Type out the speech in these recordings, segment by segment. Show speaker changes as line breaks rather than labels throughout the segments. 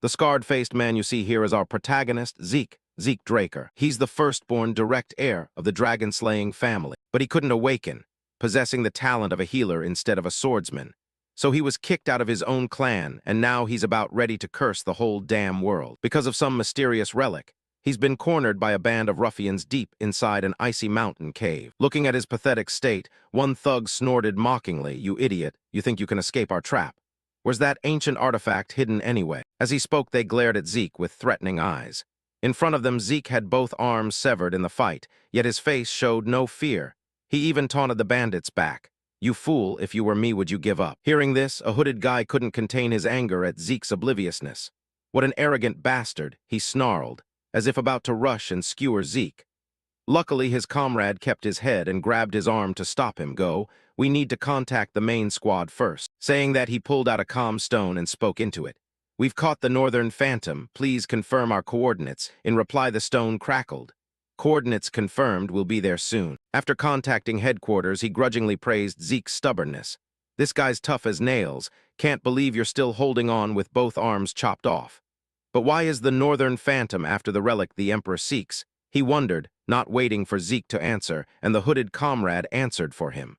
The scarred-faced man you see here is our protagonist, Zeke Draker. He's the firstborn direct heir of the dragon-slaying family, but he couldn't awaken, possessing the talent of a healer instead of a swordsman. So he was kicked out of his own clan, and now he's about ready to curse the whole damn world. Because of some mysterious relic, he's been cornered by a band of ruffians deep inside an icy mountain cave. Looking at his pathetic state, one thug snorted mockingly, "You idiot, you think you can escape our trap? Where's that ancient artifact hidden anyway?" As he spoke, they glared at Zeke with threatening eyes. In front of them, Zeke had both arms severed in the fight, yet his face showed no fear. He even taunted the bandits back. "You fool, if you were me, would you give up?" Hearing this, a hooded guy couldn't contain his anger at Zeke's obliviousness. "What an arrogant bastard," he snarled, as if about to rush and skewer Zeke. Luckily, his comrade kept his head and grabbed his arm to stop him. "Go, we need to contact the main squad first." Saying that, he pulled out a comm stone and spoke into it. "We've caught the Northern Phantom. Please confirm our coordinates." In reply, the stone crackled. "Coordinates confirmed, we'll be there soon." After contacting headquarters, he grudgingly praised Zeke's stubbornness. "This guy's tough as nails. Can't believe you're still holding on with both arms chopped off." But why is the Northern Phantom after the relic the Emperor seeks? He wondered, not waiting for Zeke to answer, and the hooded comrade answered for him.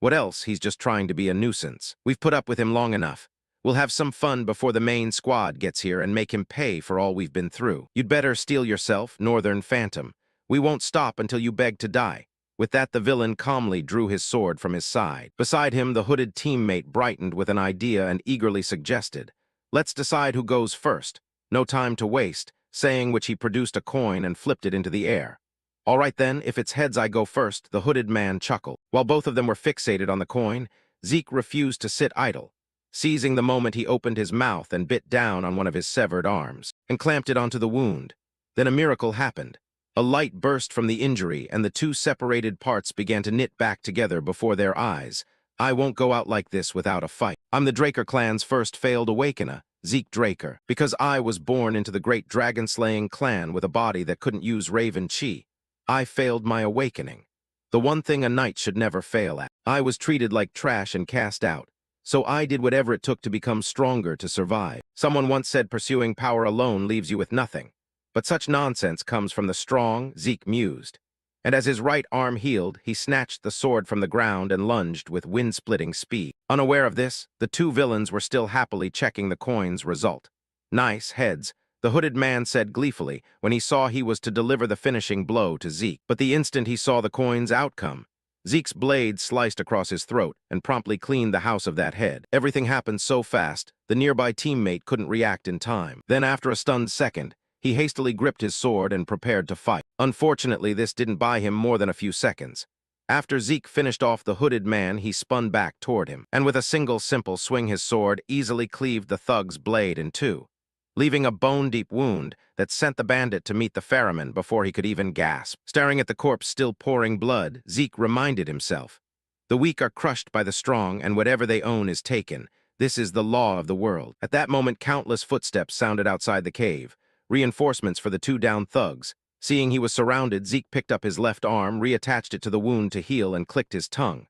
"What else? He's just trying to be a nuisance. We've put up with him long enough. We'll have some fun before the main squad gets here and make him pay for all we've been through. You'd better steel yourself, Northern Phantom. We won't stop until you beg to die." With that, the villain calmly drew his sword from his side. Beside him, the hooded teammate brightened with an idea and eagerly suggested, "Let's decide who goes first. No time to waste," saying which he produced a coin and flipped it into the air. "All right then, if it's heads I go first," the hooded man chuckled. While both of them were fixated on the coin, Zeke refused to sit idle. Seizing the moment, he opened his mouth and bit down on one of his severed arms, and clamped it onto the wound. Then a miracle happened. A light burst from the injury, and the two separated parts began to knit back together before their eyes. "I won't go out like this without a fight. I'm the Draker clan's first failed awakener, Zeke Draker. Because I was born into the great dragon-slaying clan with a body that couldn't use Raven Chi, I failed my awakening. The one thing a knight should never fail at. I was treated like trash and cast out. So I did whatever it took to become stronger to survive. Someone once said pursuing power alone leaves you with nothing. But such nonsense comes from the strong," Zeke mused. And as his right arm healed, he snatched the sword from the ground and lunged with wind-splitting speed. Unaware of this, the two villains were still happily checking the coin's result. "Nice, heads," the hooded man said gleefully when he saw he was to deliver the finishing blow to Zeke. But the instant he saw the coin's outcome, Zeke's blade sliced across his throat and promptly cleaned the house of that head. Everything happened so fast, the nearby teammate couldn't react in time. Then, after a stunned second, he hastily gripped his sword and prepared to fight. Unfortunately, this didn't buy him more than a few seconds. After Zeke finished off the hooded man, he spun back toward him, and with a single simple swing his sword easily cleaved the thug's blade in two, leaving a bone-deep wound that sent the bandit to meet the ferryman before he could even gasp. Staring at the corpse still pouring blood, Zeke reminded himself, "The weak are crushed by the strong, and whatever they own is taken. This is the law of the world." At that moment, countless footsteps sounded outside the cave, reinforcements for the two downed thugs. Seeing he was surrounded, Zeke picked up his left arm, reattached it to the wound to heal, and clicked his tongue.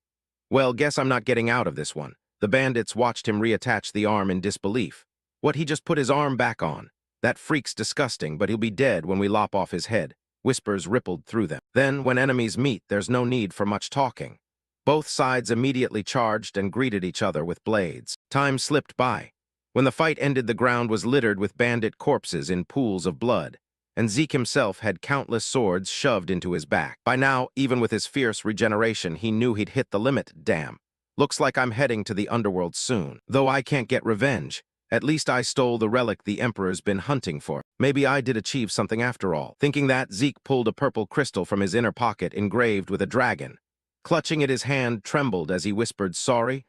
"Well, guess I'm not getting out of this one." The bandits watched him reattach the arm in disbelief. "What, he just put his arm back on? That freak's disgusting, but he'll be dead when we lop off his head." Whispers rippled through them. Then, when enemies meet, there's no need for much talking. Both sides immediately charged and greeted each other with blades. Time slipped by. When the fight ended, the ground was littered with bandit corpses in pools of blood, and Zeke himself had countless swords shoved into his back. By now, even with his fierce regeneration, he knew he'd hit the limit. "Damn. Looks like I'm heading to the underworld soon. Though I can't get revenge. At least I stole the relic the Emperor's been hunting for. Maybe I did achieve something after all." Thinking that, Zeke pulled a purple crystal from his inner pocket engraved with a dragon. Clutching it, his hand trembled as he whispered, "Sorry,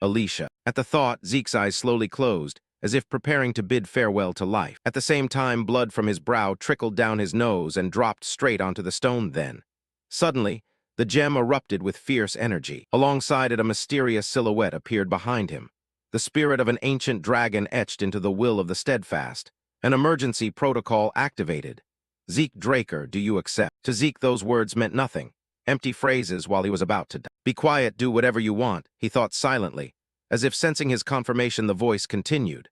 Alicia." At the thought, Zeke's eyes slowly closed, as if preparing to bid farewell to life. At the same time, blood from his brow trickled down his nose and dropped straight onto the stone then. Suddenly, the gem erupted with fierce energy. Alongside it, a mysterious silhouette appeared behind him. The spirit of an ancient dragon etched into the will of the steadfast. An emergency protocol activated. "Zeke Draker, do you accept?" To Zeke, those words meant nothing. Empty phrases while he was about to die. "Be quiet, do whatever you want," he thought silently. As if sensing his confirmation, the voice continued.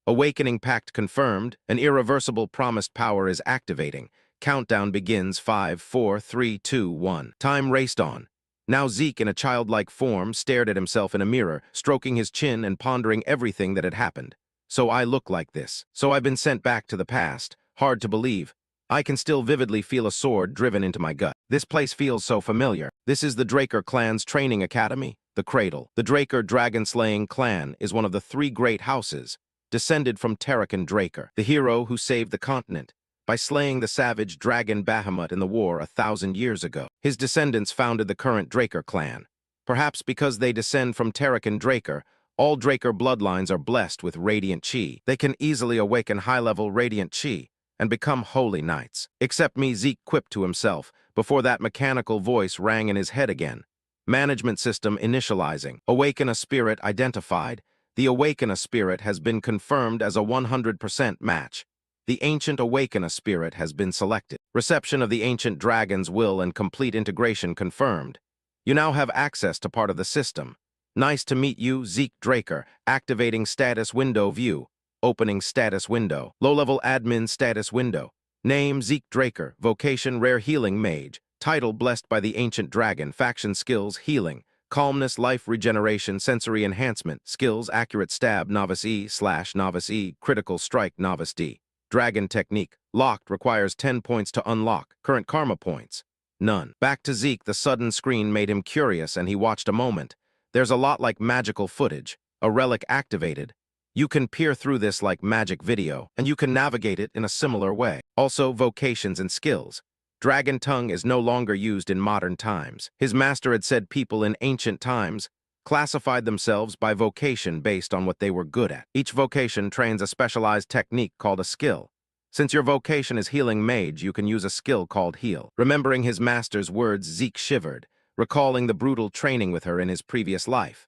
Awakening pact confirmed. An irreversible promised power is activating. Countdown begins 5, 4, 3, 2, 1. Time raced on. Now Zeke, in a childlike form, stared at himself in a mirror, stroking his chin and pondering everything that had happened. So I look like this. So I've been sent back to the past. Hard to believe. I can still vividly feel a sword driven into my gut. This place feels so familiar. This is the Draker clan's training academy, the Cradle. The Draker dragon-slaying clan is one of the 3 great houses, descended from Terrican Draker, the hero who saved the continent by slaying the savage dragon Bahamut in the war 1,000 years ago. His descendants founded the current Draker clan. Perhaps because they descend from Terrican Draker, all Draker bloodlines are blessed with radiant chi. They can easily awaken high-level radiant chi and become holy knights. Except me, Zeke quipped to himself, before that mechanical voice rang in his head again. Management system initializing. Awaken a spirit identified. The Awaken a spirit has been confirmed as a 100% match. The Ancient Awaken a spirit has been selected. Reception of the Ancient Dragon's will and complete integration confirmed. You now have access to part of the system. Nice to meet you, Zeke Draker. Activating status window view. Opening status window. Low-level admin status window. Name Zeke Draker. Vocation Rare Healing Mage. Title Blessed by the Ancient Dragon. Faction Skills Healing. Calmness, Life Regeneration, Sensory Enhancement. Skills Accurate Stab Novice E/Novice E. Critical Strike Novice D. Dragon Technique. Locked requires 10 points to unlock. Current karma points. None. Back to Zeke, the sudden screen made him curious and he watched a moment. There's a lot like magical footage. A relic activated. You can peer through this like magic video, and you can navigate it in a similar way. Also, vocations and skills. Dragon tongue is no longer used in modern times. His master had said people in ancient times classified themselves by vocation based on what they were good at. Each vocation trains a specialized technique called a skill. Since your vocation is healing mage, you can use a skill called heal. Remembering his master's words, Zeke shivered, recalling the brutal training with her in his previous life.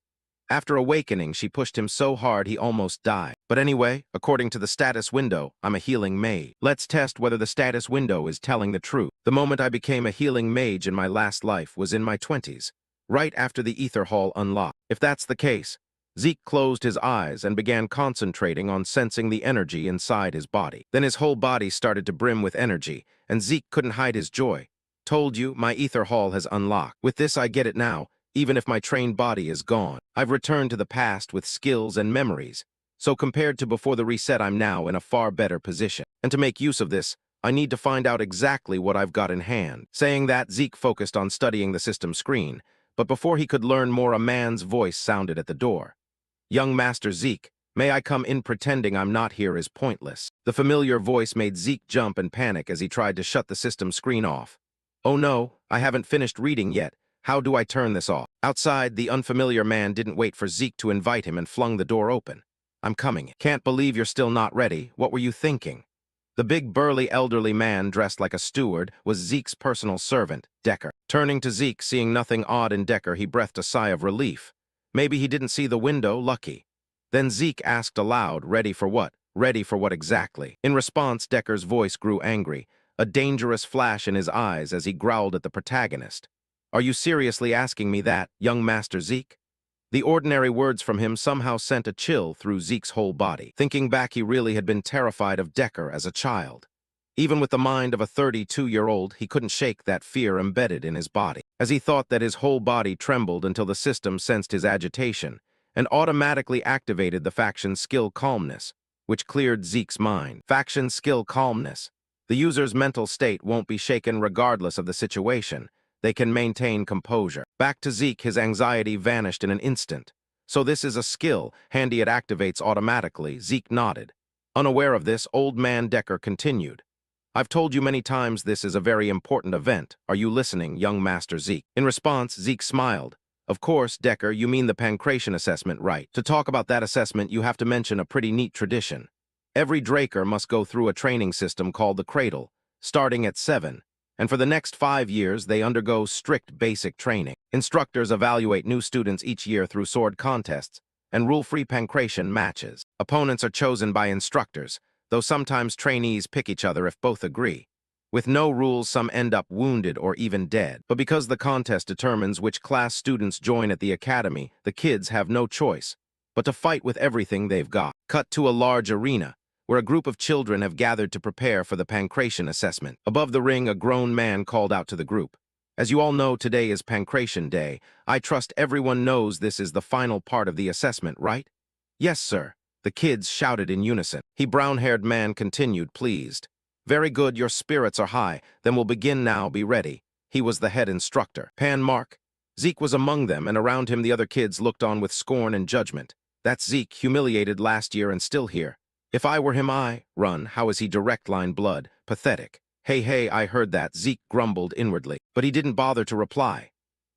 After awakening, she pushed him so hard he almost died. But anyway, according to the status window, I'm a healing mage. Let's test whether the status window is telling the truth. The moment I became a healing mage in my last life was in my 20s, right after the Ether Hall unlocked. If that's the case, Zeke closed his eyes and began concentrating on sensing the energy inside his body. Then his whole body started to brim with energy, and Zeke couldn't hide his joy. Told you, my Ether Hall has unlocked. With this, I get it now. Even if my trained body is gone, I've returned to the past with skills and memories. So compared to before the reset, I'm now in a far better position. And to make use of this, I need to find out exactly what I've got in hand. Saying that, Zeke focused on studying the system screen, but before he could learn more, a man's voice sounded at the door. Young Master Zeke, may I come in? Pretending I'm not here is pointless. The familiar voice made Zeke jump and panic as he tried to shut the system screen off. Oh no, I haven't finished reading yet. How do I turn this off? Outside, the unfamiliar man didn't wait for Zeke to invite him and flung the door open. I'm coming. Can't believe you're still not ready. What were you thinking? The big, burly, elderly man, dressed like a steward, was Zeke's personal servant, Decker. Turning to Zeke, seeing nothing odd in Decker, he breathed a sigh of relief. Maybe he didn't see the window, lucky. Then Zeke asked aloud, ready for what? Ready for what exactly? In response, Decker's voice grew angry, a dangerous flash in his eyes as he growled at the protagonist. Are you seriously asking me that, young Master Zeke? The ordinary words from him somehow sent a chill through Zeke's whole body. Thinking back, he really had been terrified of Decker as a child. Even with the mind of a 32-year-old, he couldn't shake that fear embedded in his body. As he thought that, his whole body trembled until the system sensed his agitation and automatically activated the faction skill Calmness, which cleared Zeke's mind. Faction skill Calmness. The user's mental state won't be shaken regardless of the situation. They can maintain composure. Back to Zeke, his anxiety vanished in an instant. So this is a skill, handy it activates automatically. Zeke nodded. Unaware of this, old man Decker continued. I've told you many times this is a very important event. Are you listening, young Master Zeke? In response, Zeke smiled. Of course, Decker, you mean the Pancration assessment, right? To talk about that assessment, you have to mention a pretty neat tradition. Every Draker must go through a training system called the Cradle, starting at 7. And for the next 5 years, they undergo strict basic training. Instructors evaluate new students each year through sword contests and rule-free pancration matches. Opponents are chosen by instructors, though sometimes trainees pick each other if both agree. With no rules, some end up wounded or even dead. But because the contest determines which class students join at the academy, the kids have no choice but to fight with everything they've got. Cut to a large arena, where a group of children have gathered to prepare for the pancration assessment. Above the ring, a grown man called out to the group. As you all know, today is pancration day. I trust everyone knows this is the final part of the assessment, right? Yes, sir. The kids shouted in unison. He brown-haired man continued, pleased. Very good, your spirits are high. Then we'll begin now, be ready. He was the head instructor. Pan Mark. Zeke was among them, and around him the other kids looked on with scorn and judgment. That's Zeke, humiliated last year and still here. If I were him, run. How is he direct line blood? Pathetic. Hey, I heard that, Zeke grumbled inwardly, but he didn't bother to reply.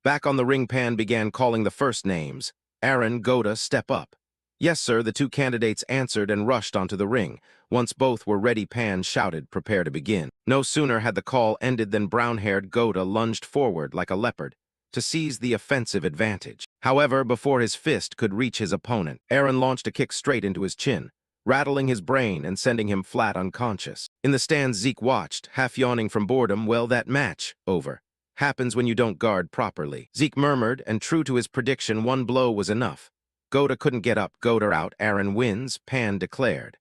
Back on the ring, Pan began calling the first names. Aaron, Goda, step up. Yes, sir, the two candidates answered and rushed onto the ring. Once both were ready, Pan shouted, prepare to begin. No sooner had the call ended than brown-haired Goda lunged forward like a leopard to seize the offensive advantage. However, before his fist could reach his opponent, Aaron launched a kick straight into his chin, rattling his brain and sending him flat unconscious. In the stands, Zeke watched, half yawning from boredom. Well, that match, over. Happens when you don't guard properly. Zeke murmured, and true to his prediction, one blow was enough. Goda couldn't get up. Goda out. Aaron wins, Pan declared.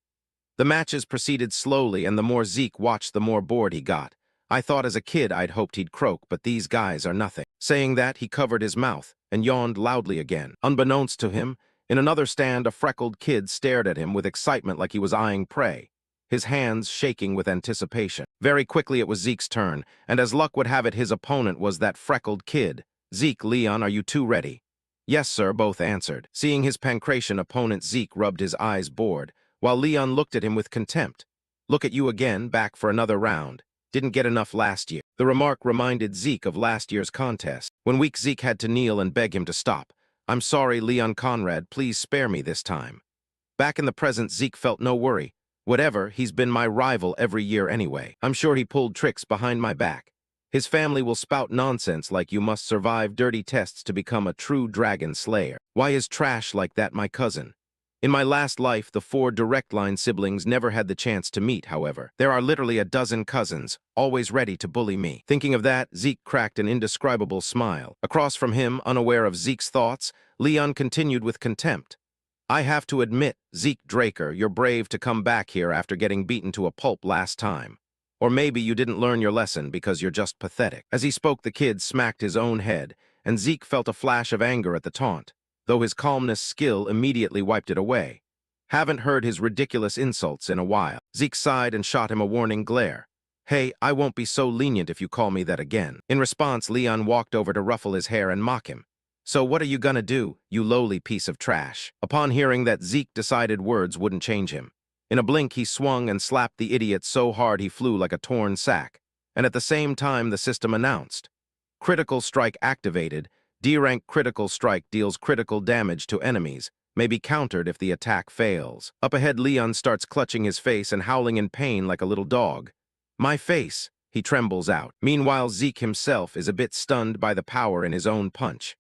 The matches proceeded slowly, and the more Zeke watched, the more bored he got. I thought as a kid I'd hoped he'd croak, but these guys are nothing. Saying that, he covered his mouth and yawned loudly again. Unbeknownst to him, in another stand, a freckled kid stared at him with excitement like he was eyeing prey, his hands shaking with anticipation. Very quickly it was Zeke's turn, and as luck would have it, his opponent was that freckled kid. Zeke, Leon, are you two ready? Yes, sir, both answered. Seeing his pancration opponent, Zeke rubbed his eyes bored, while Leon looked at him with contempt. Look at you again, back for another round. Didn't get enough last year. The remark reminded Zeke of last year's contest, when weak Zeke had to kneel and beg him to stop. I'm sorry, Leon Conrad, please spare me this time. Back in the present, Zeke felt no worry. Whatever, he's been my rival every year anyway. I'm sure he pulled tricks behind my back. His family will spout nonsense like you must survive dirty tests to become a true dragon slayer. Why is trash like that my cousin? In my last life, the 4 direct-line siblings never had the chance to meet, however. There are literally a dozen cousins, always ready to bully me. Thinking of that, Zeke cracked an indescribable smile. Across from him, unaware of Zeke's thoughts, Leon continued with contempt. I have to admit, Zeke Draker, you're brave to come back here after getting beaten to a pulp last time. Or maybe you didn't learn your lesson because you're just pathetic. As he spoke, the kid smacked his own head, and Zeke felt a flash of anger at the taunt, though his calmness skill immediately wiped it away. Haven't heard his ridiculous insults in a while. Zeke sighed and shot him a warning glare. Hey, I won't be so lenient if you call me that again. In response, Leon walked over to ruffle his hair and mock him. So what are you gonna do, you lowly piece of trash? Upon hearing that, Zeke decided words wouldn't change him. In a blink, he swung and slapped the idiot so hard he flew like a torn sack. And at the same time, the system announced, critical strike activated. D-rank critical strike deals critical damage to enemies, may be countered if the attack fails. Up ahead, Leon starts clutching his face and howling in pain like a little dog. My face, he trembles out. Meanwhile, Zeke himself is a bit stunned by the power in his own punch.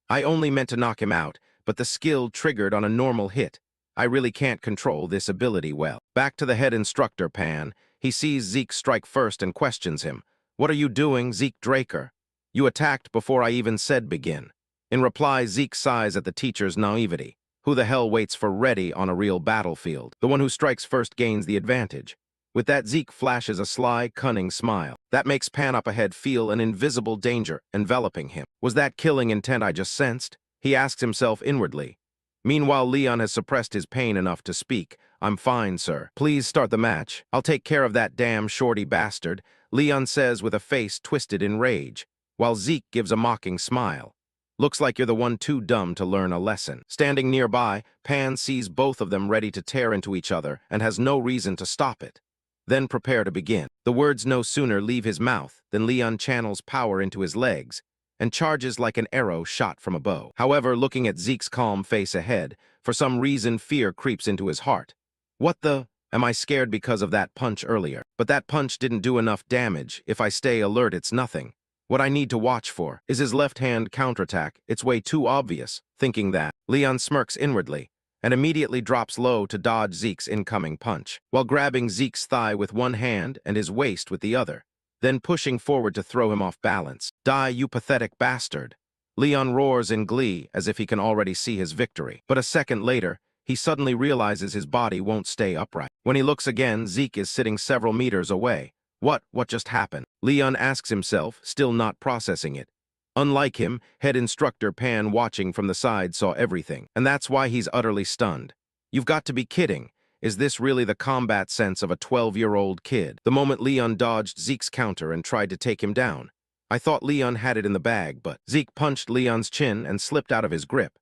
I only meant to knock him out, but the skill triggered on a normal hit. I really can't control this ability well. Back to the head instructor, Pan. He sees Zeke strike first and questions him. What are you doing, Zeke Draker? You attacked before I even said begin. In reply, Zeke sighs at the teacher's naivety. Who the hell waits for ready on a real battlefield? The one who strikes first gains the advantage. With that, Zeke flashes a sly, cunning smile. That makes Pan up ahead feel an invisible danger enveloping him. Was that killing intent I just sensed? He asks himself inwardly. Meanwhile, Leon has suppressed his pain enough to speak. I'm fine, sir. Please start the match. I'll take care of that damn shorty bastard, Leon says with a face twisted in rage, while Zeke gives a mocking smile. Looks like you're the one too dumb to learn a lesson. Standing nearby, Pan sees both of them ready to tear into each other and has no reason to stop it. Then prepare to begin. The words no sooner leave his mouth than Leon channels power into his legs and charges like an arrow shot from a bow. However, looking at Zeke's calm face ahead, for some reason fear creeps into his heart. What the? Am I scared because of that punch earlier? But that punch didn't do enough damage. If I stay alert, it's nothing. What I need to watch for is his left hand counterattack. It's way too obvious. Thinking that, Leon smirks inwardly and immediately drops low to dodge Zeke's incoming punch, while grabbing Zeke's thigh with one hand and his waist with the other, then pushing forward to throw him off balance. Die, you pathetic bastard. Leon roars in glee as if he can already see his victory. But a second later, he suddenly realizes his body won't stay upright. When he looks again, Zeke is sitting several meters away. What just happened? Leon asks himself, still not processing it. Unlike him, head instructor Pan watching from the side saw everything, and that's why he's utterly stunned. You've got to be kidding. Is this really the combat sense of a 12-year-old kid? The moment Leon dodged Zeke's counter and tried to take him down. I thought Leon had it in the bag, but Zeke punched Leon's chin and slipped out of his grip.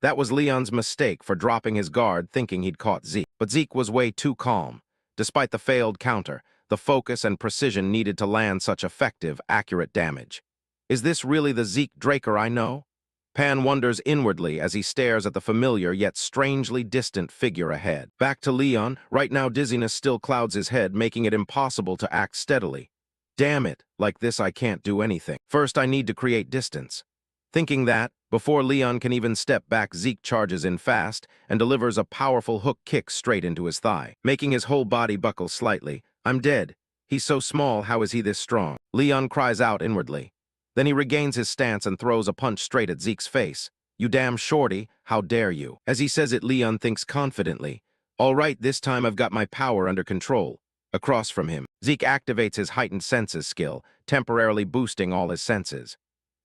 That was Leon's mistake for dropping his guard thinking he'd caught Zeke. But Zeke was way too calm. Despite the failed counter, the focus and precision needed to land such effective, accurate damage. Is this really the Zeke Draker I know? Pan wonders inwardly as he stares at the familiar yet strangely distant figure ahead. Back to Leon, right now dizziness still clouds his head, making it impossible to act steadily. Damn it, like this I can't do anything. First I need to create distance. Thinking that, before Leon can even step back, Zeke charges in fast and delivers a powerful hook kick straight into his thigh, making his whole body buckle slightly. I'm dead. He's so small, how is he this strong? Leon cries out inwardly. Then he regains his stance and throws a punch straight at Zeke's face. You damn shorty, how dare you? As he says it, Leon thinks confidently. All right, this time I've got my power under control. Across from him, Zeke activates his heightened senses skill, temporarily boosting all his senses.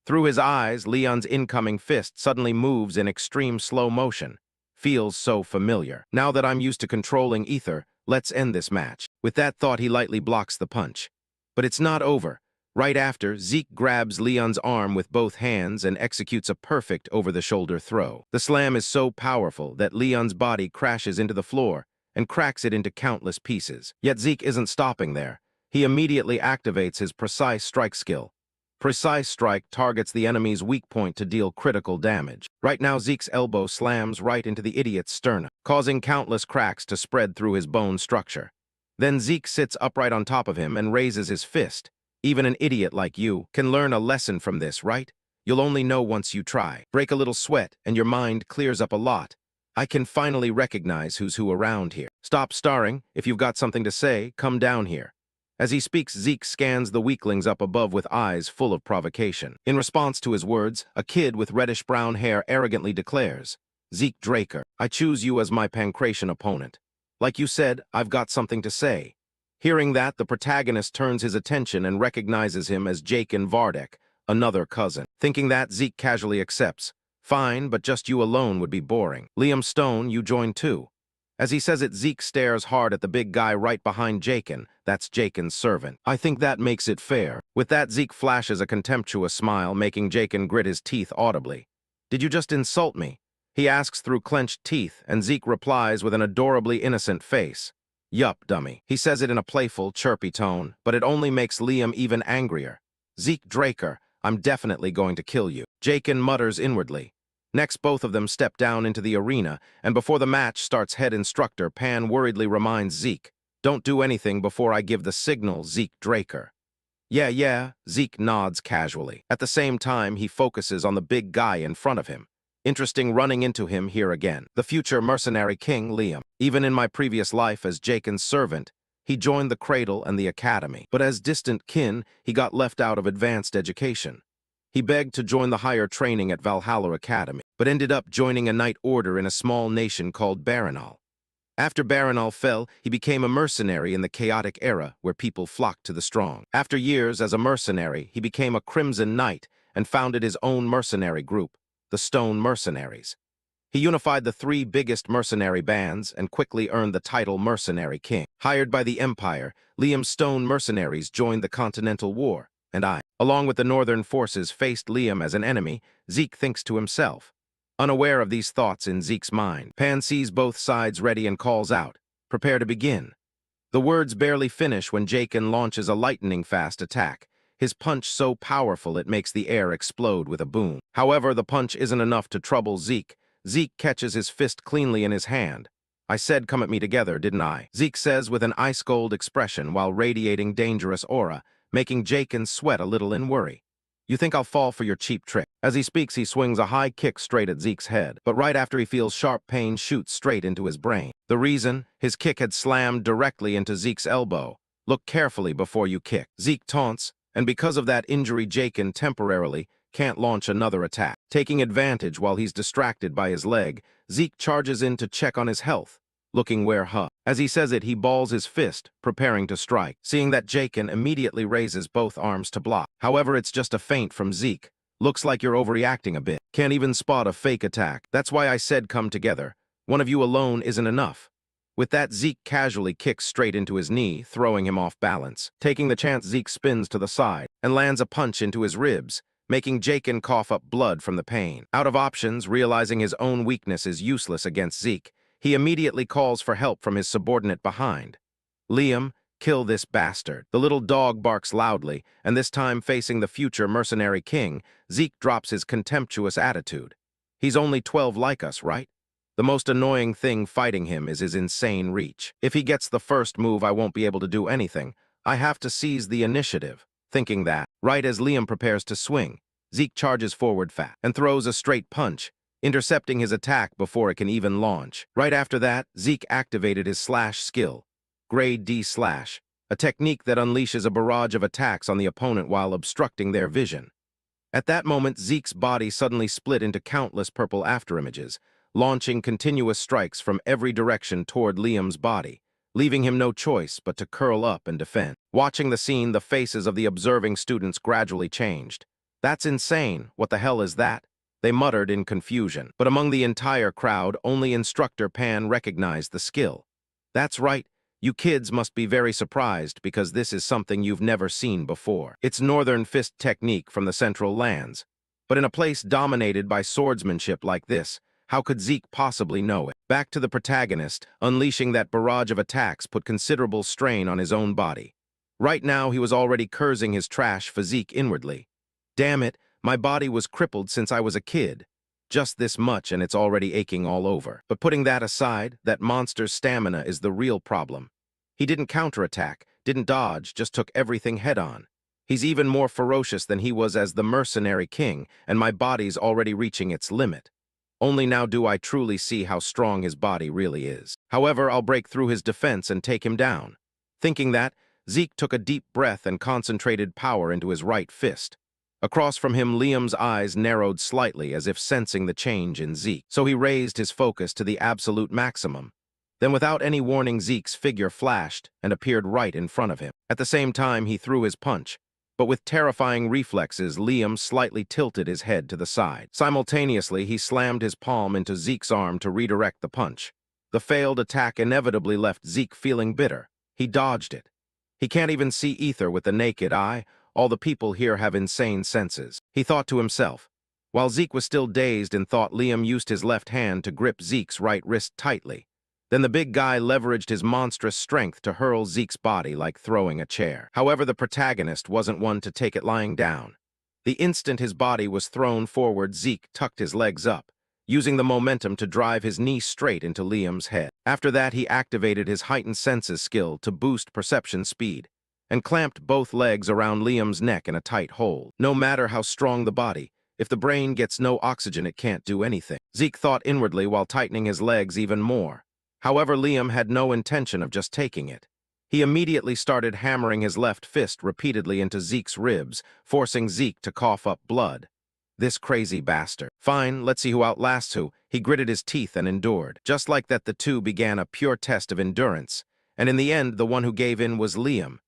Through his eyes, Leon's incoming fist suddenly moves in extreme slow motion. Feels so familiar. Now that I'm used to controlling ether, let's end this match. With that thought, he lightly blocks the punch. But it's not over. Right after, Zeke grabs Leon's arm with both hands and executes a perfect over-the-shoulder throw. The slam is so powerful that Leon's body crashes into the floor and cracks it into countless pieces. Yet Zeke isn't stopping there. He immediately activates his precise strike skill. Precise strike targets the enemy's weak point to deal critical damage. Right now, Zeke's elbow slams right into the idiot's sternum, causing countless cracks to spread through his bone structure. Then Zeke sits upright on top of him and raises his fist. Even an idiot like you can learn a lesson from this, right? You'll only know once you try. Break a little sweat, and your mind clears up a lot. I can finally recognize who's who around here. Stop starring. If you've got something to say, come down here. As he speaks, Zeke scans the weaklings up above with eyes full of provocation. In response to his words, a kid with reddish-brown hair arrogantly declares, Zeke Draker, I choose you as my pancration opponent. Like you said, I've got something to say. Hearing that, the protagonist turns his attention and recognizes him as Jakin Vardek, another cousin. Thinking that, Zeke casually accepts. Fine, but just you alone would be boring. Liam Stone, you join too. As he says it, Zeke stares hard at the big guy right behind Jakin. That's Jakin's servant. I think that makes it fair. With that, Zeke flashes a contemptuous smile, making Jakin grit his teeth audibly. Did you just insult me? He asks through clenched teeth, and Zeke replies with an adorably innocent face. Yup, dummy. He says it in a playful, chirpy tone, but it only makes Liam even angrier. Zeke Draker, I'm definitely going to kill you. Jakin mutters inwardly. Next, both of them step down into the arena, and before the match starts, head instructor Pan worriedly reminds Zeke, don't do anything before I give the signal, Zeke Draker. Yeah, Zeke nods casually. At the same time, he focuses on the big guy in front of him. Interesting running into him here again. The future mercenary king, Liam. Even in my previous life as Jakin's servant, he joined the cradle and the academy. But as distant kin, he got left out of advanced education. He begged to join the higher training at Valhalla Academy, but ended up joining a knight order in a small nation called Baranal. After Baranal fell, he became a mercenary in the chaotic era where people flocked to the strong. After years as a mercenary, he became a Crimson Knight and founded his own mercenary group, the Stone Mercenaries. He unified the three biggest mercenary bands and quickly earned the title Mercenary King. Hired by the Empire, Liam's Stone Mercenaries joined the Continental War, and I, along with the northern forces, faced Liam as an enemy. Zeke thinks to himself. Unaware of these thoughts in Zeke's mind, Pan sees both sides ready and calls out, prepare to begin. The words barely finish when Jakin launches a lightning-fast attack, his punch so powerful it makes the air explode with a boom. However, the punch isn't enough to trouble Zeke. Zeke catches his fist cleanly in his hand. I said come at me together, didn't I? Zeke says with an ice-cold expression while radiating dangerous aura, making Jakin sweat a little in worry. You think I'll fall for your cheap trick? As he speaks, he swings a high kick straight at Zeke's head, but right after he feels sharp pain shoot straight into his brain. The reason? His kick had slammed directly into Zeke's elbow. Look carefully before you kick. Zeke taunts, and because of that injury, Jakin temporarily can't launch another attack. Taking advantage while he's distracted by his leg, Zeke charges in to check on his health, looking where huh. As he says it, he balls his fist, preparing to strike. Seeing that, Jaken immediately raises both arms to block. However, it's just a feint from Zeke. Looks like you're overreacting a bit. Can't even spot a fake attack. That's why I said come together. One of you alone isn't enough. With that, Zeke casually kicks straight into his knee, throwing him off balance. Taking the chance, Zeke spins to the side and lands a punch into his ribs, making Jaken cough up blood from the pain. Out of options, realizing his own weakness is useless against Zeke, he immediately calls for help from his subordinate behind. Liam, kill this bastard. The little dog barks loudly, and this time facing the future mercenary king, Zeke drops his contemptuous attitude. He's only 12 like us, right? The most annoying thing fighting him is his insane reach. If he gets the first move, I won't be able to do anything. I have to seize the initiative. Thinking that, right as Liam prepares to swing, Zeke charges forward fast and throws a straight punch, intercepting his attack before it can even launch. Right after that, Zeke activated his slash skill, Grade D slash, a technique that unleashes a barrage of attacks on the opponent while obstructing their vision. At that moment, Zeke's body suddenly split into countless purple afterimages, launching continuous strikes from every direction toward Liam's body, leaving him no choice but to curl up and defend. Watching the scene, the faces of the observing students gradually changed. That's insane. What the hell is that? They muttered in confusion. But among the entire crowd, only Instructor Pan recognized the skill. That's right. You kids must be very surprised because this is something you've never seen before. It's Northern Fist technique from the Central Lands. But in a place dominated by swordsmanship like this, how could Zeke possibly know it? Back to the protagonist, unleashing that barrage of attacks put considerable strain on his own body. Right now, he was already cursing his trash physique inwardly. Damn it, my body was crippled since I was a kid. Just this much and it's already aching all over. But putting that aside, that monster's stamina is the real problem. He didn't counterattack, didn't dodge, just took everything head-on. He's even more ferocious than he was as the mercenary king, and my body's already reaching its limit. Only now do I truly see how strong his body really is. However, I'll break through his defense and take him down. Thinking that, Zeke took a deep breath and concentrated power into his right fist. Across from him, Liam's eyes narrowed slightly as if sensing the change in Zeke, so he raised his focus to the absolute maximum. Then without any warning, Zeke's figure flashed and appeared right in front of him. At the same time, he threw his punch. But with terrifying reflexes, Liam slightly tilted his head to the side. Simultaneously, he slammed his palm into Zeke's arm to redirect the punch. The failed attack inevitably left Zeke feeling bitter. He dodged it. He can't even see ether with the naked eye. All the people here have insane senses, he thought to himself. While Zeke was still dazed in thought, Liam used his left hand to grip Zeke's right wrist tightly. Then the big guy leveraged his monstrous strength to hurl Zeke's body like throwing a chair. However, the protagonist wasn't one to take it lying down. The instant his body was thrown forward, Zeke tucked his legs up, using the momentum to drive his knee straight into Liam's head. After that, he activated his heightened senses skill to boost perception speed, and clamped both legs around Liam's neck in a tight hold. No matter how strong the body, if the brain gets no oxygen, it can't do anything. Zeke thought inwardly while tightening his legs even more. However, Liam had no intention of just taking it. He immediately started hammering his left fist repeatedly into Zeke's ribs, forcing Zeke to cough up blood. This crazy bastard. Fine, let's see who outlasts who. He gritted his teeth and endured. Just like that, the two began a pure test of endurance, and in the end, the one who gave in was Liam.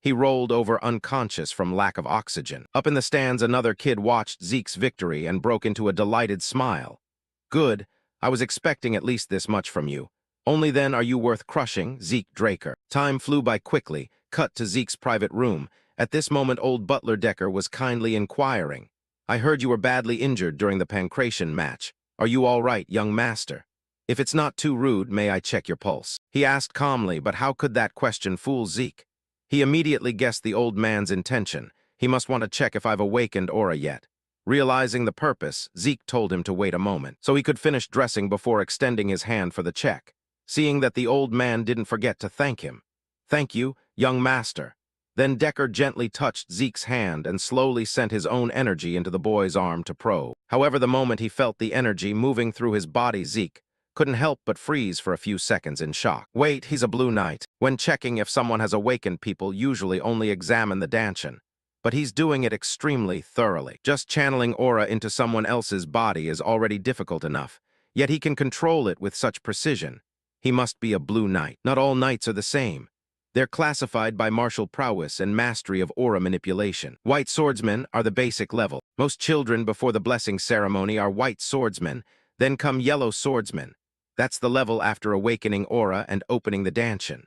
He rolled over unconscious from lack of oxygen. Up in the stands, another kid watched Zeke's victory and broke into a delighted smile. Good, I was expecting at least this much from you. Only then are you worth crushing, Zeke Draker. Time flew by quickly, cut to Zeke's private room. At this moment, old butler Decker was kindly inquiring. I heard you were badly injured during the pancration match. Are you all right, young master? If it's not too rude, may I check your pulse? He asked calmly, but how could that question fool Zeke? He immediately guessed the old man's intention. He must want to check if I've awakened Aura yet. Realizing the purpose, Zeke told him to wait a moment, so he could finish dressing before extending his hand for the check. Seeing that the old man didn't forget to thank him. Thank you, young master. Then Decker gently touched Zeke's hand and slowly sent his own energy into the boy's arm to probe. However, the moment he felt the energy moving through his body, Zeke couldn't help but freeze for a few seconds in shock. Wait, he's a blue knight. When checking if someone has awakened, people usually only examine the Danshan. but he's doing it extremely thoroughly. Just channeling aura into someone else's body is already difficult enough, yet he can control it with such precision. He must be a blue knight. Not all knights are the same. They're classified by martial prowess and mastery of aura manipulation. White swordsmen are the basic level. Most children before the blessing ceremony are white swordsmen, then come yellow swordsmen. That's the level after awakening aura and opening the danshin.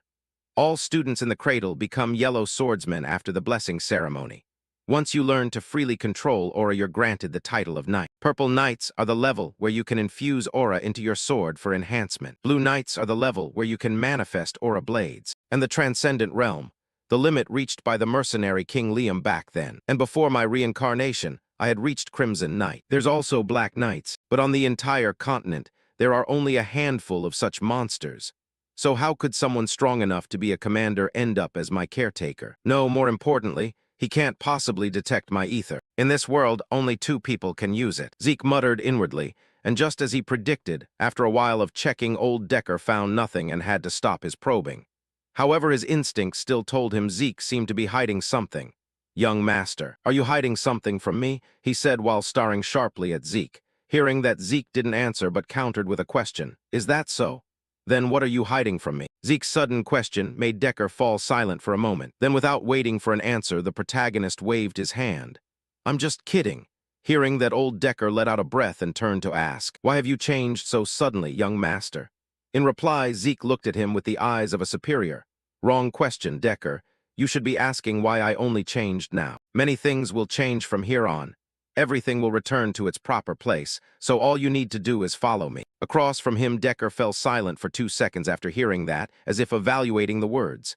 All students in the cradle become yellow swordsmen after the blessing ceremony. Once you learn to freely control aura, you're granted the title of knight. Purple knights are the level where you can infuse aura into your sword for enhancement. Blue knights are the level where you can manifest aura blades. And the transcendent realm, the limit reached by the mercenary King Liam back then. And before my reincarnation, I had reached Crimson Knight. There's also Black Knights, but on the entire continent, there are only a handful of such monsters. So how could someone strong enough to be a commander end up as my caretaker? No, more importantly, he can't possibly detect my ether. In this world, only 2 people can use it. Zeke muttered inwardly, and just as he predicted, after a while of checking, old Decker found nothing and had to stop his probing. However, his instincts still told him Zeke seemed to be hiding something. "Young master, are you hiding something from me?" he said while staring sharply at Zeke. Hearing that Zeke didn't answer but countered with a question. "Is that so? Then what are you hiding from me?" Zeke's sudden question made Decker fall silent for a moment. Then without waiting for an answer, the protagonist waved his hand. "I'm just kidding." Hearing that, old Decker let out a breath and turned to ask, "Why have you changed so suddenly, young master?" In reply, Zeke looked at him with the eyes of a superior. "Wrong question, Decker. You should be asking why I only changed now. Many things will change from here on. Everything will return to its proper place, so all you need to do is follow me." Across from him, Decker fell silent for 2 seconds after hearing that, as if evaluating the words.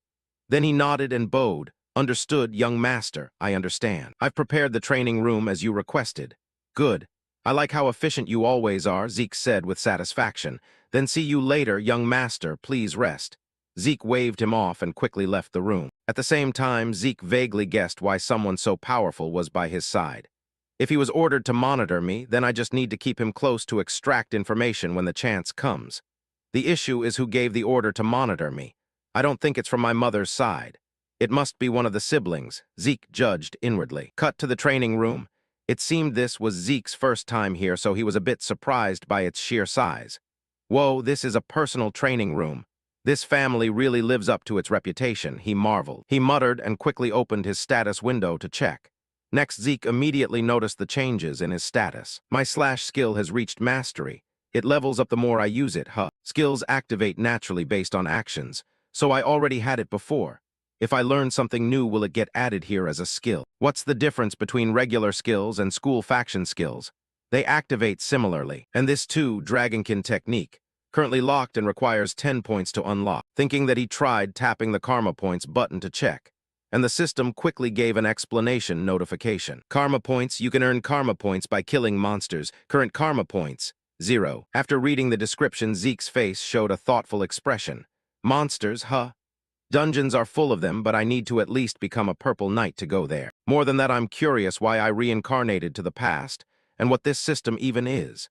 Then he nodded and bowed. "Understood, young master, I understand. I've prepared the training room as you requested." "Good. I like how efficient you always are," Zeke said with satisfaction. "Then see you later, young master, please rest." Zeke waved him off and quickly left the room. At the same time, Zeke vaguely guessed why someone so powerful was by his side. If he was ordered to monitor me, then I just need to keep him close to extract information when the chance comes. The issue is who gave the order to monitor me. I don't think it's from my mother's side. It must be one of the siblings, Zeke judged inwardly. Cut to the training room. It seemed this was Zeke's first time here, so he was a bit surprised by its sheer size. "Whoa, this is a personal training room. This family really lives up to its reputation," he marveled. He muttered and quickly opened his status window to check. Next, Zeke immediately noticed the changes in his status. "My slash skill has reached mastery. It levels up the more I use it, huh? Skills activate naturally based on actions, so I already had it before. If I learn something new, will it get added here as a skill? What's the difference between regular skills and school faction skills? They activate similarly, and this too, Dragonkin technique. Currently locked and requires 10 points to unlock." Thinking that he tried tapping the karma points button to check, and the system quickly gave an explanation notification. "Karma points, you can earn karma points by killing monsters. Current karma points, 0. After reading the description, Zeke's face showed a thoughtful expression. "Monsters, huh? Dungeons are full of them, but I need to at least become a purple knight to go there. More than that, I'm curious why I reincarnated to the past, and what this system even is.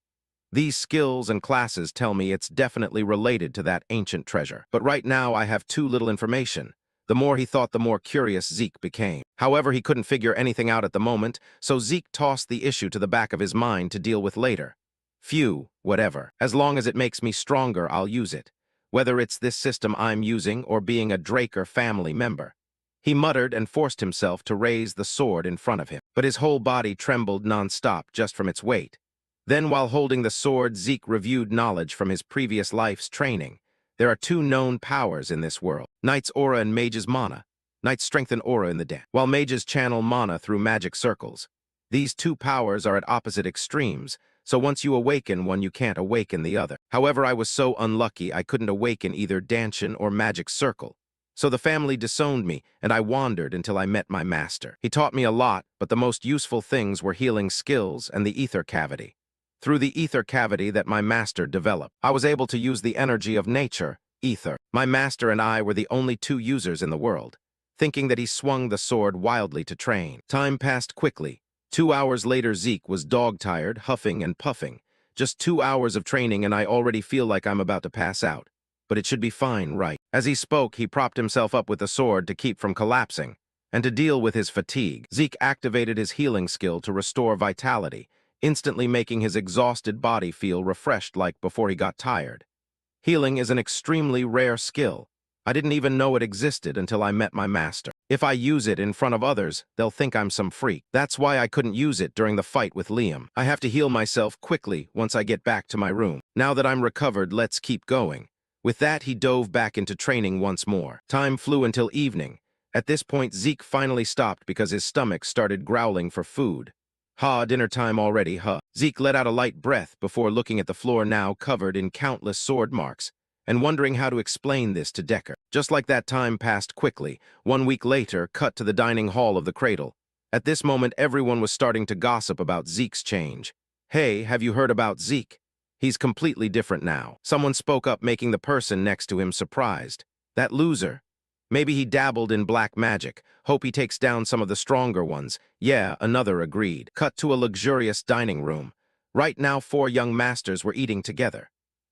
These skills and classes tell me it's definitely related to that ancient treasure. But right now I have too little information." The more he thought, the more curious Zeke became. However, he couldn't figure anything out at the moment, so Zeke tossed the issue to the back of his mind to deal with later. "Phew, whatever. As long as it makes me stronger, I'll use it. Whether it's this system I'm using or being a Draker family member." He muttered and forced himself to raise the sword in front of him, but his whole body trembled non-stop just from its weight. Then, while holding the sword, Zeke reviewed knowledge from his previous life's training. There are 2 known powers in this world: Knight's aura and Mage's mana. Knights strengthen aura in the den, while Mages channel mana through magic circles. These 2 powers are at opposite extremes, so once you awaken one, you can't awaken the other. However, I was so unlucky I couldn't awaken either danshin or magic circle. So the family disowned me, and I wandered until I met my master. He taught me a lot, but the most useful things were healing skills and the ether cavity. Through the ether cavity that my master developed, I was able to use the energy of nature, ether. My master and I were the only 2 users in the world. Thinking that he swung the sword wildly to train. Time passed quickly. 2 hours later, Zeke was dog-tired, huffing and puffing. Just 2 hours of training and I already feel like I'm about to pass out. But it should be fine, right? As he spoke, he propped himself up with the sword to keep from collapsing. And to deal with his fatigue, Zeke activated his healing skill to restore vitality, instantly making his exhausted body feel refreshed like before he got tired. Healing is an extremely rare skill. I didn't even know it existed until I met my master. If I use it in front of others, they'll think I'm some freak. That's why I couldn't use it during the fight with Liam. I have to heal myself quickly once I get back to my room. Now that I'm recovered, let's keep going. With that, he dove back into training once more. Time flew until evening. At this point, Zeke finally stopped because his stomach started growling for food. Dinner time already, huh? Zeke let out a light breath before looking at the floor now covered in countless sword marks, and wondering how to explain this to Decker. Just like that, time passed quickly. 1 week later, cut to the dining hall of the cradle. At this moment, everyone was starting to gossip about Zeke's change. Hey, have you heard about Zeke? He's completely different now. Someone spoke up, making the person next to him surprised. That loser. Maybe he dabbled in black magic. Hope he takes down some of the stronger ones. Yeah, another agreed. Cut to a luxurious dining room. Right now, 4 young masters were eating together.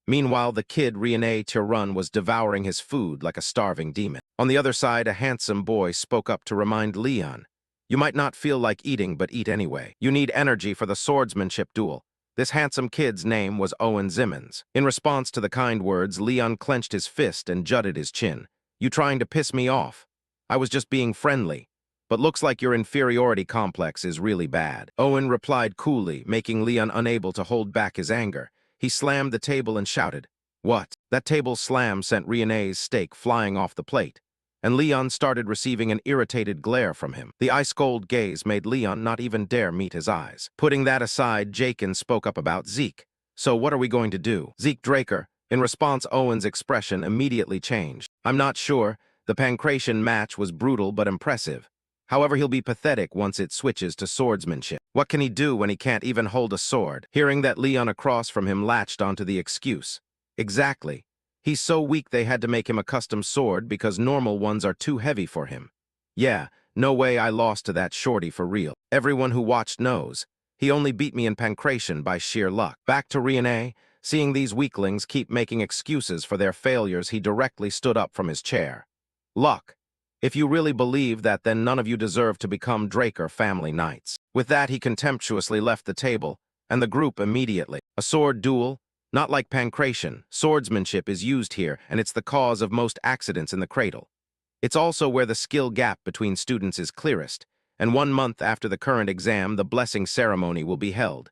Meanwhile, the kid, Riene Tirun, was devouring his food like a starving demon. On the other side, a handsome boy spoke up to remind Leon, "You might not feel like eating, but eat anyway. You need energy for the swordsmanship duel." This handsome kid's name was Owen Zimmons. In response to the kind words, Leon clenched his fist and jutted his chin. "You trying to piss me off? I was just being friendly. But looks like your inferiority complex is really bad." Owen replied coolly, making Leon unable to hold back his anger. He slammed the table and shouted, "What?" That table slam sent Riene's steak flying off the plate, and Leon started receiving an irritated glare from him. The ice-cold gaze made Leon not even dare meet his eyes. Putting that aside, Jakin spoke up about Zeke. "So what are we going to do?" Zeke Draker. In response, Owen's expression immediately changed. "I'm not sure. The Pancration match was brutal but impressive. However, he'll be pathetic once it switches to swordsmanship. What can he do when he can't even hold a sword?" Hearing that, Leon across from him latched onto the excuse. "Exactly. He's so weak they had to make him a custom sword because normal ones are too heavy for him. Yeah, no way I lost to that shorty for real. Everyone who watched knows. He only beat me in Pancration by sheer luck." Back to Riene. Seeing these weaklings keep making excuses for their failures, he directly stood up from his chair. "Luck. If you really believe that, then none of you deserve to become Draker family knights." With that, he contemptuously left the table, and the group immediately. A sword duel? Not like Pancration. Swordsmanship is used here, and it's the cause of most accidents in the cradle. It's also where the skill gap between students is clearest, and 1 month after the current exam, the blessing ceremony will be held.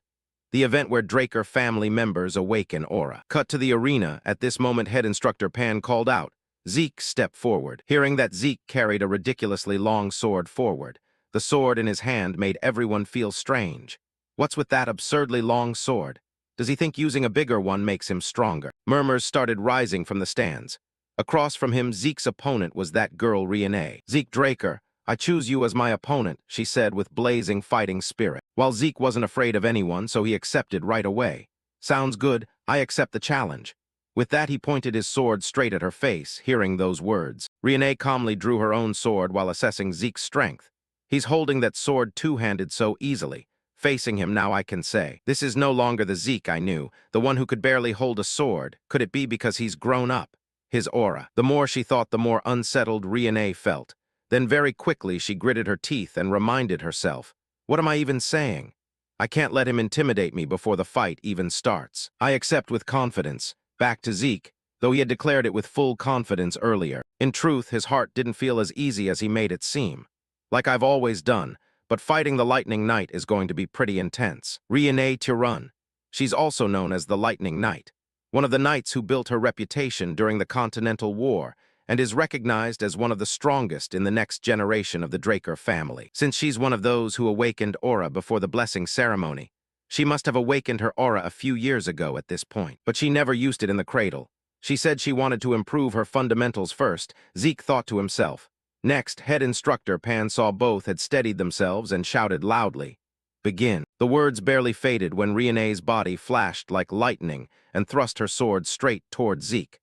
The event where Draker family members awaken aura. Cut to the arena. At this moment, head instructor Pan called out, "Zeke, step forward." Hearing that Zeke carried a ridiculously long sword forward, the sword in his hand made everyone feel strange. What's with that absurdly long sword? Does he think using a bigger one makes him stronger? Murmurs started rising from the stands. Across from him, Zeke's opponent was that girl Riene. "Zeke Draker, I choose you as my opponent," she said with blazing fighting spirit. While Zeke wasn't afraid of anyone, so he accepted right away. "Sounds good, I accept the challenge." With that, he pointed his sword straight at her face. Hearing those words, Riene calmly drew her own sword while assessing Zeke's strength. He's holding that sword two-handed so easily. Facing him now, I can say, this is no longer the Zeke I knew, the one who could barely hold a sword. Could it be because he's grown up? His aura. The more she thought, the more unsettled Riene felt. Then very quickly, she gritted her teeth and reminded herself, "What am I even saying? I can't let him intimidate me before the fight even starts. I accept with confidence." Back to Zeke, though he had declared it with full confidence earlier. In truth, his heart didn't feel as easy as he made it seem. "Like I've always done, but fighting the Lightning Knight is going to be pretty intense." Riene Tirun. She's also known as the Lightning Knight, one of the knights who built her reputation during the Continental War, and is recognized as one of the strongest in the next generation of the Draker family. Since she's one of those who awakened aura before the blessing ceremony, she must have awakened her aura a few years ago at this point. But she never used it in the cradle. She said she wanted to improve her fundamentals first, Zeke thought to himself. Next, head instructor Pan saw both had steadied themselves and shouted loudly, "Begin." The words barely faded when Riene's body flashed like lightning and thrust her sword straight toward Zeke.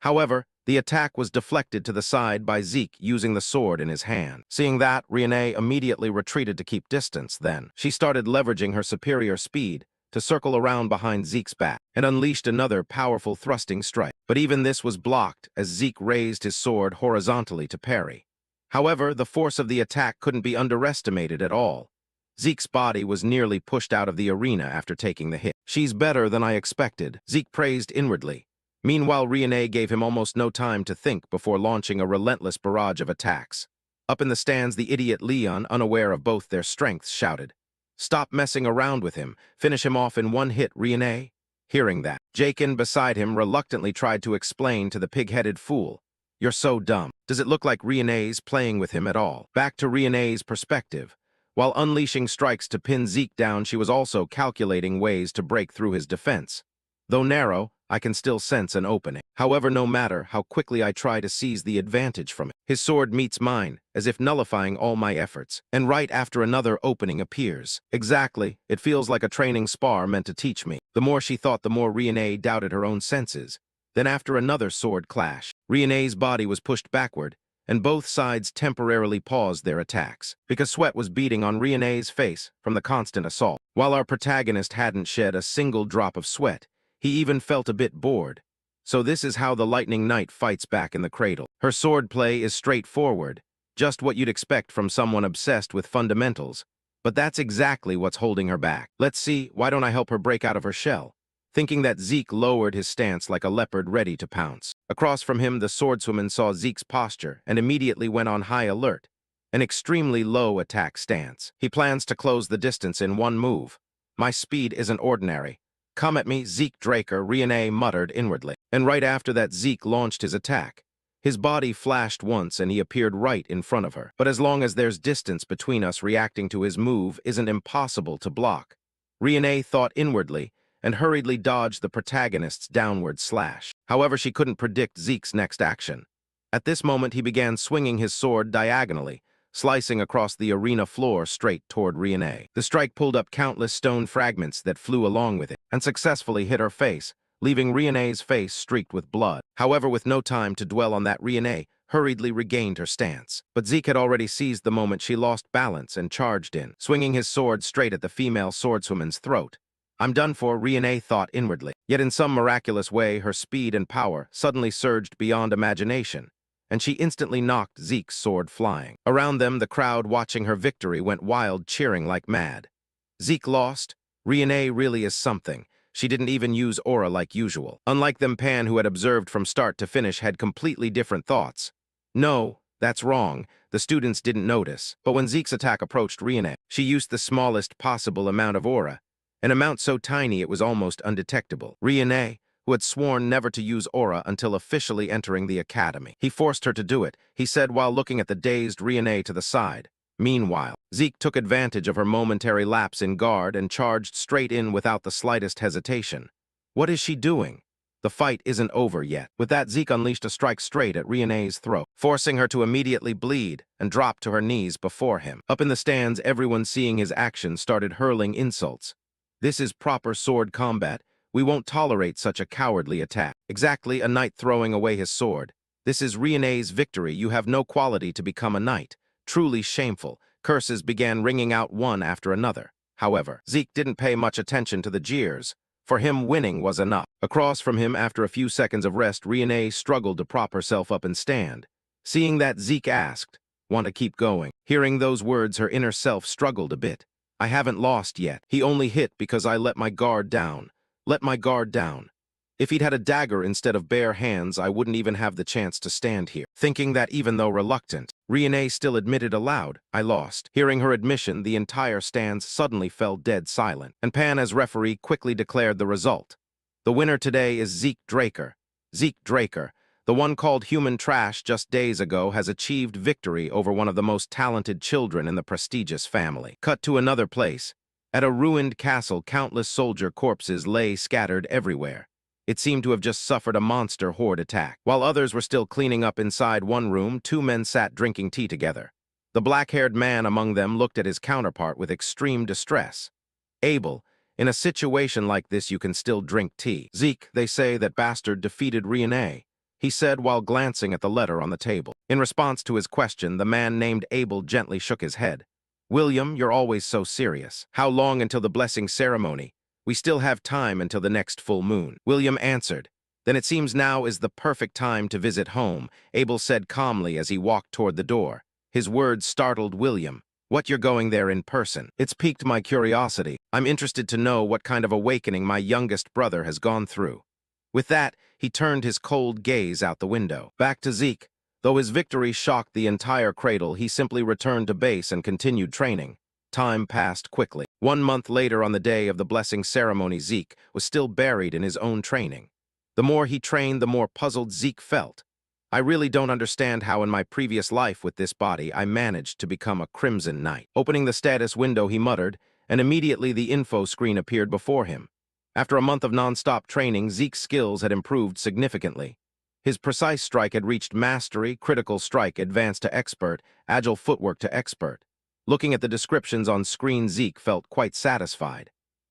However, the attack was deflected to the side by Zeke using the sword in his hand. Seeing that, Riene immediately retreated to keep distance. Then, she started leveraging her superior speed to circle around behind Zeke's back and unleashed another powerful thrusting strike. But even this was blocked as Zeke raised his sword horizontally to parry. However, the force of the attack couldn't be underestimated at all. Zeke's body was nearly pushed out of the arena after taking the hit. "She's better than I expected," Zeke praised inwardly. Meanwhile, Riene gave him almost no time to think before launching a relentless barrage of attacks. Up in the stands, the idiot Leon, unaware of both their strengths, shouted, "Stop messing around with him. Finish him off in one hit, Riene." Hearing that, Jakin beside him reluctantly tried to explain to the pig-headed fool, "You're so dumb. Does it look like Riene's playing with him at all?" Back to Riene's perspective. While unleashing strikes to pin Zeke down, she was also calculating ways to break through his defense. Though narrow, I can still sense an opening. However, no matter how quickly I try to seize the advantage from it, his sword meets mine, as if nullifying all my efforts, and right after another opening appears. Exactly, it feels like a training spar meant to teach me. The more she thought, the more Riene doubted her own senses. Then after another sword clash, Riene's body was pushed backward, and both sides temporarily paused their attacks, because sweat was beading on Riene's face from the constant assault. While our protagonist hadn't shed a single drop of sweat, he even felt a bit bored. So this is how the Lightning Knight fights back in the cradle. Her sword play is straightforward, just what you'd expect from someone obsessed with fundamentals. But that's exactly what's holding her back. Let's see, why don't I help her break out of her shell? Thinking that, Zeke lowered his stance like a leopard ready to pounce. Across from him, the swordswoman saw Zeke's posture and immediately went on high alert. An extremely low attack stance. He plans to close the distance in one move. My speed isn't ordinary. Come at me, Zeke Draker, Riene muttered inwardly. And right after that, Zeke launched his attack. His body flashed once and he appeared right in front of her. But as long as there's distance between us, reacting to his move isn't impossible to block. Riene thought inwardly and hurriedly dodged the protagonist's downward slash. However, she couldn't predict Zeke's next action. At this moment, he began swinging his sword diagonally, slicing across the arena floor straight toward Riene. The strike pulled up countless stone fragments that flew along with it, and successfully hit her face, leaving Riene's face streaked with blood. However, with no time to dwell on that, Riene hurriedly regained her stance. But Zeke had already seized the moment she lost balance and charged in, swinging his sword straight at the female swordswoman's throat. "I'm done for," Riene thought inwardly. Yet in some miraculous way, her speed and power suddenly surged beyond imagination, and she instantly knocked Zeke's sword flying. Around them, the crowd watching her victory went wild, cheering like mad. Zeke lost? Riene really is something. She didn't even use aura like usual. Unlike them, Pan, who had observed from start to finish, had completely different thoughts. "No, that's wrong." The students didn't notice. But when Zeke's attack approached Riene, she used the smallest possible amount of aura, an amount so tiny it was almost undetectable. Riene, who had sworn never to use aura until officially entering the academy. He forced her to do it, he said while looking at the dazed Riene to the side. Meanwhile, Zeke took advantage of her momentary lapse in guard and charged straight in without the slightest hesitation. What is she doing? The fight isn't over yet. With that, Zeke unleashed a strike straight at Riene's throat, forcing her to immediately bleed and drop to her knees before him. Up in the stands, everyone seeing his action started hurling insults. "This is proper sword combat. We won't tolerate such a cowardly attack." Exactly, a knight throwing away his sword. "This is Riene's victory. You have no quality to become a knight. Truly shameful." Curses began ringing out one after another. However, Zeke didn't pay much attention to the jeers. For him, winning was enough. Across from him, after a few seconds of rest, Riene struggled to prop herself up and stand. Seeing that, Zeke asked, "Want to keep going?" Hearing those words, her inner self struggled a bit. "I haven't lost yet. He only hit because I let my guard down. Let my guard down. If he'd had a dagger instead of bare hands, I wouldn't even have the chance to stand here." Thinking that even though reluctant, Riene still admitted aloud, "I lost." Hearing her admission, the entire stands suddenly fell dead silent, and Pan, as referee, quickly declared the result. "The winner today is Zeke Draker. Zeke Draker, the one called human trash just days ago, has achieved victory over one of the most talented children in the prestigious family." Cut to another place. At a ruined castle, countless soldier corpses lay scattered everywhere. It seemed to have just suffered a monster horde attack. While others were still cleaning up inside one room, two men sat drinking tea together. The black-haired man among them looked at his counterpart with extreme distress. "Abel, in a situation like this you can still drink tea." "Zeke, they say that bastard defeated Riene," he said while glancing at the letter on the table. In response to his question, the man named Abel gently shook his head. "William, you're always so serious. How long until the blessing ceremony? We still have time until the next full moon." William answered. "Then it seems now is the perfect time to visit home," Abel said calmly as he walked toward the door. His words startled William. What, you're going there in person? It's piqued my curiosity. I'm interested to know what kind of awakening my youngest brother has gone through. With that, he turned his cold gaze out the window. Back to Zeke. Though his victory shocked the entire cradle, he simply returned to base and continued training. Time passed quickly. 1 month later, on the day of the blessing ceremony, Zeke was still buried in his own training. The more he trained, the more puzzled Zeke felt. I really don't understand how in my previous life with this body I managed to become a Crimson Knight. Opening the status window, he muttered, and immediately the info screen appeared before him. After a month of non-stop training, Zeke's skills had improved significantly. His precise strike had reached mastery, critical strike advanced to expert, agile footwork to expert. Looking at the descriptions on screen, Zeke felt quite satisfied.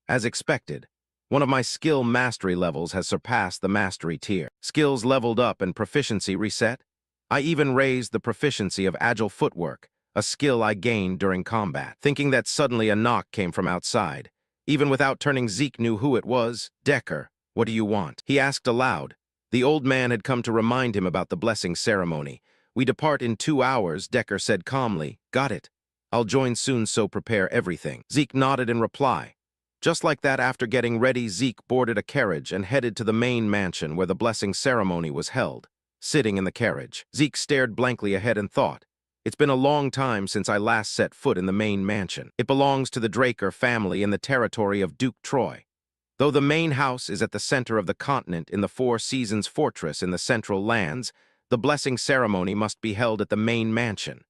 As expected, one of my skill mastery levels has surpassed the mastery tier. Skills leveled up and proficiency reset. I even raised the proficiency of agile footwork, a skill I gained during combat. Thinking that, suddenly a knock came from outside. Even without turning, Zeke knew who it was. "Decker, what do you want?" he asked aloud. The old man had come to remind him about the blessing ceremony. "We depart in 2 hours," Decker said calmly. "Got it. I'll join soon, so prepare everything." Zeke nodded in reply. Just like that, after getting ready, Zeke boarded a carriage and headed to the main mansion where the blessing ceremony was held. Sitting in the carriage, Zeke stared blankly ahead and thought, "It's been a long time since I last set foot in the main mansion. It belongs to the Draker family in the territory of Duke Troy. Though the main house is at the center of the continent in the Four Seasons Fortress in the Central Lands, the blessing ceremony must be held at the main mansion."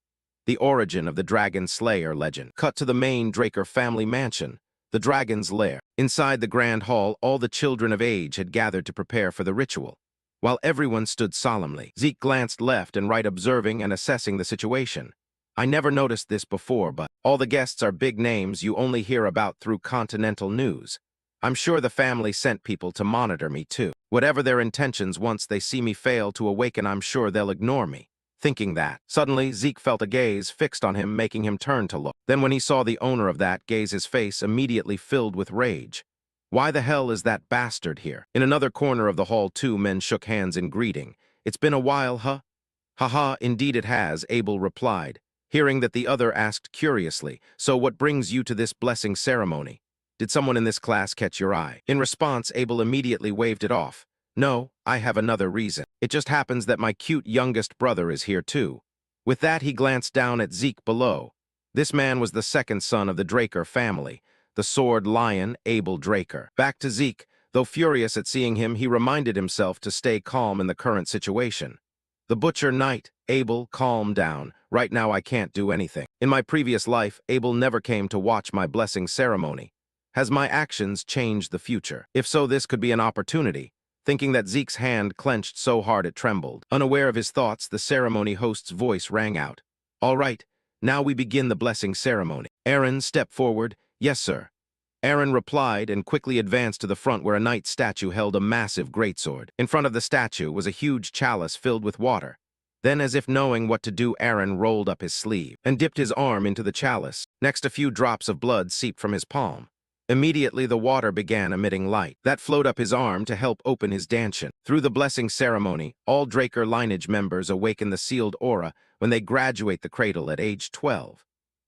The origin of the Dragon Slayer legend. Cut to the main Draker family mansion, the Dragon's Lair. Inside the grand hall, all the children of age had gathered to prepare for the ritual. While everyone stood solemnly, Zeke glanced left and right, observing and assessing the situation. "I never noticed this before, but all the guests are big names you only hear about through continental news. I'm sure the family sent people to monitor me too. Whatever their intentions, once they see me fail to awaken, I'm sure they'll ignore me." Thinking that, suddenly Zeke felt a gaze fixed on him, making him turn to look. Then when he saw the owner of that gaze, his face immediately filled with rage. "Why the hell is that bastard here?" In another corner of the hall, 2 men shook hands in greeting. "It's been a while, huh?" "Haha, indeed it has," Abel replied, hearing that the other asked curiously, "So what brings you to this blessing ceremony? Did someone in this class catch your eye?" In response, Abel immediately waved it off. "No, I have another reason. It just happens that my cute youngest brother is here too." With that, he glanced down at Zeke below. This man was the second son of the Draker family, the Sword Lion, Abel Draker. Back to Zeke. Though furious at seeing him, he reminded himself to stay calm in the current situation. "The Butcher Knight, Abel, calm down. Right now I can't do anything. In my previous life, Abel never came to watch my blessing ceremony. Has my actions changed the future? If so, this could be an opportunity." Thinking that, Zeke's hand clenched so hard it trembled. Unaware of his thoughts, the ceremony host's voice rang out. "All right, now we begin the blessing ceremony." Aaron stepped forward. "Yes, sir." Aaron replied and quickly advanced to the front where a knight statue held a massive greatsword. In front of the statue was a huge chalice filled with water. Then, as if knowing what to do, Aaron rolled up his sleeve and dipped his arm into the chalice. Next, a few drops of blood seeped from his palm. Immediately, the water began emitting light that flowed up his arm to help open his dantian. Through the blessing ceremony, all Draker lineage members awaken the sealed aura when they graduate the cradle at age 12.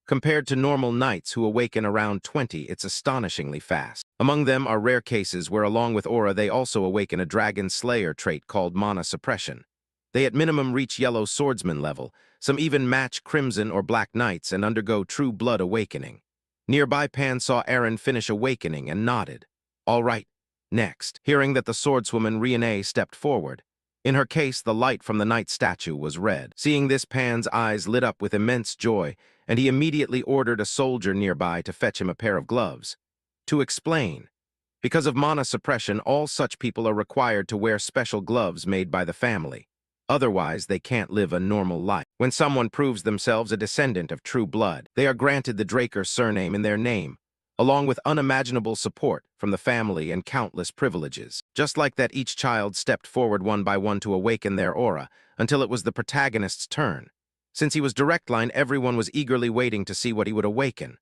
Compared to normal knights who awaken around 20, it's astonishingly fast. Among them are rare cases where, along with aura, they also awaken a Dragon Slayer trait called mana suppression. They at minimum reach yellow swordsman level. Some even match crimson or black knights and undergo true blood awakening. Nearby, Pan saw Aaron finish awakening and nodded. "All right, next." Hearing that, the swordswoman Riene stepped forward. In her case, the light from the knight statue was red. Seeing this, Pan's eyes lit up with immense joy, and he immediately ordered a soldier nearby to fetch him a pair of gloves. To explain, because of mana suppression, all such people are required to wear special gloves made by the family. Otherwise, they can't live a normal life. When someone proves themselves a descendant of true blood, they are granted the Draker surname in their name, along with unimaginable support from the family and countless privileges. Just like that, each child stepped forward one by one to awaken their aura, until it was the protagonist's turn. Since he was direct line, everyone was eagerly waiting to see what he would awaken.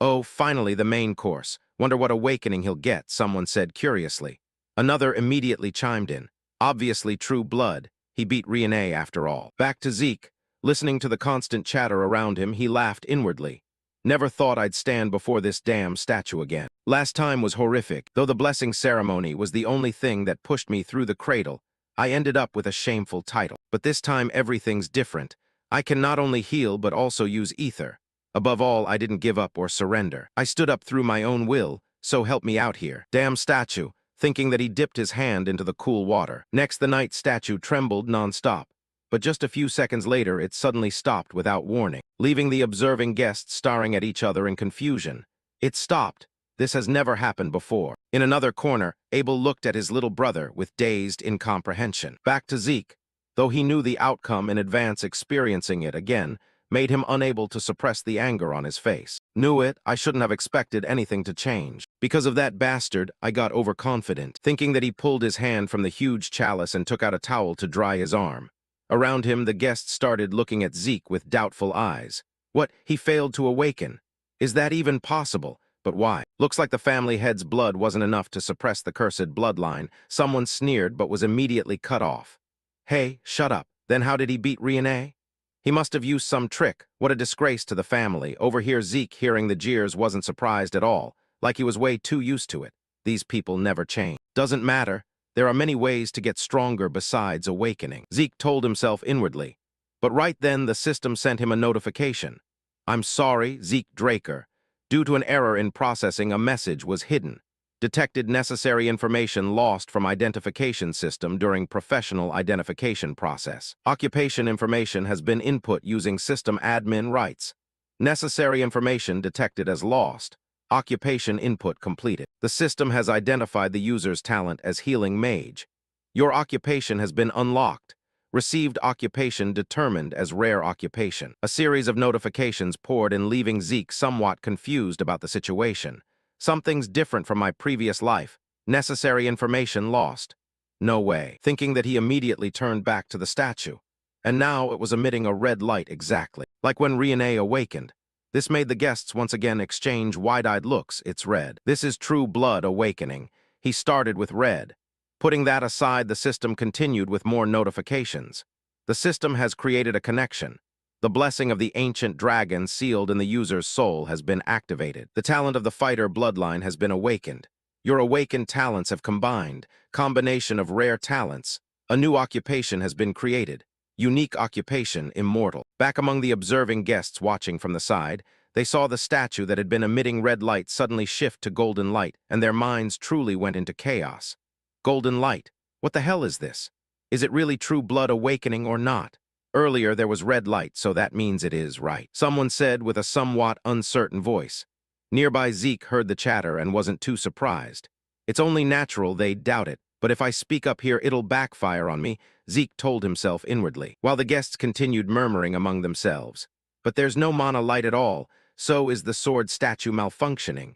"Oh, finally the main course. Wonder what awakening he'll get," someone said curiously. Another immediately chimed in. "Obviously true blood. He beat Riene after all." Back to Zeke. Listening to the constant chatter around him, he laughed inwardly. Never thought I'd stand before this damn statue again. Last time was horrific. Though the blessing ceremony was the only thing that pushed me through the cradle, I ended up with a shameful title. But this time everything's different. I can not only heal but also use ether. Above all, I didn't give up or surrender. I stood up through my own will, so help me out here. Damn statue, thinking that he dipped his hand into the cool water. Next, the night statue trembled non-stop. But just a few seconds later, it suddenly stopped without warning, leaving the observing guests staring at each other in confusion. It stopped. This has never happened before. In another corner, Abel looked at his little brother with dazed incomprehension. Back to Zeke. Though he knew the outcome in advance, experiencing it again made him unable to suppress the anger on his face. Knew it, I shouldn't have expected anything to change. Because of that bastard, I got overconfident, thinking that he pulled his hand from the huge chalice and took out a towel to dry his arm. Around him, the guests started looking at Zeke with doubtful eyes. What, he failed to awaken? Is that even possible? But why? Looks like the family head's blood wasn't enough to suppress the cursed bloodline. Someone sneered but was immediately cut off. Hey, shut up. Then how did he beat Renee? He must have used some trick. What a disgrace to the family. Over here, Zeke, hearing the jeers, wasn't surprised at all, like he was way too used to it. These people never change. Doesn't matter. There are many ways to get stronger besides awakening, Zeke told himself inwardly. But right then, the system sent him a notification. I'm sorry, Zeke Draker. Due to an error in processing, a message was hidden. Detected necessary information lost from identification system during professional identification process. Occupation information has been input using system admin rights. Necessary information detected as lost. Occupation input completed. The system has identified the user's talent as healing mage. Your occupation has been unlocked. Received occupation determined as rare occupation. A series of notifications poured in, leaving Zeke somewhat confused about the situation. Something's different from my previous life. Necessary information lost. No way. Thinking that, he immediately turned back to the statue. And now it was emitting a red light exactly, like when Renee awakened. This made the guests once again exchange wide-eyed looks. It's red. This is true blood awakening. He started with red. Putting that aside, the system continued with more notifications. The system has created a connection. The blessing of the ancient dragon sealed in the user's soul has been activated. The talent of the fighter bloodline has been awakened. Your awakened talents have combined. Combination of rare talents. A new occupation has been created. Unique occupation, immortal. Back among the observing guests watching from the side, they saw the statue that had been emitting red light suddenly shift to golden light, and their minds truly went into chaos. Golden light. What the hell is this? Is it really true blood awakening or not? Earlier there was red light, so that means it is right, someone said with a somewhat uncertain voice. Nearby, Zeke heard the chatter and wasn't too surprised. It's only natural they'd doubt it, but if I speak up here, it'll backfire on me, Zeke told himself inwardly, while the guests continued murmuring among themselves. But there's no mana light at all, so is the sword statue malfunctioning.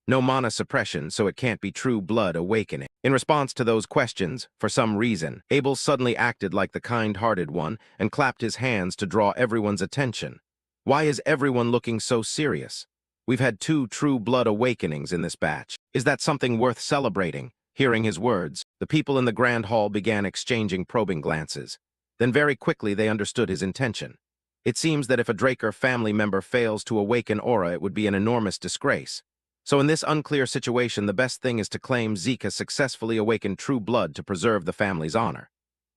No mana suppression, so it can't be true blood awakening. In response to those questions, for some reason, Abel suddenly acted like the kind-hearted one and clapped his hands to draw everyone's attention. Why is everyone looking so serious? We've had 2 true blood awakenings in this batch. Is that something worth celebrating? Hearing his words, the people in the grand hall began exchanging probing glances. Then very quickly they understood his intention. It seems that if a Draker family member fails to awaken aura, it would be an enormous disgrace. So in this unclear situation, the best thing is to claim Zeke has successfully awakened true blood to preserve the family's honor.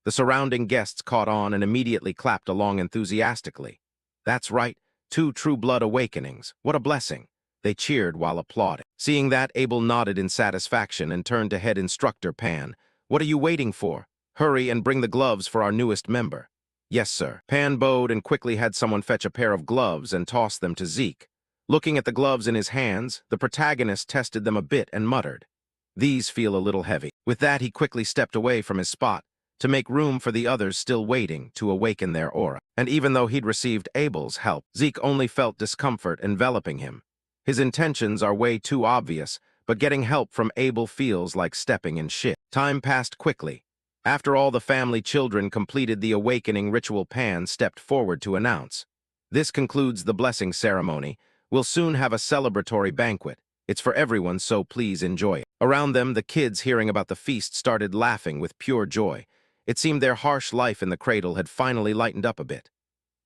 The surrounding guests caught on and immediately clapped along enthusiastically. That's right, 2 true blood awakenings. What a blessing. They cheered while applauding. Seeing that, Abel nodded in satisfaction and turned to head instructor Pan. What are you waiting for? Hurry and bring the gloves for our newest member. Yes, sir. Pan bowed and quickly had someone fetch a pair of gloves and toss them to Zeke. Looking at the gloves in his hands, the protagonist tested them a bit and muttered, "These feel a little heavy." With that, he quickly stepped away from his spot to make room for the others still waiting to awaken their aura. And even though he'd received Abel's help, Zeke only felt discomfort enveloping him. His intentions are way too obvious, but getting help from Abel feels like stepping in shit. Time passed quickly. After all the family children completed the awakening ritual, Pan stepped forward to announce, "This concludes the blessing ceremony. We'll soon have a celebratory banquet. It's for everyone, so please enjoy it." Around them, the kids, hearing about the feast, started laughing with pure joy. It seemed their harsh life in the cradle had finally lightened up a bit.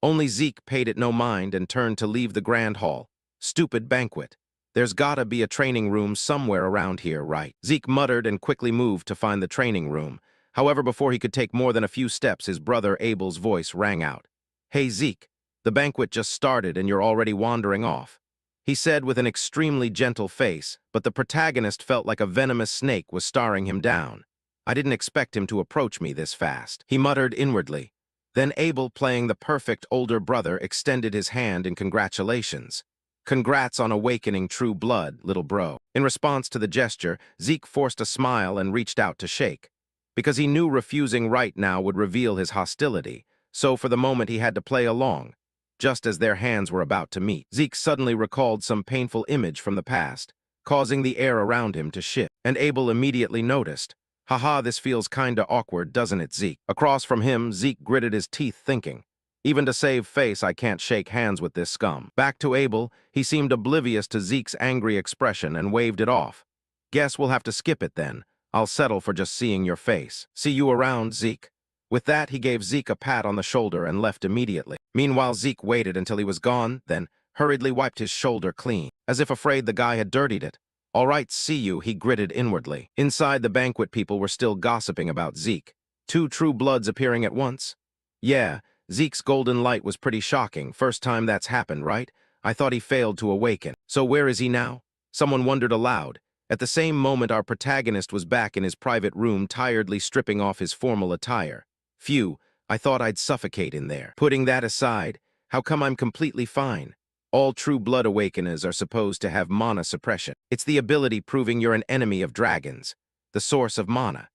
Only Zeke paid it no mind and turned to leave the grand hall. Stupid banquet. There's gotta be a training room somewhere around here, right? Zeke muttered and quickly moved to find the training room. However, before he could take more than a few steps, his brother Abel's voice rang out. "Hey, Zeke, the banquet just started and you're already wandering off," he said with an extremely gentle face, but the protagonist felt like a venomous snake was staring him down. "I didn't expect him to approach me this fast," he muttered inwardly. Then Abel, playing the perfect older brother, extended his hand in congratulations. "Congrats on awakening true blood, little bro." In response to the gesture, Zeke forced a smile and reached out to shake. Because he knew refusing right now would reveal his hostility, so for the moment he had to play along. Just as their hands were about to meet, Zeke suddenly recalled some painful image from the past, causing the air around him to shift, and Abel immediately noticed. "Haha, this feels kinda awkward, doesn't it, Zeke?" Across from him, Zeke gritted his teeth thinking, "Even to save face, I can't shake hands with this scum." Back to Abel, he seemed oblivious to Zeke's angry expression and waved it off. "Guess we'll have to skip it then. I'll settle for just seeing your face. See you around, Zeke." With that, he gave Zeke a pat on the shoulder and left immediately. Meanwhile, Zeke waited until he was gone, then hurriedly wiped his shoulder clean, as if afraid the guy had dirtied it. "All right, see you," he gritted inwardly. Inside, the banquet people were still gossiping about Zeke. Two true bloods appearing at once? Yeah, Zeke's golden light was pretty shocking. First time that's happened, right? I thought he failed to awaken. So where is he now? Someone wondered aloud. At the same moment, our protagonist was back in his private room, tiredly stripping off his formal attire. Phew, I thought I'd suffocate in there. Putting that aside, how come I'm completely fine? All true blood awakeners are supposed to have mana suppression. It's the ability proving you're an enemy of dragons, the source of mana.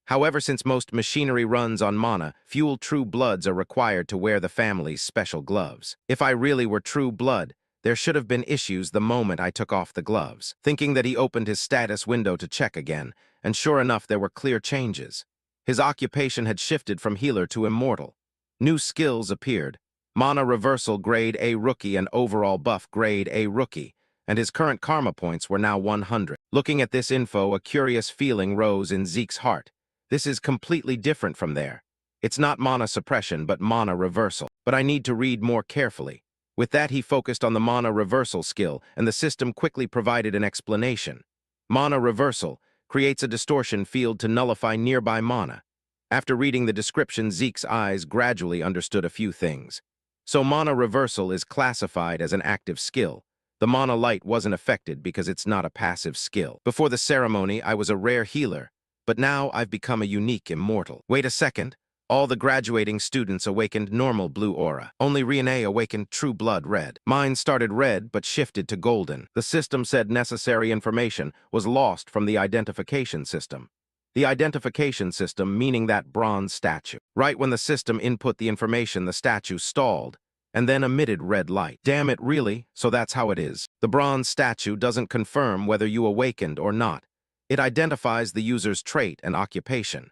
However, since most machinery runs on mana, few true bloods are required to wear the family's special gloves. If I really were true blood, there should have been issues the moment I took off the gloves. Thinking that, he opened his status window to check again, and sure enough, there were clear changes. His occupation had shifted from healer to immortal. New skills appeared. Mana reversal grade A rookie and overall buff grade A rookie, and his current karma points were now 100. Looking at this info, a curious feeling rose in Zeke's heart. This is completely different from there. It's not mana suppression, but mana reversal. But I need to read more carefully. With that, he focused on the mana reversal skill, and the system quickly provided an explanation. Mana reversal creates a distortion field to nullify nearby mana. After reading the description, Zeke's eyes gradually understood a few things. So mana reversal is classified as an active skill. The mana light wasn't affected because it's not a passive skill. Before the ceremony, I was a rare healer, but now I've become a unique immortal. Wait a second. All the graduating students awakened normal blue aura. Only Renee awakened true blood red. Mine started red but shifted to golden. The system said necessary information was lost from the identification system. The identification system meaning that bronze statue. Right when the system input the information, the statue stalled and then emitted red light. Damn it, really? So that's how it is. The bronze statue doesn't confirm whether you awakened or not. It identifies the user's trait and occupation.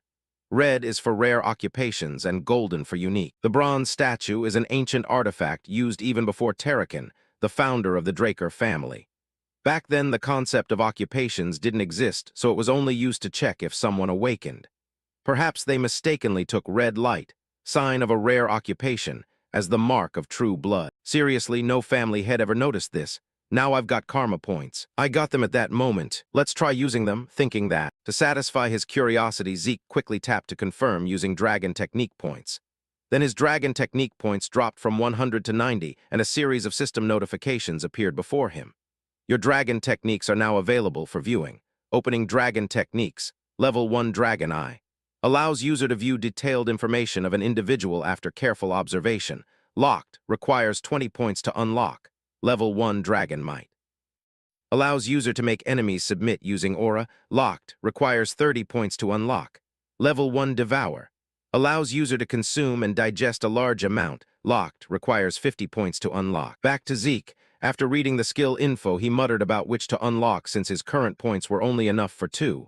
Red is for rare occupations and golden for unique. The bronze statue is an ancient artifact used even before Terrakin, the founder of the Draker family. Back then, the concept of occupations didn't exist, so it was only used to check if someone awakened. Perhaps they mistakenly took red light, sign of a rare occupation, as the mark of true blood. Seriously, no family had ever noticed this. Now I've got karma points. I got them at that moment. Let's try using them, thinking that. To satisfy his curiosity, Zeke quickly tapped to confirm using dragon technique points. Then his dragon technique points dropped from 100 to 90, and a series of system notifications appeared before him. Your dragon techniques are now available for viewing. Opening dragon techniques. Level 1 Dragon Eye. Allows user to view detailed information of an individual after careful observation. Locked. Requires 20 points to unlock. Level 1 Dragon Might. Allows user to make enemies submit using aura. Locked. Requires 30 points to unlock. Level 1 Devour. Allows user to consume and digest a large amount. Locked. Requires 50 points to unlock. Back to Zeke. After reading the skill info, he muttered about which to unlock since his current points were only enough for 2.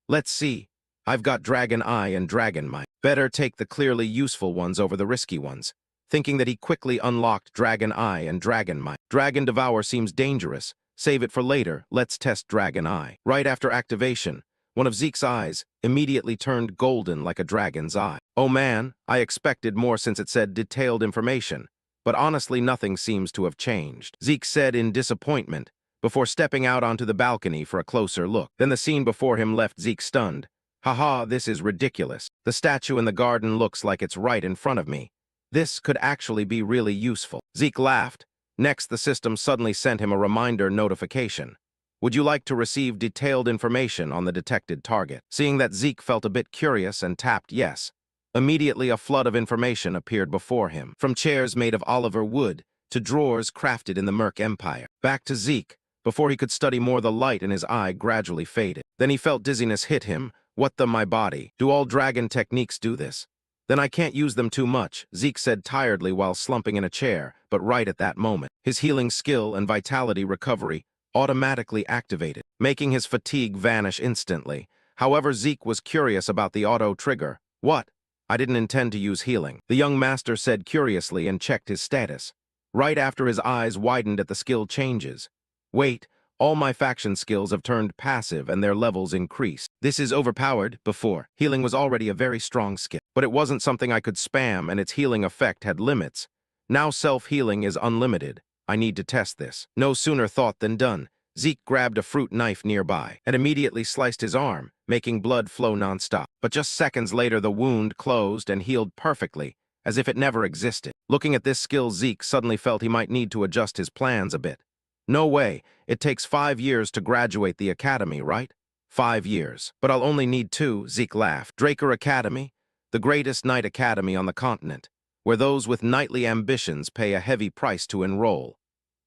Let's see. I've got Dragon Eye and Dragon Might. Better take the clearly useful ones over the risky ones. Thinking that, he quickly unlocked Dragon Eye and Dragon Might. Dragon Devour seems dangerous. Save it for later. Let's test Dragon Eye. Right after activation, one of Zeke's eyes immediately turned golden like a dragon's eye. Oh man, I expected more since it said detailed information. but honestly nothing seems to have changed, Zeke said in disappointment, before stepping out onto the balcony for a closer look. Then the scene before him left Zeke stunned. Haha, this is ridiculous. The statue in the garden looks like it's right in front of me. This could actually be really useful. Zeke laughed. Next, the system suddenly sent him a reminder notification. Would you like to receive detailed information on the detected target? Seeing that Zeke felt a bit curious and tapped yes. Immediately, a flood of information appeared before him, from chairs made of Oliver wood to drawers crafted in the Merc Empire. Back to Zeke. Before he could study more, the light in his eye gradually faded. Then he felt dizziness hit him. What the my body? Do all dragon techniques do this? Then I can't use them too much, Zeke said tiredly while slumping in a chair, but right at that moment, his healing skill and vitality recovery automatically activated, making his fatigue vanish instantly. However, Zeke was curious about the auto trigger. What? I didn't intend to use healing, the young master said curiously and checked his status. Right after his eyes widened at the skill changes. Wait, all my faction skills have turned passive and their levels increased. This is overpowered. Before, healing was already a very strong skill, but it wasn't something I could spam and its healing effect had limits. Now self-healing is unlimited. I need to test this. No sooner thought than done. Zeke grabbed a fruit knife nearby and immediately sliced his arm, making blood flow nonstop. But just seconds later, the wound closed and healed perfectly, as if it never existed. Looking at this skill, Zeke suddenly felt he might need to adjust his plans a bit. No way. It takes 5 years to graduate the academy, right? 5 years. But I'll only need 2, Zeke laughed. Draker Academy, the greatest knight academy on the continent, where those with knightly ambitions pay a heavy price to enroll.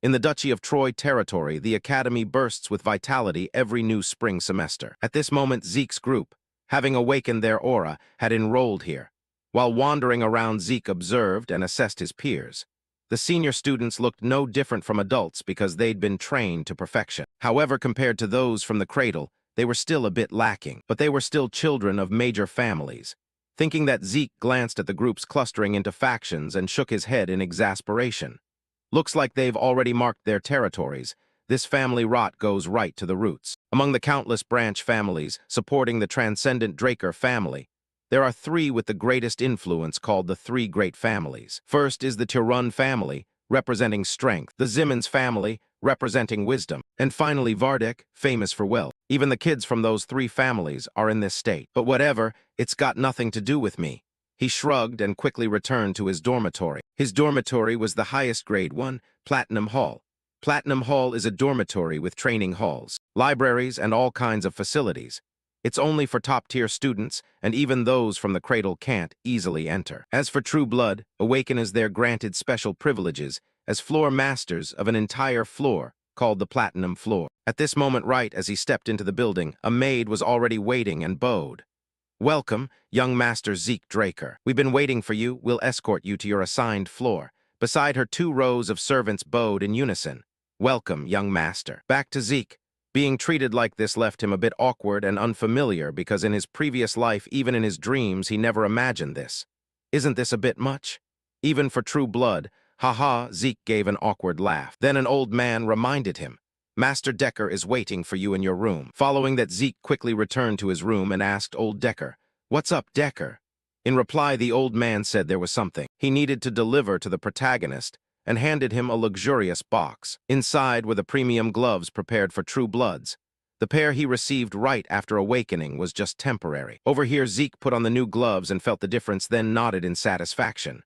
In the Duchy of Troy territory, the academy bursts with vitality every new spring semester. At this moment, Zeke's group, having awakened their aura, had enrolled here. While wandering around, Zeke observed and assessed his peers. The senior students looked no different from adults because they'd been trained to perfection. However, compared to those from the cradle, they were still a bit lacking, but they were still children of major families. Thinking that, Zeke glanced at the groups clustering into factions and shook his head in exasperation. Looks like they've already marked their territories. This family rot goes right to the roots. Among the countless branch families supporting the transcendent Draker family, there are 3 with the greatest influence called the 3 great families. First is the Tirun family, representing strength, the Zimmons family, representing wisdom, and finally Vardek, famous for wealth. Even the kids from those 3 families are in this state. But whatever, it's got nothing to do with me. He shrugged and quickly returned to his dormitory. His dormitory was the highest grade one, Platinum Hall. Platinum Hall is a dormitory with training halls, libraries, and all kinds of facilities. It's only for top-tier students, and even those from the cradle can't easily enter. As for True Blood, Awakeners they're granted special privileges as floor masters of an entire floor called the Platinum Floor. At this moment, right as he stepped into the building, a maid was already waiting and bowed. Welcome, young Master Zeke Draker. We've been waiting for you. We'll escort you to your assigned floor. Beside her, 2 rows of servants bowed in unison. Welcome, young Master. Back to Zeke. Being treated like this left him a bit awkward and unfamiliar because in his previous life, even in his dreams, he never imagined this. Isn't this a bit much? Even for True Blood. Haha, Zeke gave an awkward laugh. Then an old man reminded him. Master Decker is waiting for you in your room. Following that, Zeke quickly returned to his room and asked old Decker, "What's up, Decker?" In reply, the old man said there was something he needed to deliver to the protagonist and handed him a luxurious box. Inside were the premium gloves prepared for True Bloods. The pair he received right after awakening was just temporary. Over here, Zeke put on the new gloves and felt the difference, then nodded in satisfaction.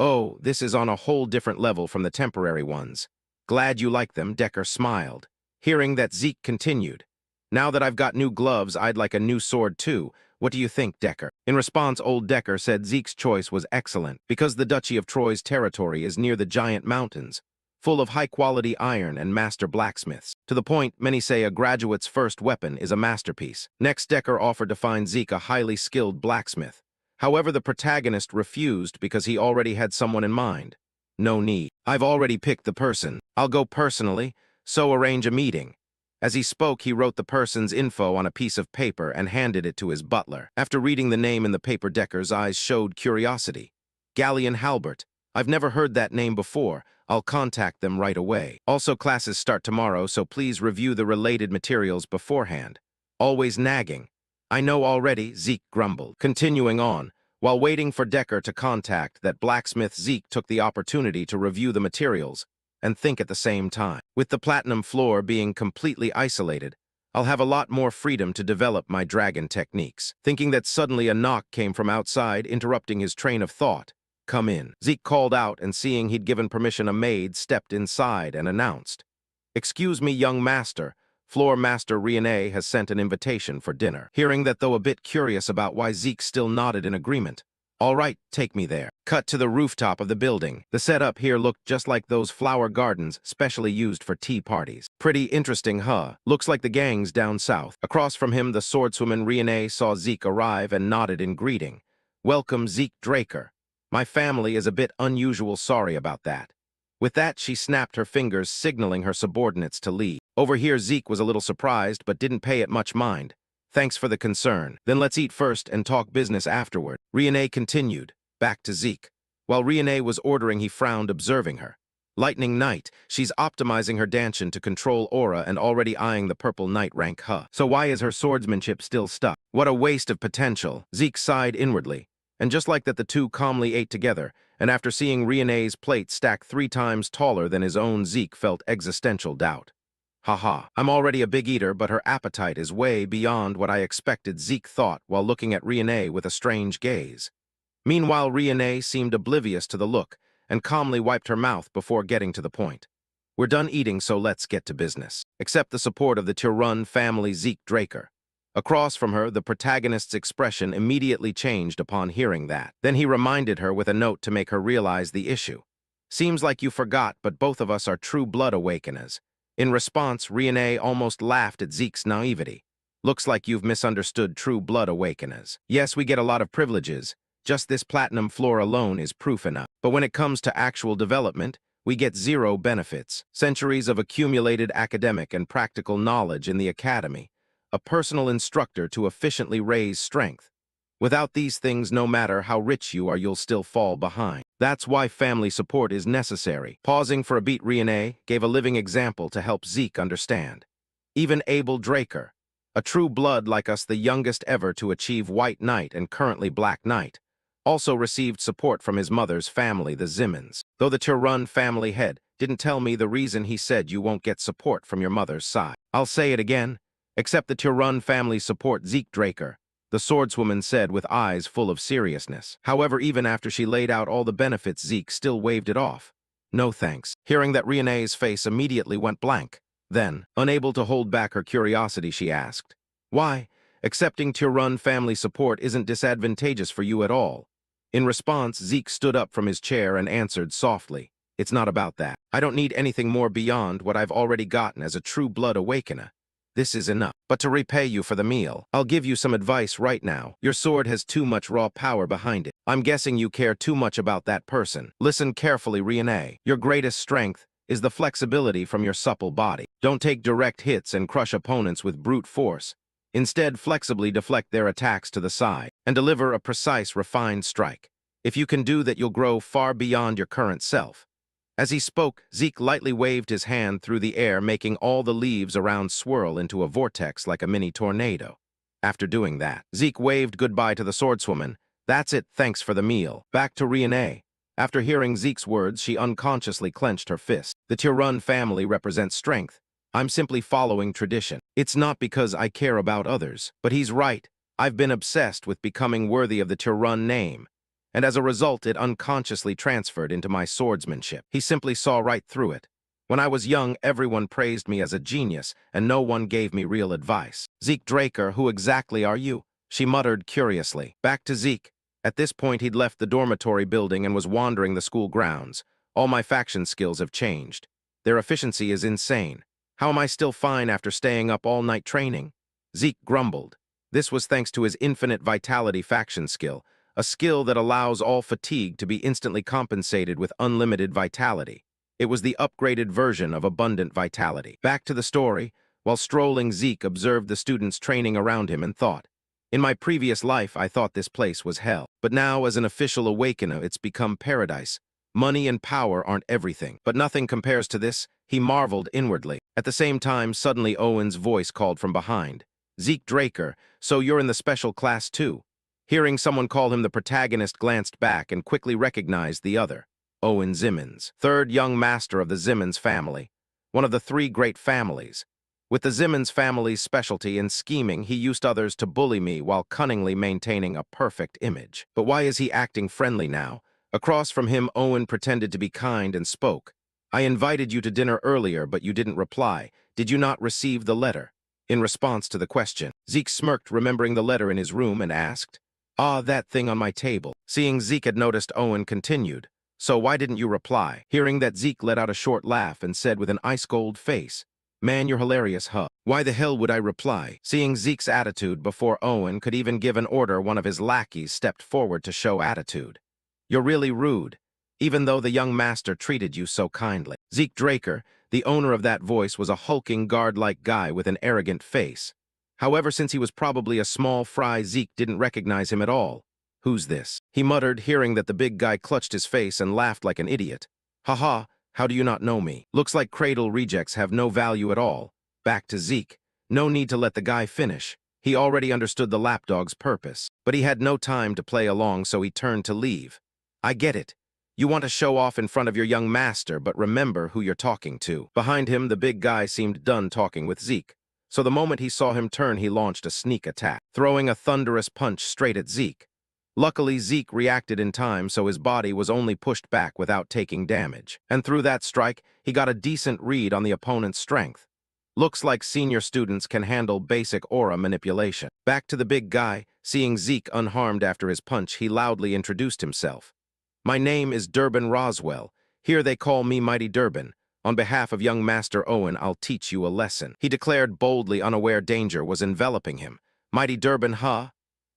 Oh, this is on a whole different level from the temporary ones. Glad you like them, Decker smiled. Hearing that, Zeke continued. Now that I've got new gloves, I'd like a new sword too. What do you think, Decker? In response, old Decker said Zeke's choice was excellent because the Duchy of Troy's territory is near the giant mountains, full of high-quality iron and master blacksmiths. To the point, many say a graduate's first weapon is a masterpiece. Next, Decker offered to find Zeke a highly skilled blacksmith. However, the protagonist refused because he already had someone in mind. No need. I've already picked the person. I'll go personally, so arrange a meeting. As he spoke, he wrote the person's info on a piece of paper and handed it to his butler. After reading the name in the paper, Decker's eyes showed curiosity. Galleon Halbert. I've never heard that name before. I'll contact them right away. Also, classes start tomorrow, so please review the related materials beforehand. Always nagging. I know already, Zeke grumbled. Continuing on, While waiting for Decker to contact that blacksmith, Zeke took the opportunity to review the materials and think at the same time. With the platinum floor being completely isolated, I'll have a lot more freedom to develop my dragon techniques. Thinking that suddenly a knock came from outside, interrupting his train of thought. "Come in." Zeke called out, and seeing he'd given permission, a maid stepped inside and announced, "Excuse me, young master. Floor Master Riene has sent an invitation for dinner." Hearing that, though a bit curious about why, Zeke still nodded in agreement. "All right, take me there." Cut to the rooftop of the building. The setup here looked just like those flower gardens specially used for tea parties. "Pretty interesting, huh? Looks like the gang's down south." Across from him, the swordswoman Riene saw Zeke arrive and nodded in greeting. "Welcome, Zeke Draker. My family is a bit unusual, sorry about that." With that, she snapped her fingers, signaling her subordinates to leave. Over here, Zeke was a little surprised, but didn't pay it much mind. "Thanks for the concern. Then let's eat first and talk business afterward." Riene continued, back to Zeke. While Riene was ordering, he frowned, observing her. Lightning Knight, she's optimizing her dancing to control aura and already eyeing the purple knight rank, huh? So why is her swordsmanship still stuck? What a waste of potential. Zeke sighed inwardly. And just like that, the two calmly ate together, and after seeing Riene's plate stacked 3 times taller than his own, Zeke felt existential doubt. "Haha, I'm already a big eater, but her appetite is way beyond what I expected," Zeke thought while looking at Riene with a strange gaze. Meanwhile, Riene seemed oblivious to the look and calmly wiped her mouth before getting to the point. "We're done eating, so let's get to business." Accept the support of the Tyron family, Zeke Draker. Across from her, the protagonist's expression immediately changed upon hearing that. Then he reminded her with a note to make her realize the issue. "Seems like you forgot, but both of us are true blood awakeners." In response, Riene almost laughed at Zeke's naivety. "Looks like you've misunderstood true blood awakeners. Yes, we get a lot of privileges. Just this platinum floor alone is proof enough. But when it comes to actual development, we get 0 benefits. Centuries of accumulated academic and practical knowledge in the academy. A personal instructor to efficiently raise strength. Without these things, no matter how rich you are, you'll still fall behind. That's why family support is necessary." Pausing for a beat, Riene gave a living example to help Zeke understand. "Even Abel Draker, a true blood like us, the youngest ever to achieve White Knight and currently Black Knight, also received support from his mother's family, the Zimmons. Though the Tyron family head didn't tell me the reason, he said you won't get support from your mother's side. I'll say it again. Except the Tyron family support, Zeke Draker," the swordswoman said with eyes full of seriousness. However, even after she laid out all the benefits, Zeke still waved it off. "No thanks." Hearing that, Riene's face immediately went blank. Then, unable to hold back her curiosity, she asked, "Why? Accepting Tyron family support isn't disadvantageous for you at all." In response, Zeke stood up from his chair and answered softly, "It's not about that. I don't need anything more beyond what I've already gotten as a true blood awakener. This is enough. But to repay you for the meal, I'll give you some advice right now. Your sword has too much raw power behind it. I'm guessing you care too much about that person. Listen carefully, Riene. Your greatest strength is the flexibility from your supple body. Don't take direct hits and crush opponents with brute force. Instead, flexibly deflect their attacks to the side and deliver a precise, refined strike. If you can do that, you'll grow far beyond your current self." As he spoke, Zeke lightly waved his hand through the air, making all the leaves around swirl into a vortex like a mini tornado. After doing that, Zeke waved goodbye to the swordswoman. "That's it, thanks for the meal." Back to Riene. After hearing Zeke's words, she unconsciously clenched her fist. "The Tyron family represents strength. I'm simply following tradition. It's not because I care about others, but he's right. I've been obsessed with becoming worthy of the Tyron name, and as a result, it unconsciously transferred into my swordsmanship." He simply saw right through it. "When I was young, everyone praised me as a genius, and no one gave me real advice." "Zeke Draker, who exactly are you?" she muttered curiously. Back to Zeke. At this point, he'd left the dormitory building and was wandering the school grounds. "All my faction skills have changed. Their efficiency is insane. How am I still fine after staying up all night training?" Zeke grumbled. This was thanks to his infinite vitality faction skill, a skill that allows all fatigue to be instantly compensated with unlimited vitality. It was the upgraded version of abundant vitality. Back to the story. While strolling, Zeke observed the students training around him and thought, "In my previous life, I thought this place was hell. But now, as an official awakener, it's become paradise. Money and power aren't everything, but nothing compares to this," he marveled inwardly. At the same time, suddenly Owen's voice called from behind. "Zeke Draker, so you're in the special class too?" Hearing someone call him the protagonist glanced back and quickly recognized the other, Owen Zimmons, third young master of the Zimmons family, one of the three great families. With the Zimmons family's specialty in scheming, he used others to bully me while cunningly maintaining a perfect image. But why is he acting friendly now? Across from him, Owen pretended to be kind and spoke. I invited you to dinner earlier, but you didn't reply. Did you not receive the letter? In response to the question, Zeke smirked, remembering the letter in his room, and asked, "Ah, that thing on my table." Seeing Zeke had noticed, Owen continued, "So why didn't you reply?" Hearing that, Zeke let out a short laugh and said with an ice-cold face, "Man, you're hilarious, huh? Why the hell would I reply?" Seeing Zeke's attitude before Owen could even give an order, one of his lackeys stepped forward to show attitude. "You're really rude, even though the young master treated you so kindly." Zeke Draker, the owner of that voice, was a hulking guard-like guy with an arrogant face. However, since he was probably a small fry, Zeke didn't recognize him at all. "Who's this?" he muttered, hearing that the big guy clutched his face and laughed like an idiot. "Haha, how do you not know me? Looks like cradle rejects have no value at all." Back to Zeke. No need to let the guy finish. He already understood the lapdog's purpose. But he had no time to play along, so he turned to leave. "I get it. You want to show off in front of your young master, but remember who you're talking to." Behind him, the big guy seemed done talking with Zeke. So the moment he saw him turn, he launched a sneak attack, throwing a thunderous punch straight at Zeke. Luckily, Zeke reacted in time, so his body was only pushed back without taking damage. And through that strike, he got a decent read on the opponent's strength. Looks like senior students can handle basic aura manipulation. Back to the big guy. Seeing Zeke unharmed after his punch, he loudly introduced himself. "My name is Durbin Roswell. Here they call me Mighty Durbin. On behalf of young Master Owen, I'll teach you a lesson," he declared boldly, unaware danger was enveloping him. "Mighty Durbin, huh?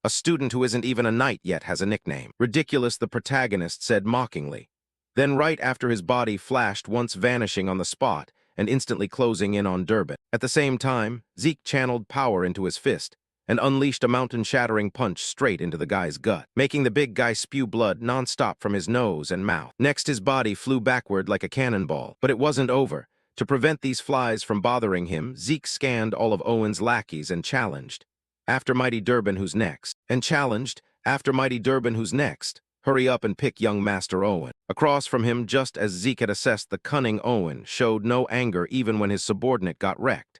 A student who isn't even a knight yet has a nickname." "Ridiculous," the protagonist said mockingly. Then right after, his body flashed, once vanishing on the spot and instantly closing in on Durbin. At the same time, Zeke channeled power into his fist and unleashed a mountain-shattering punch straight into the guy's gut, making the big guy spew blood non-stop from his nose and mouth. Next, his body flew backward like a cannonball. But it wasn't over. To prevent these flies from bothering him, Zeke scanned all of Owen's lackeys and challenged, "After Mighty Durbin, who's next?" And challenged, "After Mighty Durbin, who's next? Hurry up and pick young Master Owen." Across from him, just as Zeke had assessed, the cunning Owen showed no anger even when his subordinate got wrecked.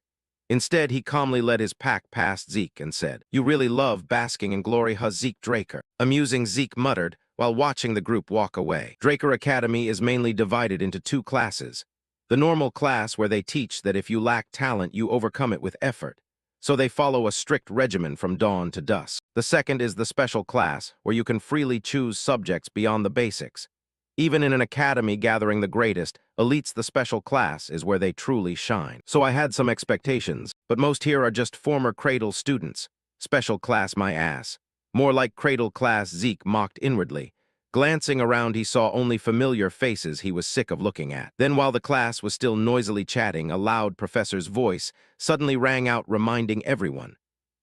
Instead, he calmly led his pack past Zeke and said, "You really love basking in glory, huh, Zeke Draker?" Amusing, Zeke muttered while watching the group walk away. Draker Academy is mainly divided into two classes. The normal class, where they teach that if you lack talent, you overcome it with effort. So they follow a strict regimen from dawn to dusk. The second is the special class, where you can freely choose subjects beyond the basics. Even in an academy gathering the greatest, elites, the special class is where they truly shine. So I had some expectations, but most here are just former cradle students. Special class, my ass. More like cradle class, Zeke mocked inwardly. Glancing around, he saw only familiar faces he was sick of looking at. Then, while the class was still noisily chatting, a loud professor's voice suddenly rang out, reminding everyone,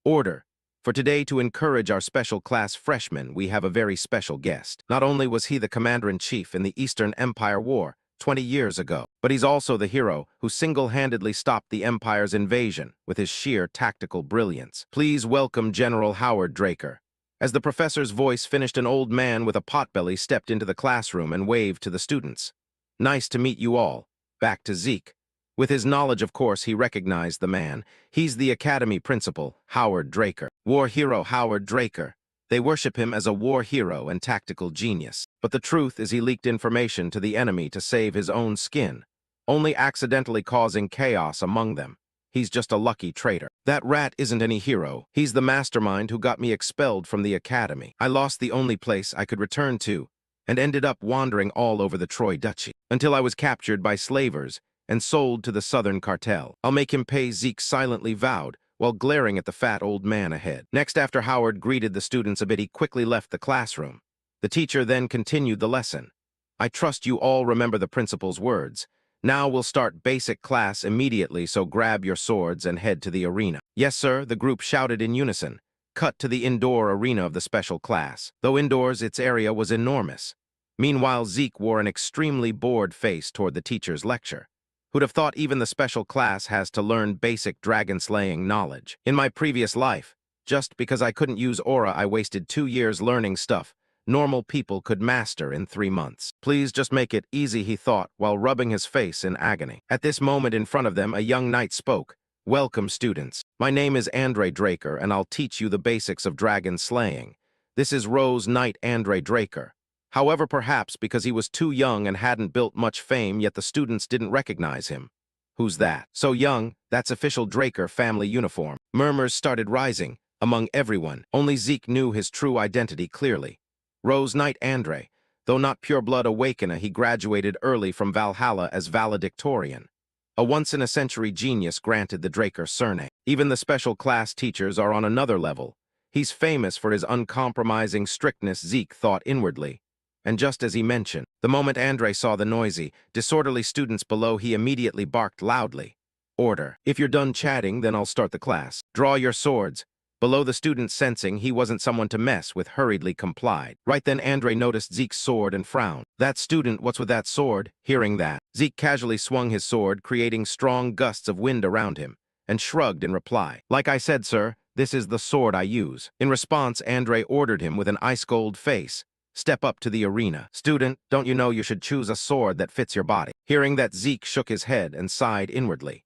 "Order. For today, to encourage our special class freshmen, we have a very special guest." Not only was he the commander-in-chief in the Eastern Empire War 20 years ago, but he's also the hero who single-handedly stopped the Empire's invasion with his sheer tactical brilliance. "Please welcome General Howard Draker." As the professor's voice finished, an old man with a potbelly stepped into the classroom and waved to the students. "Nice to meet you all." Back to Zeke. With his knowledge, of course, he recognized the man. He's the academy principal, Howard Draker. War hero Howard Draker. They worship him as a war hero and tactical genius. But the truth is, he leaked information to the enemy to save his own skin, only accidentally causing chaos among them. He's just a lucky traitor. That rat isn't any hero. He's the mastermind who got me expelled from the academy. I lost the only place I could return to and ended up wandering all over the Troy Duchy until I was captured by slavers and sold to the Southern cartel. I'll make him pay, Zeke silently vowed, while glaring at the fat old man ahead. Next, after Howard greeted the students a bit, he quickly left the classroom. The teacher then continued the lesson. "I trust you all remember the principal's words. Now we'll start basic class immediately, so grab your swords and head to the arena." "Yes, sir," the group shouted in unison. Cut to the indoor arena of the special class. Though indoors, its area was enormous. Meanwhile, Zeke wore an extremely bored face toward the teacher's lecture. Who'd have thought even the special class has to learn basic dragon-slaying knowledge? In my previous life, Just because I couldn't use aura, I wasted 2 years learning stuff normal people could master in 3 months. Please just make it easy, he thought, while rubbing his face in agony. At this moment in front of them, a young knight spoke. Welcome, students. My name is Andre Draker, and I'll teach you the basics of dragon slaying. This is Rose Knight Andre Draker. However, perhaps because he was too young and hadn't built much fame, yet the students didn't recognize him. Who's that? So young, that's official Draker family uniform. Murmurs started rising among everyone. Only Zeke knew his true identity clearly. Rose Knight Andre. Though not pure-blood awakener, he graduated early from Valhalla as valedictorian. A once-in-a-century genius granted the Draker surname. Even the special class teachers are on another level. He's famous for his uncompromising strictness, Zeke thought inwardly. And just as he mentioned, the moment Andre saw the noisy, disorderly students below, he immediately barked loudly. Order. If you're done chatting, then I'll start the class. Draw your swords. Below, the students, sensing he wasn't someone to mess with, hurriedly complied. Right then, Andre noticed Zeke's sword and frowned. That student, what's with that sword? Hearing that, Zeke casually swung his sword, creating strong gusts of wind around him, and shrugged in reply. Like I said, sir, this is the sword I use. In response, Andre ordered him with an ice-cold face. Step up to the arena. Student, don't you know you should choose a sword that fits your body? Hearing that, Zeke shook his head and sighed inwardly.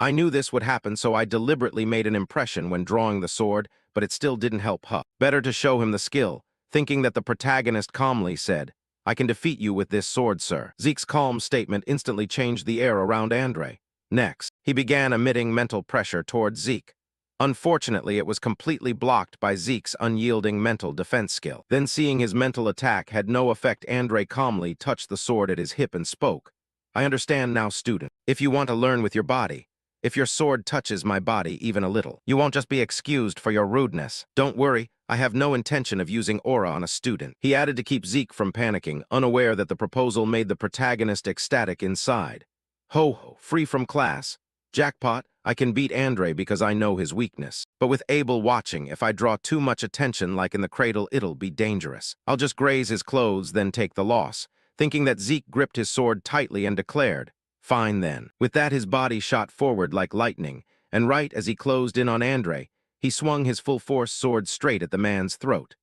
I knew this would happen, so I deliberately made an impression when drawing the sword, but it still didn't help Huck. Better to show him the skill, thinking that the protagonist calmly said, I can defeat you with this sword, sir. Zeke's calm statement instantly changed the air around Andre. Next, he began emitting mental pressure towards Zeke. Unfortunately, it was completely blocked by Zeke's unyielding mental defense skill. Then, seeing his mental attack had no effect, Andre calmly touched the sword at his hip and spoke. I understand now, student. If you want to learn with your body, if your sword touches my body even a little, you won't just be excused for your rudeness. Don't worry, I have no intention of using aura on a student. He added to keep Zeke from panicking, unaware that the proposal made the protagonist ecstatic inside. Ho ho, free from class. Jackpot, I can beat Andre because I know his weakness. But with Abel watching, if I draw too much attention like in the cradle, it'll be dangerous. I'll just graze his clothes, then take the loss. Thinking that, Zeke gripped his sword tightly and declared, Fine then. With that, his body shot forward like lightning, and right as he closed in on Andre, he swung his full-force sword straight at the man's throat.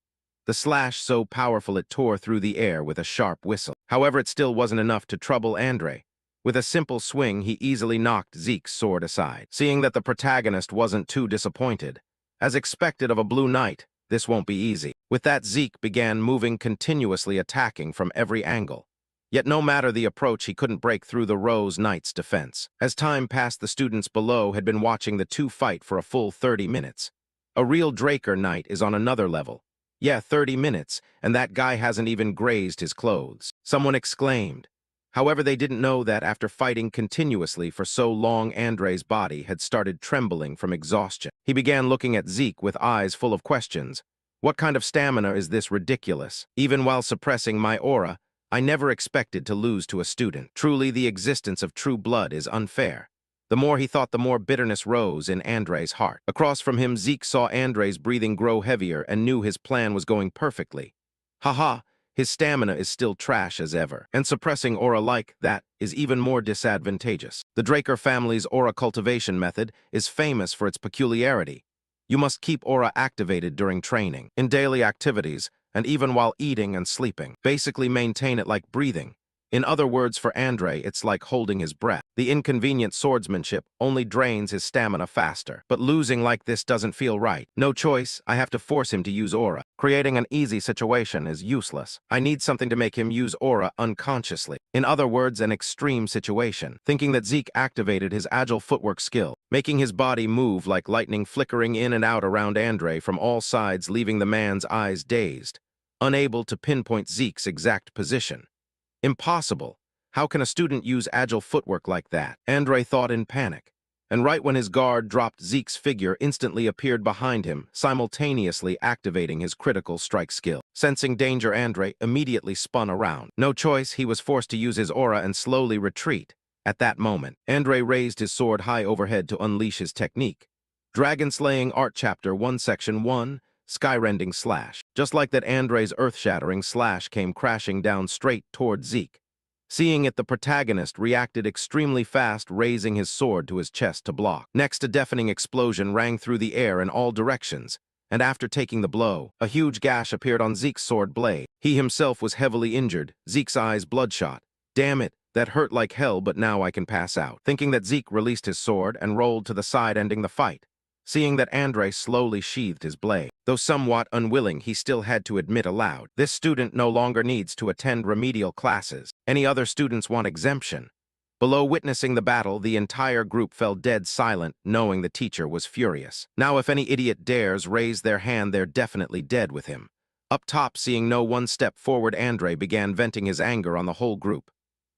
The slash so powerful it tore through the air with a sharp whistle. However, it still wasn't enough to trouble Andre. With a simple swing, he easily knocked Zeke's sword aside. Seeing that the protagonist wasn't too disappointed, as expected of a blue knight, this won't be easy. With that, Zeke began moving continuously, attacking from every angle. Yet no matter the approach, he couldn't break through the Rose Knight's defense. As time passed, the students below had been watching the two fight for a full 30 minutes. A real Draker Knight is on another level. Yeah, 30 minutes, and that guy hasn't even grazed his clothes. Someone exclaimed. However, they didn't know that after fighting continuously for so long, Andre's body had started trembling from exhaustion. He began looking at Zeke with eyes full of questions. What kind of stamina is this ridiculous? Even while suppressing my aura, I never expected to lose to a student. Truly, the existence of true blood is unfair. The more he thought, the more bitterness rose in Andre's heart. Across from him, Zeke saw Andre's breathing grow heavier and knew his plan was going perfectly. Haha, his stamina is still trash as ever, and suppressing aura like that is even more disadvantageous. The Draker family's aura cultivation method is famous for its peculiarity. You must keep aura activated during training, in daily activities, and even while eating and sleeping. Basically maintain it like breathing. In other words, for Andre, it's like holding his breath. The inconvenient swordsmanship only drains his stamina faster. But losing like this doesn't feel right. No choice, I have to force him to use aura. Creating an easy situation is useless. I need something to make him use aura unconsciously. In other words, an extreme situation. Thinking that, Zeke activated his agile footwork skill, making his body move like lightning, flickering in and out around Andre from all sides, leaving the man's eyes dazed, unable to pinpoint Zeke's exact position. Impossible. How can a student use agile footwork like that? Andre thought in panic. And right when his guard dropped, Zeke's figure instantly appeared behind him, simultaneously activating his critical strike skill. Sensing danger, Andre immediately spun around. No choice, he was forced to use his aura and slowly retreat. At that moment, Andre raised his sword high overhead to unleash his technique. Dragon Slaying Art Chapter 1 Section 1, Skyrending Slash. Just like that, Andre's earth-shattering slash came crashing down straight toward Zeke. Seeing it, the protagonist reacted extremely fast, raising his sword to his chest to block. Next, a deafening explosion rang through the air in all directions, and after taking the blow, a huge gash appeared on Zeke's sword blade. He himself was heavily injured, Zeke's eyes bloodshot. Damn it, that hurt like hell, but now I can pass out. Thinking that Zeke released his sword and rolled to the side, ending the fight. Seeing that Andre slowly sheathed his blade. Though somewhat unwilling, he still had to admit aloud, this student no longer needs to attend remedial classes. Any other students want exemption. Below, witnessing the battle, the entire group fell dead silent, knowing the teacher was furious. Now if any idiot dares raise their hand, they're definitely dead with him. Up top, seeing no one step forward, Andre began venting his anger on the whole group.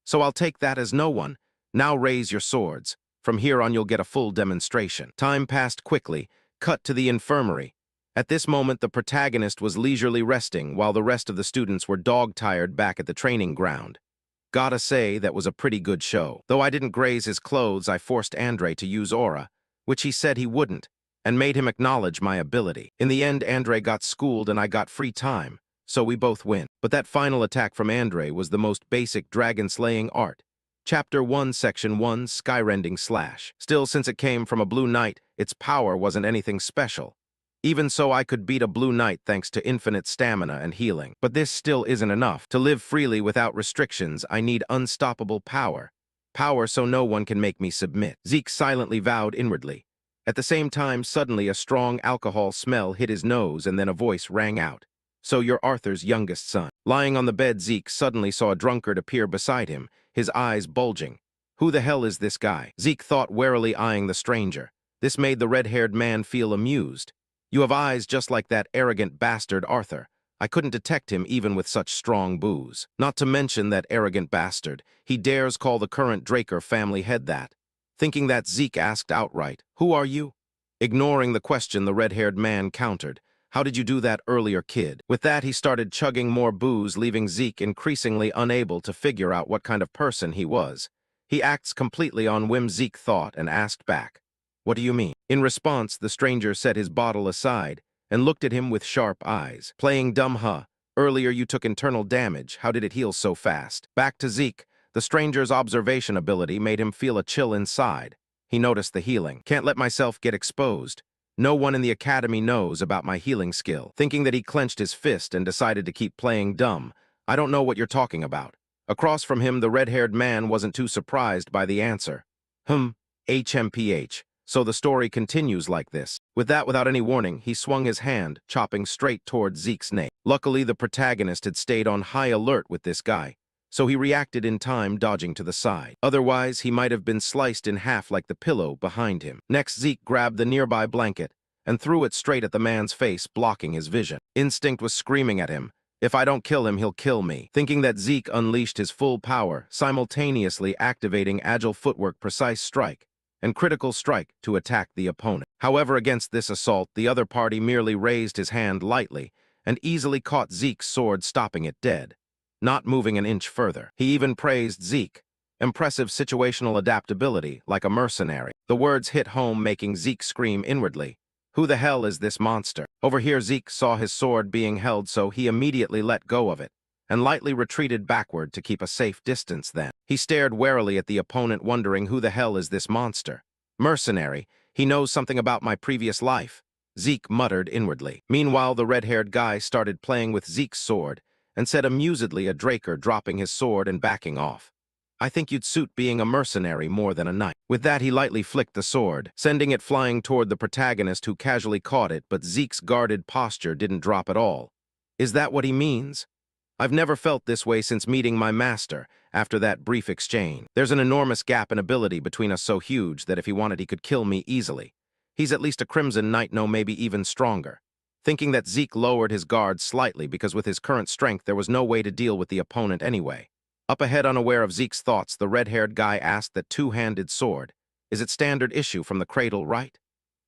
So I'll take that as no one. Now raise your swords. From here on you'll get a full demonstration. Time passed quickly. Cut to the infirmary. At this moment, the protagonist was leisurely resting, while the rest of the students were dog-tired back at the training ground. Gotta say, that was a pretty good show. Though I didn't graze his clothes, I forced Andre to use aura, which he said he wouldn't, and made him acknowledge my ability. In the end, Andre got schooled and I got free time, so we both win. But that final attack from Andre was the most basic dragon-slaying art. Chapter 1, Section 1, Skyrending Slash. Still, since it came from a blue knight, its power wasn't anything special. Even so, I could beat a blue knight thanks to infinite stamina and healing. But this still isn't enough. To live freely without restrictions, I need unstoppable power. Power so no one can make me submit. Zeke silently vowed inwardly. At the same time, suddenly a strong alcohol smell hit his nose and then a voice rang out. So you're Arthur's youngest son. Lying on the bed, Zeke suddenly saw a drunkard appear beside him, his eyes bulging. Who the hell is this guy? Zeke thought, warily eyeing the stranger. This made the red-haired man feel amused. You have eyes just like that arrogant bastard Arthur. I couldn't detect him even with such strong booze. Not to mention that arrogant bastard, he dares call the current Draker family head that. Thinking that, Zeke asked outright, "Who are you?" Ignoring the question, the red-haired man countered, "How did you do that earlier, kid?" With that, he started chugging more booze, leaving Zeke increasingly unable to figure out what kind of person he was. He acts completely on whim, Zeke thought, and asked back, "What do you mean?" In response, the stranger set his bottle aside and looked at him with sharp eyes. "Playing dumb, huh? Earlier you took internal damage. How did it heal so fast?" Back to Zeke, the stranger's observation ability made him feel a chill inside. He noticed the healing. "Can't let myself get exposed. No one in the academy knows about my healing skill." Thinking that, he clenched his fist and decided to keep playing dumb. "I don't know what you're talking about." Across from him, the red-haired man wasn't too surprised by the answer. HMPH. So the story continues like this. With that, without any warning, he swung his hand, chopping straight towards Zeke's nape. Luckily, the protagonist had stayed on high alert with this guy, so he reacted in time, dodging to the side. Otherwise, he might have been sliced in half like the pillow behind him. Next, Zeke grabbed the nearby blanket and threw it straight at the man's face, blocking his vision. Instinct was screaming at him, "If I don't kill him, he'll kill me." Thinking that, Zeke unleashed his full power, simultaneously activating agile footwork, precise strike, and critical strike to attack the opponent. However, against this assault, the other party merely raised his hand lightly and easily caught Zeke's sword, stopping it dead, not moving an inch further. He even praised Zeke. Impressive situational adaptability, like a mercenary. The words hit home, making Zeke scream inwardly, "Who the hell is this monster?" Over here, Zeke saw his sword being held, so he immediately let go of it and lightly retreated backward to keep a safe distance. Then he stared warily at the opponent, wondering, who the hell is this monster? Mercenary. He knows something about my previous life, Zeke muttered inwardly. Meanwhile, the red-haired guy started playing with Zeke's sword and said amusedly, a Draker, dropping his sword and backing off, "I think you'd suit being a mercenary more than a knight." With that, he lightly flicked the sword, sending it flying toward the protagonist, who casually caught it, but Zeke's guarded posture didn't drop at all. Is that what he means? I've never felt this way since meeting my master. After that brief exchange, there's an enormous gap in ability between us, so huge that if he wanted, he could kill me easily. He's at least a Crimson Knight, no, maybe even stronger. Thinking that, Zeke lowered his guard slightly, because with his current strength, there was no way to deal with the opponent anyway. Up ahead, unaware of Zeke's thoughts, the red-haired guy asked, "That two-handed sword, is it standard issue from the cradle, right?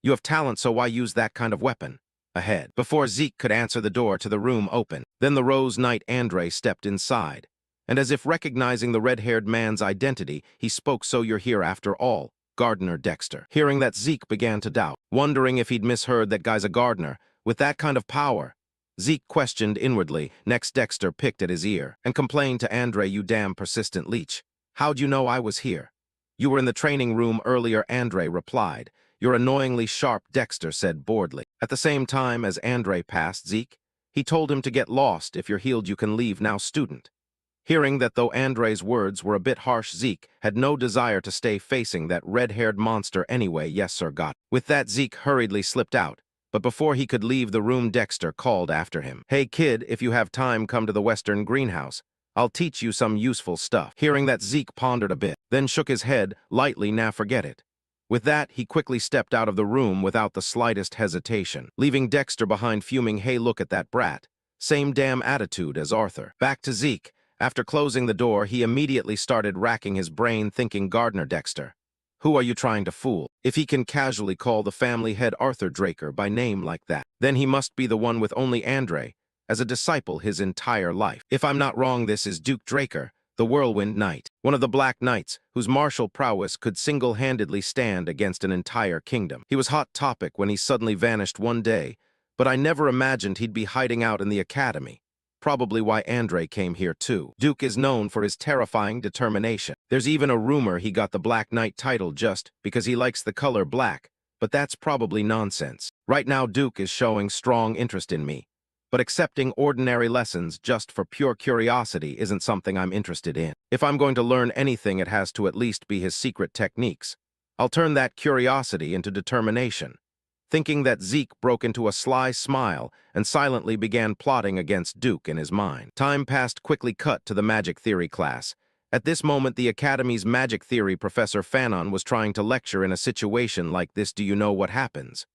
You have talent, so why use that kind of weapon?" Ahead. Before Zeke could answer, the door to the room opened. Then the Rose Knight Andre stepped inside, and as if recognizing the red-haired man's identity, he spoke, "So you're here after all, Gardener Dexter." Hearing that, Zeke began to doubt, wondering if he'd misheard. That guy's a gardener with that kind of power. Zeke questioned inwardly. Next, Dexter picked at his ear and complained to Andre, "You damn persistent leech. How'd you know I was here?" You were in the training room earlier, Andre replied. Your annoyingly sharp, Dexter said boredly. At the same time as Andre passed Zeke, he told him to get lost. If you're healed, you can leave now, student. Hearing that though Andre's words were a bit harsh, Zeke had no desire to stay facing that red-haired monster anyway. Yes, sir, got it. With that, Zeke hurriedly slipped out, but before he could leave the room, Dexter called after him. Hey, kid, if you have time, come to the Western greenhouse. I'll teach you some useful stuff. Hearing that, Zeke pondered a bit, then shook his head lightly. Nah, forget it. With that, he quickly stepped out of the room without the slightest hesitation, leaving Dexter behind fuming. Hey, look at that brat. Same damn attitude as Arthur. Back to Zeke. After closing the door, he immediately started racking his brain, thinking, Gardner Dexter. Who are you trying to fool? If he can casually call the family head Arthur Draker by name like that, then he must be the one with only Andre as a disciple his entire life. If I'm not wrong, this is Duke Draker, the Whirlwind Knight, one of the Black Knights whose martial prowess could single-handedly stand against an entire kingdom. He was hot topic when he suddenly vanished one day, but I never imagined he'd be hiding out in the academy. Probably why Andre came here too. Duke is known for his terrifying determination. There's even a rumor he got the Black Knight title just because he likes the color black, but that's probably nonsense. Right now, Duke is showing strong interest in me, but accepting ordinary lessons just for pure curiosity isn't something I'm interested in. If I'm going to learn anything, it has to at least be his secret techniques. I'll turn that curiosity into determination. Thinking that, Zeke broke into a sly smile and silently began plotting against Duke in his mind. Time passed quickly. Cut to the magic theory class. At this moment, the Academy's magic theory professor Fanon was trying to lecture. In a situation like this, do you know what happens?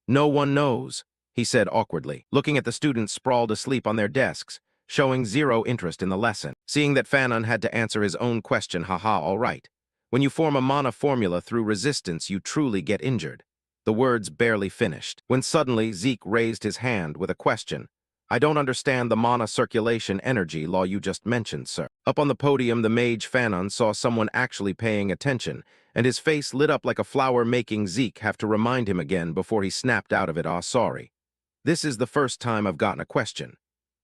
No one knows, he said awkwardly, looking at the students sprawled asleep on their desks, showing zero interest in the lesson. Seeing that Fanon had to answer his own question, haha, all right. When you form a mana formula through resistance, you truly get injured. The words barely finished, when suddenly Zeke raised his hand with a question. I don't understand the mana circulation energy law you just mentioned, sir. Up on the podium, the mage Fanon saw someone actually paying attention, and his face lit up like a flower, making Zeke have to remind him again before he snapped out of it. Sorry. This is the first time I've gotten a question.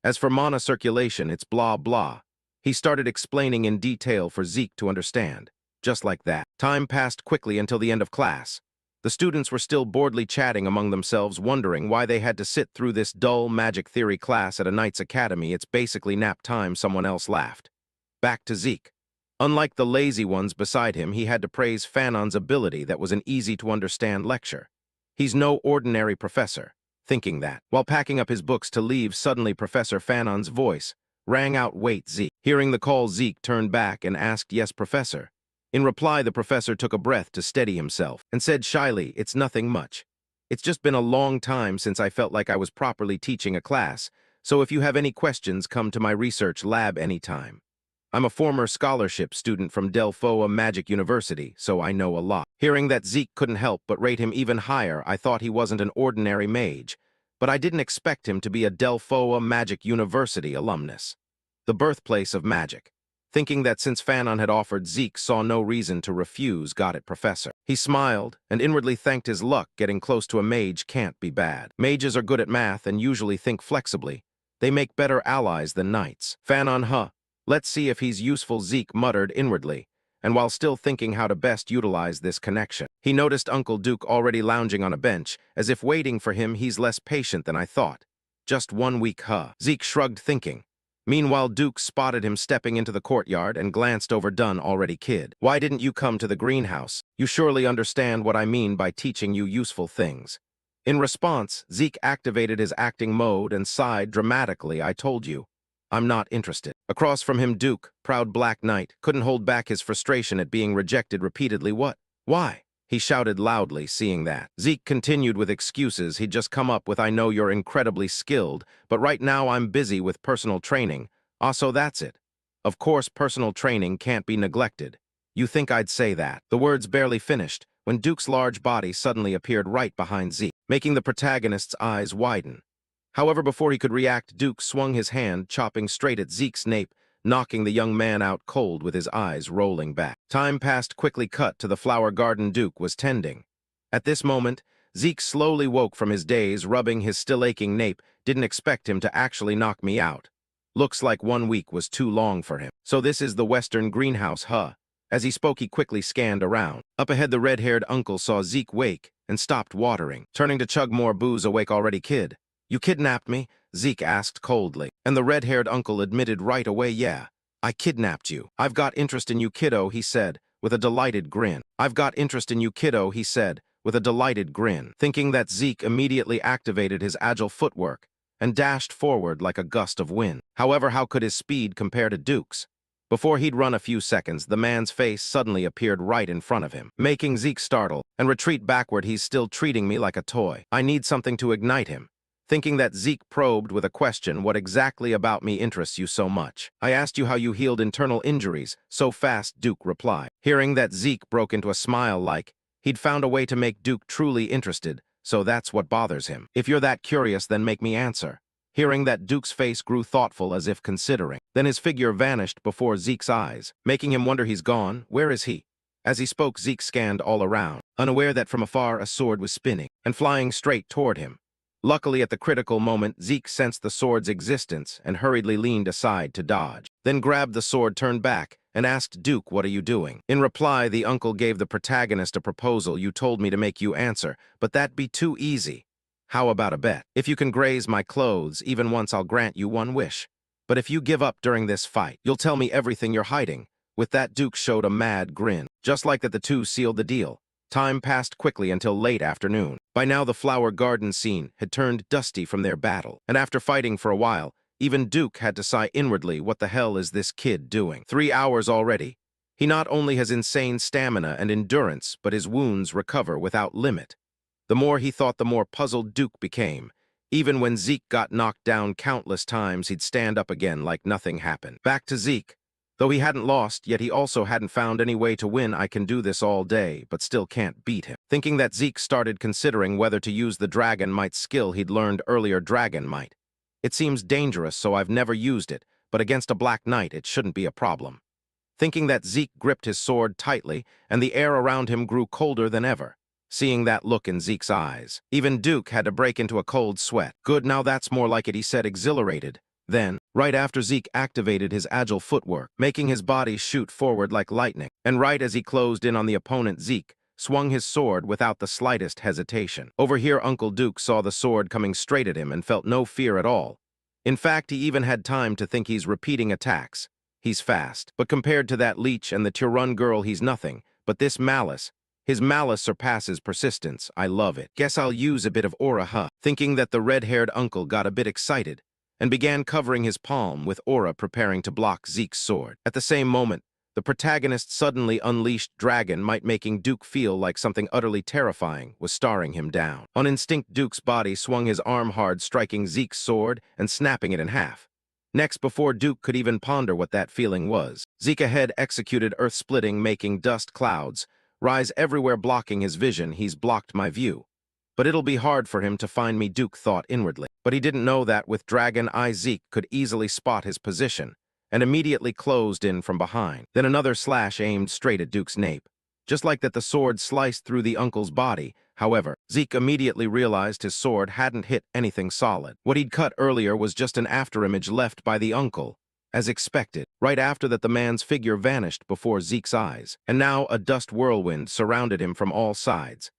As for mana circulation, it's blah blah. He started explaining in detail for Zeke to understand. Just like that. Time passed quickly until the end of class. The students were still boredly chatting among themselves, wondering why they had to sit through this dull magic theory class at a knight's academy. It's basically nap time. Someone else laughed. Back to Zeke. Unlike the lazy ones beside him, he had to praise Fanon's ability. That was an easy-to-understand lecture. He's no ordinary professor. Thinking that, while packing up his books to leave, suddenly Professor Fanon's voice rang out, wait, Zeke. Hearing the call, Zeke turned back and asked, yes, Professor. In reply, the professor took a breath to steady himself and said shyly, it's nothing much. It's just been a long time since I felt like I was properly teaching a class, so if you have any questions, come to my research lab anytime. I'm a former scholarship student from Delphoa Magic University, so I know a lot. Hearing that Zeke couldn't help but rate him even higher, I thought he wasn't an ordinary mage, but I didn't expect him to be a Delphoa Magic University alumnus, the birthplace of magic. Thinking that since Fanon had offered, Zeke saw no reason to refuse. Got it, Professor. He smiled and inwardly thanked his luck. Getting close to a mage can't be bad. Mages are good at math and usually think flexibly. They make better allies than knights. Fanon, let's see if he's useful, Zeke muttered inwardly, and while still thinking how to best utilize this connection, he noticed Uncle Duke already lounging on a bench, as if waiting for him. He's less patient than I thought. Just 1 week, Zeke shrugged, thinking. Meanwhile, Duke spotted him stepping into the courtyard and glanced over. Done already, kid. Why didn't you come to the greenhouse? You surely understand what I mean by teaching you useful things. In response, Zeke activated his acting mode and sighed dramatically. I told you. I'm not interested. Across from him, Duke, proud Black Knight, couldn't hold back his frustration at being rejected repeatedly. What? Why? He shouted loudly, seeing that. Zeke continued with excuses he'd just come up with. I know you're incredibly skilled, but right now I'm busy with personal training. So that's it. Of course, personal training can't be neglected. You think I'd say that? The words barely finished when Duke's large body suddenly appeared right behind Zeke, making the protagonist's eyes widen. However, before he could react, Duke swung his hand, chopping straight at Zeke's nape, knocking the young man out cold with his eyes rolling back. Time passed quickly. Cut to the flower garden Duke was tending. At this moment, Zeke slowly woke from his daze, rubbing his still aching nape. Didn't expect him to actually knock me out. Looks like 1 week was too long for him. So this is the Western greenhouse, As he spoke, he quickly scanned around. Up ahead, the red-haired uncle saw Zeke wake and stopped watering, turning to chug more booze. Awake already, kid? You kidnapped me? Zeke asked coldly. And the red-haired uncle admitted right away, yeah, I kidnapped you. I've got interest in you, kiddo, he said, with a delighted grin. I've got interest in you, kiddo, he said, with a delighted grin. Thinking that, Zeke immediately activated his agile footwork and dashed forward like a gust of wind. However, how could his speed compare to Duke's? Before he'd run a few seconds, the man's face suddenly appeared right in front of him, making Zeke startle and retreat backward. He's still treating me like a toy. I need something to ignite him. Thinking that, Zeke probed with a question, what exactly about me interests you so much? I asked you how you healed internal injuries so fast, Duke replied. Hearing that, Zeke broke into a smile like he'd found a way to make Duke truly interested, so that's what bothers him. If you're that curious, then make me answer. Hearing that, Duke's face grew thoughtful as if considering. Then his figure vanished before Zeke's eyes, making him wonder he's gone. Where is he? As he spoke, Zeke scanned all around, unaware that from afar a sword was spinning and flying straight toward him. Luckily, at the critical moment, Zeke sensed the sword's existence and hurriedly leaned aside to dodge, then grabbed the sword, turned back, and asked Duke, what are you doing? In reply, the uncle gave the protagonist a proposal. You told me to make you answer, but that'd be too easy. How about a bet? If you can graze my clothes even once, I'll grant you one wish. But if you give up during this fight, you'll tell me everything you're hiding. With that, Duke showed a mad grin. Just like that, the two sealed the deal. Time passed quickly until late afternoon. By now, the flower garden scene had turned dusty from their battle, and after fighting for a while, even Duke had to sigh inwardly, what the hell is this kid doing? 3 hours already. He not only has insane stamina and endurance, but his wounds recover without limit. The more he thought, the more puzzled Duke became. Even when Zeke got knocked down countless times, he'd stand up again like nothing happened. Back to Zeke. Though he hadn't lost, yet he also hadn't found any way to win. I can do this all day, but still can't beat him. Thinking that, Zeke started considering whether to use the Dragon Might skill he'd learned earlier. Dragon Might. It seems dangerous, so I've never used it, but against a Black Knight it shouldn't be a problem. Thinking that, Zeke gripped his sword tightly, and the air around him grew colder than ever. Seeing that look in Zeke's eyes, even Duke had to break into a cold sweat. Good, now that's more like it, he said, exhilarated. Then, right after, Zeke activated his agile footwork, making his body shoot forward like lightning. And right as he closed in on the opponent, Zeke swung his sword without the slightest hesitation. Over here, Uncle Duke saw the sword coming straight at him and felt no fear at all. In fact, he even had time to think he's repeating attacks. He's fast, but compared to that leech and the Tirun girl, he's nothing. But this malice, his malice surpasses persistence. I love it. Guess I'll use a bit of aura, huh? Thinking that, the red-haired uncle got a bit excited and began covering his palm with aura, preparing to block Zeke's sword. At the same moment, the protagonist suddenly unleashed Dragon Might, making Duke feel like something utterly terrifying was staring him down. On instinct, Duke's body swung his arm hard, striking Zeke's sword and snapping it in half. Next, before Duke could even ponder what that feeling was, Zeke ahead executed earth-splitting, making dust clouds rise everywhere, blocking his vision. He's blocked my view. But it'll be hard for him to find me, Duke thought inwardly. But he didn't know that with Dragon Eye, Zeke could easily spot his position and immediately closed in from behind. Then another slash aimed straight at Duke's nape. Just like that, the sword sliced through the uncle's body. However, Zeke immediately realized his sword hadn't hit anything solid. What he'd cut earlier was just an afterimage left by the uncle. As expected, right after that, the man's figure vanished before Zeke's eyes, and now a dust whirlwind surrounded him from all sides.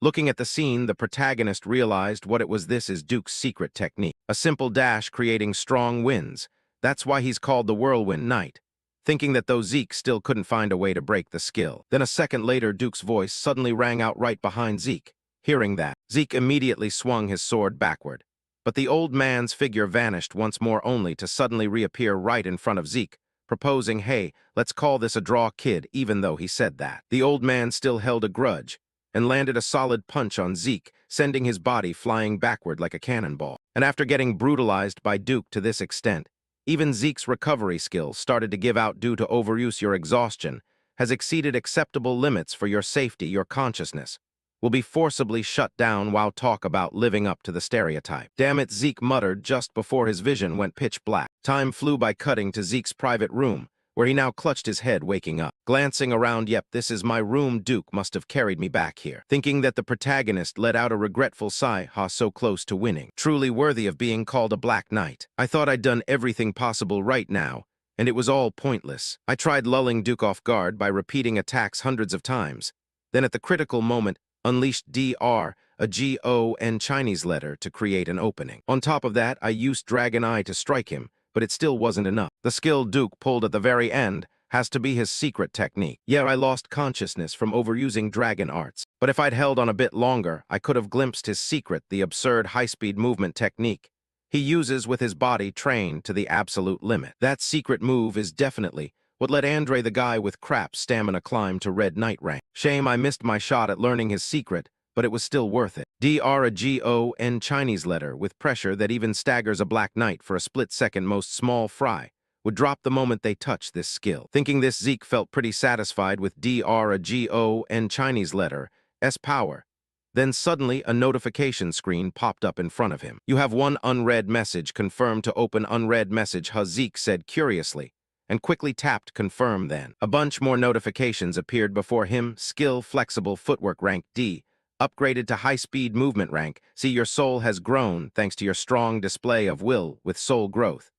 Looking at the scene, the protagonist realized what it was. This is Duke's secret technique. A simple dash creating strong winds. That's why he's called the Whirlwind Knight. Thinking that, though, Zeke still couldn't find a way to break the skill. Then a second later, Duke's voice suddenly rang out right behind Zeke. Hearing that, Zeke immediately swung his sword backward. But the old man's figure vanished once more, only to suddenly reappear right in front of Zeke, proposing, hey, let's call this a draw, kid. Even though he said that, the old man still held a grudge and landed a solid punch on Zeke, sending his body flying backward like a cannonball. And after getting brutalized by Duke to this extent, even Zeke's recovery skills started to give out due to overuse. Your exhaustion has exceeded acceptable limits. For your safety, your consciousness will be forcibly shut down while talk about living up to the stereotype. Damn it, Zeke muttered just before his vision went pitch black. Time flew by, cutting to Zeke's private room, where he now clutched his head, waking up. Glancing around, yep, this is my room. Duke must have carried me back here. Thinking that, the protagonist let out a regretful sigh. Ha, so close to winning. Truly worthy of being called a Black Knight. I thought I'd done everything possible right now, and it was all pointless. I tried lulling Duke off guard by repeating attacks hundreds of times. Then at the critical moment, unleashed DR, a GON Chinese letter, to create an opening. On top of that, I used Dragon Eye to strike him, but it still wasn't enough. The skill Duke pulled at the very end has to be his secret technique. Yeah, I lost consciousness from overusing dragon arts, but if I'd held on a bit longer, I could have glimpsed his secret, the absurd high-speed movement technique he uses with his body trained to the absolute limit. That secret move is definitely what let Andre the guy with crap stamina climb to Red Knight rank. Shame I missed my shot at learning his secret, but it was still worth it. DR, a GON Chinese letter with pressure that even staggers a Black Knight for a split-second. Most small fry would drop the moment they touch this skill. Thinking this, Zeke felt pretty satisfied with DR, a GON Chinese letter, S power. Then suddenly a notification screen popped up in front of him. You have one unread message. Confirm to open unread message, Zeke said curiously, and quickly tapped confirm. Then a bunch more notifications appeared before him. Skill flexible footwork rank D, upgraded to high-speed movement rank. See, your soul has grown thanks to your strong display of will with soul growth.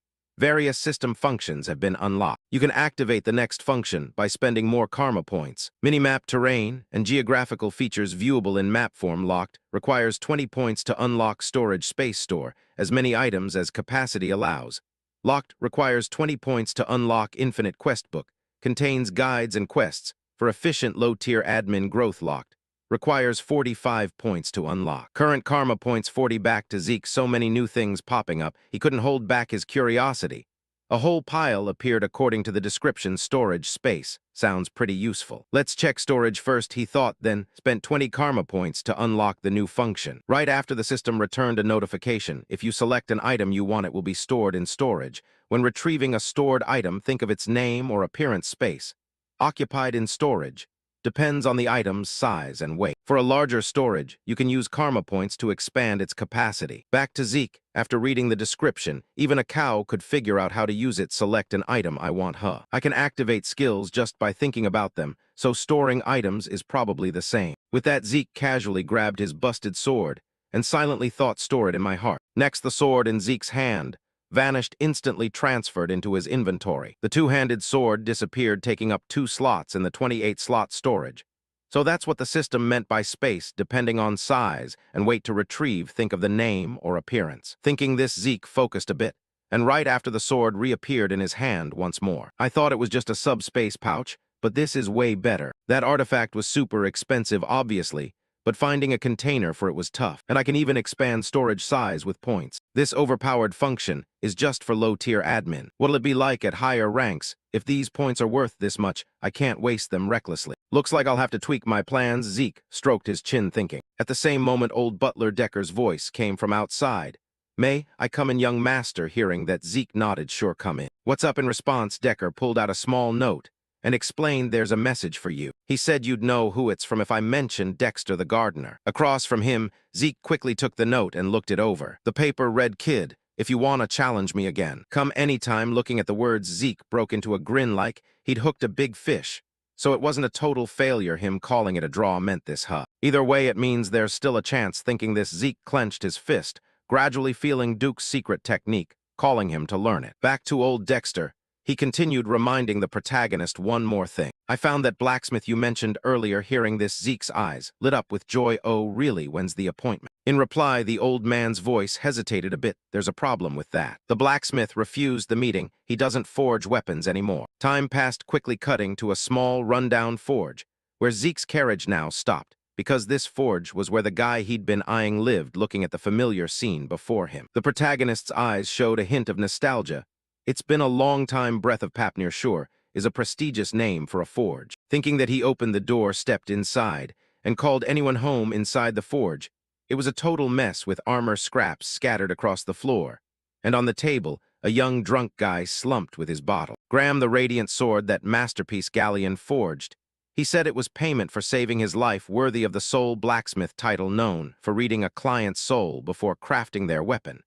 Various system functions have been unlocked. You can activate the next function by spending more karma points. Minimap terrain and geographical features viewable in map form locked. Requires 20 points to unlock storage space store, as many items as capacity allows. Locked requires 20 points to unlock infinite quest book. Contains guides and quests for efficient low-tier admin growth. Locked requires 45 points to unlock. Current karma points 40 back to Zeke. So many new things popping up, he couldn't hold back his curiosity. A whole pile appeared according to the description. Storage space. Sounds pretty useful. Let's check storage first, he thought, then spent 20 karma points to unlock the new function. Right after, the system returned a notification. If you select an item you want, it will be stored in storage. When retrieving a stored item, think of its name or appearance. Space occupied in storage depends on the item's size and weight. For a larger storage, you can use karma points to expand its capacity. Back to Zeke. After reading the description, even a cow could figure out how to use it. Select an item I want. I can activate skills just by thinking about them, so storing items is probably the same. With that, Zeke casually grabbed his busted sword and silently thought, store it in my heart. Next, the sword in Zeke's hand vanished, instantly transferred into his inventory. The two-handed sword disappeared, taking up 2 slots in the 28-slot storage. So that's what the system meant by space, depending on size and weight to retrieve. Think of the name or appearance. Thinking this, Zeke focused a bit, and right after, the sword reappeared in his hand once more. I thought it was just a subspace pouch, but this is way better. That artifact was super expensive, obviously, but finding a container for it was tough, and I can even expand storage size with points. This overpowered function is just for low-tier admin. What'll it be like at higher ranks? If these points are worth this much, I can't waste them recklessly. Looks like I'll have to tweak my plans. Zeke stroked his chin, thinking. At the same moment, old butler Decker's voice came from outside. May I come in, young master? Hearing that, Zeke nodded. Sure, come in. What's up? In response, Decker pulled out a small note and explained, there's a message for you. He said you'd know who it's from if I mentioned Dexter the gardener. Across from him, Zeke quickly took the note and looked it over. The paper read, kid, if you wanna challenge me again, come anytime. Looking at the words, Zeke broke into a grin like he'd hooked a big fish. So it wasn't a total failure. Him calling it a draw meant this, Either way, it means there's still a chance. Thinking this, Zeke clenched his fist, gradually feeling Duke's secret technique, calling him to learn it. Back to old Dexter, he continued, reminding the protagonist one more thing. I found that blacksmith you mentioned earlier. Hearing this, Zeke's eyes lit up with joy. Oh, really? When's the appointment? In reply, the old man's voice hesitated a bit. There's a problem with that. The blacksmith refused the meeting. He doesn't forge weapons anymore. Time passed quickly, cutting to a small, rundown forge, where Zeke's carriage now stopped, because this forge was where the guy he'd been eyeing lived. Looking at the familiar scene before him, the protagonist's eyes showed a hint of nostalgia. It's been a long time. Breath of Papnir Shore is a prestigious name for a forge. Thinking that, he opened the door, stepped inside, and called anyone home. Inside the forge, it was a total mess with armor scraps scattered across the floor, and on the table, a young drunk guy slumped with his bottle. Graham, the radiant sword that masterpiece Galleon forged. He said it was payment for saving his life, worthy of the soul blacksmith title, known for reading a client's soul before crafting their weapon,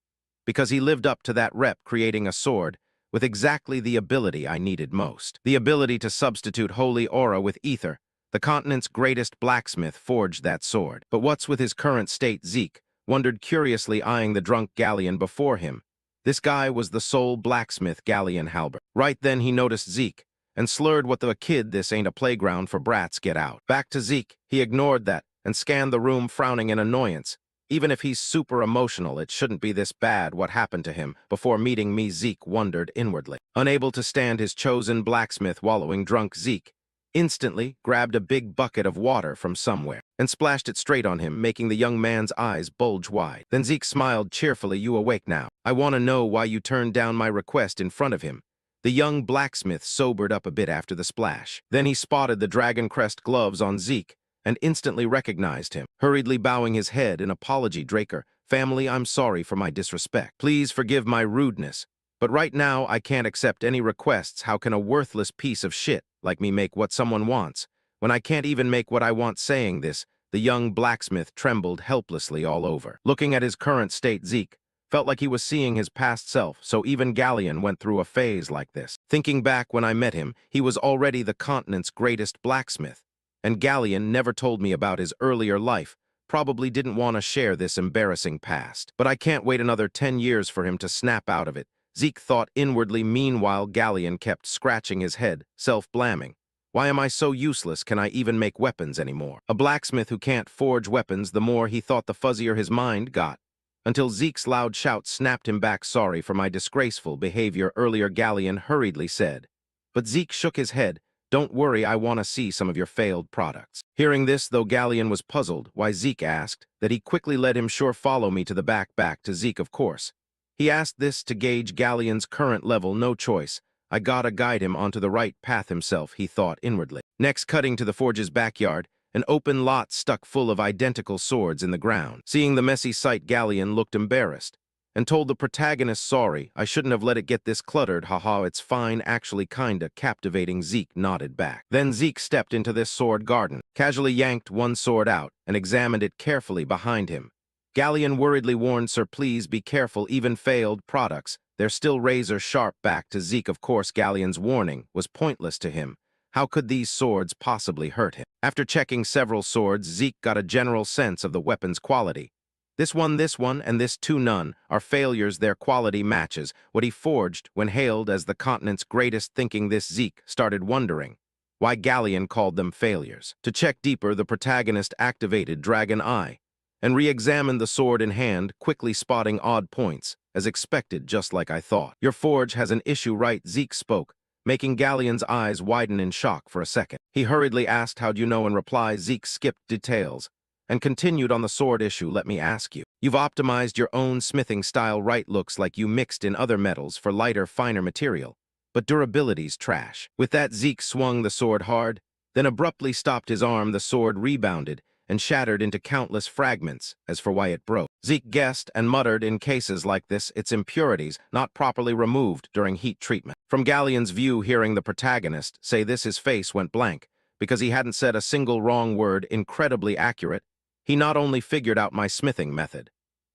because he lived up to that rep, creating a sword with exactly the ability I needed most. The ability to substitute holy aura with ether. The continent's greatest blacksmith forged that sword. But what's with his current state? Zeke wondered curiously, eyeing the drunk Galleon before him. This guy was the sole blacksmith Galleon Halbert. Right then he noticed Zeke, and slurred what the kid this ain't a playground for brats get out. Back to Zeke, he ignored that, and scanned the room frowning in annoyance. Even if he's super emotional, it shouldn't be this bad what happened to him. Before meeting me, Zeke wondered inwardly. Unable to stand his chosen blacksmith wallowing drunk, Zeke instantly grabbed a big bucket of water from somewhere and splashed it straight on him, making the young man's eyes bulge wide. Then Zeke smiled cheerfully. "You awake now? I want to know why you turned down my request in front of him." The young blacksmith sobered up a bit after the splash. Then he spotted the dragon crest gloves on Zeke and instantly recognized him, hurriedly bowing his head in apology. "Draker, family, I'm sorry for my disrespect. Please forgive my rudeness. But right now, I can't accept any requests. How can a worthless piece of shit like me make what someone wants, when I can't even make what I want?" Saying this, the young blacksmith trembled helplessly all over. Looking at his current state, Zeke felt like he was seeing his past self, so even Galleon went through a phase like this. Thinking back when I met him, he was already the continent's greatest blacksmith. And Galleon never told me about his earlier life, probably didn't want to share this embarrassing past. But I can't wait another 10 years for him to snap out of it, Zeke thought inwardly. Meanwhile, Galleon kept scratching his head, self-blaming. Why am I so useless? Can I even make weapons anymore? A blacksmith who can't forge weapons, the more he thought the fuzzier his mind got. Until Zeke's loud shout snapped him back. "Sorry for my disgraceful behavior earlier," Galleon hurriedly said. But Zeke shook his head. "Don't worry, I want to see some of your failed products." Hearing this, though Galleon was puzzled why Zeke asked, that he quickly led him. "Sure, follow me to the back." Back to Zeke, of course. He asked this to gauge Galleon's current level. No choice. I gotta guide him onto the right path himself, he thought inwardly. Next, cutting to the forge's backyard, an open lot stuck full of identical swords in the ground. Seeing the messy sight, Galleon looked embarrassed and told the protagonist, "Sorry, I shouldn't have let it get this cluttered. Haha, it's fine, actually kinda captivating." Zeke nodded back. Then Zeke stepped into this sword garden, casually yanked one sword out, and examined it carefully behind him. Galleon worriedly warned, "Sir, please be careful. Even failed products, they're still razor sharp." Back to Zeke, of course, Galleon's warning was pointless to him. How could these swords possibly hurt him? After checking several swords, Zeke got a general sense of the weapon's quality. This one, and this two, none are failures. Their quality matches what he forged when hailed as the continent's greatest. Thinking this, Zeke started wondering why Galleon called them failures. To check deeper, the protagonist activated Dragon Eye and re-examined the sword in hand, quickly spotting odd points, as expected, just like I thought. "Your forge has an issue, right?" Zeke spoke, making Galleon's eyes widen in shock for a second. He hurriedly asked, "How'd you know?" In reply, Zeke skipped details and continued on the sword issue. "Let me ask you. You've optimized your own smithing style, right? Looks like you mixed in other metals for lighter, finer material, but durability's trash." With that, Zeke swung the sword hard, then abruptly stopped his arm. The sword rebounded and shattered into countless fragments. As for why it broke, Zeke guessed and muttered, "In cases like this, it's impurities not properly removed during heat treatment." From Galleon's view, hearing the protagonist say this, his face went blank, because he hadn't said a single wrong word. Incredibly accurate. He not only figured out my smithing method,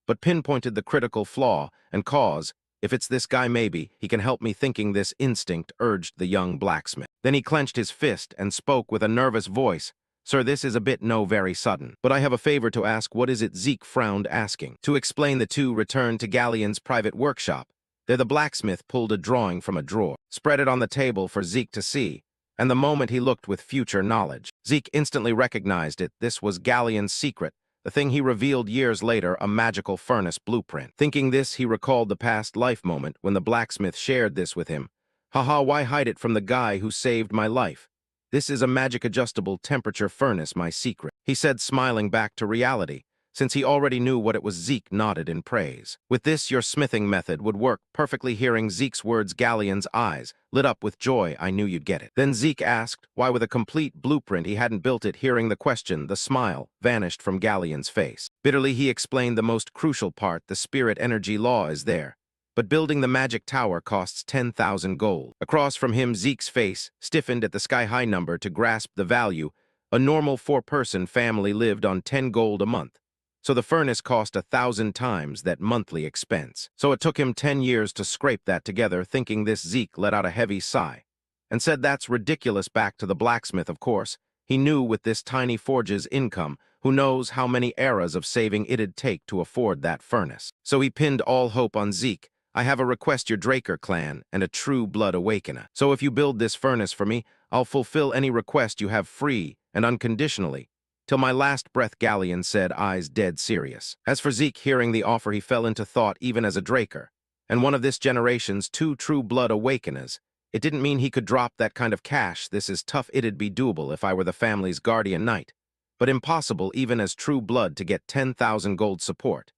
but pinpointed the critical flaw and cause. If it's this guy, maybe he can help me. Thinking this, instinct urged the young blacksmith. Then he clenched his fist and spoke with a nervous voice. "Sir, this is a bit very sudden, but I have a favor to ask." "What is it?" Zeke frowned, asking. To explain, the two returned to Galleon's private workshop. There the blacksmith pulled a drawing from a drawer, spread it on the table for Zeke to see, and the moment he looked with future knowledge, Zeke instantly recognized it. This was Galleon's secret, the thing he revealed years later, a magical furnace blueprint. Thinking this, he recalled the past life moment when the blacksmith shared this with him. "Haha, why hide it from the guy who saved my life? This is a magic adjustable temperature furnace, my secret," he said, smiling back to reality, since he already knew what it was. Zeke nodded in praise. "With this, your smithing method would work perfectly." Hearing Zeke's words, Galleon's eyes lit up with joy. "I knew you'd get it." Then Zeke asked why with a complete blueprint he hadn't built it. Hearing the question, the smile vanished from Galleon's face. Bitterly, he explained the most crucial part, the spirit energy law is there, but building the magic tower costs 10,000 gold. Across from him, Zeke's face stiffened at the sky-high number. To grasp the value, a normal 4-person family lived on 10 gold a month, so the furnace cost 1,000 times that monthly expense. So it took him 10 years to scrape that together. Thinking this, Zeke let out a heavy sigh and said, "That's ridiculous." Back to the blacksmith, of course. He knew with this tiny forge's income, who knows how many eras of saving it'd take to afford that furnace. So he pinned all hope on Zeke. I have a request your Draker clan and a true blood awakener. So if you build this furnace for me, I'll fulfill any request you have free and unconditionally. Till my last breath, Galleon said, eyes dead serious. As for Zeke hearing the offer, he fell into thought even as a Draker, and one of this generation's two true blood awakeners. It didn't mean he could drop that kind of cash. This is tough. It'd be doable if I were the family's guardian knight, but impossible even as true blood to get 10,000 gold support.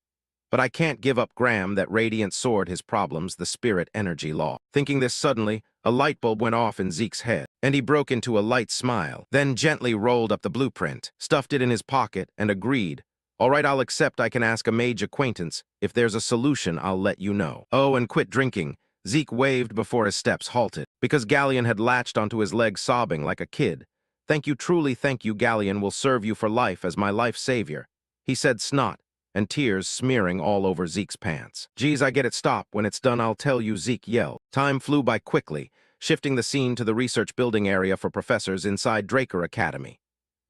But I can't give up Graham, that radiant sword, his problems, the spirit energy law. Thinking this suddenly, a light bulb went off in Zeke's head, and he broke into a light smile, then gently rolled up the blueprint, stuffed it in his pocket, and agreed, all right, I'll accept. I can ask a mage acquaintance. If there's a solution, I'll let you know. Oh, and quit drinking. Zeke waved before his steps halted, because Galleon had latched onto his leg sobbing like a kid. Thank you, truly thank you, Galleon will serve you for life as my life savior. He said, snot and tears smearing all over Zeke's pants. Geez, I get it, stop. When it's done, I'll tell you, Zeke yelled. Time flew by quickly, shifting the scene to the research building area for professors inside Draker Academy.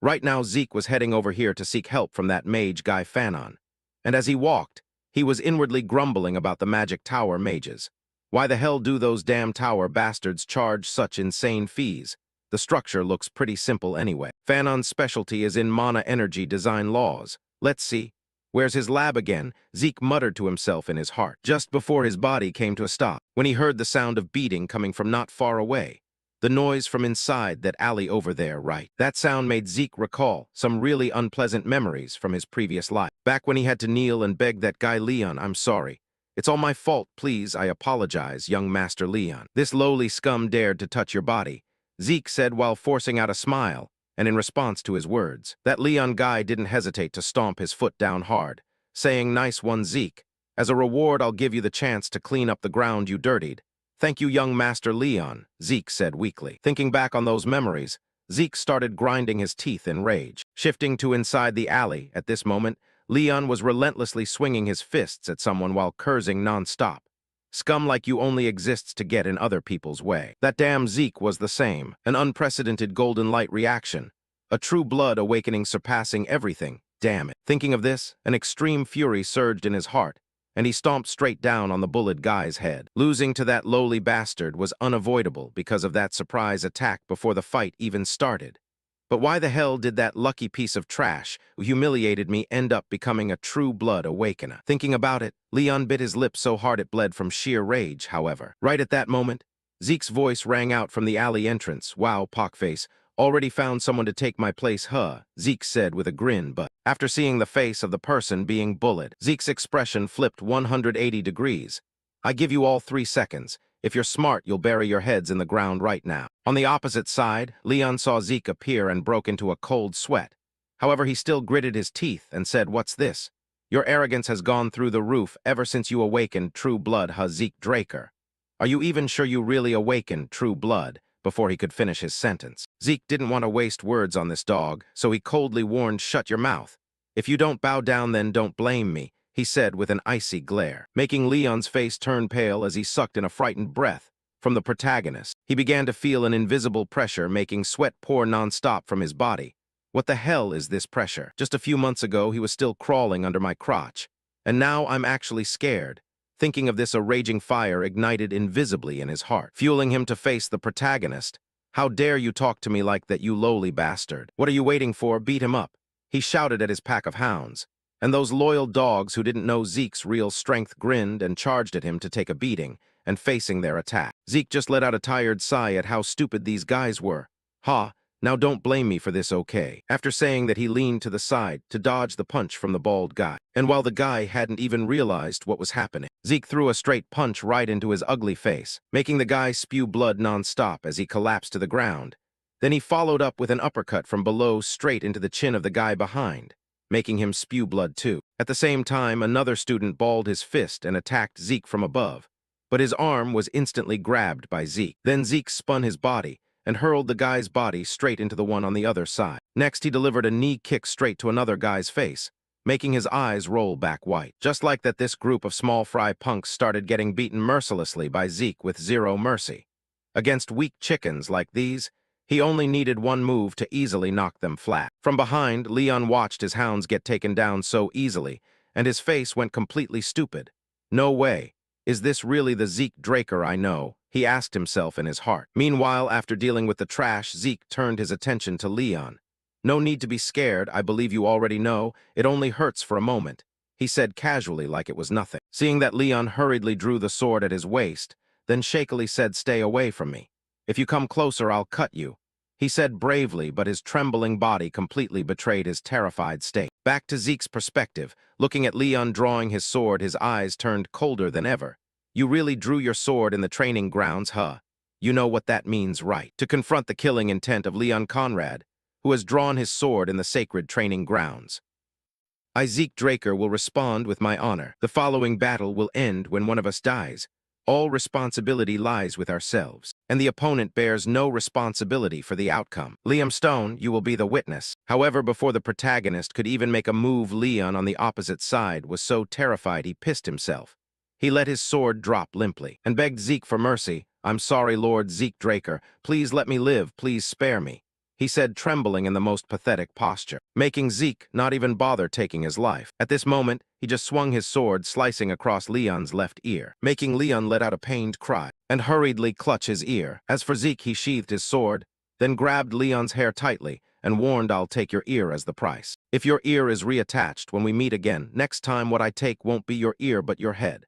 Right now, Zeke was heading over here to seek help from that mage guy Fanon. And as he walked, he was inwardly grumbling about the magic tower mages. Why the hell do those damn tower bastards charge such insane fees? The structure looks pretty simple anyway. Fanon's specialty is in mana energy design laws. Let's see. Where's his lab again? Zeke muttered to himself in his heart, just before his body came to a stop, when he heard the sound of beating coming from not far away. The noise from inside that alley over there, right? That sound made Zeke recall some really unpleasant memories from his previous life. Back when he had to kneel and beg that guy Leon, I'm sorry. It's all my fault, please, I apologize, young Master Leon. This lowly scum dared to touch your body, Zeke said while forcing out a smile. And in response to his words, that Leon guy didn't hesitate to stomp his foot down hard, saying, nice one, Zeke. As a reward, I'll give you the chance to clean up the ground you dirtied. Thank you, young Master Leon, Zeke said weakly. Thinking back on those memories, Zeke started grinding his teeth in rage. Shifting to inside the alley, at this moment, Leon was relentlessly swinging his fists at someone while cursing non-stop. Scum like you only exists to get in other people's way. That damn Zeke was the same, an unprecedented golden light reaction, a true blood awakening surpassing everything, damn it. Thinking of this, an extreme fury surged in his heart, and he stomped straight down on the bullied guy's head. Losing to that lowly bastard was unavoidable because of that surprise attack before the fight even started. But why the hell did that lucky piece of trash who humiliated me end up becoming a true blood awakener? Thinking about it, Leon bit his lip so hard it bled from sheer rage, however. Right at that moment, Zeke's voice rang out from the alley entrance. Wow, Pockface, already found someone to take my place, huh? Zeke said with a grin, but after seeing the face of the person being bullied, Zeke's expression flipped 180 degrees. I give you all 3 seconds. If you're smart, you'll bury your heads in the ground right now. On the opposite side, Leon saw Zeke appear and broke into a cold sweat. However, he still gritted his teeth and said, what's this? Your arrogance has gone through the roof ever since you awakened true blood, huh, Zeke Draker? Are you even sure you really awakened true blood? Before he could finish his sentence, Zeke didn't want to waste words on this dog, so he coldly warned, shut your mouth. If you don't bow down, then don't blame me, he said with an icy glare, making Leon's face turn pale as he sucked in a frightened breath. From the protagonist, he began to feel an invisible pressure making sweat pour non-stop from his body. What the hell is this pressure? Just a few months ago, he was still crawling under my crotch. And now I'm actually scared. Thinking of this, a raging fire ignited invisibly in his heart, fueling him to face the protagonist. How dare you talk to me like that, you lowly bastard? What are you waiting for? Beat him up, he shouted at his pack of hounds. And those loyal dogs who didn't know Zeke's real strength grinned and charged at him to take a beating, and facing their attack. Zeke just let out a tired sigh at how stupid these guys were. Ha, now don't blame me for this, okay? After saying that, he leaned to the side to dodge the punch from the bald guy. And while the guy hadn't even realized what was happening, Zeke threw a straight punch right into his ugly face, making the guy spew blood non-stop as he collapsed to the ground. Then he followed up with an uppercut from below straight into the chin of the guy behind, making him spew blood too. At the same time, another student balled his fist and attacked Zeke from above, but his arm was instantly grabbed by Zeke. Then Zeke spun his body and hurled the guy's body straight into the one on the other side. Next, he delivered a knee kick straight to another guy's face, making his eyes roll back white. Just like that, this group of small fry punks started getting beaten mercilessly by Zeke with zero mercy. Against weak chickens like these, he only needed one move to easily knock them flat. From behind, Leon watched his hounds get taken down so easily, and his face went completely stupid. No way. Is this really the Zeke Draker I know? He asked himself in his heart. Meanwhile, after dealing with the trash, Zeke turned his attention to Leon. No need to be scared, I believe you already know. It only hurts for a moment, he said casually like it was nothing. Seeing that Leon hurriedly drew the sword at his waist, then shakily said, "Stay away from me. If you come closer, I'll cut you." He said bravely, but his trembling body completely betrayed his terrified state. Back to Zeke's perspective, looking at Leon drawing his sword, his eyes turned colder than ever. "You really drew your sword in the training grounds, huh? You know what that means, right? To confront the killing intent of Leon Conrad, who has drawn his sword in the sacred training grounds. I, Zeke Draker, will respond with my honor. The following battle will end when one of us dies. All responsibility lies with ourselves, and the opponent bears no responsibility for the outcome. Liam Stone, you will be the witness." However, before the protagonist could even make a move, Leon on the opposite side was so terrified he pissed himself. He let his sword drop limply and begged Zeke for mercy. "I'm sorry, Lord Zeke Draker. Please let me live. Please spare me," he said, trembling in the most pathetic posture, making Zeke not even bother taking his life. At this moment, he just swung his sword, slicing across Leon's left ear, making Leon let out a pained cry and hurriedly clutch his ear. As for Zeke, he sheathed his sword, then grabbed Leon's hair tightly and warned, "I'll take your ear as the price. If your ear is reattached when we meet again, next time what I take won't be your ear but your head."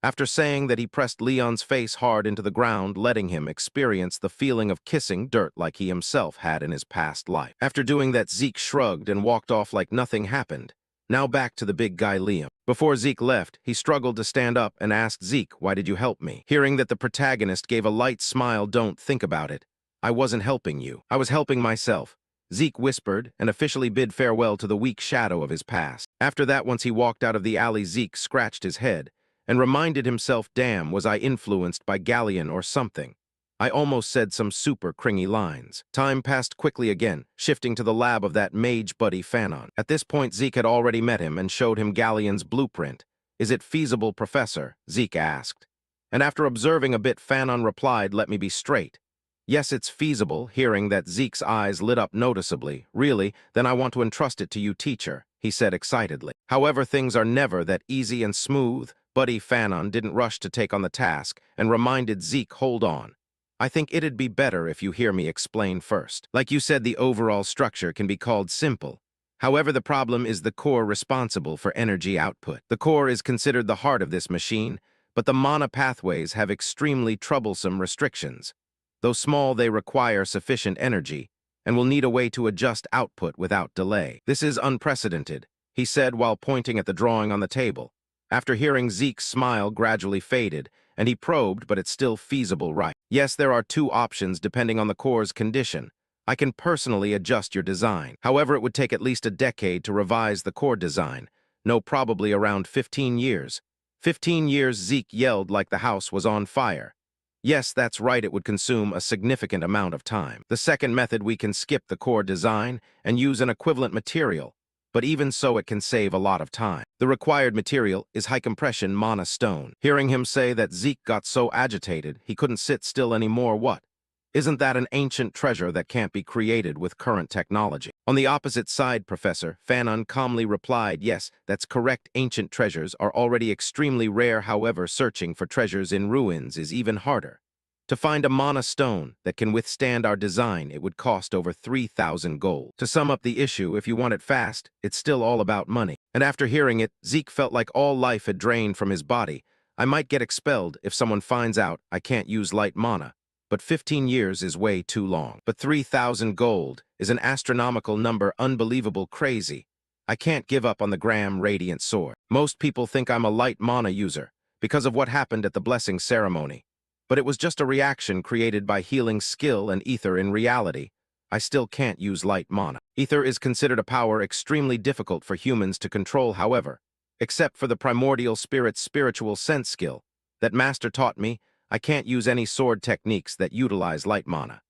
After saying that, he pressed Leon's face hard into the ground, letting him experience the feeling of kissing dirt like he himself had in his past life. After doing that, Zeke shrugged and walked off like nothing happened. Now back to the big guy Liam. Before Zeke left, he struggled to stand up and asked Zeke, "Why did you help me?" Hearing that the protagonist gave a light smile, "Don't think about it. I wasn't helping you. I was helping myself," Zeke whispered, and officially bid farewell to the weak shadow of his past. After that, once he walked out of the alley, Zeke scratched his head and reminded himself, "Damn, was I influenced by Galleon or something? I almost said some super cringy lines." Time passed quickly again, shifting to the lab of that mage buddy Fanon. At this point, Zeke had already met him and showed him Galleon's blueprint. "Is it feasible, Professor?" Zeke asked. And after observing a bit, Fanon replied, "Let me be straight. Yes, it's feasible." Hearing that, Zeke's eyes lit up noticeably. "Really? Then I want to entrust it to you, teacher," he said excitedly. However, things are never that easy and smooth. Buddy Fanon didn't rush to take on the task and reminded Zeke, "Hold on. I think it'd be better if you hear me explain first. Like you said, the overall structure can be called simple. However, the problem is the core responsible for energy output. The core is considered the heart of this machine, but the mana pathways have extremely troublesome restrictions. Though small, they require sufficient energy and will need a way to adjust output without delay. This is unprecedented," he said while pointing at the drawing on the table. After hearing, Zeke's smile gradually faded, and he probed, "But it's still feasible, right?" "Yes, there are two options depending on the core's condition. I can personally adjust your design. However, it would take at least a decade to revise the core design. No, probably around 15 years. 15 years, Zeke yelled like the house was on fire. "Yes, that's right, it would consume a significant amount of time. The second method, we can skip the core design and use an equivalent material. But even so, it can save a lot of time. The required material is high-compression mana stone." Hearing him say that, Zeke got so agitated he couldn't sit still anymore. "What? Isn't that an ancient treasure that can't be created with current technology?" "On the opposite side, Professor," Fanon calmly replied, "Yes, that's correct. Ancient treasures are already extremely rare. However, searching for treasures in ruins is even harder. To find a mana stone that can withstand our design, it would cost over 3,000 gold. To sum up the issue, if you want it fast, it's still all about money." And after hearing it, Zeke felt like all life had drained from his body. "I might get expelled if someone finds out I can't use light mana, but 15 years is way too long. But 3,000 gold is an astronomical number, unbelievable crazy. I can't give up on the Gram Radiant Sword. Most people think I'm a light mana user because of what happened at the blessing ceremony. But it was just a reaction created by healing skill and ether. In reality, I still can't use light mana. Ether is considered a power extremely difficult for humans to control. However, except for the primordial spirit's spiritual sense skill that Master taught me, I can't use any sword techniques that utilize light mana.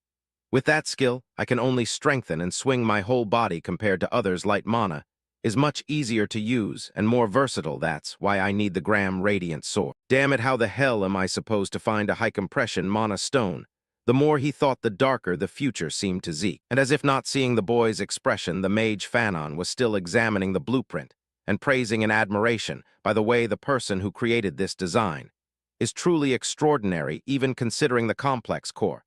With that skill, I can only strengthen and swing my whole body. Compared to others, light mana is much easier to use and more versatile. That's why I need the Gram Radiant Sword. Damn it, how the hell am I supposed to find a high-compression mana stone?" The more he thought, the darker the future seemed to Zeke. And as if not seeing the boy's expression, the mage Fanon was still examining the blueprint and praising in admiration, "By the way, the person who created this design is truly extraordinary even considering the complex core.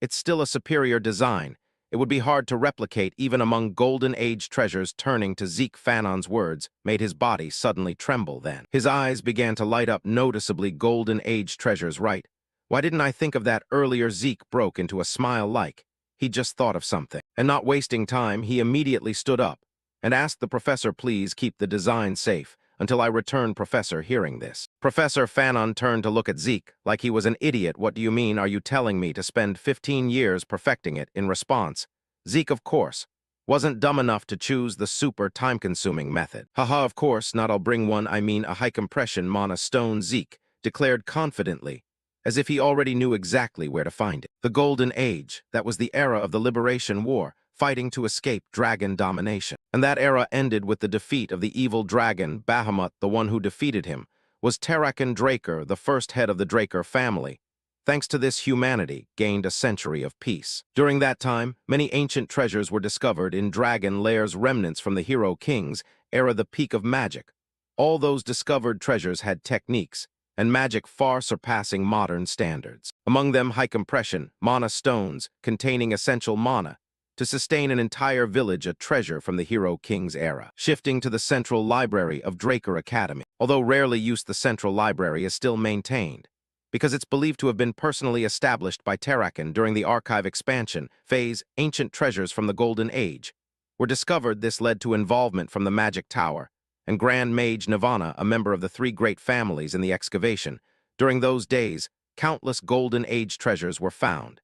It's still a superior design. It would be hard to replicate even among Golden Age treasures. Turning to Zeke, Fanon's words made his body suddenly tremble then. His eyes began to light up noticeably. Golden Age treasures, right? Why didn't I think of that earlier? Zeke broke into a smile like he just thought of something. And not wasting time, he immediately stood up and asked the professor, please keep the design safe until I return. Professor, hearing this, Professor Fanon turned to look at Zeke like he was an idiot. What do you mean? Are you telling me to spend 15 years perfecting it? In response, Zeke, of course, wasn't dumb enough to choose the super time-consuming method. Haha, of course not. I'll bring one, I mean a high-compression mana stone, Zeke declared confidently, as if he already knew exactly where to find it. The Golden Age, that was the era of the Liberation War, fighting to escape dragon domination. And that era ended with the defeat of the evil dragon, Bahamut. The one who defeated him was Terrakan Draker, the first head of the Draker family. Thanks to this, humanity gained a century of peace. During that time, many ancient treasures were discovered in dragon lairs, remnants from the Hero King's era, the peak of magic. All those discovered treasures had techniques and magic far surpassing modern standards. Among them, high compression, mana stones containing essential mana to sustain an entire village, a treasure from the Hero King's era. Shifting to the central library of Draker Academy. Although rarely used, the central library is still maintained, because it's believed to have been personally established by Terrakan during the archive expansion phase. Ancient treasures from the Golden Age were discovered. This led to involvement from the Magic Tower and Grand Mage Nirvana, a member of the three great families, in the excavation. During those days, countless Golden Age treasures were found,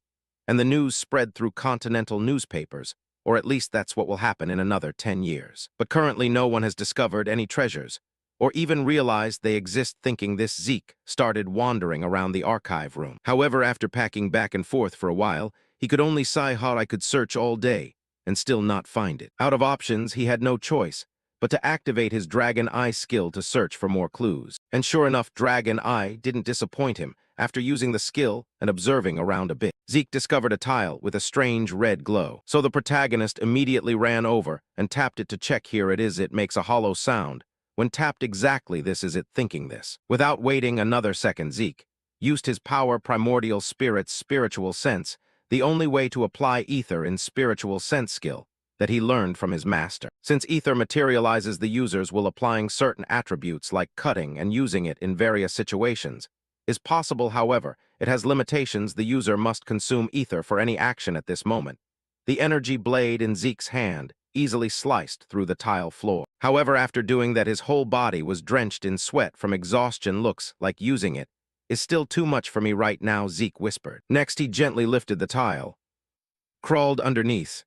and the news spread through continental newspapers, or at least that's what will happen in another 10 years. But currently no one has discovered any treasures, or even realized they exist. Thinking this, Zeke started wandering around the archive room. However, after packing back and forth for a while, he could only sigh. How I could search all day and still not find it. Out of options, he had no choice but to activate his Dragon Eye skill to search for more clues. And sure enough, Dragon Eye didn't disappoint him. After using the skill and observing around a bit, Zeke discovered a tile with a strange red glow. So the protagonist immediately ran over and tapped it to check. Here it is. It makes a hollow sound when tapped. Exactly, this is it. Thinking this, without waiting another second, Zeke used his power primordial spirit's spiritual sense, the only way to apply ether in spiritual sense skill that he learned from his master. Since ether materializes the users while applying certain attributes like cutting, and using it in various situations is possible. However, it has limitations. The user must consume ether for any action at this moment. The energy blade in Zeke's hand easily sliced through the tile floor. However, after doing that, his whole body was drenched in sweat from exhaustion. Looks like using it is still too much for me right now, Zeke whispered. Next, he gently lifted the tile, crawled underneath,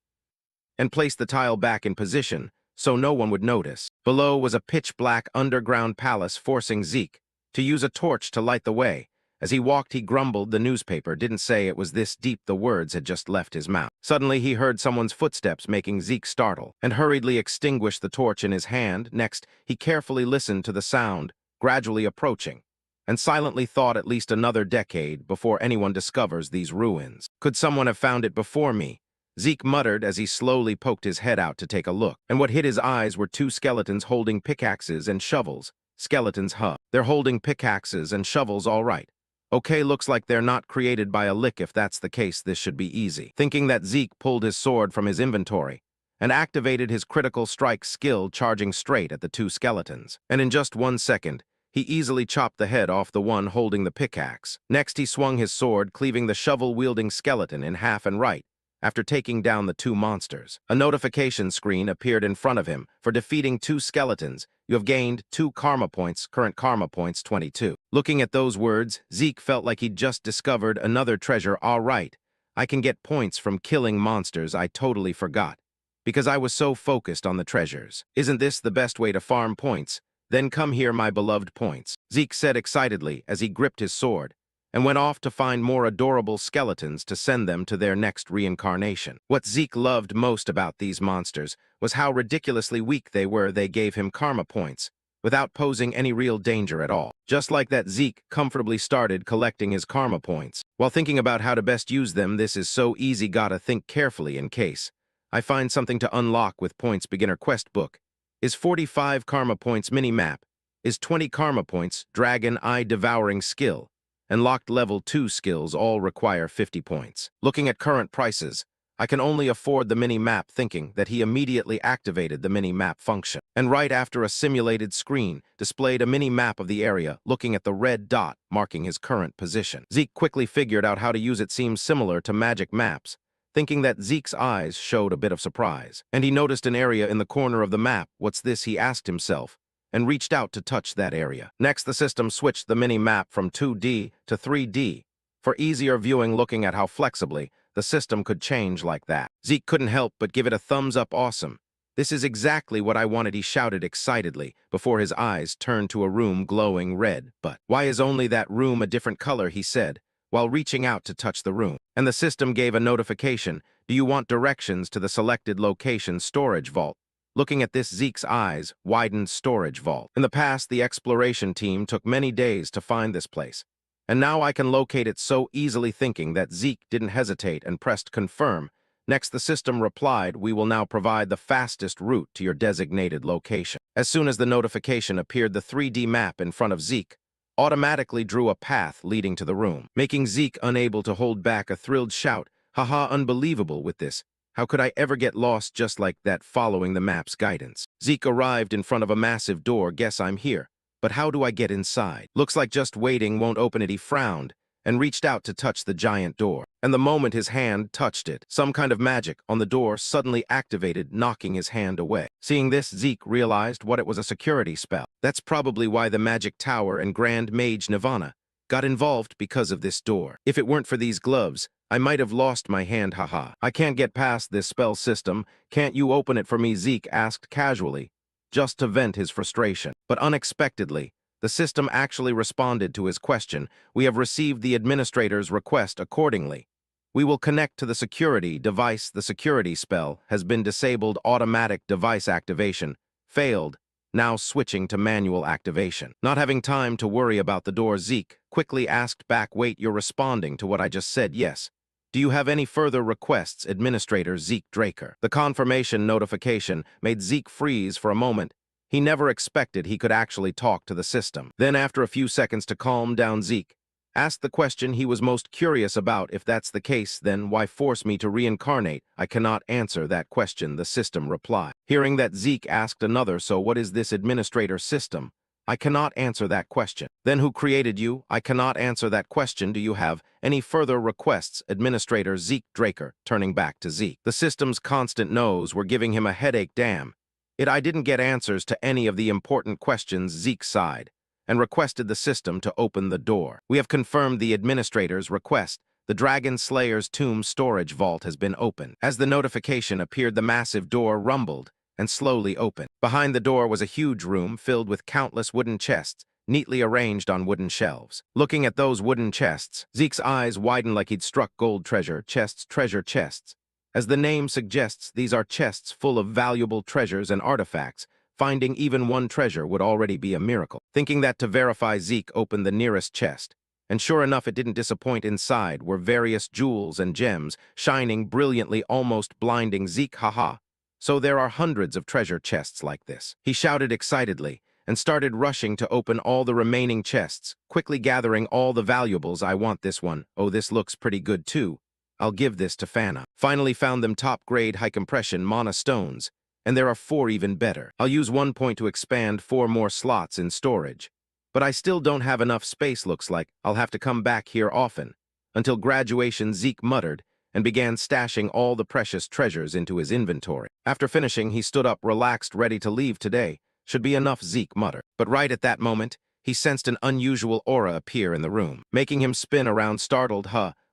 and placed the tile back in position so no one would notice. Below was a pitch-black underground palace, forcing Zeke to use a torch to light the way. As he walked, he grumbled. The newspaper didn't say it was this deep. The words had just left his mouth. Suddenly, he heard someone's footsteps, making Zeke startle and hurriedly extinguish the torch in his hand. Next, he carefully listened to the sound, gradually approaching, and silently thought, at least another decade before anyone discovers these ruins. Could someone have found it before me? Zeke muttered as he slowly poked his head out to take a look. And what hit his eyes were two skeletons holding pickaxes and shovels. Skeletons, huh? They're holding pickaxes and shovels, all right. Okay, looks like they're not created by a lick. If that's the case, this should be easy. Thinking that, Zeke pulled his sword from his inventory and activated his critical strike skill, charging straight at the two skeletons. And in just 1 second, he easily chopped the head off the one holding the pickaxe. Next, he swung his sword, cleaving the shovel-wielding skeleton in half and right. After taking down the two monsters, a notification screen appeared in front of him. For defeating 2 skeletons, you have gained 2 karma points, current karma points 22. Looking at those words, Zeke felt like he'd just discovered another treasure. All right, I can get points from killing monsters. I totally forgot, because I was so focused on the treasures. Isn't this the best way to farm points? Then come here, my beloved points, Zeke said excitedly as he gripped his sword and went off to find more adorable skeletons to send them to their next reincarnation. What Zeke loved most about these monsters was how ridiculously weak they were. They gave him karma points without posing any real danger at all. Just like that, Zeke comfortably started collecting his karma points. While thinking about how to best use them, this is so easy, gotta think carefully in case I find something to unlock with points. Beginner quest book is 45 karma points. Mini map is 20 karma points. Dragon Eye devouring skill and locked level 2 skills all require 50 points. Looking at current prices, I can only afford the mini-map, thinking that he immediately activated the mini-map function. And right after, a simulated screen displayed a mini-map of the area, looking at the red dot marking his current position. Zeke quickly figured out how to use it. Seems similar to magic maps, thinking that Zeke's eyes showed a bit of surprise. And he noticed an area in the corner of the map. What's this, he asked himself, and reached out to touch that area. Next, the system switched the mini-map from 2D to 3D for easier viewing, looking at how flexibly the system could change like that. Zeke couldn't help but give it a thumbs up. Awesome. This is exactly what I wanted, he shouted excitedly before his eyes turned to a room glowing red. But why is only that room a different color, he said, while reaching out to touch the room. And the system gave a notification. Do you want directions to the selected location? Storage vault. Looking at this, Zeke's eyes widened. Storage vault. In the past, the exploration team took many days to find this place, and now I can locate it so easily, thinking that Zeke didn't hesitate and pressed confirm. Next, the system replied, we will now provide the fastest route to your designated location. As soon as the notification appeared, the 3D map in front of Zeke automatically drew a path leading to the room, making Zeke unable to hold back a thrilled shout. Haha, unbelievable. With this, how could I ever get lost just like that following the map's guidance? Zeke arrived in front of a massive door. Guess I'm here. But how do I get inside? Looks like just waiting won't open it. He frowned and reached out to touch the giant door. And the moment his hand touched it, some kind of magic on the door suddenly activated, knocking his hand away. Seeing this, Zeke realized what it was, a security spell. That's probably why the Magic Tower and Grand Mage Nirvana got involved, because of this door. If it weren't for these gloves, I might have lost my hand. Haha. I can't get past this spell system. Can't you open it for me? Zeke asked casually, just to vent his frustration. But unexpectedly, the system actually responded to his question. We have received the administrator's request. Accordingly, we will connect to the security device. The security spell has been disabled. Automatic device activation failed. Now switching to manual activation. Not having time to worry about the door, Zeke quickly asked back, wait, you're responding to what I just said? Yes. Do you have any further requests, Administrator Zeke Draker? The confirmation notification made Zeke freeze for a moment. He never expected he could actually talk to the system. Then, after a few seconds to calm down, Zeke asked the question he was most curious about. If that's the case, then why force me to reincarnate? I cannot answer that question, the system replied. Hearing that, Zeke asked another, so what is this, Administrator? System: I cannot answer that question. Then who created you? I cannot answer that question. Do you have any further requests, Administrator Zeke Draker? Turning back to Zeke. The system's constant no's were giving him a headache. Damn it, I didn't get answers to any of the important questions. Zeke sighed and requested the system to open the door. We have confirmed the administrator's request. The Dragon Slayer's tomb storage vault has been opened. As the notification appeared, the massive door rumbled and slowly opened. Behind the door was a huge room filled with countless wooden chests, neatly arranged on wooden shelves. Looking at those wooden chests, Zeke's eyes widened like he'd struck gold. Treasure chests, treasure chests. As the name suggests, these are chests full of valuable treasures and artifacts. Finding even one treasure would already be a miracle. Thinking that to verify, Zeke opened the nearest chest. And sure enough, it didn't disappoint. Inside were various jewels and gems, shining brilliantly, almost blinding Zeke. Haha. So there are hundreds of treasure chests like this. He shouted excitedly and started rushing to open all the remaining chests, quickly gathering all the valuables. I want this one. Oh, this looks pretty good too. I'll give this to Fana. Finally found them, top-grade high-compression mana stones. And there are 4 even better. I'll use 1 point to expand 4 more slots in storage. But I still don't have enough space. Looks like I'll have to come back here often. Until graduation, Zeke muttered, and began stashing all the precious treasures into his inventory. After finishing, he stood up, relaxed, ready to leave. Today should be enough, Zeke muttered. But right at that moment, he sensed an unusual aura appear in the room, making him spin around, startled.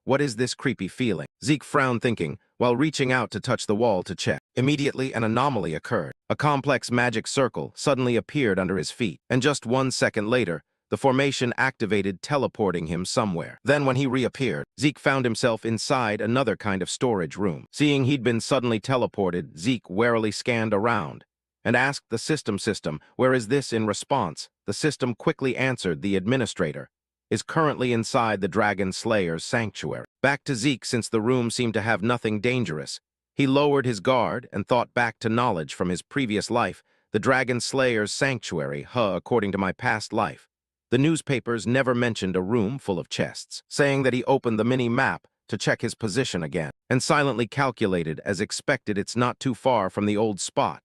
What is this creepy feeling? Zeke frowned, thinking, while reaching out to touch the wall to check. Immediately, an anomaly occurred. A complex magic circle suddenly appeared under his feet, and just 1 second later, the formation activated, teleporting him somewhere. Then when he reappeared, Zeke found himself inside another kind of storage room. Seeing he'd been suddenly teleported, Zeke warily scanned around and asked the system, where is this? In response, the system quickly answered, the administrator is currently inside the Dragon Slayer's sanctuary. Back to Zeke, since the room seemed to have nothing dangerous. He lowered his guard and thought back to knowledge from his previous life. The Dragon Slayer's sanctuary, according to my past life. The newspapers never mentioned a room full of chests, saying that he opened the mini-map to check his position again, and silently calculated as expected it's not too far from the old spot.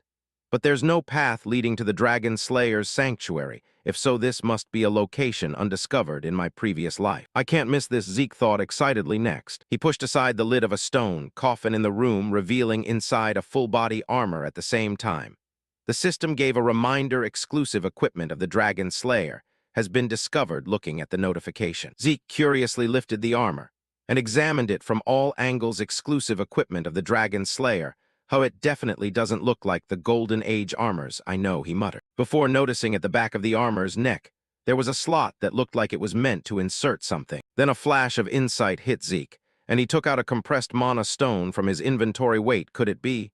But there's no path leading to the Dragon Slayer's sanctuary. If so, this must be a location undiscovered in my previous life. I can't miss this, Zeke thought excitedly next. He pushed aside the lid of a stone coffin in the room, revealing inside a full-body armor at the same time. The system gave a reminder exclusive equipment of the Dragon Slayer has been discovered. Looking at the notification, Zeke curiously lifted the armor and examined it from all angles. Exclusive equipment of the Dragon Slayer. How it definitely doesn't look like the Golden Age armors, I know, he muttered. Before noticing at the back of the armor's neck, there was a slot that looked like it was meant to insert something. Then a flash of insight hit Zeke, and he took out a compressed mana stone from his inventory. Wait, could it be?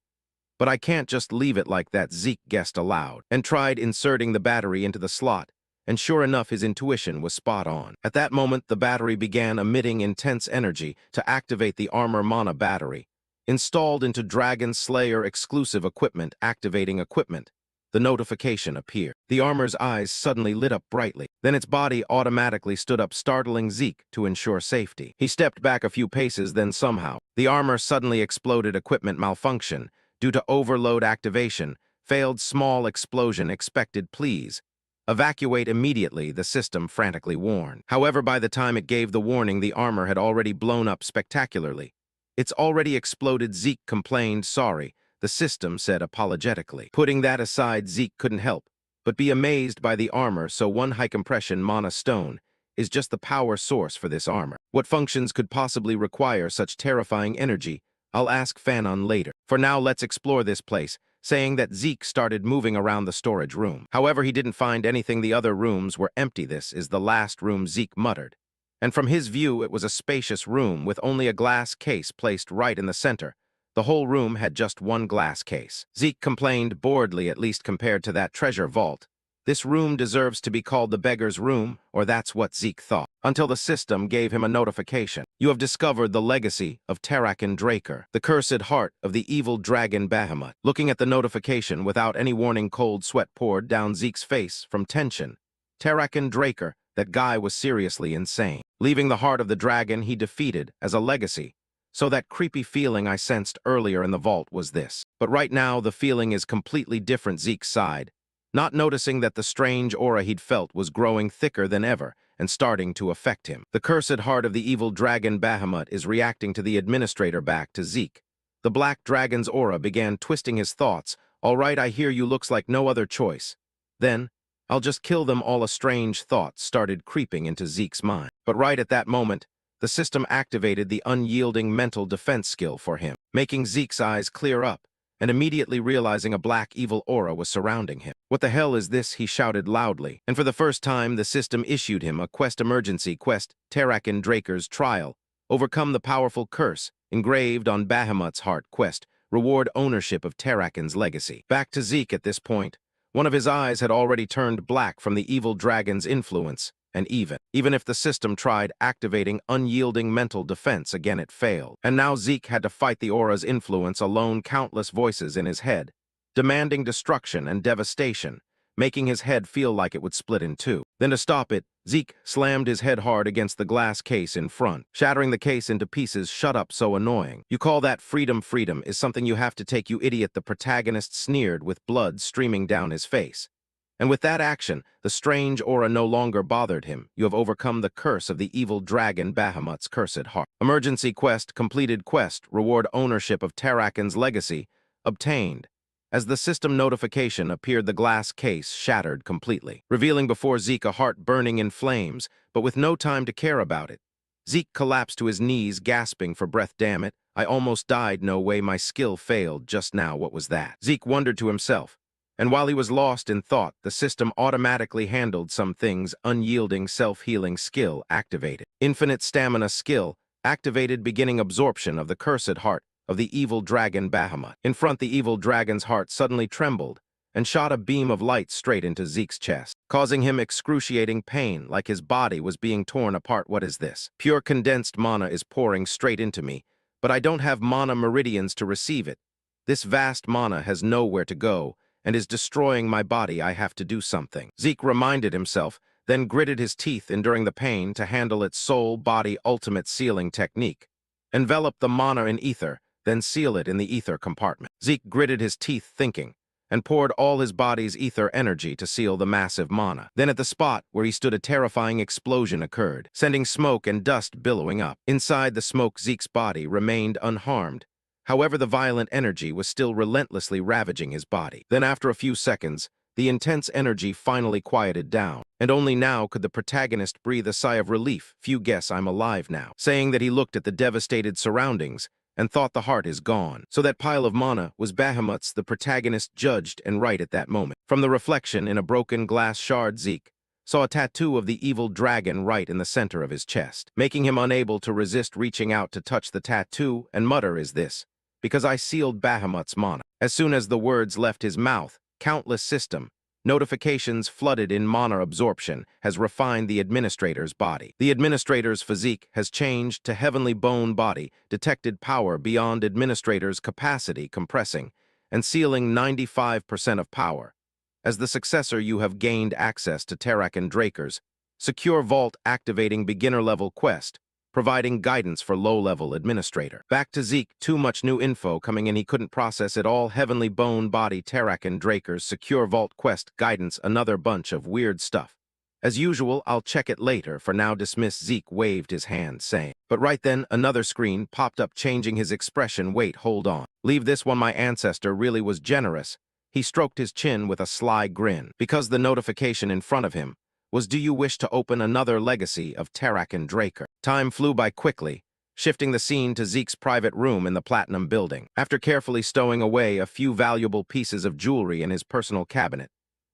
But I can't just leave it like that, Zeke guessed aloud, and tried inserting the battery into the slot, and sure enough, his intuition was spot on. At that moment, the battery began emitting intense energy to activate the armor. Mana battery installed into Dragon Slayer exclusive equipment. Activating equipment. The notification appeared. The armor's eyes suddenly lit up brightly. Then its body automatically stood up, startling Zeke to ensure safety. He stepped back a few paces, then somehow the armor suddenly exploded. Equipment malfunction due to overload activation. Failed. Small explosion expected. Please evacuate immediately, the system frantically warned. However, by the time it gave the warning, the armor had already blown up spectacularly. It's already exploded, Zeke complained. Sorry, the system said apologetically. Putting that aside, Zeke couldn't help but be amazed by the armor. So one high-compression mana stone is just the power source for this armor. What functions could possibly require such terrifying energy? I'll ask Fanon later. For now, let's explore this place, saying that Zeke started moving around the storage room. However, he didn't find anything. The other rooms were empty. This is the last room, Zeke muttered. And from his view, it was a spacious room with only a glass case placed right in the center. The whole room had just one glass case. Zeke complained boredly, at least compared to that treasure vault. This room deserves to be called the beggar's room, or that's what Zeke thought, until the system gave him a notification. You have discovered the legacy of Tarakan Draker, the cursed heart of the evil dragon Bahamut. Looking at the notification without any warning, cold sweat poured down Zeke's face from tension. Tarakan Draker, that guy was seriously insane. Leaving the heart of the dragon he defeated as a legacy. So that creepy feeling I sensed earlier in the vault was this. But right now the feeling is completely different, Zeke sighed, not noticing that the strange aura he'd felt was growing thicker than ever and starting to affect him. The cursed heart of the evil dragon Bahamut is reacting to the administrator. Back to Zeke. The black dragon's aura began twisting his thoughts. All right, I hear you, looks like no other choice. Then, I'll just kill them all. A strange thought started creeping into Zeke's mind. But right at that moment, the system activated the unyielding mental defense skill for him, making Zeke's eyes clear up, and immediately realizing a black evil aura was surrounding him. What the hell is this? He shouted loudly, and for the first time the system issued him a quest. Emergency quest, Tarakan Draker's trial. Overcome the powerful curse engraved on Bahamut's heart. Quest, reward ownership of Tarakan's legacy. Back to Zeke at this point. One of his eyes had already turned black from the evil dragon's influence, and even if the system tried activating unyielding mental defense again, it failed. And now Zeke had to fight the aura's influence alone. Countless voices in his head, demanding destruction and devastation, making his head feel like it would split in two. Then to stop it, Zeke slammed his head hard against the glass case in front, shattering the case into pieces. Shut up, so annoying. You call that freedom? Freedom is something you have to take, you idiot, the protagonist sneered with blood streaming down his face. And with that action, the strange aura no longer bothered him. You have overcome the curse of the evil dragon Bahamut's cursed heart. Emergency quest completed. Quest, reward ownership of Tarakan's legacy, obtained. As the system notification appeared, the glass case shattered completely, revealing before Zeke a heart burning in flames, but with no time to care about it. Zeke collapsed to his knees, gasping for breath. Damn it, I almost died. No way, my skill failed just now. What was that? Zeke wondered to himself. And while he was lost in thought, the system automatically handled some things. Unyielding self-healing skill activated. Infinite stamina skill activated, beginning absorption of the cursed heart of the evil dragon Bahamut. In front, the evil dragon's heart suddenly trembled and shot a beam of light straight into Zeke's chest, causing him excruciating pain, like his body was being torn apart. What is this? Pure condensed mana is pouring straight into me, but I don't have mana meridians to receive it. This vast mana has nowhere to go and is destroying my body. I have to do something. Zeke reminded himself then gritted his teeth, enduring the pain to handle its soul-body ultimate sealing technique. Envelop the mana in ether, then seal it in the ether compartment. Zeke gritted his teeth, thinking, and poured all his body's ether energy to seal the massive mana. Then at the spot where he stood, a terrifying explosion occurred, sending smoke and dust billowing up. Inside the smoke, Zeke's body remained unharmed. However, the violent energy was still relentlessly ravaging his body. Then after a few seconds, the intense energy finally quieted down, and only now could the protagonist breathe a sigh of relief. "Few guess I'm alive now," saying that he looked at the devastated surroundings and thought the heart is gone. So that pile of mana was Bahamut's, the protagonist judged, and right at that moment. From the reflection in a broken glass shard, Zeke saw a tattoo of the evil dragon right in the center of his chest, making him unable to resist reaching out to touch the tattoo and mutter, "Is this because I sealed Bahamut's mana?" As soon as the words left his mouth, countless system notifications flooded in. Mana absorption has refined the administrator's body. The administrator's physique has changed to heavenly bone body, detected power beyond administrator's capacity, compressing and sealing 95% of power. As the successor, you have gained access to Tarak and Draker's secure vault, activating beginner-level quest, providing guidance for low-level administrator. Back to Zeke, too much new info coming in, he couldn't process it all. Heavenly bone body, Tarak and Draker's secure vault quest, guidance, another bunch of weird stuff. As usual, I'll check it later. For now, dismiss. Zeke waved his hand, saying. But right then, another screen popped up, changing his expression. "Wait, hold on. Leave this one. My ancestor really was generous." He stroked his chin with a sly grin, because the notification in front of him was, "Do you wish to open another legacy of Tarak and Draker?" Time flew by quickly, shifting the scene to Zeke's private room in the Platinum Building. After carefully stowing away a few valuable pieces of jewelry in his personal cabinet,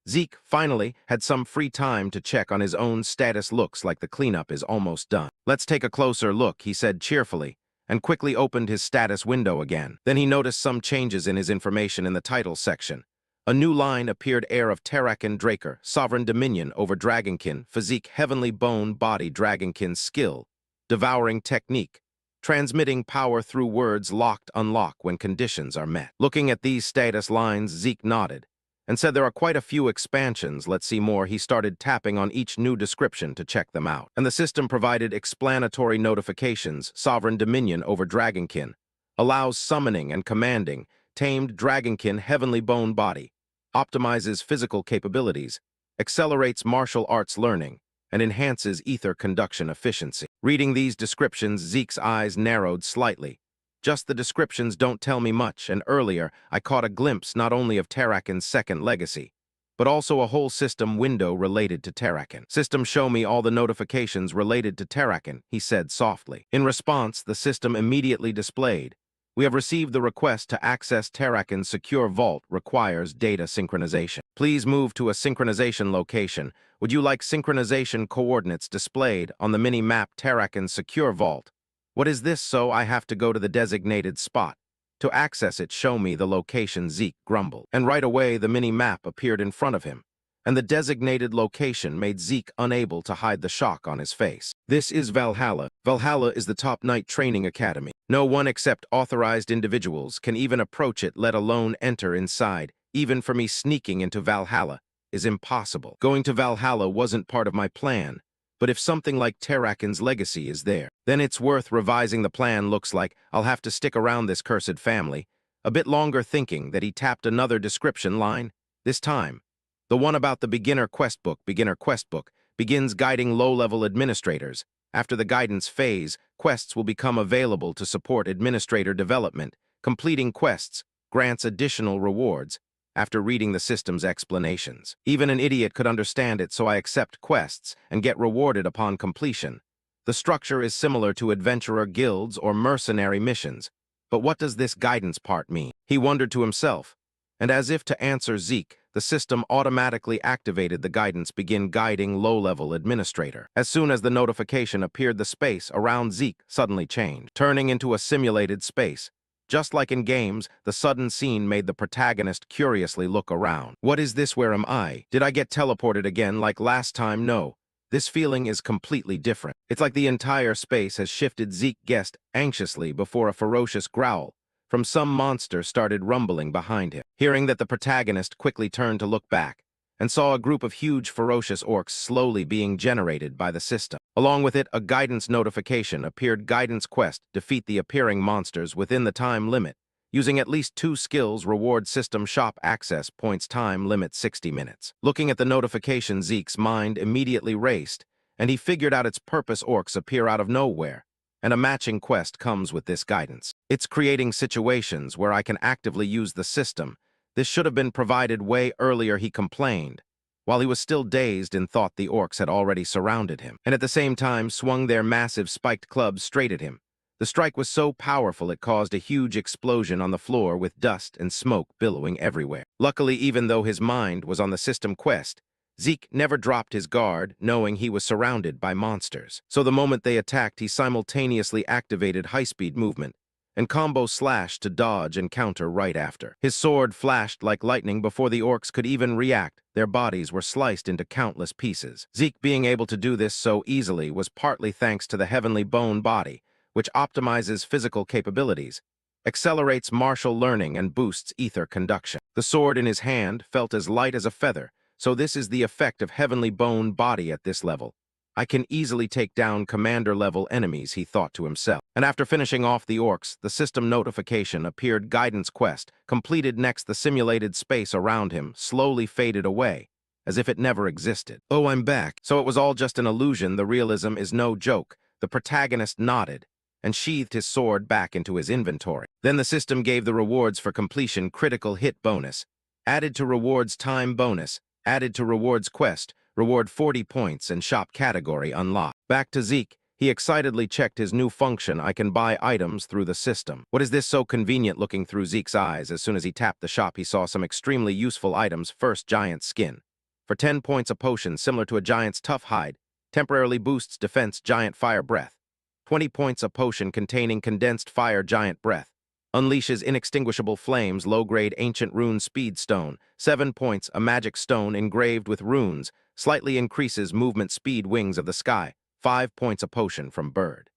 Zeke finally had some free time to check on his own status. "Looks like the cleanup is almost done. Let's take a closer look," he said cheerfully, and quickly opened his status window again. Then he noticed some changes in his information in the title section. A new line appeared: heir of Tarak and Draker, sovereign dominion over Dragonkin, physique heavenly bone body, Dragonkin skill, devouring technique, transmitting power through words, locked unlock when conditions are met. Looking at these status lines, Zeke nodded and said, "There are quite a few expansions. Let's see more." He started tapping on each new description to check them out, and the system provided explanatory notifications. Sovereign dominion over Dragonkin, allows summoning and commanding, tamed Dragonkin heavenly bone body, optimizes physical capabilities, accelerates martial arts learning, and enhances ether conduction efficiency. Reading these descriptions, Zeke's eyes narrowed slightly. Just the descriptions don't tell me much, and earlier I caught a glimpse not only of Tarakin's second legacy, but also a whole system window related to Tarakin. "System, show me all the notifications related to Tarakin," he said softly. In response, the system immediately displayed, "We have received the request to access Tarakin's secure vault, requires data synchronization. Please move to a synchronization location. Would you like synchronization coordinates displayed on the mini-map Tarakin's secure vault?" "What is this? So I have to go to the designated spot to access it? Show me the location," Zeke grumbled. And right away, the mini-map appeared in front of him, and the designated location made Zeke unable to hide the shock on his face. "This is Valhalla. Valhalla is the top knight training academy. No one except authorized individuals can even approach it, let alone enter inside. Even for me, sneaking into Valhalla is impossible. Going to Valhalla wasn't part of my plan, but if something like Tarakin's legacy is there, then it's worth revising the plan. Looks like I'll have to stick around this cursed family a bit longer." Thinking that, he tapped another description line, this time the one about the beginner quest book. Beginner quest book begins guiding low-level administrators. After the guidance phase, quests will become available to support administrator development. Completing quests grants additional rewards. After reading the system's explanations, even an idiot could understand it, so I accept quests and get rewarded upon completion. The structure is similar to adventurer guilds or mercenary missions. But what does this guidance part mean? He wondered to himself, and as if to answer Zeke, the system automatically activated the guidance: begin guiding low-level administrator. As soon as the notification appeared, the space around Zeke suddenly changed, turning into a simulated space. Just like in games, the sudden scene made the protagonist curiously look around. "What is this? Where am I? Did I get teleported again like last time?" No. This feeling is completely different. It's like the entire space has shifted. Zeke guessed anxiously before a ferocious growl from some monster started rumbling behind him. Hearing that, the protagonist quickly turned to look back and saw a group of huge ferocious orcs slowly being generated by the system. Along with it, a guidance notification appeared: guidance quest, defeat the appearing monsters within the time limit. Using at least 2 skills, reward system shop access points, time limit 60 minutes. Looking at the notification, Zeke's mind immediately raced, and he figured out its purpose: orcs appear out of nowhere, and a matching quest comes with this guidance. It's creating situations where I can actively use the system. This should have been provided way earlier, he complained, while he was still dazed and thought the orcs had already surrounded him, and at the same time swung their massive spiked clubs straight at him. The strike was so powerful it caused a huge explosion on the floor with dust and smoke billowing everywhere. Luckily, even though his mind was on the system quest, Zeke never dropped his guard, knowing he was surrounded by monsters. So the moment they attacked, he simultaneously activated high-speed movement and combo slash to dodge and counter right after. His sword flashed like lightning before the orcs could even react. Their bodies were sliced into countless pieces. Zeke being able to do this so easily was partly thanks to the heavenly bone body, which optimizes physical capabilities, accelerates martial learning, and boosts ether conduction. The sword in his hand felt as light as a feather, so this is the effect of heavenly bone body at this level. I can easily take down commander-level enemies, he thought to himself. And after finishing off the orcs, the system notification appeared: guidance quest completed. Next, the simulated space around him slowly faded away, as if it never existed. Oh, I'm back. So it was all just an illusion. The realism is no joke. The protagonist nodded and sheathed his sword back into his inventory. Then the system gave the rewards for completion: critical hit bonus, added to rewards time bonus, added to rewards quest, reward 40 points, and shop category unlocked. Back to Zeke, he excitedly checked his new function: I can buy items through the system. What is this so convenient? Looking through Zeke's eyes, as soon as he tapped the shop, he saw some extremely useful items. First, giant skin. For 10 points, a potion similar to a giant's tough hide, temporarily boosts defense, giant fire breath. 20 points, a potion containing condensed fire, giant breath. Unleashes inextinguishable flames, low-grade ancient rune speed stone. 7 points, a magic stone engraved with runes, slightly increases movement speed, wings of the sky. 5 points, a potion from bird.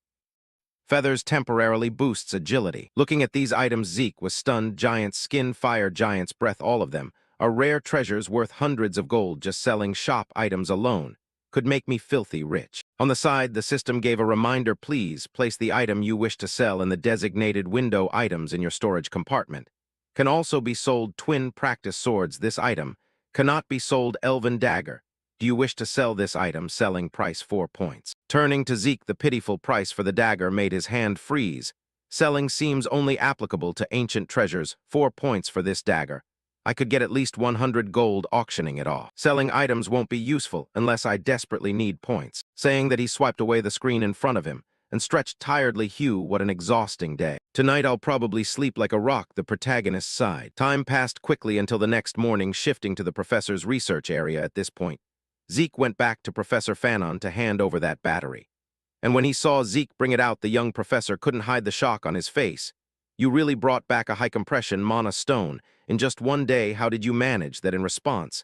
Feathers temporarily boosts agility. Looking at these items, Zeke was stunned. Giant skin, fire, giant's breath, all of them are rare treasures worth hundreds of gold. Just selling shop items alone could make me filthy rich. On the side, the system gave a reminder: please place the item you wish to sell in the designated window. Items in your storage compartment can also be sold. Twin practice swords. This item cannot be sold. Elven dagger. Do you wish to sell this item? Selling price 4 points. Turning to Zeke, the pitiful price for the dagger made his hand freeze. Selling seems only applicable to ancient treasures. 4 points for this dagger. I could get at least 100 gold auctioning it off. Selling items won't be useful unless I desperately need points. Saying that, he swiped away the screen in front of him and stretched tiredly. Hugh, what an exhausting day. Tonight I'll probably sleep like a rock, the protagonist sighed. Time passed quickly until the next morning. Shifting to the professor's research area at this point, Zeke went back to Professor Fanon to hand over that battery. And when he saw Zeke bring it out, the young professor couldn't hide the shock on his face. You really brought back a high-compression mana stone in just one day. How did you manage that? In response,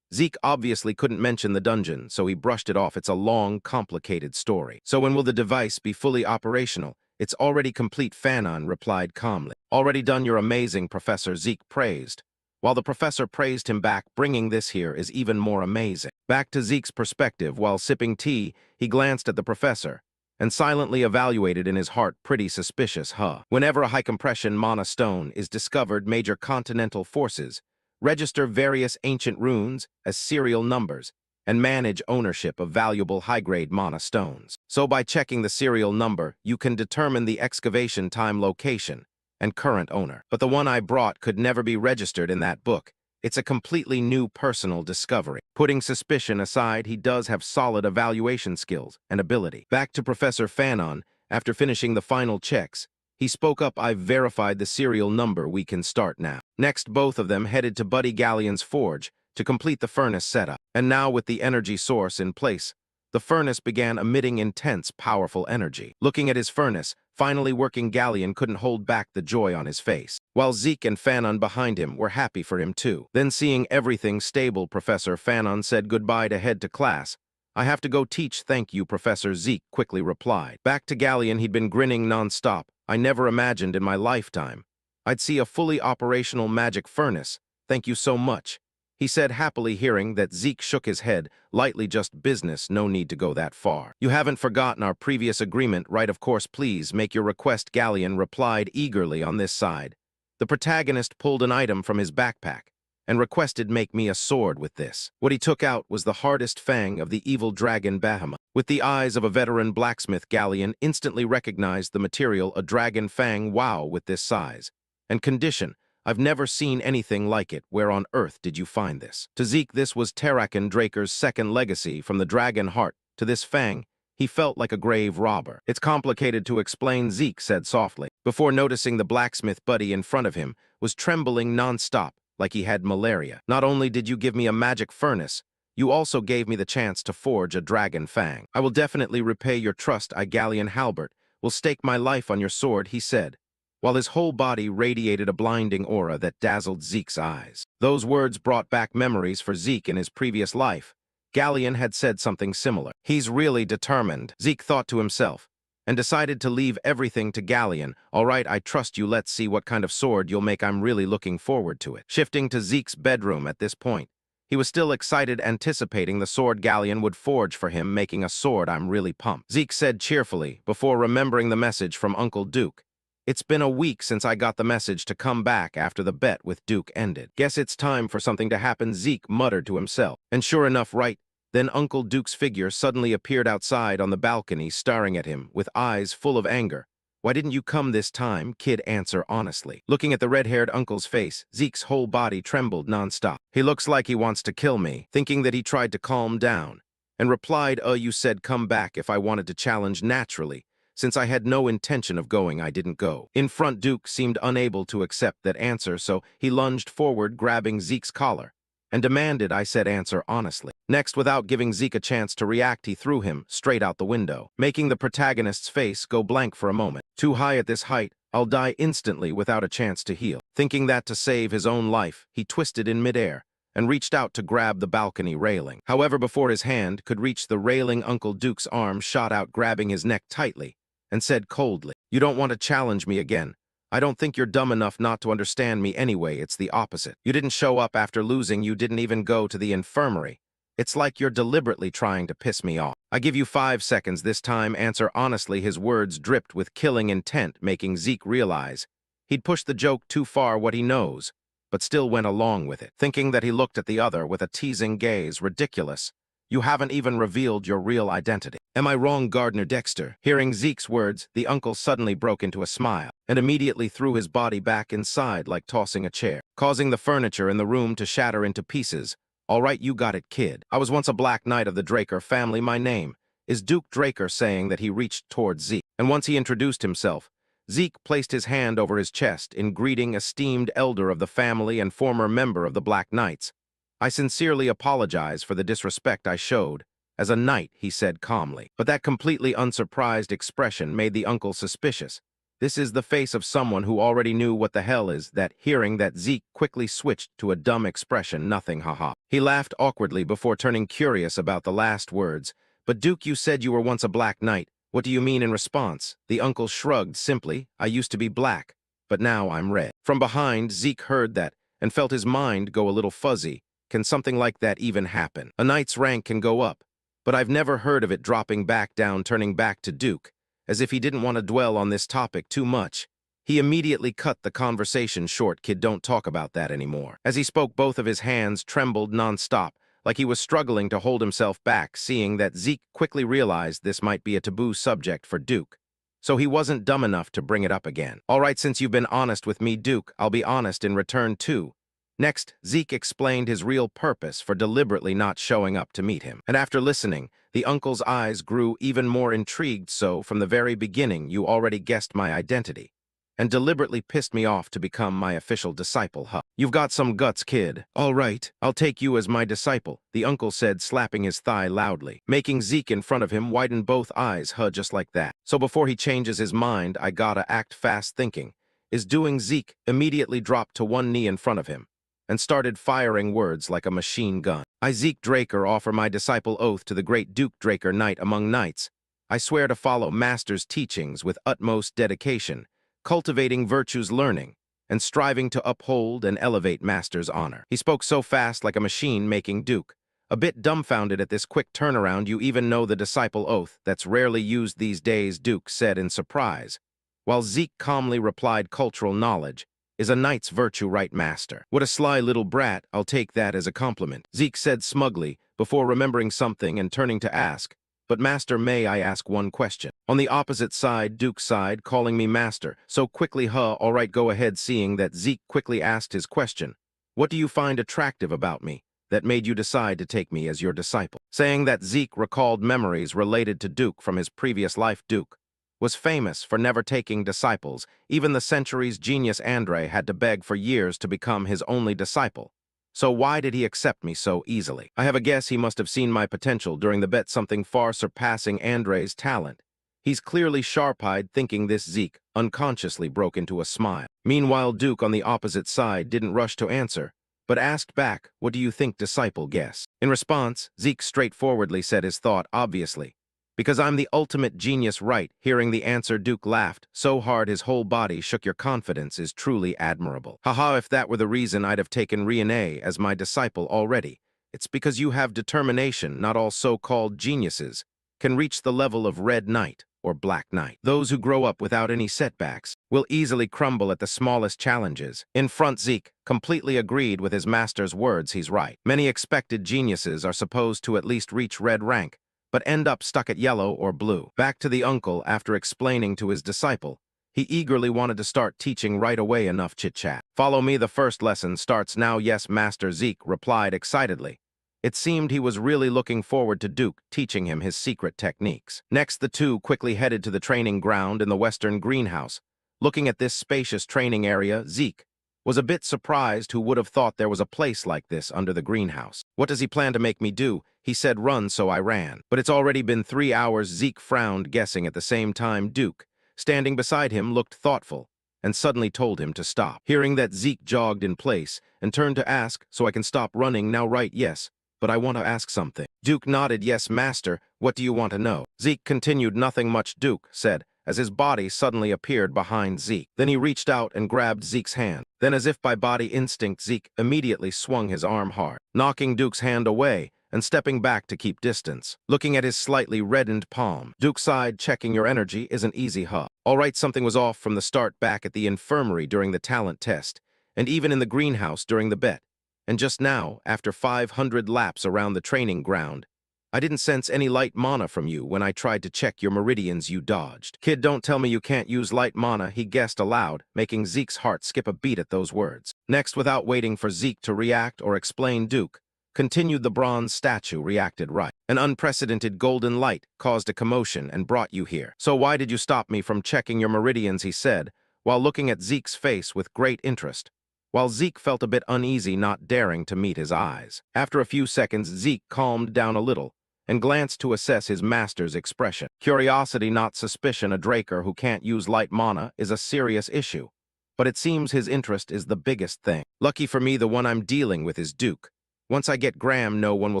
Zeke obviously couldn't mention the dungeon, so he brushed it off. It's a long, complicated story. So when will the device be fully operational? It's already complete, Fanon replied calmly. Already done. You're amazing, Professor, Zeke praised, while the professor praised him back. Bringing this here is even more amazing. Back to Zeke's perspective. While sipping tea, he glanced at the professor and silently evaluated in his heart. Pretty suspicious, huh? Whenever a high-compression mana stone is discovered, major continental forces register various ancient runes as serial numbers and manage ownership of valuable high-grade mana stones. So by checking the serial number, you can determine the excavation time, location, and current owner. But the one I brought could never be registered in that book. It's a completely new personal discovery. Putting suspicion aside, he does have solid evaluation skills and ability. Back to Professor Fanon, after finishing the final checks, he spoke up. I've verified the serial number. We can start now. Next, both of them headed to Buddy Galleon's forge to complete the furnace setup. And now, with the energy source in place, the furnace began emitting intense, powerful energy. Looking at his furnace finally working, Galleon couldn't hold back the joy on his face, while Zeke and Fanon behind him were happy for him too. Then, seeing everything stable, Professor Fanon said goodbye to head to class. I have to go teach. Thank you, Professor, Zeke quickly replied. Back to Galleon, he'd been grinning non-stop. I never imagined in my lifetime I'd see a fully operational magic furnace. Thank you so much. he said happily, hearing that Zeke shook his head, lightly. Just business, no need to go that far. You haven't forgotten our previous agreement, right? Of course, please make your request, Galleon replied eagerly on this side. The protagonist pulled an item from his backpack and requested make me a sword with this. What he took out was the hardest fang of the evil dragon Bahama. With the eyes of a veteran blacksmith, Galleon instantly recognized the material, a dragon fang. Wow, with this size and condition, I've never seen anything like it. Where on earth did you find this? To Zeke, this was Terrakin Draker's second legacy from the dragon heart. To this fang, he felt like a grave robber. It's complicated to explain, Zeke said softly, before noticing the blacksmith buddy in front of him was trembling non-stop, like he had malaria. Not only did you give me a magic furnace, you also gave me the chance to forge a dragon fang. I will definitely repay your trust. I, Galleon Halbert, will stake my life on your sword, he said, while his whole body radiated a blinding aura that dazzled Zeke's eyes. Those words brought back memories for Zeke in his previous life. Galleon had said something similar. He's really determined, Zeke thought to himself, and decided to leave everything to Galleon. All right, I trust you. Let's see what kind of sword you'll make. I'm really looking forward to it. Shifting to Zeke's bedroom at this point, he was still excited, anticipating the sword Galleon would forge for him. Making a sword, I'm really pumped, Zeke said cheerfully, before remembering the message from Uncle Duke. It's been a week since I got the message to come back after the bet with Duke ended. Guess it's time for something to happen, Zeke muttered to himself. And sure enough, right then Uncle Duke's figure suddenly appeared outside on the balcony, staring at him with eyes full of anger. Why didn't you come this time, kid? Answer honestly. Looking at the red-haired uncle's face, Zeke's whole body trembled non-stop. He looks like he wants to kill me, thinking that he tried to calm down, and replied, you said come back if I wanted to challenge. Naturally, since I had no intention of going, I didn't go. In front, Duke seemed unable to accept that answer, so he lunged forward, grabbing Zeke's collar, and demanded I said answer honestly. Next, without giving Zeke a chance to react, he threw him straight out the window, making the protagonist's face go blank for a moment. Too high at this height, I'll die instantly without a chance to heal. Thinking that to save his own life, he twisted in midair and reached out to grab the balcony railing. However, before his hand could reach the railing, Uncle Duke's arm shot out, grabbing his neck tightly, and said coldly, you don't want to challenge me again. I don't think you're dumb enough not to understand me anyway. It's the opposite. You didn't show up after losing. You didn't even go to the infirmary. It's like you're deliberately trying to piss me off. I give you 5 seconds this time. Answer honestly. His words dripped with killing intent, making Zeke realize he'd pushed the joke too far. What he knows, but still went along with it, thinking that he looked at the other with a teasing gaze. Ridiculous. You haven't even revealed your real identity. Am I wrong, Gardner Dexter? Hearing Zeke's words, the uncle suddenly broke into a smile and immediately threw his body back inside like tossing a chair, causing the furniture in the room to shatter into pieces. All right, you got it, kid. I was once a Black Knight of the Draker family. My name is Duke Draker, saying that he reached towards Zeke. And once he introduced himself, Zeke placed his hand over his chest in greeting, esteemed elder of the family and former member of the Black Knights. I sincerely apologize for the disrespect I showed. As a knight, he said calmly. But that completely unsurprised expression made the uncle suspicious. This is the face of someone who already knew what the hell is that. Hearing that, Zeke quickly switched to a dumb expression. Nothing, haha. He laughed awkwardly before turning curious about the last words. But Duke, you said you were once a Black Knight. What do you mean? In response, the uncle shrugged simply. I used to be black, but now I'm red. From behind, Zeke heard that and felt his mind go a little fuzzy. Can something like that even happen? A knight's rank can go up, but I've never heard of it dropping back down. Turning back to Duke, as if he didn't want to dwell on this topic too much, he immediately cut the conversation short. Kid, don't talk about that anymore. As he spoke, both of his hands trembled non-stop, like he was struggling to hold himself back. Seeing that, Zeke quickly realized this might be a taboo subject for Duke, so he wasn't dumb enough to bring it up again. All right, since you've been honest with me, Duke, I'll be honest in return too. Next, Zeke explained his real purpose for deliberately not showing up to meet him. And after listening, the uncle's eyes grew even more intrigued. So, from the very beginning, you already guessed my identity and deliberately pissed me off to become my official disciple, huh? You've got some guts, kid. All right, I'll take you as my disciple, the uncle said, slapping his thigh loudly, making Zeke in front of him widen both eyes, huh, just like that. So before he changes his mind, I gotta act fast. Thinking is doing, Zeke immediately dropped to one knee in front of him and started firing words like a machine gun. I, Zeke Draker, offer my disciple oath to the great Duke Draker, knight among knights. I swear to follow Master's teachings with utmost dedication, cultivating virtues, learning, and striving to uphold and elevate Master's honor. He spoke so fast like a machine making Duke. A bit dumbfounded at this quick turnaround, you even know the disciple oath that's rarely used these days, Duke said in surprise, while Zeke calmly replied, cultural knowledge is a knight's virtue, right, Master? What a sly little brat, I'll take that as a compliment, Zeke said smugly, before remembering something and turning to ask, but Master, may I ask one question? On the opposite side, Duke sighed, calling me Master, so quickly, all right, go ahead. Seeing that Zeke quickly asked his question, what do you find attractive about me that made you decide to take me as your disciple? Saying that, Zeke recalled memories related to Duke from his previous life. Duke was famous for never taking disciples. Even the century's genius Andre had to beg for years to become his only disciple. So why did he accept me so easily? I have a guess he must have seen my potential during the bet, something far surpassing Andre's talent. He's clearly sharp-eyed, thinking this. Zeke unconsciously broke into a smile. Meanwhile, Duke on the opposite side didn't rush to answer, but asked back, what do you think, disciple? Guess. In response, Zeke straightforwardly said his thought, obviously, because I'm the ultimate genius, right? Hearing the answer, Duke laughed so hard his whole body shook. Your confidence is truly admirable. Haha, if that were the reason, I'd have taken Riene as my disciple already. It's because you have determination. Not all so-called geniuses can reach the level of Red Knight or Black Knight. Those who grow up without any setbacks will easily crumble at the smallest challenges. In front, Zeke completely agreed with his master's words. He's right. Many expected geniuses are supposed to at least reach red rank, but end up stuck at yellow or blue. Back to the uncle, after explaining to his disciple, he eagerly wanted to start teaching right away. Enough chit-chat. Follow me, the first lesson starts now. Yes, Master, Zeke replied excitedly. It seemed he was really looking forward to Duke teaching him his secret techniques. Next, the two quickly headed to the training ground in the western greenhouse. Looking at this spacious training area, Zeke was a bit surprised. Who would have thought there was a place like this under the greenhouse? What does he plan to make me do? He said run, so I ran. But it's already been 3 hours. Zeke frowned, guessing at the same time. Duke, standing beside him, looked thoughtful and suddenly told him to stop. Hearing that, Zeke jogged in place and turned to ask, so I can stop running now, right? Yes, but I want to ask something. Duke nodded. Yes, Master, what do you want to know? Zeke continued. Nothing much, Duke said, as his body suddenly appeared behind Zeke. Then he reached out and grabbed Zeke's hand. Then, as if by body instinct, Zeke immediately swung his arm hard, knocking Duke's hand away and stepping back to keep distance. Looking at his slightly reddened palm, Duke sighed. Checking your energy isn't easy, huh? All right, something was off from the start. Back at the infirmary during the talent test, and even in the greenhouse during the bet. And just now, after 500 laps around the training ground, I didn't sense any light mana from you. When I tried to check your meridians, you dodged. Kid, don't tell me you can't use light mana, he guessed aloud, making Zeke's heart skip a beat at those words. Next, without waiting for Zeke to react or explain, Duke continued. The bronze statue reacted right. An unprecedented golden light caused a commotion and brought you here. So why did you stop me from checking your meridians? He said, while looking at Zeke's face with great interest, while Zeke felt a bit uneasy, not daring to meet his eyes. After a few seconds, Zeke calmed down a little and glanced to assess his master's expression. Curiosity, not suspicion. A Draker who can't use light mana is a serious issue, but it seems his interest is the biggest thing. Lucky for me, the one I'm dealing with is Duke. Once I get Graham, no one will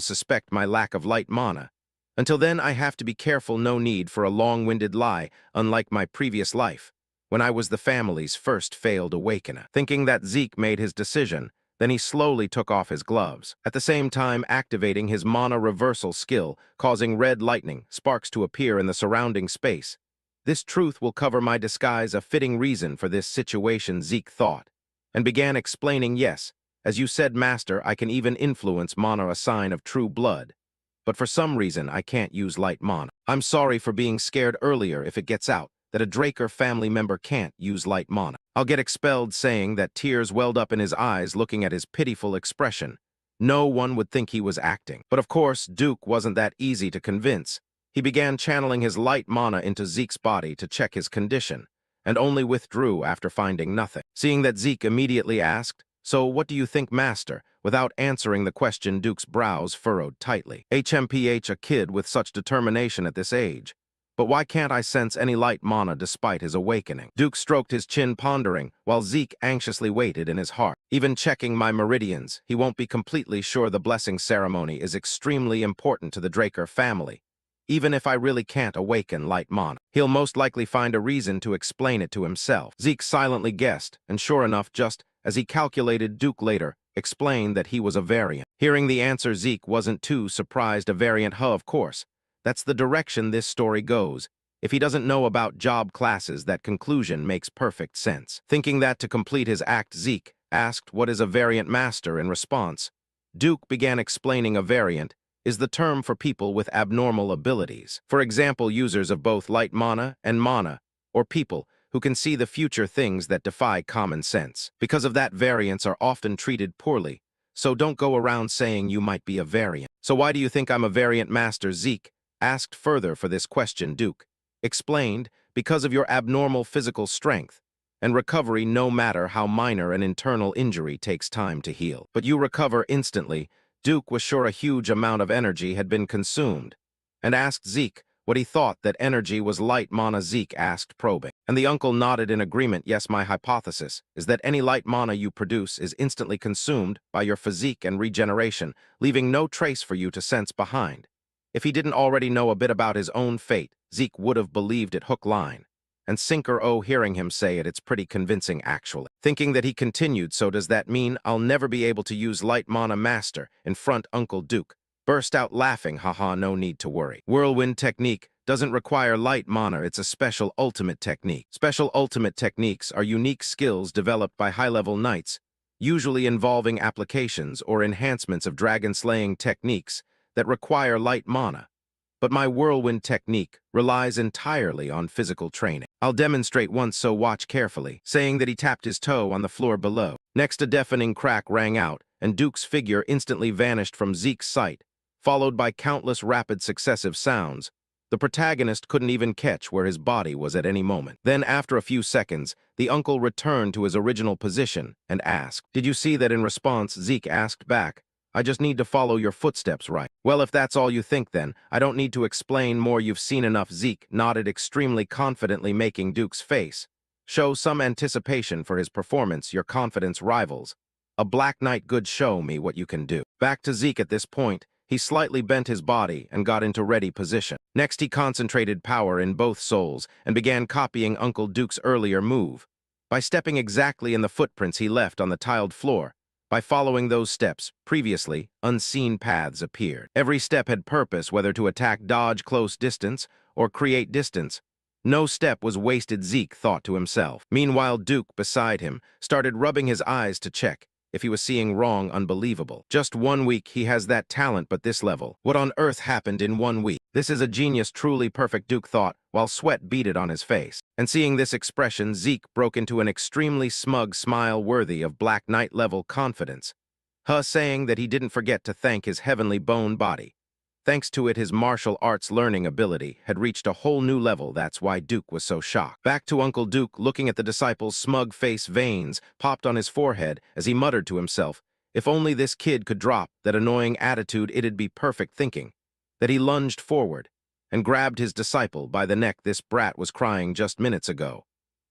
suspect my lack of light mana. Until then, I have to be careful. No need for a long-winded lie, unlike my previous life, when I was the family's first failed awakener. Thinking that Zeke made his decision, then he slowly took off his gloves, at the same time activating his mana reversal skill, causing red lightning sparks to appear in the surrounding space. This truth will cover my disguise, a fitting reason for this situation, Zeke thought, and began explaining. Yes, as you said, Master, I can even influence mana, a sign of true blood. But for some reason, I can't use light mana. I'm sorry for being scared earlier if it gets out that a Draker family member can't use light mana. I'll get expelled. Saying that, tears welled up in his eyes. Looking at his pitiful expression, no one would think he was acting. But of course, Duke wasn't that easy to convince. He began channeling his light mana into Zeke's body to check his condition, and only withdrew after finding nothing. Seeing that, Zeke immediately asked, so what do you think, Master? Without answering the question, Duke's brows furrowed tightly. HMPH, a kid with such determination at this age. But why can't I sense any light mana despite his awakening? Duke stroked his chin, pondering, while Zeke anxiously waited in his heart. Even checking my meridians, he won't be completely sure. The blessing ceremony is extremely important to the Draker family. even if I really can't awaken light mana. He'll most likely find a reason to explain it to himself. Zeke silently guessed, and sure enough, just as he calculated, Duke later explained that he was a variant. Hearing the answer, Zeke wasn't too surprised. A variant, huh, of course. That's the direction this story goes. If he doesn't know about job classes, that conclusion makes perfect sense. Thinking that to complete his act, Zeke asked, "What is a variant master?" In response, Duke began explaining a variant is the term for people with abnormal abilities. For example, users of both light mana and mana, or people who can see the future, things that defy common sense. Because of that, variants are often treated poorly, so don't go around saying you might be a variant. So why do you think I'm a variant master? Zeke asked further for this question. Duke explained, because of your abnormal physical strength and recovery, no matter how minor an internal injury, takes time to heal. But you recover instantly. Duke was sure a huge amount of energy had been consumed, and asked Zeke what he thought that energy was. Light mana, Zeke asked, probing. And the uncle nodded in agreement. Yes, my hypothesis is that any light mana you produce is instantly consumed by your physique and regeneration, leaving no trace for you to sense behind. If he didn't already know a bit about his own fate, Zeke would have believed it hook, line and sinker. Oh, hearing him say it, it's pretty convincing, actually. Thinking that, he continued, so does that mean I'll never be able to use light mana master? In front, Uncle Duke burst out laughing. Haha, no need to worry. Whirlwind technique doesn't require light mana. It's a special ultimate technique. Special ultimate techniques are unique skills developed by high-level knights, usually involving applications or enhancements of dragon-slaying techniques that require light mana. But my whirlwind technique relies entirely on physical training. I'll demonstrate once, so watch carefully. Saying that, he tapped his toe on the floor below. Next, a deafening crack rang out, and Duke's figure instantly vanished from Zeke's sight, followed by countless rapid successive sounds. The protagonist couldn't even catch where his body was at any moment. Then, after a few seconds, the uncle returned to his original position and asked, "Did you see that?" In response, Zeke asked back, "I just need to follow your footsteps, right?" "Well, if that's all you think, then I don't need to explain more. You've seen enough." Zeke nodded extremely confidently, making Duke's face show some anticipation for his performance. "Your confidence rivals a Black Knight. Good, show me what you can do." Back to Zeke at this point, he slightly bent his body and got into ready position. Next, he concentrated power in both souls and began copying Uncle Duke's earlier move. By stepping exactly in the footprints he left on the tiled floor, by following those steps, previously unseen paths appeared. Every step had purpose, whether to attack, dodge, close distance, or create distance. No step was wasted, Zeke thought to himself. Meanwhile, Duke, beside him, started rubbing his eyes to check if he was seeing wrong. Unbelievable. Just 1 week he has that talent, but this level. What on earth happened in 1 week? This is a genius, truly perfect, Duke thought, while sweat beaded on his face. And seeing this expression, Zeke broke into an extremely smug smile worthy of Black Knight-level confidence, saying that he didn't forget to thank his heavenly bone body. Thanks to it, his martial arts learning ability had reached a whole new level. That's why Duke was so shocked. Back to Uncle Duke, looking at the disciple's smug face, veins popped on his forehead as he muttered to himself, if only this kid could drop that annoying attitude, it'd be perfect. Thinking that, he lunged forward and grabbed his disciple by the neck. This brat was crying just minutes ago,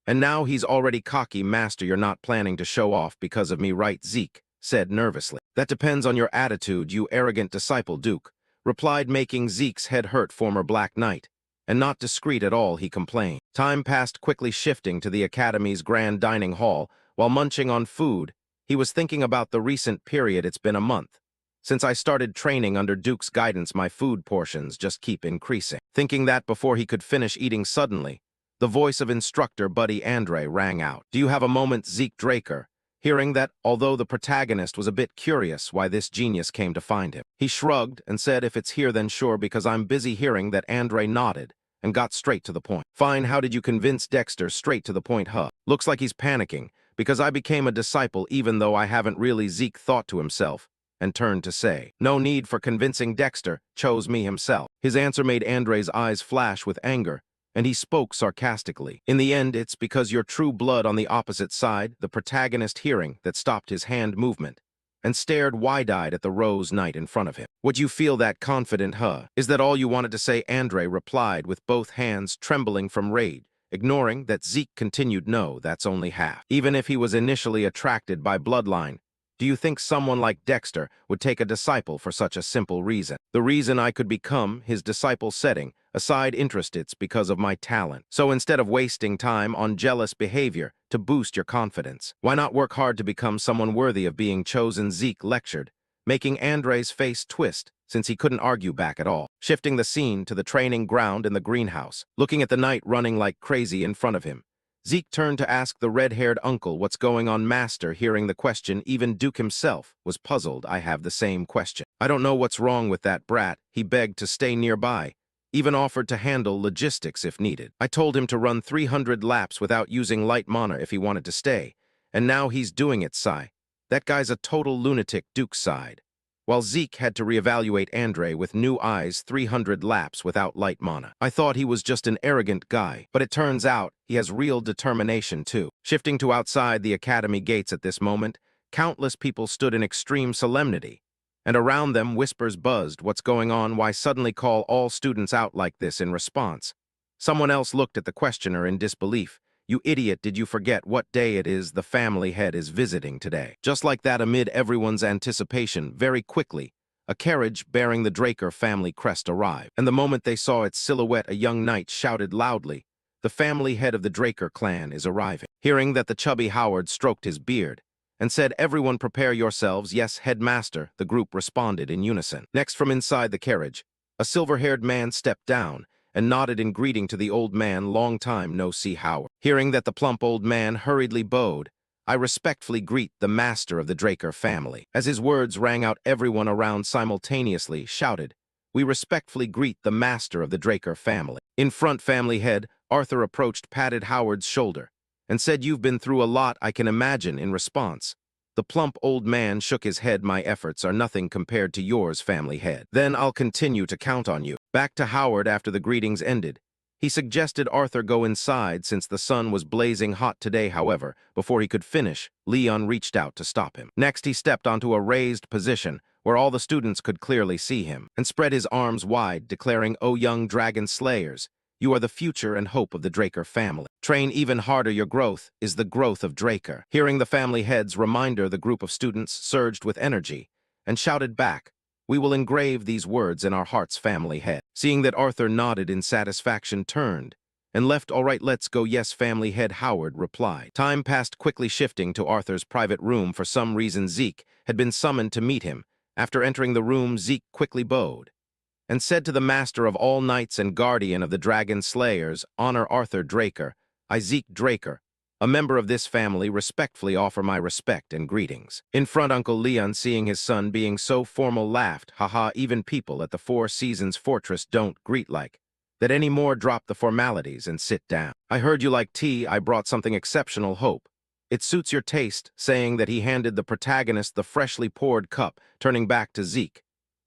and now he's already cocky. "Master, you're not planning to show off because of me, right?" Zeke said nervously. "That depends on your attitude, you arrogant disciple," Duke replied, making Zeke's head hurt. Former Black Knight, and not discreet at all, he complained. Time passed quickly. Shifting to the Academy's grand dining hall, while munching on food, he was thinking about the recent period. It's been a month since I started training under Duke's guidance. My food portions just keep increasing. Thinking that, before he could finish eating, suddenly the voice of instructor Buddy Andre rang out. "Do you have a moment?" Zeke Draker, hearing that, although the protagonist was a bit curious why this genius came to find him, he shrugged and said, "If it's here, then sure, because I'm busy." Hearing that, Andre nodded and got straight to the point. "Fine, how did you convince Dexter?" "Straight to the point, huh? Looks like he's panicking because I became a disciple, even though I haven't really," Zeke thought to himself, and turned to say, "No need for convincing. Dexter chose me himself." His answer made Andre's eyes flash with anger, and he spoke sarcastically. "In the end, it's because you're true blood on the opposite side." The protagonist, hearing that, stopped his hand movement and stared wide-eyed at the Rose Knight in front of him. "Would you feel that confident, huh? Is that all you wanted to say?" Andre replied with both hands trembling from rage, ignoring that Zeke continued, "No, that's only half. Even if he was initially attracted by bloodline, do Do you think someone like Dexter would take a disciple for such a simple reason? The reason I could become his disciple setting a side interest it's because of my talent. So instead of wasting time on jealous behavior to boost your confidence, why not work hard to become someone worthy of being chosen? Zeke lectured, making Andre's face twist since he couldn't argue back at all. Shifting the scene to the training ground in the greenhouse, looking at the knight running like crazy in front of him, Zeke turned to ask the red-haired uncle what's going on. Master, hearing the question, even Duke himself was puzzled. I have the same question. I don't know what's wrong with that brat. He begged to stay nearby, even offered to handle logistics if needed. I told him to run 300 laps without using light mana if he wanted to stay, and now he's doing it, Sai. That guy's a total lunatic, Duke sighed. While Zeke had to reevaluate Andre with new eyes. 300 laps without light mana. I thought he was just an arrogant guy, but it turns out he has real determination too. Shifting to outside the academy gates at this moment, countless people stood in extreme solemnity, and around them whispers buzzed. What's going on? Why suddenly call all students out like this in response? Someone else looked at the questioner in disbelief. You idiot, did you forget what day it is? The family head is visiting today. Just like that, amid everyone's anticipation, very quickly, a carriage bearing the Draker family crest arrived. And the moment they saw its silhouette, a young knight shouted loudly, the family head of the Draker clan is arriving. Hearing that, the chubby Howard stroked his beard and said, everyone prepare yourselves. Yes, headmaster, the group responded in unison. Next, from inside the carriage, a silver-haired man stepped down and nodded in greeting to the old man. Long time no see, Howard. Hearing that, the plump old man hurriedly bowed. I respectfully greet the master of the Draker family. As his words rang out, everyone around simultaneously shouted, we respectfully greet the master of the Draker family. In front, family head Arthur approached, patted Howard's shoulder, and said, you've been through a lot, I can imagine. In response, the plump old man shook his head. My efforts are nothing compared to yours, family head. Then I'll continue to count on you. Back to Howard after the greetings ended. He suggested Arthur go inside since the sun was blazing hot today. However, before he could finish, Leon reached out to stop him. Next, he stepped onto a raised position where all the students could clearly see him and spread his arms wide, declaring, O young dragon slayers, you are the future and hope of the Draker family. Train even harder, your growth is the growth of Draker. Hearing the family head's reminder, the group of students surged with energy and shouted back, we will engrave these words in our hearts, family head. Seeing that Arthur nodded in satisfaction, turned and left. All right, let's go. Yes, family head, Howard replied. Time passed quickly. Shifting to Arthur's private room, for some reason Zeke had been summoned to meet him. After entering the room, Zeke quickly bowed and said to the master of all knights and guardian of the dragon slayers, honor Arthur Draker. I, Zeke Draker, a member of this family, respectfully offer my respect and greetings. In front, Uncle Leon, seeing his son being so formal, laughed. Haha, even people at the Four Seasons Fortress don't greet like that anymore. Drop the formalities and sit down. I heard you like tea. I brought something exceptional. Hope it suits your taste, saying that he handed the protagonist the freshly poured cup, turning back to Zeke.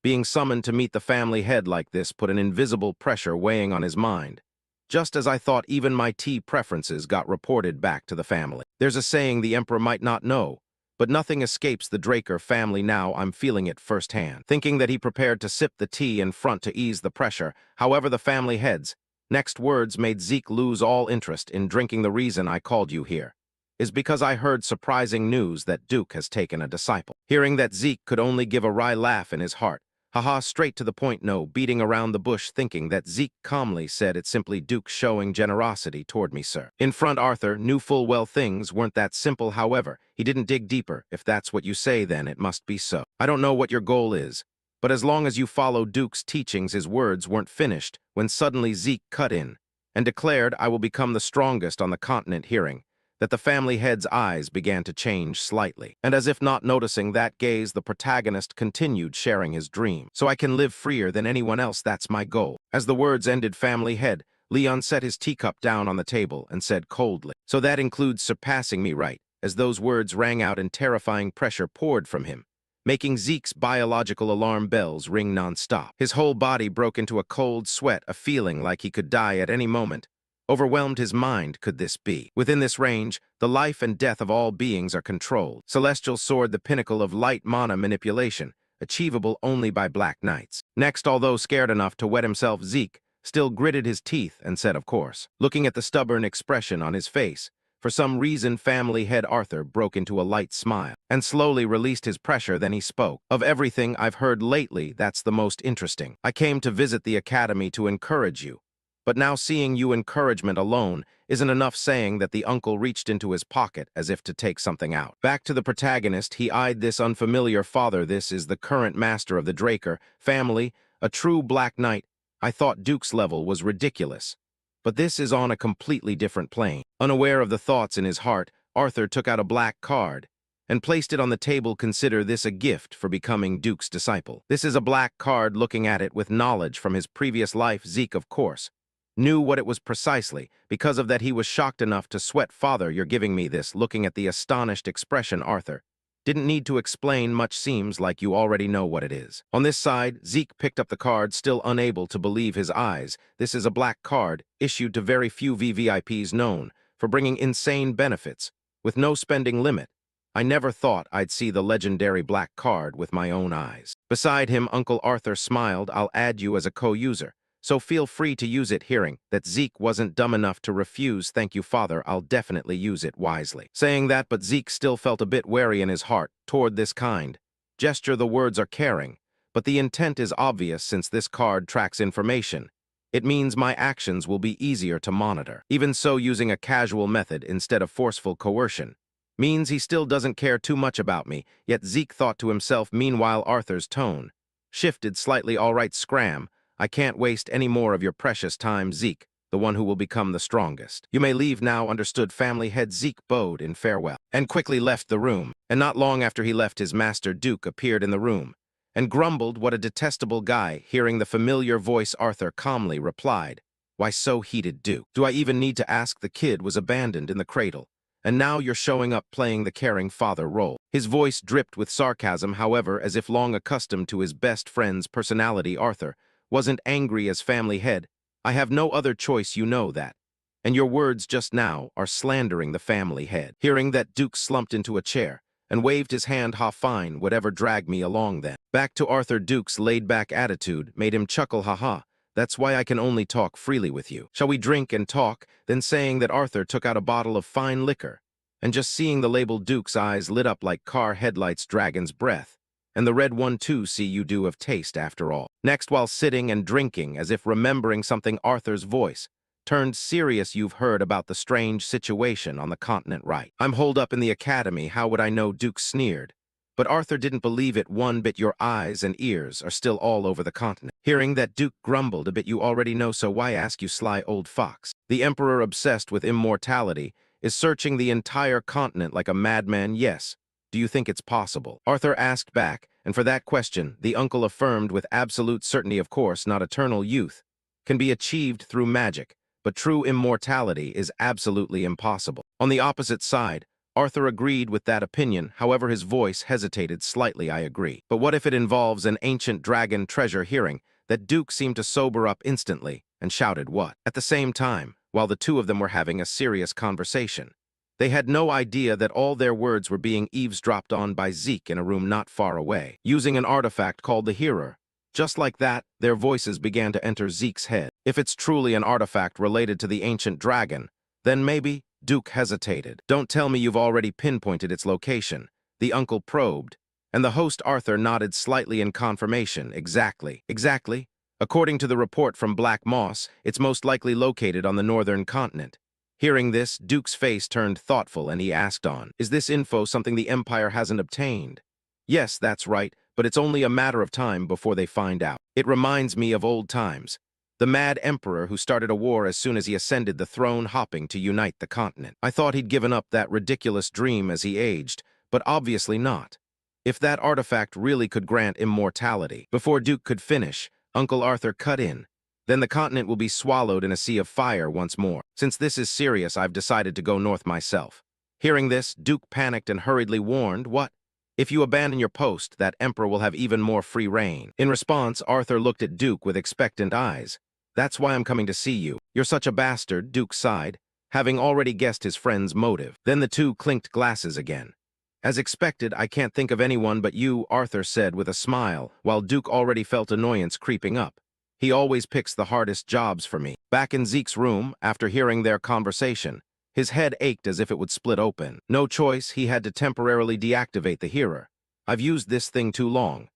Being summoned to meet the family head like this put an invisible pressure weighing on his mind. Just as I thought, even my tea preferences got reported back to the family. There's a saying the emperor might not know, but nothing escapes the Draker family now. I'm feeling it firsthand. Thinking that, he prepared to sip the tea in front to ease the pressure. However, the family head's next words made Zeke lose all interest in drinking. The reason I called you here is because I heard surprising news that Duke has taken a disciple. Hearing that, Zeke could only give a wry laugh in his heart. Haha, straight to the point, no beating around the bush. Thinking that, Zeke calmly said, it's simply Duke showing generosity toward me, sir. In front, Arthur knew full well things weren't that simple. However, he didn't dig deeper. If that's what you say, then it must be so. I don't know what your goal is, but as long as you follow Duke's teachings. His words weren't finished when suddenly Zeke cut in and declared, I will become the strongest on the continent. Hearing that, the family head's eyes began to change slightly, and as if not noticing that gaze, the protagonist continued sharing his dream. So I can live freer than anyone else, that's my goal. As the words ended, family head Leon set his teacup down on the table and said coldly, so that includes surpassing me, right? As those words rang out and terrifying pressure poured from him, making Zeke's biological alarm bells ring non-stop. His whole body broke into a cold sweat. A feeling like he could die at any moment overwhelmed his mind. Could this be? Within this range, the life and death of all beings are controlled. Celestial sword, the pinnacle of light mana manipulation, achievable only by black knights. Next, although scared enough to wet himself, Zeke still gritted his teeth and said, of course, looking at the stubborn expression on his face. For some reason, family head Arthur broke into a light smile and slowly released his pressure. Then he spoke. Of everything I've heard lately, that's the most interesting. I came to visit the academy to encourage you. But now seeing you encouragement alone isn't enough, saying that the uncle reached into his pocket as if to take something out. Back to the protagonist, he eyed this unfamiliar father. This is the current master of the Draker family, a true Black Knight. I thought Duke's level was ridiculous. But this is on a completely different plane. Unaware of the thoughts in his heart, Arthur took out a black card and placed it on the table. Consider this a gift for becoming Duke's disciple. This is a black card. Looking at it with knowledge from his previous life, Zeke, of course, knew what it was precisely. Because of that, he was shocked enough to sweat. Father, you're giving me this? Looking at the astonished expression, Arthur didn't need to explain much. Seems like you already know what it is. On this side, Zeke picked up the card, still unable to believe his eyes. This is a black card, issued to very few VVIPs, known for bringing insane benefits, with no spending limit. I never thought I'd see the legendary black card with my own eyes. Beside him, Uncle Arthur smiled. I'll add you as a co-user, so feel free to use it. Hearing that Zeke wasn't dumb enough to refuse. Thank you, Father, I'll definitely use it wisely. Saying that, but Zeke still felt a bit wary in his heart toward this kind gesture. The words are caring, but the intent is obvious. Since this card tracks information, it means my actions will be easier to monitor. Even so, using a casual method instead of forceful coercion means he still doesn't care too much about me. Yet Zeke thought to himself. Meanwhile, Arthur's tone shifted slightly. All right, scram. I can't waste any more of your precious time, Zeke, the one who will become the strongest. You may leave now. Understood. Family head Zeke bowed in farewell and quickly left the room. And not long after he left, his master Duke appeared in the room and grumbled, what a detestable guy. Hearing the familiar voice, Arthur calmly replied, why so heated, Duke? Do I even need to ask? The kid was abandoned in the cradle, and now you're showing up playing the caring father role. His voice dripped with sarcasm. However, as if long accustomed to his best friend's personality, Arthur wasn't angry as family head. I have no other choice, you know that. And your words just now are slandering the family head. Hearing that, Duke slumped into a chair and waved his hand. Ha, fine, whatever, drag me along then. Back to Arthur. Duke's laid-back attitude made him chuckle. Ha. That's why I can only talk freely with you. Shall we drink and talk? Then saying that, Arthur took out a bottle of fine liquor, and just seeing the label, Duke's eyes lit up like car headlights. Dragon's breath. And the red one too. See, you do have taste after all. Next, while sitting and drinking, as if remembering something, Arthur's voice turned serious. You've heard about the strange situation on the continent, right? I'm holed up in the academy. How would I know? Duke sneered. But Arthur didn't believe it one bit. Your eyes and ears are still all over the continent. Hearing that, Duke grumbled a bit. You already know, so why ask, you sly old fox? The emperor, obsessed with immortality, is searching the entire continent like a madman. Yes. Do you think it's possible? Arthur asked back, and for that question, the uncle affirmed with absolute certainty. Of course not. Eternal youth can be achieved through magic, but true immortality is absolutely impossible. On the opposite side, Arthur agreed with that opinion. However, his voice hesitated slightly. I agree. But what if it involves an ancient dragon treasure? Hearing that, Duke seemed to sober up instantly and shouted, what? At the same time, while the two of them were having a serious conversation, they had no idea that all their words were being eavesdropped on by Zeke in a room not far away, using an artifact called the HEALER. Just like that, their voices began to enter Zeke's head. If it's truly an artifact related to the ancient dragon, then maybe. Duke hesitated. Don't tell me you've already pinpointed its location. The uncle probed, and the host Arthur nodded slightly in confirmation. Exactly. According to the report from Black Moss, it's most likely located on the northern continent. Hearing this, Duke's face turned thoughtful and he asked on, is this info something the Empire hasn't obtained? Yes, that's right, but it's only a matter of time before they find out. It reminds me of old times. The mad emperor who started a war as soon as he ascended the throne, hoping to unite the continent. I thought he'd given up that ridiculous dream as he aged, but obviously not. If that artifact really could grant immortality. Before Duke could finish, Uncle Arthur cut in. Then the continent will be swallowed in a sea of fire once more. Since this is serious, I've decided to go north myself. Hearing this, Duke panicked and hurriedly warned, what? If you abandon your post, that emperor will have even more free reign. In response, Arthur looked at Duke with expectant eyes. That's why I'm coming to see you. You're such a bastard, Duke sighed, having already guessed his friend's motive. Then the two clinked glasses again. As expected, I can't think of anyone but you, Arthur said with a smile, while Duke already felt annoyance creeping up. He always picks the hardest jobs for me. Back in Zeke's room, after hearing their conversation, His head ached as if it would split open. No choice, he had to temporarily deactivate the healer. I've used this thing too long.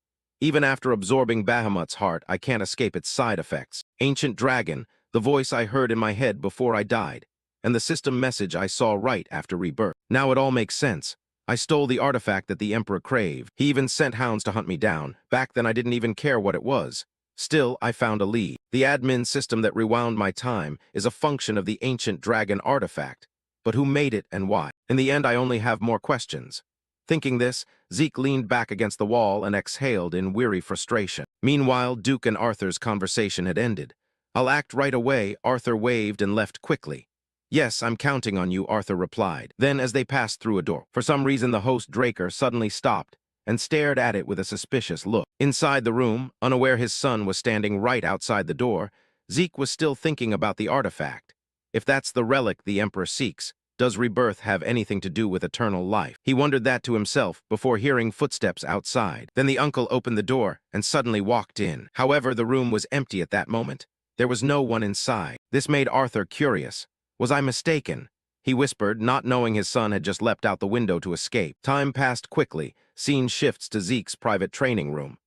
Even after absorbing Bahamut's heart, I can't escape its side effects. Ancient Dragon, the voice I heard in my head before I died, and the system message I saw right after rebirth. Now it all makes sense. I stole the artifact that the Emperor craved. He even sent hounds to hunt me down. Back then I didn't even care what it was. Still, I found a lead. The admin system that rewound my time is a function of the Ancient Dragon artifact. But who made it and why? In the end, I only have more questions. Thinking this, Zeke leaned back against the wall and exhaled in weary frustration. Meanwhile, Duke and Arthur's conversation had ended. "I'll act right away," Arthur waved and left quickly. "Yes, I'm counting on you," Arthur replied. Then, as they passed through a door, for some reason the host Draker suddenly stopped and stared at it with a suspicious look. Inside the room, unaware his son was standing right outside the door, Zeke was still thinking about the artifact. If that's the relic the Emperor seeks, does rebirth have anything to do with eternal life? He wondered that to himself before hearing footsteps outside. Then the uncle opened the door and suddenly walked in. However, the room was empty at that moment. There was no one inside. This made Arthur curious. Was I mistaken? He whispered, not knowing his son had just leapt out the window to escape. Time passed quickly. Scene shifts to Zeke's private training room.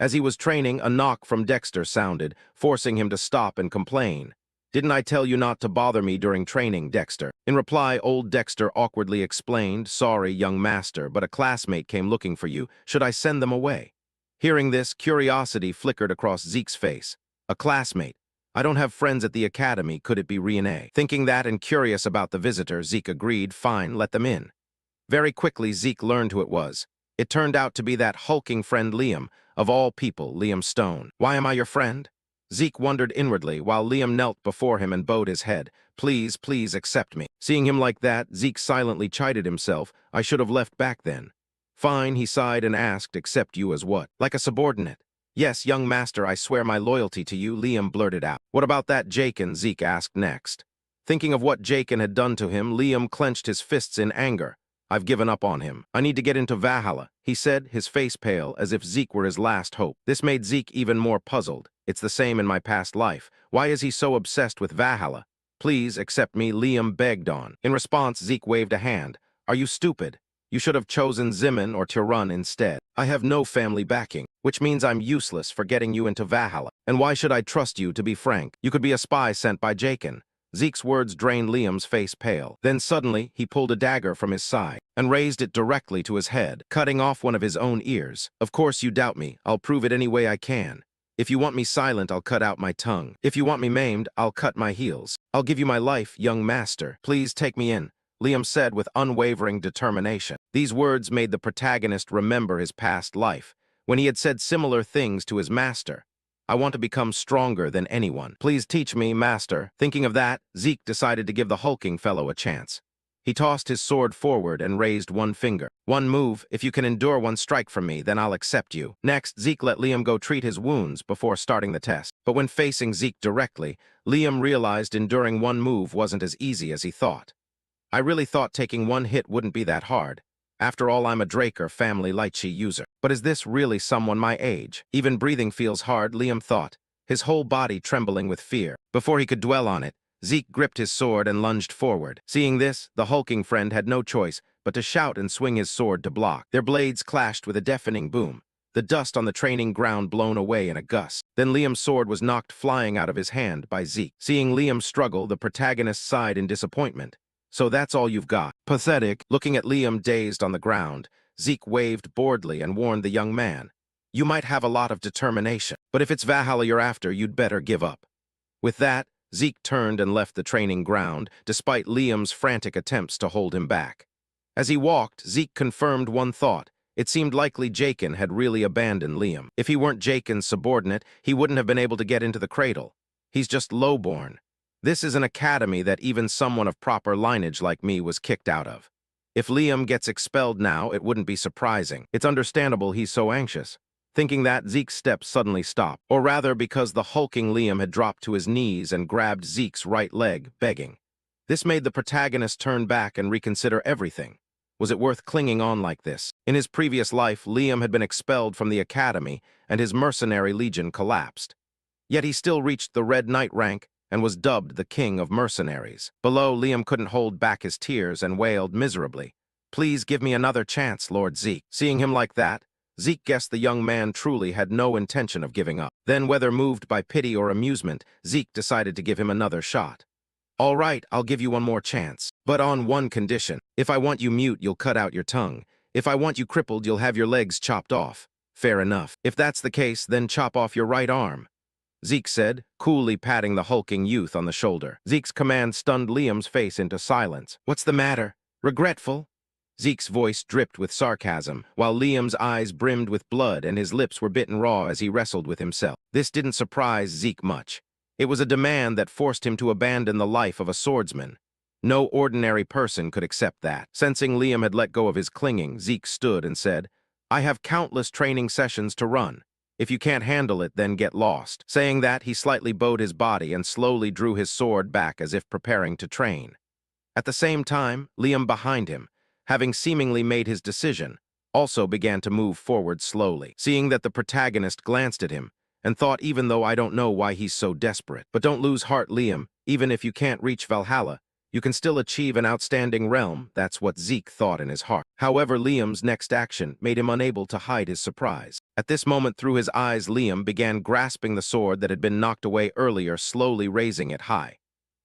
As he was training, a knock from Dexter sounded, forcing him to stop and complain. "Didn't I tell you not to bother me during training, Dexter?" In reply, old Dexter awkwardly explained, "Sorry, young master, but a classmate came looking for you. Should I send them away?" Hearing this, curiosity flickered across Zeke's face. A classmate? I don't have friends at the academy, could it be Riene? Thinking that and curious about the visitor, Zeke agreed, "Fine, let them in." Very quickly, Zeke learned who it was. It turned out to be that hulking friend Liam, of all people, Liam Stone. "Why am I your friend?" Zeke wondered inwardly while Liam knelt before him and bowed his head. "Please, please accept me." Seeing him like that, Zeke silently chided himself. "I should have left back then." "Fine," he sighed and asked, "accept you as what? Like a subordinate?" "Yes, young master, I swear my loyalty to you," Liam blurted out. "What about that Jaken?" Zeke asked next. Thinking of what Jaken had done to him, Liam clenched his fists in anger. "I've given up on him. I need to get into Valhalla," he said, his face pale, as if Zeke were his last hope. This made Zeke even more puzzled. "It's the same in my past life. Why is he so obsessed with Valhalla?" "Please accept me," Liam begged on. In response, Zeke waved a hand. "Are you stupid? You should have chosen Zimin or Tirun instead. I have no family backing, which means I'm useless for getting you into Valhalla. And why should I trust you, to be frank? You could be a spy sent by Jaken." Zeke's words drained Liam's face pale. Then suddenly, he pulled a dagger from his side and raised it directly to his head, cutting off one of his own ears. "Of course you doubt me. I'll prove it any way I can. If you want me silent, I'll cut out my tongue. If you want me maimed, I'll cut my heels. I'll give you my life, young master. Please take me in," Liam said with unwavering determination. These words made the protagonist remember his past life, when he had said similar things to his master. "I want to become stronger than anyone. Please teach me, master." Thinking of that, Zeke decided to give the hulking fellow a chance. He tossed his sword forward and raised one finger. "One move. If you can endure one strike from me, then I'll accept you." Next, Zeke let Liam go treat his wounds before starting the test. But when facing Zeke directly, Liam realized enduring one move wasn't as easy as he thought. "I really thought taking one hit wouldn't be that hard. After all, I'm a Draker family Lychee user. But is this really someone my age? Even breathing feels hard," Liam thought, his whole body trembling with fear. Before he could dwell on it, Zeke gripped his sword and lunged forward. Seeing this, the hulking friend had no choice but to shout and swing his sword to block. Their blades clashed with a deafening boom, the dust on the training ground blown away in a gust. Then Liam's sword was knocked flying out of his hand by Zeke. Seeing Liam struggle, the protagonist sighed in disappointment. "So that's all you've got? Pathetic." Looking at Liam dazed on the ground, Zeke waved boredly and warned the young man. "You might have a lot of determination, but if it's Valhalla you're after, you'd better give up." With that, Zeke turned and left the training ground, despite Liam's frantic attempts to hold him back. As he walked, Zeke confirmed one thought. It seemed likely Jaken had really abandoned Liam. If he weren't Jaken's subordinate, he wouldn't have been able to get into the cradle. He's just lowborn. This is an academy that even someone of proper lineage like me was kicked out of. If Liam gets expelled now, it wouldn't be surprising. It's understandable he's so anxious. Thinking that, Zeke's steps suddenly stopped, or rather because the hulking Liam had dropped to his knees and grabbed Zeke's right leg, begging. This made the protagonist turn back and reconsider everything. Was it worth clinging on like this? In his previous life, Liam had been expelled from the academy, and his mercenary legion collapsed. Yet he still reached the Red Knight rank and was dubbed the King of Mercenaries. Below, Liam couldn't hold back his tears and wailed miserably, "Please give me another chance, Lord Zeke." Seeing him like that, Zeke guessed the young man truly had no intention of giving up. Then, whether moved by pity or amusement, Zeke decided to give him another shot. "All right, I'll give you one more chance, but on one condition. If I want you mute, you'll cut out your tongue. If I want you crippled, you'll have your legs chopped off." "Fair enough. If that's the case, then chop off your right arm," Zeke said, coolly patting the hulking youth on the shoulder. Zeke's command stunned Liam's face into silence. "What's the matter? Regretful?" Zeke's voice dripped with sarcasm, while Liam's eyes brimmed with blood and his lips were bitten raw as he wrestled with himself. This didn't surprise Zeke much. It was a demand that forced him to abandon the life of a swordsman. No ordinary person could accept that. Sensing Liam had let go of his clinging, Zeke stood and said, "I have countless training sessions to run. If you can't handle it, then get lost." Saying that, he slightly bowed his body and slowly drew his sword back as if preparing to train. At the same time, Liam behind him, having seemingly made his decision, also began to move forward slowly. Seeing that the protagonist glanced at him, and thought, "Even though I don't know why he's so desperate. But don't lose heart, Liam. Even if you can't reach Valhalla, you can still achieve an outstanding realm." That's what Zeke thought in his heart. However, Liam's next action made him unable to hide his surprise. At this moment, through his eyes, Liam began grasping the sword that had been knocked away earlier, slowly raising it high,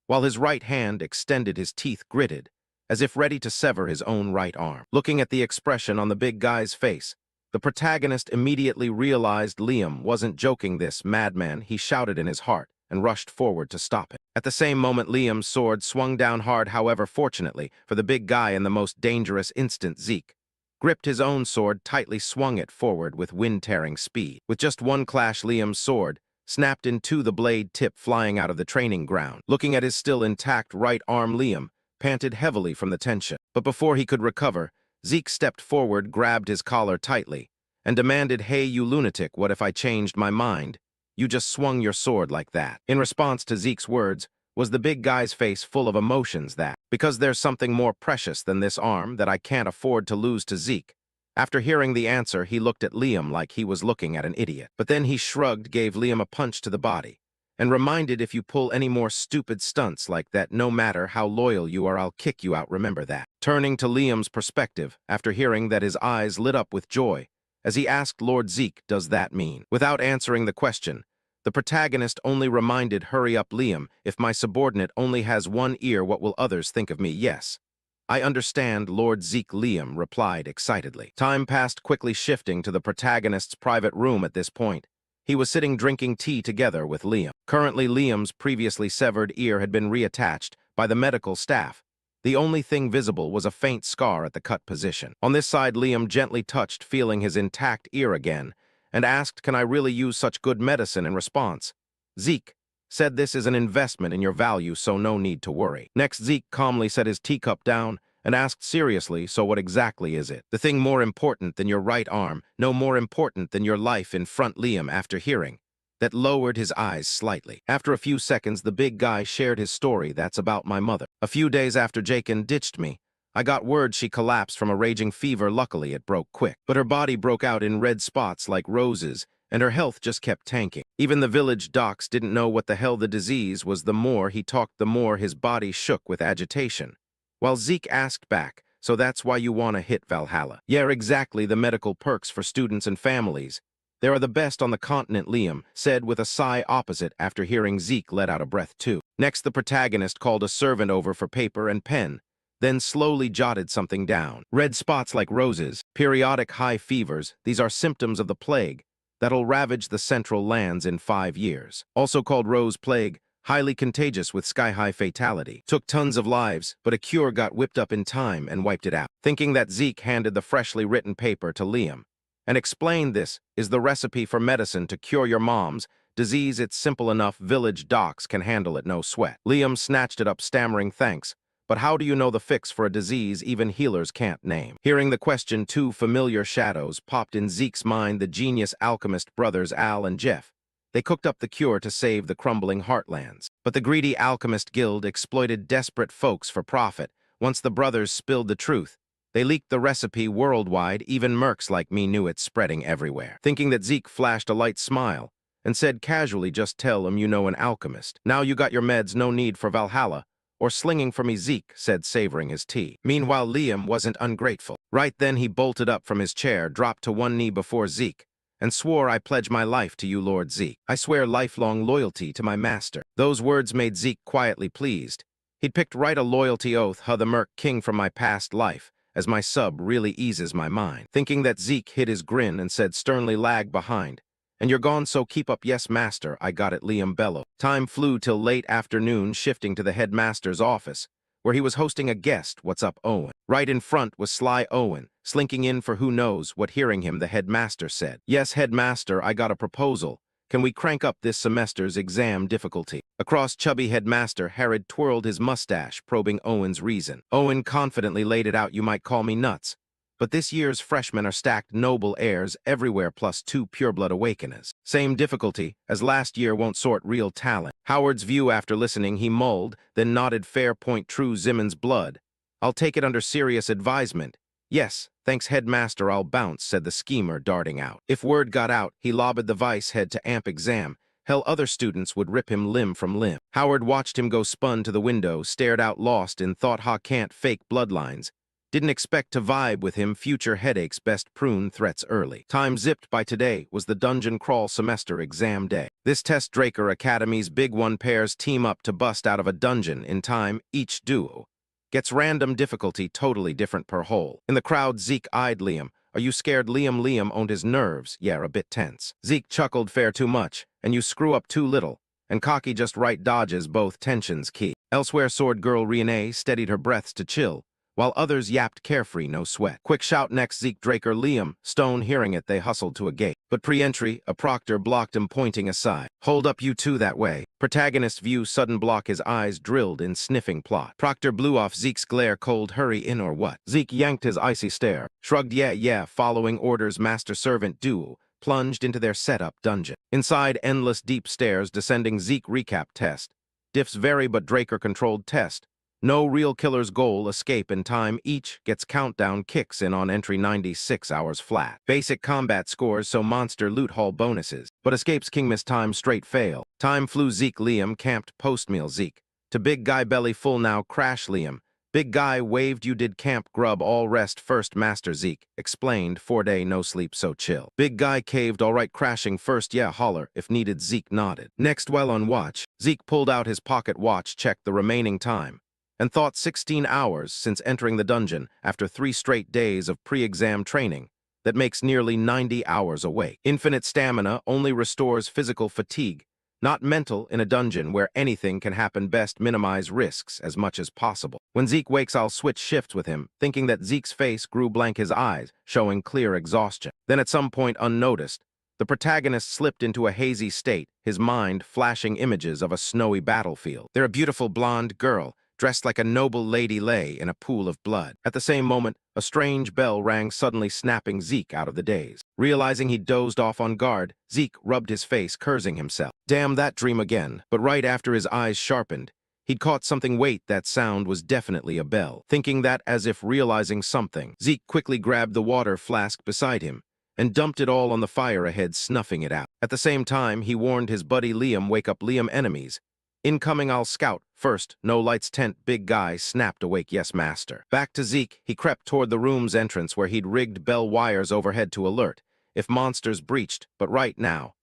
while his right hand extended, his teeth gritted, as if ready to sever his own right arm. Looking at the expression on the big guy's face, the protagonist immediately realized Liam wasn't joking. "This madman," he shouted in his heart, and rushed forward to stop him. At the same moment, Liam's sword swung down hard. However, fortunately for the big guy, in the most dangerous instant, Zeke gripped his own sword, tightly swung it forward with wind-tearing speed. With just one clash, Liam's sword snapped in two, the blade tip flying out of the training ground. Looking at his still intact right arm, Liam panted heavily from the tension. But before he could recover, Zeke stepped forward, grabbed his collar tightly, and demanded, "Hey, you lunatic, what if I changed my mind? You just swung your sword like that." In response to Zeke's words was the big guy's face full of emotions. "That because there's something more precious than this arm that I can't afford to lose to Zeke." After hearing the answer, he looked at Liam like he was looking at an idiot. But then he shrugged, gave Liam a punch to the body, and reminded, "If you pull any more stupid stunts like that, no matter how loyal you are, I'll kick you out, remember that." Turning to Liam's perspective, after hearing that, his eyes lit up with joy as he asked Lord Zeke, "Does that mean?" Without answering the question, the protagonist only reminded, "Hurry up, Liam. If my subordinate only has one ear, what will others think of me?" "Yes, I understand, Lord Zeke," Liam replied excitedly. Time passed quickly, shifting to the protagonist's private room at this point. He was sitting drinking tea together with Liam. Currently, Liam's previously severed ear had been reattached by the medical staff. The only thing visible was a faint scar at the cut position. On this side, Liam gently touched, feeling his intact ear again, and asked, "Can I really use such good medicine?" In response, Zeke said, "This is an investment in your value, so no need to worry." Next, Zeke calmly set his teacup down and asked seriously, "So what exactly is it?" "The thing more important than your right arm, no more important than your life in front." Liam, after hearing that, lowered his eyes slightly. After a few seconds, the big guy shared his story. "That's about my mother. A few days after Jakin ditched me, I got word she collapsed from a raging fever. Luckily, it broke quick, but her body broke out in red spots like roses, and her health just kept tanking. Even the village docs didn't know what the hell the disease was." The more he talked, the more his body shook with agitation, while Zeke asked back, "So that's why you want to hit Valhalla?" "Yeah, exactly. The medical perks for students and families. They are the best on the continent," Liam said with a sigh opposite, after hearing Zeke let out a breath too. Next, the protagonist called a servant over for paper and pen, then slowly jotted something down. "Red spots like roses, periodic high fevers, these are symptoms of the plague that'll ravage the central lands in 5 years. Also called Rose Plague, highly contagious with sky-high fatality. Took tons of lives, but a cure got whipped up in time and wiped it out." Thinking that, Zeke handed the freshly written paper to Liam and explained, "This is the recipe for medicine to cure your mom's disease. It's simple enough. Village docs can handle it, no sweat." Liam snatched it up, stammering, "Thanks, but how do you know the fix for a disease even healers can't name?" Hearing the question, two familiar shadows popped in Zeke's mind, the genius alchemist brothers Al and Jeff. They cooked up the cure to save the crumbling heartlands. But the greedy alchemist guild exploited desperate folks for profit. Once the brothers spilled the truth, they leaked the recipe worldwide. Even mercs like me knew it, spreading everywhere. Thinking that, Zeke flashed a light smile and said casually, just tell him you know an alchemist. Now you got your meds, no need for Valhalla. Or slinging for me, Zeke said, savoring his tea. Meanwhile, Liam wasn't ungrateful. Right then he bolted up from his chair, dropped to one knee before Zeke, and swore, I pledge my life to you, Lord Zeke. I swear lifelong loyalty to my master. Those words made Zeke quietly pleased. He'd picked right a loyalty oath, the Merc King from my past life, as my sub really eases my mind. Thinking that, Zeke hid his grin and said sternly, lag behind. And you're gone, so keep up. Yes, master, I got it, Liam bellowed. Time flew till late afternoon, shifting to the headmaster's office, where he was hosting a guest. What's up, Owen? Right in front was sly Owen, slinking in for who knows what. Hearing him, the headmaster said, yes, headmaster, I got a proposal. Can we crank up this semester's exam difficulty? Across chubby headmaster Herod twirled his mustache, probing Owen's reason. Owen confidently laid it out, you might call me nuts, but this year's freshmen are stacked noble heirs everywhere, plus 2 pureblood awakeners. Same difficulty as last year, won't sort real talent. Howard's view after listening, he mulled, then nodded, fair point, true, Zimon's blood. I'll take it under serious advisement. Yes, thanks headmaster, I'll bounce, said the schemer, darting out. If word got out, he lobbied the vice head to amp exam. Hell, other students would rip him limb from limb. Howard watched him go, spun to the window, stared out lost in thought, can't fake bloodlines. Didn't expect to vibe with him, future headaches, best prune threats early. Time zipped by. Today was the dungeon crawl semester exam day. This test, Draker Academy's big one, pairs team up to bust out of a dungeon in time. Each duo gets random difficulty, totally different per hole. In the crowd, Zeke eyed Liam. Are you scared, Liam? Liam owned his nerves, yeah, a bit tense. Zeke chuckled, fair too much, and you screw up too little. And cocky just right dodges, both tensions key. Elsewhere, sword girl Renee steadied her breaths to chill, while others yapped carefree, no sweat. Quick shout next, Zeke, Draker, Liam. Stone hearing it, they hustled to a gate. But pre-entry, a proctor blocked him, pointing aside. Hold up, you two, that way. Protagonist view, sudden block, his eyes drilled in sniffing plot. Proctor blew off Zeke's glare, cold, hurry in or what? Zeke yanked his icy stare, shrugged, yeah, following orders, master-servant duo plunged into their setup dungeon. Inside, endless deep stairs descending. Zeke recap test. Diffs vary, but Draker controlled test. No real killer's goal, escape in time. Each gets countdown, kicks in on entry, 96 hours flat. Basic combat scores, so monster loot haul bonuses. But escapes king miss time, straight fail. Time flew. Zeke, Liam camped post-meal. Zeke to big guy, belly full now, crash Liam. Big guy waved, you did camp grub, all rest first, master. Zeke explained, 4-day no sleep, so chill. Big guy caved, all right, crashing first, yeah, holler if needed. Zeke nodded. Next, while on watch, Zeke pulled out his pocket watch, checked the remaining time, and thought 16 hours since entering the dungeon after 3 straight days of pre-exam training. That makes nearly 90 hours awake. Infinite stamina only restores physical fatigue, not mental, in a dungeon where anything can happen. Best minimize risks as much as possible. When Zeke wakes, I'll switch shifts with him, thinking that Zeke's face grew blank, his eyes showing clear exhaustion. Then at some point, unnoticed, the protagonist slipped into a hazy state, his mind flashing images of a snowy battlefield. There, a beautiful blonde girl, dressed like a noble lady, lay in a pool of blood. At the same moment, a strange bell rang, suddenly snapping Zeke out of the daze. Realizing he'd dozed off on guard, Zeke rubbed his face, cursing himself. Damn that dream again. But right after his eyes sharpened, he'd caught something. Wait, that sound was definitely a bell. Thinking that, as if realizing something, Zeke quickly grabbed the water flask beside him and dumped it all on the fire ahead, snuffing it out. At the same time, he warned his buddy Liam, wake up, Liam, enemies incoming, I'll scout first. No lights, tent. Big guy snapped, awake, yes, master. Back to Zeke, he crept toward the room's entrance where he'd rigged bell wires overhead to alert if monsters breached, but right now,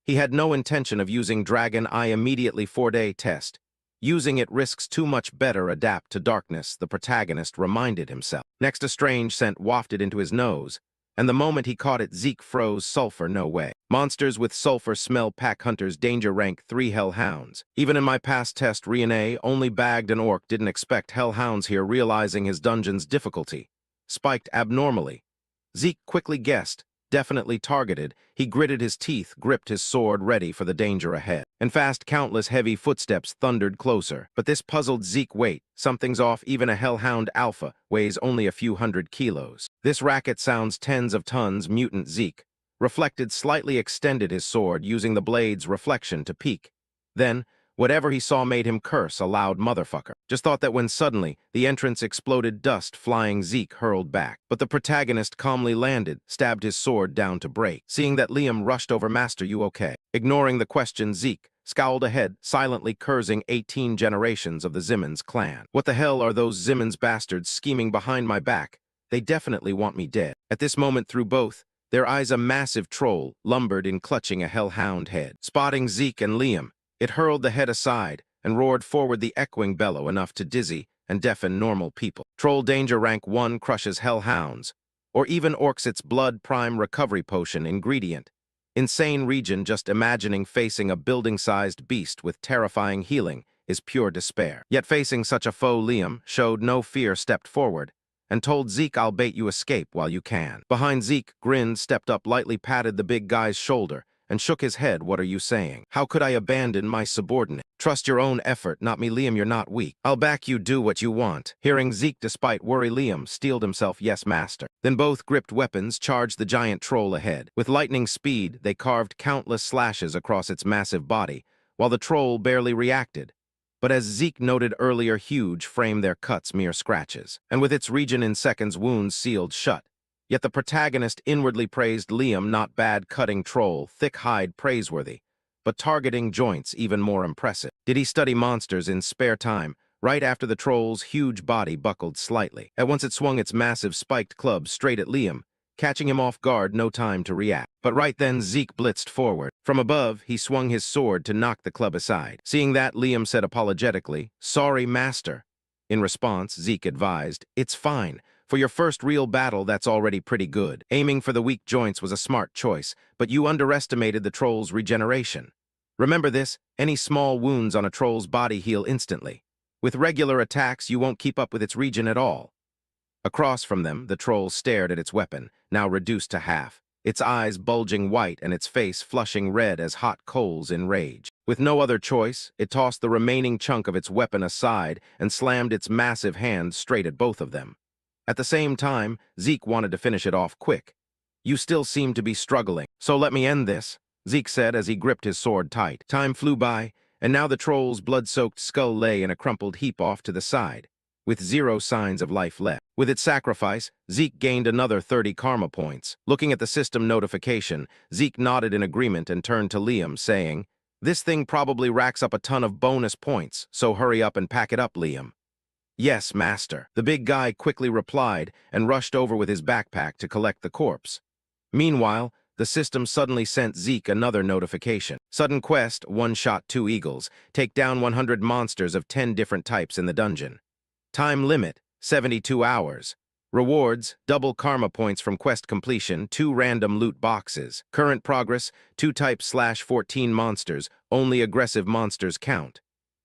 he had no intention of using Dragon Eye immediately. 4-day test. Using it risks too much, better adapt to darkness, the protagonist reminded himself. Next, a strange scent wafted into his nose, and the moment he caught it, Zeke froze. Sulfur, no way. Monsters with sulfur smell, pack hunters, danger rank 3 hellhounds. Even in my past test, Renee only bagged an orc, didn't expect hellhounds here. Realizing his dungeon's difficulty spiked abnormally, Zeke quickly guessed, definitely targeted. He gritted his teeth, gripped his sword, ready for the danger ahead. And fast, countless heavy footsteps thundered closer. But this puzzled Zeke. Wait, something's off. Even a hellhound alpha weighs only a few hundred kilos. This racket sounds tens of tons. Mutant Zeke reflected, slightly extended his sword, using the blade's reflection to peek. Then, Whatever he saw made him curse a loud motherfucker. Just thought that when suddenly, the entrance exploded dust flying Zeke hurled back. But the protagonist calmly landed, stabbed his sword down to break. Seeing that Liam rushed over, "Master, you okay?" Ignoring the question, Zeke scowled ahead, silently cursing 18 generations of the Zimmons clan. What the hell are those Zimmons bastards scheming behind my back? They definitely want me dead. At this moment, through both their eyes, a massive troll lumbered in, clutching a hellhound head. Spotting Zeke and Liam, it hurled the head aside and roared forward, the echoing bellow enough to dizzy and deafen normal people. Troll Danger Rank 1 crushes hellhounds, or even orcs. Its blood prime recovery potion ingredient. Insane region. Just imagining facing a building-sized beast with terrifying healing is pure despair. Yet facing such a foe, Liam showed no fear, stepped forward, and told Zeke, "I'll bait you, escape while you can." Behind Zeke, grinned, stepped up, lightly patted the big guy's shoulder, and shook his head. "What are you saying? How could I abandon my subordinate? Trust your own effort, not me, Liam. You're not weak. I'll back you, do what you want." Hearing Zeke, despite worry, Liam steeled himself. "Yes, master." Then both gripped weapons, charged the giant troll ahead. With lightning speed, they carved countless slashes across its massive body, while the troll barely reacted. But as Zeke noted earlier, huge frame their cuts mere scratches, and with its region in seconds, wounds sealed shut. Yet the protagonist inwardly praised Liam. Not bad cutting troll, thick hide praiseworthy, but targeting joints even more impressive. Did he study monsters in spare time? Right after the troll's huge body buckled slightly. At once it swung its massive spiked club straight at Liam, catching him off guard, no time to react. But right then Zeke blitzed forward. From above, he swung his sword to knock the club aside. Seeing that, Liam said apologetically, "Sorry, master." In response, Zeke advised, "It's fine. For your first real battle, that's already pretty good. Aiming for the weak joints was a smart choice, but you underestimated the troll's regeneration. Remember this, any small wounds on a troll's body heal instantly. With regular attacks, you won't keep up with its regen at all." Across from them, the troll stared at its weapon, now reduced to half, its eyes bulging white and its face flushing red as hot coals in rage. With no other choice, it tossed the remaining chunk of its weapon aside and slammed its massive hand straight at both of them. At the same time, Zeke wanted to finish it off quick. "You still seem to be struggling, so let me end this," Zeke said as he gripped his sword tight. Time flew by, and now the troll's blood-soaked skull lay in a crumpled heap off to the side, with zero signs of life left. With its sacrifice, Zeke gained another 30 karma points. Looking at the system notification, Zeke nodded in agreement and turned to Liam, saying, "This thing probably racks up a ton of bonus points, so hurry up and pack it up, Liam." "Yes, master," the big guy quickly replied and rushed over with his backpack to collect the corpse. Meanwhile, the system suddenly sent Zeke another notification. Sudden quest, 1 shot 2 eagles. Take down 100 monsters of 10 different types in the dungeon. Time limit, 72 hours. Rewards, double karma points from quest completion, 2 random loot boxes. Current progress, 2 types/14 monsters. Only aggressive monsters count.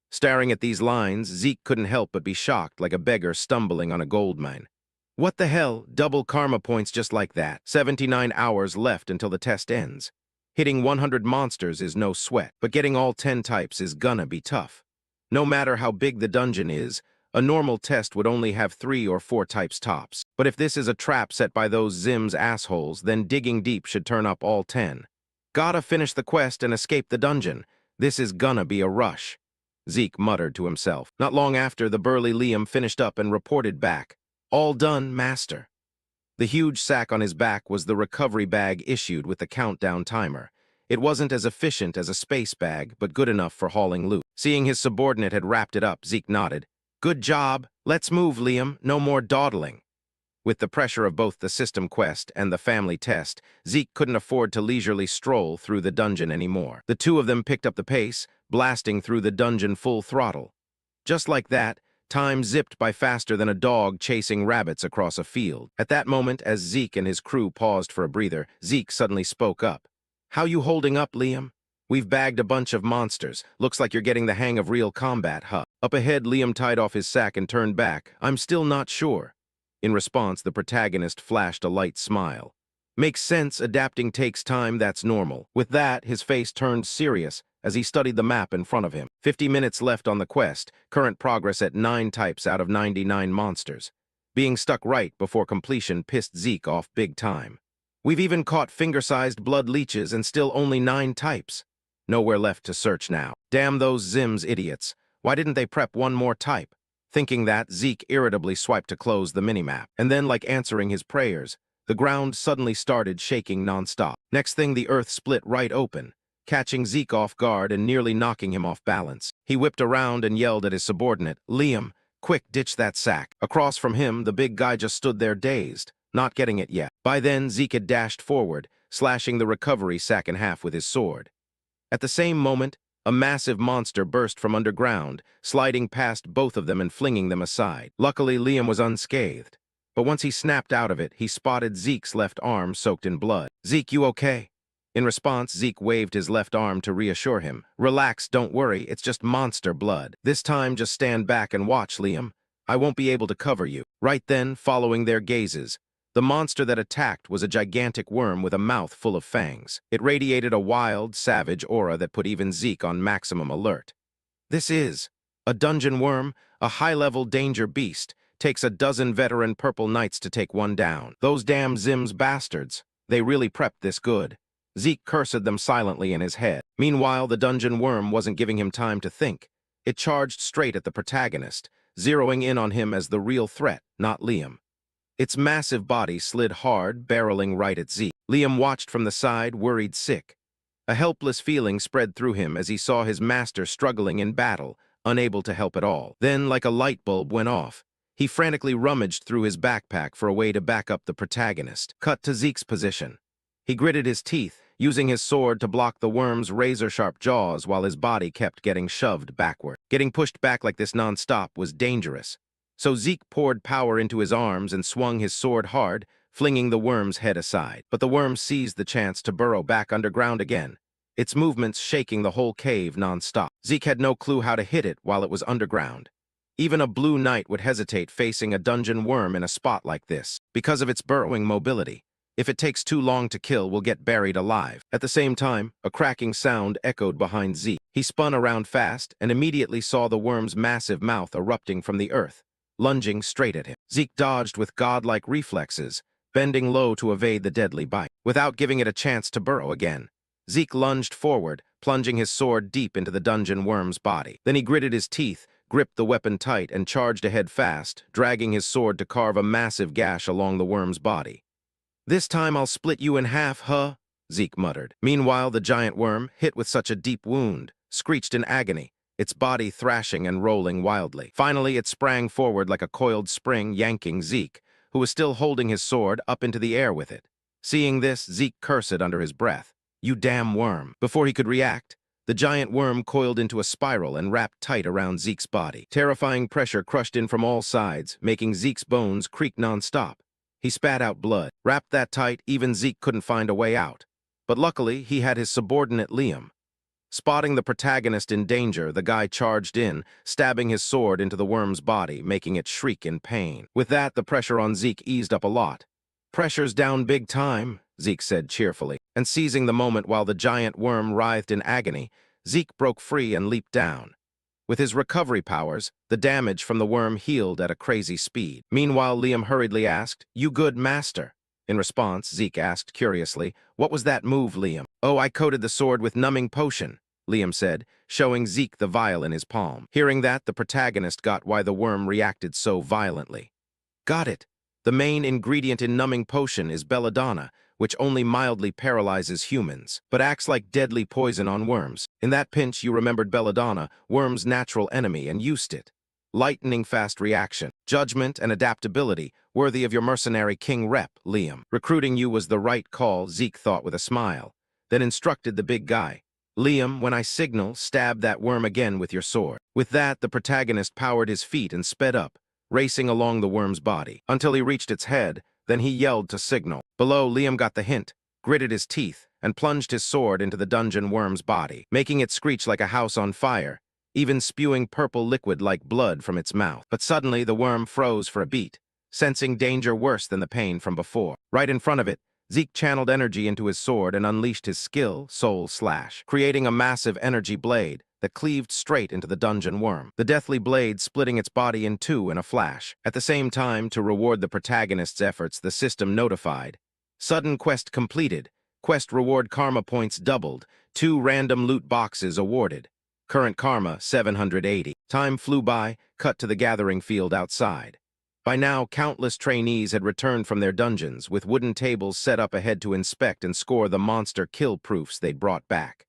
Staring at these lines, Zeke couldn't help but be shocked, like a beggar stumbling on a gold mine. What the hell? Double karma points just like that. 79 hours left until the test ends. Hitting 100 monsters is no sweat, but getting all 10 types is gonna be tough. No matter how big the dungeon is, a normal test would only have 3 or 4 types tops. But if this is a trap set by those Zims assholes, then digging deep should turn up all 10. Gotta finish the quest and escape the dungeon. This is gonna be a rush, Zeke muttered to himself. Not long after, the burly Liam finished up and reported back. "All done, master." The huge sack on his back was the recovery bag issued with the countdown timer. It wasn't as efficient as a space bag, but good enough for hauling loot. Seeing his subordinate had wrapped it up, Zeke nodded. "Good job. Let's move, Liam. No more dawdling." With the pressure of both the system quest and the family test, Zeke couldn't afford to leisurely stroll through the dungeon anymore. The two of them picked up the pace, blasting through the dungeon full throttle. Just like that, time zipped by faster than a dog chasing rabbits across a field. At that moment, as Zeke and his crew paused for a breather, Zeke suddenly spoke up. "How you holding up, Liam? We've bagged a bunch of monsters. Looks like you're getting the hang of real combat, huh?" Up ahead, Liam tied off his sack and turned back. "I'm still not sure." In response, the protagonist flashed a light smile. "Makes sense, adapting takes time, that's normal." With that, his face turned serious as he studied the map in front of him. 50 minutes left on the quest, current progress at 9 types out of 99 monsters. Being stuck right before completion pissed Zeke off big time. "We've even caught finger-sized blood leeches and still only 9 types." Nowhere left to search now. Damn those Zims idiots. Why didn't they prep one more type? Thinking that, Zeke irritably swiped to close the minimap. And then, like answering his prayers, the ground suddenly started shaking nonstop. Next thing, the earth split right open, catching Zeke off guard and nearly knocking him off balance. He whipped around and yelled at his subordinate, "Liam, quick, ditch that sack." Across from him, the big guy just stood there dazed, not getting it yet. By then, Zeke had dashed forward, slashing the recovery sack in half with his sword. At the same moment, a massive monster burst from underground, sliding past both of them and flinging them aside. Luckily, Liam was unscathed. But once he snapped out of it, he spotted Zeke's left arm soaked in blood. "Zeke, you okay?" In response, Zeke waved his left arm to reassure him. "Relax, don't worry, it's just monster blood. This time, just stand back and watch, Liam. I won't be able to cover you." Right then, following their gazes, the monster that attacked was a gigantic worm with a mouth full of fangs. It radiated a wild, savage aura that put even Zeke on maximum alert. This is a dungeon worm, a high-level danger beast. Takes a dozen veteran purple knights to take one down. Those damn Zims bastards. They really prepped this good. Zeke cursed them silently in his head. Meanwhile, the dungeon worm wasn't giving him time to think. It charged straight at the protagonist, zeroing in on him as the real threat, not Liam. Its massive body slid hard, barreling right at Zeke. Liam watched from the side, worried sick. A helpless feeling spread through him as he saw his master struggling in battle, unable to help at all. Then, like a light bulb went off, he frantically rummaged through his backpack for a way to back up the protagonist. Cut to Zeke's position. He gritted his teeth, using his sword to block the worm's razor-sharp jaws while his body kept getting shoved backward. Getting pushed back like this non-stop was dangerous. So Zeke poured power into his arms and swung his sword hard, flinging the worm's head aside. But the worm seized the chance to burrow back underground again, its movements shaking the whole cave non-stop. Zeke had no clue how to hit it while it was underground. Even a blue knight would hesitate facing a dungeon worm in a spot like this, because of its burrowing mobility. If it takes too long to kill, we'll get buried alive. At the same time, a cracking sound echoed behind Zeke. He spun around fast and immediately saw the worm's massive mouth erupting from the earth, lunging straight at him. Zeke dodged with godlike reflexes, bending low to evade the deadly bite. Without giving it a chance to burrow again, Zeke lunged forward, plunging his sword deep into the dungeon worm's body. Then he gritted his teeth, gripped the weapon tight, and charged ahead fast, dragging his sword to carve a massive gash along the worm's body. "This time I'll split you in half, huh?" Zeke muttered. Meanwhile, the giant worm, hit with such a deep wound, screeched in agony, its body thrashing and rolling wildly. Finally, it sprang forward like a coiled spring, yanking Zeke, who was still holding his sword, up into the air with it. Seeing this, Zeke cursed under his breath. "You damn worm." Before he could react, the giant worm coiled into a spiral and wrapped tight around Zeke's body. Terrifying pressure crushed in from all sides, making Zeke's bones creak non-stop. He spat out blood. Wrapped that tight, even Zeke couldn't find a way out. But luckily, he had his subordinate Liam. Spotting the protagonist in danger, the guy charged in, stabbing his sword into the worm's body, making it shriek in pain. With that, the pressure on Zeke eased up a lot. "Pressure's down big time," Zeke said cheerfully. And seizing the moment while the giant worm writhed in agony, Zeke broke free and leaped down. With his recovery powers, the damage from the worm healed at a crazy speed. Meanwhile, Liam hurriedly asked, "You good, master?" In response, Zeke asked curiously, "What was that move, Liam?" "Oh, I coated the sword with numbing potion," Liam said, showing Zeke the vial in his palm. Hearing that, the protagonist got why the worm reacted so violently. "Got it. The main ingredient in numbing potion is belladonna, which only mildly paralyzes humans, but acts like deadly poison on worms. In that pinch, you remembered belladonna, worm's natural enemy, and used it. Lightning fast reaction, judgment, and adaptability, worthy of your mercenary king rep, Liam. Recruiting you was the right call, Zeke thought with a smile, then instructed the big guy. "Liam, when I signal, stab that worm again with your sword." With that, the protagonist powered his feet and sped up, racing along the worm's body, until he reached its head. Then he yelled to signal. Below, Liam got the hint, gritted his teeth, and plunged his sword into the dungeon worm's body, making it screech like a house on fire, even spewing purple liquid like blood from its mouth. But suddenly, the worm froze for a beat, sensing danger worse than the pain from before. Right in front of it, Zeke channeled energy into his sword and unleashed his skill, Soul Slash, creating a massive energy blade that cleaved straight into the dungeon worm, the deathly blade splitting its body in two in a flash. At the same time, to reward the protagonist's efforts, the system notified. Sudden quest completed. Quest reward karma points doubled. 2 random loot boxes awarded. Current karma, 780. Time flew by, cut to the gathering field outside. By now, countless trainees had returned from their dungeons, with wooden tables set up ahead to inspect and score the monster kill proofs they'd brought back.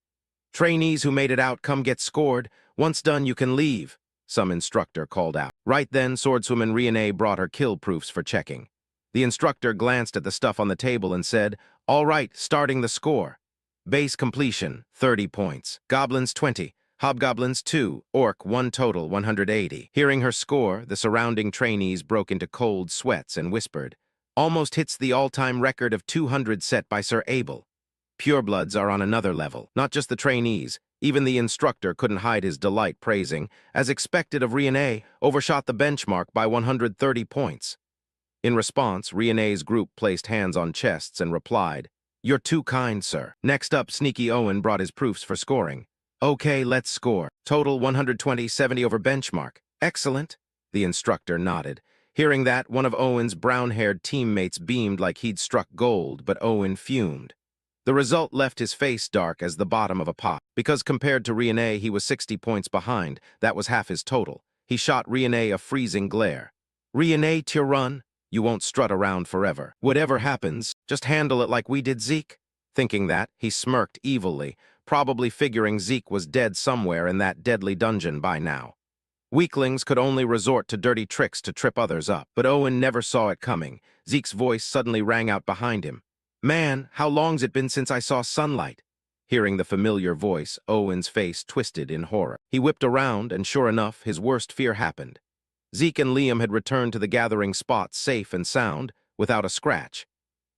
Trainees who made it out, come get scored. Once done, you can leave, some instructor called out. Right then, swordswoman Riene brought her kill proofs for checking. The instructor glanced at the stuff on the table and said, "All right, starting the score. Base completion, 30 points. Goblins, 20. Hobgoblins, 2. Orc, 1 total, 180. Hearing her score, the surrounding trainees broke into cold sweats and whispered, "Almost hits the all-time record of 200 set by Sir Abel." Purebloods are on another level. Not just the trainees, even the instructor couldn't hide his delight praising, as expected of Riene, overshot the benchmark by 130 points. In response, Riene's group placed hands on chests and replied, "You're too kind, sir." Next up, Sneaky Owen brought his proofs for scoring. "Okay, let's score. Total 120, 70 over benchmark. Excellent." The instructor nodded. Hearing that, one of Owen's brown-haired teammates beamed like he'd struck gold, but Owen fumed. The result left his face dark as the bottom of a pot. Because compared to Riene, he was 60 points behind. That was half his total. He shot Riene a freezing glare. "Riene, Tyrann, you won't strut around forever. Whatever happens, just handle it like we did Zeke." Thinking that, he smirked evilly, probably figuring Zeke was dead somewhere in that deadly dungeon by now. Weaklings could only resort to dirty tricks to trip others up, but Owen never saw it coming. Zeke's voice suddenly rang out behind him. "Man, how long's it been since I saw sunlight?" Hearing the familiar voice, Owen's face twisted in horror. He whipped around, and sure enough, his worst fear happened. Zeke and Liam had returned to the gathering spot safe and sound, without a scratch.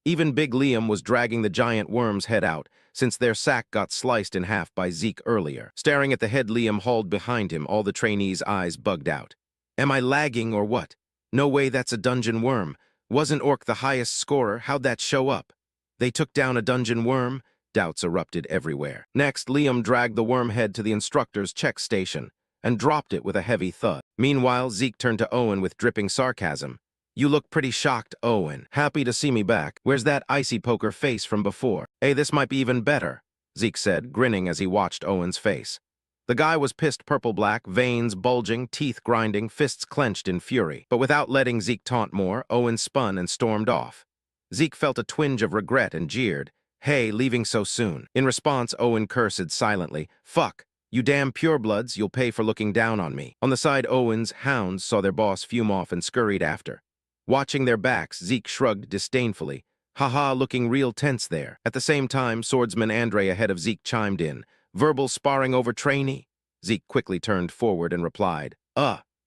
Even Big Liam was dragging the giant worm's head out, since their sack got sliced in half by Zeke earlier. Staring at the head Liam hauled behind him, all the trainees' eyes bugged out. "Am I lagging or what? No way, that's a dungeon worm. Wasn't Orc the highest scorer? How'd that show up? They took down a dungeon worm?" Doubts erupted everywhere. Next, Liam dragged the worm head to the instructor's check station and dropped it with a heavy thud. Meanwhile, Zeke turned to Owen with dripping sarcasm. "You look pretty shocked, Owen. Happy to see me back. Where's that icy poker face from before?" "Hey, this might be even better," Zeke said, grinning as he watched Owen's face. The guy was pissed purple-black, veins bulging, teeth grinding, fists clenched in fury. But without letting Zeke taunt more, Owen spun and stormed off. Zeke felt a twinge of regret and jeered, "Hey, leaving so soon." In response, Owen cursed silently, "Fuck. You damn purebloods, you'll pay for looking down on me." On the side, Owen's hounds saw their boss fume off and scurried after. Watching their backs, Zeke shrugged disdainfully. "Haha, looking real tense there." At the same time, swordsman Andre ahead of Zeke chimed in. "Verbal sparring over trainee?" Zeke quickly turned forward and replied,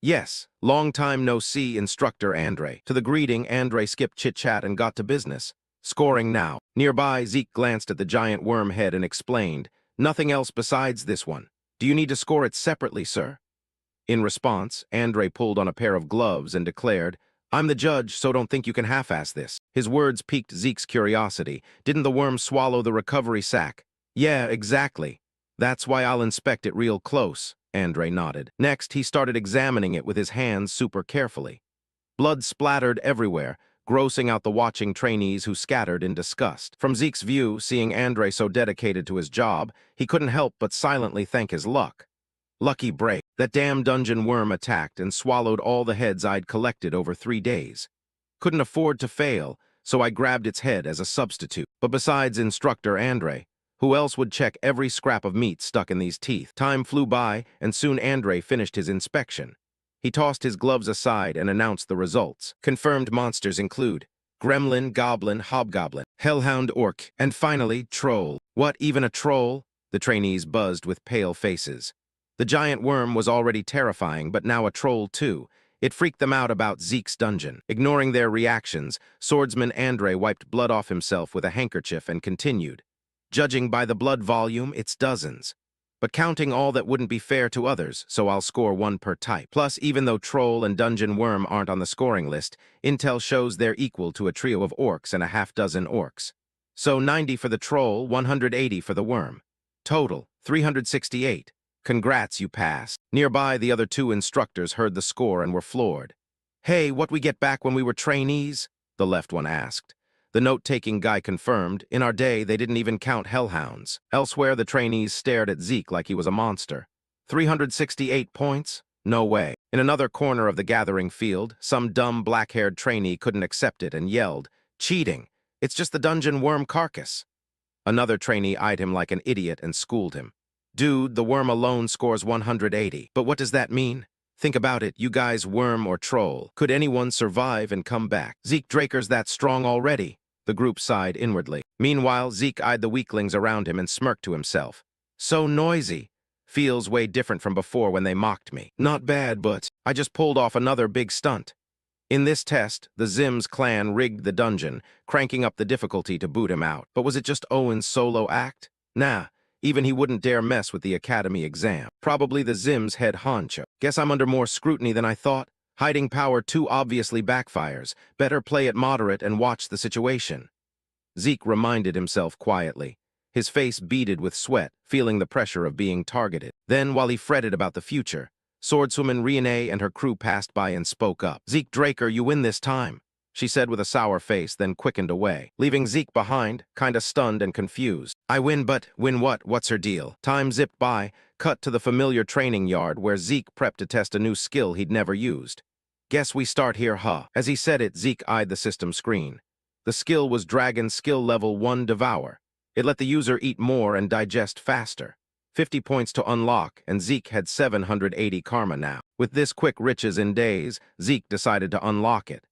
Yes. Long time no see, Instructor Andre." To the greeting, Andre skipped chit-chat and got to business. "Scoring now." Nearby, Zeke glanced at the giant worm head and explained, "Nothing else besides this one. Do you need to score it separately, sir?" In response, Andre pulled on a pair of gloves and declared, "I'm the judge, so don't think you can half-ass this." His words piqued Zeke's curiosity. "Didn't the worm swallow the recovery sack?" "Yeah, exactly. That's why I'll inspect it real close," Andre nodded. Next, he started examining it with his hands super carefully. Blood splattered everywhere, grossing out the watching trainees who scattered in disgust. From Zeke's view, seeing Andre so dedicated to his job, he couldn't help but silently thank his luck. Lucky break. That damn dungeon worm attacked and swallowed all the heads I'd collected over 3 days. Couldn't afford to fail, so I grabbed its head as a substitute. But besides Instructor Andre, who else would check every scrap of meat stuck in these teeth? Time flew by, and soon Andre finished his inspection. He tossed his gloves aside and announced the results. Confirmed monsters include gremlin, goblin, hobgoblin, hellhound, orc, and finally, troll. What, even a troll? The trainees buzzed with pale faces. The giant worm was already terrifying, but now a troll too. It freaked them out about Zeke's dungeon. Ignoring their reactions, swordsman Andre wiped blood off himself with a handkerchief and continued. "Judging by the blood volume, it's dozens. But counting all that wouldn't be fair to others, so I'll score 1 per type. Plus, even though troll and dungeon worm aren't on the scoring list, intel shows they're equal to a trio of orcs and a half-dozen orcs. So 90 for the troll, 180 for the worm. Total, 368. Congrats, you passed." Nearby, the other 2 instructors heard the score and were floored. "Hey, what we get back when we were trainees?" the left one asked. The note-taking guy confirmed, in our day, they didn't even count hellhounds. Elsewhere, the trainees stared at Zeke like he was a monster. 368 points? No way. In another corner of the gathering field, some dumb black-haired trainee couldn't accept it and yelled, "Cheating! It's just the dungeon worm carcass." Another trainee eyed him like an idiot and schooled him. "Dude, the worm alone scores 180. But what does that mean? Think about it, you guys, worm or troll. Could anyone survive and come back? Zeke Draker's that strong already." The group sighed inwardly. Meanwhile, Zeke eyed the weaklings around him and smirked to himself. "So noisy. Feels way different from before when they mocked me. Not bad, but I just pulled off another big stunt." In this test, the Zims clan rigged the dungeon, cranking up the difficulty to boot him out. But was it just Owen's solo act? Nah, even he wouldn't dare mess with the academy exam. Probably the Zims head honcho. Guess I'm under more scrutiny than I thought. Hiding power too obviously backfires. Better play it moderate and watch the situation. Zeke reminded himself quietly. His face beaded with sweat, feeling the pressure of being targeted. Then, while he fretted about the future, swordswoman Riene and her crew passed by and spoke up. "Zeke Draker, you win this time," she said with a sour face, then quickened away, leaving Zeke behind, kinda stunned and confused. "I win, but win what? What's her deal?" Time zipped by, cut to the familiar training yard where Zeke prepped to test a new skill he'd never used. "Guess we start here, huh?" As he said it, Zeke eyed the system screen. The skill was Dragon Skill Level 1 Devour. It let the user eat more and digest faster. 50 points to unlock, and Zeke had 780 karma now. With this quick riches in days, Zeke decided to unlock it.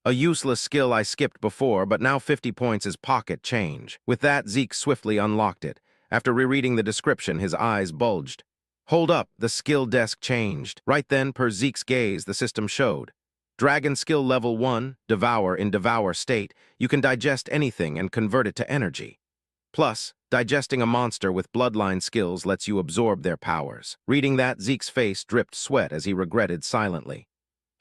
A useless skill I skipped before, but now 50 points is pocket change. With that, Zeke swiftly unlocked it. After rereading the description, his eyes bulged. Hold up, the skill desk changed. Right then, per Zeke's gaze, the system showed. Dragon Skill Level 1, Devour in Devour state, you can digest anything and convert it to energy. Plus, digesting a monster with bloodline skills lets you absorb their powers. Reading that, Zeke's face dripped sweat as he regretted silently.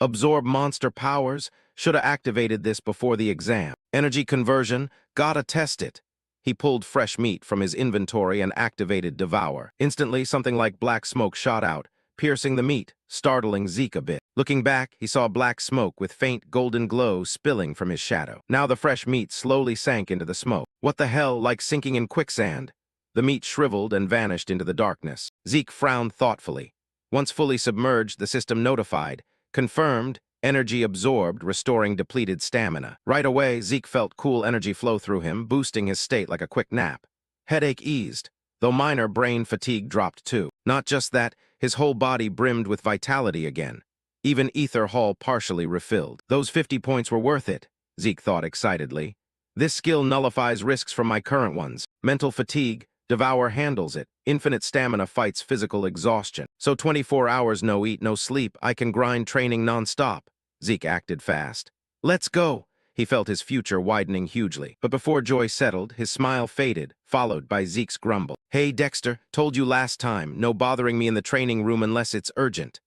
Absorb monster powers? Shoulda activated this before the exam. Energy conversion? Gotta test it. He pulled fresh meat from his inventory and activated Devour. Instantly, something like black smoke shot out, piercing the meat, startling Zeke a bit. Looking back, he saw black smoke with faint golden glow spilling from his shadow. Now the fresh meat slowly sank into the smoke. What the hell, like sinking in quicksand? The meat shriveled and vanished into the darkness. Zeke frowned thoughtfully. Once fully submerged, the system notified. Confirmed, energy absorbed, restoring depleted stamina. Right away, Zeke felt cool energy flow through him, boosting his state like a quick nap. Headache eased, though minor brain fatigue dropped too. Not just that, his whole body brimmed with vitality again. Even Ether Hall partially refilled. Those 50 points were worth it, Zeke thought excitedly. This skill nullifies risks from my current ones. Mental fatigue, Devour handles it. Infinite stamina fights physical exhaustion. So 24 hours no eat, no sleep, I can grind training non-stop. Zeke acted fast. "Let's go." He felt his future widening hugely. But before joy settled, his smile faded, followed by Zeke's grumble. "Hey, Dexter, told you last time, no bothering me in the training room unless it's urgent."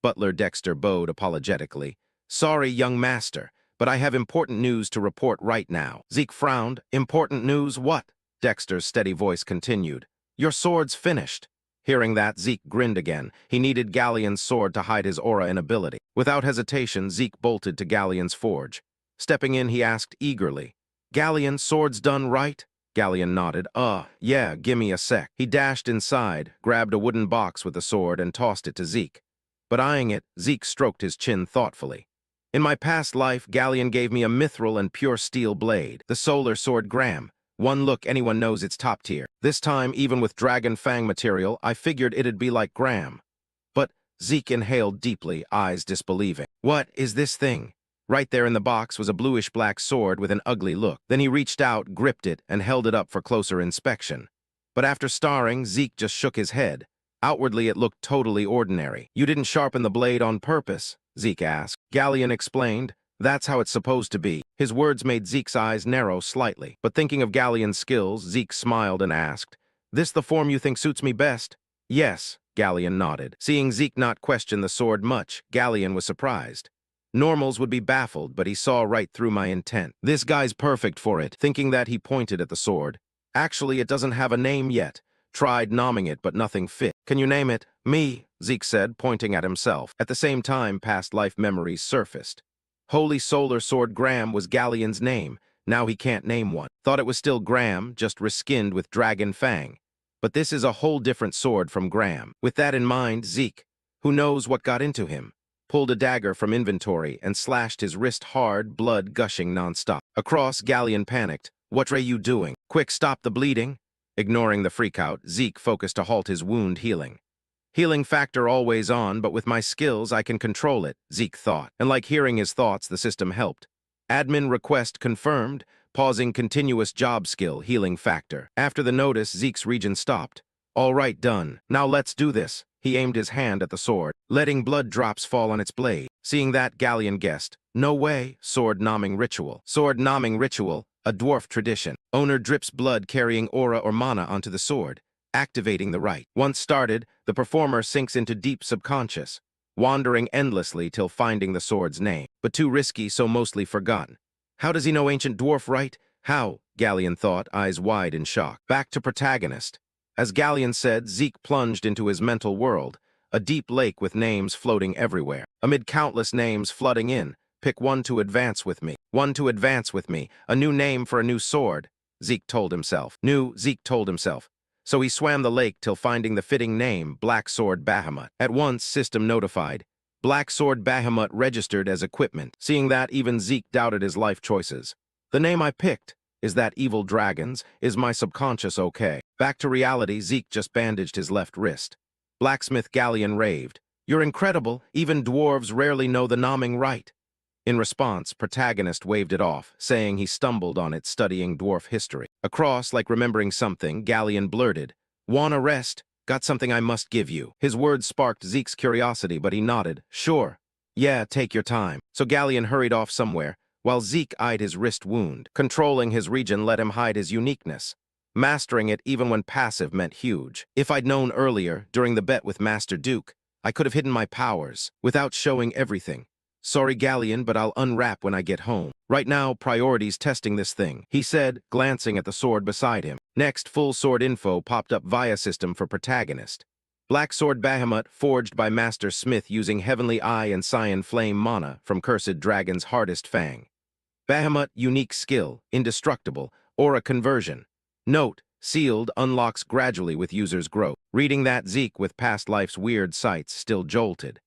Butler Dexter bowed apologetically. "Sorry, young master, but I have important news to report right now." Zeke frowned. "Important news? What?" Dexter's steady voice continued. "Your sword's finished." Hearing that, Zeke grinned again. He needed Galleon's sword to hide his aura and ability. Without hesitation, Zeke bolted to Galleon's forge. Stepping in, he asked eagerly, "Galleon, sword's done right?" Galleon nodded. Yeah, gimme a sec." He dashed inside, grabbed a wooden box with the sword, and tossed it to Zeke. But eyeing it, Zeke stroked his chin thoughtfully. "In my past life, Galleon gave me a mithril and pure steel blade, the solar sword Graham. One look, anyone knows it's top tier. This time, even with Dragon Fang material, I figured it'd be like Graham." But Zeke inhaled deeply, eyes disbelieving. "What is this thing?" Right there in the box was a bluish-black sword with an ugly look. Then he reached out, gripped it, and held it up for closer inspection. But after staring, Zeke just shook his head. Outwardly, it looked totally ordinary. "You didn't sharpen the blade on purpose?" Zeke asked. Galleon explained, "That's how it's supposed to be." His words made Zeke's eyes narrow slightly. But thinking of Galleon's skills, Zeke smiled and asked, "This the form you think suits me best?" "Yes," Galleon nodded. Seeing Zeke not question the sword much, Galleon was surprised. Normals would be baffled, but he saw right through my intent. "This guy's perfect for it." Thinking that, he pointed at the sword. "Actually, it doesn't have a name yet. Tried nomming it, but nothing fit." "Can you name it?" "Me," Zeke said, pointing at himself. At the same time, past life memories surfaced. Holy Solar Sword Graham was Galleon's name. Now he can't name one. Thought it was still Graham, just reskinned with Dragon Fang. But this is a whole different sword from Graham. With that in mind, Zeke, who knows what got into him, pulled a dagger from inventory and slashed his wrist hard, blood gushing nonstop. Across, Galleon panicked. "What are you doing? Quick, stop the bleeding." Ignoring the freakout, Zeke focused to halt his wound healing. Healing factor always on, but with my skills I can control it, Zeke thought. And like hearing his thoughts, the system helped. Admin request confirmed, pausing continuous job skill, healing factor. After the notice, Zeke's region stopped. "All right, done. Now let's do this." He aimed his hand at the sword, letting blood drops fall on its blade. Seeing that, Galleon guessed. "No way, sword-nomming ritual." Sword-nomming ritual, a dwarf tradition. Owner drips blood carrying aura or mana onto the sword, activating the rite. Once started, the performer sinks into deep subconscious, wandering endlessly till finding the sword's name. But too risky, so mostly forgotten. How does he know ancient dwarf rite? How? Galleon thought, eyes wide in shock. Back to protagonist. As Galleon said, Zeke plunged into his mental world, a deep lake with names floating everywhere. Amid countless names flooding in, pick one to advance with me. One to advance with me. A new name for a new sword, Zeke told himself. Zeke told himself. So he swam the lake till finding the fitting name, Black Sword Bahamut. At once, system notified. Black Sword Bahamut registered as equipment. Seeing that, even Zeke doubted his life choices. The name I picked, is that evil dragon's? Is my subconscious okay? Back to reality, Zeke just bandaged his left wrist. Blacksmith Galleon raved. "You're incredible, even dwarves rarely know the nomming right." In response, protagonist waved it off, saying he stumbled on it studying dwarf history. Across, like remembering something, Galleon blurted, "Wanna rest? Got something I must give you." His words sparked Zeke's curiosity, but he nodded. "Sure. Yeah, take your time." So Galleon hurried off somewhere, while Zeke eyed his wrist wound. Controlling his region let him hide his uniqueness. Mastering it even when passive meant huge. If I'd known earlier, during the bet with Master Duke, I could have hidden my powers, without showing everything. "Sorry, Galleon, but I'll unwrap when I get home. Right now, priority's testing this thing," he said, glancing at the sword beside him. Next, full sword info popped up via system for protagonist. Black Sword Bahamut, forged by Master Smith using Heavenly Eye and Cyan Flame mana from Cursed Dragon's Hardest Fang. Bahamut, unique skill, indestructible, aura conversion. Note, sealed unlocks gradually with user's growth. Reading that, Zeke, with past life's weird sights, still jolted.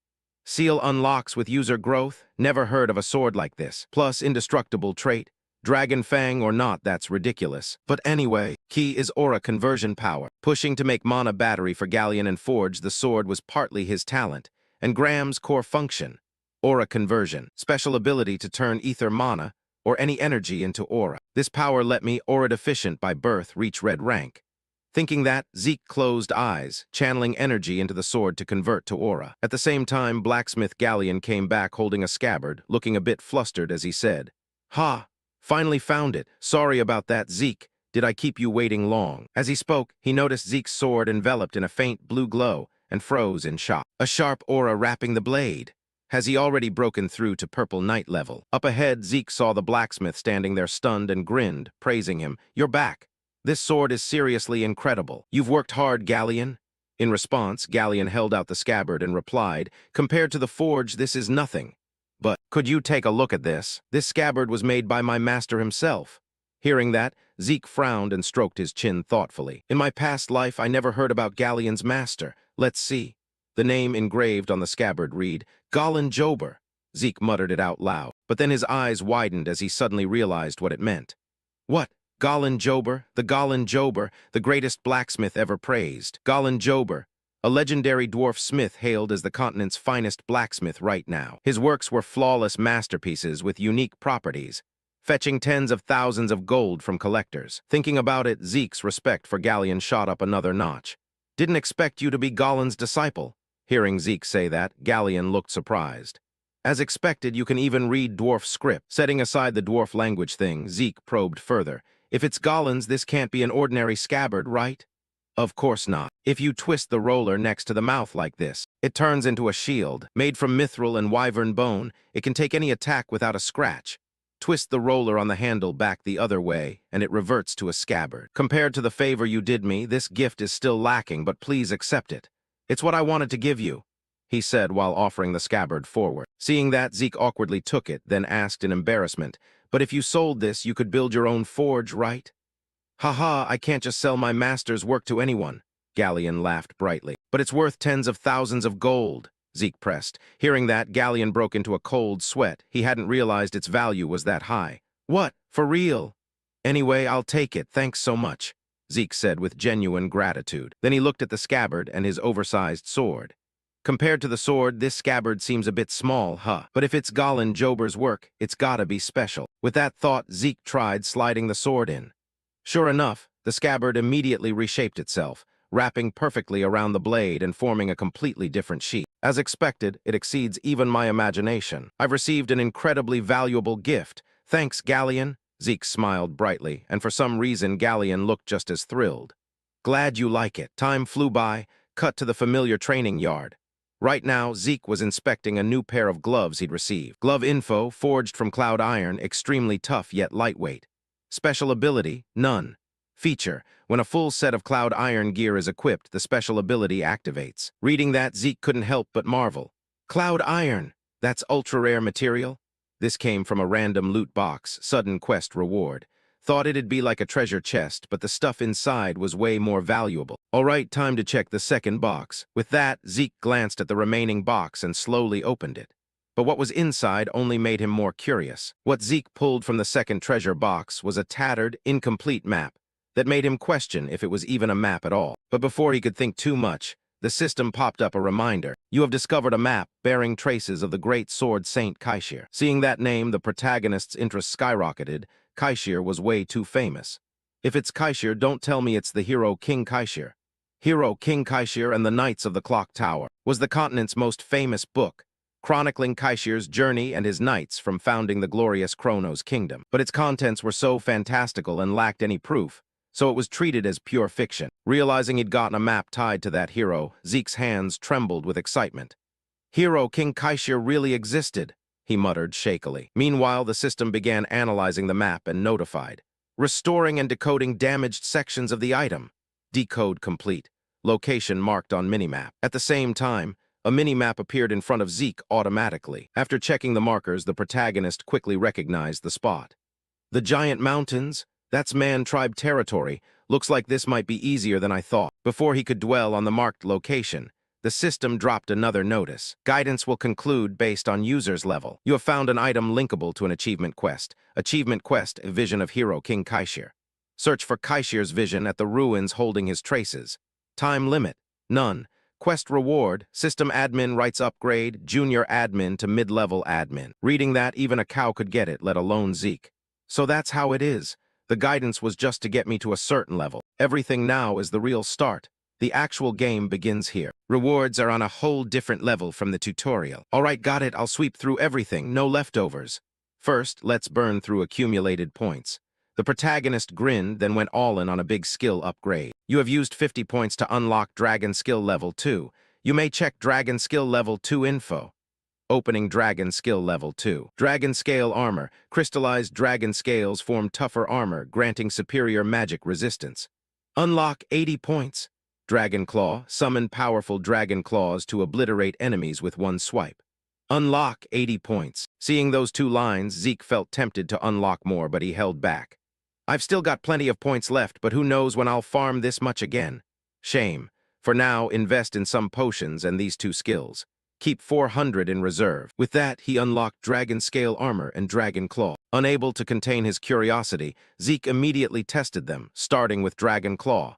Seal unlocks with user growth? Never heard of a sword like this. Plus indestructible trait. Dragon Fang or not, that's ridiculous. But anyway, key is aura conversion power. Pushing to make mana battery for Galleon and Forge, the sword was partly his talent, and Graham's core function. Aura conversion, special ability to turn ether mana, or any energy into aura. This power let me, aura deficient by birth, reach red rank. Thinking that, Zeke closed eyes, channeling energy into the sword to convert to aura. At the same time, Blacksmith Galleon came back holding a scabbard, looking a bit flustered as he said, "Ha! Finally found it. Sorry about that, Zeke. Did I keep you waiting long?" As he spoke, he noticed Zeke's sword enveloped in a faint blue glow and froze in shock. A sharp aura wrapping the blade. Has he already broken through to purple knight level? Up ahead, Zeke saw the blacksmith standing there stunned and grinned, praising him. "You're back. This sword is seriously incredible. You've worked hard, Galleon." In response, Galleon held out the scabbard and replied, "Compared to the forge, this is nothing. But could you take a look at this? This scabbard was made by my master himself." Hearing that, Zeke frowned and stroked his chin thoughtfully. "In my past life, I never heard about Galleon's master. Let's see." The name engraved on the scabbard read, Gollin Jober. Zeke muttered it out loud, but then his eyes widened as he suddenly realized what it meant. What? Gollin Jober, the greatest blacksmith ever praised. Gollin Jober, a legendary dwarf smith hailed as the continent's finest blacksmith right now. His works were flawless masterpieces with unique properties, fetching tens of thousands of gold from collectors. Thinking about it, Zeke's respect for Galleon shot up another notch. "Didn't expect you to be Gollin's disciple." Hearing Zeke say that, Galleon looked surprised. "As expected, you can even read dwarf script." Setting aside the dwarf language thing, Zeke probed further. "If it's Gollin's, this can't be an ordinary scabbard, right?" "Of course not. If you twist the roller next to the mouth like this, it turns into a shield. Made from mithril and wyvern bone, it can take any attack without a scratch. Twist the roller on the handle back the other way, and it reverts to a scabbard. Compared to the favor you did me, this gift is still lacking, but please accept it. It's what I wanted to give you," he said while offering the scabbard forward. Seeing that, Zeke awkwardly took it, then asked in embarrassment, But if you sold this, you could build your own forge, right? Haha, I can't just sell my master's work to anyone. Galleon laughed brightly. But it's worth tens of thousands of gold, Zeke pressed. Hearing that, Galleon broke into a cold sweat. He hadn't realized its value was that high. What? For real? Anyway, I'll take it, thanks so much, Zeke said with genuine gratitude. Then he looked at the scabbard and his oversized sword. Compared to the sword, this scabbard seems a bit small, huh? But if it's Golan Jober's work, it's gotta be special. With that thought, Zeke tried sliding the sword in. Sure enough, the scabbard immediately reshaped itself, wrapping perfectly around the blade and forming a completely different sheath. As expected, it exceeds even my imagination. I've received an incredibly valuable gift. Thanks, Galleon. Zeke smiled brightly, and for some reason Galleon looked just as thrilled. Glad you like it. Time flew by, cut to the familiar training yard. Right now, Zeke was inspecting a new pair of gloves he'd received. Glove info, forged from cloud iron, extremely tough yet lightweight. Special ability, none. Feature, when a full set of cloud iron gear is equipped, the special ability activates. Reading that, Zeke couldn't help but marvel. Cloud iron, that's ultra-rare material? This came from a random loot box, sudden quest reward. Thought it'd be like a treasure chest, but the stuff inside was way more valuable. All right, time to check the second box. With that, Zeke glanced at the remaining box and slowly opened it. But what was inside only made him more curious. What Zeke pulled from the second treasure box was a tattered, incomplete map that made him question if it was even a map at all. But before he could think too much, the system popped up a reminder. You have discovered a map bearing traces of the great sword Saint Kaishir. Seeing that name, the protagonist's interest skyrocketed. Kaishir was way too famous. If it's Kaishir, don't tell me it's the hero King Kaishir. Hero King Kaishir and the Knights of the Clock Tower was the continent's most famous book, chronicling Kaishir's journey and his knights from founding the glorious Chronos kingdom. But its contents were so fantastical and lacked any proof, so it was treated as pure fiction. Realizing he'd gotten a map tied to that hero, Zeke's hands trembled with excitement. Hero King Kaishir really existed, he muttered shakily. Meanwhile, the system began analyzing the map and notified. Restoring and decoding damaged sections of the item. Decode complete. Location marked on minimap. At the same time, a minimap appeared in front of Zeke automatically. After checking the markers, the protagonist quickly recognized the spot. The giant mountains? That's Man Tribe territory. Looks like this might be easier than I thought. Before he could dwell on the marked location, the system dropped another notice. Guidance will conclude based on user's level. You have found an item linkable to an achievement quest. Achievement quest, a vision of hero King Kaishir. Search for Kaishir's vision at the ruins holding his traces. Time limit, none. Quest reward, system admin writes upgrade, junior admin to mid-level admin. Reading that, even a cow could get it, let alone Zeke. So that's how it is. The guidance was just to get me to a certain level. Everything now is the real start. The actual game begins here. Rewards are on a whole different level from the tutorial. All right, got it. I'll sweep through everything, no leftovers. First, let's burn through accumulated points. The protagonist grinned, then went all in on a big skill upgrade. You have used 50 points to unlock Dragon Skill Level 2. You may check Dragon Skill Level 2 info. Opening Dragon Skill Level 2. Dragon Scale Armor. Crystallized dragon scales form tougher armor, granting superior magic resistance. Unlock 80 points. Dragon Claw. Summon powerful dragon claws to obliterate enemies with one swipe. Unlock 80 points. Seeing those two lines, Zeke felt tempted to unlock more, but he held back. I've still got plenty of points left, but who knows when I'll farm this much again. Shame. For now, invest in some potions and these two skills. Keep 400 in reserve. With that, he unlocked Dragon Scale Armor and Dragon Claw. Unable to contain his curiosity, Zeke immediately tested them, starting with Dragon Claw.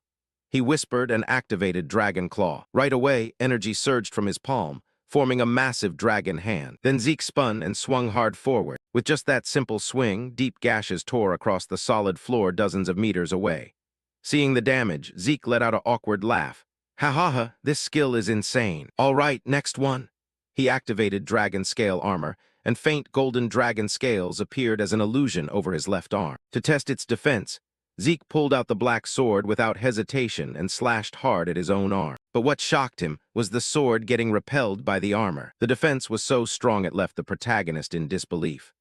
He whispered and activated Dragon Claw. Right away, energy surged from his palm, forming a massive dragon hand. Then Zeke spun and swung hard forward. With just that simple swing, deep gashes tore across the solid floor dozens of meters away. Seeing the damage, Zeke let out an awkward laugh. Ha ha ha, this skill is insane. All right, next one. He activated Dragon Scale Armor, and faint golden dragon scales appeared as an illusion over his left arm. To test its defense, Zeke pulled out the black sword without hesitation and slashed hard at his own arm. But what shocked him was the sword getting repelled by the armor. The defense was so strong it left the protagonist in disbelief.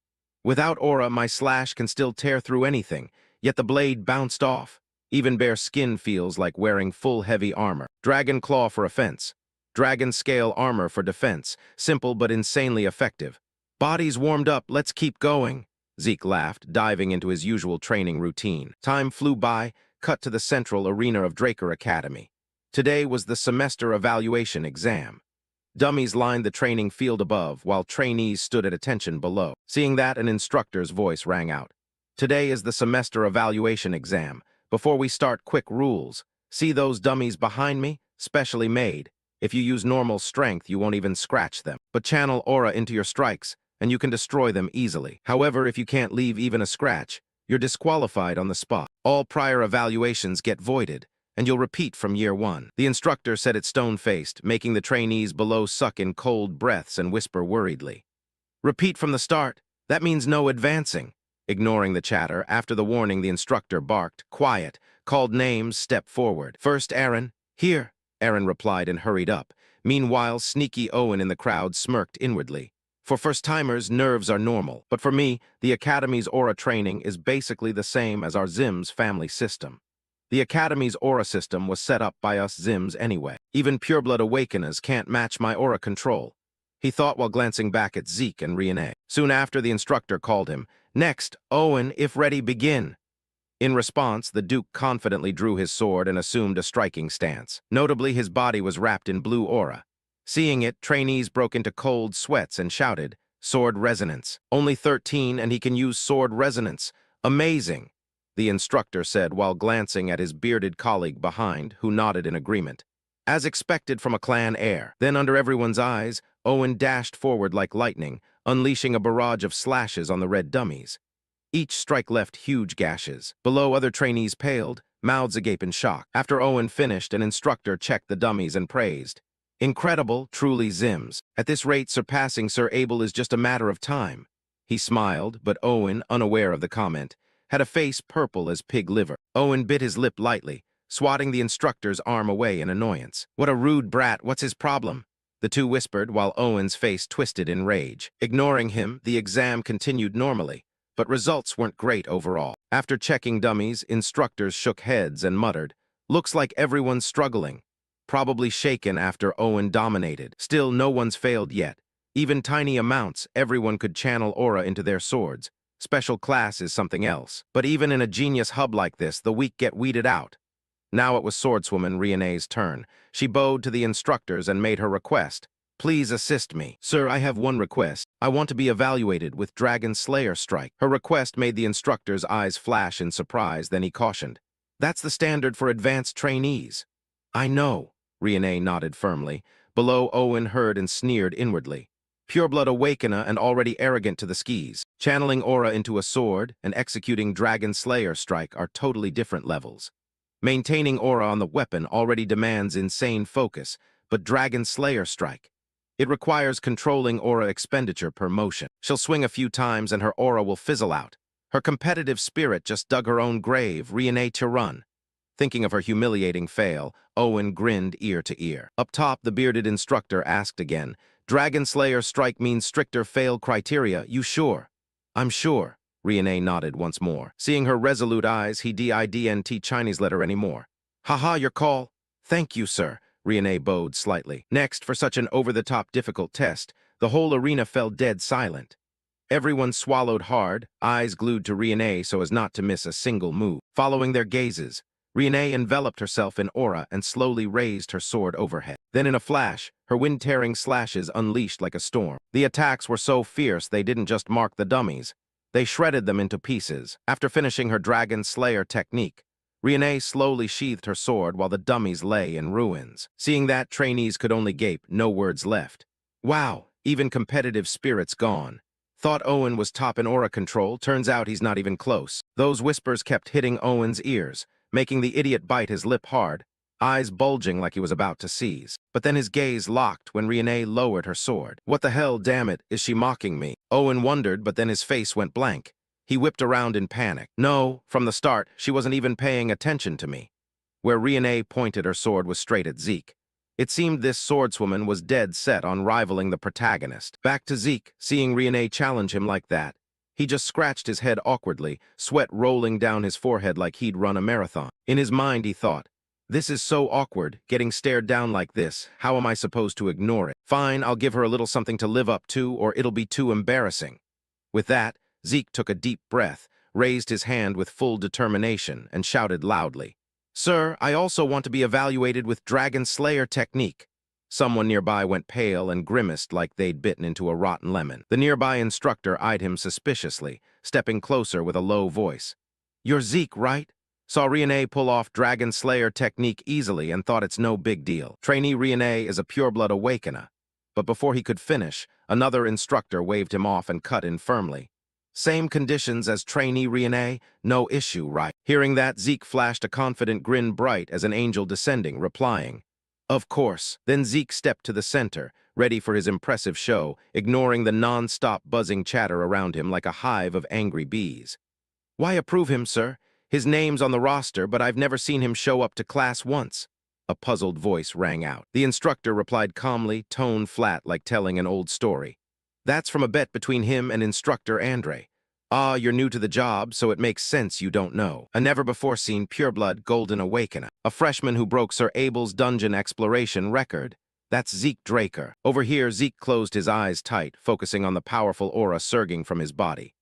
Without aura, my slash can still tear through anything, yet the blade bounced off. Even bare skin feels like wearing full heavy armor. Dragon Claw for offense. Dragon Scale Armor for defense. Simple but insanely effective. Body's warmed up, let's keep going. Zeke laughed, diving into his usual training routine. Time flew by, cut to the central arena of Draker Academy. Today was the semester evaluation exam. Dummies lined the training field above, while trainees stood at attention below. Seeing that, an instructor's voice rang out. Today is the semester evaluation exam. Before we start, quick rules. See those dummies behind me? Specially made. If you use normal strength, you won't even scratch them. But channel aura into your strikes, and you can destroy them easily. However, if you can't leave even a scratch, you're disqualified on the spot. All prior evaluations get voided, and you'll repeat from year one. The instructor said it stone-faced, making the trainees below suck in cold breaths and whisper worriedly. Repeat from the start. That means no advancing. Ignoring the chatter, after the warning the instructor barked, quiet, called names, step forward. First, Aaron. Here, Aaron replied and hurried up. Meanwhile, sneaky Owen in the crowd smirked inwardly. For first-timers, nerves are normal, but for me, the Academy's aura training is basically the same as our Zim's family system. The Academy's aura system was set up by us Zims anyway. Even pureblood awakeners can't match my aura control, he thought while glancing back at Zeke and Riene. Soon after, the instructor called him. Next, Owen, if ready, begin. In response, the Duke confidently drew his sword and assumed a striking stance. Notably, his body was wrapped in blue aura. Seeing it, trainees broke into cold sweats and shouted, "Sword resonance. Only 13 and he can use sword resonance. Amazing," the instructor said while glancing at his bearded colleague behind, who nodded in agreement. As expected from a clan heir. Then, under everyone's eyes, Owen dashed forward like lightning, unleashing a barrage of slashes on the red dummies. Each strike left huge gashes. Below, other trainees paled, mouths agape in shock. After Owen finished, an instructor checked the dummies and praised. Incredible, truly Zims. At this rate, surpassing Sir Abel is just a matter of time. He smiled, but Owen, unaware of the comment, had a face purple as pig liver. Owen bit his lip lightly, swatting the instructor's arm away in annoyance. What a rude brat, what's his problem? The two whispered while Owen's face twisted in rage. Ignoring him, the exam continued normally, but results weren't great overall. After checking dummies, instructors shook heads and muttered, "Looks like everyone's struggling." Probably shaken after Owen dominated. Still, no one's failed yet. Even tiny amounts, everyone could channel aura into their swords. Special class is something else. But even in a genius hub like this, the weak get weeded out. Now it was swordswoman Riene's turn. She bowed to the instructors and made her request. "Please assist me. Sir, I have one request. I want to be evaluated with Dragon Slayer Strike." Her request made the instructor's eyes flash in surprise, then he cautioned. "That's the standard for advanced trainees." "I know," Riene nodded firmly. Below, Owen heard and sneered inwardly. Pureblood awakener and already arrogant to the skis. Channeling aura into a sword and executing Dragon Slayer Strike are totally different levels. Maintaining aura on the weapon already demands insane focus, but Dragon Slayer Strike, it requires controlling aura expenditure per motion. She'll swing a few times and her aura will fizzle out. Her competitive spirit just dug her own grave, Riene to run. Thinking of her humiliating fail, Owen grinned ear to ear. Up top, the bearded instructor asked again, "Dragon Slayer Strike means stricter fail criteria, you sure?" "I'm sure." Riene nodded once more. Seeing her resolute eyes, he didn't Chinese letter anymore. "Haha, your call." "Thank you, sir." Riene bowed slightly. Next, for such an over-the-top difficult test, the whole arena fell dead silent. Everyone swallowed hard, eyes glued to Riene so as not to miss a single move. Following their gazes, Riene enveloped herself in aura and slowly raised her sword overhead. Then in a flash, her wind-tearing slashes unleashed like a storm. The attacks were so fierce they didn't just mark the dummies. They shredded them into pieces. After finishing her Dragon Slayer technique, Riene slowly sheathed her sword while the dummies lay in ruins. Seeing that, trainees could only gape, no words left. Wow, even competitive spirit's gone. Thought Owen was top in aura control, turns out he's not even close. Those whispers kept hitting Owen's ears, making the idiot bite his lip hard, eyes bulging like he was about to seize. But then his gaze locked when Riene lowered her sword. "What the hell, damn it, is she mocking me?" Owen wondered, but then his face went blank. He whipped around in panic. No, from the start, she wasn't even paying attention to me. Where Riene pointed her sword was straight at Zeke. It seemed this swordswoman was dead set on rivaling the protagonist. Back to Zeke, seeing Riene challenge him like that. He just scratched his head awkwardly, sweat rolling down his forehead like he'd run a marathon. In his mind, he thought, "This is so awkward, getting stared down like this. How am I supposed to ignore it? Fine, I'll give her a little something to live up to, or it'll be too embarrassing." With that, Zeke took a deep breath, raised his hand with full determination, and shouted loudly, "Sir, I also want to be evaluated with Dragon Slayer technique." Someone nearby went pale and grimaced like they'd bitten into a rotten lemon. The nearby instructor eyed him suspiciously, stepping closer with a low voice. "You're Zeke, right? Saw Riene pull off Dragon Slayer technique easily and thought it's no big deal. Trainee Riene is a pureblood awakener." But before he could finish, another instructor waved him off and cut in firmly. "Same conditions as trainee Riene, no issue, right?" Hearing that, Zeke flashed a confident grin bright as an angel descending, replying, "Of course." Then Zeke stepped to the center, ready for his impressive show, ignoring the non-stop buzzing chatter around him like a hive of angry bees. "Why approve him, sir? His name's on the roster, but I've never seen him show up to class once." A puzzled voice rang out. The instructor replied calmly, tone flat like telling an old story. "That's from a bet between him and instructor Andre. Ah, you're new to the job, so it makes sense you don't know. A never-before-seen pureblood golden awakener. A freshman who broke Sir Abel's dungeon exploration record. That's Zeke Draker." Over here, Zeke closed his eyes tight, focusing on the powerful aura surging from his body.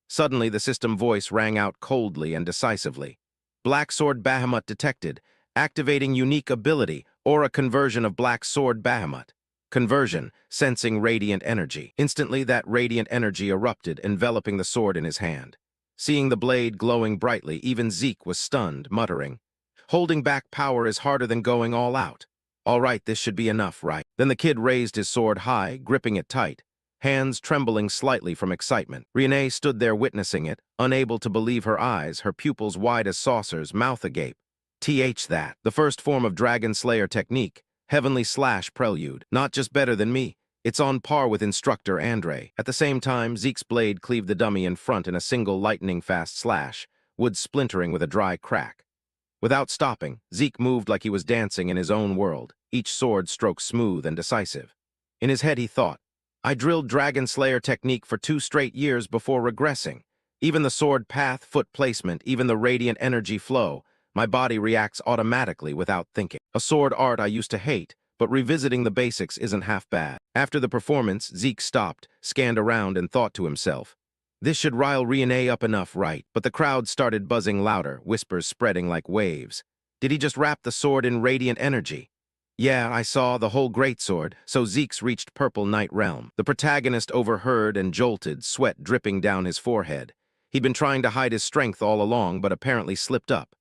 Suddenly, the system voice rang out coldly and decisively. "Black Sword Bahamut detected. Activating unique ability, aura conversion of Black Sword Bahamut. Conversion, sensing radiant energy." Instantly, that radiant energy erupted, enveloping the sword in his hand. Seeing the blade glowing brightly, even Zeke was stunned, muttering, "Holding back power is harder than going all out. All right, this should be enough, right?" Then the kid raised his sword high, gripping it tight, hands trembling slightly from excitement. Riene stood there witnessing it, unable to believe her eyes, her pupils wide as saucers, mouth agape. That. The first form of Dragon Slayer technique, Heavenly Slash Prelude. Not just better than me, it's on par with instructor Andre. At the same time, Zeke's blade cleaved the dummy in front in a single lightning-fast slash, wood splintering with a dry crack. Without stopping, Zeke moved like he was dancing in his own world, each sword stroke smooth and decisive. In his head he thought, "I drilled Dragon Slayer technique for 2 straight years before regressing. Even the sword path, foot placement, even the radiant energy flow, my body reacts automatically without thinking. A sword art I used to hate, but revisiting the basics isn't half bad." After the performance, Zeke stopped, scanned around, and thought to himself, "This should rile Riene up enough, right?" But the crowd started buzzing louder, whispers spreading like waves. "Did he just wrap the sword in radiant energy?" "Yeah, I saw the whole greatsword." So Zeke's reached Purple Night Realm. The protagonist overheard and jolted, sweat dripping down his forehead. He'd been trying to hide his strength all along, but apparently slipped up.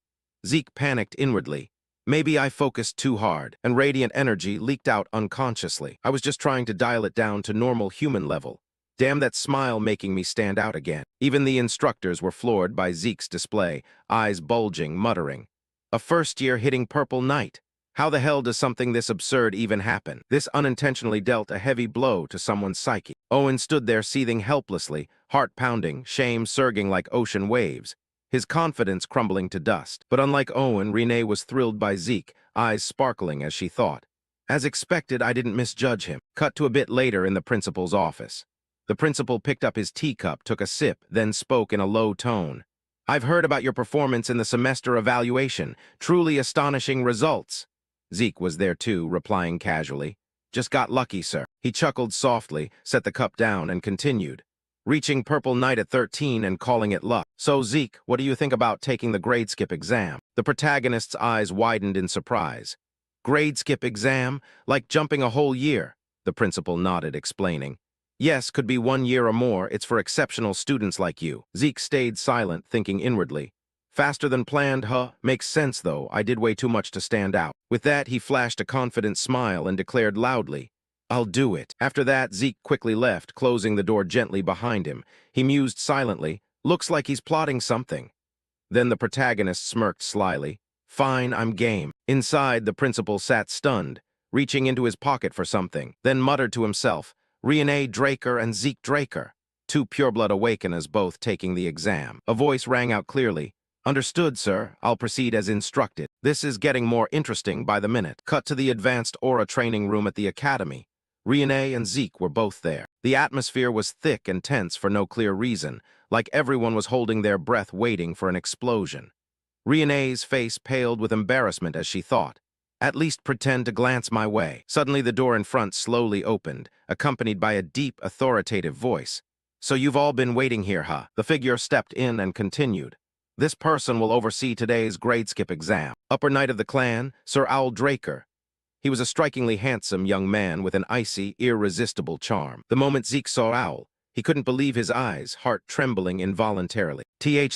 Zeke panicked inwardly. "Maybe I focused too hard, and radiant energy leaked out unconsciously. I was just trying to dial it down to normal human level. Damn that smile making me stand out again." Even the instructors were floored by Zeke's display, eyes bulging, muttering, "A first-year hitting Purple Knight? How the hell does something this absurd even happen?" This unintentionally dealt a heavy blow to someone's psyche. Owen stood there seething helplessly, heart pounding, shame surging like ocean waves, his confidence crumbling to dust. But unlike Owen, Riene was thrilled by Zeke, eyes sparkling as she thought, "As expected, I didn't misjudge him." Cut to a bit later in the principal's office. The principal picked up his teacup, took a sip, then spoke in a low tone. "I've heard about your performance in the semester evaluation. Truly astonishing results." Zeke was there too, replying casually, "Just got lucky, sir." He chuckled softly, set the cup down, and continued, "Reaching Purple Knight at 13 and calling it luck. So, Zeke, what do you think about taking the grade skip exam?" The protagonist's eyes widened in surprise. "Grade skip exam? Like jumping a whole year?" The principal nodded, explaining, "Yes, could be 1 year or more. It's for exceptional students like you." Zeke stayed silent, thinking inwardly, "Faster than planned, huh? Makes sense, though. I did way too much to stand out." With that, he flashed a confident smile and declared loudly, "I'll do it." After that, Zeke quickly left, closing the door gently behind him. He mused silently, "Looks like he's plotting something." Then the protagonist smirked slyly, "Fine, I'm game." Inside, the principal sat stunned, reaching into his pocket for something, then muttered to himself, "Riene Draker and Zeke Draker, 2 pureblood awakeners both taking the exam." A voice rang out clearly, "Understood, sir. I'll proceed as instructed." This is getting more interesting by the minute. Cut to the advanced aura training room at the academy. Riene and Zeke were both there. The atmosphere was thick and tense for no clear reason, like everyone was holding their breath waiting for an explosion. Riene's face paled with embarrassment as she thought, "At least pretend to glance my way." Suddenly the door in front slowly opened, accompanied by a deep, authoritative voice. So you've all been waiting here, huh? The figure stepped in and continued. This person will oversee today's grade skip exam. Upper Knight of the clan, Sir Owl Draker. He was a strikingly handsome young man with an icy, irresistible charm. The moment Zeke saw Owl, he couldn't believe his eyes, heart trembling involuntarily.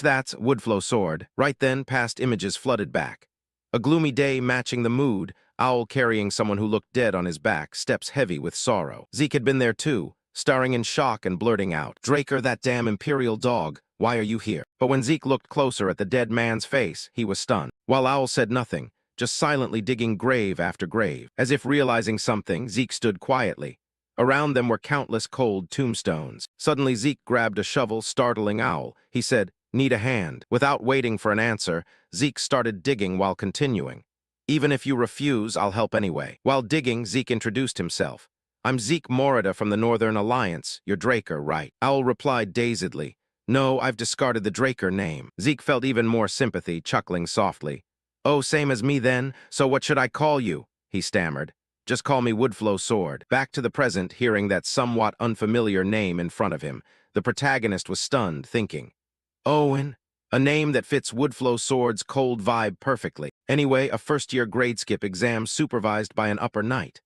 That's Woodflow Sword. Right then, past images flooded back. A gloomy day matching the mood, Owl carrying someone who looked dead on his back, steps heavy with sorrow. Zeke had been there too, staring in shock and blurting out, Draker, that damn Imperial dog, why are you here? But when Zeke looked closer at the dead man's face, he was stunned. While Owl said nothing, just silently digging grave after grave. As if realizing something, Zeke stood quietly. Around them were countless cold tombstones. Suddenly Zeke grabbed a shovel, startling Owl. He said, need a hand. Without waiting for an answer, Zeke started digging while continuing. Even if you refuse, I'll help anyway. While digging, Zeke introduced himself. I'm Zeke Morida from the Northern Alliance, your Draker, right? Owl replied dazedly. No, I've discarded the Draker name. Zeke felt even more sympathy, chuckling softly. Oh, same as me then, so what should I call you? He stammered. Just call me Woodflow Sword. Back to the present, hearing that somewhat unfamiliar name in front of him, the protagonist was stunned, thinking, Owen, a name that fits Woodflow Sword's cold vibe perfectly. Anyway, a first-year grade skip exam supervised by an upper knight.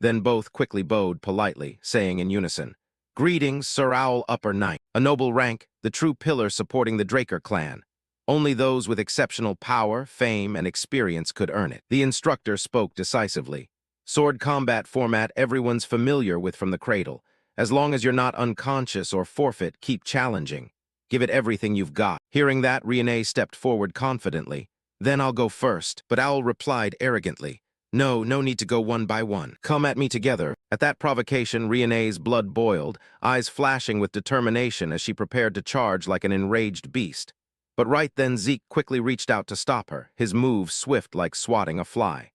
Then both quickly bowed politely, saying in unison, Greetings, Sir Owl Upper Knight, a noble rank, the true pillar supporting the Draker clan. Only those with exceptional power, fame, and experience could earn it. The instructor spoke decisively. Sword combat format everyone's familiar with from the cradle. As long as you're not unconscious or forfeit, keep challenging. Give it everything you've got. Hearing that, Riene stepped forward confidently. Then I'll go first. But Owl replied arrogantly. No need to go one by one. Come at me together. At that provocation, Riene's blood boiled, eyes flashing with determination as she prepared to charge like an enraged beast. But right then Zeke quickly reached out to stop her, his move swift like swatting a fly.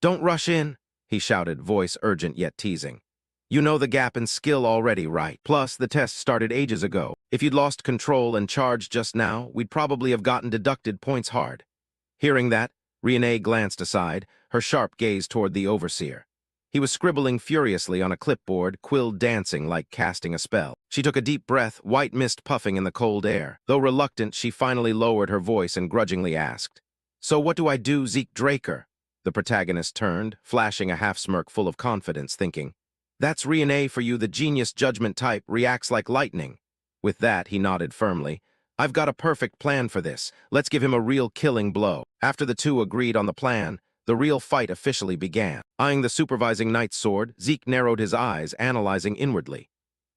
Don't rush in, he shouted, voice urgent yet teasing. You know the gap in skill already, right? Plus, the test started ages ago. If you'd lost control and charged just now, we'd probably have gotten deducted points hard. Hearing that, Riene glanced aside, her sharp gaze toward the overseer. He was scribbling furiously on a clipboard, quill dancing like casting a spell. She took a deep breath, white mist puffing in the cold air. Though reluctant, she finally lowered her voice and grudgingly asked, So what do I do, Zeke Draker? The protagonist turned, flashing a half-smirk full of confidence, thinking, That's Riene for you, the genius judgment type, reacts like lightning. With that, he nodded firmly. I've got a perfect plan for this. Let's give him a real killing blow. After the two agreed on the plan, the real fight officially began. Eyeing the supervising knight's sword, Zeke narrowed his eyes, analyzing inwardly.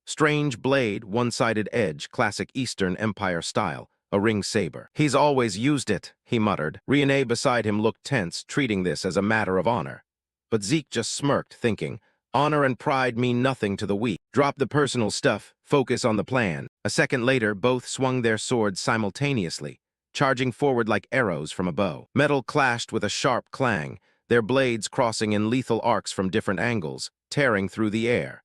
Strange blade, one-sided edge, classic Eastern Empire style, a ring saber. He's always used it, he muttered. Riene beside him looked tense, treating this as a matter of honor. But Zeke just smirked, thinking, honor and pride mean nothing to the weak. Drop the personal stuff, focus on the plan. A second later, both swung their swords simultaneously, charging forward like arrows from a bow. Metal clashed with a sharp clang, their blades crossing in lethal arcs from different angles, tearing through the air.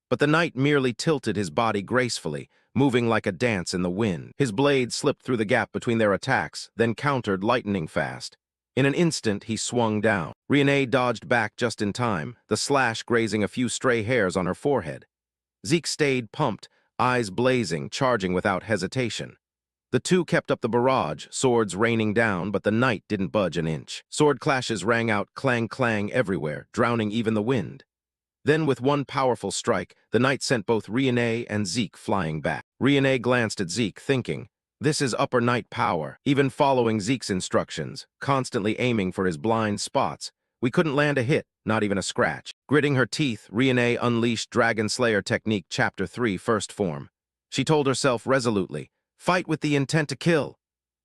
But the knight merely tilted his body gracefully, moving like a dance in the wind. His blade slipped through the gap between their attacks, then countered lightning fast. In an instant, he swung down. Riene dodged back just in time, the slash grazing a few stray hairs on her forehead. Zeke stayed pumped, eyes blazing, charging without hesitation. The two kept up the barrage, swords raining down, but the knight didn't budge an inch. Sword clashes rang out clang-clang everywhere, drowning even the wind. Then, with one powerful strike, the knight sent both Riene and Zeke flying back. Riene glanced at Zeke, thinking, this is upper knight power. Even following Zeke's instructions, constantly aiming for his blind spots, we couldn't land a hit, not even a scratch. Gritting her teeth, Riene unleashed Dragon Slayer Technique Chapter 3 First Form. She told herself resolutely, fight with the intent to kill.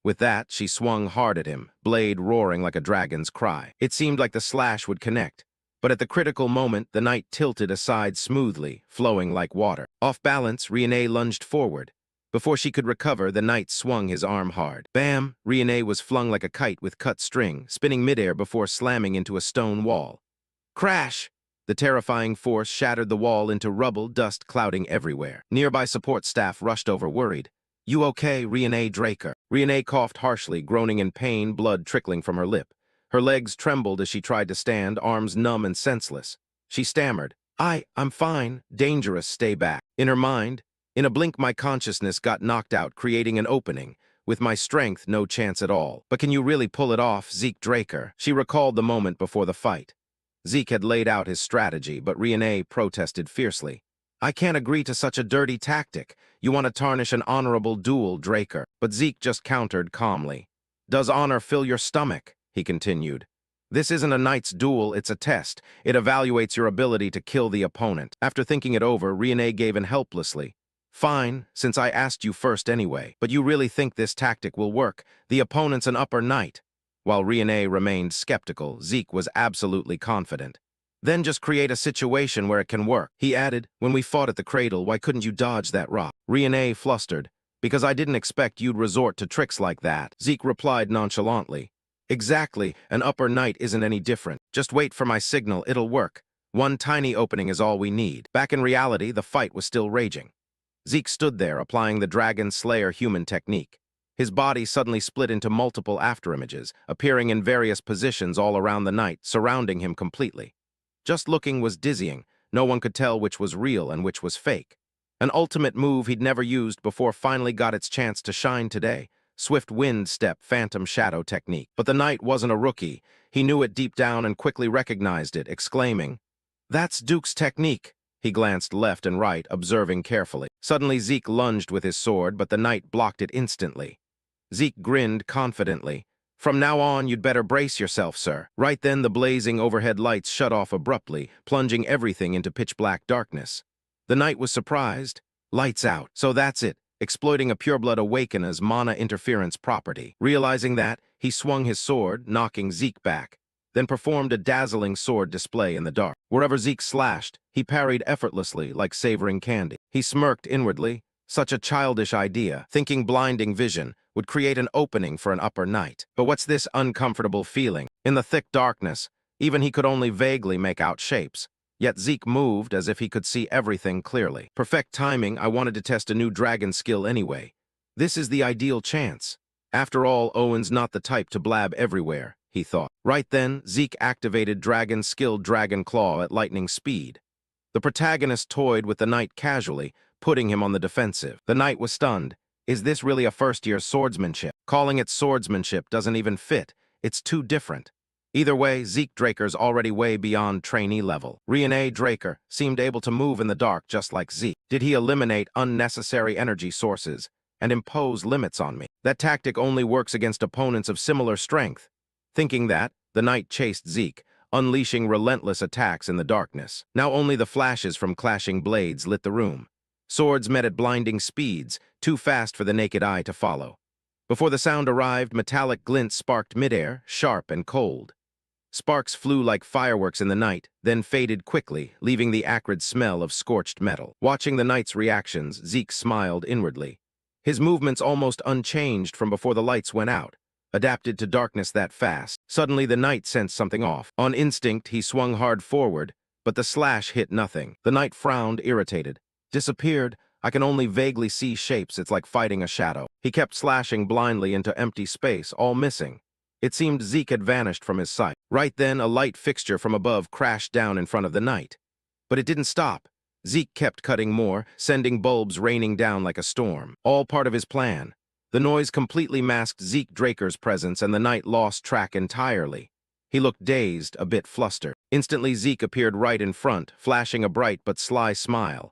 With that, she swung hard at him, blade roaring like a dragon's cry. It seemed like the slash would connect. But at the critical moment, the knight tilted aside smoothly, flowing like water. Off balance, Riene lunged forward. Before she could recover, the knight swung his arm hard. Bam! Riene was flung like a kite with cut string, spinning midair before slamming into a stone wall. Crash! The terrifying force shattered the wall into rubble, dust clouding everywhere. Nearby support staff rushed over, worried. You okay, Riene Draker? Riene coughed harshly, groaning in pain, blood trickling from her lip. Her legs trembled as she tried to stand, arms numb and senseless. She stammered, I'm fine. Dangerous, stay back. In her mind, In a blink, my consciousness got knocked out, creating an opening. With my strength, no chance at all. But can you really pull it off, Zeke Draker? She recalled the moment before the fight. Zeke had laid out his strategy, but Riene protested fiercely. I can't agree to such a dirty tactic. You want to tarnish an honorable duel, Draker. But Zeke just countered calmly. Does honor fill your stomach? He continued. This isn't a knight's duel, it's a test. It evaluates your ability to kill the opponent. After thinking it over, Riene gave in helplessly. Fine, since I asked you first anyway. But you really think this tactic will work? The opponent's an upper knight. While Riene remained skeptical, Zeke was absolutely confident. Then just create a situation where it can work. He added, when we fought at the cradle, why couldn't you dodge that rock? Riene flustered. Because I didn't expect you'd resort to tricks like that. Zeke replied nonchalantly. Exactly, an upper knight isn't any different. Just wait for my signal, it'll work. One tiny opening is all we need. Back in reality, the fight was still raging. Zeke stood there, applying the Dragon Slayer human technique. His body suddenly split into multiple afterimages, appearing in various positions all around the knight, surrounding him completely. Just looking was dizzying. No one could tell which was real and which was fake. An ultimate move he'd never used before finally got its chance to shine today. Swift wind step, phantom shadow technique. But the knight wasn't a rookie. He knew it deep down and quickly recognized it, exclaiming, "That's Duke's technique." He glanced left and right, observing carefully. Suddenly Zeke lunged with his sword, but the knight blocked it instantly. Zeke grinned confidently. From now on, you'd better brace yourself, sir. Right then, the blazing overhead lights shut off abruptly, plunging everything into pitch-black darkness. The knight was surprised. Lights out. So that's it. Exploiting a pureblood awakener's mana interference property. Realizing that, he swung his sword, knocking Zeke back, then performed a dazzling sword display in the dark. Wherever Zeke slashed, he parried effortlessly, like savoring candy. He smirked inwardly. Such a childish idea, thinking blinding vision would create an opening for an upper knight. But what's this uncomfortable feeling? In the thick darkness, even he could only vaguely make out shapes. Yet Zeke moved as if he could see everything clearly. Perfect timing, I wanted to test a new dragon skill anyway. This is the ideal chance. After all, Owen's not the type to blab everywhere, he thought. Right then, Zeke activated Dragon Skill Dragon Claw at lightning speed. The protagonist toyed with the knight casually, putting him on the defensive. The knight was stunned. Is this really a first-year swordsmanship? Calling it swordsmanship doesn't even fit. It's too different. Either way, Zeke Draker's already way beyond trainee level. Riene Draker seemed able to move in the dark just like Zeke. Did he eliminate unnecessary energy sources and impose limits on me? That tactic only works against opponents of similar strength. Thinking that, the knight chased Zeke, unleashing relentless attacks in the darkness. Now only the flashes from clashing blades lit the room. Swords met at blinding speeds, too fast for the naked eye to follow. Before the sound arrived, metallic glints sparked midair, sharp and cold. Sparks flew like fireworks in the night, then faded quickly, leaving the acrid smell of scorched metal. Watching the knight's reactions, Zeke smiled inwardly. His movements almost unchanged from before the lights went out, adapted to darkness that fast. Suddenly, the knight sensed something off. On instinct, he swung hard forward, but the slash hit nothing. The knight frowned, irritated. Disappeared. I can only vaguely see shapes. It's like fighting a shadow. He kept slashing blindly into empty space, all missing. It seemed Zeke had vanished from his sight. Right then, a light fixture from above crashed down in front of the knight. But it didn't stop. Zeke kept cutting more, sending bulbs raining down like a storm. All part of his plan. The noise completely masked Zeke Draker's presence, and the knight lost track entirely. He looked dazed, a bit flustered. Instantly, Zeke appeared right in front, flashing a bright but sly smile.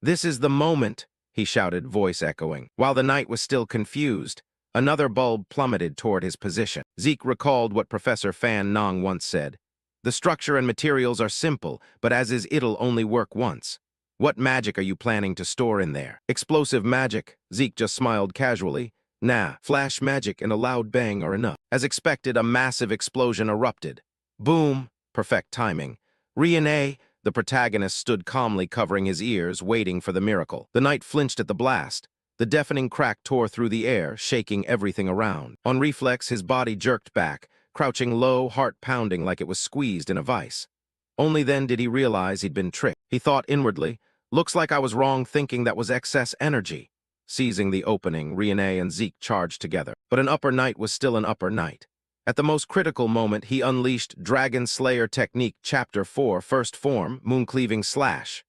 "This is the moment," he shouted, voice echoing. While the knight was still confused, another bulb plummeted toward his position. Zeke recalled what Professor Fan Nong once said. The structure and materials are simple, but as is it'll only work once. What magic are you planning to store in there? Explosive magic, Zeke just smiled casually. Nah, flash magic and a loud bang are enough. As expected, a massive explosion erupted. Boom, perfect timing. Riene, the protagonist, stood calmly covering his ears, waiting for the miracle. The knight flinched at the blast. The deafening crack tore through the air, shaking everything around. On reflex, his body jerked back, crouching low, heart pounding like it was squeezed in a vice. Only then did he realize he'd been tricked. He thought inwardly, looks like I was wrong thinking that was excess energy. Seizing the opening, Riene and Zeke charged together. But an upper knight was still an upper knight. At the most critical moment, he unleashed Dragon Slayer Technique Chapter 4, First Form, Moon-Cleaving Slash.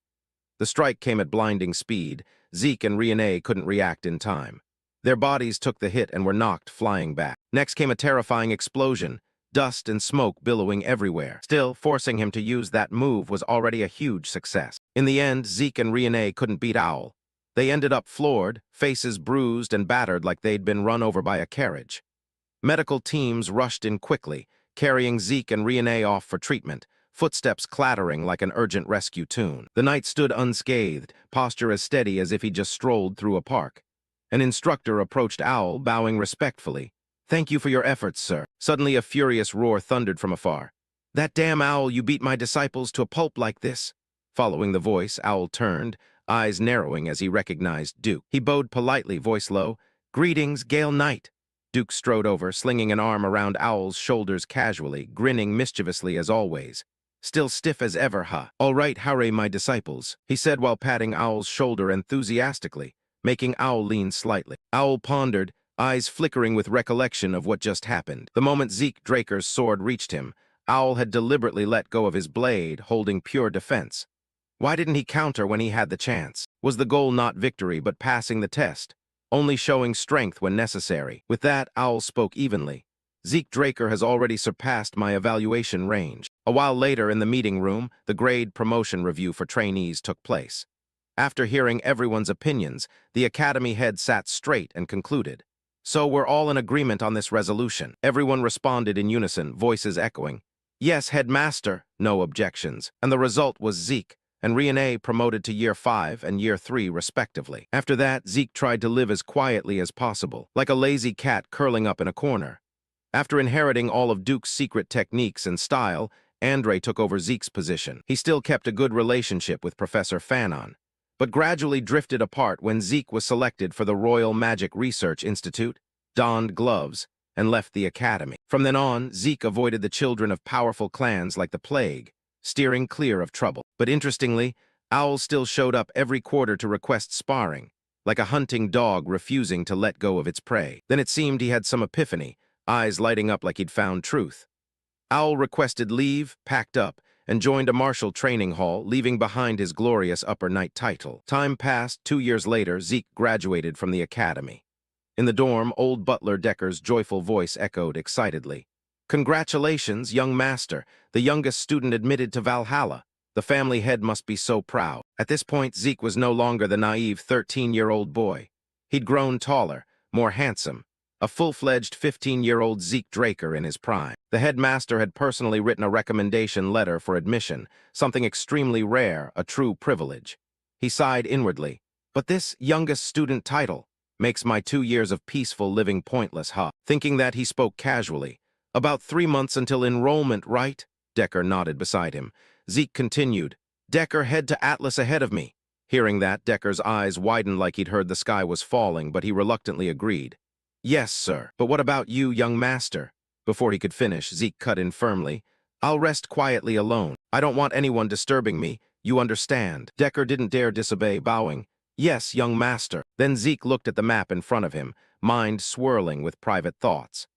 The strike came at blinding speed. Zeke and Riene couldn't react in time. Their bodies took the hit and were knocked flying back. Next came a terrifying explosion, dust and smoke billowing everywhere. Still, forcing him to use that move was already a huge success. In the end, Zeke and Riene couldn't beat Owl. They ended up floored, faces bruised and battered like they'd been run over by a carriage. Medical teams rushed in quickly, carrying Zeke and Riene off for treatment, footsteps clattering like an urgent rescue tune. The knight stood unscathed, posture as steady as if he just strolled through a park. An instructor approached Owl, bowing respectfully. "Thank you for your efforts, sir." Suddenly a furious roar thundered from afar. "That damn Owl, you beat my disciples to a pulp like this." Following the voice, Owl turned, eyes narrowing as he recognized Duke. He bowed politely, voice low. "Greetings, Gale Knight." Duke strode over, slinging an arm around Owl's shoulders casually, grinning mischievously as always. "Still stiff as ever, huh? All right, howray, my disciples," he said while patting Owl's shoulder enthusiastically, making Owl lean slightly. Owl pondered, eyes flickering with recollection of what just happened. The moment Zeke Draker's sword reached him, Owl had deliberately let go of his blade, holding pure defense. Why didn't he counter when he had the chance? Was the goal not victory but passing the test, only showing strength when necessary? With that, Owl spoke evenly. "Zeke Draker has already surpassed my evaluation range." A while later in the meeting room, the grade promotion review for trainees took place. After hearing everyone's opinions, the academy head sat straight and concluded. "So we're all in agreement on this resolution." Everyone responded in unison, voices echoing. "Yes, headmaster," no objections. And the result was Zeke and Riene promoted to Year 5 and Year 3 respectively. After that, Zeke tried to live as quietly as possible, like a lazy cat curling up in a corner. After inheriting all of Duke's secret techniques and style, Andre took over Zeke's position. He still kept a good relationship with Professor Fanon, but gradually drifted apart when Zeke was selected for the Royal Magic Research Institute, donned gloves, and left the academy. From then on, Zeke avoided the children of powerful clans like the plague, steering clear of trouble. But interestingly, Owl still showed up every quarter to request sparring, like a hunting dog refusing to let go of its prey. Then it seemed he had some epiphany, eyes lighting up like he'd found truth. Owl requested leave, packed up, and joined a martial training hall, leaving behind his glorious upper knight title. Time passed. 2 years later, Zeke graduated from the academy. In the dorm, old butler Decker's joyful voice echoed excitedly. "Congratulations, young master, the youngest student admitted to Valhalla. The family head must be so proud." At this point, Zeke was no longer the naive 13-year-old boy. He'd grown taller, more handsome, a full-fledged 15-year-old Zeke Draker in his prime. The headmaster had personally written a recommendation letter for admission, something extremely rare, a true privilege. He sighed inwardly. "But this youngest student title makes my 2 years of peaceful living pointless, huh?" Thinking that, he spoke casually. "About 3 months until enrollment, right?" Decker nodded beside him. Zeke continued. "Decker, head to Atlas ahead of me." Hearing that, Decker's eyes widened like he'd heard the sky was falling, but he reluctantly agreed. "Yes, sir. But what about you, young master?" Before he could finish, Zeke cut in firmly. "I'll rest quietly alone. I don't want anyone disturbing me. You understand?" Decker didn't dare disobey, bowing. "Yes, young master." Then Zeke looked at the map in front of him, mind swirling with private thoughts.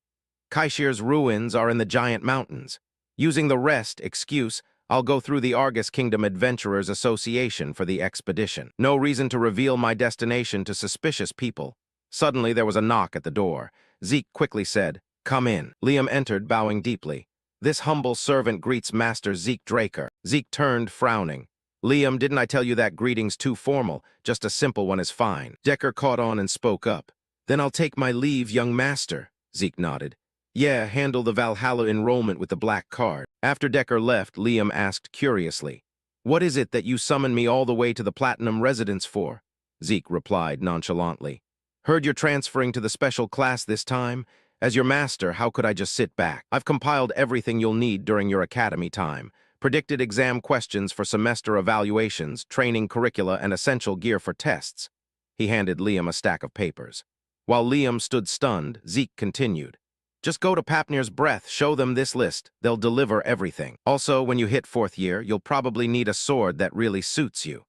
Kaishir's ruins are in the giant mountains. Using the rest excuse, I'll go through the Argus Kingdom Adventurers Association for the expedition. No reason to reveal my destination to suspicious people. Suddenly there was a knock at the door. Zeke quickly said, "Come in." Liam entered, bowing deeply. "This humble servant greets Master Zeke Draker." Zeke turned, frowning. "Liam, didn't I tell you that greeting's too formal? Just a simple one is fine." Decker caught on and spoke up. "Then I'll take my leave, young master." Zeke nodded. "Yeah, handle the Valhalla enrollment with the black card." After Decker left, Liam asked curiously, "What is it that you summoned me all the way to the Platinum residence for?" Zeke replied nonchalantly, "Heard you're transferring to the special class this time. As your master, how could I just sit back? I've compiled everything you'll need during your academy time. Predicted exam questions for semester evaluations, training curricula, and essential gear for tests." He handed Liam a stack of papers. While Liam stood stunned, Zeke continued. "Just go to Papnir's Breath, show them this list. They'll deliver everything. Also, when you hit 4th year, you'll probably need a sword that really suits you.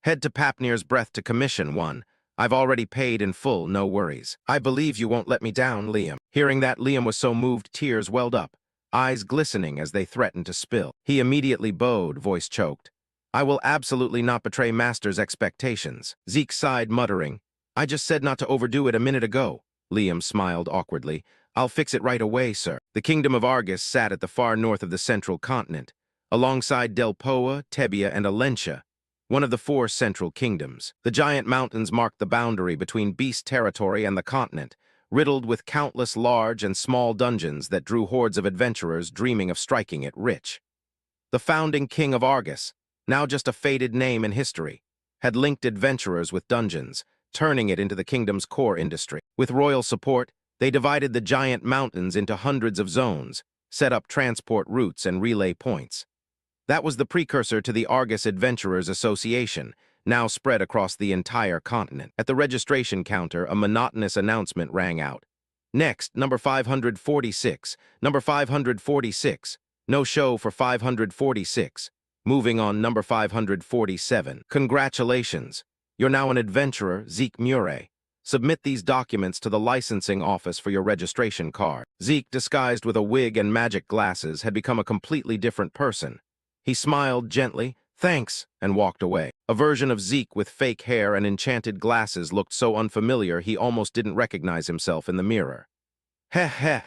Head to Papnir's Breath to commission one. I've already paid in full, no worries. I believe you won't let me down, Liam." Hearing that, Liam was so moved tears welled up, eyes glistening as they threatened to spill. He immediately bowed, voice choked. I will absolutely not betray Master's expectations. Zeke sighed, muttering, I just said not to overdo it a minute ago. Liam smiled awkwardly. I'll fix it right away, sir. The kingdom of Argus sat at the far north of the central continent, alongside Delpoa, Tebia, and Alentia, one of the four central kingdoms. The giant mountains marked the boundary between beast territory and the continent, riddled with countless large and small dungeons that drew hordes of adventurers dreaming of striking it rich. The founding king of Argus, now just a faded name in history, had linked adventurers with dungeons, turning it into the kingdom's core industry. With royal support, they divided the giant mountains into hundreds of zones, set up transport routes and relay points. That was the precursor to the Argus Adventurers Association, now spread across the entire continent. At the registration counter, a monotonous announcement rang out. Next, number 546, number 546. No show for 546. Moving on, number 547. Congratulations. You're now an adventurer, Zeke Murray. Submit these documents to the licensing office for your registration card. Zeke, disguised with a wig and magic glasses, had become a completely different person. He smiled gently, thanks, and walked away. A version of Zeke with fake hair and enchanted glasses looked so unfamiliar he almost didn't recognize himself in the mirror. Heh heh,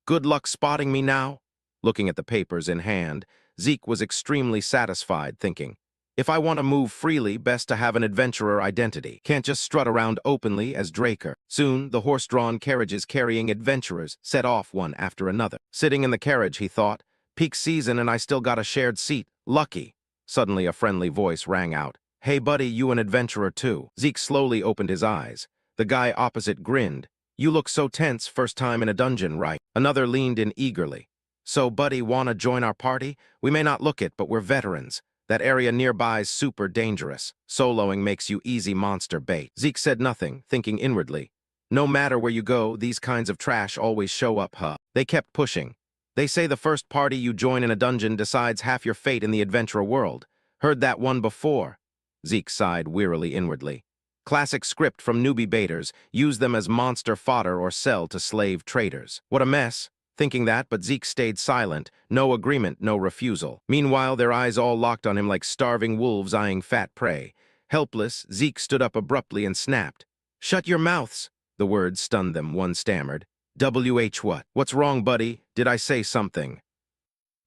good luck spotting me now? Looking at the papers in hand, Zeke was extremely satisfied, thinking, if I want to move freely, best to have an adventurer identity. Can't just strut around openly as Draker. Soon, the horse-drawn carriages carrying adventurers set off one after another. Sitting in the carriage, he thought, peak season and I still got a shared seat. Lucky. Suddenly, a friendly voice rang out. Hey buddy, you an adventurer too? Zeke slowly opened his eyes. The guy opposite grinned. You look so tense, first time in a dungeon, right? Another leaned in eagerly. So buddy, wanna join our party? We may not look it, but we're veterans. That area nearby's super dangerous. Soloing makes you easy monster bait. Zeke said nothing, thinking inwardly. No matter where you go, these kinds of trash always show up, huh? They kept pushing. They say the first party you join in a dungeon decides half your fate in the adventurer world. Heard that one before. Zeke sighed wearily inwardly. Classic script from newbie baiters. Use them as monster fodder or sell to slave traders. What a mess. Thinking that, but Zeke stayed silent. No agreement, no refusal. Meanwhile, their eyes all locked on him like starving wolves eyeing fat prey. Helpless, Zeke stood up abruptly and snapped. Shut your mouths! The words stunned them, one stammered. WH what? What's wrong, buddy? Did I say something?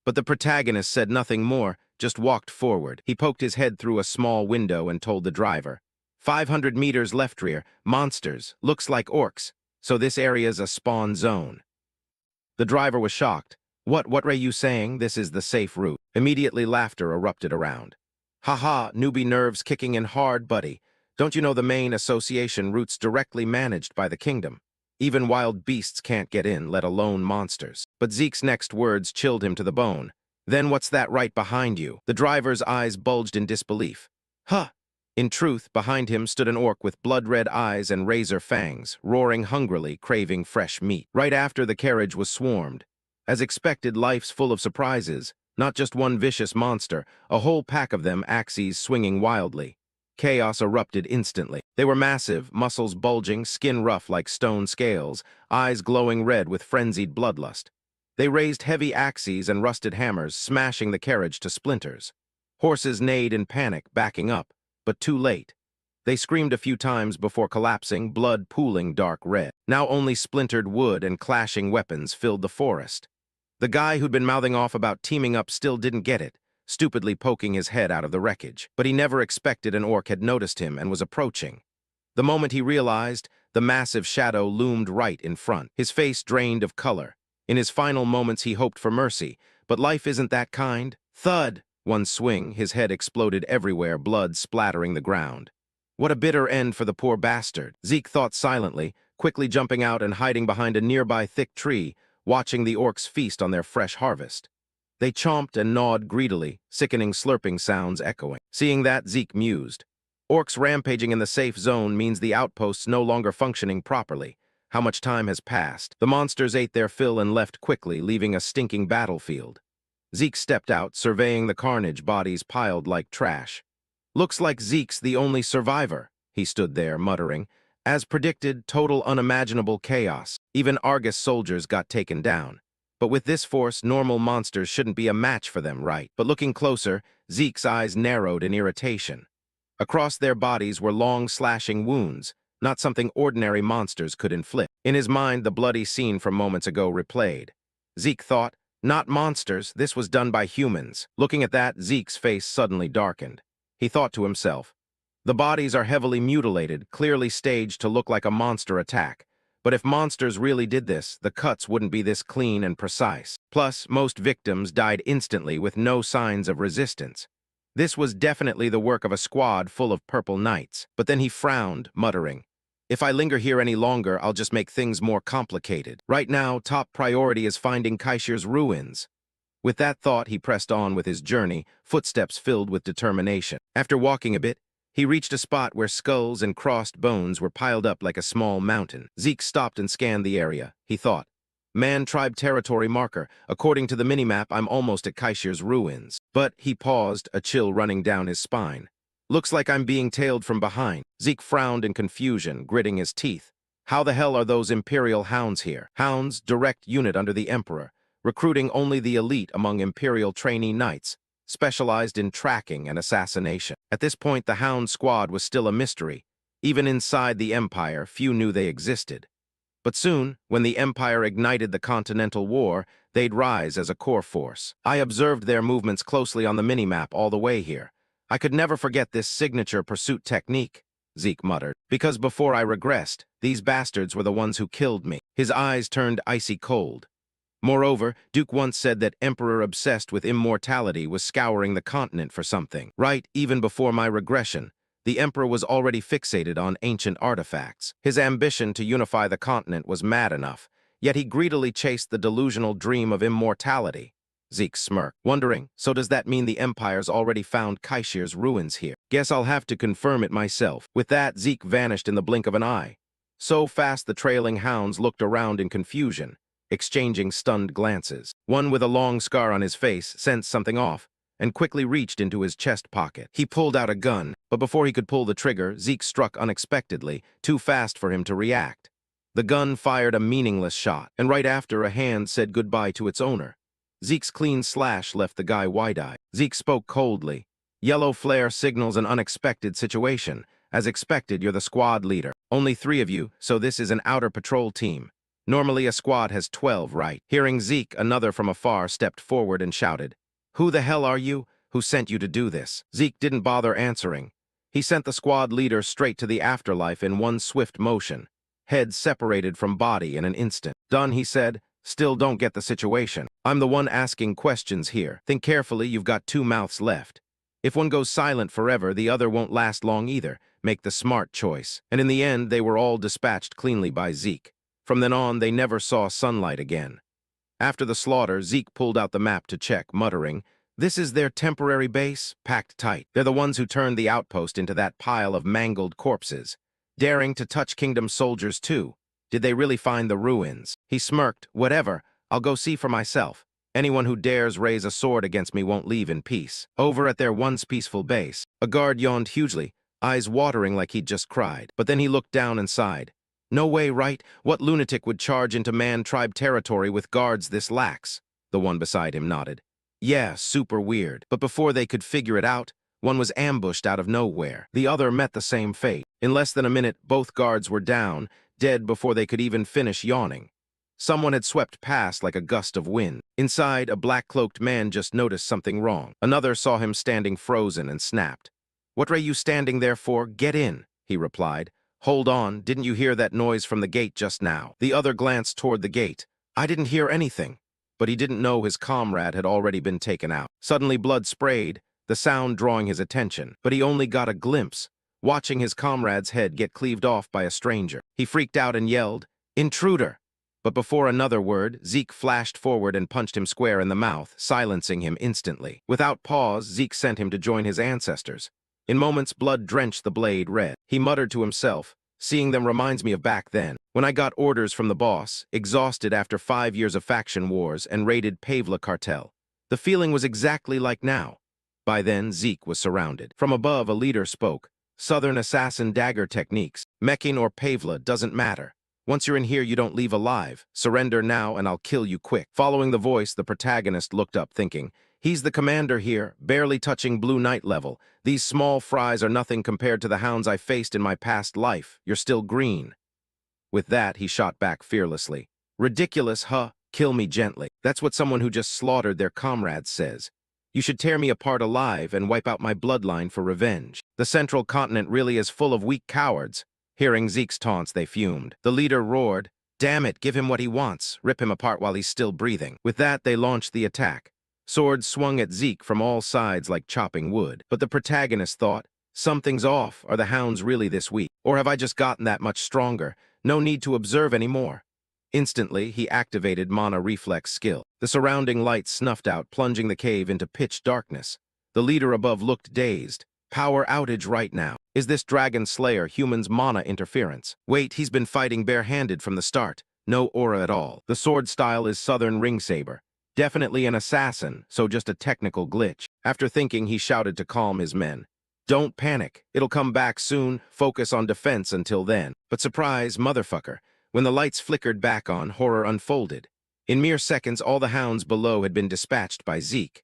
But the protagonist said nothing more, just walked forward. He poked his head through a small window and told the driver. 500 meters left rear, monsters, looks like orcs. So this area's a spawn zone. The driver was shocked. What are you saying? This is the safe route. Immediately laughter erupted around. Haha, newbie nerves kicking in hard, buddy. Don't you know the main association route's directly managed by the kingdom? Even wild beasts can't get in, let alone monsters. But Zeke's next words chilled him to the bone. Then what's that right behind you? The driver's eyes bulged in disbelief. Huh! In truth, behind him stood an orc with blood-red eyes and razor fangs, roaring hungrily, craving fresh meat. Right after the carriage was swarmed. As expected, life's full of surprises. Not just one vicious monster, a whole pack of them, axes swinging wildly. Chaos erupted instantly. They were massive, muscles bulging, skin rough like stone scales, eyes glowing red with frenzied bloodlust. They raised heavy axes and rusted hammers, smashing the carriage to splinters. Horses neighed in panic, backing up. But too late. They screamed a few times before collapsing, blood pooling dark red. Now only splintered wood and clashing weapons filled the forest. The guy who'd been mouthing off about teaming up still didn't get it, stupidly poking his head out of the wreckage. But he never expected an orc had noticed him and was approaching. The moment he realized, the massive shadow loomed right in front, his face drained of color. In his final moments he hoped for mercy, but life isn't that kind. Thud! One swing, his head exploded everywhere, blood splattering the ground. What a bitter end for the poor bastard. Zeke thought silently, quickly jumping out and hiding behind a nearby thick tree, watching the orcs feast on their fresh harvest. They chomped and gnawed greedily, sickening slurping sounds echoing. Seeing that, Zeke mused. Orcs rampaging in the safe zone means the outpost's no longer functioning properly. How much time has passed? The monsters ate their fill and left quickly, leaving a stinking battlefield. Zeke stepped out, surveying the carnage, bodies piled like trash. Looks like Zeke's the only survivor. He stood there, muttering. As predicted, total unimaginable chaos. Even Argus soldiers got taken down. But with this force, normal monsters shouldn't be a match for them, right? But looking closer, Zeke's eyes narrowed in irritation. Across their bodies were long slashing wounds, not something ordinary monsters could inflict. In his mind, the bloody scene from moments ago replayed. Zeke thought, not monsters, this was done by humans. Looking at that, Zeke's face suddenly darkened. He thought to himself, the bodies are heavily mutilated, clearly staged to look like a monster attack. But if monsters really did this, the cuts wouldn't be this clean and precise. Plus, most victims died instantly with no signs of resistance. This was definitely the work of a squad full of purple knights. But then he frowned, muttering, if I linger here any longer, I'll just make things more complicated. Right now, top priority is finding Kaishir's ruins. With that thought, he pressed on with his journey, footsteps filled with determination. After walking a bit, he reached a spot where skulls and crossed bones were piled up like a small mountain. Zeke stopped and scanned the area. He thought, Man-tribe territory marker. According to the minimap, I'm almost at Kaishir's ruins. But he paused, a chill running down his spine. Looks like I'm being tailed from behind. Zeke frowned in confusion, gritting his teeth. How the hell are those Imperial hounds here? Hounds, direct unit under the Emperor, recruiting only the elite among Imperial trainee knights, specialized in tracking and assassination. At this point, the Hound squad was still a mystery. Even inside the Empire, few knew they existed. But soon, when the Empire ignited the Continental War, they'd rise as a core force. I observed their movements closely on the minimap all the way here. I could never forget this signature pursuit technique, Zeke muttered, because before I regressed, these bastards were the ones who killed me. His eyes turned icy cold. Moreover, Duke once said that Emperor obsessed with immortality was scouring the continent for something. Right, even before my regression, the Emperor was already fixated on ancient artifacts. His ambition to unify the continent was mad enough, yet he greedily chased the delusional dream of immortality. Zeke smirked, wondering, so does that mean the Empire's already found Kaishir's ruins here? Guess I'll have to confirm it myself. With that, Zeke vanished in the blink of an eye. So fast the trailing hounds looked around in confusion, exchanging stunned glances. One with a long scar on his face sensed something off and quickly reached into his chest pocket. He pulled out a gun, but before he could pull the trigger, Zeke struck unexpectedly, too fast for him to react. The gun fired a meaningless shot, and right after, a hand said goodbye to its owner. Zeke's clean slash left the guy wide-eyed. Zeke spoke coldly. Yellow flare signals an unexpected situation. As expected, you're the squad leader. Only 3 of you, so this is an outer patrol team. Normally a squad has 12, right? Hearing Zeke, another from afar stepped forward and shouted, Who the hell are you? Who sent you to do this? Zeke didn't bother answering. He sent the squad leader straight to the afterlife in one swift motion. Head separated from body in an instant. Done, he said. Still don't get the situation. I'm the one asking questions here. Think carefully, you've got 2 mouths left. If one goes silent forever, the other won't last long either. Make the smart choice. And in the end, they were all dispatched cleanly by Zeke. From then on, they never saw sunlight again. After the slaughter, Zeke pulled out the map to check, muttering, This is their temporary base, packed tight. They're the ones who turned the outpost into that pile of mangled corpses. Daring to touch Kingdom soldiers too. Did they really find the ruins? He smirked. Whatever. I'll go see for myself. Anyone who dares raise a sword against me won't leave in peace. Over at their once peaceful base, a guard yawned hugely, eyes watering like he'd just cried. But then he looked down and sighed. No way, right? What lunatic would charge into man-tribe territory with guards this lax? The one beside him nodded. Yeah, super weird. But before they could figure it out, one was ambushed out of nowhere. The other met the same fate. In less than a minute, both guards were down, dead before they could even finish yawning. Someone had swept past like a gust of wind. Inside, a black-cloaked man just noticed something wrong. Another saw him standing frozen and snapped. What are you standing there for? Get in, he replied. Hold on, didn't you hear that noise from the gate just now? The other glanced toward the gate. I didn't hear anything. But he didn't know his comrade had already been taken out. Suddenly blood sprayed, the sound drawing his attention. But he only got a glimpse, watching his comrade's head get cleaved off by a stranger. He freaked out and yelled, Intruder! But before another word, Zeke flashed forward and punched him square in the mouth, silencing him instantly. Without pause, Zeke sent him to join his ancestors. In moments, blood drenched the blade red. He muttered to himself, Seeing them reminds me of back then, when I got orders from the boss, exhausted after 5 years of faction wars and raided Pavla cartel. The feeling was exactly like now. By then, Zeke was surrounded. From above, a leader spoke. Southern assassin dagger techniques. Mecking or Pavla doesn't matter. Once you're in here, you don't leave alive. Surrender now and I'll kill you quick. Following the voice, the protagonist looked up thinking, he's the commander here, barely touching Blue Knight level. These small fries are nothing compared to the hounds I faced in my past life. You're still green. With that, he shot back fearlessly. Ridiculous, huh? Kill me gently. That's what someone who just slaughtered their comrades says. You should tear me apart alive and wipe out my bloodline for revenge. The central continent really is full of weak cowards. Hearing Zeke's taunts, they fumed. The leader roared, damn it, give him what he wants. Rip him apart while he's still breathing. With that, they launched the attack. Swords swung at Zeke from all sides like chopping wood. But the protagonist thought, something's off. Are the hounds really this weak? Or have I just gotten that much stronger? No need to observe anymore. Instantly, he activated Mana Reflex skill. The surrounding light snuffed out, plunging the cave into pitch darkness. The leader above looked dazed. Power outage right now. Is this Dragon Slayer human's mana interference? Wait, he's been fighting bare-handed from the start. No aura at all. The sword style is Southern Ring Saber. Definitely an assassin, so just a technical glitch. After thinking, he shouted to calm his men. Don't panic. It'll come back soon. Focus on defense until then. But surprise, motherfucker. When the lights flickered back on, horror unfolded. In mere seconds, all the hounds below had been dispatched by Zeke.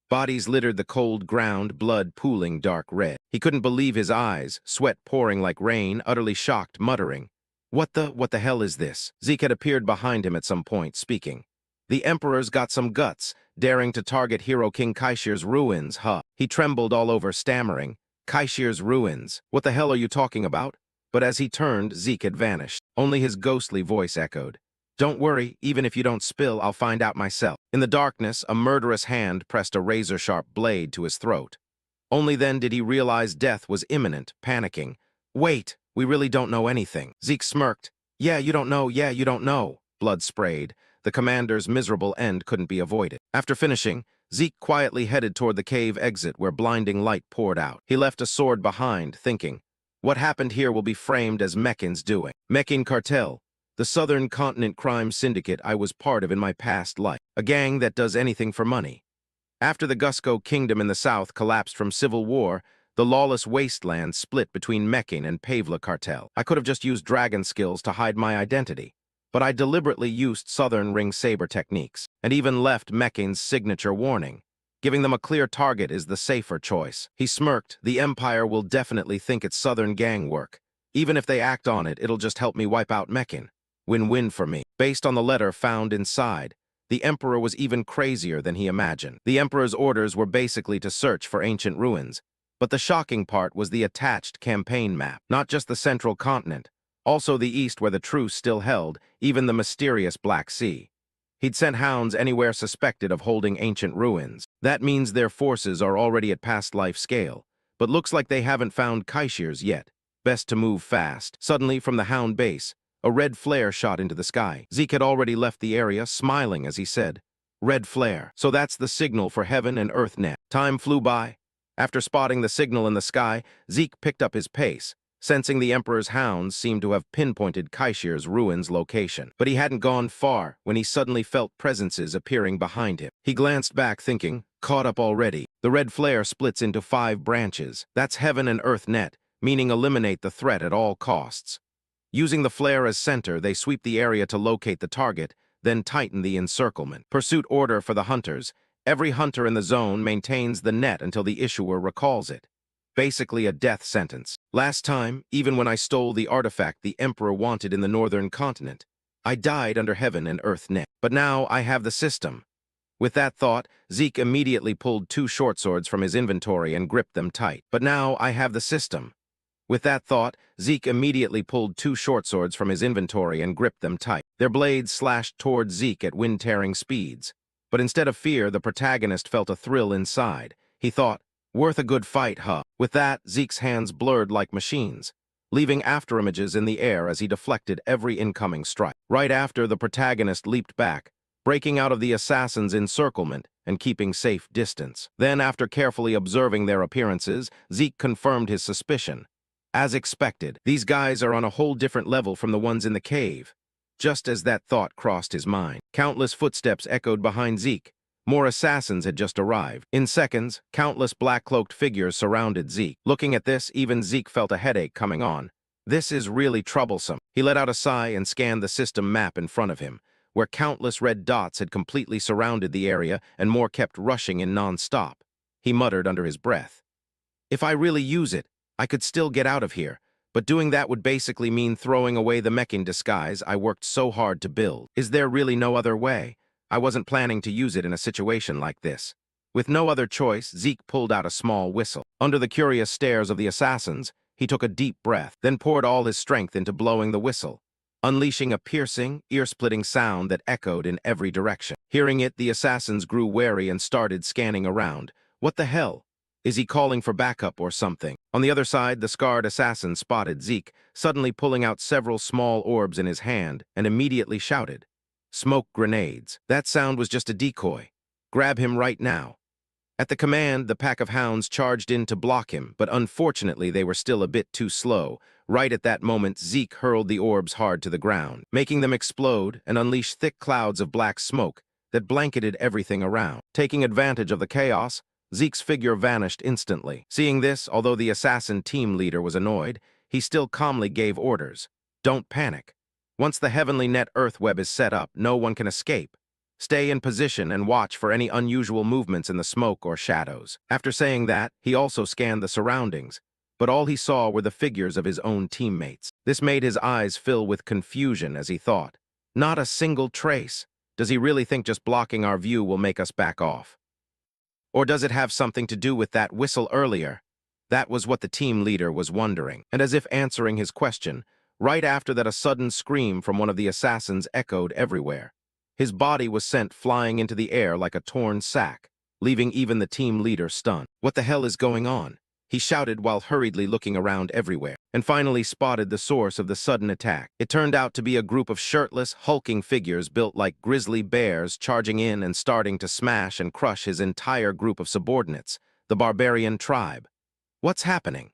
Bodies littered the cold ground, blood pooling dark red. He couldn't believe his eyes, sweat pouring like rain, utterly shocked, muttering, what the hell is this? Zeke had appeared behind him at some point, speaking. The Emperor's got some guts, daring to target Hero King Kaishir's ruins, huh? He trembled all over, stammering, Kaishir's ruins. What the hell are you talking about? But as he turned, Zeke had vanished. Only his ghostly voice echoed. Don't worry, even if you don't spill, I'll find out myself. In the darkness, a murderous hand pressed a razor-sharp blade to his throat. Only then did he realize death was imminent, panicking. Wait, we really don't know anything. Zeke smirked. Yeah, you don't know. Blood sprayed. The commander's miserable end couldn't be avoided. After finishing, Zeke quietly headed toward the cave exit where blinding light poured out. He left a sword behind, thinking, what happened here will be framed as Meckin's doing. Meckin Cartel, the Southern Continent crime syndicate I was part of in my past life. A gang that does anything for money. After the Gusco Kingdom in the south collapsed from civil war, the lawless wasteland split between Meckin and Pavla Cartel. I could have just used dragon skills to hide my identity, but I deliberately used Southern Ring Saber techniques, and even left Meckin's signature warning. Giving them a clear target is the safer choice. He smirked. The Empire will definitely think it's Southern gang work. Even if they act on it, it'll just help me wipe out Meckin. Win-win for me. Based on the letter found inside, the Emperor was even crazier than he imagined. The Emperor's orders were basically to search for ancient ruins. But the shocking part was the attached campaign map. Not just the central continent, also the east where the truce still held, even the mysterious Black Sea. He'd sent hounds anywhere suspected of holding ancient ruins. That means their forces are already at past life scale. But looks like they haven't found Kaishir's yet. Best to move fast. Suddenly, from the hound base, a red flare shot into the sky. Zeke had already left the area, smiling as he said, red flare. So that's the signal for heaven and earth net. Time flew by. After spotting the signal in the sky, Zeke picked up his pace, sensing the Emperor's hounds seemed to have pinpointed Kaishir's ruins location. But he hadn't gone far when he suddenly felt presences appearing behind him. He glanced back, thinking, caught up already. The red flare splits into 5 branches. That's heaven and earth net, meaning eliminate the threat at all costs. Using the flare as center, they sweep the area to locate the target, then tighten the encirclement. Pursuit order for the hunters. Every hunter in the zone maintains the net until the issuer recalls it. Basically a death sentence. Last time, even when I stole the artifact the Emperor wanted in the northern continent, I died under heaven and earth net. But now I have the system. With that thought, Zeke immediately pulled 2 short swords from his inventory and gripped them tight. But now I have the system. With that thought, Zeke immediately pulled 2 short swords from his inventory and gripped them tight. Their blades slashed toward Zeke at wind-tearing speeds. But instead of fear, the protagonist felt a thrill inside. He thought, worth a good fight, huh? With that, Zeke's hands blurred like machines, leaving afterimages in the air as he deflected every incoming strike. Right after, the protagonist leaped back, breaking out of the assassin's encirclement and keeping safe distance. Then, after carefully observing their appearances, Zeke confirmed his suspicion. As expected, these guys are on a whole different level from the ones in the cave. Just as that thought crossed his mind, countless footsteps echoed behind Zeke. More assassins had just arrived. In seconds, countless black-cloaked figures surrounded Zeke. Looking at this, even Zeke felt a headache coming on. This is really troublesome. He let out a sigh and scanned the system map in front of him, where countless red dots had completely surrounded the area and more kept rushing in non-stop. He muttered under his breath, "If I really use it, I could still get out of here, but doing that would basically mean throwing away the mech in disguise I worked so hard to build. Is there really no other way? I wasn't planning to use it in a situation like this." With no other choice, Zeke pulled out a small whistle. Under the curious stares of the assassins, he took a deep breath, then poured all his strength into blowing the whistle, unleashing a piercing, ear-splitting sound that echoed in every direction. Hearing it, the assassins grew wary and started scanning around. What the hell? Is he calling for backup or something? On the other side, the scarred assassin spotted Zeke, suddenly pulling out several small orbs in his hand, and immediately shouted, "Smoke grenades. That sound was just a decoy. Grab him right now." At the command, the pack of hounds charged in to block him, but unfortunately they were still a bit too slow. Right at that moment, Zeke hurled the orbs hard to the ground, making them explode and unleash thick clouds of black smoke that blanketed everything around. Taking advantage of the chaos, Zeke's figure vanished instantly. Seeing this, although the assassin team leader was annoyed, he still calmly gave orders. "Don't panic. Once the heavenly net earth web is set up, no one can escape. Stay in position and watch for any unusual movements in the smoke or shadows." After saying that, he also scanned the surroundings, but all he saw were the figures of his own teammates. This made his eyes fill with confusion as he thought, "Not a single trace. Does he really think just blocking our view will make us back off? Or does it have something to do with that whistle earlier?" That was what the team leader was wondering. And as if answering his question, right after that a sudden scream from one of the assassins echoed everywhere. His body was sent flying into the air like a torn sack, leaving even the team leader stunned. "What the hell is going on?" he shouted while hurriedly looking around everywhere, and finally spotted the source of the sudden attack. It turned out to be a group of shirtless, hulking figures built like grizzly bears charging in and starting to smash and crush his entire group of subordinates, the barbarian tribe. What's happening?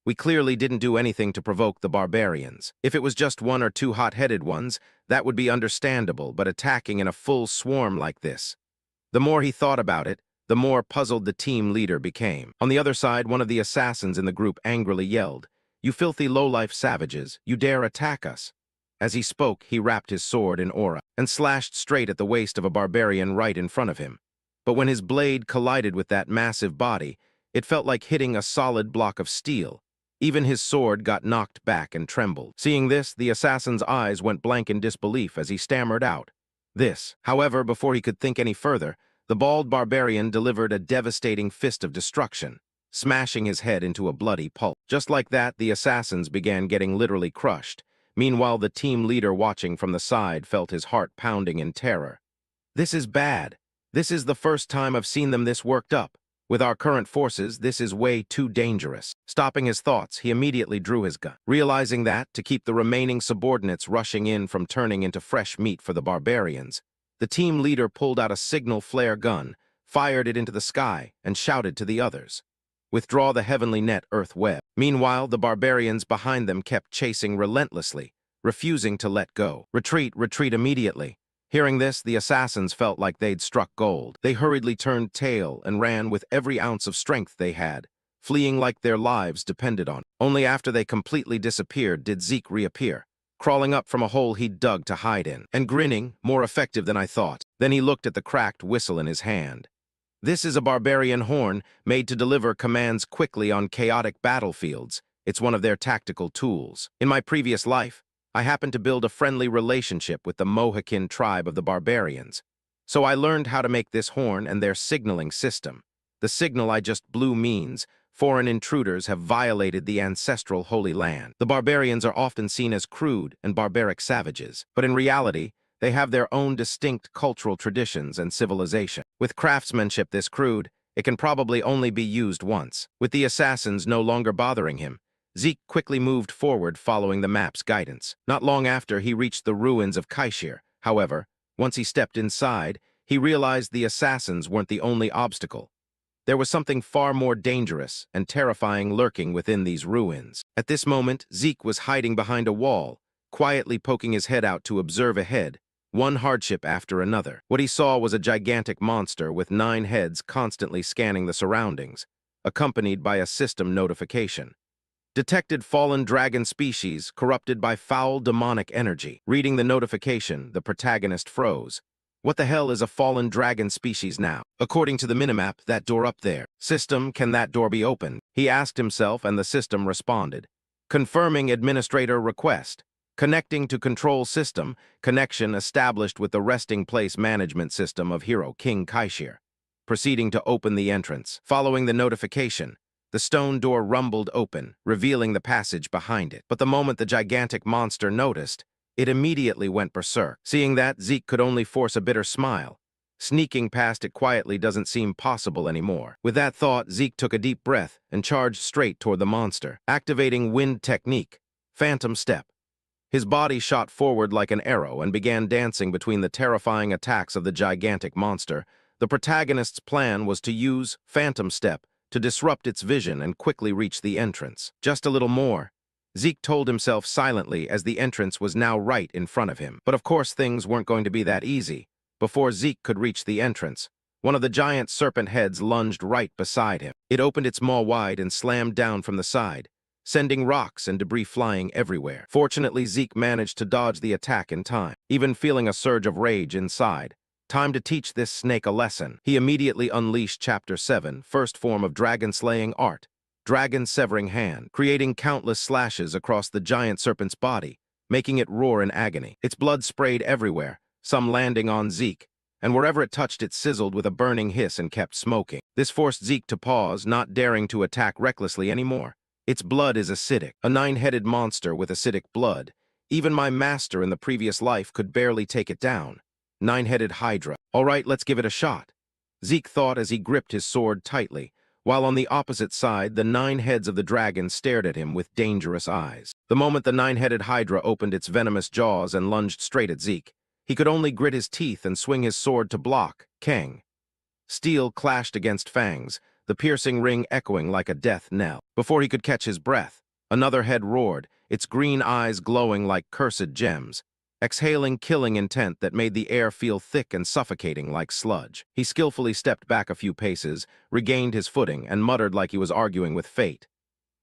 We clearly didn't do anything to provoke the barbarians. If it was just one or two hot-headed ones, that would be understandable, but attacking in a full swarm like this. The more he thought about it, the more puzzled the team leader became. On the other side, one of the assassins in the group angrily yelled, "You filthy low-life savages, you dare attack us." As he spoke, he wrapped his sword in aura and slashed straight at the waist of a barbarian right in front of him. But when his blade collided with that massive body, it felt like hitting a solid block of steel. Even his sword got knocked back and trembled. Seeing this, the assassin's eyes went blank in disbelief as he stammered out, "This." However, before he could think any further, the bald barbarian delivered a devastating fist of destruction, smashing his head into a bloody pulp. Just like that, the assassins began getting literally crushed. Meanwhile, the team leader watching from the side felt his heart pounding in terror. "This is bad. This is the first time I've seen them this worked up. With our current forces, this is way too dangerous." Stopping his thoughts, he immediately drew his gun, realizing that, to keep the remaining subordinates rushing in from turning into fresh meat for the barbarians, the team leader pulled out a signal flare gun, fired it into the sky, and shouted to the others, "Withdraw the heavenly net earth web." Meanwhile, the barbarians behind them kept chasing relentlessly, refusing to let go. "Retreat, retreat immediately." Hearing this, the assassins felt like they'd struck gold. They hurriedly turned tail and ran with every ounce of strength they had, fleeing like their lives depended on it. Only after they completely disappeared did Zeke reappear, crawling up from a hole he'd dug to hide in, and grinning, "More effective than I thought." Then he looked at the cracked whistle in his hand. "This is a barbarian horn made to deliver commands quickly on chaotic battlefields. It's one of their tactical tools. In my previous life, I happened to build a friendly relationship with the Mohican tribe of the barbarians, so I learned how to make this horn and their signaling system. The signal I just blew means foreign intruders have violated the ancestral Holy Land. The barbarians are often seen as crude and barbaric savages, but in reality, they have their own distinct cultural traditions and civilization. With craftsmanship this crude, it can probably only be used once." With the assassins no longer bothering him, Zeke quickly moved forward following the map's guidance. Not long after, he reached the ruins of Kaishir. However, once he stepped inside, he realized the assassins weren't the only obstacle. There was something far more dangerous and terrifying lurking within these ruins. At this moment, Zeke was hiding behind a wall, quietly poking his head out to observe ahead, one hardship after another. What he saw was a gigantic monster with 9 heads constantly scanning the surroundings, accompanied by a system notification. Detected fallen dragon species corrupted by foul demonic energy. Reading the notification, the protagonist froze. What the hell is a fallen dragon species now? According to the minimap, that door up there. System, can that door be opened? He asked himself and the system responded. Confirming administrator request. Connecting to control system. Connection established with the resting place management system of hero King Kaishir. Proceeding to open the entrance. Following the notification, the stone door rumbled open, revealing the passage behind it. But the moment the gigantic monster noticed, it immediately went berserk. Seeing that, Zeke could only force a bitter smile. Sneaking past it quietly doesn't seem possible anymore. With that thought, Zeke took a deep breath and charged straight toward the monster, activating wind technique, phantom step. His body shot forward like an arrow and began dancing between the terrifying attacks of the gigantic monster. The protagonist's plan was to use phantom step to disrupt its vision and quickly reach the entrance. Just a little more, Zeke told himself silently as the entrance was now right in front of him. But of course things weren't going to be that easy. Before Zeke could reach the entrance, one of the giant serpent heads lunged right beside him. It opened its maw wide and slammed down from the side, sending rocks and debris flying everywhere. Fortunately, Zeke managed to dodge the attack in time, even feeling a surge of rage inside. Time to teach this snake a lesson. He immediately unleashed Chapter 7, first form of dragon-slaying art. Dragon severing hand, creating countless slashes across the giant serpent's body, making it roar in agony. Its blood sprayed everywhere, some landing on Zeke, and wherever it touched it sizzled with a burning hiss and kept smoking. This forced Zeke to pause, not daring to attack recklessly anymore. Its blood is acidic, a 9-headed monster with acidic blood. Even my master in the previous life could barely take it down. 9-headed Hydra. All right, let's give it a shot, Zeke thought as he gripped his sword tightly, while on the opposite side, the 9 heads of the dragon stared at him with dangerous eyes. The moment the 9-headed Hydra opened its venomous jaws and lunged straight at Zeke, he could only grit his teeth and swing his sword to block. Kang. Steel clashed against fangs, the piercing ring echoing like a death knell. Before he could catch his breath, another head roared, its green eyes glowing like cursed gems, exhaling killing intent that made the air feel thick and suffocating like sludge. He skillfully stepped back a few paces, regained his footing, and muttered like he was arguing with fate.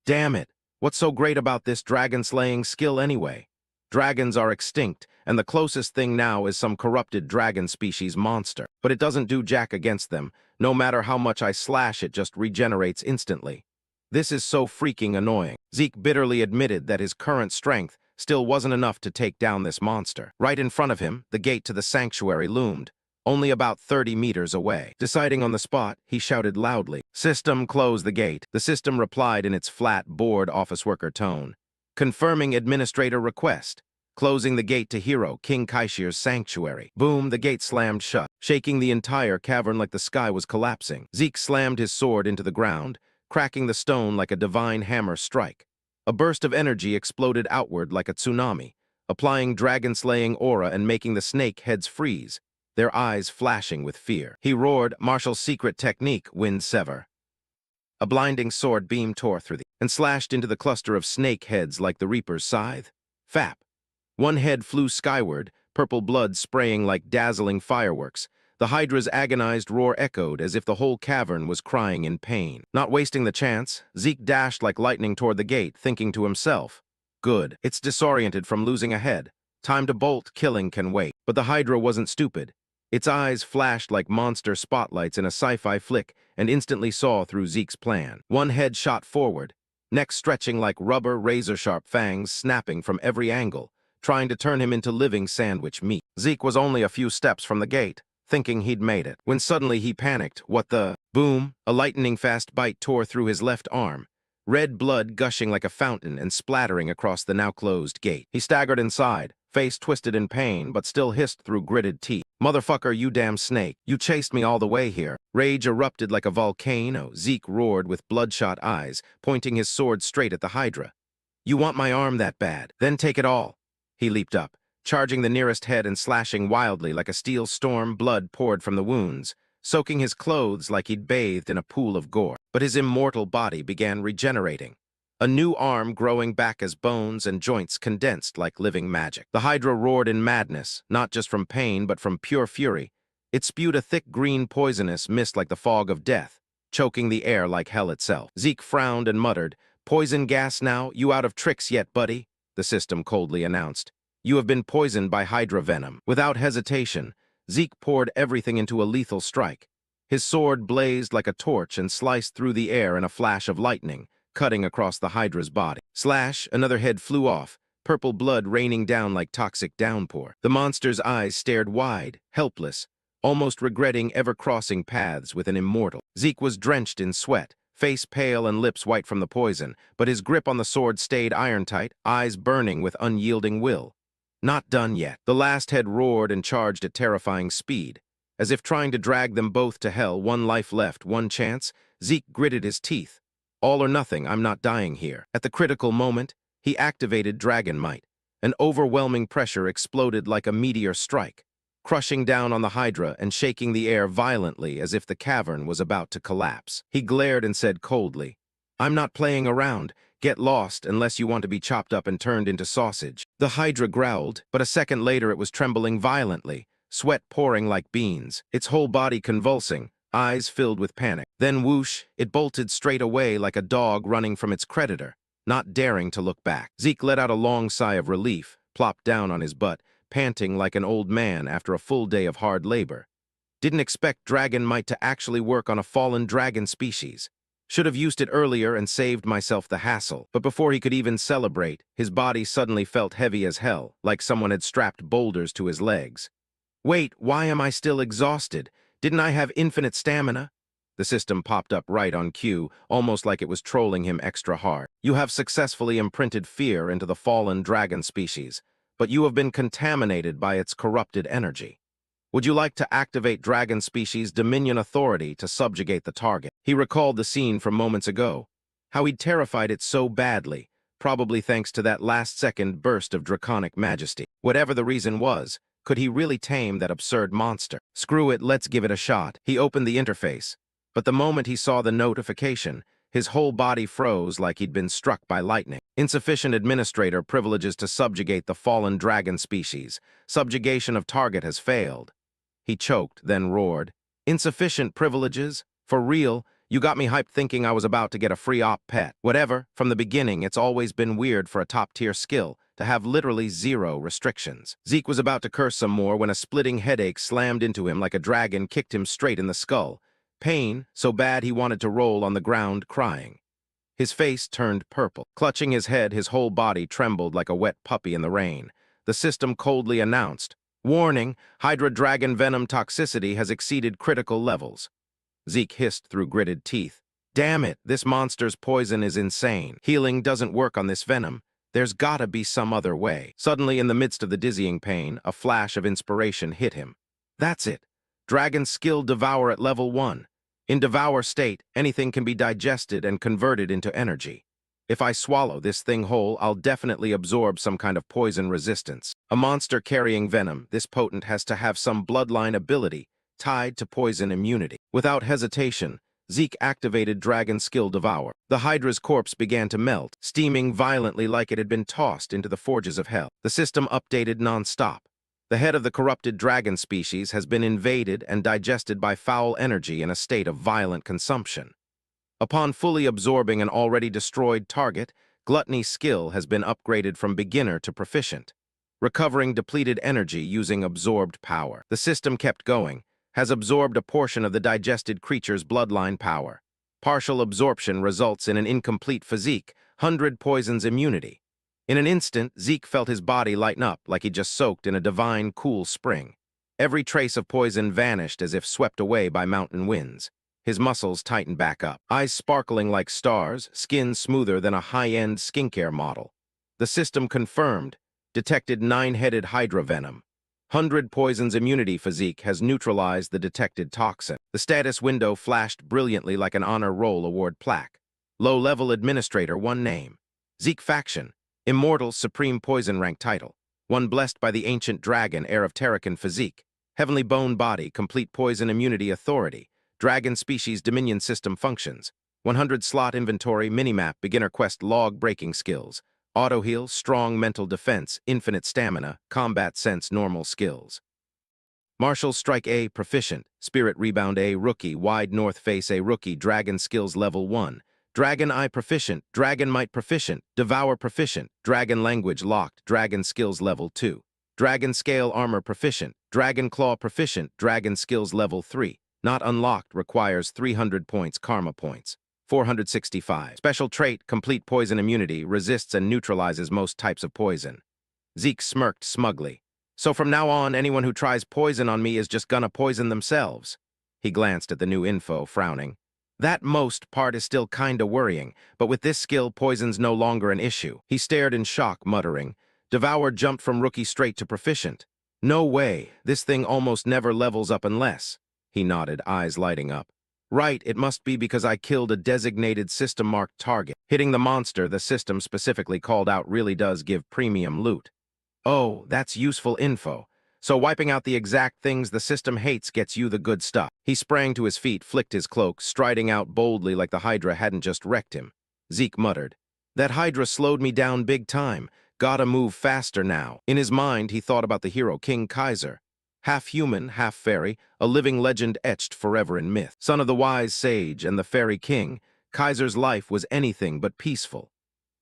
Damn it! What's so great about this dragon-slaying skill anyway? Dragons are extinct, and the closest thing now is some corrupted dragon species monster. But it doesn't do jack against them. No matter how much I slash, it just regenerates instantly. This is so freaking annoying. Zeke bitterly admitted that his current strength still wasn't enough to take down this monster. Right in front of him, the gate to the sanctuary loomed, only about 30 meters away. Deciding on the spot, he shouted loudly, "System, close the gate." The system replied in its flat, bored office worker tone, confirming administrator request, closing the gate to hero King Kaishir's sanctuary. Boom, the gate slammed shut, shaking the entire cavern like the sky was collapsing. Zeke slammed his sword into the ground, cracking the stone like a divine hammer strike. A burst of energy exploded outward like a tsunami, applying dragon-slaying aura and making the snake heads freeze, their eyes flashing with fear. He roared, "Martial secret technique, wind sever." A blinding sword beam tore through and slashed into the cluster of snake heads like the Reaper's scythe. Fap. One head flew skyward, purple blood spraying like dazzling fireworks. The Hydra's agonized roar echoed as if the whole cavern was crying in pain. Not wasting the chance, Zeke dashed like lightning toward the gate, thinking to himself, "Good, it's disoriented from losing a head. Time to bolt, killing can wait." But the Hydra wasn't stupid. Its eyes flashed like monster spotlights in a sci-fi flick and instantly saw through Zeke's plan. One head shot forward, neck stretching like rubber, razor-sharp fangs snapping from every angle, trying to turn him into living sandwich meat. Zeke was only a few steps from the gate, thinking he'd made it, when suddenly he panicked. What the? Boom! A lightning-fast bite tore through his left arm, red blood gushing like a fountain and splattering across the now-closed gate. He staggered inside, face twisted in pain, but still hissed through gritted teeth. "Motherfucker, you damn snake. You chased me all the way here." Rage erupted like a volcano. Zeke roared with bloodshot eyes, pointing his sword straight at the Hydra. "You want my arm that bad? Then take it all." He leaped up, charging the nearest head and slashing wildly like a steel storm. Blood poured from the wounds, soaking his clothes like he'd bathed in a pool of gore. But his immortal body began regenerating, a new arm growing back as bones and joints condensed like living magic. The Hydra roared in madness, not just from pain but from pure fury. It spewed a thick green poisonous mist like the fog of death, choking the air like hell itself. Zeke frowned and muttered, Poison gas now, you out of tricks yet, buddy? The system coldly announced. You have been poisoned by Hydra venom. Without hesitation, Zeke poured everything into a lethal strike. His sword blazed like a torch and sliced through the air in a flash of lightning, cutting across the Hydra's body. Slash, another head flew off, purple blood raining down like toxic downpour. The monster's eyes stared wide, helpless, almost regretting ever crossing paths with an immortal. Zeke was drenched in sweat, face pale and lips white from the poison, but his grip on the sword stayed iron-tight, eyes burning with unyielding will. Not done yet. The last head roared and charged at terrifying speed. As if trying to drag them both to hell, one life left, one chance, Zeke gritted his teeth. All or nothing, I'm not dying here. At the critical moment, he activated Dragon Might. An overwhelming pressure exploded like a meteor strike, crushing down on the Hydra and shaking the air violently as if the cavern was about to collapse. He glared and said coldly, I'm not playing around. Get lost unless you want to be chopped up and turned into sausage. The Hydra growled, but a second later it was trembling violently, sweat pouring like beans, its whole body convulsing, eyes filled with panic. Then whoosh, it bolted straight away like a dog running from its creditor, not daring to look back. Zeke let out a long sigh of relief, plopped down on his butt, panting like an old man after a full day of hard labor. Didn't expect Dragon Might to actually work on a fallen dragon species. Should have used it earlier and saved myself the hassle. But before he could even celebrate, his body suddenly felt heavy as hell, like someone had strapped boulders to his legs. Wait, why am I still exhausted? Didn't I have infinite stamina? The system popped up right on cue, almost like it was trolling him extra hard. You have successfully imprinted fear into the fallen dragon species, but you have been contaminated by its corrupted energy. Would you like to activate dragon species dominion authority to subjugate the target? He recalled the scene from moments ago, how he'd terrified it so badly, probably thanks to that last-second burst of draconic majesty. Whatever the reason was, could he really tame that absurd monster? Screw it, let's give it a shot. He opened the interface, but the moment he saw the notification, his whole body froze like he'd been struck by lightning. Insufficient administrator privileges to subjugate the fallen dragon species. Subjugation of target has failed. He choked, then roared. Insufficient privileges? For real? You got me hyped thinking I was about to get a free op pet. Whatever, from the beginning, it's always been weird for a top-tier skill to have literally zero restrictions. Zeke was about to curse some more when a splitting headache slammed into him like a dragon kicked him straight in the skull. Pain, so bad he wanted to roll on the ground, crying. His face turned purple. Clutching his head, his whole body trembled like a wet puppy in the rain. The system coldly announced, Warning, Hydra dragon venom toxicity has exceeded critical levels. Zeke hissed through gritted teeth. Damn it, this monster's poison is insane. Healing doesn't work on this venom. There's gotta be some other way. Suddenly, in the midst of the dizzying pain, a flash of inspiration hit him. That's it. Dragon skill Devour at level 1. In Devour state, anything can be digested and converted into energy. If I swallow this thing whole, I'll definitely absorb some kind of poison resistance. A monster carrying venom, this potent has to have some bloodline ability tied to poison immunity. Without hesitation, Zeke activated Dragon Skill Devour. The Hydra's corpse began to melt, steaming violently like it had been tossed into the forges of hell. The system updated non-stop. The head of the corrupted dragon species has been invaded and digested by foul energy in a state of violent consumption. Upon fully absorbing an already destroyed target, Gluttony skill has been upgraded from beginner to proficient, recovering depleted energy using absorbed power. The system kept going, has absorbed a portion of the digested creature's bloodline power. Partial absorption results in an incomplete physique, 100 poisons immunity. In an instant, Zeke felt his body lighten up like he just soaked in a divine, cool spring. Every trace of poison vanished as if swept away by mountain winds. His muscles tightened back up, eyes sparkling like stars, skin smoother than a high-end skincare model. The system confirmed, detected 9-headed Hydra venom. 100 poisons immunity physique has neutralized the detected toxin. The status window flashed brilliantly like an honor roll award plaque. Low-level administrator, one name. Zeke Faction, Immortal Supreme Poison Rank title. One blessed by the ancient dragon, heir of Terracan physique. Heavenly bone body, complete poison immunity authority. Dragon species dominion system functions. 100 slot inventory minimap beginner quest log breaking skills. Auto heal, strong mental defense, infinite stamina, combat sense normal skills. Martial strike A proficient, spirit rebound A rookie, wide north face A rookie, dragon skills level 1. Dragon Eye proficient, Dragon Might proficient, Devour proficient, Dragon Language locked, Dragon Skills level 2. Dragon Scale Armor proficient, Dragon Claw proficient, Dragon Skills level 3. Not unlocked, requires 300 points karma points. 465. Special trait, complete poison immunity, resists and neutralizes most types of poison. Zeke smirked smugly. So from now on, anyone who tries poison on me is just gonna poison themselves. He glanced at the new info, frowning. That most part is still kinda worrying, but with this skill, poison's no longer an issue. He stared in shock, muttering. Devour jumped from rookie straight to proficient. No way, this thing almost never levels up unless. He nodded, eyes lighting up. Right, it must be because I killed a designated system-marked target. Hitting the monster the system specifically called out really does give premium loot. Oh, that's useful info. So wiping out the exact things the system hates gets you the good stuff. He sprang to his feet, flicked his cloak, striding out boldly like the Hydra hadn't just wrecked him. Zeke muttered. That Hydra slowed me down big time. Gotta move faster now. In his mind, he thought about the hero King Kaiser. Half human, half fairy, a living legend etched forever in myth. Son of the wise sage and the fairy king, Kaiser's life was anything but peaceful.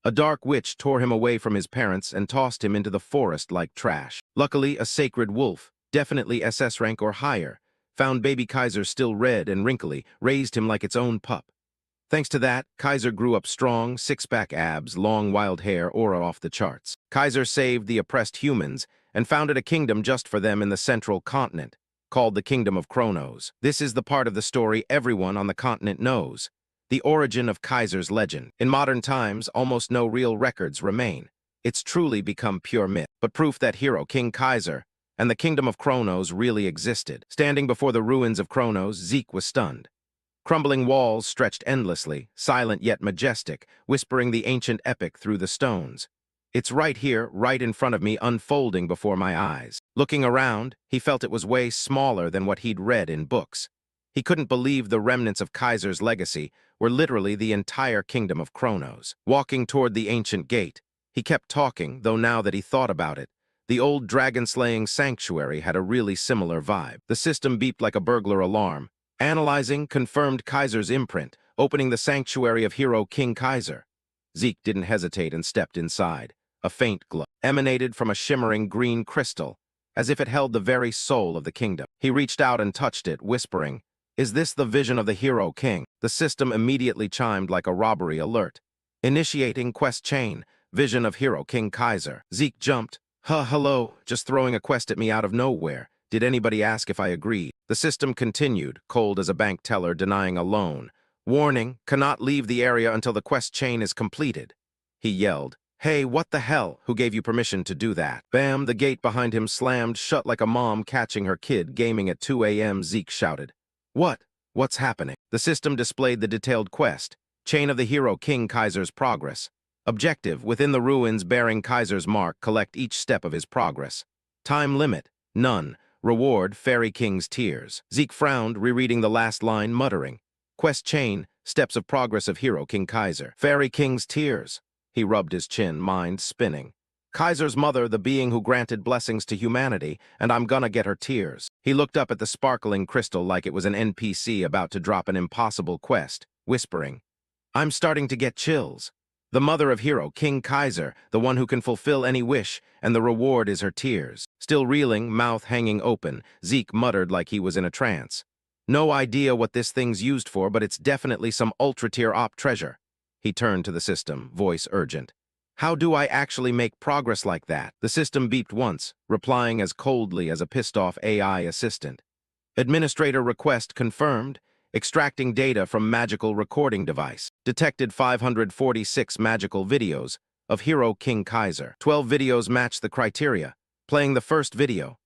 A dark witch tore him away from his parents and tossed him into the forest like trash. Luckily, a sacred wolf, definitely SS rank or higher, found baby Kaiser still red and wrinkly, raised him like its own pup. Thanks to that, Kaiser grew up strong, six-pack abs, long wild hair, aura off the charts. Kaiser saved the oppressed humans and founded a kingdom just for them in the central continent, called the Kingdom of Kronos. This is the part of the story everyone on the continent knows. The origin of Kaiser's legend. In modern times, almost no real records remain. It's truly become pure myth, but proof that hero King Kaiser and the Kingdom of Kronos really existed. Standing before the ruins of Kronos, Zeke was stunned. Crumbling walls stretched endlessly, silent yet majestic, whispering the ancient epic through the stones. It's right here, right in front of me, unfolding before my eyes. Looking around, he felt it was way smaller than what he'd read in books. He couldn't believe the remnants of Kaiser's legacy were literally the entire Kingdom of Kronos. Walking toward the ancient gate, he kept talking, though now that he thought about it, the old dragon-slaying sanctuary had a really similar vibe. The system beeped like a burglar alarm. Analyzing, confirmed Kaiser's imprint, opening the sanctuary of hero King Kaiser. Zeke didn't hesitate and stepped inside. A faint glow emanated from a shimmering green crystal, as if it held the very soul of the kingdom. He reached out and touched it, whispering, "Is this the vision of the hero king?" The system immediately chimed like a robbery alert. Initiating quest chain, vision of hero King Kaiser. Zeke jumped. Hello, just throwing a quest at me out of nowhere. Did anybody ask if I agreed? The system continued, cold as a bank teller denying a loan. Warning, cannot leave the area until the quest chain is completed. He yelled. Hey, what the hell? Who gave you permission to do that? Bam, the gate behind him slammed shut like a mom catching her kid gaming at 2 a.m. Zeke shouted. What? What's happening? The system displayed the detailed quest. Chain of the hero King Kaiser's progress. Objective, within the ruins bearing Kaiser's mark, collect each step of his progress. Time limit, none. Reward, Fairy King's tears. Zeke frowned, rereading the last line, muttering. Quest chain, steps of progress of hero King Kaiser. Fairy King's tears. He rubbed his chin, mind spinning. Kaiser's mother, the being who granted blessings to humanity, and I'm gonna get her tears. He looked up at the sparkling crystal like it was an NPC about to drop an impossible quest, whispering, I'm starting to get chills. The mother of hero, King Kaiser, the one who can fulfill any wish, and the reward is her tears. Still reeling, mouth hanging open, Zeke muttered like he was in a trance. No idea what this thing's used for, but it's definitely some ultra-tier op treasure. He turned to the system, voice urgent. How do I actually make progress like that? The system beeped once, replying as coldly as a pissed-off AI assistant. Administrator request confirmed. Extracting data from magical recording device. Detected 546 magical videos of hero King Kaiser. 12 videos matched the criteria. Playing the first video.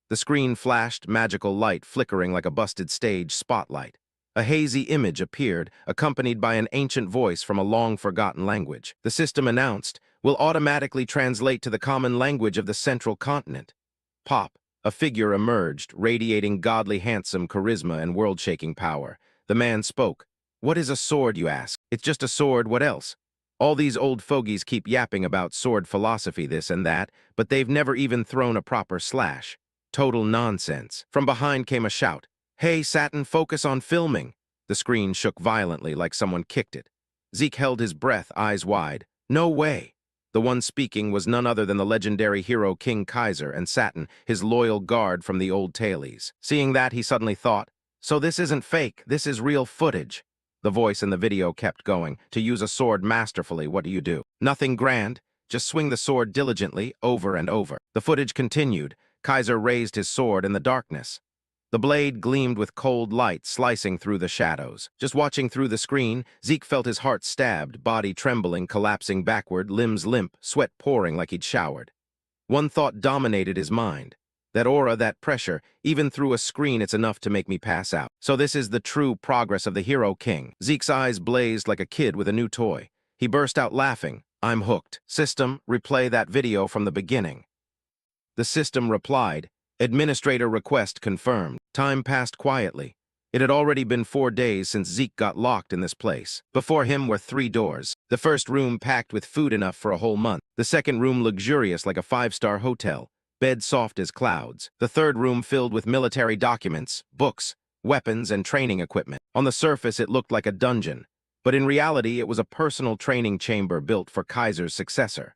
The screen flashed, magical light flickering like a busted stage spotlight. A hazy image appeared, accompanied by an ancient voice from a long-forgotten language. The system announced, will automatically translate to the common language of the central continent. Pop. A figure emerged, radiating godly handsome charisma and world-shaking power. The man spoke. What is a sword, you ask? It's just a sword, what else? All these old fogies keep yapping about sword philosophy, this and that, but they've never even thrown a proper slash. Total nonsense. From behind came a shout. Hey, Satin, focus on filming. The screen shook violently like someone kicked it. Zeke held his breath, eyes wide. No way! The one speaking was none other than the legendary hero King Kaiser and Satin, his loyal guard from the old tailies. Seeing that, he suddenly thought, so this isn't fake, this is real footage. The voice in the video kept going. To use a sword masterfully, what do you do? Nothing grand, just swing the sword diligently, over and over. The footage continued. Kaiser raised his sword in the darkness. The blade gleamed with cold light, slicing through the shadows. Just watching through the screen, Zeke felt his heart stabbed, body trembling, collapsing backward, limbs limp, sweat pouring like he'd showered. One thought dominated his mind. That aura, that pressure, even through a screen, it's enough to make me pass out. So this is the true progress of the hero king. Zeke's eyes blazed like a kid with a new toy. He burst out laughing. I'm hooked. System, replay that video from the beginning. The system replied, Administrator request confirmed. Time passed quietly. It had already been 4 days since Zeke got locked in this place. Before him were 3 doors. The first room packed with food enough for a whole month. The second room luxurious like a 5-star hotel. Bed soft as clouds. The third room filled with military documents, books, weapons, and training equipment. On the surface, it looked like a dungeon. But in reality, it was a personal training chamber built for Kaiser's successor.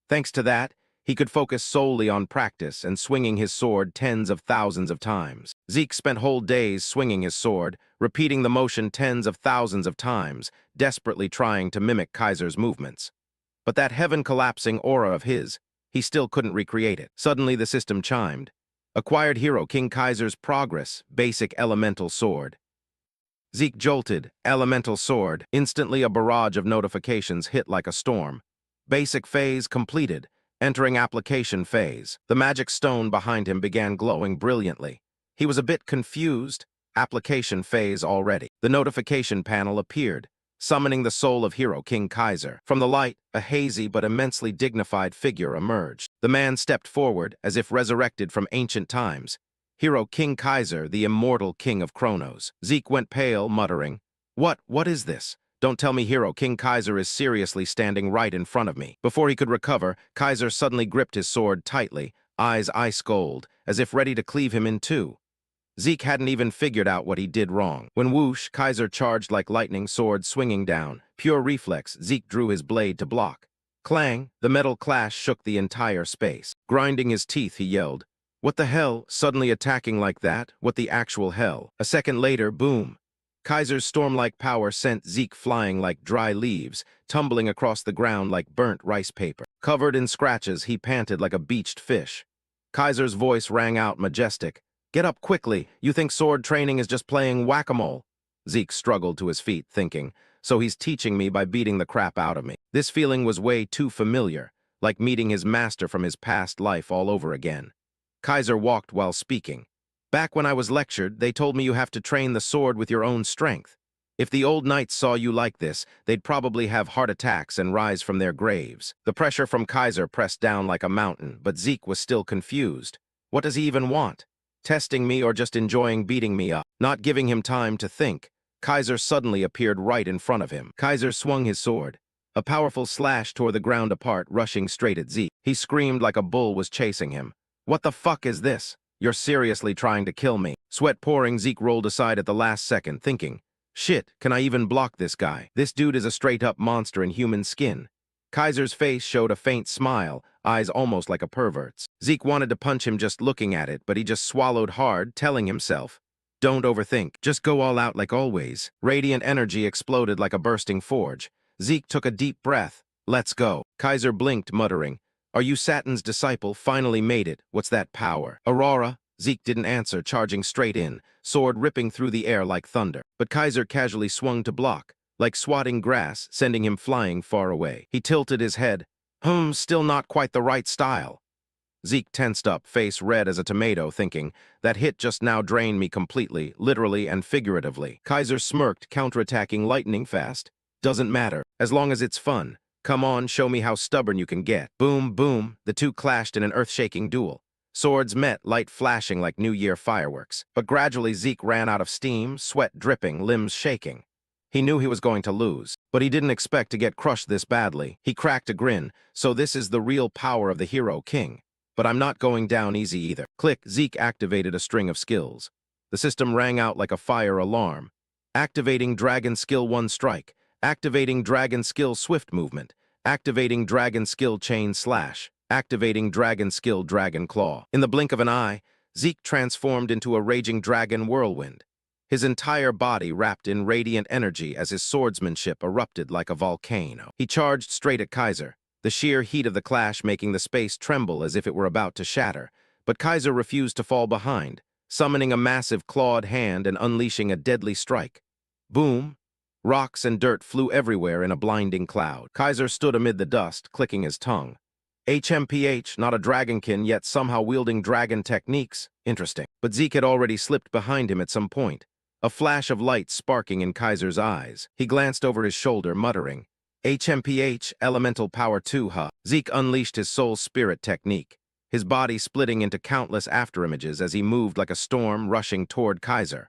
Thanks to that, he could focus solely on practice and swinging his sword tens of thousands of times. Zeke spent whole days swinging his sword, repeating the motion tens of thousands of times, desperately trying to mimic Kaiser's movements. But that heaven-collapsing aura of his, he still couldn't recreate it. Suddenly the system chimed. Acquired hero King Kaiser's progress, basic elemental sword. Zeke jolted, elemental sword. Instantly a barrage of notifications hit like a storm. Basic phase completed. Entering application phase. The magic stone behind him began glowing brilliantly. He was a bit confused. Application phase already. The notification panel appeared, summoning the soul of hero King Kaiser. From the light, a hazy but immensely dignified figure emerged. The man stepped forward, as if resurrected from ancient times. Hero King Kaiser, the immortal king of Chronos. Zeke went pale, muttering, What is this? Don't tell me hero King Kaiser is seriously standing right in front of me. Before he could recover, Kaiser suddenly gripped his sword tightly, eyes ice cold, as if ready to cleave him in two. Zeke hadn't even figured out what he did wrong. When whoosh, Kaiser charged like lightning, sword swinging down. Pure reflex, Zeke drew his blade to block. Clang, the metal clash shook the entire space. Grinding his teeth, he yelled, What the hell? Suddenly attacking like that? What the actual hell? A second later, boom. Kaiser's storm-like power sent Zeke flying like dry leaves, tumbling across the ground like burnt rice paper. Covered in scratches, he panted like a beached fish. Kaiser's voice rang out majestic. Get up quickly, you think sword training is just playing whack-a-mole? Zeke struggled to his feet, thinking, so he's teaching me by beating the crap out of me. This feeling was way too familiar, like meeting his master from his past life all over again. Kaiser walked while speaking. Back when I was lectured, they told me you have to train the sword with your own strength. If the old knights saw you like this, they'd probably have heart attacks and rise from their graves. The pressure from Kaiser pressed down like a mountain, but Zeke was still confused. What does he even want? Testing me or just enjoying beating me up? Not giving him time to think, Kaiser suddenly appeared right in front of him. Kaiser swung his sword. A powerful slash tore the ground apart, rushing straight at Zeke. He screamed like a bull was chasing him. What the fuck is this? You're seriously trying to kill me. Sweat pouring, Zeke rolled aside at the last second, thinking, shit, can I even block this guy? This dude is a straight-up monster in human skin. Kaiser's face showed a faint smile, eyes almost like a pervert's. Zeke wanted to punch him just looking at it, but he just swallowed hard, telling himself, don't overthink, just go all out like always. Radiant energy exploded like a bursting forge. Zeke took a deep breath. Let's go. Kaiser blinked, muttering, Are you Satin's disciple? Finally made it. What's that power? Aurora? Zeke didn't answer, charging straight in, sword ripping through the air like thunder. But Kaiser casually swung to block, like swatting grass, sending him flying far away. He tilted his head. Still not quite the right style. Zeke tensed up, face red as a tomato, thinking, that hit just now drained me completely, literally and figuratively. Kaiser smirked, counterattacking lightning fast. Doesn't matter, as long as it's fun. Come on, show me how stubborn you can get. Boom, boom, the two clashed in an earth-shaking duel. Swords met, light flashing like New Year fireworks. But gradually Zeke ran out of steam, sweat dripping, limbs shaking. He knew he was going to lose, but he didn't expect to get crushed this badly. He cracked a grin, so this is the real power of the hero king. But I'm not going down easy either. Click, Zeke activated a string of skills. The system rang out like a fire alarm. Activating Dragon Skill 1 Strike. Activating Dragon Skill Swift Movement. Activating Dragon Skill Chain Slash. Activating Dragon Skill Dragon Claw. In the blink of an eye, Zeke transformed into a raging dragon whirlwind, his entire body wrapped in radiant energy as his swordsmanship erupted like a volcano. He charged straight at Kaiser, the sheer heat of the clash making the space tremble as if it were about to shatter. But Kaiser refused to fall behind, summoning a massive clawed hand and unleashing a deadly strike. Boom! Rocks and dirt flew everywhere in a blinding cloud. Kaiser stood amid the dust, clicking his tongue. HMPH, not a dragonkin, yet somehow wielding dragon techniques. Interesting. But Zeke had already slipped behind him at some point, a flash of light sparking in Kaiser's eyes. He glanced over his shoulder, muttering, HMPH, Elemental Power 2, huh? Zeke unleashed his soul spirit technique, his body splitting into countless afterimages as he moved like a storm rushing toward Kaiser.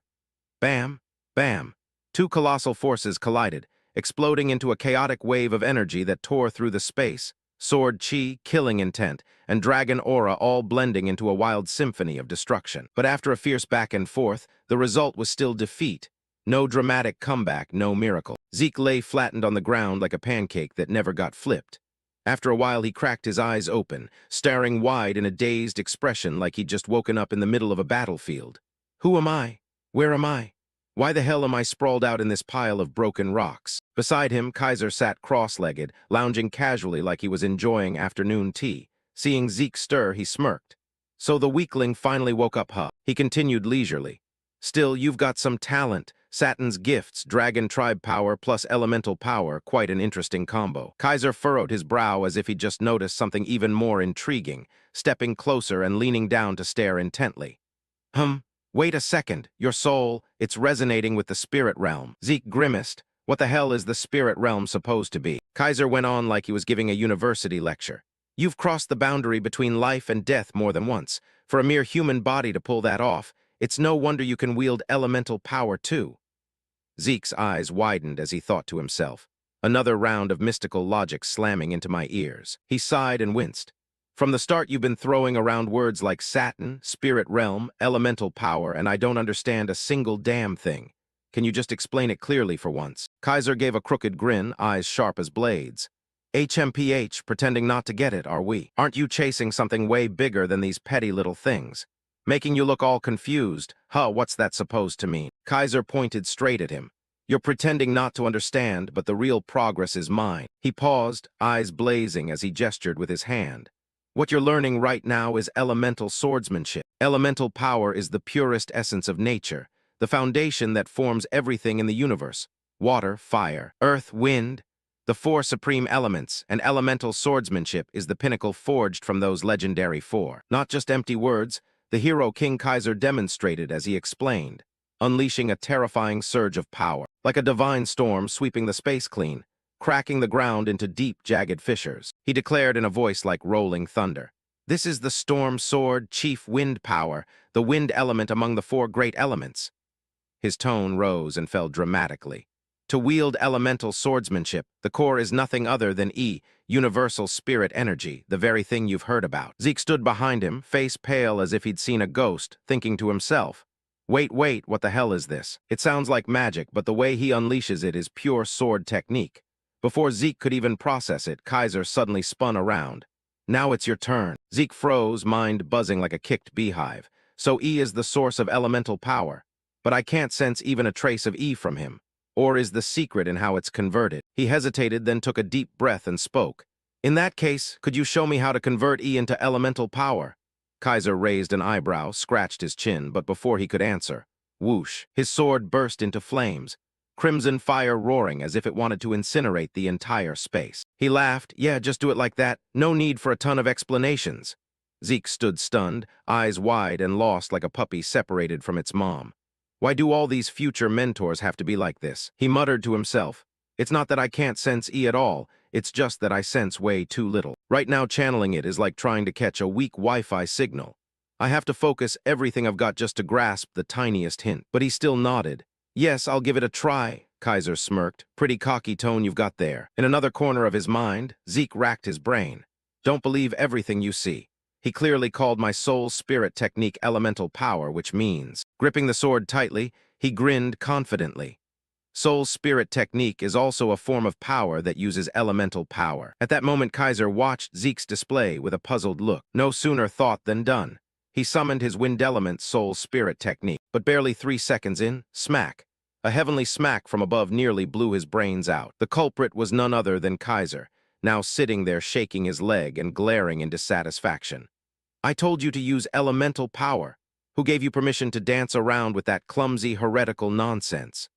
Bam! Bam! Two colossal forces collided, exploding into a chaotic wave of energy that tore through the space. Sword chi, killing intent, and dragon aura all blending into a wild symphony of destruction. But after a fierce back and forth, the result was still defeat. No dramatic comeback, no miracle. Zeke lay flattened on the ground like a pancake that never got flipped. After a while, he cracked his eyes open, staring wide in a dazed expression like he'd just woken up in the middle of a battlefield. Who am I? Where am I? Why the hell am I sprawled out in this pile of broken rocks? Beside him, Kaiser sat cross-legged, lounging casually like he was enjoying afternoon tea. Seeing Zeke stir, he smirked. So the weakling finally woke up, huh? He continued leisurely. Still, you've got some talent. Satin's gifts, dragon tribe power plus elemental power, quite an interesting combo. Kaiser furrowed his brow as if he'd just noticed something even more intriguing, stepping closer and leaning down to stare intently. Wait a second, your soul, it's resonating with the spirit realm. Zeke grimaced. What the hell is the spirit realm supposed to be? Kaiser went on like he was giving a university lecture. You've crossed the boundary between life and death more than once. For a mere human body to pull that off, it's no wonder you can wield elemental power too. Zeke's eyes widened as he thought to himself. Another round of mystical logic slamming into my ears. He sighed and winced. From the start, you've been throwing around words like Satin, spirit realm, elemental power, and I don't understand a single damn thing. Can you just explain it clearly for once? Kaiser gave a crooked grin, eyes sharp as blades. HMPH, pretending not to get it, are we? Aren't you chasing something way bigger than these petty little things? Making you look all confused. Huh, what's that supposed to mean? Kaiser pointed straight at him. You're pretending not to understand, but the real progress is mine. He paused, eyes blazing as he gestured with his hand. What you're learning right now is elemental swordsmanship. Elemental power is the purest essence of nature, the foundation that forms everything in the universe. Water, fire, earth, wind, the four supreme elements, and elemental swordsmanship is the pinnacle forged from those legendary four. Not just empty words, the hero King Kaiser demonstrated as he explained, unleashing a terrifying surge of power, like a divine storm sweeping the space clean, cracking the ground into deep, jagged fissures. He declared in a voice like rolling thunder, "This is the storm sword, chief wind power, the wind element among the four great elements." His tone rose and fell dramatically. To wield elemental swordsmanship, the core is nothing other than universal spirit energy, the very thing you've heard about. Zeke stood behind him, face pale as if he'd seen a ghost, thinking to himself, Wait, what the hell is this? It sounds like magic, but the way he unleashes it is pure sword technique. Before Zeke could even process it, Kaiser suddenly spun around. Now it's your turn. Zeke froze, mind buzzing like a kicked beehive. So is the source of elemental power. But I can't sense even a trace of from him. Or is the secret in how it's converted? He hesitated, then took a deep breath and spoke. In that case, could you show me how to convert into elemental power? Kaiser raised an eyebrow, scratched his chin, but before he could answer, whoosh, his sword burst into flames, crimson fire roaring as if it wanted to incinerate the entire space. He laughed. Yeah, just do it like that. No need for a ton of explanations. Zeke stood stunned, eyes wide and lost like a puppy separated from its mom. Why do all these future mentors have to be like this? He muttered to himself. It's not that I can't sense at all, it's just that I sense way too little. Right now channeling it is like trying to catch a weak Wi-Fi signal. I have to focus everything I've got just to grasp the tiniest hint. But he still nodded. Yes, I'll give it a try, Kaiser smirked. Pretty cocky tone you've got there. In another corner of his mind, Zeke racked his brain. Don't believe everything you see. He clearly called my soul spirit technique elemental power, which means, gripping the sword tightly, he grinned confidently. Soul's spirit technique is also a form of power that uses elemental power. At that moment, Kaiser watched Zeke's display with a puzzled look. No sooner thought than done. He summoned his wind element soul's spirit technique, but barely 3 seconds in, smack. A heavenly smack from above nearly blew his brains out. The culprit was none other than Kaiser, now sitting there shaking his leg and glaring in dissatisfaction. I told you to use elemental power. Who gave you permission to dance around with that clumsy, heretical nonsense?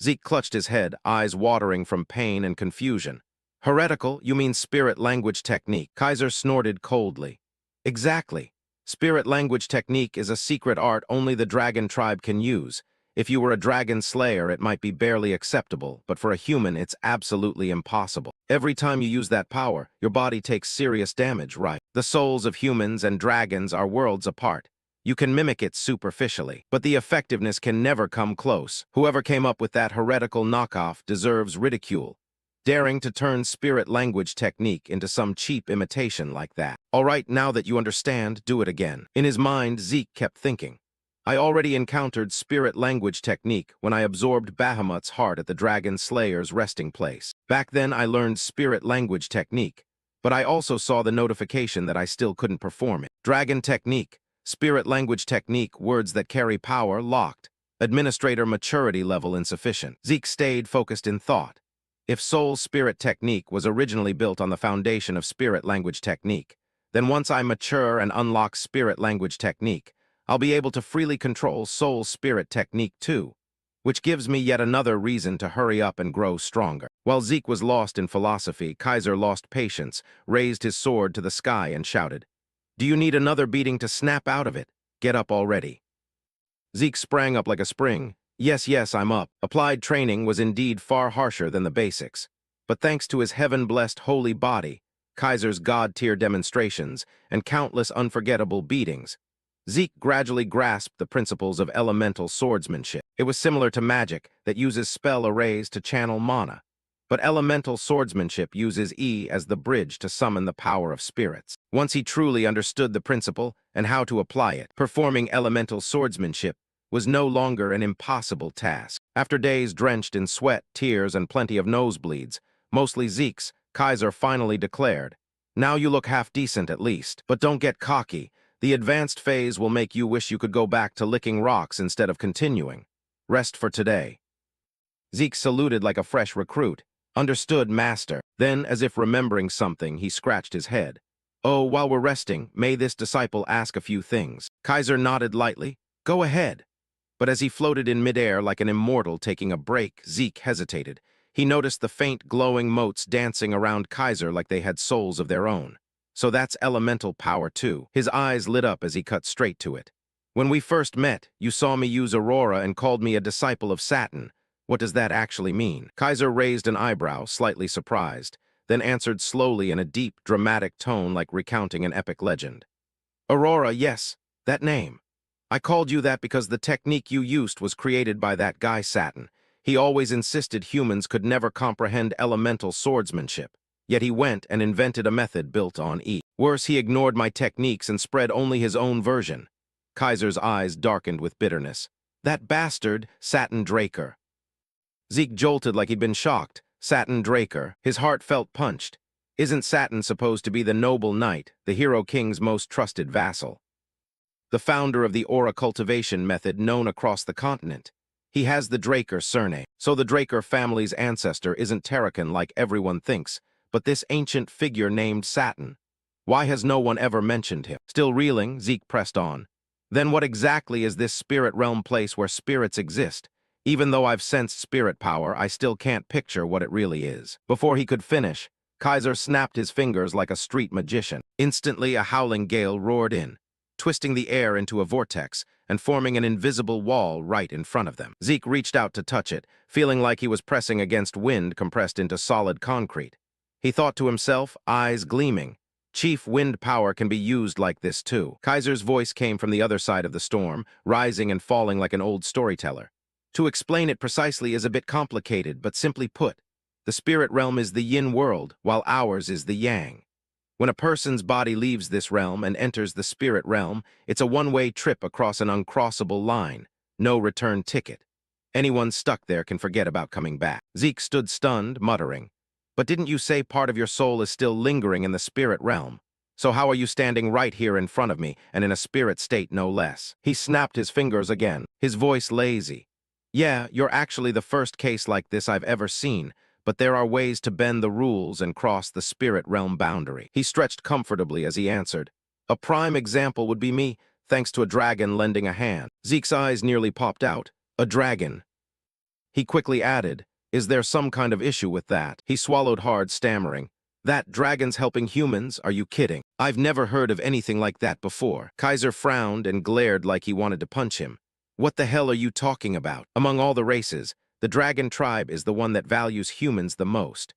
Zeke clutched his head, eyes watering from pain and confusion. Heretical? You mean spirit language technique? Kaiser snorted coldly. Exactly. Spirit language technique is a secret art only the dragon tribe can use. If you were a dragon slayer, it might be barely acceptable, but for a human, it's absolutely impossible. Every time you use that power, your body takes serious damage, right? The souls of humans and dragons are worlds apart. You can mimic it superficially, but the effectiveness can never come close. Whoever came up with that heretical knockoff deserves ridicule. Daring to turn spirit language technique into some cheap imitation like that. All right, now that you understand, do it again. In his mind, Zeke kept thinking. I already encountered spirit language technique when I absorbed Bahamut's heart at the Dragon Slayer's resting place. Back then, I learned spirit language technique, but I also saw the notification that I still couldn't perform it. Dragon technique, spirit language technique, words that carry power, locked. Administrator maturity level insufficient. Zeke stayed focused in thought. If soul spirit technique was originally built on the foundation of spirit language technique, then once I mature and unlock spirit language technique, I'll be able to freely control soul spirit technique too, which gives me yet another reason to hurry up and grow stronger. While Zeke was lost in philosophy, Kaiser lost patience, raised his sword to the sky and shouted, "Do you need another beating to snap out of it? Get up already." Zeke sprang up like a spring. Yes, I'm up. Applied training was indeed far harsher than the basics. But thanks to his heaven-blessed holy body, Kaiser's god-tier demonstrations, and countless unforgettable beatings, Zeke gradually grasped the principles of elemental swordsmanship. It was similar to magic that uses spell arrays to channel mana. But elemental swordsmanship uses E as the bridge to summon the power of spirits. Once he truly understood the principle and how to apply it, performing elemental swordsmanship was no longer an impossible task. After days drenched in sweat, tears, and plenty of nosebleeds, mostly Zeke's, Kaiser finally declared, "Now you look half decent at least, but don't get cocky. The advanced phase will make you wish you could go back to licking rocks instead of continuing. Rest for today." Zeke saluted like a fresh recruit. "Understood, master." Then, as if remembering something, he scratched his head. "Oh, while we're resting, may this disciple ask a few things?" Kaiser nodded lightly. "Go ahead." But as he floated in midair like an immortal taking a break, Zeke hesitated. He noticed the faint glowing motes dancing around Kaiser like they had souls of their own. So that's elemental power too. His eyes lit up as he cut straight to it. "When we first met, you saw me use Aurora and called me a disciple of Saturn. What does that actually mean?" Kaiser raised an eyebrow, slightly surprised, then answered slowly in a deep, dramatic tone like recounting an epic legend. "Aurora, yes, that name. I called you that because the technique you used was created by that guy Saturn. He always insisted humans could never comprehend elemental swordsmanship. Yet he went and invented a method built on E. Worse, he ignored my techniques and spread only his own version." Kaiser's eyes darkened with bitterness. "That bastard, Saturn Draker." Zeke jolted like he'd been shocked. Saturn Draker. His heart felt punched. Isn't Saturn supposed to be the noble knight, the hero king's most trusted vassal? The founder of the aura cultivation method known across the continent. He has the Draker surname. So the Draker family's ancestor isn't Terracan like everyone thinks, but this ancient figure named Saturn. Why has no one ever mentioned him? Still reeling, Zeke pressed on. Then what exactly is this spirit realm place where spirits exist? Even though I've sensed spirit power, I still can't picture what it really is. Before he could finish, Kaiser snapped his fingers like a street magician. Instantly, a howling gale roared in, twisting the air into a vortex and forming an invisible wall right in front of them. Zeke reached out to touch it, feeling like he was pressing against wind compressed into solid concrete. He thought to himself, eyes gleaming, "Chief, wind power can be used like this too." Kaiser's voice came from the other side of the storm, rising and falling like an old storyteller. "To explain it precisely is a bit complicated, but simply put, the spirit realm is the yin world, while ours is the yang. When a person's body leaves this realm and enters the spirit realm, it's a one-way trip across an uncrossable line, no return ticket. Anyone stuck there can forget about coming back. Zeke stood stunned, muttering, "But didn't you say part of your soul is still lingering in the spirit realm? So how are you standing right here in front of me, and in a spirit state no less?" He snapped his fingers again, his voice lazy. "Yeah, you're actually the first case like this I've ever seen, but there are ways to bend the rules and cross the spirit realm boundary." He stretched comfortably as he answered, "A prime example would be me, thanks to a dragon lending a hand." Zeke's eyes nearly popped out. "A dragon?" He quickly added, "Is there some kind of issue with that?" He swallowed hard, stammering, "That dragons helping humans? Are you kidding? I've never heard of anything like that before." Kaiser frowned and glared like he wanted to punch him. "What the hell are you talking about? Among all the races, the dragon tribe is the one that values humans the most."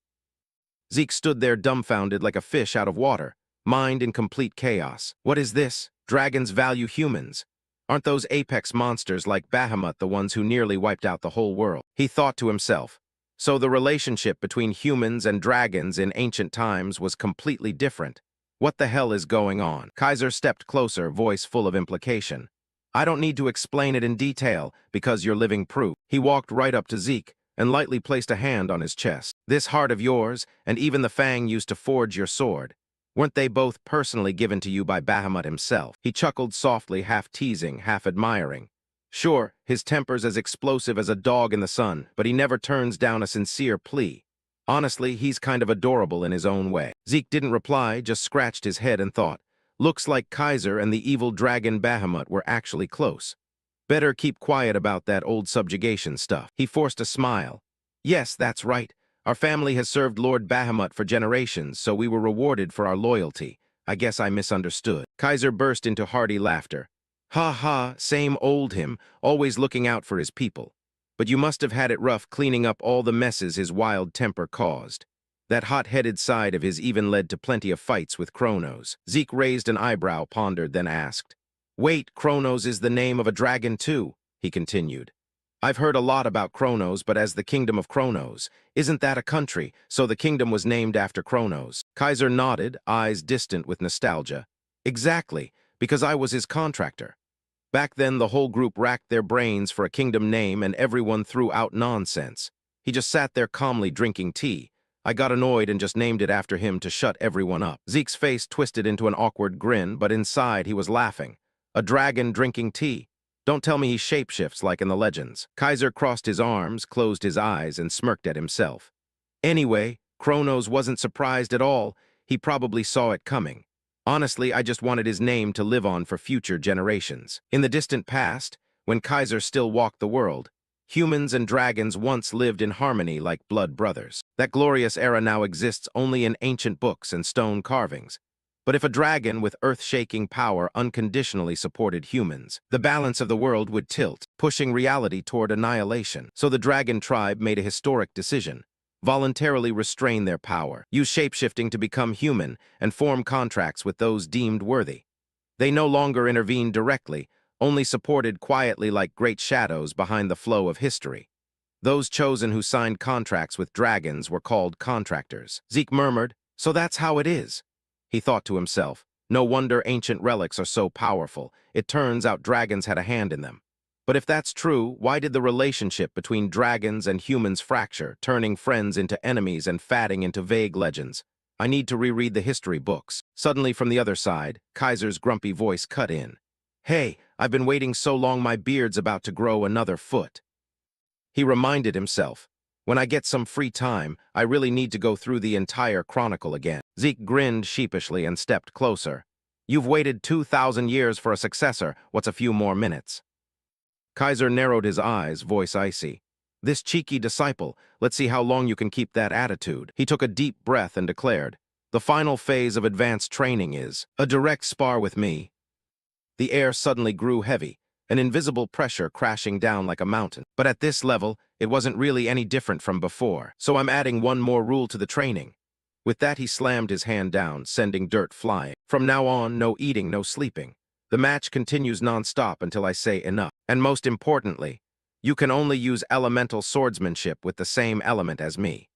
Zeke stood there dumbfounded like a fish out of water, mind in complete chaos. "What is this? Dragons value humans? Aren't those apex monsters like Bahamut the ones who nearly wiped out the whole world?" He thought to himself. So the relationship between humans and dragons in ancient times was completely different. What the hell is going on? Kaiser stepped closer, voice full of implication. "I don't need to explain it in detail, because you're living proof." He walked right up to Zeke and lightly placed a hand on his chest. "This heart of yours, and even the fang used to forge your sword, weren't they both personally given to you by Bahamut himself?" He chuckled softly, half teasing, half admiring. Sure, his temper's as explosive as a dog in the sun, but he never turns down a sincere plea. Honestly, he's kind of adorable in his own way. Zeke didn't reply, just scratched his head and thought, looks like Kaiser and the evil dragon Bahamut were actually close. Better keep quiet about that old subjugation stuff. He forced a smile. "Yes, that's right. Our family has served Lord Bahamut for generations, so we were rewarded for our loyalty. I guess I misunderstood." Kaiser burst into hearty laughter. "Ha ha, same old him, always looking out for his people. But you must have had it rough cleaning up all the messes his wild temper caused. That hot-headed side of his even led to plenty of fights with Kronos." Zeke raised an eyebrow, pondered, then asked, "Wait, Kronos is the name of a dragon too," he continued. "I've heard a lot about Kronos, but as the kingdom of Kronos, isn't that a country, so the kingdom was named after Kronos?" Kaiser nodded, eyes distant with nostalgia. "Exactly, because I was his contractor. Back then, the whole group racked their brains for a kingdom name and everyone threw out nonsense. He just sat there calmly drinking tea. I got annoyed and just named it after him to shut everyone up." Zeke's face twisted into an awkward grin, but inside he was laughing. A dragon drinking tea? Don't tell me he shapeshifts like in the legends. Kaiser crossed his arms, closed his eyes, and smirked at himself. Anyway, Kronos wasn't surprised at all. He probably saw it coming. Honestly, I just wanted his name to live on for future generations. In the distant past, when Kaiser still walked the world, humans and dragons once lived in harmony like blood brothers. That glorious era now exists only in ancient books and stone carvings. But if a dragon with earth-shaking power unconditionally supported humans, the balance of the world would tilt, pushing reality toward annihilation. So the dragon tribe made a historic decision: voluntarily restrain their power, use shapeshifting to become human, and form contracts with those deemed worthy. They no longer intervened directly, only supported quietly like great shadows behind the flow of history. Those chosen who signed contracts with dragons were called contractors. Zeke murmured, "So that's how it is." He thought to himself, no wonder ancient relics are so powerful. It turns out dragons had a hand in them. But if that's true, why did the relationship between dragons and humans fracture, turning friends into enemies and fatting into vague legends? I need to reread the history books. Suddenly from the other side, Kaiser's grumpy voice cut in. "Hey, I've been waiting so long my beard's about to grow another foot." He reminded himself, when I get some free time, I really need to go through the entire chronicle again. Zeke grinned sheepishly and stepped closer. "You've waited 2,000 years for a successor. What's a few more minutes?" Kaiser narrowed his eyes, voice icy. "This cheeky disciple, let's see how long you can keep that attitude." He took a deep breath and declared, "The final phase of advanced training is a direct spar with me." The air suddenly grew heavy, an invisible pressure crashing down like a mountain. But at this level, it wasn't really any different from before. So I'm adding one more rule to the training. With that, he slammed his hand down, sending dirt flying. "From now on, no eating, no sleeping. The match continues non-stop until I say enough. And most importantly, you can only use elemental swordsmanship with the same element as me."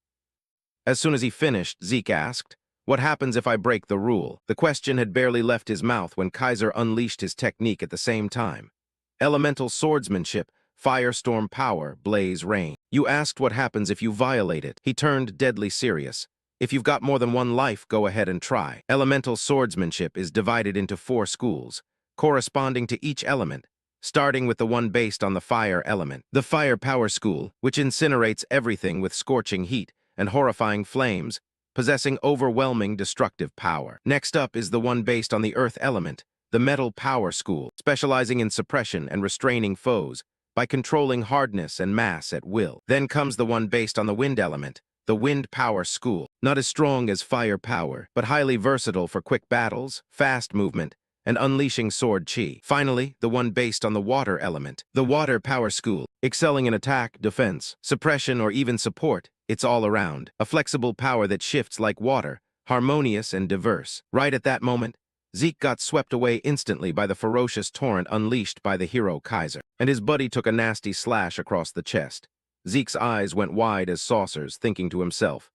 As soon as he finished, Zeke asked, "What happens if I break the rule?" The question had barely left his mouth when Kaiser unleashed his technique at the same time. Elemental swordsmanship, Firestorm power, blaze rain. You asked what happens if you violate it. He turned deadly serious. If you've got more than one life, go ahead and try. Elemental swordsmanship is divided into 4 schools, corresponding to each element, starting with the one based on the fire element. The fire power school, which incinerates everything with scorching heat and horrifying flames, possessing overwhelming destructive power. Next up is the one based on the earth element, the metal power school, specializing in suppression and restraining foes by controlling hardness and mass at will. Then comes the one based on the wind element, the wind power school, not as strong as fire power, but highly versatile for quick battles, fast movement, and unleashing sword chi. Finally, the one based on the water element, the water power school, excelling in attack, defense, suppression, or even support. It's all around, a flexible power that shifts like water, harmonious and diverse. Right at that moment, Zeke got swept away instantly by the ferocious torrent unleashed by the hero Kaiser, and his buddy took a nasty slash across the chest. Zeke's eyes went wide as saucers, thinking to himself,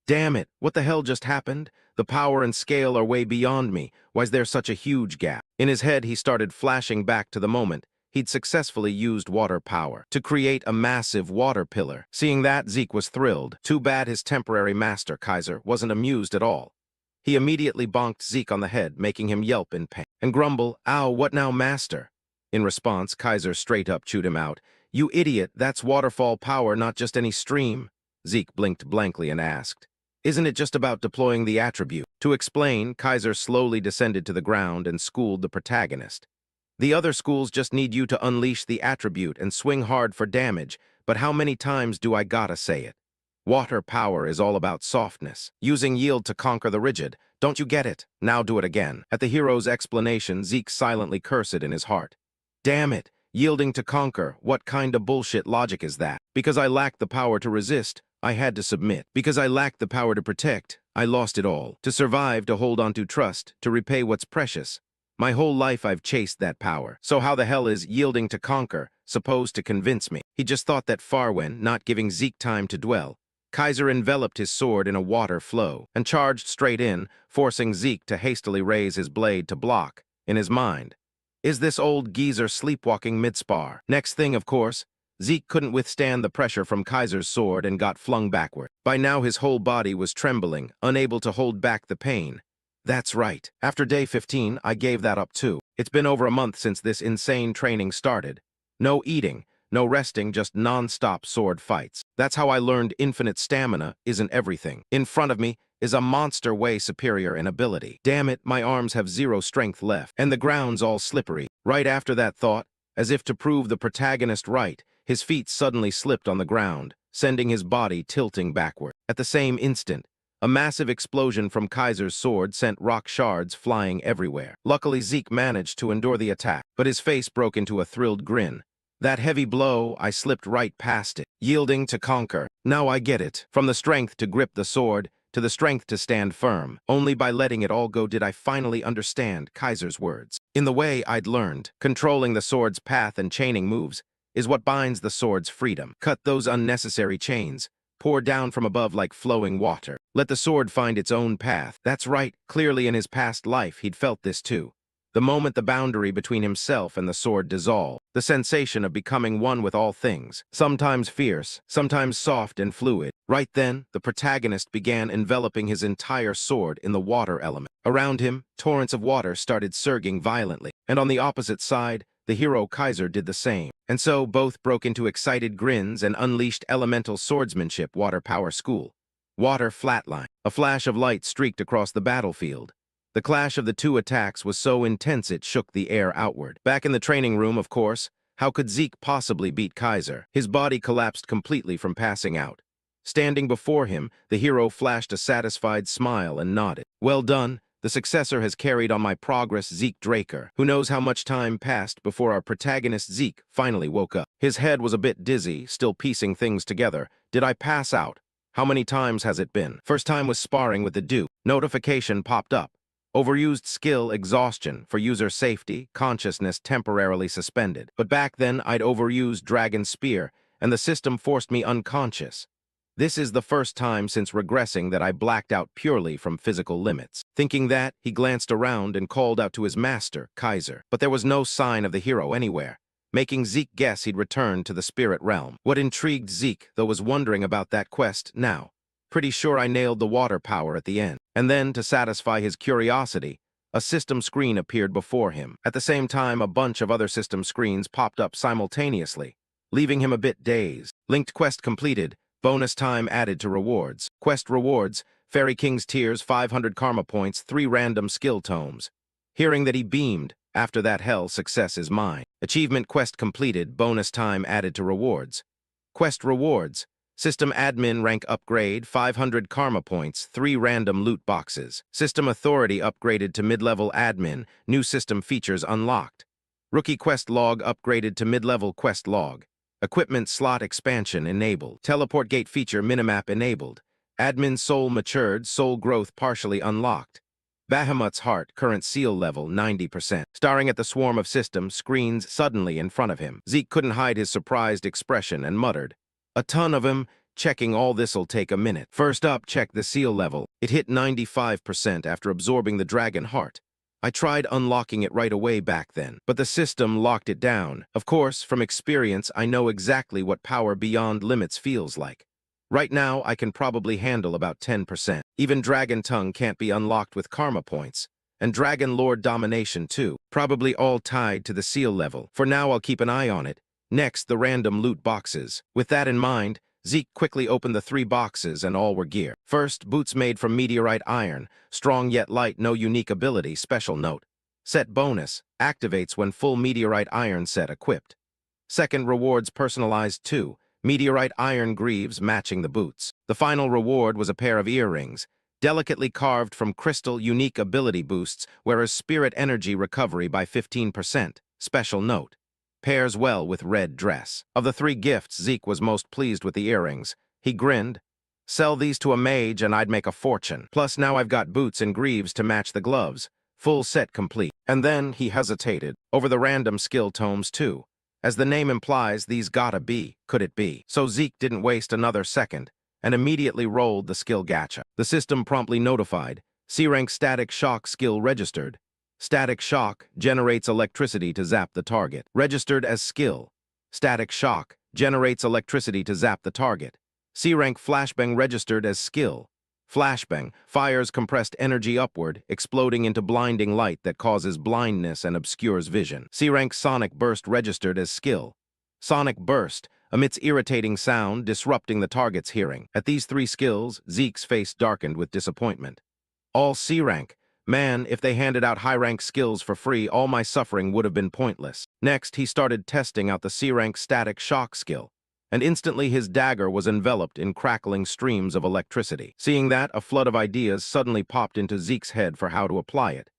"Damn it, what the hell just happened? The power and scale are way beyond me. Why's there such a huge gap?" In his head, he started flashing back to the moment he'd successfully used water power to create a massive water pillar. Seeing that, Zeke was thrilled. Too bad his temporary master, Kaiser, wasn't amused at all. He immediately bonked Zeke on the head, making him yelp in pain and grumble, "Ow, what now, master?" In response, Kaiser straight up chewed him out. "You idiot, that's waterfall power, not just any stream." Zeke blinked blankly and asked, "Isn't it just about deploying the attribute?" To explain, Kaiser slowly descended to the ground and schooled the protagonist. "The other schools just need you to unleash the attribute and swing hard for damage, but how many times do I gotta say it? Water power is all about softness, using yield to conquer the rigid. Don't you get it? Now do it again." At the hero's explanation, Zeke silently cursed in his heart. "Damn it, yielding to conquer, what kind of bullshit logic is that? Because I lacked the power to resist, I had to submit. Because I lacked the power to protect, I lost it all. To survive, to hold on to trust, to repay what's precious. My whole life I've chased that power. So how the hell is yielding to conquer supposed to convince me?" He just thought that far when, not giving Zeke time to dwell, Kaiser enveloped his sword in a water flow and charged straight in, forcing Zeke to hastily raise his blade to block. In his mind, "Is this old geezer sleepwalking mid-spar?" Next thing, of course, Zeke couldn't withstand the pressure from Kaiser's sword and got flung backward. By now his whole body was trembling, unable to hold back the pain. That's right. After day 15, I gave that up too. It's been over a month since this insane training started. No eating, no resting, just non-stop sword fights. That's how I learned infinite stamina isn't everything. In front of me is a monster way superior in ability. Damn it, my arms have 0 strength left, and the ground's all slippery. Right after that thought, as if to prove the protagonist right, his feet suddenly slipped on the ground, sending his body tilting backward. At the same instant, a massive explosion from Kaiser's sword sent rock shards flying everywhere. Luckily, Zeke managed to endure the attack, but his face broke into a thrilled grin. That heavy blow, I slipped right past it. Yielding to conquer. Now I get it. From the strength to grip the sword, to the strength to stand firm. Only by letting it all go did I finally understand Kaiser's words. In the way I'd learned, controlling the sword's path and chaining moves is what binds the sword's freedom. Cut those unnecessary chains. Pour down from above like flowing water. Let the sword find its own path. That's right. Clearly in his past life, he'd felt this too. The moment the boundary between himself and the sword dissolved, the sensation of becoming one with all things, sometimes fierce, sometimes soft and fluid. Right then, the protagonist began enveloping his entire sword in the water element. Around him, torrents of water started surging violently, and on the opposite side, the hero Kaiser did the same. And so both broke into excited grins and unleashed elemental swordsmanship water power school. Water flatline. A flash of light streaked across the battlefield. The clash of the two attacks was so intense it shook the air outward. Back in the training room, of course, how could Zeke possibly beat Kaiser? His body collapsed completely from passing out. Standing before him, the hero flashed a satisfied smile and nodded. "Well done. The successor has carried on my progress, Zeke Draker." Who knows how much time passed before our protagonist Zeke finally woke up. His head was a bit dizzy, still piecing things together. Did I pass out? How many times has it been? First time was sparring with the Duke. Notification popped up. Overused skill exhaustion for user safety, consciousness temporarily suspended. But back then, I'd overused Dragon Spear, and the system forced me unconscious. This is the first time since regressing that I blacked out purely from physical limits. Thinking that, he glanced around and called out to his master, Kaiser. But there was no sign of the hero anywhere. making Zeke guess he'd returned to the spirit realm. What intrigued Zeke, though, was wondering about that quest now. Pretty sure I nailed the water power at the end. And then, to satisfy his curiosity, a system screen appeared before him. At the same time, a bunch of other system screens popped up simultaneously, leaving him a bit dazed. Linked quest completed. Bonus time added to rewards. Quest rewards: Fairy King's Tears, 500 karma points, 3 random skill tomes. Hearing that, he beamed. After that, hell, success is mine. Achievement quest completed. Bonus time added to rewards. Quest rewards: System Admin rank upgrade, 500 karma points, 3 random loot boxes. System Authority upgraded to mid-level admin, new system features unlocked. Rookie quest log upgraded to mid-level quest log. Equipment slot expansion enabled. Teleport gate feature minimap enabled. Admin soul matured, soul growth partially unlocked. Bahamut's heart, current seal level 90%. Staring at the swarm of system screens suddenly in front of him, Zeke couldn't hide his surprised expression and muttered, "A ton of 'em. Checking all this'll take a minute. First up, check the seal level. It hit 95% after absorbing the dragon heart. I tried unlocking it right away back then, but the system locked it down. Of course, from experience, I know exactly what power beyond limits feels like. Right now, I can probably handle about 10%. Even Dragon Tongue can't be unlocked with karma points. And Dragon Lord Domination too. Probably all tied to the seal level. For now, I'll keep an eye on it. Next, the random loot boxes. With that in mind, Zeke quickly opened the 3 boxes and all were gear. First, boots made from meteorite iron. Strong yet light, no unique ability. Special note: set bonus. Activates when full meteorite iron set equipped. Second, rewards personalized too. Meteorite iron greaves matching the boots. The final reward was a pair of earrings, delicately carved from crystal, unique ability boosts, whereas spirit energy recovery by 15%. Special note: pairs well with red dress. Of the 3 gifts, Zeke was most pleased with the earrings. He grinned. Sell these to a mage and I'd make a fortune. Plus now I've got boots and greaves to match the gloves. Full set complete. And then he hesitated over the random skill tomes too. As the name implies, these gotta be, could it be? So Zeke didn't waste another second and immediately rolled the skill gacha. The system promptly notified, C-rank static shock skill registered. Static shock generates electricity to zap the target. Registered as skill. Static shock generates electricity to zap the target. C-rank flashbang registered as skill. Flashbang fires compressed energy upward, exploding into blinding light that causes blindness and obscures vision. C-rank sonic burst registered as skill. Sonic burst emits irritating sound, disrupting the target's hearing. At these 3 skills, Zeke's face darkened with disappointment. All C-rank. Man, if they handed out high-rank skills for free, all my suffering would have been pointless. Next, he started testing out the C-rank static shock skill. And instantly his dagger was enveloped in crackling streams of electricity. Seeing that, a flood of ideas suddenly popped into Zeke's head for how to apply it.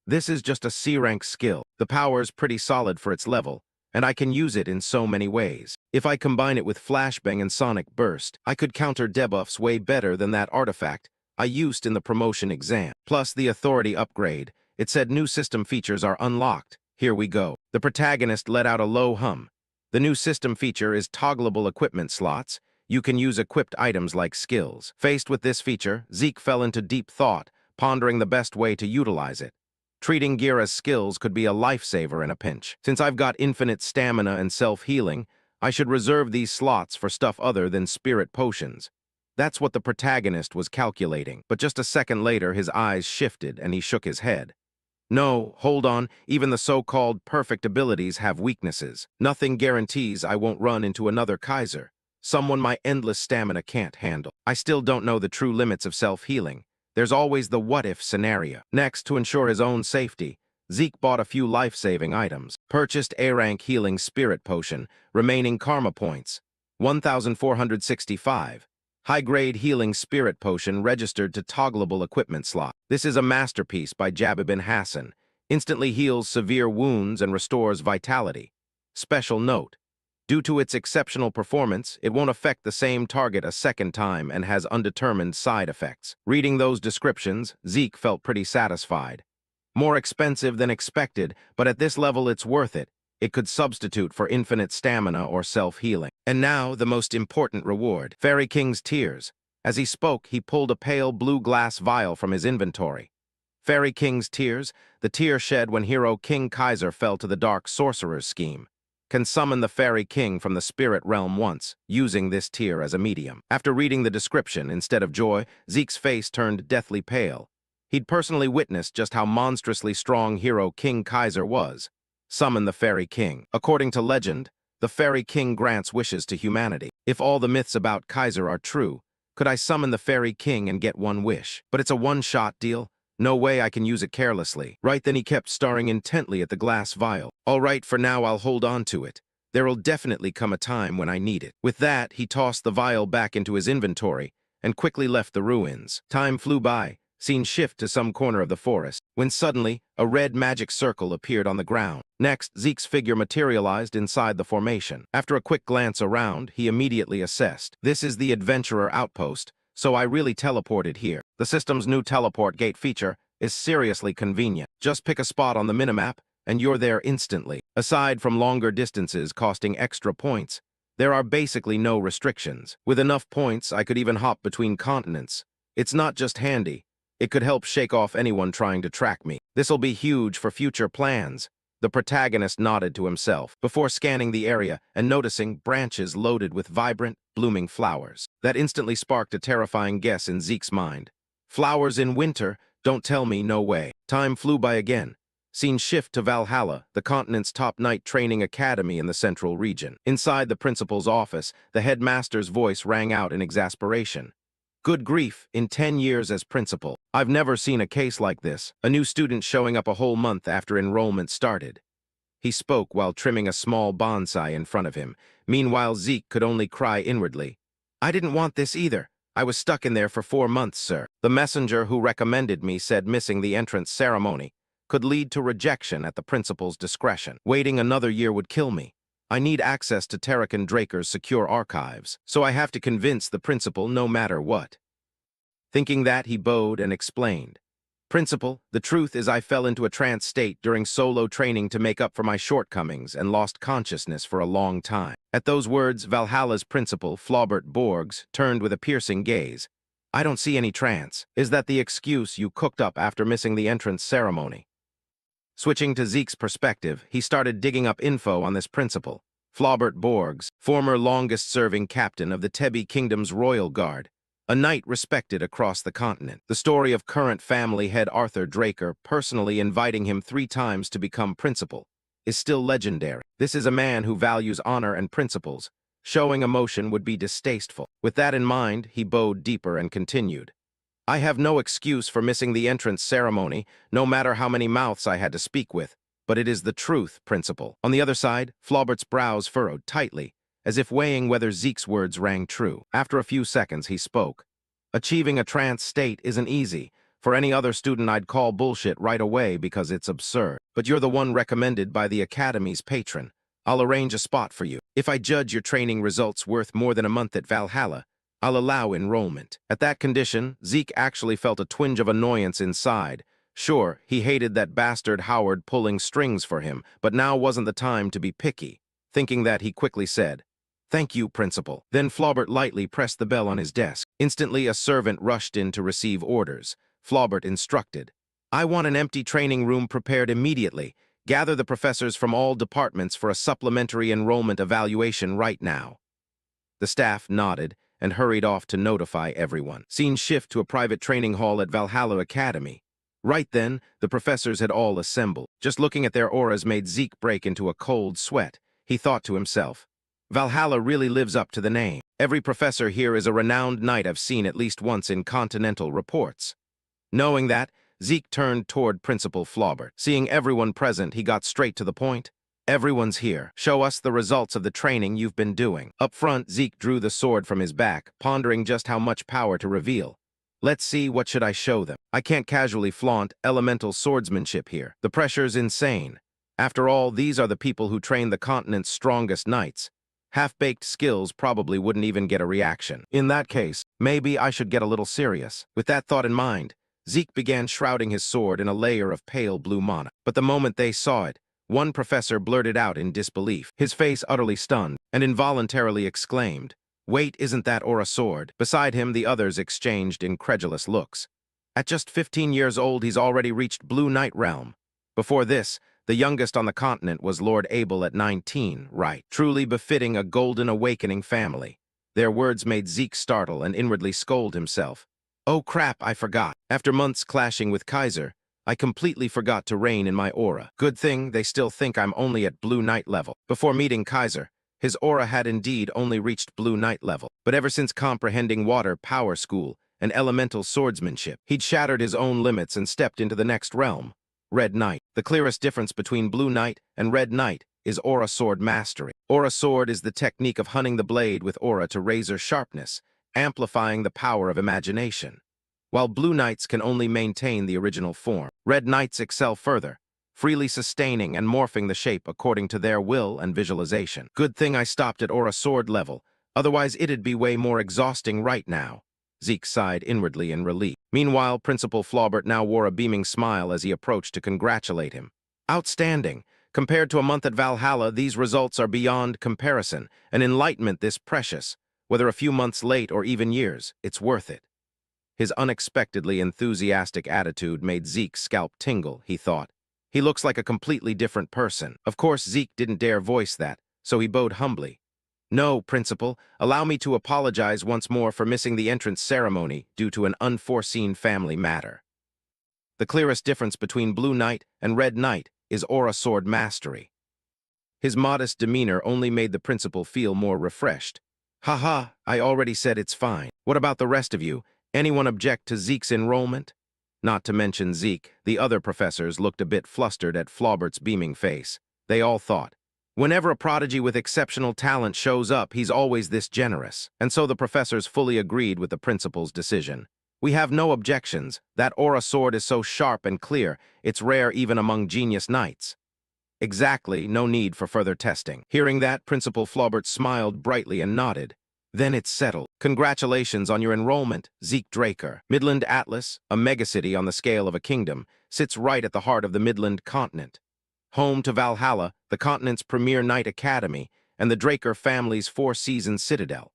This is just a C-rank skill. The power's pretty solid for its level, and I can use it in so many ways. If I combine it with flashbang and sonic burst, I could counter debuffs way better than that artifact I used in the promotion exam. Plus the authority upgrade. It said new system features are unlocked. Here we go. The protagonist let out a low hum. The new system feature is toggleable equipment slots. You can use equipped items like skills. Faced with this feature, Zeke fell into deep thought, pondering the best way to utilize it. Treating gear as skills could be a lifesaver in a pinch. Since I've got infinite stamina and self-healing, I should reserve these slots for stuff other than spirit potions. That's what the protagonist was calculating. But just a second later, his eyes shifted and he shook his head. No, hold on, even the so-called perfect abilities have weaknesses. Nothing guarantees I won't run into another Kaiser, someone my endless stamina can't handle. I still don't know the true limits of self-healing. There's always the what-if scenario. Next, to ensure his own safety, Zeke bought a few life-saving items. Purchased A-rank healing spirit potion, remaining karma points, 1,465. High-grade healing spirit potion registered to toggleable equipment slot. This is a masterpiece by Jabba bin Hassan. Instantly heals severe wounds and restores vitality. Special note: due to its exceptional performance, it won't affect the same target a second time and has undetermined side effects. Reading those descriptions, Zeke felt pretty satisfied. More expensive than expected, but at this level it's worth it. It could substitute for infinite stamina or self-healing. And now, the most important reward, Fairy King's Tears. As he spoke, he pulled a pale blue glass vial from his inventory. Fairy King's Tears, the tear shed when hero King Kaiser fell to the dark sorcerer's scheme. can summon the Fairy King from the spirit realm once, using this tier as a medium. After reading the description, instead of joy, Zeke's face turned deathly pale. He'd personally witnessed just how monstrously strong hero King Kaiser was. Summon the Fairy King. According to legend, the Fairy King grants wishes to humanity. If all the myths about Kaiser are true, could I summon the Fairy King and get one wish? But it's a one-shot deal. No way I can use it carelessly. Right then he kept staring intently at the glass vial. All right, for now I'll hold on to it. There'll definitely come a time when I need it. With that, he tossed the vial back into his inventory and quickly left the ruins. Time flew by, scene shift to some corner of the forest, when suddenly a red magic circle appeared on the ground. Next, Zeke's figure materialized inside the formation. After a quick glance around, he immediately assessed. This is the Adventurer Outpost, so I really teleported here. The system's new teleport gate feature is seriously convenient. Just pick a spot on the minimap, and you're there instantly. Aside from longer distances costing extra points, there are basically no restrictions. With enough points, I could even hop between continents. It's not just handy, it could help shake off anyone trying to track me. This'll be huge for future plans. The protagonist nodded to himself before scanning the area and noticing branches loaded with vibrant, blooming flowers. That instantly sparked a terrifying guess in Zeke's mind. Flowers in winter? Don't tell me no way. Time flew by again. Scene shift to Valhalla, the continent's top knight training academy in the central region. Inside the principal's office, the headmaster's voice rang out in exasperation. Good grief, in 10 years as principal, I've never seen a case like this, a new student showing up a whole month after enrollment started. He spoke while trimming a small bonsai in front of him. Meanwhile, Zeke could only cry inwardly. I didn't want this either. I was stuck in there for 4 months, sir. The messenger who recommended me said missing the entrance ceremony could lead to rejection at the principal's discretion. Waiting another year would kill me. I need access to Tarek Draker's secure archives, so I have to convince the principal no matter what. Thinking that, he bowed and explained. Principal, the truth is I fell into a trance state during solo training to make up for my shortcomings and lost consciousness for a long time. At those words, Valhalla's principal, Flaubert Borgs, turned with a piercing gaze. I don't see any trance. Is that the excuse you cooked up after missing the entrance ceremony? Switching to Zeke's perspective, he started digging up info on this principal. Flaubert Borgs, former longest-serving captain of the Tebi Kingdom's Royal Guard, a knight respected across the continent. The story of current family head Arthur Draker personally inviting him 3 times to become principal is still legendary. This is a man who values honor and principles. Showing emotion would be distasteful. With that in mind, he bowed deeper and continued. I have no excuse for missing the entrance ceremony, no matter how many mouths I had to speak with, but it is the truth, principal. On the other side, Flaubert's brows furrowed tightly, as if weighing whether Zeke's words rang true. After a few seconds, he spoke. Achieving a trance state isn't easy. For any other student, I'd call bullshit right away because it's absurd. But you're the one recommended by the Academy's patron. I'll arrange a spot for you. If I judge your training results worth more than a month at Valhalla, I'll allow enrollment. At that condition, Zeke actually felt a twinge of annoyance inside. Sure, he hated that bastard Howard pulling strings for him, but now wasn't the time to be picky. Thinking that, he quickly said, Thank you, Principal. Then Flaubert lightly pressed the bell on his desk. Instantly, a servant rushed in to receive orders. Flaubert instructed, I want an empty training room prepared immediately. Gather the professors from all departments for a supplementary enrollment evaluation right now. The staff nodded and hurried off to notify everyone. Scene shift to a private training hall at Valhalla Academy. Right then, the professors had all assembled. Just looking at their auras made Zeke break into a cold sweat. He thought to himself, Valhalla really lives up to the name. Every professor here is a renowned knight I've seen at least once in continental reports. Knowing that, Zeke turned toward Principal Flaubert. Seeing everyone present, he got straight to the point. Everyone's here. Show us the results of the training you've been doing. Up front, Zeke drew the sword from his back, pondering just how much power to reveal. Let's see, what should I show them? I can't casually flaunt elemental swordsmanship here. The pressure's insane. After all, these are the people who train the continent's strongest knights. Half-baked skills probably wouldn't even get a reaction. In that case, maybe I should get a little serious. With that thought in mind, Zeke began shrouding his sword in a layer of pale blue mana. But the moment they saw it, one professor blurted out in disbelief, his face utterly stunned, and involuntarily exclaimed, Wait, isn't that or a sword? Beside him, the others exchanged incredulous looks. At just 15 years old, he's already reached Blue Knight realm. Before this, The youngest on the continent was Lord Abel at 19, right? Truly befitting a golden awakening family. Their words made Zeke startle and inwardly scold himself. Oh crap, I forgot. After months clashing with Kaiser, I completely forgot to rein in my aura. Good thing they still think I'm only at Blue Knight level. Before meeting Kaiser, his aura had indeed only reached Blue Knight level. But ever since comprehending water power school and elemental swordsmanship, he'd shattered his own limits and stepped into the next realm. Red Knight. The clearest difference between Blue Knight and Red Knight is aura sword mastery. Aura sword is the technique of hunting the blade with aura to razor sharpness, amplifying the power of imagination. While Blue Knights can only maintain the original form, Red Knights excel further, freely sustaining and morphing the shape according to their will and visualization. Good thing I stopped at aura sword level, otherwise it'd be way more exhausting right now. Zeke sighed inwardly in relief. Meanwhile, Principal Flaubert now wore a beaming smile as he approached to congratulate him. Outstanding! Compared to a month at Valhalla, these results are beyond comparison. An enlightenment this precious, whether a few months late or even years, it's worth it. His unexpectedly enthusiastic attitude made Zeke's scalp tingle, he thought. He looks like a completely different person. Of course, Zeke didn't dare voice that, so he bowed humbly. No, Principal, allow me to apologize once more for missing the entrance ceremony due to an unforeseen family matter. The clearest difference between Blue Knight and Red Knight is aura sword mastery. His modest demeanor only made the principal feel more refreshed. Haha, I already said it's fine. What about the rest of you? Anyone object to Zeke's enrollment? Not to mention Zeke, the other professors looked a bit flustered at Flaubert's beaming face. They all thought, whenever a prodigy with exceptional talent shows up, he's always this generous. And so the professors fully agreed with the principal's decision. We have no objections. That aura sword is so sharp and clear, it's rare even among genius knights. Exactly, no need for further testing. Hearing that, Principal Flaubert smiled brightly and nodded. Then it's settled. Congratulations on your enrollment, Zeke Draker. Midland Atlas, a megacity on the scale of a kingdom, sits right at the heart of the Midland continent. Home to Valhalla, the continent's premier knight academy, and the Draker family's four-season citadel.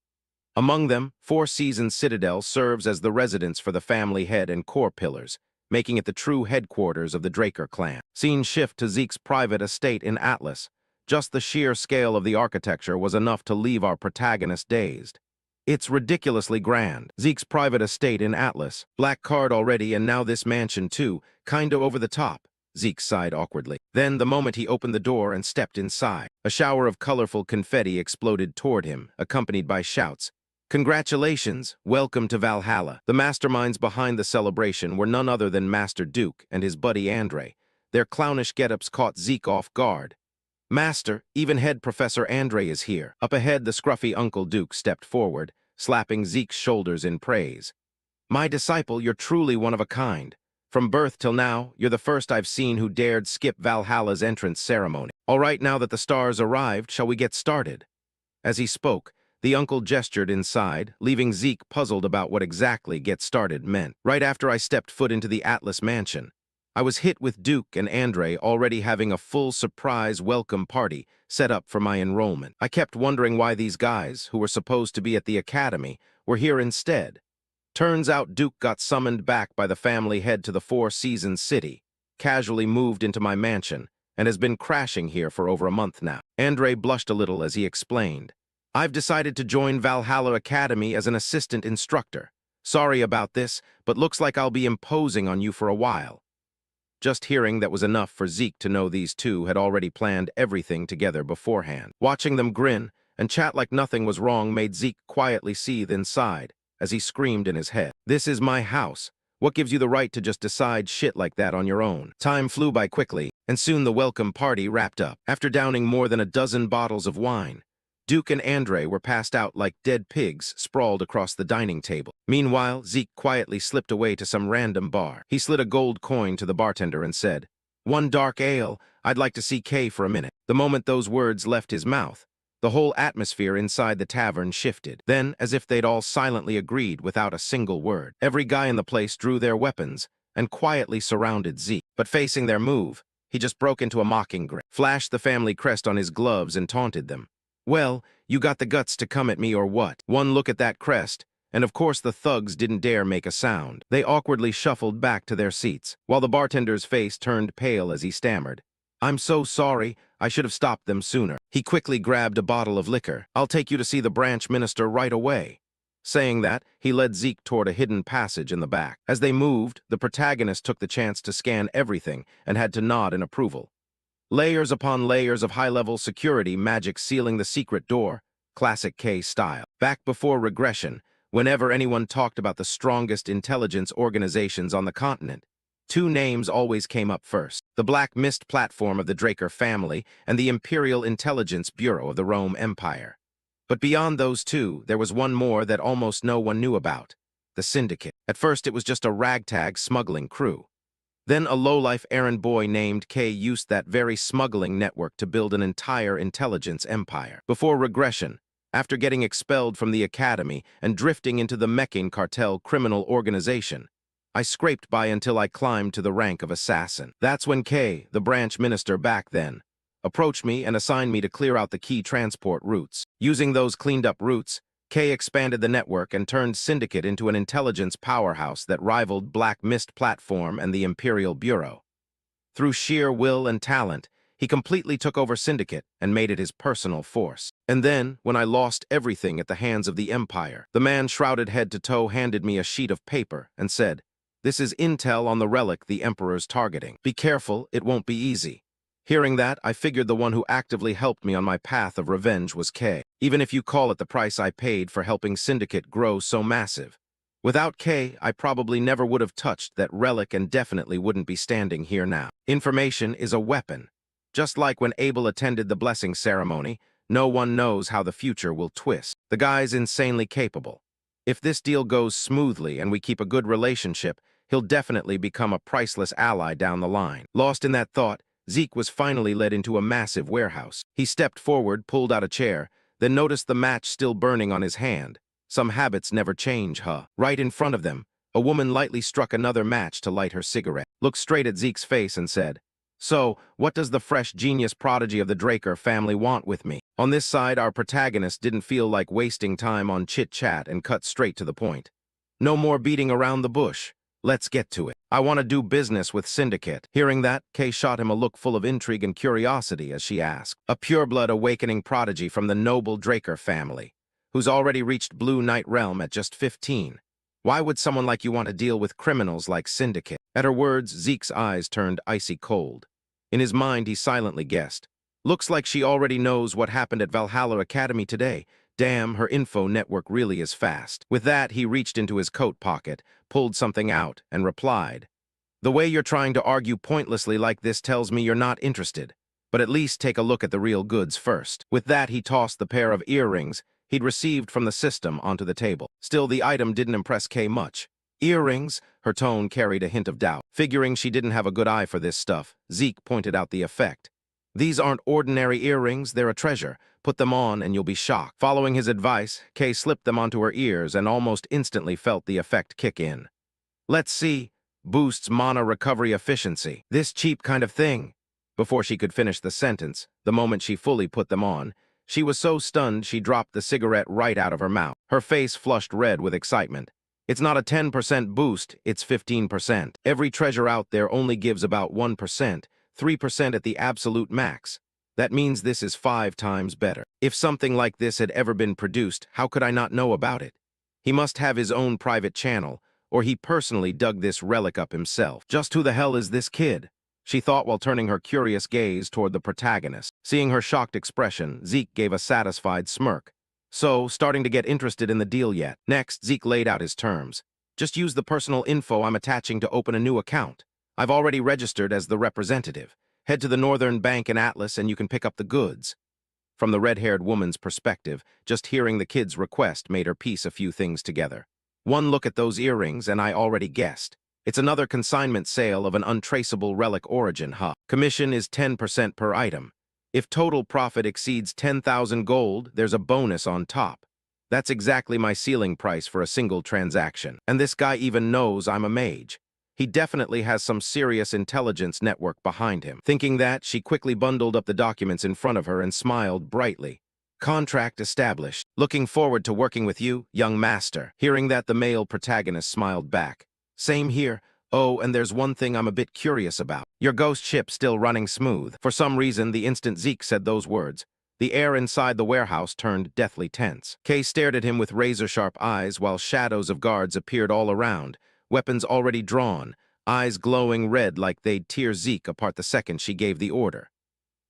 Among them, Four Seasons Citadel serves as the residence for the family head and core pillars, making it the true headquarters of the Draker clan. Scene shift to Zeke's private estate in Atlas. Just the sheer scale of the architecture was enough to leave our protagonist dazed. It's ridiculously grand. Zeke's private estate in Atlas. Black card already, and now this mansion too. Kinda over the top. Zeke sighed awkwardly. Then, the moment he opened the door and stepped inside, a shower of colorful confetti exploded toward him, accompanied by shouts. Congratulations, welcome to Valhalla. The masterminds behind the celebration were none other than Master Duke and his buddy Andre. Their clownish get-ups caught Zeke off guard. Master, even head Professor Andre is here. Up ahead, the scruffy Uncle Duke stepped forward, slapping Zeke's shoulders in praise. My disciple, you're truly one of a kind. From birth till now, you're the first I've seen who dared skip Valhalla's entrance ceremony. All right, now that the stars arrived, shall we get started? As he spoke, the uncle gestured inside, leaving Zeke puzzled about what exactly get started meant. Right after I stepped foot into the Atlas mansion, I was hit with Duke and Andre already having a full surprise welcome party set up for my enrollment. I kept wondering why these guys, who were supposed to be at the academy, were here instead. Turns out Duke got summoned back by the family head to the Four Seasons city, casually moved into my mansion, and has been crashing here for over a month now. Andre blushed a little as he explained. I've decided to join Valhalla Academy as an assistant instructor. Sorry about this, but looks like I'll be imposing on you for a while. Just hearing that was enough for Zeke to know these two had already planned everything together beforehand. Watching them grin and chat like nothing was wrong made Zeke quietly seethe inside as he screamed in his head. This is my house. What gives you the right to just decide shit like that on your own? Time flew by quickly, and soon the welcome party wrapped up. After downing more than a dozen bottles of wine, Duke and Andre were passed out like dead pigs sprawled across the dining table. Meanwhile, Zeke quietly slipped away to some random bar. He slid a gold coin to the bartender and said, "One dark ale, I'd like to see Kay for a minute." The moment those words left his mouth, the whole atmosphere inside the tavern shifted. Then, as if they'd all silently agreed without a single word, every guy in the place drew their weapons and quietly surrounded Zeke. But facing their move, he just broke into a mocking grin, flashed the family crest on his gloves and taunted them. Well, you got the guts to come at me or what? One look at that crest, and of course the thugs didn't dare make a sound. They awkwardly shuffled back to their seats, while the bartender's face turned pale as he stammered. I'm so sorry. I should have stopped them sooner. He quickly grabbed a bottle of liquor. I'll take you to see the branch minister right away. Saying that, he led Zeke toward a hidden passage in the back. As they moved, the protagonist took the chance to scan everything and had to nod in approval. Layers upon layers of high-level security magic sealing the secret door, classic K style. Back before regression, whenever anyone talked about the strongest intelligence organizations on the continent, two names always came up first: the Black Mist platform of the Draker family and the Imperial Intelligence Bureau of the Rome Empire. But beyond those two, there was one more that almost no one knew about: the Syndicate. At first, it was just a ragtag smuggling crew. Then a lowlife errand boy named K used that very smuggling network to build an entire intelligence empire. Before regression, after getting expelled from the academy and drifting into the Meccan cartel criminal organization, I scraped by until I climbed to the rank of assassin. That's when K, the branch minister back then, approached me and assigned me to clear out the key transport routes. Using those cleaned-up routes, K expanded the network and turned Syndicate into an intelligence powerhouse that rivaled Black Mist Platform and the Imperial Bureau. Through sheer will and talent, he completely took over Syndicate and made it his personal force. And then, when I lost everything at the hands of the Empire, the man shrouded head to toe handed me a sheet of paper and said, "This is intel on the relic the Emperor's targeting. Be careful, it won't be easy." Hearing that, I figured the one who actively helped me on my path of revenge was K, even if you call it the price I paid for helping Syndicate grow so massive. Without K, I probably never would have touched that relic and definitely wouldn't be standing here now. Information is a weapon. Just like when Abel attended the blessing ceremony, no one knows how the future will twist. The guy's insanely capable. If this deal goes smoothly and we keep a good relationship, he'll definitely become a priceless ally down the line. Lost in that thought, Zeke was finally led into a massive warehouse. He stepped forward, pulled out a chair, then noticed the match still burning on his hand. Some habits never change, huh? Right in front of them, a woman lightly struck another match to light her cigarette, looked straight at Zeke's face and said, "So, what does the fresh genius prodigy of the Draker family want with me?" On this side, our protagonist didn't feel like wasting time on chit-chat and cut straight to the point. No more beating around the bush. Let's get to it. I want to do business with Syndicate. Hearing that, Kay shot him a look full of intrigue and curiosity as she asked. A pureblood awakening prodigy from the noble Draker family, who's already reached Blue Knight realm at just 15. Why would someone like you want to deal with criminals like Syndicate? At her words, Zeke's eyes turned icy cold. In his mind, he silently guessed. Looks like she already knows what happened at Valhalla Academy today. Damn, her info network really is fast. With that, he reached into his coat pocket, pulled something out, and replied, "The way you're trying to argue pointlessly like this tells me you're not interested. But at least take a look at the real goods first." With that, he tossed the pair of earrings he'd received from the system onto the table. Still, the item didn't impress Kay much. "Earrings?" Her tone carried a hint of doubt. Figuring she didn't have a good eye for this stuff, Zeke pointed out the effect. "These aren't ordinary earrings, they're a treasure. Put them on and you'll be shocked." Following his advice, Kay slipped them onto her ears and almost instantly felt the effect kick in. "Let's see. Boosts mana recovery efficiency. This cheap kind of thing." Before she could finish the sentence, the moment she fully put them on, she was so stunned she dropped the cigarette right out of her mouth. Her face flushed red with excitement. "It's not a 10% boost, it's 15%. Every treasure out there only gives about 1%, 3% at the absolute max. That means this is 5 times better. If something like this had ever been produced, how could I not know about it? He must have his own private channel, or he personally dug this relic up himself. Just who the hell is this kid?" she thought while turning her curious gaze toward the protagonist. Seeing her shocked expression, Zeke gave a satisfied smirk. "So, starting to get interested in the deal yet?" Next, Zeke laid out his terms. "Just use the personal info I'm attaching to open a new account. I've already registered as the representative. Head to the Northern Bank in Atlas and you can pick up the goods." From the red-haired woman's perspective, just hearing the kid's request made her piece a few things together. One look at those earrings and I already guessed. It's another consignment sale of an untraceable relic origin, huh? Commission is 10% per item. If total profit exceeds 10,000 gold, there's a bonus on top. That's exactly my ceiling price for a single transaction. And this guy even knows I'm a mage. He definitely has some serious intelligence network behind him. Thinking that, she quickly bundled up the documents in front of her and smiled brightly. "Contract established. Looking forward to working with you, young master." Hearing that, the male protagonist smiled back. "Same here. Oh, and there's one thing I'm a bit curious about. Your ghost ship still running smooth. For some reason, the instant Zeke said those words, the air inside the warehouse turned deathly tense. Kay stared at him with razor-sharp eyes while shadows of guards appeared all around, weapons already drawn, eyes glowing red like they'd tear Zeke apart the second she gave the order.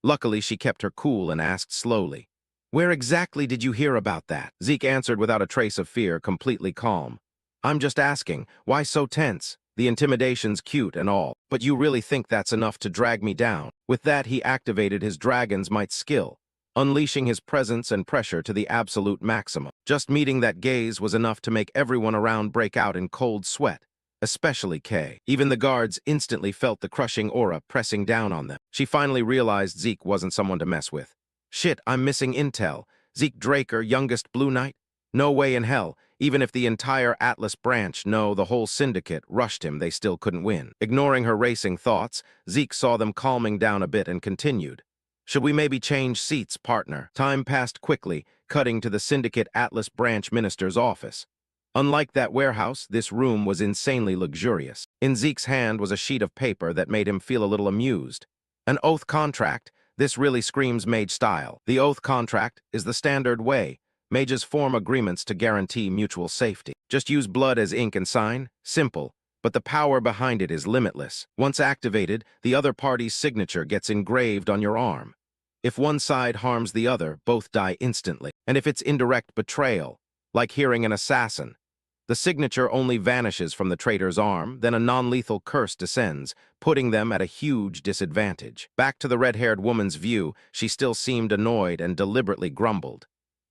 Luckily, she kept her cool and asked slowly, "Where exactly did you hear about that?" Zeke answered without a trace of fear, completely calm. "I'm just asking, why so tense? The intimidation's cute and all, but you really think that's enough to drag me down?" With that, he activated his Dragon's Might skill, unleashing his presence and pressure to the absolute maximum. Just meeting that gaze was enough to make everyone around break out in cold sweat, especially Kay. Even the guards instantly felt the crushing aura pressing down on them. She finally realized Zeke wasn't someone to mess with. Shit, I'm missing intel. Zeke Draker, youngest Blue Knight? No way in hell. Even if the entire Atlas branch, no, the whole syndicate, rushed him, they still couldn't win. Ignoring her racing thoughts, Zeke saw them calming down a bit and continued. "Should we maybe change seats, partner?" Time passed quickly, cutting to the syndicate Atlas branch minister's office. Unlike that warehouse, this room was insanely luxurious. In Zeke's hand was a sheet of paper that made him feel a little amused. An oath contract. This really screams mage style. The oath contract is the standard way. Mages form agreements to guarantee mutual safety. Just use blood as ink and sign. Simple. But the power behind it is limitless. Once activated, the other party's signature gets engraved on your arm. If one side harms the other, both die instantly. And if it's indirect betrayal, like hearing an assassin, the signature only vanishes from the traitor's arm, then a non-lethal curse descends, putting them at a huge disadvantage. Back to the red-haired woman's view, she still seemed annoyed and deliberately grumbled.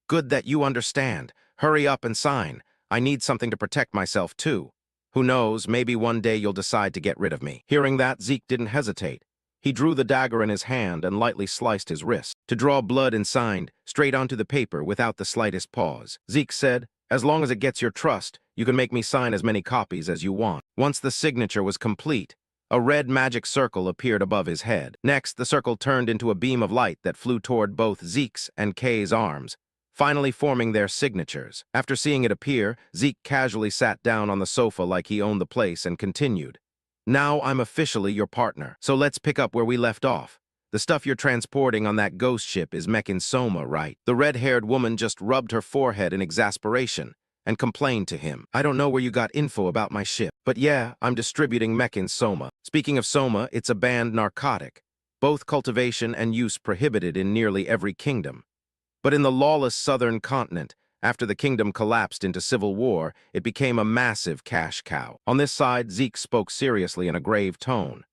"Good that you understand. Hurry up and sign. I need something to protect myself, too. Who knows, maybe one day you'll decide to get rid of me." Hearing that, Zeke didn't hesitate. He drew the dagger in his hand and lightly sliced his wrist, to draw blood and signed, straight onto the paper without the slightest pause. Zeke said, "As long as it gets your trust, you can make me sign as many copies as you want." Once the signature was complete, a red magic circle appeared above his head. Next, the circle turned into a beam of light that flew toward both Zeke's and Kay's arms, finally forming their signatures. After seeing it appear, Zeke casually sat down on the sofa like he owned the place and continued. "Now I'm officially your partner, so let's pick up where we left off. The stuff you're transporting on that ghost ship is Mechin Soma, right?" The red-haired woman just rubbed her forehead in exasperation and complained to him. "I don't know where you got info about my ship, but yeah, I'm distributing Mechin Soma. Speaking of Soma, it's a banned narcotic, both cultivation and use prohibited in nearly every kingdom. But in the lawless southern continent, after the kingdom collapsed into civil war, it became a massive cash cow." On this side, Zeke spoke seriously in a grave tone.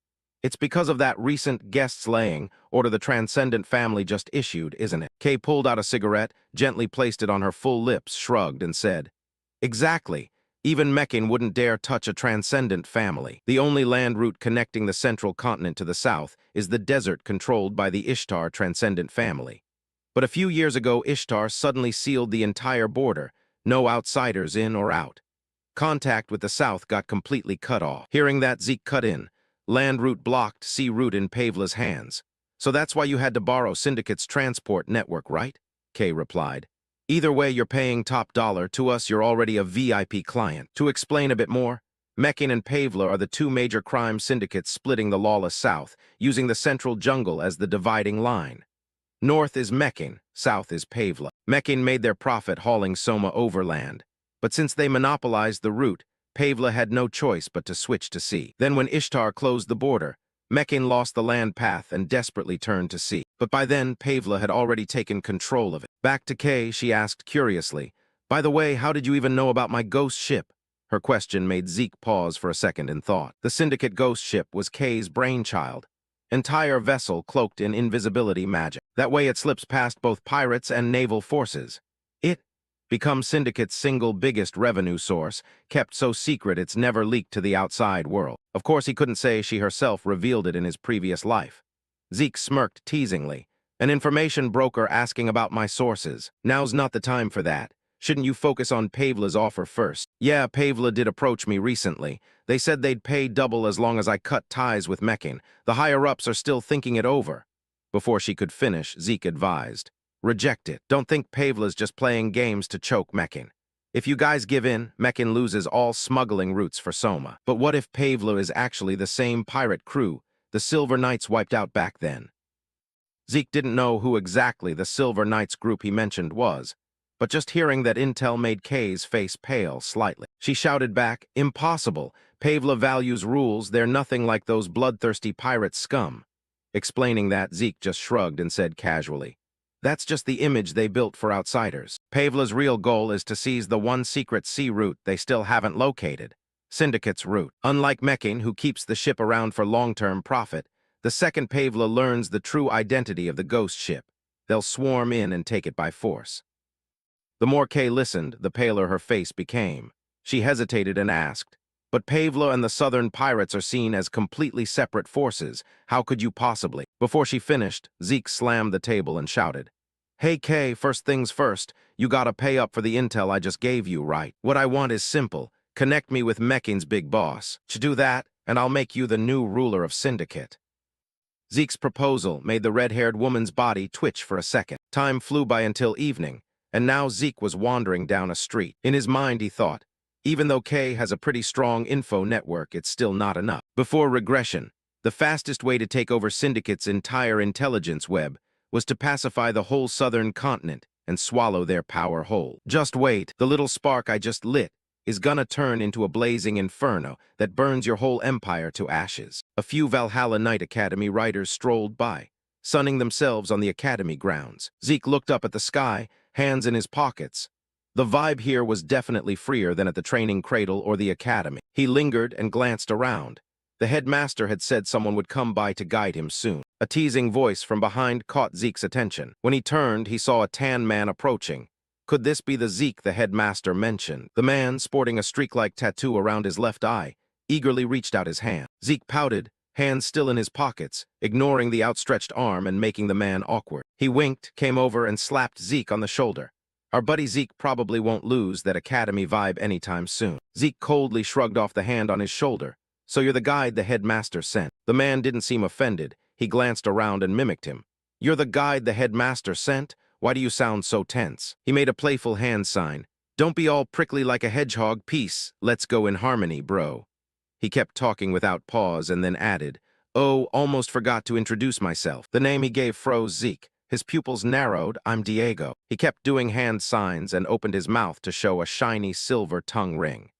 "It's because of that recent guest-slaying order the Transcendent family just issued, isn't it?" Kay pulled out a cigarette, gently placed it on her full lips, shrugged, and said, "Exactly. Even Mechin wouldn't dare touch a Transcendent family. The only land route connecting the central continent to the south is the desert controlled by the Ishtar Transcendent family. But a few years ago, Ishtar suddenly sealed the entire border, no outsiders in or out. Contact with the south got completely cut off." Hearing that, Zeke cut in. "Land route blocked, sea route in Pavla's hands. So that's why you had to borrow Syndicate's transport network, right?" Kay replied. "Either way, you're paying top dollar. To us, you're already a VIP client." To explain a bit more, Mechin and Pavla are the two major crime syndicates splitting the lawless south, using the central jungle as the dividing line. North is Mechin, south is Pavla. Mechin made their profit hauling Soma overland, but since they monopolized the route, Pavla had no choice but to switch to sea. Then when Ishtar closed the border, Mechin lost the land path and desperately turned to sea. But by then, Pavla had already taken control of it. Back to Kay, she asked curiously, "By the way, how did you even know about my ghost ship?" Her question made Zeke pause for a second in thought. The Syndicate ghost ship was Kay's brainchild. Entire vessel cloaked in invisibility magic. That way it slips past both pirates and naval forces. It becomes Syndicate's single biggest revenue source, kept so secret it's never leaked to the outside world. Of course, he couldn't say she herself revealed it in his previous life. Zeke smirked teasingly. "An information broker asking about my sources. Now's not the time for that. Shouldn't you focus on Pavla's offer first?" "Yeah, Pavla did approach me recently. They said they'd pay double as long as I cut ties with Mechin. The higher-ups are still thinking it over." Before she could finish, Zeke advised, "Reject it. Don't think Pavla's just playing games to choke Mechin. If you guys give in, Mekin loses all smuggling routes for Soma. But what if Pavlo is actually the same pirate crew the Silver Knights wiped out back then? Zeke didn't know who exactly the Silver Knights group he mentioned was, but just hearing that intel made Kay's face pale slightly. She shouted back, "Impossible! Pavla values rules, they're nothing like those bloodthirsty pirate scum." Explaining that, Zeke just shrugged and said casually, "That's just the image they built for outsiders. Pavla's real goal is to seize the one secret sea route they still haven't located, Syndicate's route. Unlike Mekin, who keeps the ship around for long-term profit, the second Pavla learns the true identity of the ghost ship. They'll swarm in and take it by force." The more Kay listened, the paler her face became. She hesitated and asked, "But Pavla and the Southern pirates are seen as completely separate forces. How could you possibly?" Before she finished, Zeke slammed the table and shouted, "Hey Kay, first things first, you gotta pay up for the intel I just gave you, right? What I want is simple. Connect me with Mekin's big boss. To do that, and I'll make you the new ruler of Syndicate." Zeke's proposal made the red-haired woman's body twitch for a second. Time flew by until evening, and now Zeke was wandering down a street. In his mind, he thought, even though Kay has a pretty strong info network, it's still not enough. Before regression, the fastest way to take over Syndicate's entire intelligence web was to pacify the whole southern continent and swallow their power whole. Just wait, the little spark I just lit is gonna turn into a blazing inferno that burns your whole empire to ashes. A few Valhalla Night Academy riders strolled by, sunning themselves on the academy grounds. Zeke looked up at the sky, hands in his pockets. The vibe here was definitely freer than at the training cradle or the academy. He lingered and glanced around. The headmaster had said someone would come by to guide him soon. A teasing voice from behind caught Zeke's attention. When he turned, he saw a tan man approaching. Could this be the Zeke the headmaster mentioned? The man, sporting a streak-like tattoo around his left eye, eagerly reached out his hand. Zeke pouted, hands still in his pockets, ignoring the outstretched arm and making the man awkward. He winked, came over, and slapped Zeke on the shoulder. Our buddy Zeke probably won't lose that academy vibe anytime soon. Zeke coldly shrugged off the hand on his shoulder. "So you're the guide the headmaster sent." The man didn't seem offended. He glanced around and mimicked him. "You're the guide the headmaster sent? Why do you sound so tense?" He made a playful hand sign. "Don't be all prickly like a hedgehog. Peace. Let's go in harmony, bro." He kept talking without pause and then added, "Oh, almost forgot to introduce myself." The name he gave froze Zeke. His pupils narrowed. "I'm Diego." He kept doing hand signs and opened his mouth to show a shiny silver tongue ring.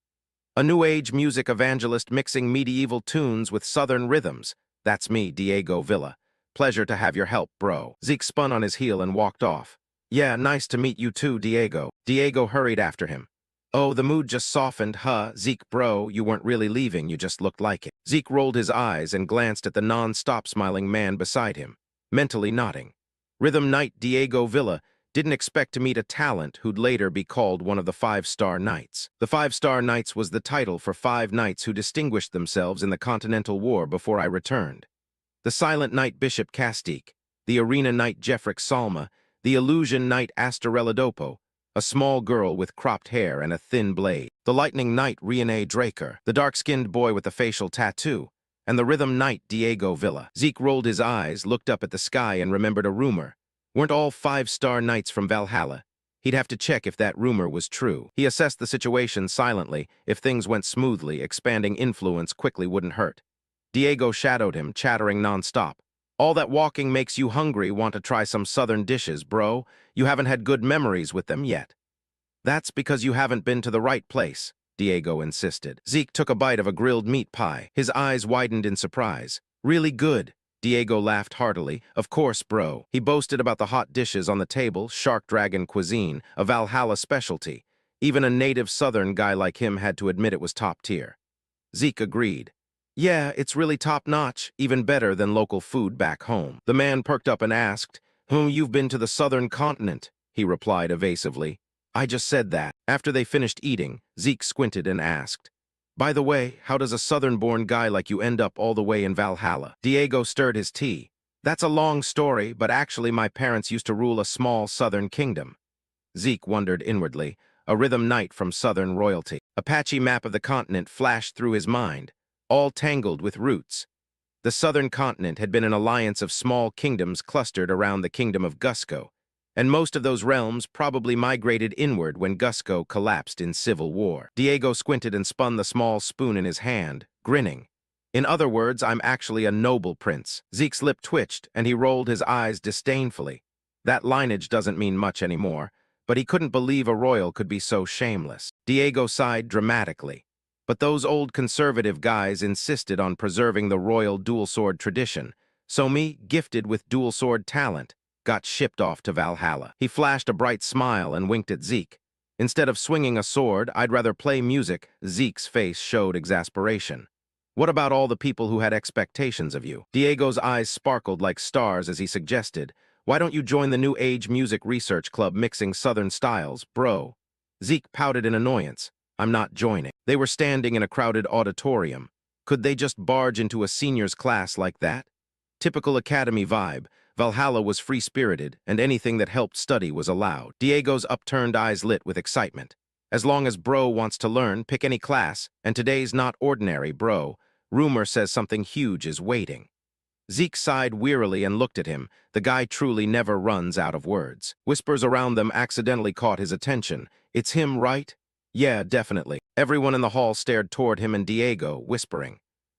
"A new age music evangelist mixing medieval tunes with southern rhythms. That's me, Diego Villa. Pleasure to have your help, bro." Zeke spun on his heel and walked off. "Yeah, nice to meet you too, Diego." Diego hurried after him. "Oh, the mood just softened, huh? Zeke, bro, you weren't really leaving, you just looked like it." Zeke rolled his eyes and glanced at the non-stop smiling man beside him, mentally nodding. Rhythm Knight Diego Villa didn't expect to meet a talent who'd later be called one of the Five-Star Knights. The Five-Star Knights was the title for 5 knights who distinguished themselves in the Continental War before I returned. The Silent Knight Bishop Castique, the Arena Knight Jeffrick Salma, the Illusion Knight Astereladopo, a small girl with cropped hair and a thin blade, the Lightning Knight Riene Draker, the dark-skinned boy with the facial tattoo, and the Rhythm Knight Diego Villa. Zeke rolled his eyes, looked up at the sky, and remembered a rumor. Weren't all 5-star knights from Valhalla? He'd have to check if that rumor was true. He assessed the situation silently. If things went smoothly, expanding influence quickly wouldn't hurt. Diego shadowed him, chattering nonstop. "All that walking makes you hungry. Want to try some southern dishes, bro? You haven't had good memories with them yet." "That's because you haven't been to the right place," Diego insisted. Zeke took a bite of a grilled meat pie. His eyes widened in surprise. "Really good." Diego laughed heartily. "Of course, bro." He boasted about the hot dishes on the table, shark dragon cuisine, a Valhalla specialty. Even a native southern guy like him had to admit it was top tier. Zeke agreed. "Yeah, it's really top-notch, even better than local food back home." The man perked up and asked, You've been to the southern continent," he replied evasively. "I just said that." After they finished eating, Zeke squinted and asked, "By the way, how does a southern-born guy like you end up all the way in Valhalla?" Diego stirred his tea. "That's a long story, but actually my parents used to rule a small southern kingdom." Zeke wondered inwardly, a rhythm knight from southern royalty. A patchy map of the continent flashed through his mind, all tangled with roots. The southern continent had been an alliance of small kingdoms clustered around the kingdom of Gusco, And most of those realms probably migrated inward when Cusco collapsed in civil war. Diego squinted and spun the small spoon in his hand, grinning. In other words, I'm actually a noble prince. Zeke's lip twitched, and he rolled his eyes disdainfully. That lineage doesn't mean much anymore, but he couldn't believe a royal could be so shameless. Diego sighed dramatically. But those old conservative guys insisted on preserving the royal dual-sword tradition, so me, gifted with dual-sword talent, got shipped off to Valhalla. He flashed a bright smile and winked at Zeke. Instead of swinging a sword, I'd rather play music. Zeke's face showed exasperation. What about all the people who had expectations of you? Diego's eyes sparkled like stars as he suggested, why don't you join the New Age Music Research Club mixing Southern styles, bro? Zeke pouted in annoyance. I'm not joining. They were standing in a crowded auditorium. Could they just barge into a seniors class like that? Typical academy vibe. Valhalla was free-spirited, and anything that helped study was allowed. Diego's upturned eyes lit with excitement. As long as bro wants to learn, pick any class, and today's not ordinary, bro. Rumor says something huge is waiting. Zeke sighed wearily and looked at him. The guy truly never runs out of words. Whispers around them accidentally caught his attention. It's him, right? Yeah, definitely. Everyone in the hall stared toward him and Diego, whispering.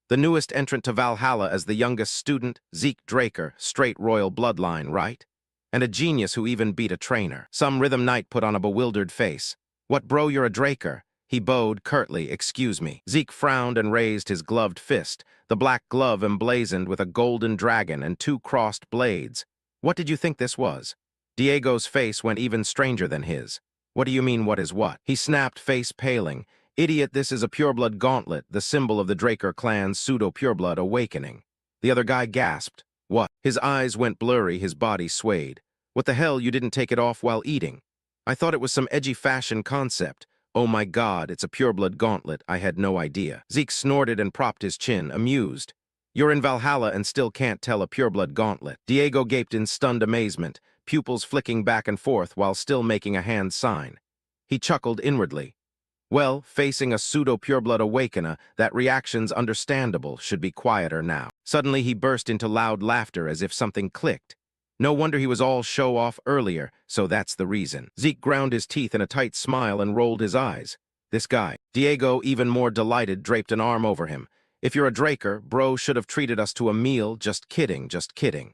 The newest entrant to Valhalla as the youngest student, Zeke Draker, straight royal bloodline, right? And a genius who even beat a trainer. Some rhythm knight put on a bewildered face. What, bro, you're a Draker? He bowed curtly, excuse me. Zeke frowned and raised his gloved fist, the black glove emblazoned with a golden dragon and two crossed blades. What did you think this was? Diego's face went even stranger than his. What do you mean, what is what? He snapped, face paling. Idiot, this is a pureblood gauntlet, the symbol of the Draker clan's pseudo-pureblood awakening. The other guy gasped. What? His eyes went blurry, his body swayed. What the hell, you didn't take it off while eating? I thought it was some edgy fashion concept. Oh my god, it's a pureblood gauntlet, I had no idea. Zeke snorted and propped his chin, amused. You're in Valhalla and still can't tell a pureblood gauntlet. Diego gaped in stunned amazement, pupils flicking back and forth while still making a hand sign. He chuckled inwardly. Well, facing a pseudo-pureblood awakener, that reaction's understandable, should be quieter now. Suddenly he burst into loud laughter as if something clicked. No wonder he was all show-off earlier, so that's the reason. Zeke ground his teeth in a tight smile and rolled his eyes. This guy. Diego, even more delighted, draped an arm over him. If you're a Draker, bro should have treated us to a meal, just kidding, just kidding.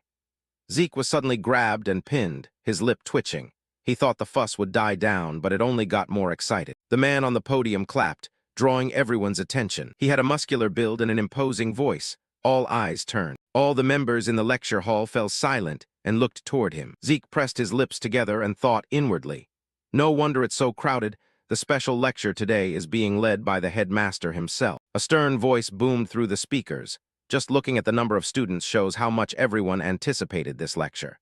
Zeke was suddenly grabbed and pinned, his lip twitching. He thought the fuss would die down, but it only got more excited. The man on the podium clapped, drawing everyone's attention. He had a muscular build and an imposing voice. All eyes turned. All the members in the lecture hall fell silent and looked toward him. Zeke pressed his lips together and thought inwardly. No wonder it's so crowded. The special lecture today is being led by the headmaster himself. A stern voice boomed through the speakers. Just looking at the number of students shows how much everyone anticipated this lecture.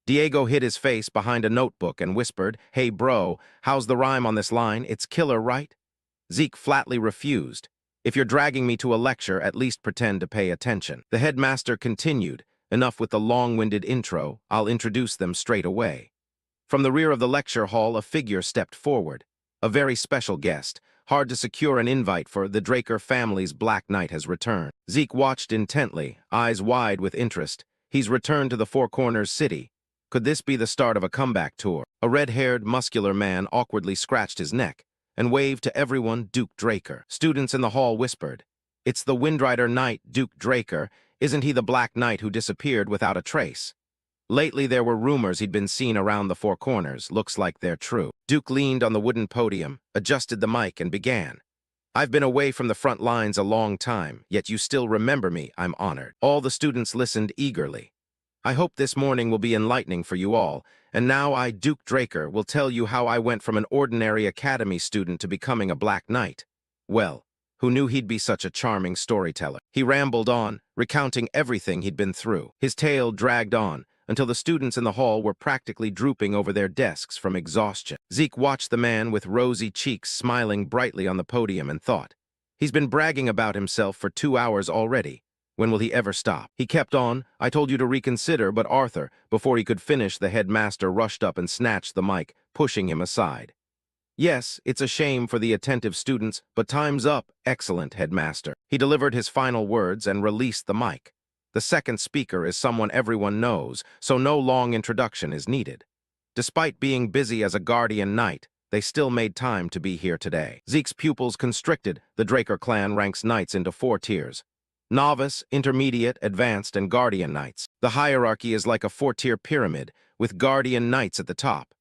Diego hid his face behind a notebook and whispered, Hey bro, how's the rhyme on this line? It's killer, right? Zeke flatly refused. If you're dragging me to a lecture, at least pretend to pay attention. The headmaster continued. Enough with the long-winded intro, I'll introduce them straight away. From the rear of the lecture hall, a figure stepped forward. A very special guest. Hard to secure an invite for the Draker family's Black Knight has returned. Zeke watched intently, eyes wide with interest. He's returned to the Four Corners city. Could this be the start of a comeback tour? A red-haired, muscular man awkwardly scratched his neck and waved to everyone Duke Draker. Students in the hall whispered, It's the Windrider Knight, Duke Draker. Isn't he the Black Knight who disappeared without a trace? Lately there were rumors he'd been seen around the Four Corners. Looks like they're true. Duke leaned on the wooden podium, adjusted the mic, and began. I've been away from the front lines a long time, yet you still remember me. I'm honored. All the students listened eagerly. I hope this morning will be enlightening for you all, and now I, Duke Draker, will tell you how I went from an ordinary academy student to becoming a Black Knight. Well, who knew he'd be such a charming storyteller? He rambled on, recounting everything he'd been through. His tale dragged on, until the students in the hall were practically drooping over their desks from exhaustion. Zeke watched the man with rosy cheeks smiling brightly on the podium and thought, he's been bragging about himself for 2 hours already. When will he ever stop? He kept on, I told you to reconsider, but Arthur, before he could finish, the headmaster rushed up and snatched the mic, pushing him aside. Yes, it's a shame for the attentive students, but time's up, excellent headmaster. He delivered his final words and released the mic. The second speaker is someone everyone knows, so no long introduction is needed. Despite being busy as a guardian knight, they still made time to be here today. Zeke's pupils constricted. The Draker clan ranks knights into 4 tiers: novice, intermediate, advanced, and guardian knights. The hierarchy is like a 4-tier pyramid, with guardian knights at the top.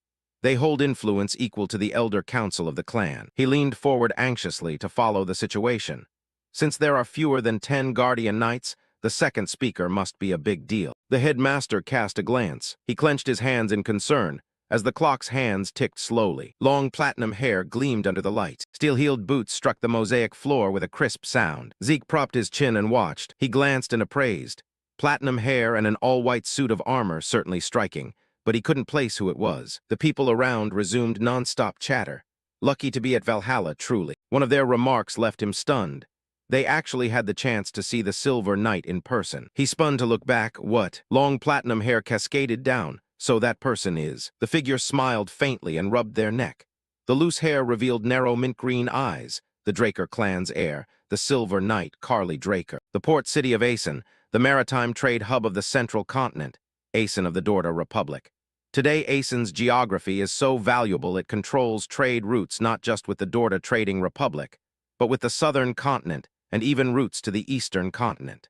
They hold influence equal to the elder council of the clan. He leaned forward anxiously to follow the situation. Since there are fewer than 10 guardian knights, the second speaker must be a big deal. The headmaster cast a glance. He clenched his hands in concern, as the clock's hands ticked slowly. Long platinum hair gleamed under the light. Steel-heeled boots struck the mosaic floor with a crisp sound. Zeke propped his chin and watched. He glanced and appraised. Platinum hair and an all-white suit of armor certainly striking, but he couldn't place who it was. The people around resumed non-stop chatter. Lucky to be at Valhalla, truly. One of their remarks left him stunned. They actually had the chance to see the Silver Knight in person. He spun to look back. What? Long platinum hair cascaded down. So that person is. The figure smiled faintly and rubbed their neck. The loose hair revealed narrow mint-green eyes. The Draker clan's heir, the Silver Knight, Carly Draker. The port city of Asen, the maritime trade hub of the central continent. Asen of the Dorda Republic. Today, Asen's geography is so valuable it controls trade routes not just with the Dorda Trading Republic, but with the southern continent and even routes to the eastern continent.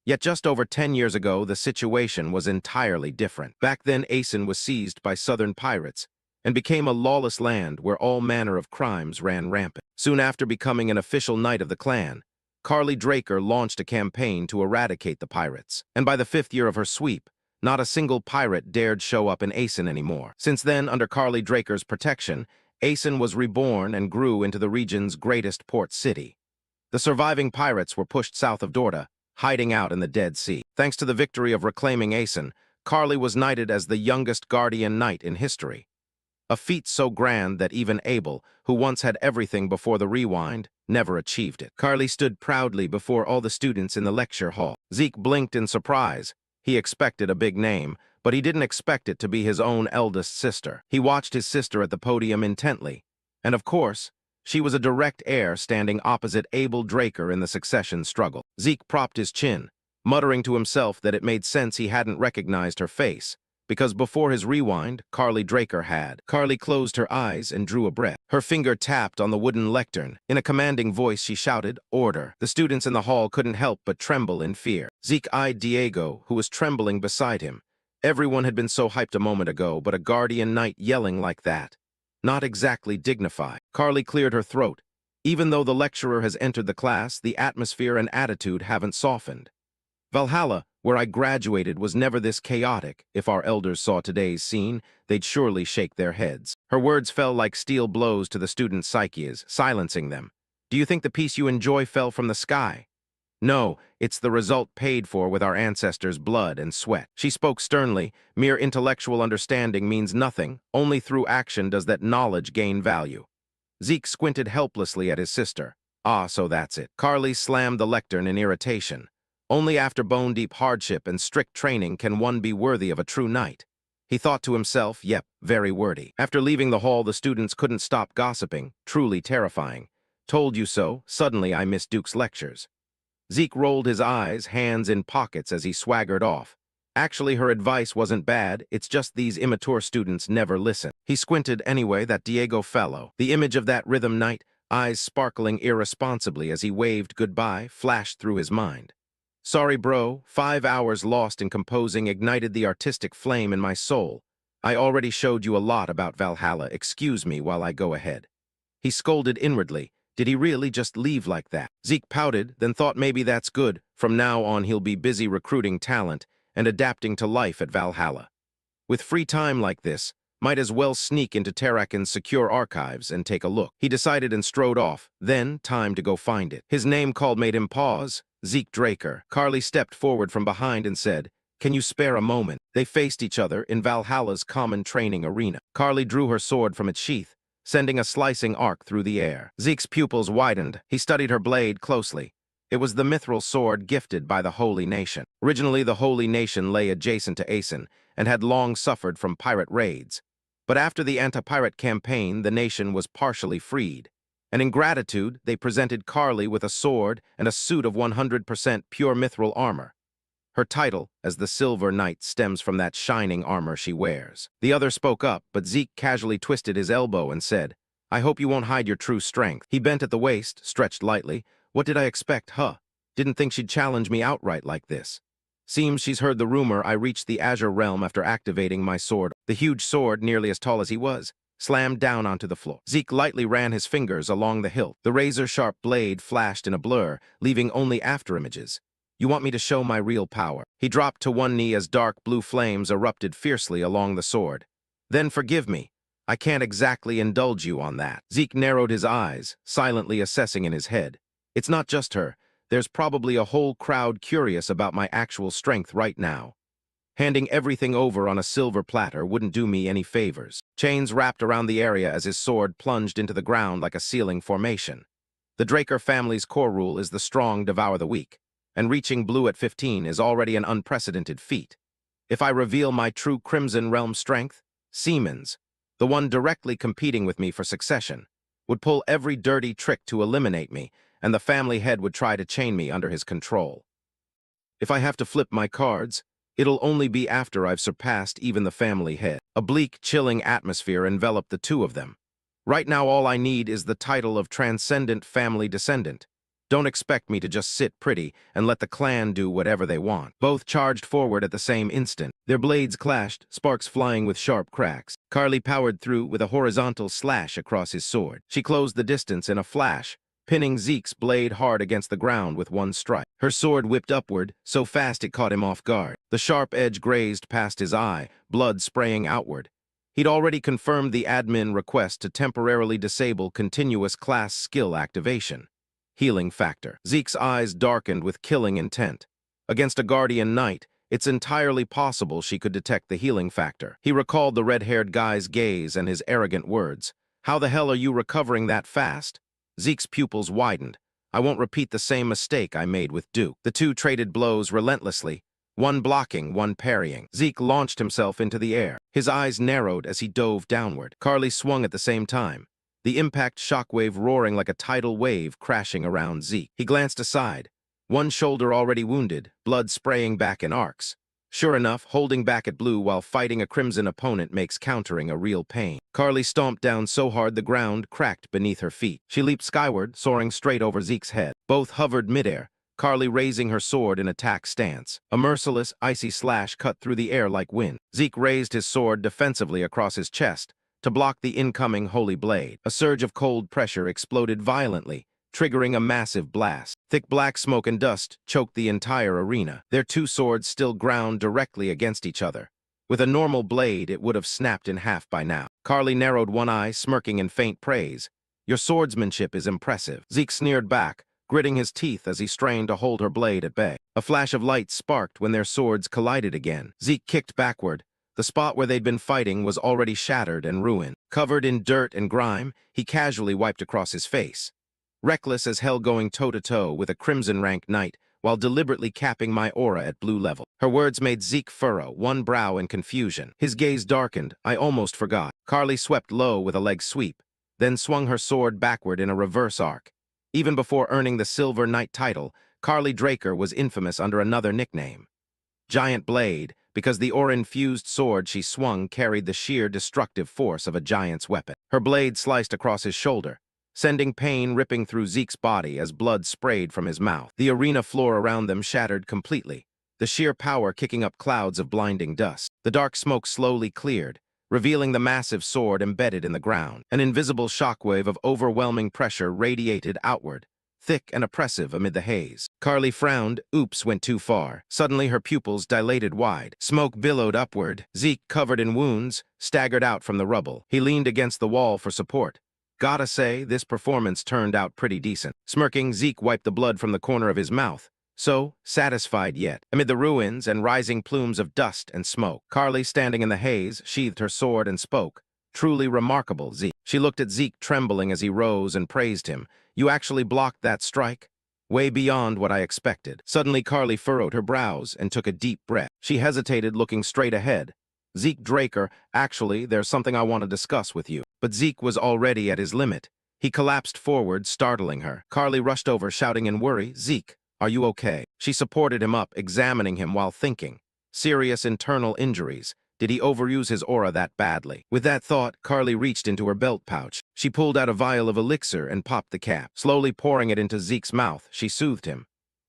Yet just over 10 years ago, the situation was entirely different. Back then, Asen was seized by southern pirates and became a lawless land where all manner of crimes ran rampant. Soon after becoming an official knight of the clan, Carly Draker launched a campaign to eradicate the pirates. And by the 5th year of her sweep, not a single pirate dared show up in Asen anymore. Since then, under Carly Draker's protection, Asen was reborn and grew into the region's greatest port city. The surviving pirates were pushed south of Dorda, hiding out in the Dead Sea. Thanks to the victory of reclaiming Asen, Carly was knighted as the youngest guardian knight in history. A feat so grand that even Abel, who once had everything before the rewind, never achieved it. Carly stood proudly before all the students in the lecture hall. Zeke blinked in surprise. He expected a big name, but he didn't expect it to be his own eldest sister. He watched his sister at the podium intently, and of course, she was a direct heir standing opposite Abel Draker in the succession struggle. Zeke propped his chin, muttering to himself that it made sense he hadn't recognized her face, because before his rewind, Carly Draker had. Carly closed her eyes and drew a breath. Her finger tapped on the wooden lectern. In a commanding voice, she shouted, "Order." The students in the hall couldn't help but tremble in fear. Zeke eyed Diego, who was trembling beside him. Everyone had been so hyped a moment ago, but a guardian knight yelling like that. Not exactly dignified. Carly cleared her throat. Even though the lecturer has entered the class, the atmosphere and attitude haven't softened. Valhalla, where I graduated, was never this chaotic. If our elders saw today's scene, they'd surely shake their heads. Her words fell like steel blows to the students' psyches, silencing them. Do you think the peace you enjoy fell from the sky? No, it's the result paid for with our ancestors' blood and sweat. She spoke sternly. Mere intellectual understanding means nothing. Only through action does that knowledge gain value. Zeke squinted helplessly at his sister. Ah, so that's it. Carly slammed the lectern in irritation. Only after bone-deep hardship and strict training can one be worthy of a true knight. He thought to himself, yep, very wordy. After leaving the hall, the students couldn't stop gossiping, truly terrifying. Told you so, suddenly I missed Duke's lectures. Zeke rolled his eyes, hands in pockets as he swaggered off. Actually, her advice wasn't bad, it's just these immature students never listen. He squinted anyway, that Diego fellow. The image of that rhythm knight, eyes sparkling irresponsibly as he waved goodbye, flashed through his mind. Sorry, bro, 5 hours lost in composing ignited the artistic flame in my soul. I already showed you a lot about Valhalla, excuse me while I go ahead. He scolded inwardly. Did he really just leave like that? Zeke pouted, then thought maybe that's good. From now on, he'll be busy recruiting talent and adapting to life at Valhalla. With free time like this, might as well sneak into Terrakin's secure archives and take a look. He decided and strode off. Then, time to go find it. His name called made him pause. Zeke Draker. Carly stepped forward from behind and said, "Can you spare a moment?" They faced each other in Valhalla's common training arena. Carly drew her sword from its sheath, sending a slicing arc through the air. Zeke's pupils widened. He studied her blade closely. It was the mithril sword gifted by the Holy Nation. Originally, the Holy Nation lay adjacent to Asen and had long suffered from pirate raids. But after the anti-pirate campaign, the nation was partially freed. And in gratitude, they presented Carly with a sword and a suit of 100% pure mithril armor. Her title, as the Silver Knight, stems from that shining armor she wears. The other spoke up, but Zeke casually twisted his elbow and said, I hope you won't hide your true strength. He bent at the waist, stretched lightly. What did I expect, huh? Didn't think she'd challenge me outright like this. Seems she's heard the rumor I reached the Azure Realm after activating my sword. The huge sword, nearly as tall as he was, slammed down onto the floor. Zeke lightly ran his fingers along the hilt. The razor-sharp blade flashed in a blur, leaving only afterimages. You want me to show my real power? He dropped to one knee as dark blue flames erupted fiercely along the sword. Then forgive me. I can't exactly indulge you on that. Zeke narrowed his eyes, silently assessing in his head. It's not just her. There's probably a whole crowd curious about my actual strength right now. Handing everything over on a silver platter wouldn't do me any favors. Chains wrapped around the area as his sword plunged into the ground like a sealing formation. The Draker family's core rule is the strong devour the weak, and reaching blue at 15 is already an unprecedented feat. If I reveal my true Crimson Realm strength, Siemens, the one directly competing with me for succession, would pull every dirty trick to eliminate me, and the family head would try to chain me under his control. If I have to flip my cards, it'll only be after I've surpassed even the family head. A bleak, chilling atmosphere enveloped the two of them. Right now all I need is the title of Transcendent Family Descendant. Don't expect me to just sit pretty and let the clan do whatever they want. Both charged forward at the same instant. Their blades clashed, sparks flying with sharp cracks. Carly powered through with a horizontal slash across his sword. She closed the distance in a flash, pinning Zeke's blade hard against the ground with one strike. Her sword whipped upward, so fast it caught him off guard. The sharp edge grazed past his eye, blood spraying outward. He'd already confirmed the admin request to temporarily disable continuous class skill activation. Healing factor. Zeke's eyes darkened with killing intent. Against a guardian knight, it's entirely possible she could detect the healing factor. He recalled the red-haired guy's gaze and his arrogant words. How the hell are you recovering that fast? Zeke's pupils widened. I won't repeat the same mistake I made with Duke. The two traded blows relentlessly, one blocking, one parrying. Zeke launched himself into the air. His eyes narrowed as he dove downward. Carly swung at the same time, the impact shockwave roaring like a tidal wave crashing around Zeke. He glanced aside, one shoulder already wounded, blood spraying back in arcs. Sure enough, holding back at blue while fighting a crimson opponent makes countering a real pain. Carly stomped down so hard the ground cracked beneath her feet. She leaped skyward, soaring straight over Zeke's head. Both hovered midair, Carly raising her sword in attack stance. A merciless, icy slash cut through the air like wind. Zeke raised his sword defensively across his chest to block the incoming holy blade. A surge of cold pressure exploded violently, triggering a massive blast. Thick black smoke and dust choked the entire arena. Their two swords still ground directly against each other. With a normal blade, it would have snapped in half by now. Carly narrowed one eye, smirking in faint praise. Your swordsmanship is impressive. Zeke sneered back, gritting his teeth as he strained to hold her blade at bay. A flash of light sparked when their swords collided again. Zeke kicked backward. The spot where they'd been fighting was already shattered and ruined. Covered in dirt and grime, he casually wiped across his face. Reckless as hell, going toe-to-toe with a crimson-ranked knight while deliberately capping my aura at blue level. Her words made Zeke furrow, one brow in confusion. His gaze darkened. I almost forgot. Carly swept low with a leg sweep, then swung her sword backward in a reverse arc. Even before earning the Silver Knight title, Carly Draker was infamous under another nickname, Giant Blade, because the aura-infused sword she swung carried the sheer destructive force of a giant's weapon. Her blade sliced across his shoulder, sending pain ripping through Zeke's body as blood sprayed from his mouth. The arena floor around them shattered completely, the sheer power kicking up clouds of blinding dust. The dark smoke slowly cleared, revealing the massive sword embedded in the ground. An invisible shockwave of overwhelming pressure radiated outward, thick and oppressive amid the haze. Carly frowned. Oops, went too far. Suddenly her pupils dilated wide. Smoke billowed upward. Zeke, covered in wounds, staggered out from the rubble. He leaned against the wall for support. Gotta say, this performance turned out pretty decent. Smirking, Zeke wiped the blood from the corner of his mouth. So, satisfied yet. Amid the ruins and rising plumes of dust and smoke, Carly, standing in the haze, sheathed her sword and spoke. Truly remarkable, Zeke. She looked at Zeke, trembling as he rose, and praised him. You actually blocked that strike? Way beyond what I expected. Suddenly, Carly furrowed her brows and took a deep breath. She hesitated, looking straight ahead. Zeke Draker, actually, there's something I want to discuss with you. But Zeke was already at his limit. He collapsed forward, startling her. Carly rushed over, shouting in worry, Zeke, Are you okay? She supported him up, examining him while thinking. Serious internal injuries. Did he overuse his aura that badly? With that thought, Carly reached into her belt pouch. She pulled out a vial of elixir and popped the cap. Slowly pouring it into Zeke's mouth, she soothed him.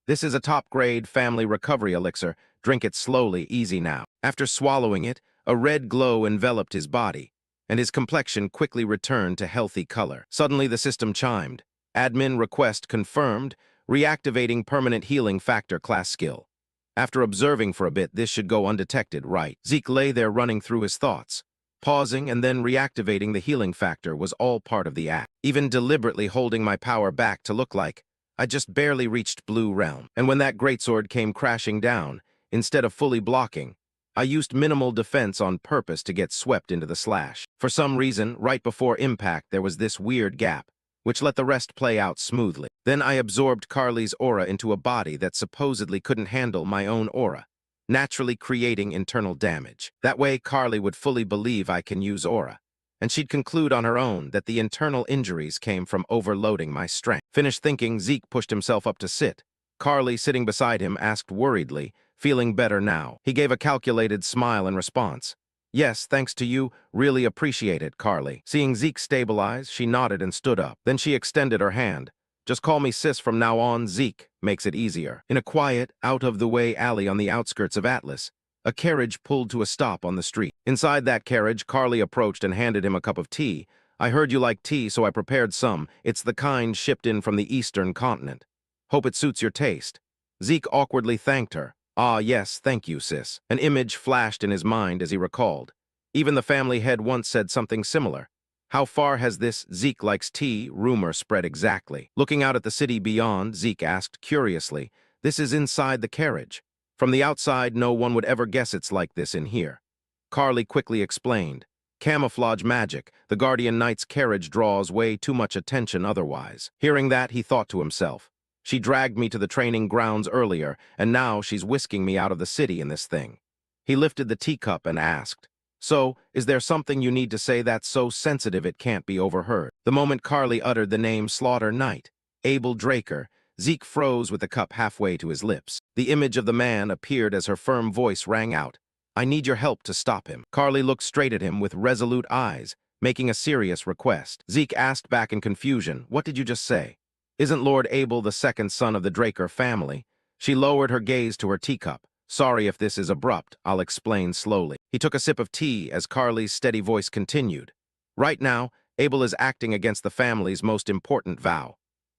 This is a top-grade family recovery elixir. Drink it slowly, easy now. After swallowing it, a red glow enveloped his body, and his complexion quickly returned to healthy color. Suddenly the system chimed. Admin request confirmed, reactivating permanent healing factor class skill. After observing for a bit, this should go undetected, right? Zeke lay there running through his thoughts. Pausing and then reactivating the healing factor was all part of the act. Even deliberately holding my power back to look like I just barely reached Blue Realm. And when that greatsword came crashing down, instead of fully blocking, I used minimal defense on purpose to get swept into the slash. For some reason, right before impact, there was this weird gap, which let the rest play out smoothly. Then I absorbed Carly's aura into a body that supposedly couldn't handle my own aura, naturally creating internal damage. That way, Carly would fully believe I can use aura, and she'd conclude on her own that the internal injuries came from overloading my strength. Finished thinking, Zeke pushed himself up to sit. Carly, sitting beside him, asked worriedly, feeling better now. He gave a calculated smile in response. Yes, thanks to you. Really appreciate it, Carly. Seeing Zeke stabilize, she nodded and stood up. Then she extended her hand. Just call me sis from now on, Zeke. Makes it easier. In a quiet, out-of-the-way alley on the outskirts of Atlas, a carriage pulled to a stop on the street. Inside that carriage, Carly approached and handed him a cup of tea. I heard you like tea, so I prepared some. It's the kind shipped in from the eastern continent. Hope it suits your taste. Zeke awkwardly thanked her. Ah, yes, thank you, sis. An image flashed in his mind as he recalled. Even the family head once said something similar. How far has this Zeke likes tea rumor spread exactly? Looking out at the city beyond, Zeke asked curiously, this is inside the carriage. From the outside, no one would ever guess it's like this in here. Carly quickly explained. Camouflage magic. The Guardian Knight's carriage draws way too much attention otherwise. Hearing that, he thought to himself. She dragged me to the training grounds earlier, and now she's whisking me out of the city in this thing. He lifted the teacup and asked, so, is there something you need to say that's so sensitive it can't be overheard? The moment Carly uttered the name Slaughter Knight, Abel Draker, Zeke froze with the cup halfway to his lips. The image of the man appeared as her firm voice rang out. I need your help to stop him. Carly looked straight at him with resolute eyes, making a serious request. Zeke asked back in confusion, what did you just say? Isn't Lord Abel the second son of the Draker family? She lowered her gaze to her teacup. Sorry if this is abrupt, I'll explain slowly. He took a sip of tea as Carly's steady voice continued. Right now, Abel is acting against the family's most important vow,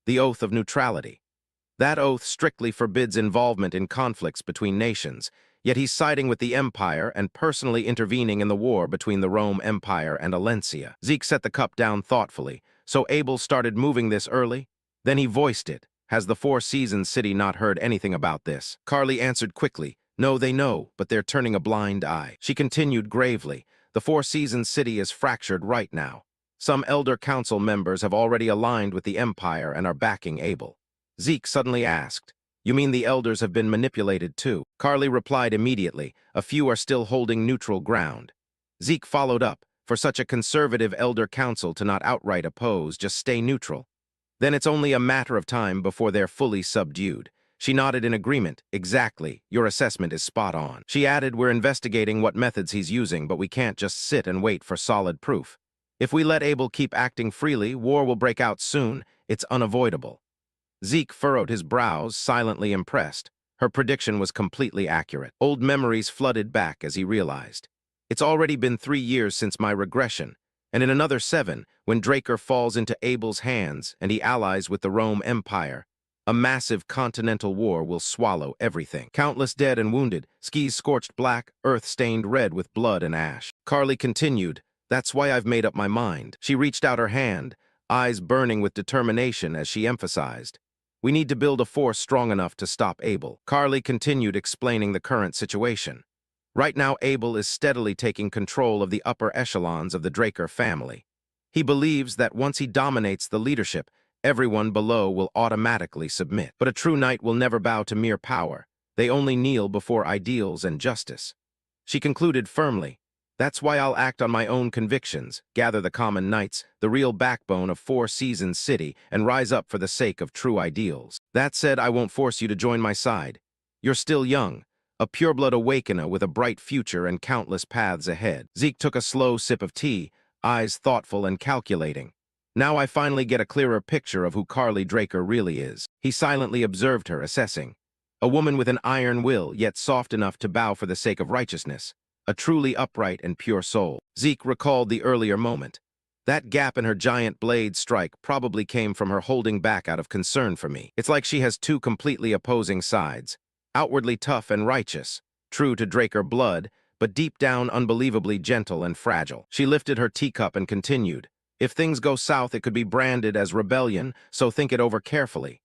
the oath of neutrality. That oath strictly forbids involvement in conflicts between nations, yet he's siding with the Empire and personally intervening in the war between the Rome Empire and Alencia. Zeke set the cup down thoughtfully. So Abel started moving this early? Then he voiced it. Has the Four Seasons city not heard anything about this? Carly answered quickly. No, they know, but they're turning a blind eye. She continued gravely. The Four Seasons city is fractured right now. Some Elder Council members have already aligned with the Empire and are backing Abel. Zeke suddenly asked, you mean the Elders have been manipulated too? Carly replied immediately. A few are still holding neutral ground. Zeke followed up. For such a conservative Elder Council to not outright oppose, just stay neutral. Then it's only a matter of time before they're fully subdued. She nodded in agreement. Exactly. Your assessment is spot on. She added, we're investigating what methods he's using, but we can't just sit and wait for solid proof. If we let Abel keep acting freely, war will break out soon. It's unavoidable. Zeke furrowed his brows, silently impressed. Her prediction was completely accurate. Old memories flooded back as he realized. It's already been 3 years since my regression, and in another 7, when Draker falls into Abel's hands and he allies with the Rome Empire, a massive continental war will swallow everything. Countless dead and wounded, skies scorched black, earth stained red with blood and ash. Carly continued, that's why I've made up my mind. She reached out her hand, eyes burning with determination as she emphasized. We need to build a force strong enough to stop Abel. Carly continued explaining the current situation. Right now, Abel is steadily taking control of the upper echelons of the Draker family. He believes that once he dominates the leadership, everyone below will automatically submit. But a true knight will never bow to mere power. They only kneel before ideals and justice. She concluded firmly, That's why I'll act on my own convictions, gather the common knights, the real backbone of Four Seasons City, and rise up for the sake of true ideals. That said, I won't force you to join my side. You're still young, a pureblood awakener with a bright future and countless paths ahead. Zeke took a slow sip of tea, eyes thoughtful and calculating. Now I finally get a clearer picture of who Carly Draker really is. He silently observed her, assessing. A woman with an iron will, yet soft enough to bow for the sake of righteousness. A truly upright and pure soul. Zeke recalled the earlier moment. That gap in her giant blade strike probably came from her holding back out of concern for me. It's like she has two completely opposing sides. Outwardly tough and righteous, true to Draker blood, but deep down unbelievably gentle and fragile. She lifted her teacup and continued. If things go south, it could be branded as rebellion, so think it over carefully.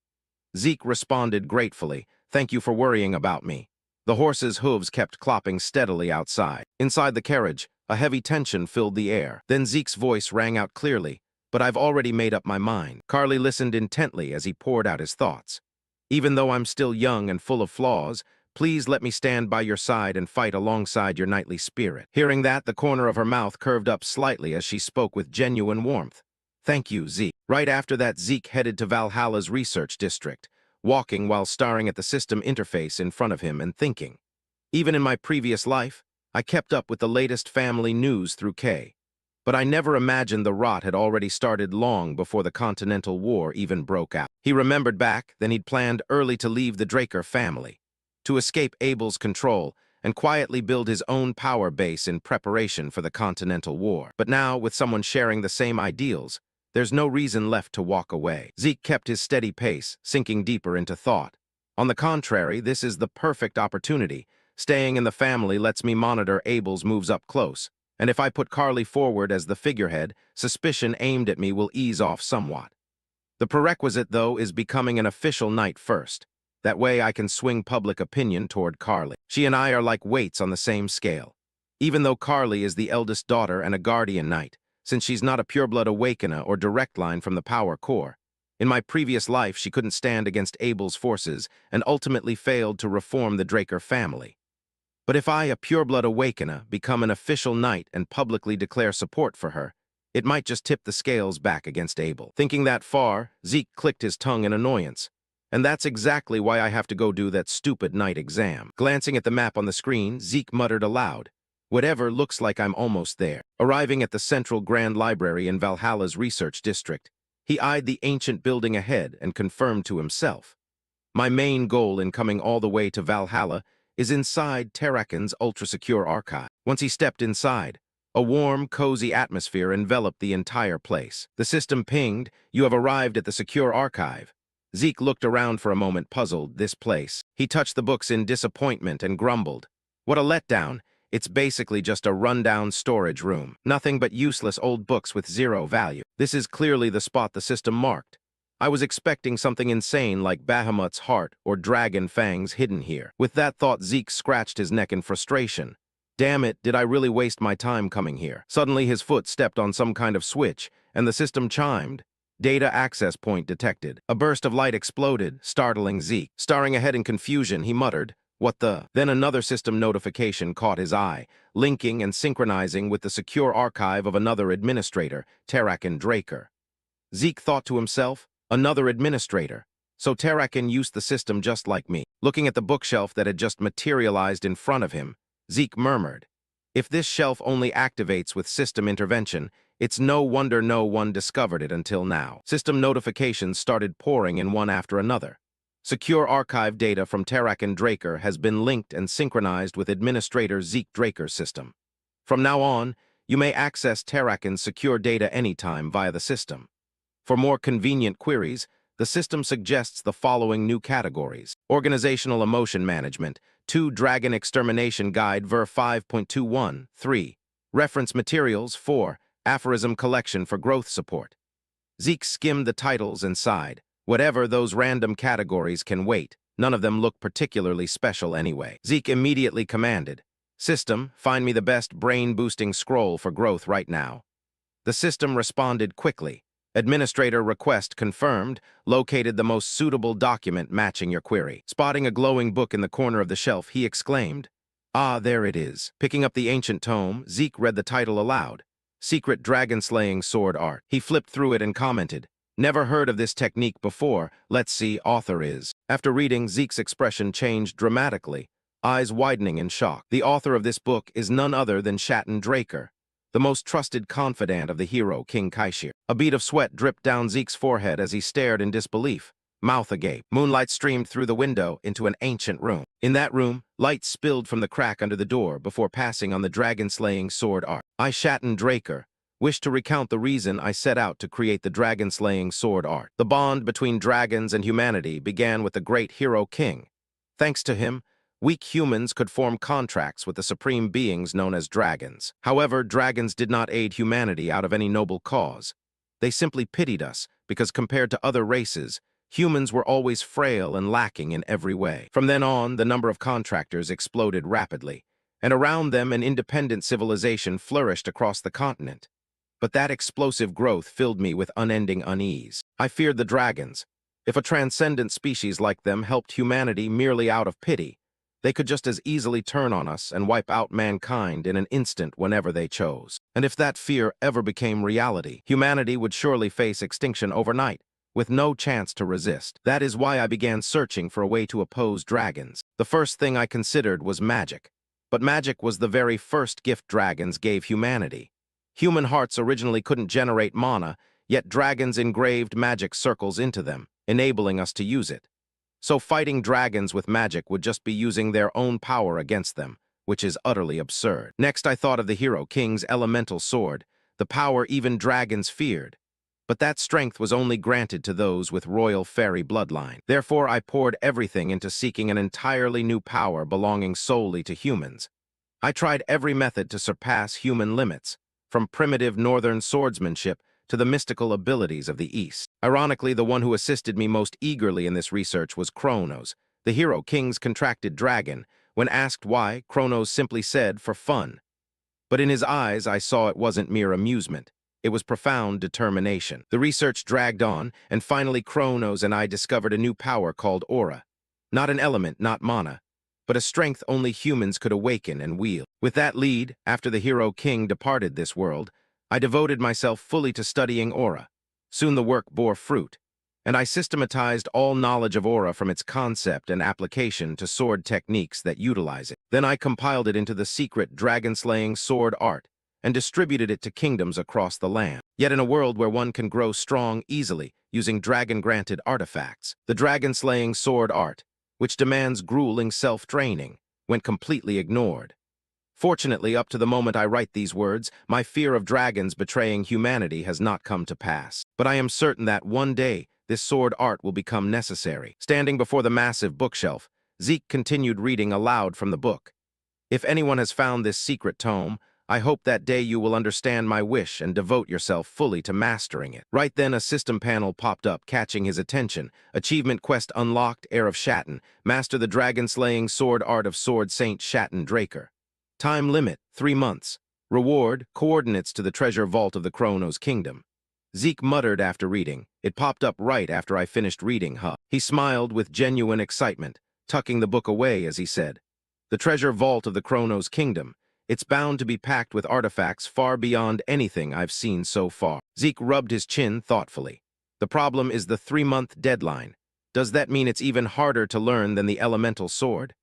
Zeke responded gratefully. Thank you for worrying about me. The horse's hooves kept clopping steadily outside. Inside the carriage, a heavy tension filled the air. Then Zeke's voice rang out clearly, but I've already made up my mind. Carly listened intently as he poured out his thoughts. Even though I'm still young and full of flaws, please let me stand by your side and fight alongside your knightly spirit. Hearing that, the corner of her mouth curved up slightly as she spoke with genuine warmth. Thank you, Zeke. Right after that, Zeke headed to Valhalla's research district, walking while staring at the system interface in front of him and thinking. Even in my previous life, I kept up with the latest family news through K. But I never imagined the rot had already started long before the Continental War even broke out. He remembered back, then he'd planned early to leave the Draker family, to escape Abel's control and quietly build his own power base in preparation for the Continental War. But now, with someone sharing the same ideals, there's no reason left to walk away. Zeke kept his steady pace, sinking deeper into thought. On the contrary, this is the perfect opportunity. Staying in the family lets me monitor Abel's moves up close, and if I put Carly forward as the figurehead, suspicion aimed at me will ease off somewhat. The prerequisite, though, is becoming an official knight first. That way I can swing public opinion toward Carly. She and I are like weights on the same scale. Even though Carly is the eldest daughter and a guardian knight, since she's not a pureblood awakener or direct line from the power core. In my previous life, she couldn't stand against Abel's forces and ultimately failed to reform the Draker family. But if I, a pureblood awakener, become an official knight and publicly declare support for her, it might just tip the scales back against Abel. Thinking that far, Zeke clicked his tongue in annoyance. And that's exactly why I have to go do that stupid knight exam. Glancing at the map on the screen, Zeke muttered aloud. Whatever, looks like I'm almost there. Arriving at the Central Grand Library in Valhalla's research district, he eyed the ancient building ahead and confirmed to himself. My main goal in coming all the way to Valhalla is inside Terrakin's ultra-secure archive. Once he stepped inside, a warm, cozy atmosphere enveloped the entire place. The system pinged, "You have arrived at the secure archive." Zeke looked around for a moment, puzzled. This place. He touched the books in disappointment and grumbled. What a letdown. It's basically just a rundown storage room. Nothing but useless old books with zero value. This is clearly the spot the system marked. I was expecting something insane like Bahamut's heart or dragon fangs hidden here. With that thought, Zeke scratched his neck in frustration. Damn it, did I really waste my time coming here? Suddenly his foot stepped on some kind of switch, and the system chimed. Data access point detected. A burst of light exploded, startling Zeke. Staring ahead in confusion, he muttered, "What the?" Then another system notification caught his eye, linking and synchronizing with the secure archive of another administrator, Terrakin Draker. Zeke thought to himself, another administrator. So Terrakin used the system just like me. Looking at the bookshelf that had just materialized in front of him, Zeke murmured, "If this shelf only activates with system intervention, it's no wonder no one discovered it until now." System notifications started pouring in one after another. Secure archive data from Terrakin Draker has been linked and synchronized with Administrator Zeke Draker's system. From now on, you may access Terrakin's secure data anytime via the system. For more convenient queries, the system suggests the following new categories. Organizational Emotion Management, 2 Dragon Extermination Guide Ver 5.21, 3. Reference Materials, 4. Aphorism Collection for Growth Support. Zeke skimmed the titles and sighed. Whatever, those random categories can wait. None of them look particularly special anyway. Zeke immediately commanded, "System, find me the best brain-boosting scroll for growth right now." The system responded quickly. Administrator request confirmed, located the most suitable document matching your query. Spotting a glowing book in the corner of the shelf, he exclaimed, Ah, there it is. Picking up the ancient tome, Zeke read the title aloud. Secret Dragon-Slaying Sword Art. He flipped through it and commented, "Never heard of this technique before. Let's see, author is." After reading, Zeke's expression changed dramatically, eyes widening in shock. The author of this book is none other than Shatten Draker, the most trusted confidant of the hero, King Kaishir. A bead of sweat dripped down Zeke's forehead as he stared in disbelief, mouth agape. Moonlight streamed through the window into an ancient room. In that room, light spilled from the crack under the door before passing on the dragon-slaying sword art. I, Shatten Draker, wish to recount the reason I set out to create the dragon-slaying sword art. The bond between dragons and humanity began with the great hero king. Thanks to him, weak humans could form contracts with the supreme beings known as dragons. However, dragons did not aid humanity out of any noble cause. They simply pitied us because compared to other races, humans were always frail and lacking in every way. From then on, the number of contractors exploded rapidly, and around them an independent civilization flourished across the continent. But that explosive growth filled me with unending unease. I feared the dragons. If a transcendent species like them helped humanity merely out of pity, they could just as easily turn on us and wipe out mankind in an instant whenever they chose. And if that fear ever became reality, humanity would surely face extinction overnight, with no chance to resist. That is why I began searching for a way to oppose dragons. The first thing I considered was magic. But magic was the very first gift dragons gave humanity. Human hearts originally couldn't generate mana, yet dragons engraved magic circles into them, enabling us to use it. So fighting dragons with magic would just be using their own power against them, which is utterly absurd. Next, I thought of the hero king's elemental sword, the power even dragons feared. But that strength was only granted to those with royal fairy bloodline. Therefore, I poured everything into seeking an entirely new power belonging solely to humans. I tried every method to surpass human limits, from primitive northern swordsmanship to the mystical abilities of the East. Ironically, the one who assisted me most eagerly in this research was Kronos, the hero king's contracted dragon. When asked why, Kronos simply said, "For fun." But in his eyes, I saw it wasn't mere amusement. It was profound determination. The research dragged on, and finally Kronos and I discovered a new power called aura. Not an element, not mana, but a strength only humans could awaken and wield. With that lead, after the hero king departed this world, I devoted myself fully to studying aura. Soon the work bore fruit, and I systematized all knowledge of aura from its concept and application to sword techniques that utilize it. Then I compiled it into the secret dragon-slaying sword art, and distributed it to kingdoms across the land. Yet in a world where one can grow strong easily using dragon-granted artifacts, the dragon-slaying sword art, which demands grueling self-training, went completely ignored. Fortunately, up to the moment I write these words, my fear of dragons betraying humanity has not come to pass. But I am certain that one day, this sword art will become necessary. Standing before the massive bookshelf, Zeke continued reading aloud from the book. If anyone has found this secret tome, I hope that day you will understand my wish and devote yourself fully to mastering it. Right then, a system panel popped up, catching his attention. Achievement quest unlocked, Heir of Shatten. Master the dragon-slaying sword art of Sword Saint Shatten Draker. Time limit, 3 months. Reward, coordinates to the treasure vault of the Kronos Kingdom. Zeke muttered after reading. It popped up right after I finished reading, huh? He smiled with genuine excitement, tucking the book away as he said, "The treasure vault of the Kronos Kingdom. It's bound to be packed with artifacts far beyond anything I've seen so far." Zeke rubbed his chin thoughtfully. "The problem is the 3-month deadline. Does that mean it's even harder to learn than the elemental sword?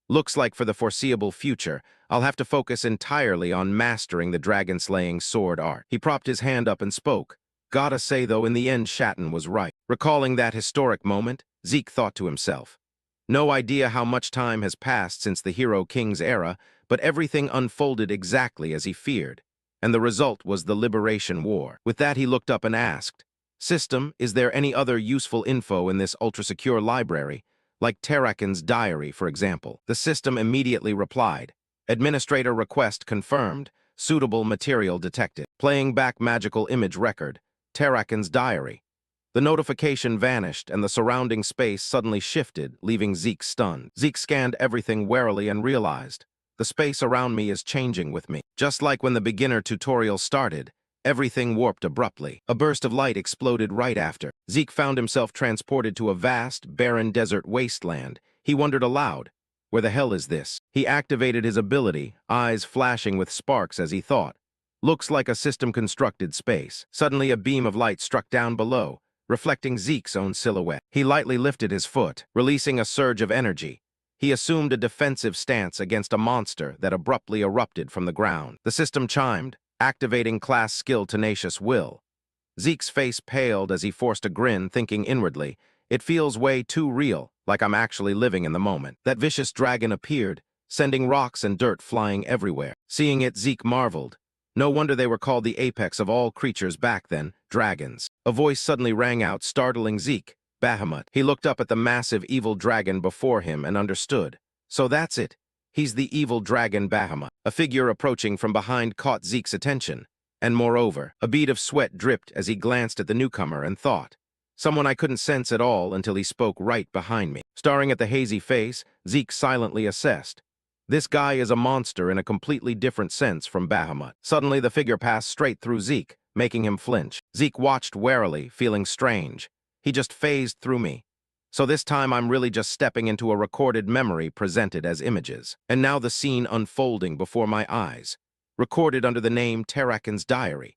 Looks like for the foreseeable future, I'll have to focus entirely on mastering the dragon-slaying sword art." He propped his hand up and spoke. "Gotta say, though, in the end, Shatten was right." Recalling that historic moment, Zeke thought to himself, "No idea how much time has passed since the hero king's era, but everything unfolded exactly as he feared, and the result was the Liberation War." With that, he looked up and asked, "System, is there any other useful info in this ultra-secure library, like Terrakin's diary, for example?" The system immediately replied, "Administrator request confirmed, suitable material detected. Playing back magical image record, Terrakin's diary." The notification vanished, and the surrounding space suddenly shifted, leaving Zeke stunned. Zeke scanned everything warily and realized, the space around me is changing with me. Just like when the beginner tutorial started, everything warped abruptly. A burst of light exploded right after. Zeke found himself transported to a vast, barren desert wasteland. He wondered aloud, Where the hell is this? He activated his ability, eyes flashing with sparks as he thought. Looks like a system-constructed space. Suddenly a beam of light struck down below, reflecting Zeke's own silhouette. He lightly lifted his foot, releasing a surge of energy. He assumed a defensive stance against a monster that abruptly erupted from the ground. The system chimed, activating class skill Tenacious Will. Zeke's face paled as he forced a grin, thinking inwardly, "It feels way too real, like I'm actually living in the moment." That vicious dragon appeared, sending rocks and dirt flying everywhere. Seeing it, Zeke marveled. No wonder they were called the apex of all creatures back then, dragons. A voice suddenly rang out, startling Zeke. Bahamut. He looked up at the massive evil dragon before him and understood. So that's it. He's the evil dragon Bahamut. A figure approaching from behind caught Zeke's attention. And moreover, a bead of sweat dripped as he glanced at the newcomer and thought. Someone I couldn't sense at all until he spoke right behind me. Staring at the hazy face, Zeke silently assessed. This guy is a monster in a completely different sense from Bahamut. Suddenly the figure passed straight through Zeke, making him flinch. Zeke watched warily, feeling strange. He just phased through me. So this time I'm really just stepping into a recorded memory presented as images. And now the scene unfolding before my eyes, recorded under the name Terrakin's Diary,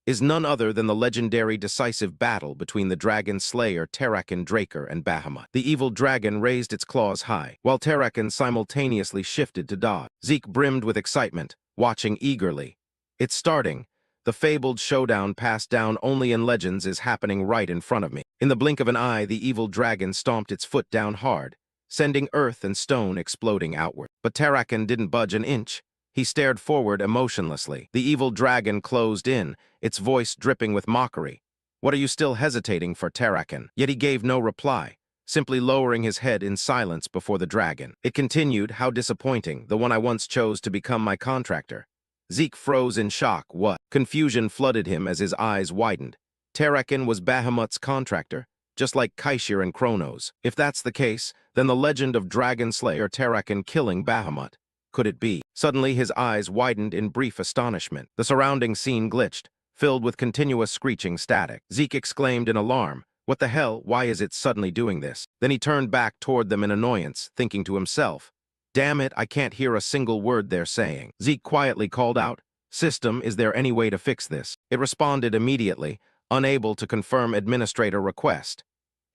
is none other than the legendary decisive battle between the dragon slayer Terrakin Draker and Bahamut. The evil dragon raised its claws high, while Terrakin simultaneously shifted to dodge. Zeke brimmed with excitement, watching eagerly. It's starting. The fabled showdown passed down only in legends is happening right in front of me. In the blink of an eye, the evil dragon stomped its foot down hard, sending earth and stone exploding outward. But Terrakin didn't budge an inch. He stared forward emotionlessly. The evil dragon closed in, its voice dripping with mockery. "What are you still hesitating for, Terrakin?" Yet he gave no reply, simply lowering his head in silence before the dragon. It continued, "How disappointing, the one I once chose to become my contractor." Zeke froze in shock. What? Confusion flooded him as his eyes widened. Terrakin was Bahamut's contractor, just like Kaishir and Kronos. If that's the case, then the legend of Dragon Slayer Terrakin killing Bahamut. Could it be? Suddenly his eyes widened in brief astonishment. The surrounding scene glitched, filled with continuous screeching static. Zeke exclaimed in alarm, "What the hell? Why is it suddenly doing this?" Then he turned back toward them in annoyance, thinking to himself, "Damn it, I can't hear a single word they're saying." Zeke quietly called out, "System, is there any way to fix this?" It responded immediately, unable to confirm administrator request.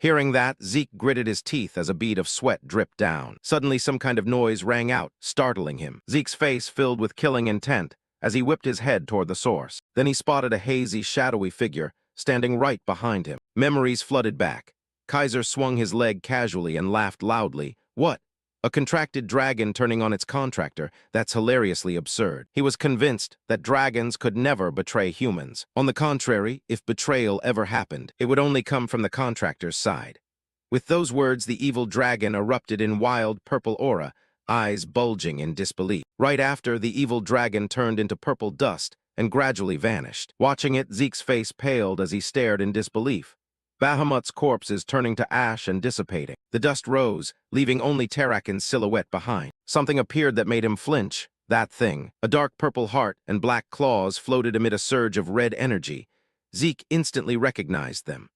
Hearing that, Zeke gritted his teeth as a bead of sweat dripped down. Suddenly some kind of noise rang out, startling him. Zeke's face filled with killing intent as he whipped his head toward the source. Then he spotted a hazy, shadowy figure standing right behind him. Memories flooded back. Kaiser swung his leg casually and laughed loudly. "What? A contracted dragon turning on its contractor? That's hilariously absurd." He was convinced that dragons could never betray humans. On the contrary, if betrayal ever happened, it would only come from the contractor's side. With those words, the evil dragon erupted in wild purple aura, eyes bulging in disbelief. Right after, the evil dragon turned into purple dust and gradually vanished. Watching it, Zeke's face paled as he stared in disbelief. Bahamut's corpse is turning to ash and dissipating. The dust rose, leaving only Terrakin's silhouette behind. Something appeared that made him flinch. That thing. A dark purple heart and black claws floated amid a surge of red energy. Zeke instantly recognized them.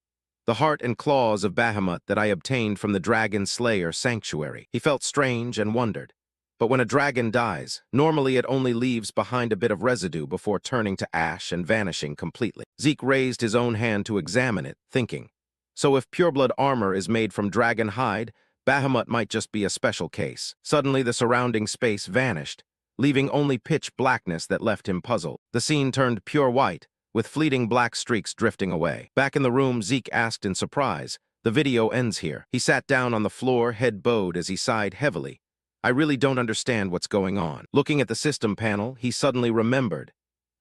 The heart and claws of Bahamut that I obtained from the Dragon Slayer sanctuary. He felt strange and wondered. But when a dragon dies, normally it only leaves behind a bit of residue before turning to ash and vanishing completely. Zeke raised his own hand to examine it, thinking, so if pureblood armor is made from dragon hide, Bahamut might just be a special case. Suddenly the surrounding space vanished, leaving only pitch blackness that left him puzzled. The scene turned pure white, with fleeting black streaks drifting away. Back in the room, Zeke asked in surprise, "The video ends here." He sat down on the floor, head bowed as he sighed heavily. "I really don't understand what's going on." Looking at the system panel, he suddenly remembered.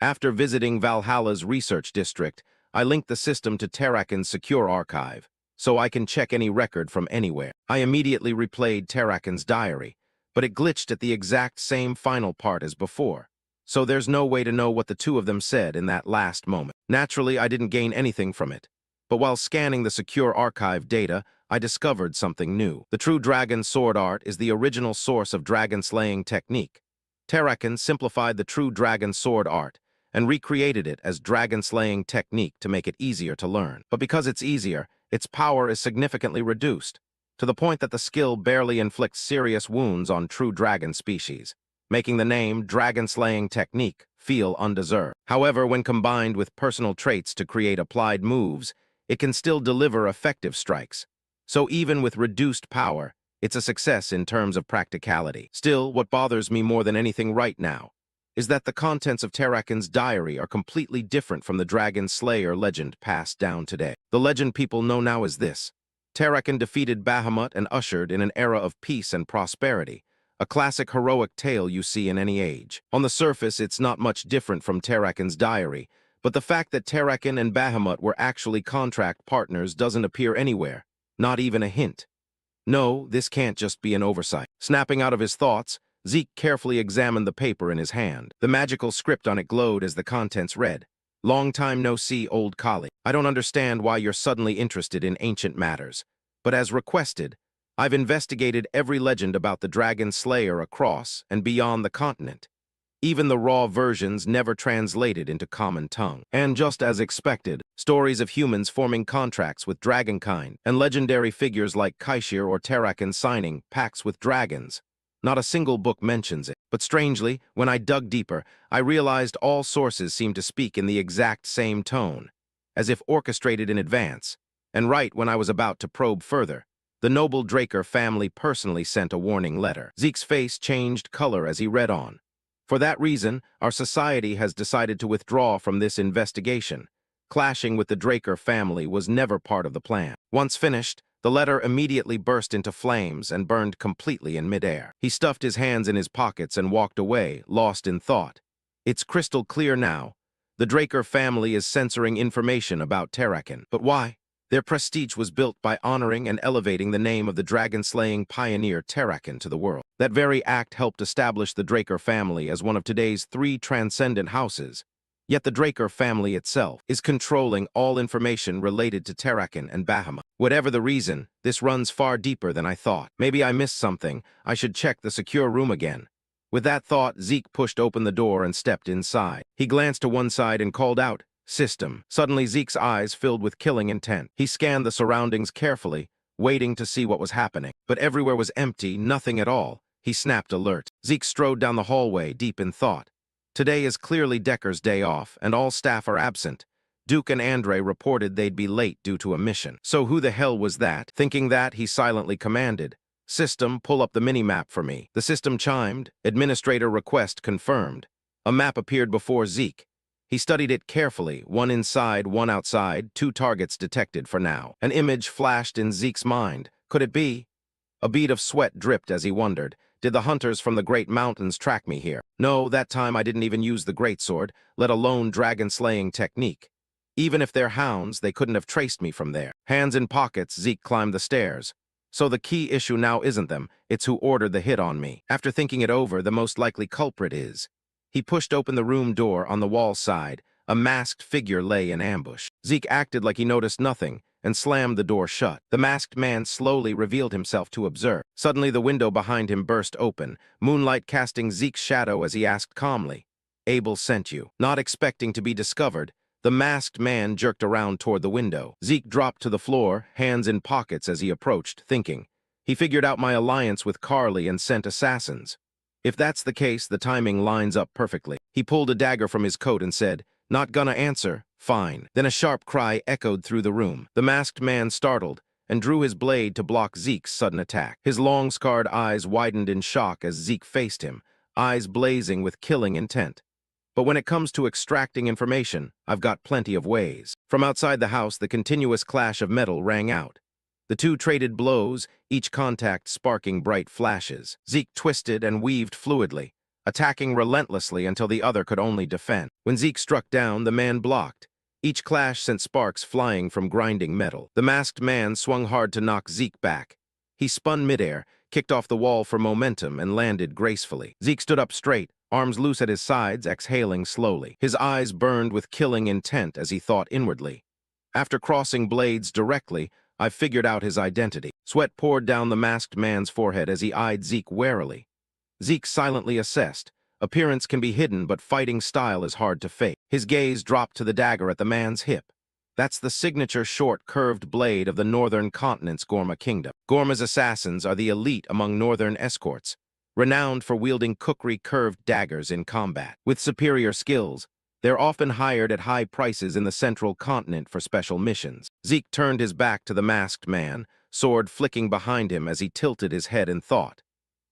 After visiting Valhalla's research district, I linked the system to Terrakin's secure archive, so I can check any record from anywhere. I immediately replayed Terrakin's diary, but it glitched at the exact same final part as before, so there's no way to know what the two of them said in that last moment. Naturally, I didn't gain anything from it, but while scanning the secure archive data, I discovered something new. The true dragon sword art is the original source of dragon-slaying technique. Terrakin simplified the true dragon sword art and recreated it as dragon-slaying technique to make it easier to learn. But because it's easier, its power is significantly reduced. to the point that the skill barely inflicts serious wounds on true dragon species, making the name dragon-slaying technique feel undeserved. However, when combined with personal traits to create applied moves, it can still deliver effective strikes. So even with reduced power, it's a success in terms of practicality. Still, what bothers me more than anything right now is that the contents of Terrakin's diary are completely different from the Dragon Slayer legend passed down today. The legend people know now is this: Terrakin defeated Bahamut and ushered in an era of peace and prosperity, a classic heroic tale you see in any age. On the surface, it's not much different from Terrakin's diary, but the fact that Terrakin and Bahamut were actually contract partners doesn't appear anywhere, not even a hint. No, this can't just be an oversight. Snapping out of his thoughts, Zeke carefully examined the paper in his hand. The magical script on it glowed as the contents read: "Long time no see, old colleague. I don't understand why you're suddenly interested in ancient matters, but as requested, I've investigated every legend about the Dragon Slayer across and beyond the continent. Even the raw versions never translated into common tongue. And just as expected, stories of humans forming contracts with dragonkind and legendary figures like Kaishir or Terrakin signing pacts with dragons. Not a single book mentions it. But strangely, when I dug deeper, I realized all sources seem to speak in the exact same tone, as if orchestrated in advance. And right when I was about to probe further, the noble Draker family personally sent a warning letter. Zeke's face changed color as he read on. For that reason, our society has decided to withdraw from this investigation. Clashing with the Draker family was never part of the plan. Once finished, the letter immediately burst into flames and burned completely in midair. He stuffed his hands in his pockets and walked away, lost in thought. It's crystal clear now. The Draker family is censoring information about Terrakin. But why? Their prestige was built by honoring and elevating the name of the dragon-slaying pioneer Terrakin to the world. That very act helped establish the Draker family as one of today's 3 transcendent houses. Yet the Draker family itself is controlling all information related to Terrakin and Bahamut. Whatever the reason, this runs far deeper than I thought. Maybe I missed something. I should check the secure room again. With that thought, Zeke pushed open the door and stepped inside. He glanced to one side and called out, "System." Suddenly, Zeke's eyes filled with killing intent. He scanned the surroundings carefully, waiting to see what was happening. But everywhere was empty, nothing at all. He snapped alert. Zeke strode down the hallway, deep in thought. Today is clearly Decker's day off, and all staff are absent. Duke and Andre reported they'd be late due to a mission. So who the hell was that? Thinking that, he silently commanded, "System, pull up the mini-map for me." The system chimed. Administrator request confirmed. A map appeared before Zeke. He studied it carefully, one inside, one outside, 2 targets detected for now. An image flashed in Zeke's mind. Could it be? A bead of sweat dripped as he wondered. Did the hunters from the Great Mountains track me here? No, that time I didn't even use the greatsword, let alone dragon-slaying technique. Even if they're hounds, they couldn't have traced me from there. Hands in pockets, Zeke climbed the stairs. So the key issue now isn't them, it's who ordered the hit on me. After thinking it over, the most likely culprit is. He pushed open the room door on the wall side. A masked figure lay in ambush. Zeke acted like he noticed nothing and slammed the door shut. The masked man slowly revealed himself to observe. Suddenly, the window behind him burst open, moonlight casting Zeke's shadow as he asked calmly, "Abel sent you." Not expecting to be discovered, the masked man jerked around toward the window. Zeke dropped to the floor, hands in pockets as he approached, thinking. He figured out my alliance with Carly and sent assassins. If that's the case, the timing lines up perfectly. He pulled a dagger from his coat and said, "Not gonna answer? Fine." Then a sharp cry echoed through the room. The masked man startled and drew his blade to block Zeke's sudden attack. His long, scarred eyes widened in shock as Zeke faced him, eyes blazing with killing intent. But when it comes to extracting information, I've got plenty of ways. From outside the house, the continuous clash of metal rang out. The 2 traded blows, each contact sparking bright flashes. Zeke twisted and weaved fluidly, attacking relentlessly until the other could only defend. When Zeke struck down, the man blocked. Each clash sent sparks flying from grinding metal. The masked man swung hard to knock Zeke back. He spun midair, kicked off the wall for momentum, and landed gracefully. Zeke stood up straight, arms loose at his sides, exhaling slowly. His eyes burned with killing intent as he thought inwardly. After crossing blades directly, I figured out his identity. Sweat poured down the masked man's forehead as he eyed Zeke warily. Zeke silently assessed. Appearance can be hidden, but fighting style is hard to fake. His gaze dropped to the dagger at the man's hip. That's the signature short, curved blade of the northern continent's Gorma kingdom. Gorma's assassins are the elite among northern escorts, renowned for wielding kukri curved daggers in combat. With superior skills, they're often hired at high prices in the central continent for special missions. Zeke turned his back to the masked man, sword flicking behind him as he tilted his head in thought.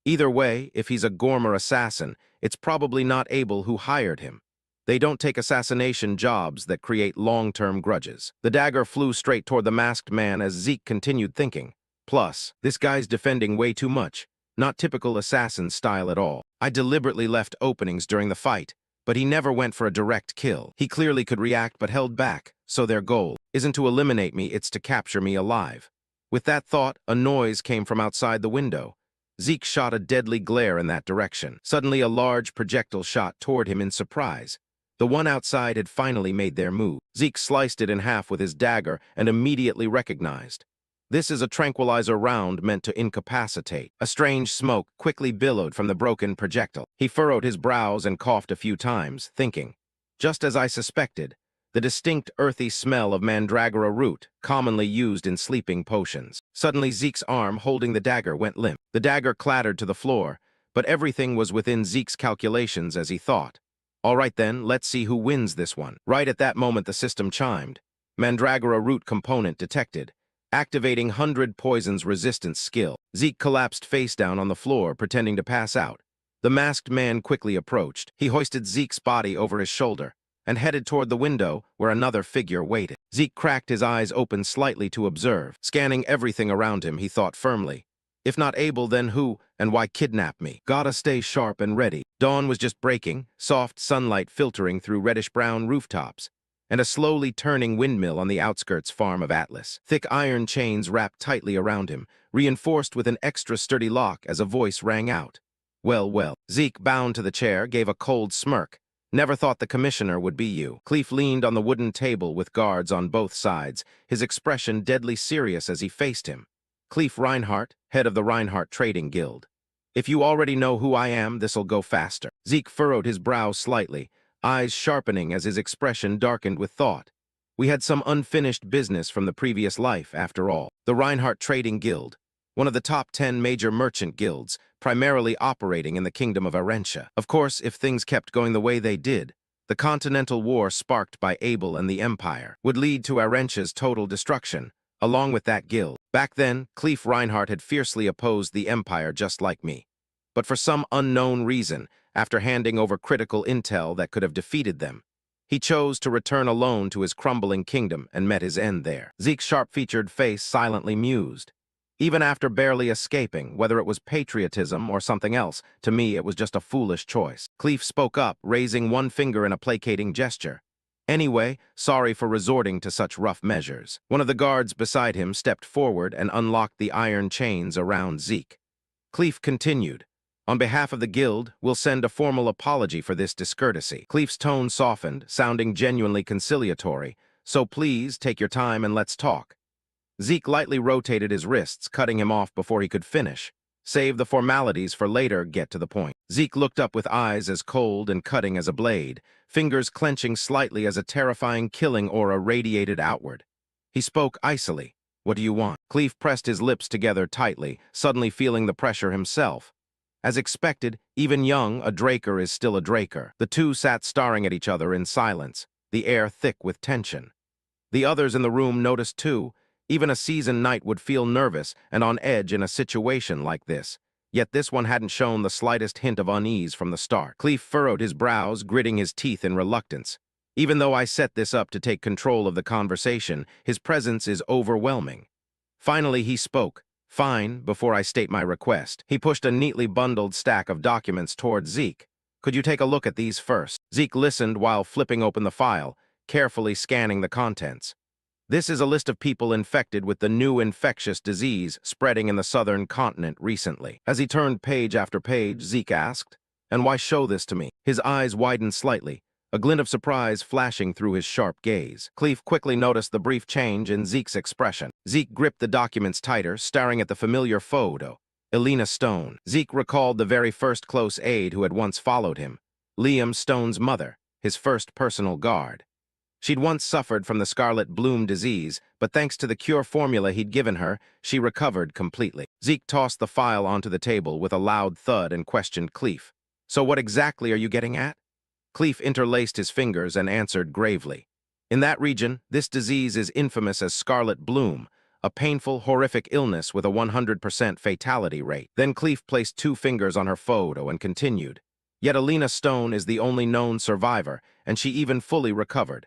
Either way, if he's a Gorma assassin, it's probably not Abel who hired him. They don't take assassination jobs that create long-term grudges. The dagger flew straight toward the masked man as Zeke continued thinking. Plus, this guy's defending way too much. Not typical assassin style at all. I deliberately left openings during the fight, but he never went for a direct kill. He clearly could react but held back, so their goal isn't to eliminate me, it's to capture me alive. With that thought, a noise came from outside the window. Zeke shot a deadly glare in that direction. Suddenly, a large projectile shot toward him in surprise. The one outside had finally made their move. Zeke sliced it in half with his dagger and immediately recognized. This is a tranquilizer round meant to incapacitate. A strange smoke quickly billowed from the broken projectile. He furrowed his brows and coughed a few times, thinking. Just as I suspected, the distinct earthy smell of mandragora root, commonly used in sleeping potions. Suddenly, Zeke's arm holding the dagger went limp. The dagger clattered to the floor, but everything was within Zeke's calculations as he thought. All right then, let's see who wins this one. Right at that moment the system chimed. Mandragora root component detected. Activating 100 poisons resistance skill. Zeke collapsed face down on the floor, pretending to pass out. The masked man quickly approached. He hoisted Zeke's body over his shoulder and headed toward the window where another figure waited. Zeke cracked his eyes open slightly to observe. Scanning everything around him, he thought firmly. If not Abel, then who, and why kidnap me? Gotta stay sharp and ready. Dawn was just breaking, soft sunlight filtering through reddish-brown rooftops, and a slowly turning windmill on the outskirts farm of Atlas. Thick iron chains wrapped tightly around him, reinforced with an extra sturdy lock as a voice rang out. Well, well. Zeke, bound to the chair, gave a cold smirk. Never thought the commissioner would be you. Cleef leaned on the wooden table with guards on both sides, his expression deadly serious as he faced him. Cleef Reinhardt, head of the Reinhardt Trading Guild. If you already know who I am, this'll go faster. Zeke furrowed his brow slightly, eyes sharpening as his expression darkened with thought. We had some unfinished business from the previous life, after all. The Reinhardt Trading Guild, one of the top 10 major merchant guilds, primarily operating in the Kingdom of Arentia. Of course, if things kept going the way they did, the Continental War sparked by Abel and the Empire would lead to Arentia's total destruction, along with that guild. Back then, Cleef Reinhardt had fiercely opposed the Empire just like me. But for some unknown reason, after handing over critical intel that could have defeated them, he chose to return alone to his crumbling kingdom and met his end there. Zeke's sharp-featured face silently mused. Even after barely escaping, whether it was patriotism or something else, to me it was just a foolish choice. Cleef spoke up, raising one finger in a placating gesture. Anyway, sorry for resorting to such rough measures. One of the guards beside him stepped forward and unlocked the iron chains around Zeke. Cleef continued. On behalf of the guild, we'll send a formal apology for this discourtesy. Cleef's tone softened, sounding genuinely conciliatory. So please, take your time and let's talk. Zeke lightly rotated his wrists, cutting him off before he could finish. Save the formalities for later, get to the point. Zeke looked up with eyes as cold and cutting as a blade, fingers clenching slightly as a terrifying killing aura radiated outward. He spoke icily. What do you want? Cleef pressed his lips together tightly, suddenly feeling the pressure himself. As expected, even young, a Draker is still a Draker. The two sat staring at each other in silence, the air thick with tension. The others in the room noticed too. Even a seasoned knight would feel nervous and on edge in a situation like this. Yet this one hadn't shown the slightest hint of unease from the start. Cleef furrowed his brows, gritting his teeth in reluctance. Even though I set this up to take control of the conversation, his presence is overwhelming. Finally, he spoke. Fine, before I state my request. He pushed a neatly bundled stack of documents towards Zeke. Could you take a look at these first? Zeke listened while flipping open the file, carefully scanning the contents. This is a list of people infected with the new infectious disease spreading in the southern continent recently. As he turned page after page, Zeke asked, "And why show this to me?" His eyes widened slightly, a glint of surprise flashing through his sharp gaze. Cleef quickly noticed the brief change in Zeke's expression. Zeke gripped the documents tighter, staring at the familiar photo, Elena Stone. Zeke recalled the very first close aide who had once followed him, Liam Stone's mother, his first personal guard. She'd once suffered from the scarlet bloom disease, but thanks to the cure formula he'd given her, she recovered completely. Zeke tossed the file onto the table with a loud thud and questioned Clef. So what exactly are you getting at? Clef interlaced his fingers and answered gravely. In that region, this disease is infamous as scarlet bloom, a painful, horrific illness with a 100% fatality rate. Then Clef placed 2 fingers on her photo and continued. Yet Alina Stone is the only known survivor, and she even fully recovered.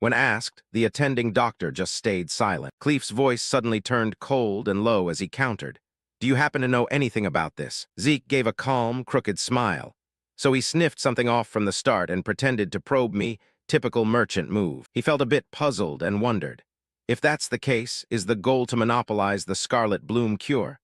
When asked, the attending doctor just stayed silent. Clef's voice suddenly turned cold and low as he countered. Do you happen to know anything about this? Zeke gave a calm, crooked smile. So he sniffed something off from the start and pretended to probe me, typical merchant move. He felt a bit puzzled and wondered. If that's the case, is the goal to monopolize the scarlet bloom cure?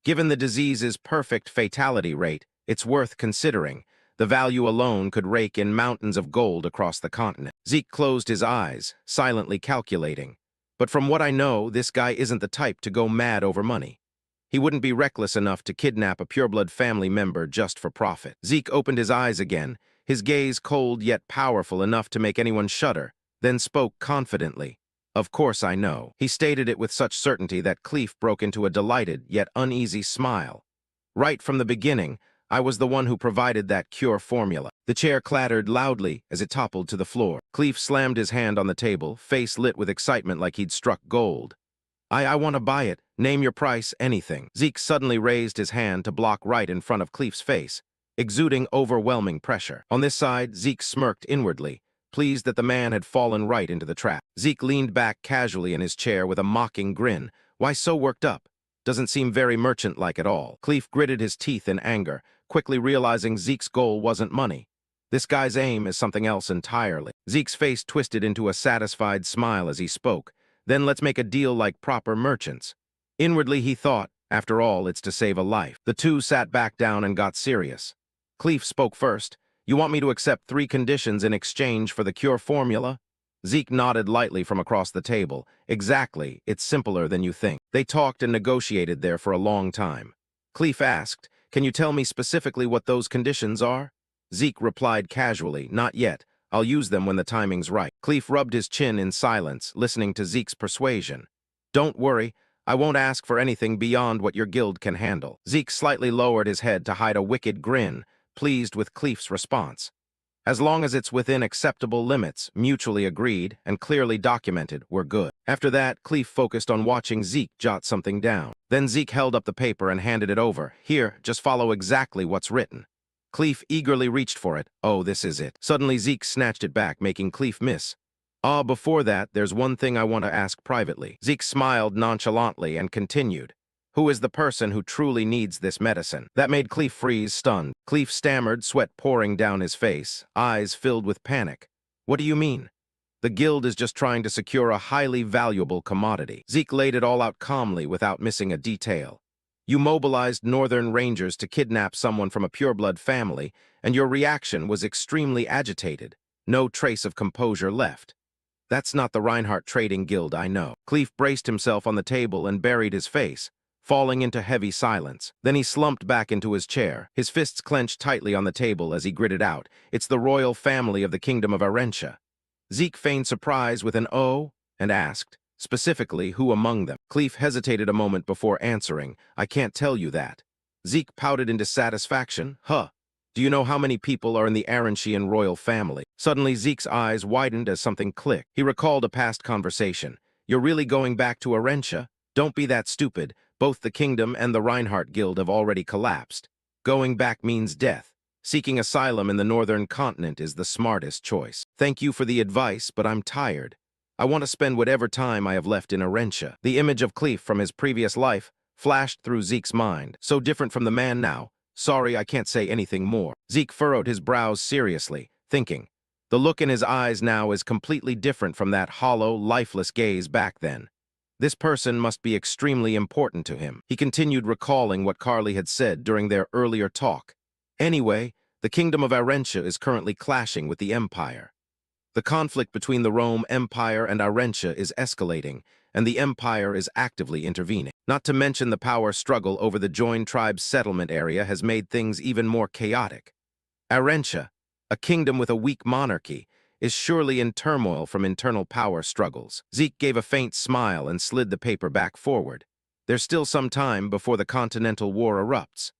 Given the disease's perfect fatality rate, it's worth considering. The value alone could rake in mountains of gold across the continent. Zeke closed his eyes, silently calculating. But from what I know, this guy isn't the type to go mad over money. He wouldn't be reckless enough to kidnap a pureblood family member just for profit. Zeke opened his eyes again, his gaze cold yet powerful enough to make anyone shudder, then spoke confidently. Of course I know. He stated it with such certainty that Clef broke into a delighted yet uneasy smile. Right from the beginning, I was the one who provided that cure formula. The chair clattered loudly as it toppled to the floor. Clef slammed his hand on the table, face lit with excitement like he'd struck gold. I want to buy it. Name your price, anything. Zeke suddenly raised his hand to block right in front of Clef's face, exuding overwhelming pressure. On this side, Zeke smirked inwardly, pleased that the man had fallen right into the trap. Zeke leaned back casually in his chair with a mocking grin. Why so worked up? Doesn't seem very merchant-like at all. Clef gritted his teeth in anger, quickly realizing Zeke's goal wasn't money. This guy's aim is something else entirely. Zeke's face twisted into a satisfied smile as he spoke. Then let's make a deal like proper merchants. Inwardly he thought, after all, it's to save a life. The two sat back down and got serious. Clef spoke first. You want me to accept 3 conditions in exchange for the cure formula? Zeke nodded lightly from across the table. Exactly, it's simpler than you think. They talked and negotiated there for a long time. Clef asked, can you tell me specifically what those conditions are? Zeke replied casually, not yet. I'll use them when the timing's right. Clef rubbed his chin in silence, listening to Zeke's persuasion. Don't worry, I won't ask for anything beyond what your guild can handle. Zeke slightly lowered his head to hide a wicked grin, pleased with Clef's response. As long as it's within acceptable limits, mutually agreed, and clearly documented, we're good. After that, Clef focused on watching Zeke jot something down. Then Zeke held up the paper and handed it over. Here, just follow exactly what's written. Clef eagerly reached for it. Oh, this is it. Suddenly Zeke snatched it back, making Clef miss. Before that, there's one thing I want to ask privately. Zeke smiled nonchalantly and continued. Who is the person who truly needs this medicine? That made Clef freeze, stunned. Clef stammered, sweat pouring down his face, eyes filled with panic. What do you mean? The guild is just trying to secure a highly valuable commodity. Zeke laid it all out calmly without missing a detail. You mobilized Northern Rangers to kidnap someone from a pureblood family, and your reaction was extremely agitated. No trace of composure left. That's not the Reinhardt Trading Guild I know. Clef braced himself on the table and buried his face, falling into heavy silence. Then he slumped back into his chair, his fists clenched tightly on the table as he gritted out, it's the royal family of the Kingdom of Arentia. Zeke feigned surprise with an "oh" and asked, specifically, who among them? Clef hesitated a moment before answering, I can't tell you that. Zeke pouted into satisfaction, Do you know how many people are in the Arentian royal family? Suddenly Zeke's eyes widened as something clicked. He recalled a past conversation. You're really going back to Arentia? Don't be that stupid. Both the kingdom and the Reinhardt Guild have already collapsed. Going back means death. Seeking asylum in the northern continent is the smartest choice. Thank you for the advice, but I'm tired. I want to spend whatever time I have left in Arentia. The image of Clef from his previous life flashed through Zeke's mind. So different from the man now. Sorry, I can't say anything more. Zeke furrowed his brows seriously, thinking. The look in his eyes now is completely different from that hollow, lifeless gaze back then. This person must be extremely important to him. He continued recalling what Carly had said during their earlier talk. Anyway, the Kingdom of Arentia is currently clashing with the Empire. The conflict between the Rome Empire and Arentia is escalating, and the Empire is actively intervening. Not to mention the power struggle over the joined tribes' settlement area has made things even more chaotic. Arentia, a kingdom with a weak monarchy, is surely in turmoil from internal power struggles. Zeke gave a faint smile and slid the paper back forward. There's still some time before the Continental War erupts.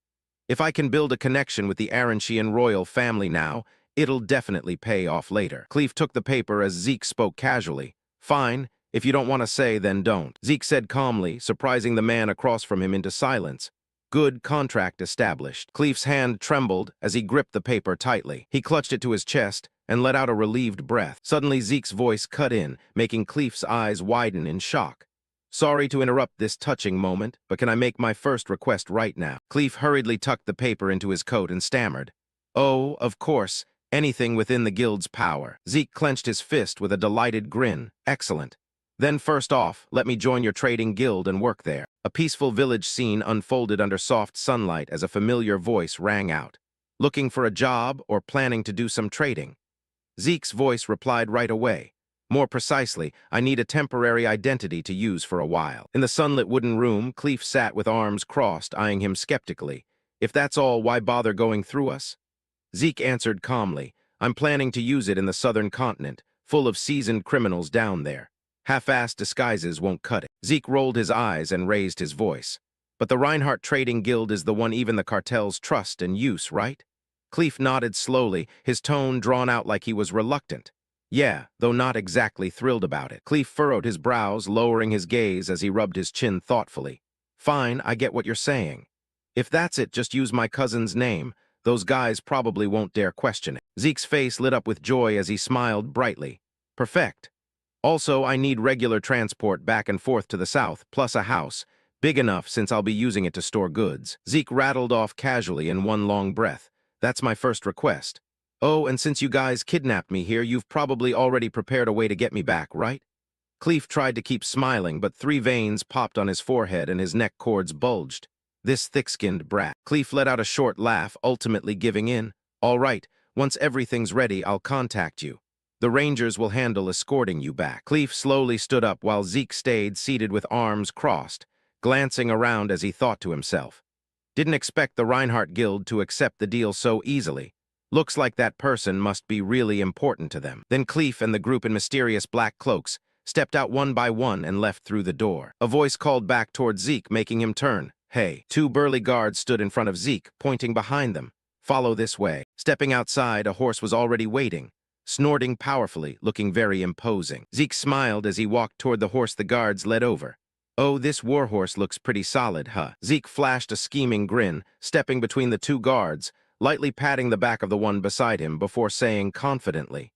If I can build a connection with the Aranshian royal family now, it'll definitely pay off later. Cleve took the paper as Zeke spoke casually. Fine, if you don't want to say, then don't. Zeke said calmly, surprising the man across from him into silence. Good contract established. Cleve's hand trembled as he gripped the paper tightly. He clutched it to his chest and let out a relieved breath. Suddenly, Zeke's voice cut in, making Cleve's eyes widen in shock. Sorry to interrupt this touching moment, but can I make my first request right now? Cleve hurriedly tucked the paper into his coat and stammered. Oh, of course, anything within the guild's power. Zeke clenched his fist with a delighted grin. Excellent. Then first off, let me join your trading guild and work there. A peaceful village scene unfolded under soft sunlight as a familiar voice rang out. Looking for a job or planning to do some trading? Zeke's voice replied right away. More precisely, I need a temporary identity to use for a while. In the sunlit wooden room, Cleve sat with arms crossed, eyeing him skeptically. If that's all, why bother going through us? Zeke answered calmly. I'm planning to use it in the southern continent, full of seasoned criminals down there. Half-assed disguises won't cut it. Zeke rolled his eyes and raised his voice. But the Reinhardt Trading Guild is the one even the cartels trust and use, right? Cleve nodded slowly, his tone drawn out like he was reluctant. Yeah, though not exactly thrilled about it. Cleve furrowed his brows, lowering his gaze as he rubbed his chin thoughtfully. Fine, I get what you're saying. If that's it, just use my cousin's name. Those guys probably won't dare question it. Zeke's face lit up with joy as he smiled brightly. Perfect. Also, I need regular transport back and forth to the south, plus a house, big enough since I'll be using it to store goods. Zeke rattled off casually in one long breath. That's my first request. Oh, and since you guys kidnapped me here, you've probably already prepared a way to get me back, right? Cleve tried to keep smiling, but 3 veins popped on his forehead and his neck cords bulged. This thick-skinned brat. Cleve let out a short laugh, ultimately giving in. All right, once everything's ready, I'll contact you. The Rangers will handle escorting you back. Cleve slowly stood up while Zeke stayed seated with arms crossed, glancing around as he thought to himself. Didn't expect the Reinhardt Guild to accept the deal so easily. Looks like that person must be really important to them. Then Cleve and the group in mysterious black cloaks stepped out one by one and left through the door. A voice called back toward Zeke, making him turn. Hey. 2 burly guards stood in front of Zeke, pointing behind them. Follow this way. Stepping outside, a horse was already waiting, snorting powerfully, looking very imposing. Zeke smiled as he walked toward the horse the guards led over. Oh, this warhorse looks pretty solid, huh? Zeke flashed a scheming grin, stepping between the 2 guards, lightly patting the back of the one beside him before saying confidently,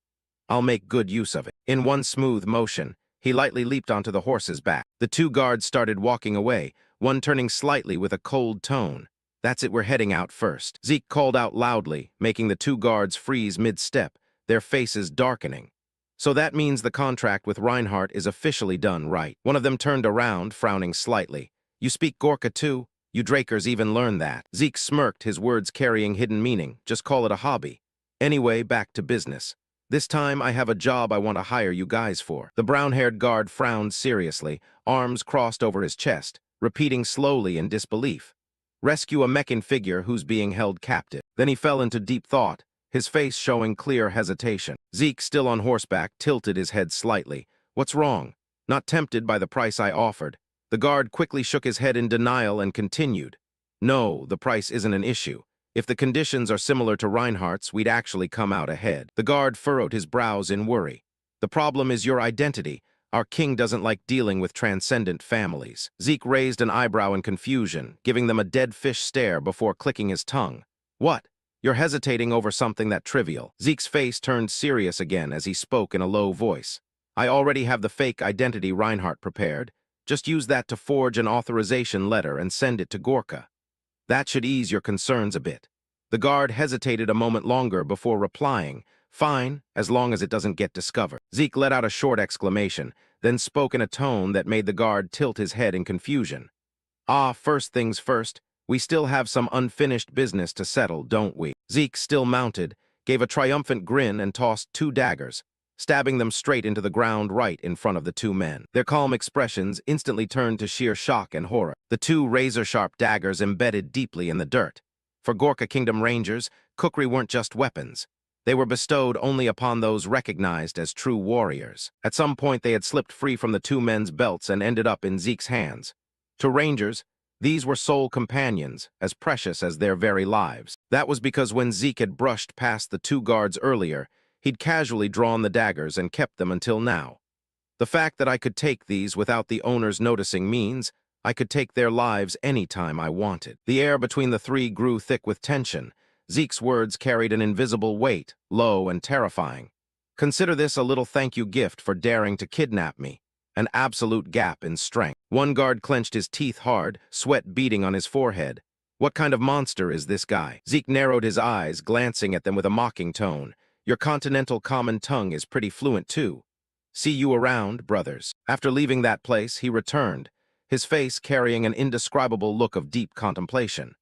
I'll make good use of it. In one smooth motion, he lightly leaped onto the horse's back. The 2 guards started walking away, one turning slightly with a cold tone. That's it, we're heading out first. Zeke called out loudly, making the 2 guards freeze mid-step, their faces darkening. So that means the contract with Reinhardt is officially done, right? One of them turned around, frowning slightly. You speak Gorka too? You Drakers even learned that. Zeke smirked, his words carrying hidden meaning. Just call it a hobby. Anyway, back to business. This time I have a job I want to hire you guys for. The brown-haired guard frowned seriously, arms crossed over his chest, repeating slowly in disbelief. Rescue a Meccan figure who's being held captive. Then he fell into deep thought, his face showing clear hesitation. Zeke, still on horseback, tilted his head slightly. What's wrong? Not tempted by the price I offered. The guard quickly shook his head in denial and continued. No, the price isn't an issue. If the conditions are similar to Reinhardt's, we'd actually come out ahead. The guard furrowed his brows in worry. The problem is your identity. Our king doesn't like dealing with transcendent families. Zeke raised an eyebrow in confusion, giving them a dead fish stare before clicking his tongue. What? You're hesitating over something that trivial. Zeke's face turned serious again as he spoke in a low voice. I already have the fake identity Reinhardt prepared. Just use that to forge an authorization letter and send it to Gorka. That should ease your concerns a bit. The guard hesitated a moment longer before replying, Fine, as long as it doesn't get discovered. Zeke let out a short exclamation, then spoke in a tone that made the guard tilt his head in confusion. First things first, we still have some unfinished business to settle, don't we? Zeke, still mounted, gave a triumphant grin and tossed 2 daggers, stabbing them straight into the ground right in front of the 2 men. Their calm expressions instantly turned to sheer shock and horror. The 2 razor-sharp daggers embedded deeply in the dirt. For Gorka Kingdom Rangers, kukri weren't just weapons. They were bestowed only upon those recognized as true warriors. At some point, they had slipped free from the two men's belts and ended up in Zeke's hands. To Rangers, these were soul companions, as precious as their very lives. That was because when Zeke had brushed past the two guards earlier, he'd casually drawn the daggers and kept them until now. The fact that I could take these without the owners noticing means I could take their lives any time I wanted. The air between the three grew thick with tension. Zeke's words carried an invisible weight, low and terrifying. Consider this a little thank you gift for daring to kidnap me. An absolute gap in strength. One guard clenched his teeth hard, sweat beading on his forehead. What kind of monster is this guy? Zeke narrowed his eyes, glancing at them with a mocking tone. Your continental common tongue is pretty fluent too. See you around, brothers. After leaving that place, he returned, his face carrying an indescribable look of deep contemplation.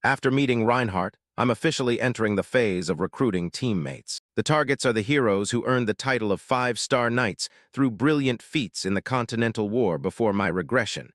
After meeting Reinhardt, I'm officially entering the phase of recruiting teammates. The targets are the heroes who earned the title of 5-star knights through brilliant feats in the Continental War before my regression.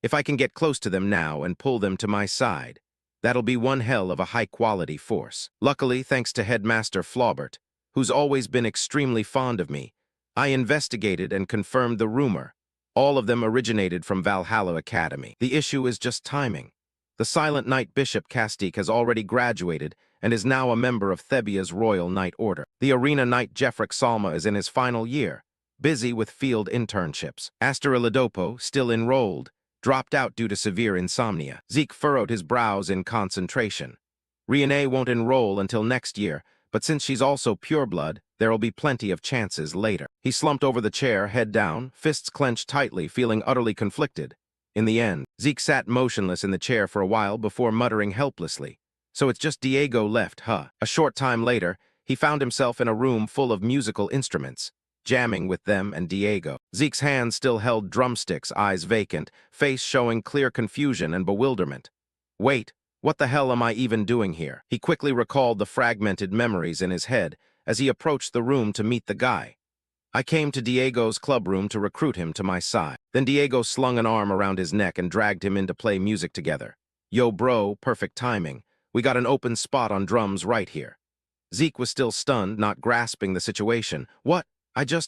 If I can get close to them now and pull them to my side, that'll be one hell of a high-quality force. Luckily, thanks to Headmaster Flaubert, who's always been extremely fond of me, I investigated and confirmed the rumor. All of them originated from Valhalla Academy. The issue is just timing. The Silent Knight Bishop Castique has already graduated and is now a member of Thebia's Royal Knight Order. The Arena Knight Jeffrick Salma is in his final year, busy with field internships. Aster Iladopo, still enrolled, dropped out due to severe insomnia. Zeke furrowed his brows in concentration. Riene won't enroll until next year, but since she's also pureblood, there'll be plenty of chances later. He slumped over the chair, head down, fists clenched tightly, feeling utterly conflicted. In the end, Zeke sat motionless in the chair for a while before muttering helplessly. So it's just Diego left, huh? A short time later, he found himself in a room full of musical instruments, jamming with them and Diego. Zeke's hands still held drumsticks, eyes vacant, face showing clear confusion and bewilderment. Wait, what the hell am I even doing here? He quickly recalled the fragmented memories in his head as he approached the room to meet the guy. I came to Diego's clubroom to recruit him to my side. Then Diego slung an arm around his neck and dragged him in to play music together. Yo, bro, perfect timing. We got an open spot on drums right here. Zeke was still stunned, not grasping the situation. What?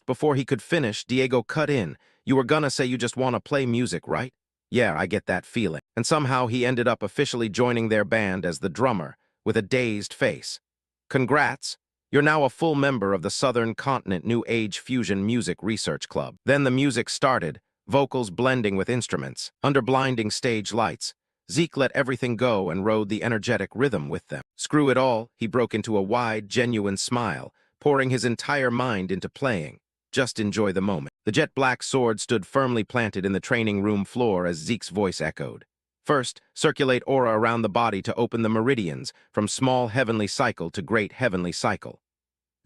Before he could finish, Diego cut in. You were gonna say you just want to play music, right? Yeah, I get that feeling. And somehow he ended up officially joining their band as the drummer, with a dazed face. Congrats. You're now a full member of the Southern Continent New Age Fusion Music Research Club. Then the music started, vocals blending with instruments. Under blinding stage lights, Zeke let everything go and rode the energetic rhythm with them. Screw it all, he broke into a wide, genuine smile, pouring his entire mind into playing. Just enjoy the moment. The jet-black sword stood firmly planted in the training room floor as Zeke's voice echoed. First, circulate aura around the body to open the meridians, from small heavenly cycle to great heavenly cycle.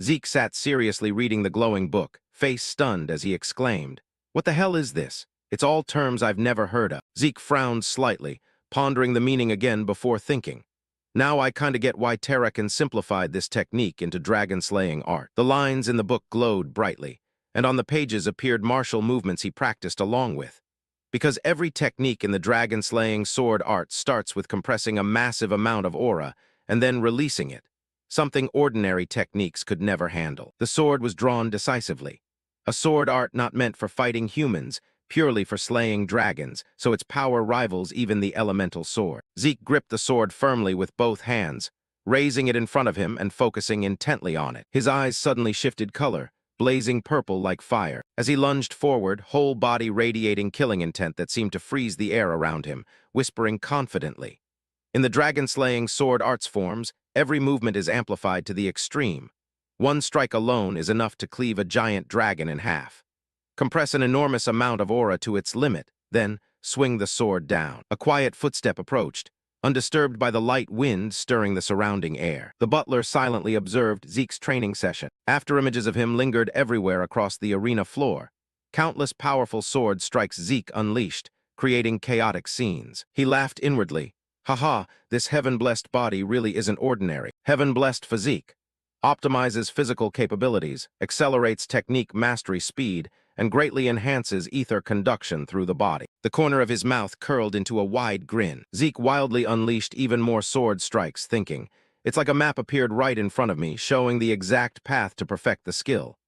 Zeke sat seriously reading the glowing book, face stunned as he exclaimed, "What the hell is this? It's all terms I've never heard of." Zeke frowned slightly, pondering the meaning again before thinking. Now I kinda get why Terrakin simplified this technique into dragon-slaying art. The lines in the book glowed brightly, and on the pages appeared martial movements he practiced along with. Because every technique in the dragon-slaying sword art starts with compressing a massive amount of aura and then releasing it, something ordinary techniques could never handle. The sword was drawn decisively. A sword art not meant for fighting humans, purely for slaying dragons, so its power rivals even the elemental sword. Zeke gripped the sword firmly with both hands, raising it in front of him and focusing intently on it. His eyes suddenly shifted color, blazing purple like fire. As he lunged forward, whole body radiating killing intent that seemed to freeze the air around him, whispering confidently. In the dragon-slaying sword arts forms, every movement is amplified to the extreme. One strike alone is enough to cleave a giant dragon in half. Compress an enormous amount of aura to its limit, then swing the sword down. A quiet footstep approached, undisturbed by the light wind stirring the surrounding air. The butler silently observed Zeke's training session. After images of him lingered everywhere across the arena floor, countless powerful sword strikes Zeke unleashed, creating chaotic scenes. He laughed inwardly. Haha, this heaven-blessed body really isn't ordinary. Heaven-blessed physique. Optimizes physical capabilities, accelerates technique mastery speed, and greatly enhances ether conduction through the body. The corner of his mouth curled into a wide grin. Zeke wildly unleashed even more sword strikes, thinking, It's like a map appeared right in front of me, showing the exact path to perfect the skill.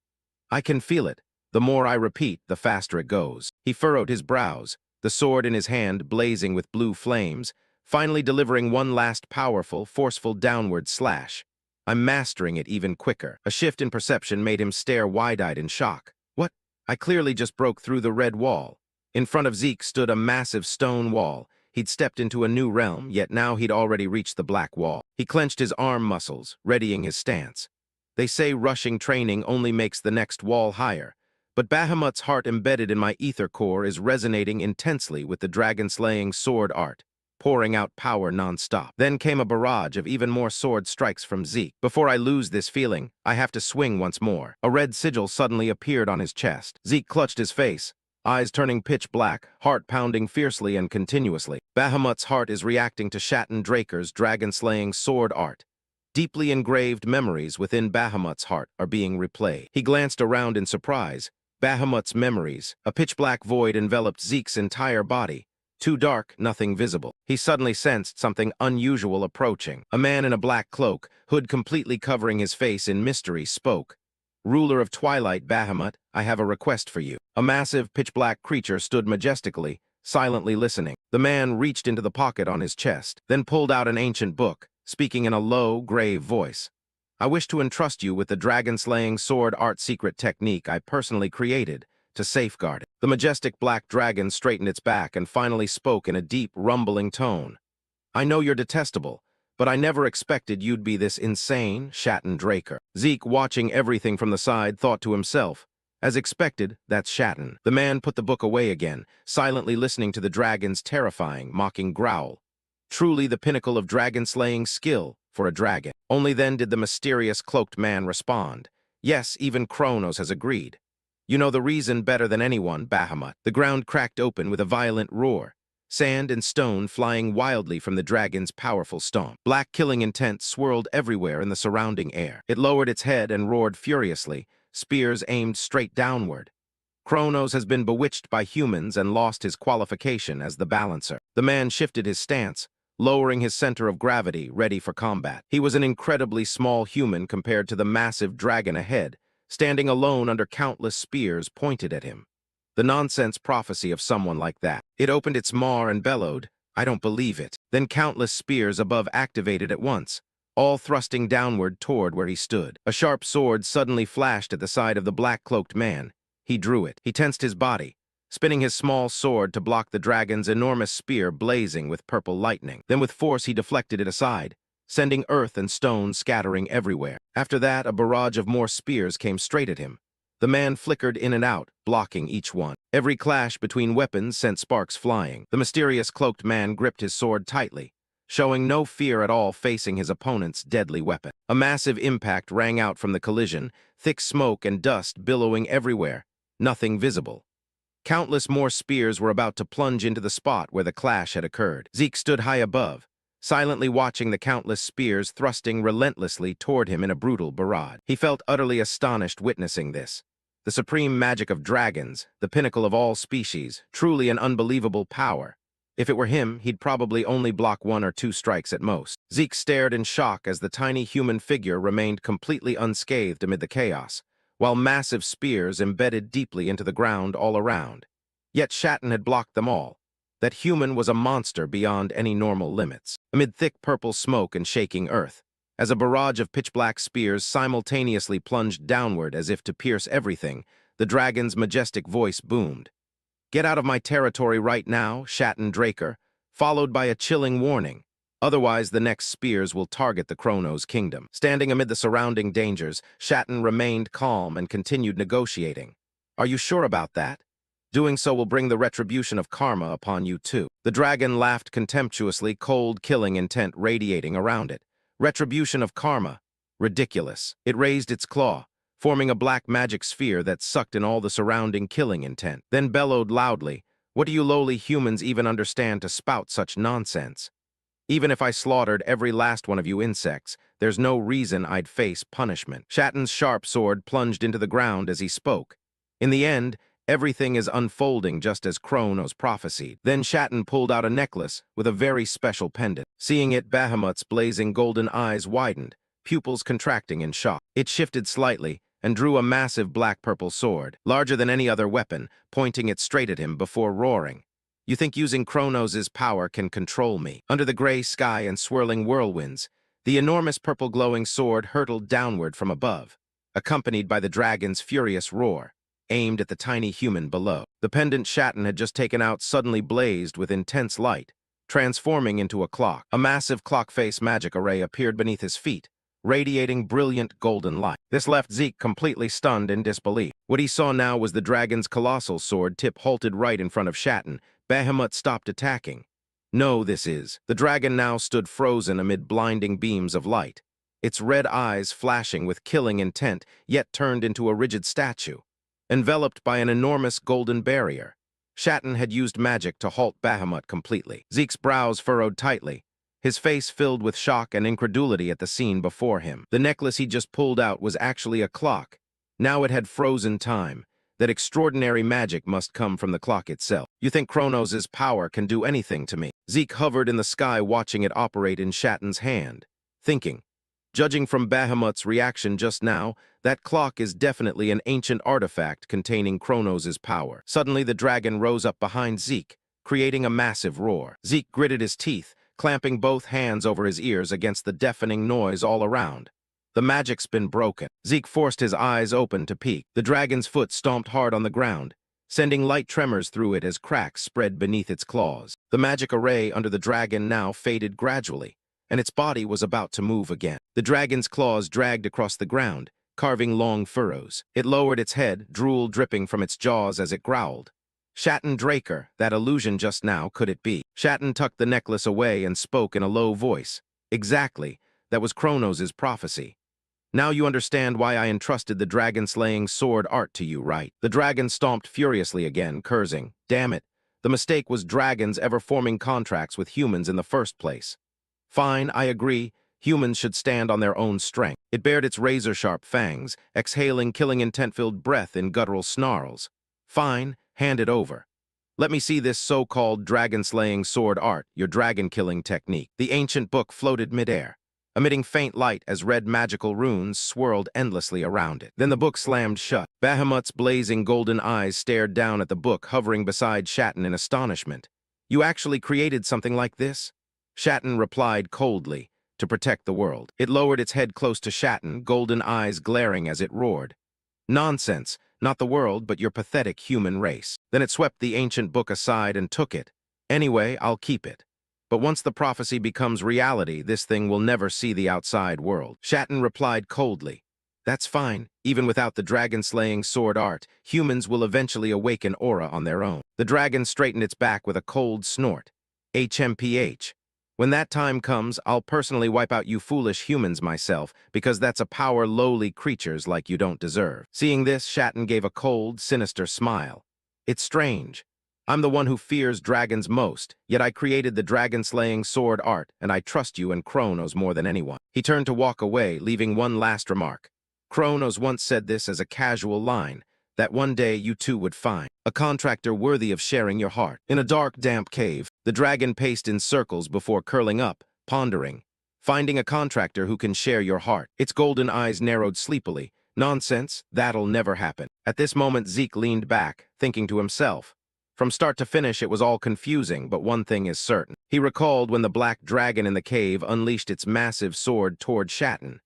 I can feel it. The more I repeat, the faster it goes. He furrowed his brows, the sword in his hand blazing with blue flames, finally delivering one last powerful, forceful downward slash. I'm mastering it even quicker. A shift in perception made him stare wide-eyed in shock. What? I clearly just broke through the red wall. In front of Zeke stood a massive stone wall. He'd stepped into a new realm, yet now he'd already reached the black wall. He clenched his arm muscles, readying his stance. They say rushing training only makes the next wall higher, but Bahamut's heart embedded in my ether core is resonating intensely with the dragon-slaying sword art, pouring out power non-stop. Then came a barrage of even more sword strikes from Zeke. Before I lose this feeling, I have to swing once more. A red sigil suddenly appeared on his chest. Zeke clutched his face, eyes turning pitch black, heart pounding fiercely and continuously. Bahamut's heart is reacting to Shatten Draker's dragon-slaying sword art. Deeply engraved memories within Bahamut's heart are being replayed. He glanced around in surprise. Bahamut's memories. A pitch-black void enveloped Zeke's entire body. Too dark, nothing visible. He suddenly sensed something unusual approaching. A man in a black cloak, hood completely covering his face in mystery, spoke. "Ruler of Twilight, Bahamut, I have a request for you." A massive, pitch-black creature stood majestically, silently listening. The man reached into the pocket on his chest, then pulled out an ancient book, speaking in a low, grave voice. "I wish to entrust you with the dragon-slaying sword art secret technique I personally created to safeguard it." The majestic black dragon straightened its back and finally spoke in a deep, rumbling tone. "I know you're detestable, but I never expected you'd be this insane, Shatten Draker." Zeke, watching everything from the side, thought to himself, "As expected, that's Shatten." The man put the book away again, silently listening to the dragon's terrifying, mocking growl. Truly the pinnacle of dragon-slaying skill for a dragon. Only then did the mysterious cloaked man respond. "Yes, even Kronos has agreed. You know the reason better than anyone, Bahamut." The ground cracked open with a violent roar, sand and stone flying wildly from the dragon's powerful stomp. Black killing intent swirled everywhere in the surrounding air. It lowered its head and roared furiously, spears aimed straight downward. Kronos has been bewitched by humans and lost his qualification as the balancer. The man shifted his stance, lowering his center of gravity, ready for combat. He was an incredibly small human compared to the massive dragon ahead, standing alone under countless spears pointed at him. The nonsense prophecy of someone like that. It opened its maw and bellowed, "I don't believe it." Then countless spears above activated at once, all thrusting downward toward where he stood. A sharp sword suddenly flashed at the side of the black-cloaked man. He drew it. He tensed his body, spinning his small sword to block the dragon's enormous spear blazing with purple lightning. Then with force he deflected it aside, sending earth and stone scattering everywhere. After that, a barrage of more spears came straight at him. The man flickered in and out, blocking each one. Every clash between weapons sent sparks flying. The mysterious cloaked man gripped his sword tightly, showing no fear at all facing his opponent's deadly weapon. A massive impact rang out from the collision, thick smoke and dust billowing everywhere, nothing visible. Countless more spears were about to plunge into the spot where the clash had occurred. Zeke stood high above, silently watching the countless spears thrusting relentlessly toward him in a brutal barrage. He felt utterly astonished witnessing this. The supreme magic of dragons, the pinnacle of all species, truly an unbelievable power. If it were him, he'd probably only block 1 or 2 strikes at most. Zeke stared in shock as the tiny human figure remained completely unscathed amid the chaos, while massive spears embedded deeply into the ground all around. Yet Shatten had blocked them all. That human was a monster beyond any normal limits. Amid thick purple smoke and shaking earth, as a barrage of pitch-black spears simultaneously plunged downward as if to pierce everything, the dragon's majestic voice boomed. "Get out of my territory right now, Shatten Draker," followed by a chilling warning. "Otherwise, the next spears will target the Kronos kingdom." Standing amid the surrounding dangers, Shatten remained calm and continued negotiating. "Are you sure about that? Doing so will bring the retribution of karma upon you too." The dragon laughed contemptuously, cold, killing intent radiating around it. Retribution of karma. Ridiculous. It raised its claw, forming a black magic sphere that sucked in all the surrounding killing intent, then bellowed loudly, "What do you lowly humans even understand to spout such nonsense? Even if I slaughtered every last one of you insects, there's no reason I'd face punishment." Shatten's sharp sword plunged into the ground as he spoke. In the end, Everything is unfolding just as Kronos prophesied. Then Shatun pulled out a necklace with a very special pendant. Seeing it, Bahamut's blazing golden eyes widened, pupils contracting in shock. It shifted slightly and drew a massive black-purple sword, larger than any other weapon, pointing it straight at him before roaring. You think using Kronos' power can control me? Under the gray sky and swirling whirlwinds, the enormous purple glowing sword hurtled downward from above, accompanied by the dragon's furious roar, aimed at the tiny human below. The pendant Shatun had just taken out suddenly blazed with intense light, transforming into a clock. A massive clock-face magic array appeared beneath his feet, radiating brilliant golden light. This left Zeke completely stunned in disbelief. What he saw now was the dragon's colossal sword tip halted right in front of Shatun. Bahamut stopped attacking. No, this is. The dragon now stood frozen amid blinding beams of light, its red eyes flashing with killing intent, yet turned into a rigid statue, enveloped by an enormous golden barrier. Shatun had used magic to halt Bahamut completely. Zeke's brows furrowed tightly, his face filled with shock and incredulity at the scene before him. The necklace he just pulled out was actually a clock. Now it had frozen time. That extraordinary magic must come from the clock itself. You think Kronos' power can do anything to me? Zeke hovered in the sky watching it operate in Shatun's hand, thinking, judging from Bahamut's reaction just now, that clock is definitely an ancient artifact containing Kronos' power. Suddenly the dragon rose up behind Zeke, creating a massive roar. Zeke gritted his teeth, clamping both hands over his ears against the deafening noise all around. The magic's been broken. Zeke forced his eyes open to peek. The dragon's foot stomped hard on the ground, sending light tremors through it as cracks spread beneath its claws. The magic array under the dragon now faded gradually, and its body was about to move again. The dragon's claws dragged across the ground, carving long furrows. It lowered its head, drool dripping from its jaws as it growled. Shatun Draker, that illusion just now, could it be? Shatun tucked the necklace away and spoke in a low voice. Exactly, that was Kronos' prophecy. Now you understand why I entrusted the dragon-slaying sword art to you, right? The dragon stomped furiously again, cursing. Damn it, the mistake was dragons ever forming contracts with humans in the first place. Fine, I agree. Humans should stand on their own strength. It bared its razor-sharp fangs, exhaling killing intent-filled breath in guttural snarls. Fine, hand it over. Let me see this so-called dragon-slaying sword art, your dragon-killing technique. The ancient book floated midair, emitting faint light as red magical runes swirled endlessly around it. Then the book slammed shut. Bahamut's blazing golden eyes stared down at the book hovering beside Shatun in astonishment. You actually created something like this? Shatun replied coldly, to protect the world. It lowered its head close to Shatun, golden eyes glaring as it roared. Nonsense, not the world, but your pathetic human race. Then it swept the ancient book aside and took it. Anyway, I'll keep it. But once the prophecy becomes reality, this thing will never see the outside world. Shatun replied coldly. That's fine. Even without the dragon-slaying sword art, humans will eventually awaken aura on their own. The dragon straightened its back with a cold snort. HMPH. When that time comes, I'll personally wipe out you foolish humans myself, because that's a power lowly creatures like you don't deserve. Seeing this, Shatun gave a cold, sinister smile. It's strange. I'm the one who fears dragons most, yet I created the dragon-slaying sword art, and I trust you and Kronos more than anyone. He turned to walk away, leaving one last remark. Kronos once said this as a casual line, that one day you two would find a contractor worthy of sharing your heart. In a dark, damp cave, the dragon paced in circles before curling up, pondering, finding a contractor who can share your heart. Its golden eyes narrowed sleepily. Nonsense, that'll never happen. At this moment, Zeke leaned back, thinking to himself. From start to finish, it was all confusing, but one thing is certain. He recalled when the black dragon in the cave unleashed its massive sword toward Shatun.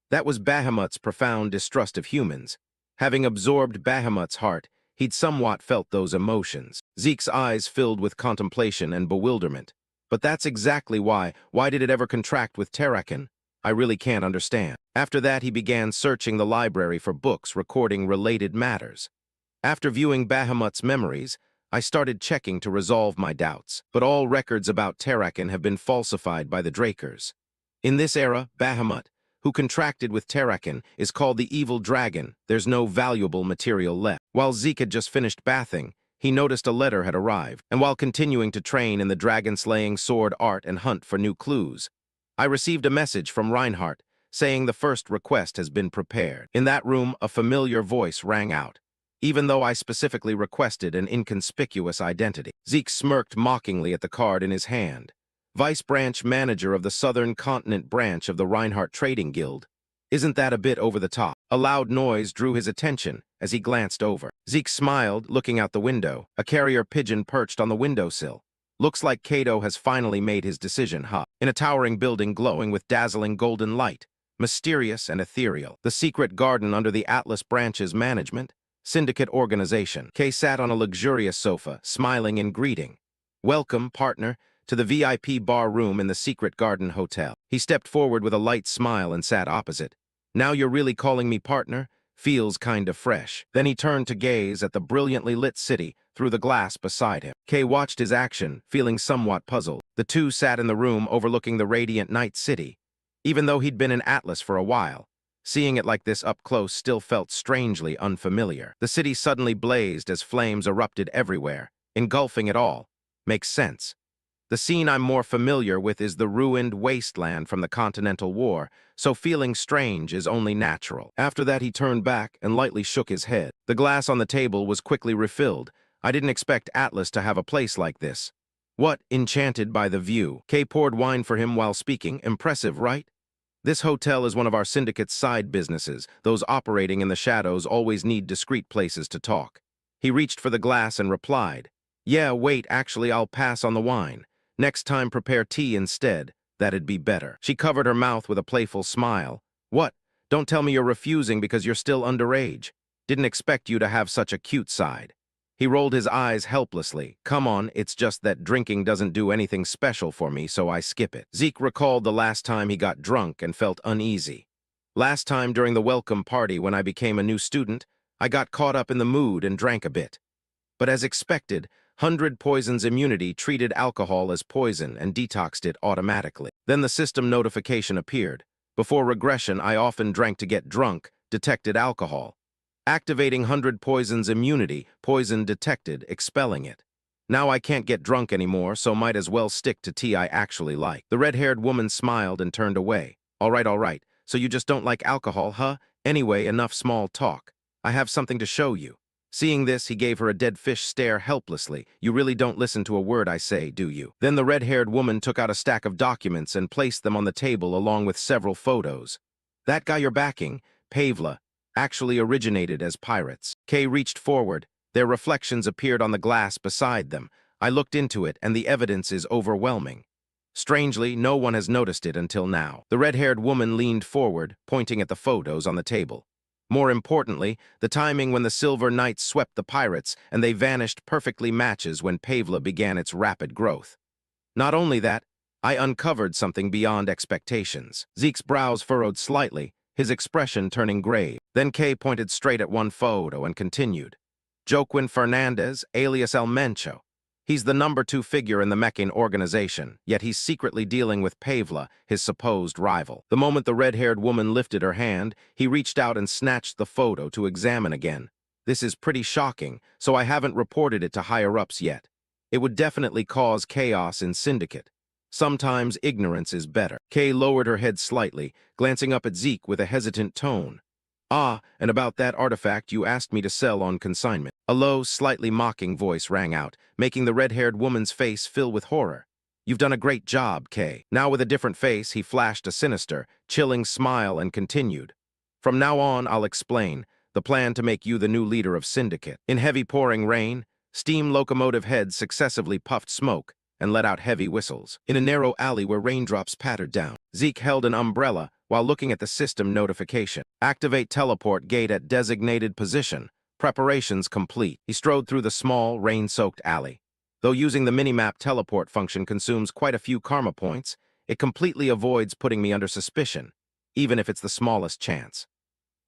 That was Bahamut's profound distrust of humans. Having absorbed Bahamut's heart, he'd somewhat felt those emotions. Zeke's eyes filled with contemplation and bewilderment. But that's exactly why. Why did it ever contract with Terrakin? I really can't understand. After that, he began searching the library for books recording related matters. After viewing Bahamut's memories, I started checking to resolve my doubts, but all records about Terrakin have been falsified by the Drakers. In this era, Bahamut, who contracted with Terrakin, is called the Evil Dragon. There's no valuable material left. While Zeke had just finished bathing, he noticed a letter had arrived, and while continuing to train in the dragon-slaying sword art and hunt for new clues, I received a message from Reinhardt saying the first request has been prepared. In that room, a familiar voice rang out. even though I specifically requested an inconspicuous identity. Zeke smirked mockingly at the card in his hand. Vice Branch Manager of the Southern Continent branch of the Reinhardt Trading Guild. Isn't that a bit over the top? A loud noise drew his attention as he glanced over. Zeke smiled, looking out the window. A carrier pigeon perched on the windowsill. Looks like Kato has finally made his decision, huh? In a towering building glowing with dazzling golden light, mysterious and ethereal. The secret garden under the Atlas Branch's management. Syndicate organization. Kay sat on a luxurious sofa, smiling in greeting. Welcome, partner, to the VIP bar room in the Secret Garden Hotel. He stepped forward with a light smile and sat opposite. Now you're really calling me partner? Feels kind of fresh. Then he turned to gaze at the brilliantly lit city through the glass beside him. Kay watched his action, feeling somewhat puzzled. The two sat in the room overlooking the radiant night city. Even though he'd been in Atlas for a while, seeing it like this up close still felt strangely unfamiliar. The city suddenly blazed as flames erupted everywhere, engulfing it all. Makes sense. The scene I'm more familiar with is the ruined wasteland from the Continental War, so feeling strange is only natural. After that he turned back and lightly shook his head. The glass on the table was quickly refilled. I didn't expect Atlas to have a place like this. What, enchanted by the view? Kay poured wine for him while speaking. Impressive, right? This hotel is one of our syndicate's side businesses. Those operating in the shadows always need discreet places to talk. He reached for the glass and replied, Yeah, wait, actually I'll pass on the wine. Next time prepare tea instead. That'd be better. She covered her mouth with a playful smile. What? Don't tell me you're refusing because you're still underage. Didn't expect you to have such a cute side. He rolled his eyes helplessly. Come on, it's just that drinking doesn't do anything special for me, so I skip it. Zeke recalled the last time he got drunk and felt uneasy. Last time during the welcome party when I became a new student, I got caught up in the mood and drank a bit. But as expected, 100 Poison's immunity treated alcohol as poison and detoxed it automatically. Then the system notification appeared. Before regression, I often drank to get drunk, detected alcohol. Activating 100 Poison's immunity, poison detected, expelling it. Now I can't get drunk anymore, so might as well stick to tea I actually like. The red-haired woman smiled and turned away. All right, so you just don't like alcohol, huh? Anyway, enough small talk. I have something to show you. Seeing this, he gave her a dead fish stare helplessly. You really don't listen to a word I say, do you? Then the red-haired woman took out a stack of documents and placed them on the table along with several photos. That guy you're backing, Pavla, actually originated as pirates. Kay reached forward. Their reflections appeared on the glass beside them. I looked into it, and the evidence is overwhelming. Strangely, no one has noticed it until now. The red-haired woman leaned forward, pointing at the photos on the table. More importantly, the timing when the Silver Knights swept the pirates and they vanished perfectly matches when Pavla began its rapid growth. Not only that, I uncovered something beyond expectations. Zeke's brows furrowed slightly, his expression turning grave. Then Kay pointed straight at one photo and continued. Joaquin Fernandez, alias El Mencho. He's the number 2 figure in the Meccan organization, yet he's secretly dealing with Pavla, his supposed rival. The moment the red-haired woman lifted her hand, he reached out and snatched the photo to examine again. This is pretty shocking, so I haven't reported it to higher-ups yet. It would definitely cause chaos in Syndicate. Sometimes ignorance is better. Kay lowered her head slightly, glancing up at Zeke with a hesitant tone. Ah, and about that artifact you asked me to sell on consignment. A low, slightly mocking voice rang out, making the red-haired woman's face fill with horror. You've done a great job, Kay. Now with a different face, he flashed a sinister, chilling smile and continued. From now on, I'll explain the plan to make you the new leader of Syndicate. In heavy pouring rain, steam locomotive heads successively puffed smoke and let out heavy whistles. In a narrow alley where raindrops pattered down, Zeke held an umbrella while looking at the system notification. Activate teleport gate at designated position. Preparations complete. He strode through the small, rain-soaked alley. Though using the minimap teleport function consumes quite a few karma points, it completely avoids putting me under suspicion, even if it's the smallest chance.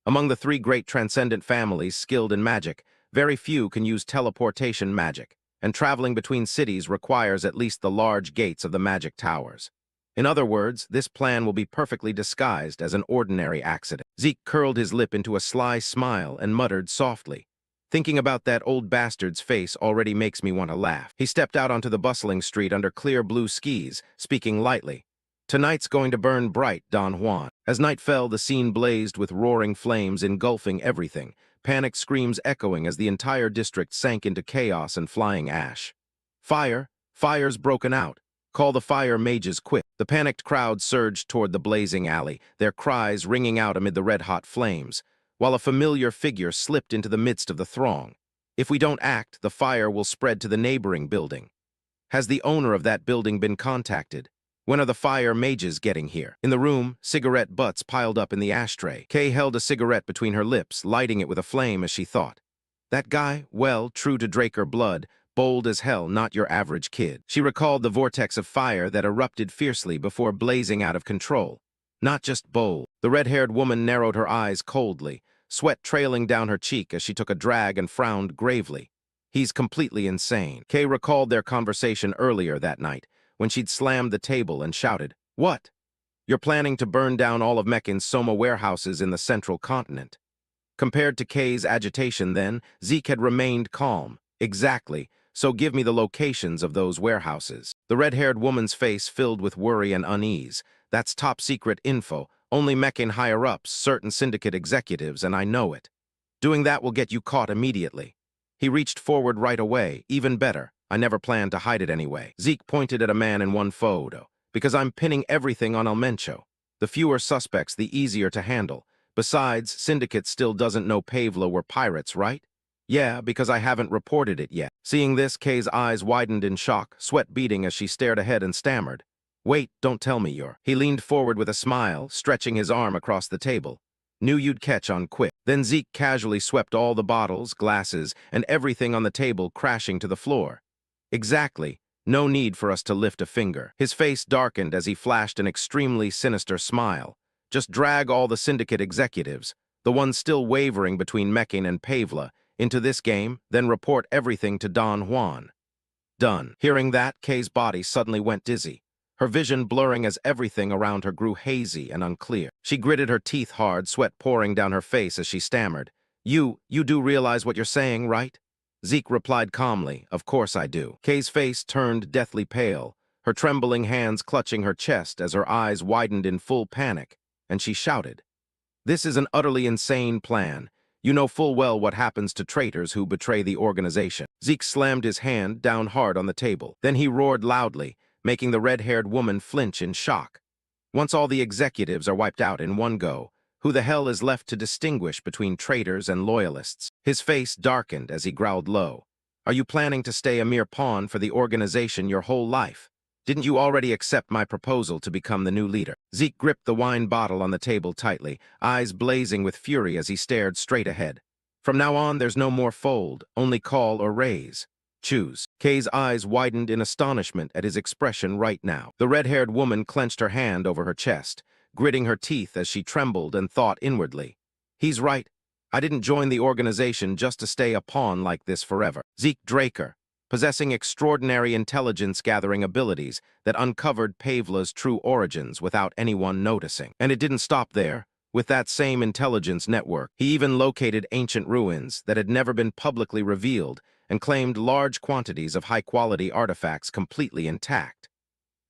Among the 3 great transcendent families skilled in magic, very few can use teleportation magic, and traveling between cities requires at least the large gates of the magic towers. In other words, this plan will be perfectly disguised as an ordinary accident. Zeke curled his lip into a sly smile and muttered softly. Thinking about that old bastard's face already makes me want to laugh. He stepped out onto the bustling street under clear blue skies, speaking lightly. Tonight's going to burn bright, Don Juan. As night fell, the scene blazed with roaring flames engulfing everything. panicked screams echoing as the entire district sank into chaos and flying ash. Fire! Fire's broken out! Call the fire mages quick! The panicked crowd surged toward the blazing alley, their cries ringing out amid the red-hot flames, while a familiar figure slipped into the midst of the throng. If we don't act, the fire will spread to the neighboring building. Has the owner of that building been contacted? When are the fire mages getting here? In the room, cigarette butts piled up in the ashtray. Kay held a cigarette between her lips, lighting it with a flame as she thought. That guy, well, true to Draker blood, bold as hell, not your average kid. She recalled the vortex of fire that erupted fiercely before blazing out of control. Not just bold. The red-haired woman narrowed her eyes coldly, sweat trailing down her cheek as she took a drag and frowned gravely. He's completely insane. Kay recalled their conversation earlier that night, when she'd slammed the table and shouted, "What? You're planning to burn down all of Meccan's Soma warehouses in the central continent." Compared to Kay's agitation then, Zeke had remained calm. Exactly, so give me the locations of those warehouses. The red-haired woman's face filled with worry and unease. That's top-secret info, only Meccan higher-ups, certain syndicate executives, and I know it. Doing that will get you caught immediately. He reached forward right away. Even better, I never planned to hide it anyway. Zeke pointed at a man in one photo. Because I'm pinning everything on El Mencho. The fewer suspects, the easier to handle. Besides, Syndicate still doesn't know Pavlo were pirates, right? Yeah, because I haven't reported it yet. Seeing this, Kay's eyes widened in shock, sweat beading as she stared ahead and stammered. Wait, don't tell me you're... He leaned forward with a smile, stretching his arm across the table. Knew you'd catch on quick. Then Zeke casually swept all the bottles, glasses, and everything on the table crashing to the floor. Exactly. No need for us to lift a finger. His face darkened as he flashed an extremely sinister smile. Just drag all the syndicate executives, the ones still wavering between Meccan and Pavla, into this game, then report everything to Don Juan. Done. Hearing that, Kay's body suddenly went dizzy, her vision blurring as everything around her grew hazy and unclear. She gritted her teeth hard, sweat pouring down her face as she stammered. You do realize what you're saying, right? Zeke replied calmly, of course I do. Kay's face turned deathly pale, her trembling hands clutching her chest as her eyes widened in full panic, and she shouted. This is an utterly insane plan. You know full well what happens to traitors who betray the organization. Zeke slammed his hand down hard on the table. Then he roared loudly, making the red-haired woman flinch in shock. Once all the executives are wiped out in one go, who the hell is left to distinguish between traitors and loyalists? His face darkened as he growled low. Are you planning to stay a mere pawn for the organization your whole life? Didn't you already accept my proposal to become the new leader? Zeke gripped the wine bottle on the table tightly, eyes blazing with fury as he stared straight ahead. From now on, there's no more fold, only call or raise. Choose. Kay's eyes widened in astonishment at his expression right now. The red-haired woman clenched her hand over her chest, gritting her teeth as she trembled and thought inwardly. He's right. I didn't join the organization just to stay a pawn like this forever. Zeke Draker, possessing extraordinary intelligence-gathering abilities that uncovered Pavla's true origins without anyone noticing. And it didn't stop there. With that same intelligence network, he even located ancient ruins that had never been publicly revealed and claimed large quantities of high-quality artifacts completely intact.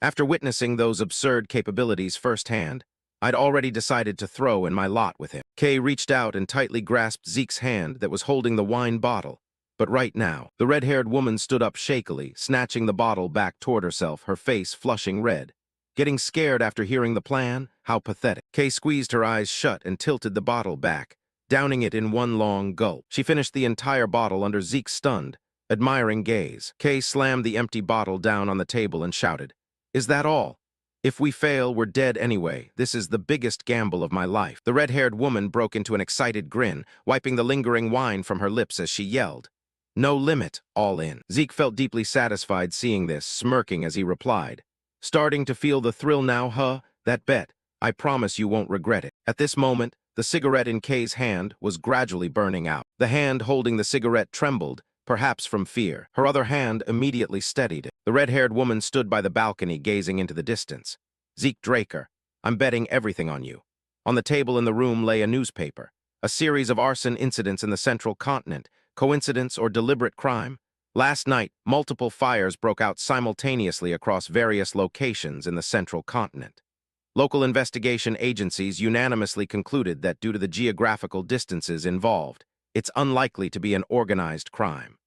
After witnessing those absurd capabilities firsthand, I'd already decided to throw in my lot with him. Kay reached out and tightly grasped Zeke's hand that was holding the wine bottle. But right now, the red-haired woman stood up shakily, snatching the bottle back toward herself, her face flushing red. Getting scared after hearing the plan? How pathetic. Kay squeezed her eyes shut and tilted the bottle back, downing it in one long gulp. She finished the entire bottle under Zeke's stunned, admiring gaze. Kay slammed the empty bottle down on the table and shouted, Is that all? If we fail, we're dead anyway. This is the biggest gamble of my life. The red-haired woman broke into an excited grin, wiping the lingering wine from her lips as she yelled, No limit, all in. Zeke felt deeply satisfied seeing this, smirking as he replied, Starting to feel the thrill now, huh? That bet. I promise you won't regret it. At this moment, the cigarette in Kay's hand was gradually burning out. The hand holding the cigarette trembled, perhaps from fear. Her other hand immediately steadied it. The red-haired woman stood by the balcony gazing into the distance. Zeke Draker, I'm betting everything on you. On the table in the room lay a newspaper, a series of arson incidents in the central continent. Coincidence or deliberate crime? Last night, multiple fires broke out simultaneously across various locations in the central continent. Local investigation agencies unanimously concluded that due to the geographical distances involved, It's unlikely to be an organized crime.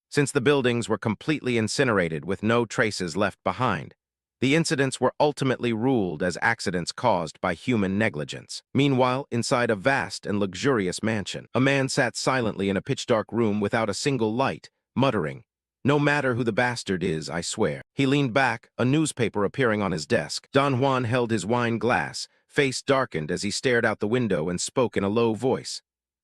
Since the buildings were completely incinerated with no traces left behind, the incidents were ultimately ruled as accidents caused by human negligence. Meanwhile, inside a vast and luxurious mansion, a man sat silently in a pitch-dark room without a single light, muttering, "No matter who the bastard is, I swear." He leaned back, a newspaper appearing on his desk. Don Juan held his wine glass, face darkened as he stared out the window and spoke in a low voice.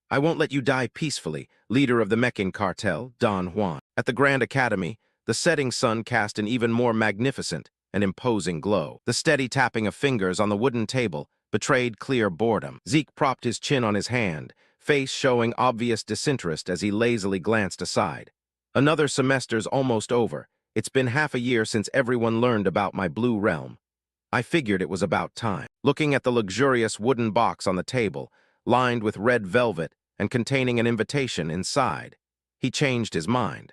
"I won't let you die peacefully, leader of the Meccan cartel, Don Juan." At the Grand Academy, the setting sun cast an even more magnificent and imposing glow. The steady tapping of fingers on the wooden table betrayed clear boredom. Zeke propped his chin on his hand, face showing obvious disinterest as he lazily glanced aside. "Another semester's almost over. It's been half a year since everyone learned about my blue realm. I figured it was about time." Looking at the luxurious wooden box on the table, lined with red velvet and containing an invitation inside, he changed his mind.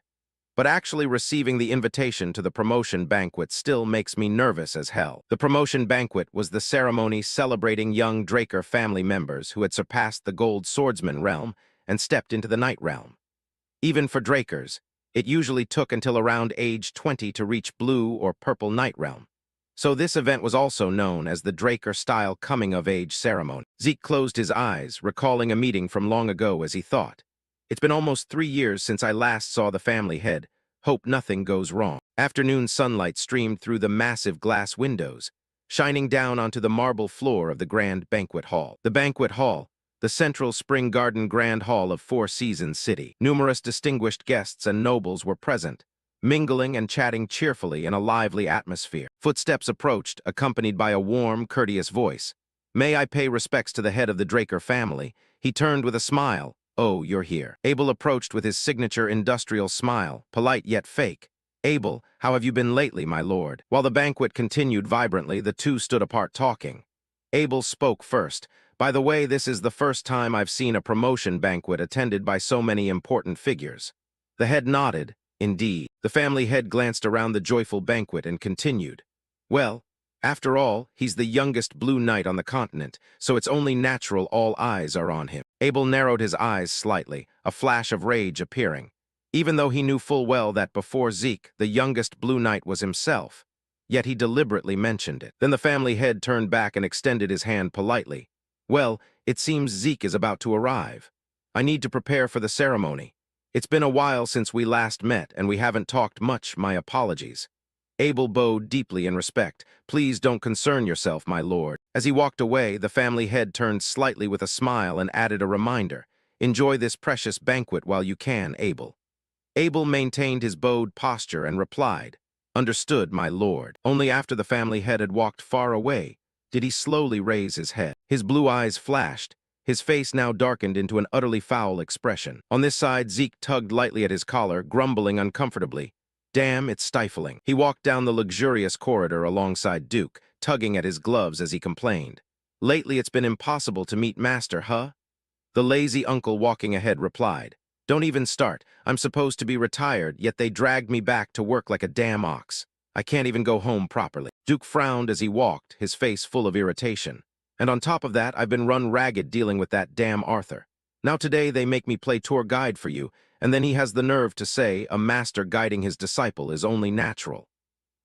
But actually receiving the invitation to the promotion banquet still makes me nervous as hell. The promotion banquet was the ceremony celebrating young Draker family members who had surpassed the gold swordsman realm and stepped into the knight realm. Even for Drakers, it usually took until around age 20 to reach blue or purple knight realm. So this event was also known as the Draker-style coming-of-age ceremony. Zeke closed his eyes, recalling a meeting from long ago as he thought. "It's been almost 3 years since I last saw the family head. Hope nothing goes wrong." Afternoon sunlight streamed through the massive glass windows, shining down onto the marble floor of the grand banquet hall. The banquet hall, the central spring garden grand hall of Four Seasons City. Numerous distinguished guests and nobles were present, mingling and chatting cheerfully in a lively atmosphere. Footsteps approached, accompanied by a warm, courteous voice. "May I pay respects to the head of the Draker family?" He turned with a smile. "Oh, you're here." Abel approached with his signature industrial smile, polite yet fake. "Abel, how have you been lately, my lord?" While the banquet continued vibrantly, the two stood apart talking. Abel spoke first. "By the way, this is the first time I've seen a promotion banquet attended by so many important figures." The head nodded. "Indeed." The family head glanced around the joyful banquet and continued. "Well, after all, he's the youngest blue knight on the continent, so it's only natural all eyes are on him." Abel narrowed his eyes slightly, a flash of rage appearing. Even though he knew full well that before Zeke, the youngest blue knight was himself, yet he deliberately mentioned it. Then the family head turned back and extended his hand politely. "Well, it seems Zeke is about to arrive. I need to prepare for the ceremony. It's been a while since we last met, and we haven't talked much. My apologies." Abel bowed deeply in respect. "Please don't concern yourself, my lord." As he walked away, the family head turned slightly with a smile and added a reminder. "Enjoy this precious banquet while you can, Abel." Abel maintained his bowed posture and replied, "Understood, my lord." Only after the family head had walked far away did he slowly raise his head. His blue eyes flashed, his face now darkened into an utterly foul expression. On this side, Zeke tugged lightly at his collar, grumbling uncomfortably. "Damn, it's stifling." He walked down the luxurious corridor alongside Duke, tugging at his gloves as he complained. "Lately it's been impossible to meet Master, huh?" The lazy uncle walking ahead replied, "Don't even start. I'm supposed to be retired, yet they dragged me back to work like a damn ox. I can't even go home properly." Duke frowned as he walked, his face full of irritation. "And on top of that, I've been run ragged dealing with that damn Arthur. Now today they make me play tour guide for you, and then he has the nerve to say a master guiding his disciple is only natural.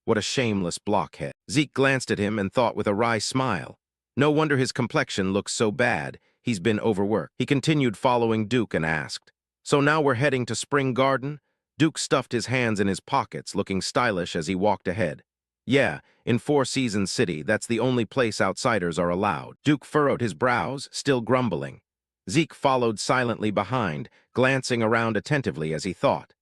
What a shameless blockhead." Zeke glanced at him and thought with a wry smile, "No wonder his complexion looks so bad. He's been overworked." He continued following Duke and asked, "So now we're heading to Spring Garden?" Duke stuffed his hands in his pockets, looking stylish as he walked ahead. "Yeah, in Four Seasons City, that's the only place outsiders are allowed." Duke furrowed his brows, still grumbling. Zeke followed silently behind, glancing around attentively as he thought.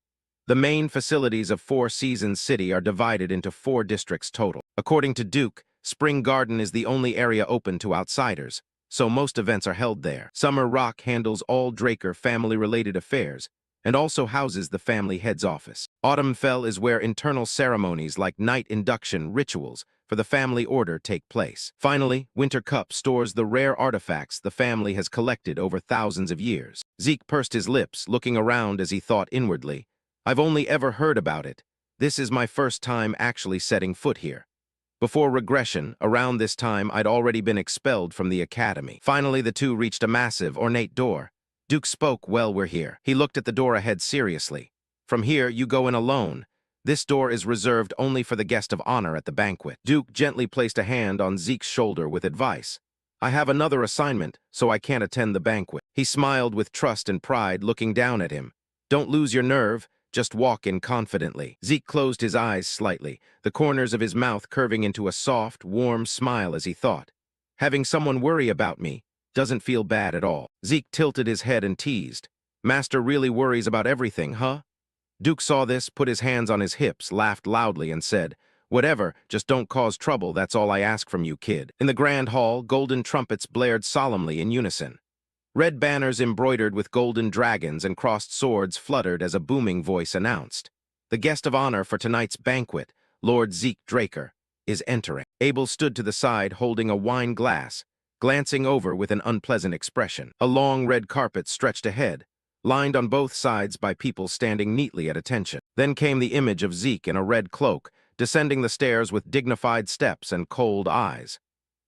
The main facilities of Four Seasons City are divided into 4 districts total. According to Duke, Spring Garden is the only area open to outsiders, so most events are held there. Summer Rock handles all Draker family-related affairs, and also houses the family head's office. Autumnfell is where internal ceremonies like knight induction rituals for the family order take place. Finally, Winter Cup stores the rare artifacts the family has collected over thousands of years. Zeke pursed his lips, looking around as he thought inwardly, "I've only ever heard about it. This is my first time actually setting foot here." Before regression, around this time I'd already been expelled from the academy. Finally, the two reached a massive, ornate door. Duke spoke, "Well, we're here." He looked at the door ahead seriously. "From here, you go in alone. This door is reserved only for the guest of honor at the banquet." Duke gently placed a hand on Zeke's shoulder with advice. "I have another assignment, so I can't attend the banquet." He smiled with trust and pride, looking down at him. "Don't lose your nerve. Just walk in confidently." Zeke closed his eyes slightly, the corners of his mouth curving into a soft, warm smile as he thought. "Having someone worry about me doesn't feel bad at all." Zeke tilted his head and teased. "Master really worries about everything, huh?" Duke saw this, put his hands on his hips, laughed loudly, and said, "Whatever, just don't cause trouble, that's all I ask from you, kid." In the grand hall, golden trumpets blared solemnly in unison. Red banners embroidered with golden dragons and crossed swords fluttered as a booming voice announced. "The guest of honor for tonight's banquet, Lord Zeke Draker, is entering." Abel stood to the side holding a wine glass, glancing over with an unpleasant expression. A long red carpet stretched ahead, lined on both sides by people standing neatly at attention. Then came the image of Zeke in a red cloak, descending the stairs with dignified steps and cold eyes.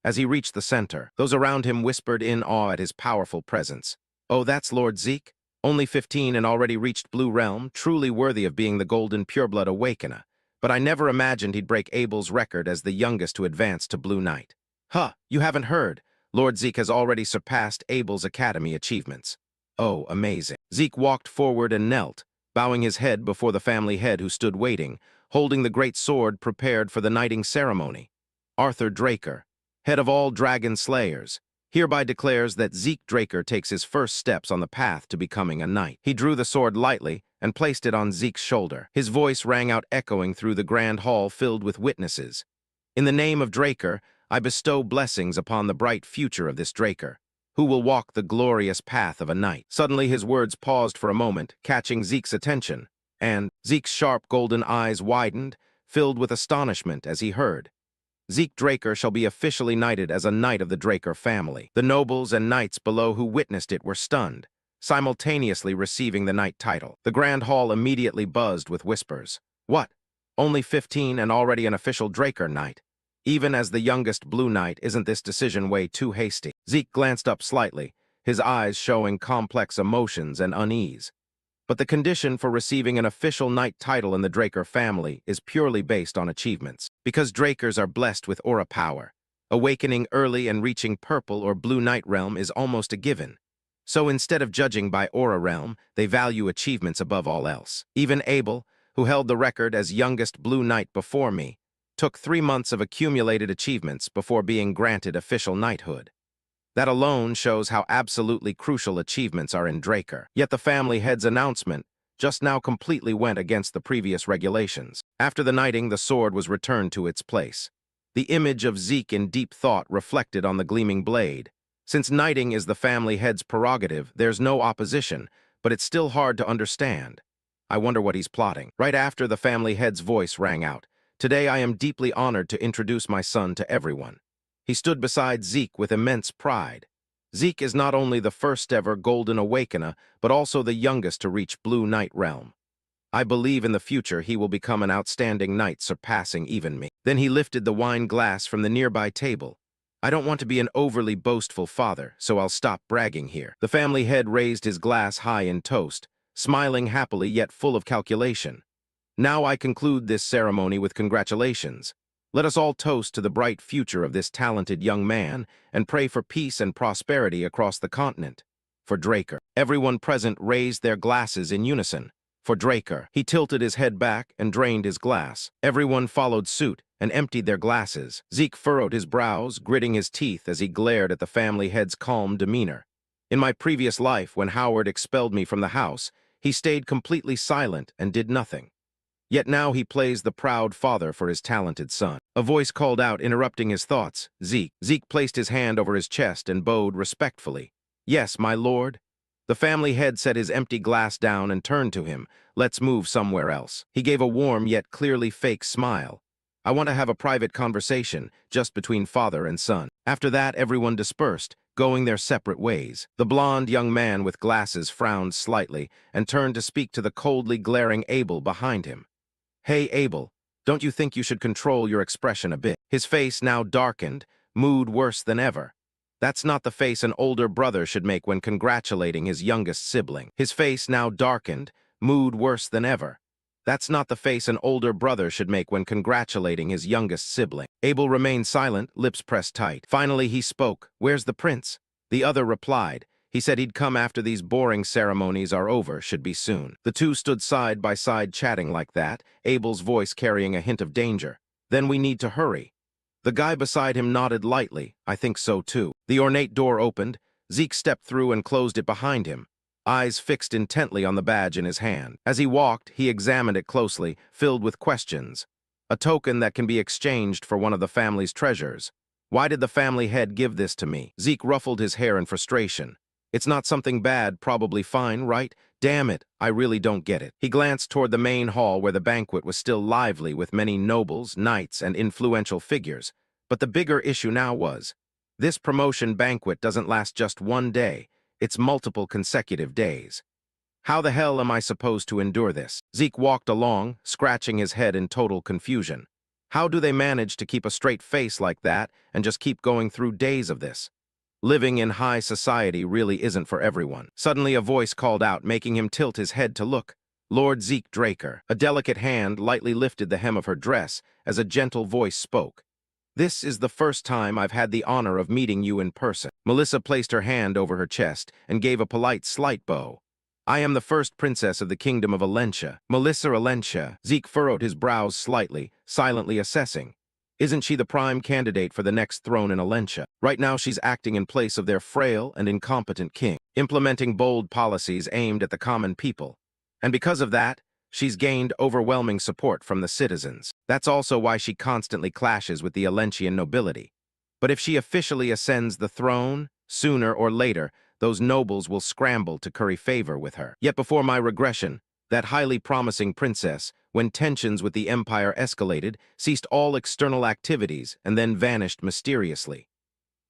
As he reached the center, those around him whispered in awe at his powerful presence. "Oh, that's Lord Zeke? Only 15 and already reached Blue Realm, truly worthy of being the Golden Pureblood Awakener. But I never imagined he'd break Abel's record as the youngest to advance to Blue Knight." "Huh, you haven't heard. Lord Zeke has already surpassed Abel's academy achievements." "Oh, amazing." Zeke walked forward and knelt, bowing his head before the family head who stood waiting, holding the great sword prepared for the knighting ceremony. "Arthur Draker, head of all dragon slayers, hereby declares that Zeke Draker takes his first steps on the path to becoming a knight." He drew the sword lightly and placed it on Zeke's shoulder. His voice rang out echoing through the grand hall filled with witnesses. "In the name of Draker, I bestow blessings upon the bright future of this Draker, who will walk the glorious path of a knight." Suddenly his words paused for a moment, catching Zeke's attention, and Zeke's sharp golden eyes widened, filled with astonishment as he heard. "Zeke Draker shall be officially knighted as a knight of the Draker family." The nobles and knights below who witnessed it were stunned, simultaneously receiving the knight title. The grand hall immediately buzzed with whispers. "What? Only 15 and already an official Draker knight? Even as the youngest Blue Knight, isn't this decision way too hasty?" Zeke glanced up slightly, his eyes showing complex emotions and unease. "But the condition for receiving an official knight title in the Draker family is purely based on achievements. Because Drakers are blessed with aura power, awakening early and reaching purple or blue knight realm is almost a given. So instead of judging by aura realm, they value achievements above all else. Even Abel, who held the record as youngest Blue Knight before me, took 3 months of accumulated achievements before being granted official knighthood. That alone shows how absolutely crucial achievements are in Draker. Yet the family head's announcement just now completely went against the previous regulations. After the knighting, the sword was returned to its place. The image of Zeke in deep thought reflected on the gleaming blade. Since knighting is the family head's prerogative, there's no opposition, but it's still hard to understand. I wonder what he's plotting. Right after the family head's voice rang out, "Today I am deeply honored to introduce my son to everyone." He stood beside Zeke with immense pride. Zeke is not only the first ever Golden Awakener, but also the youngest to reach Blue Knight realm. I believe in the future he will become an outstanding knight surpassing even me. Then he lifted the wine glass from the nearby table. "I don't want to be an overly boastful father, so I'll stop bragging here." The family head raised his glass high in toast, smiling happily yet full of calculation. "Now I conclude this ceremony with congratulations. Let us all toast to the bright future of this talented young man and pray for peace and prosperity across the continent. For Draker." Everyone present raised their glasses in unison. "For Draker." He tilted his head back and drained his glass. Everyone followed suit and emptied their glasses. Zeke furrowed his brows, gritting his teeth as he glared at the family head's calm demeanor. "In my previous life, when Howard expelled me from the house, he stayed completely silent and did nothing. Yet now he plays the proud father for his talented son." A voice called out, interrupting his thoughts. "Zeke." Zeke placed his hand over his chest and bowed respectfully. "Yes, my lord." The family head set his empty glass down and turned to him. "Let's move somewhere else." He gave a warm yet clearly fake smile. "I want to have a private conversation, just between father and son." After that, everyone dispersed, going their separate ways. The blond young man with glasses frowned slightly and turned to speak to the coldly glaring Abel behind him. "Hey, Abel, don't you think you should control your expression a bit?" His face now darkened, mood worse than ever. That's not the face an older brother should make when congratulating his youngest sibling. His face now darkened, mood worse than ever. That's not the face an older brother should make when congratulating his youngest sibling. Abel remained silent, lips pressed tight. Finally he spoke. "Where's the prince?" The other replied. He said he'd come after these boring ceremonies are over, should be soon. The two stood side by side chatting like that, Abel's voice carrying a hint of danger. "Then we need to hurry." The guy beside him nodded lightly. "I think so too." The ornate door opened. Zeke stepped through and closed it behind him, eyes fixed intently on the badge in his hand. As he walked, he examined it closely, filled with questions. A token that can be exchanged for one of the family's treasures. Why did the family head give this to me? Zeke ruffled his hair in frustration. It's not something bad, probably fine, right? Damn it, I really don't get it. He glanced toward the main hall where the banquet was still lively with many nobles, knights, and influential figures. But the bigger issue now was, this promotion banquet doesn't last just one day, it's multiple consecutive days. How the hell am I supposed to endure this? Zeke walked along, scratching his head in total confusion. How do they manage to keep a straight face like that and just keep going through days of this? Living in high society really isn't for everyone. Suddenly a voice called out, making him tilt his head to look. Lord Zeke Draker. A delicate hand lightly lifted the hem of her dress as a gentle voice spoke. "This is the first time I've had the honor of meeting you in person." Melissa placed her hand over her chest and gave a polite slight bow. "I am the first princess of the kingdom of Alencia." Melissa Alencia. Zeke furrowed his brows slightly, silently assessing. Isn't she the prime candidate for the next throne in Alencia? Right now she's acting in place of their frail and incompetent king, implementing bold policies aimed at the common people. And because of that, she's gained overwhelming support from the citizens. That's also why she constantly clashes with the Alencian nobility. But if she officially ascends the throne, sooner or later, those nobles will scramble to curry favor with her. Yet before my regression, that highly promising princess, when tensions with the empire escalated, ceased all external activities and then vanished mysteriously.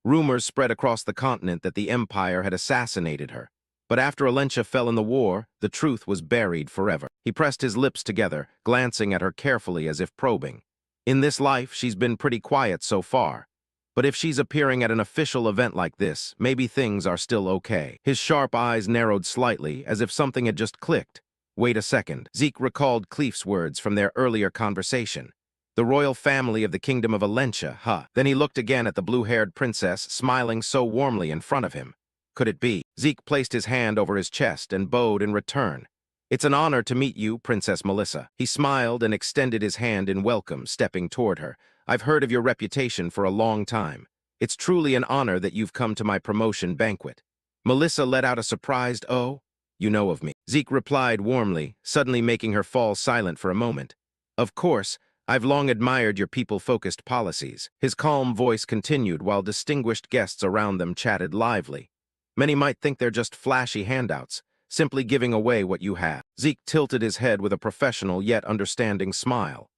Rumors spread across the continent that the empire had assassinated her. But after Alencia fell in the war, the truth was buried forever. He pressed his lips together, glancing at her carefully as if probing. In this life, she's been pretty quiet so far. But if she's appearing at an official event like this, maybe things are still okay. His sharp eyes narrowed slightly, as if something had just clicked. Wait a second. Zeke recalled Cleef's words from their earlier conversation. The royal family of the kingdom of Alencia, huh? Then he looked again at the blue-haired princess, smiling so warmly in front of him. Could it be? Zeke placed his hand over his chest and bowed in return. "It's an honor to meet you, Princess Melissa." He smiled and extended his hand in welcome, stepping toward her. "I've heard of your reputation for a long time. It's truly an honor that you've come to my promotion banquet." Melissa let out a surprised, "Oh, you know of me." Zeke replied warmly, suddenly making her fall silent for a moment. "Of course, I've long admired your people-focused policies." His calm voice continued while distinguished guests around them chatted lively. "Many might think they're just flashy handouts, simply giving away what you have." Zeke tilted his head with a professional yet understanding smile.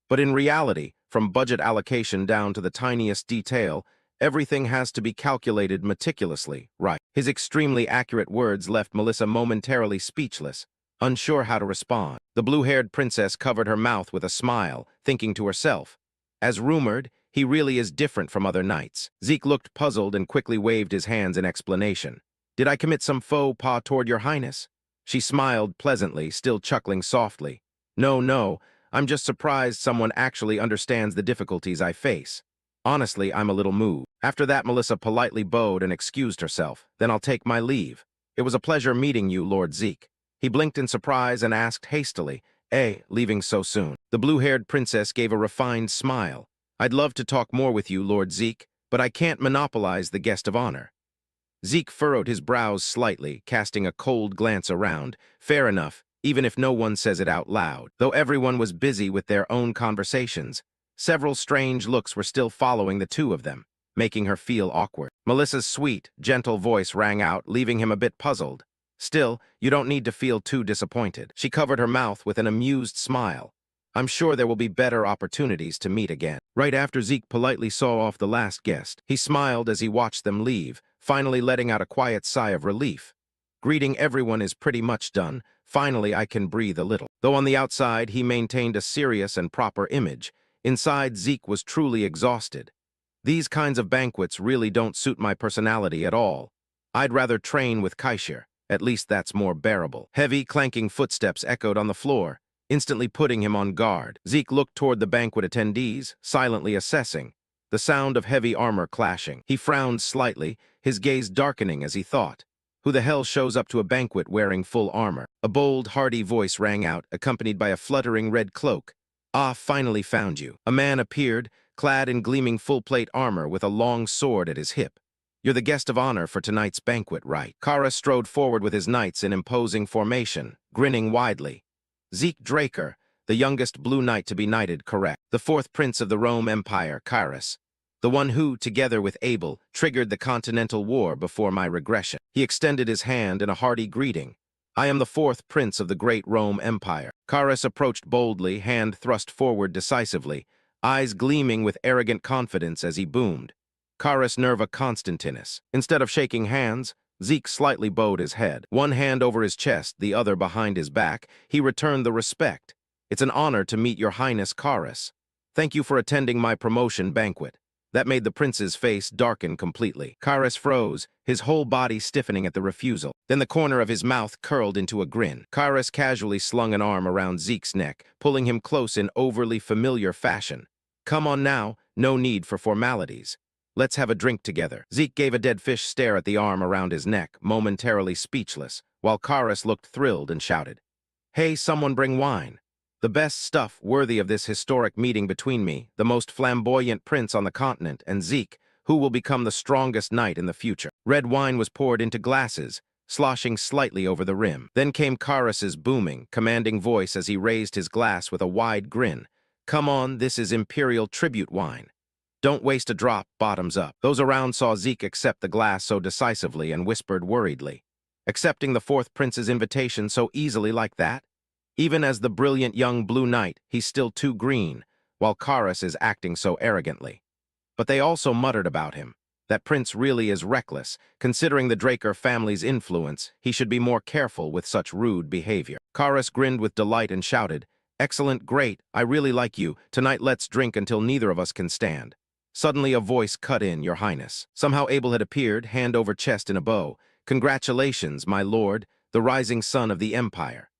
But in reality, from budget allocation down to the tiniest detail, everything has to be calculated meticulously, right? His extremely accurate words left Melissa momentarily speechless, unsure how to respond. The blue-haired princess covered her mouth with a smile, thinking to herself, as rumored, he really is different from other knights. Zeke looked puzzled and quickly waved his hands in explanation. "Did I commit some faux pas toward your highness?" She smiled pleasantly, still chuckling softly. No, I'm just surprised someone actually understands the difficulties I face. Honestly, I'm a little moved." After that, Melissa politely bowed and excused herself. "Then I'll take my leave. It was a pleasure meeting you, Lord Zeke." He blinked in surprise and asked hastily, leaving so soon?" The blue-haired princess gave a refined smile. "I'd love to talk more with you, Lord Zeke, but I can't monopolize the guest of honor." Zeke furrowed his brows slightly, casting a cold glance around. Fair enough, even if no one says it out loud. Though everyone was busy with their own conversations, several strange looks were still following the two of them, making her feel awkward. Melissa's sweet, gentle voice rang out, leaving him a bit puzzled. "Still, you don't need to feel too disappointed." She covered her mouth with an amused smile. "I'm sure there will be better opportunities to meet again." Right after Zeke politely saw off the last guest, he smiled as he watched them leave, finally letting out a quiet sigh of relief. "Greeting everyone is pretty much done. Finally, I can breathe a little." Though on the outside, he maintained a serious and proper image, inside Zeke was truly exhausted. These kinds of banquets really don't suit my personality at all. I'd rather train with Kaishir. At least that's more bearable. Heavy, clanking footsteps echoed on the floor, instantly putting him on guard. Zeke looked toward the banquet attendees, silently assessing, the sound of heavy armor clashing. He frowned slightly, his gaze darkening as he thought, who the hell shows up to a banquet wearing full armor? A bold, hearty voice rang out, accompanied by a fluttering red cloak. Ah, finally found you. A man appeared, clad in gleaming full-plate armor with a long sword at his hip. You're the guest of honor for tonight's banquet, right? Kara strode forward with his knights in imposing formation, grinning widely. Zeke Draker, the youngest Blue Knight to be knighted, correct. The fourth prince of the Rome Empire, Kyrus. The one who, together with Abel, triggered the Continental War before my regression. He extended his hand in a hearty greeting. I am the fourth prince of the great Rome Empire. Kyrus approached boldly, hand thrust forward decisively, eyes gleaming with arrogant confidence as he boomed. Kyrus Nerva Constantinus. Instead of shaking hands, Zeke slightly bowed his head. One hand over his chest, the other behind his back, he returned the respect. It's an honor to meet your highness, Kyrus. Thank you for attending my promotion banquet. That made the prince's face darken completely. Kyrus froze, his whole body stiffening at the refusal. Then the corner of his mouth curled into a grin. Kyrus casually slung an arm around Zeke's neck, pulling him close in overly familiar fashion. Come on now, no need for formalities. Let's have a drink together. Zeke gave a dead fish stare at the arm around his neck, momentarily speechless, while Kyrus looked thrilled and shouted, Hey, someone bring wine. The best stuff worthy of this historic meeting between me, the most flamboyant prince on the continent, and Zeke, who will become the strongest knight in the future. Red wine was poured into glasses, sloshing slightly over the rim. Then came Kyrus's booming, commanding voice as he raised his glass with a wide grin. Come on, this is imperial tribute wine. Don't waste a drop, bottoms up. Those around saw Zeke accept the glass so decisively and whispered worriedly. Accepting the fourth prince's invitation so easily like that? Even as the brilliant young Blue Knight, he's still too green, while Kyrus is acting so arrogantly. But they also muttered about him. That prince really is reckless. Considering the Draker family's influence, he should be more careful with such rude behavior. Kyrus grinned with delight and shouted, Excellent, great, I really like you. Tonight let's drink until neither of us can stand. Suddenly a voice cut in, Your Highness. Somehow Abel had appeared, hand over chest in a bow. Congratulations, my lord, the rising sun of the Empire.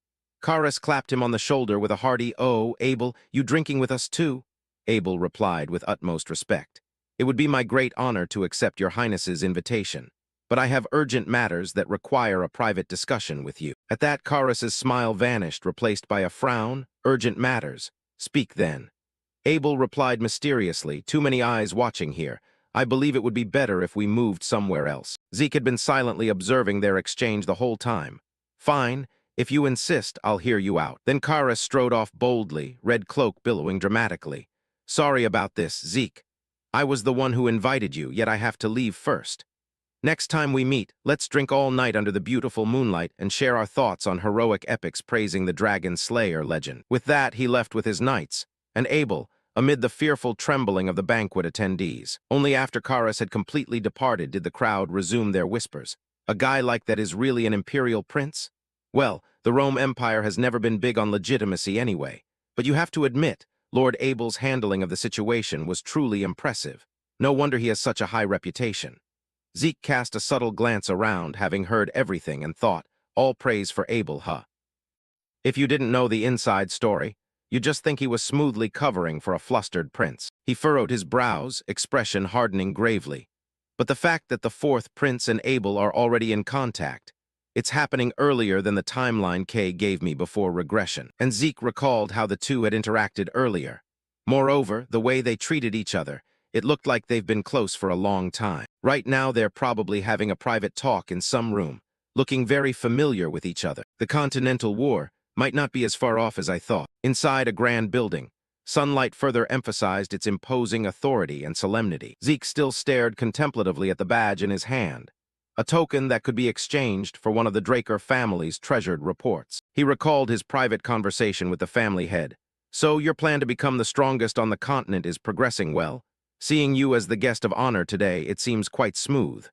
Kyrus clapped him on the shoulder with a hearty, Oh, Abel, you drinking with us too? Abel replied with utmost respect. It would be my great honor to accept your highness's invitation, but I have urgent matters that require a private discussion with you. At that, Kyrus's smile vanished, replaced by a frown. Urgent matters. Speak then. Abel replied mysteriously, Too many eyes watching here. I believe it would be better if we moved somewhere else. Zeke had been silently observing their exchange the whole time. Fine. If you insist, I'll hear you out. Then Kyrus strode off boldly, red cloak billowing dramatically. Sorry about this, Zeke. I was the one who invited you, yet I have to leave first. Next time we meet, let's drink all night under the beautiful moonlight and share our thoughts on heroic epics praising the Dragon Slayer legend. With that, he left with his knights, and Abel, amid the fearful trembling of the banquet attendees. Only after Kyrus had completely departed did the crowd resume their whispers. A guy like that is really an imperial prince? Well, the Rome Empire has never been big on legitimacy anyway. But you have to admit, Lord Abel's handling of the situation was truly impressive. No wonder he has such a high reputation. Zeke cast a subtle glance around, having heard everything, and thought, all praise for Abel, huh? If you didn't know the inside story, you'd just think he was smoothly covering for a flustered prince. He furrowed his brows, expression hardening gravely. But the fact that the fourth prince and Abel are already in contact, it's happening earlier than the timeline Kay gave me before regression. And Zeke recalled how the two had interacted earlier. Moreover, the way they treated each other, it looked like they've been close for a long time. Right now, they're probably having a private talk in some room, looking very familiar with each other. The Continental War might not be as far off as I thought. Inside a grand building, sunlight further emphasized its imposing authority and solemnity. Zeke still stared contemplatively at the badge in his hand, a token that could be exchanged for one of the Draker family's treasured reports. He recalled his private conversation with the family head. So your plan to become the strongest on the continent is progressing well. Seeing you as the guest of honor today, it seems quite smooth.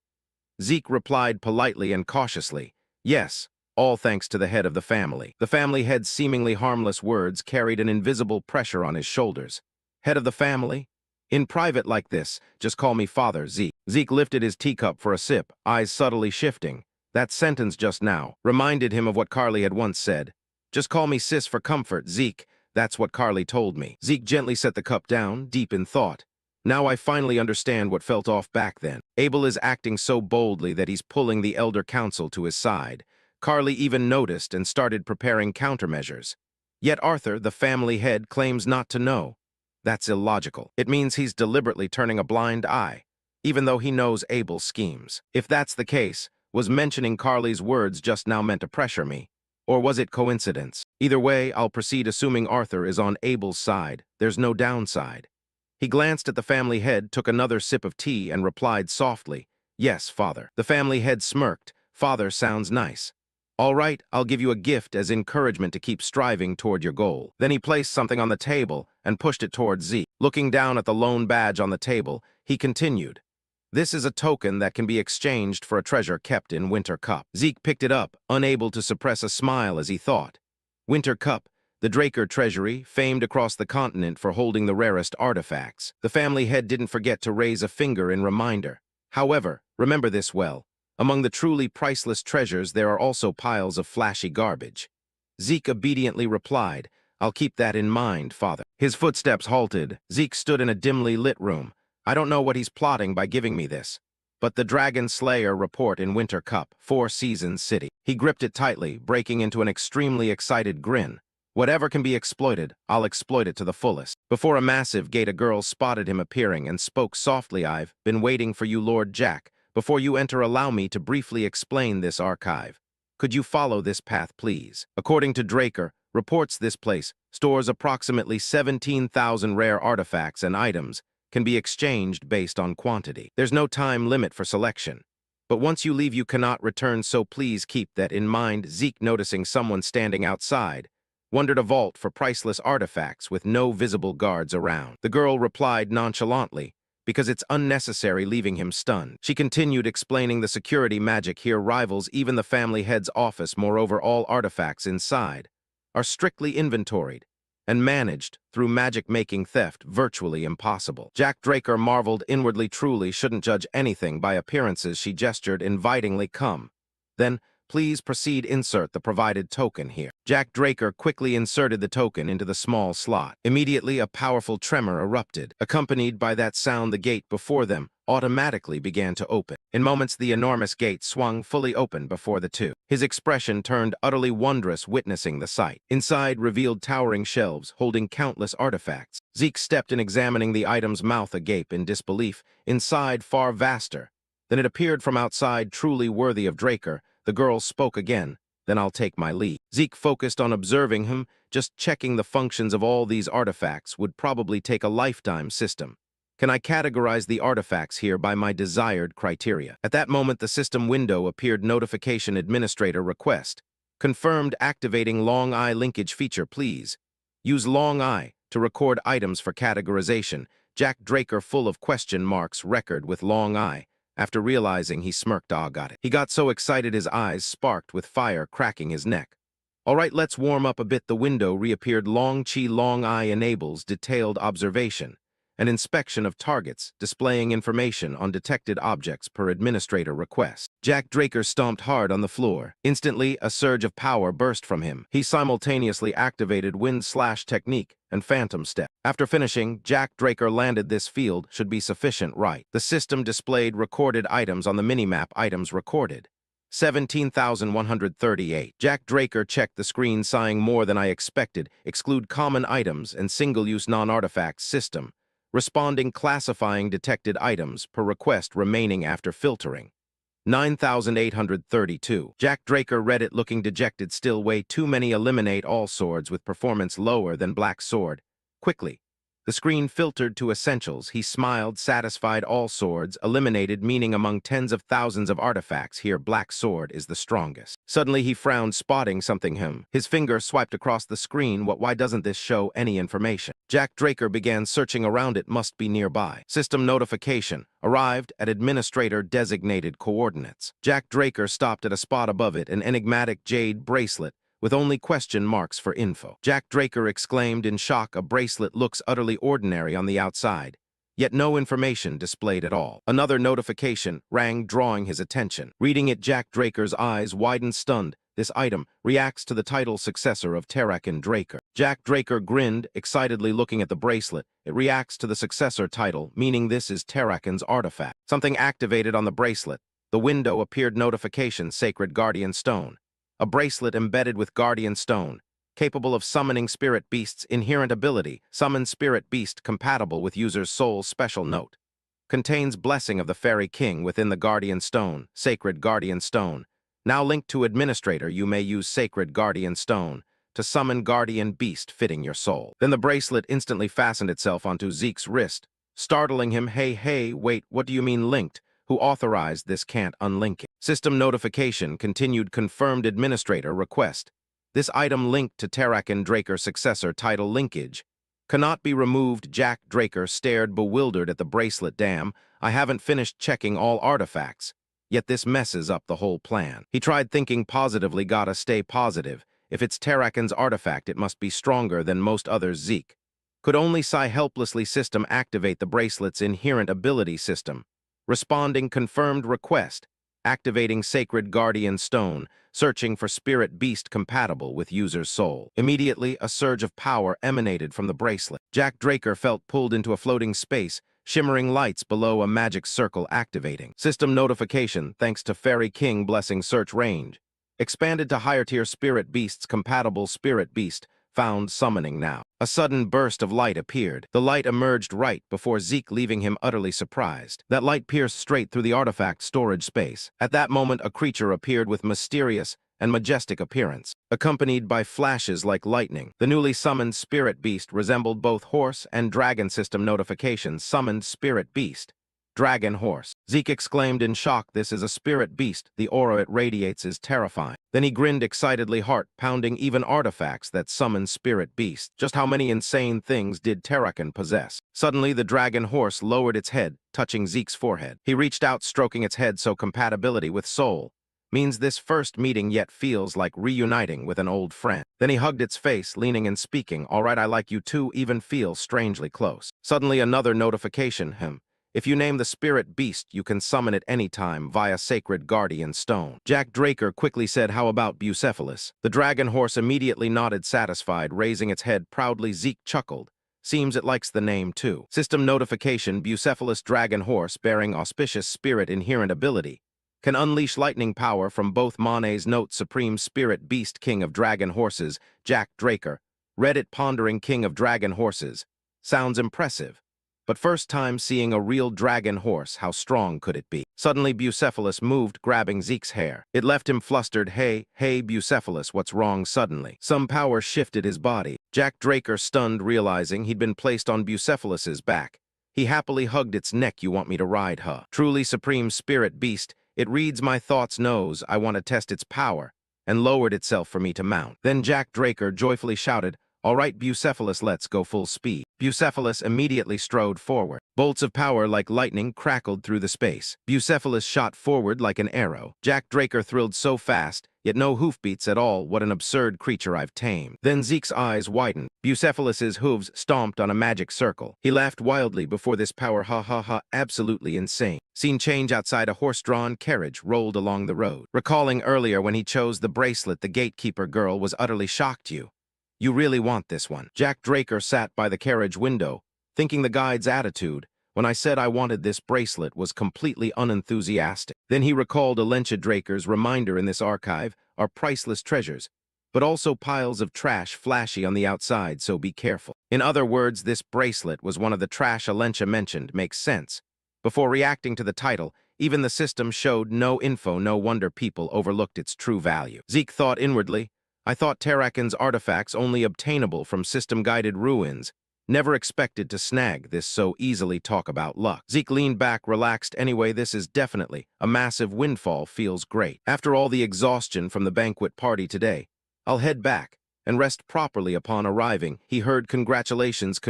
Zeke replied politely and cautiously, Yes, all thanks to the head of the family. The family head's seemingly harmless words carried an invisible pressure on his shoulders. Head of the family? In private like this, just call me Father, Zeke. Zeke lifted his teacup for a sip, eyes subtly shifting. That sentence just now reminded him of what Carly had once said. Just call me sis for comfort, Zeke. That's what Carly told me. Zeke gently set the cup down, deep in thought. Now I finally understand what felt off back then. Abel is acting so boldly that he's pulling the elder council to his side. Carly even noticed and started preparing countermeasures. Yet Arthur, the family head, claims not to know. That's illogical. It means he's deliberately turning a blind eye, even though he knows Abel's schemes. If that's the case, was mentioning Carly's words just now meant to pressure me? Or was it coincidence? Either way, I'll proceed assuming Arthur is on Abel's side. There's no downside. He glanced at the family head, took another sip of tea, and replied softly, "Yes, Father." The family head smirked. "Father sounds nice. All right, I'll give you a gift as encouragement to keep striving toward your goal." Then he placed something on the table and pushed it towards Zeke. Looking down at the lone badge on the table, he continued, "This is a token that can be exchanged for a treasure kept in Winter Cup." Zeke picked it up, unable to suppress a smile as he thought. Winter Cup, the Draker treasury, famed across the continent for holding the rarest artifacts. The family head didn't forget to raise a finger in reminder. However, remember this well. Among the truly priceless treasures, there are also piles of flashy garbage. Zeke obediently replied, "I'll keep that in mind, Father." His footsteps halted. Zeke stood in a dimly lit room. I don't know what he's plotting by giving me this, but the Dragon Slayer report in Winter Cup, 4 Seasons City. He gripped it tightly, breaking into an extremely excited grin. Whatever can be exploited, I'll exploit it to the fullest. Before a massive gate, a girl spotted him appearing and spoke softly. "I've been waiting for you, Lord Jack. Before you enter, allow me to briefly explain this archive. Could you follow this path, please?" According to Draker, reports this place stores approximately 17,000 rare artifacts and items, can be exchanged based on quantity. There's no time limit for selection. But once you leave, you cannot return, so please keep that in mind. Zeke, noticing someone standing outside, wondered a vault for priceless artifacts with no visible guards around. The girl replied nonchalantly, "Because it's unnecessary," leaving him stunned. She continued, explaining the security magic here rivals even the family head's office. Moreover, all artifacts inside are strictly inventoried and managed through magic, making theft virtually impossible. Jack Draker marveled inwardly. Truly shouldn't judge anything by appearances. She gestured invitingly, "Come. Then, please proceed. Insert the provided token here." Jack Draker quickly inserted the token into the small slot. Immediately, a powerful tremor erupted. Accompanied by that sound, the gate before them automatically began to open. In moments, the enormous gate swung fully open before the two. His expression turned utterly wondrous witnessing the sight. Inside revealed towering shelves holding countless artifacts. Zeke stepped in, examining the items, mouth agape in disbelief. Inside, far vaster than it appeared from outside, truly worthy of Draker. The girl spoke again, "Then I'll take my leave." Zeke focused on observing him. Just checking the functions of all these artifacts would probably take a lifetime system. Can I categorize the artifacts here by my desired criteria? At that moment, the system window appeared. Notification: administrator request. Confirmed. Activating long eye linkage feature, please. Use long eye to record items for categorization. Jack Draker, full of question marks, record with long eye. After realizing, he smirked. "Ah, got it." He got so excited his eyes sparked with fire, cracking his neck. "All right, let's warm up a bit." The window reappeared. Long eye enables detailed observation and inspection of targets, displaying information on detected objects per administrator request. Jack Draker stomped hard on the floor. Instantly, a surge of power burst from him. He simultaneously activated Wind Slash technique and Phantom Step. After finishing, Jack Draker landed. This field should be sufficient, right? The system displayed recorded items on the minimap. Items recorded: 17,138. Jack Draker checked the screen, sighing, "More than I expected. Exclude common items and single-use non-artifacts system. Responding, classifying detected items per request, remaining after filtering. 9,832. Jack Draker read it, looking dejected. Still way too many. Eliminate all swords with performance lower than Black Sword. Quickly. The screen filtered to essentials. He smiled, satisfied. All swords eliminated, meaning among tens of thousands of artifacts here, Black Sword is the strongest. Suddenly he frowned, spotting something. His finger swiped across the screen. Why doesn't this show any information? Jack Draker began searching around. It must be nearby. System notification. Arrived at administrator designated coordinates. Jack Draker stopped at a spot above it, an enigmatic jade bracelet with only question marks for info. Jack Draker exclaimed in shock. A bracelet looks utterly ordinary on the outside, yet no information displayed at all. Another notification rang, drawing his attention. Reading it, Jack Draker's eyes widened, stunned. This item reacts to the title successor of Terrakin Draker. Jack Draker grinned, excitedly looking at the bracelet. It reacts to the successor title, meaning this is Terrakin's artifact. Something activated on the bracelet. The window appeared notification, Sacred Guardian Stone. A bracelet embedded with Guardian Stone, capable of summoning spirit beasts. Inherent ability, summon spirit beast compatible with user's soul. Special note. Contains blessing of the Fairy King within the Guardian Stone, Sacred Guardian Stone. Now linked to administrator, you may use Sacred Guardian Stone to summon Guardian Beast fitting your soul. Then the bracelet instantly fastened itself onto Zeke's wrist, startling him. Hey, wait, what do you mean linked? Who authorized this? Can't unlink it. System notification continued, confirmed administrator request. This item linked to Terrakin Draker successor title linkage cannot be removed. Jack Draker stared bewildered at the bracelet. Damn, I haven't finished checking all artifacts. Yet this messes up the whole plan. He tried thinking positively. Gotta stay positive. If it's Terrakin's artifact, it must be stronger than most others. Zeke could only sigh helplessly. System activate the bracelet's inherent ability. System responding, confirmed request. Activating Sacred Guardian Stone, searching for spirit beast compatible with user's soul. Immediately, a surge of power emanated from the bracelet. Jack Draker felt pulled into a floating space, shimmering lights below a magic circle activating. System notification, thanks to Fairy King blessing, search range expanded to higher tier spirit beasts compatible. Spirit beast found, summoning now. A sudden burst of light appeared. The light emerged right before Zeke, leaving him utterly surprised. That light pierced straight through the artifact storage space. At that moment, a creature appeared with mysterious and majestic appearance, accompanied by flashes like lightning. The newly summoned spirit beast resembled both horse and dragon. System notification, summoned spirit beast. Dragon horse. Zeke exclaimed in shock. This is a spirit beast. The aura it radiates is terrifying. Then he grinned excitedly, heart pounding. Even artifacts that summon spirit beasts. Just how many insane things did Terrakin possess? Suddenly, the dragon horse lowered its head, touching Zeke's forehead. He reached out, stroking its head. So compatibility with soul means this first meeting, yet feels like reuniting with an old friend. Then he hugged its face, leaning and speaking. All right, I like you too, even feel strangely close. Suddenly, another notification. If you name the spirit beast, you can summon it anytime via Sacred Guardian Stone. Jack Draker quickly said, how about Bucephalus? The dragon horse immediately nodded, satisfied, raising its head proudly. Zeke chuckled. Seems it likes the name too. System notification, Bucephalus dragon horse bearing auspicious spirit inherent ability. Can unleash lightning power from both Mane's note. Supreme spirit beast, king of dragon horses. Jack Draker read it, pondering. King of dragon horses. Sounds impressive. But first time seeing a real dragon horse, how strong could it be? Suddenly, Bucephalus moved, grabbing Zeke's hair. It left him flustered. Hey, Bucephalus, what's wrong? Suddenly, some power shifted his body. Jack Draker stunned, realizing he'd been placed on Bucephalus's back. He happily hugged its neck. You want me to ride, huh? Truly supreme spirit beast, it reads my thoughts, knows I want to test its power, and lowered itself for me to mount. Then Jack Draker joyfully shouted, all right, Bucephalus, let's go full speed. Bucephalus immediately strode forward. Bolts of power like lightning crackled through the space. Bucephalus shot forward like an arrow. Jack Draker thrilled so fast, yet no hoofbeats at all. What an absurd creature I've tamed. Then Zeke's eyes widened. Bucephalus's hooves stomped on a magic circle. He laughed wildly before this power. Ha, absolutely insane. Scene change outside. A horse-drawn carriage rolled along the road. Recalling earlier when he chose the bracelet, the gatekeeper girl was utterly shocked. You really want this one? Jack Draker sat by the carriage window, thinking the guide's attitude when I said I wanted this bracelet was completely unenthusiastic. Then he recalled Alentia Draker's reminder in this archive are priceless treasures, but also piles of trash flashy on the outside, so be careful. In other words, this bracelet was one of the trash Alentia mentioned. Makes sense. Before reacting to the title, even the system showed no info. No wonder people overlooked its true value. Zeke thought inwardly, I thought Terrakin's artifacts only obtainable from system-guided ruins. Never expected to snag this so easily. Talk about luck. Zeke leaned back, relaxed. Anyway, this is definitely a massive windfall. Feels great. After all the exhaustion from the banquet party today, I'll head back and rest properly. Upon arriving, he heard congratulations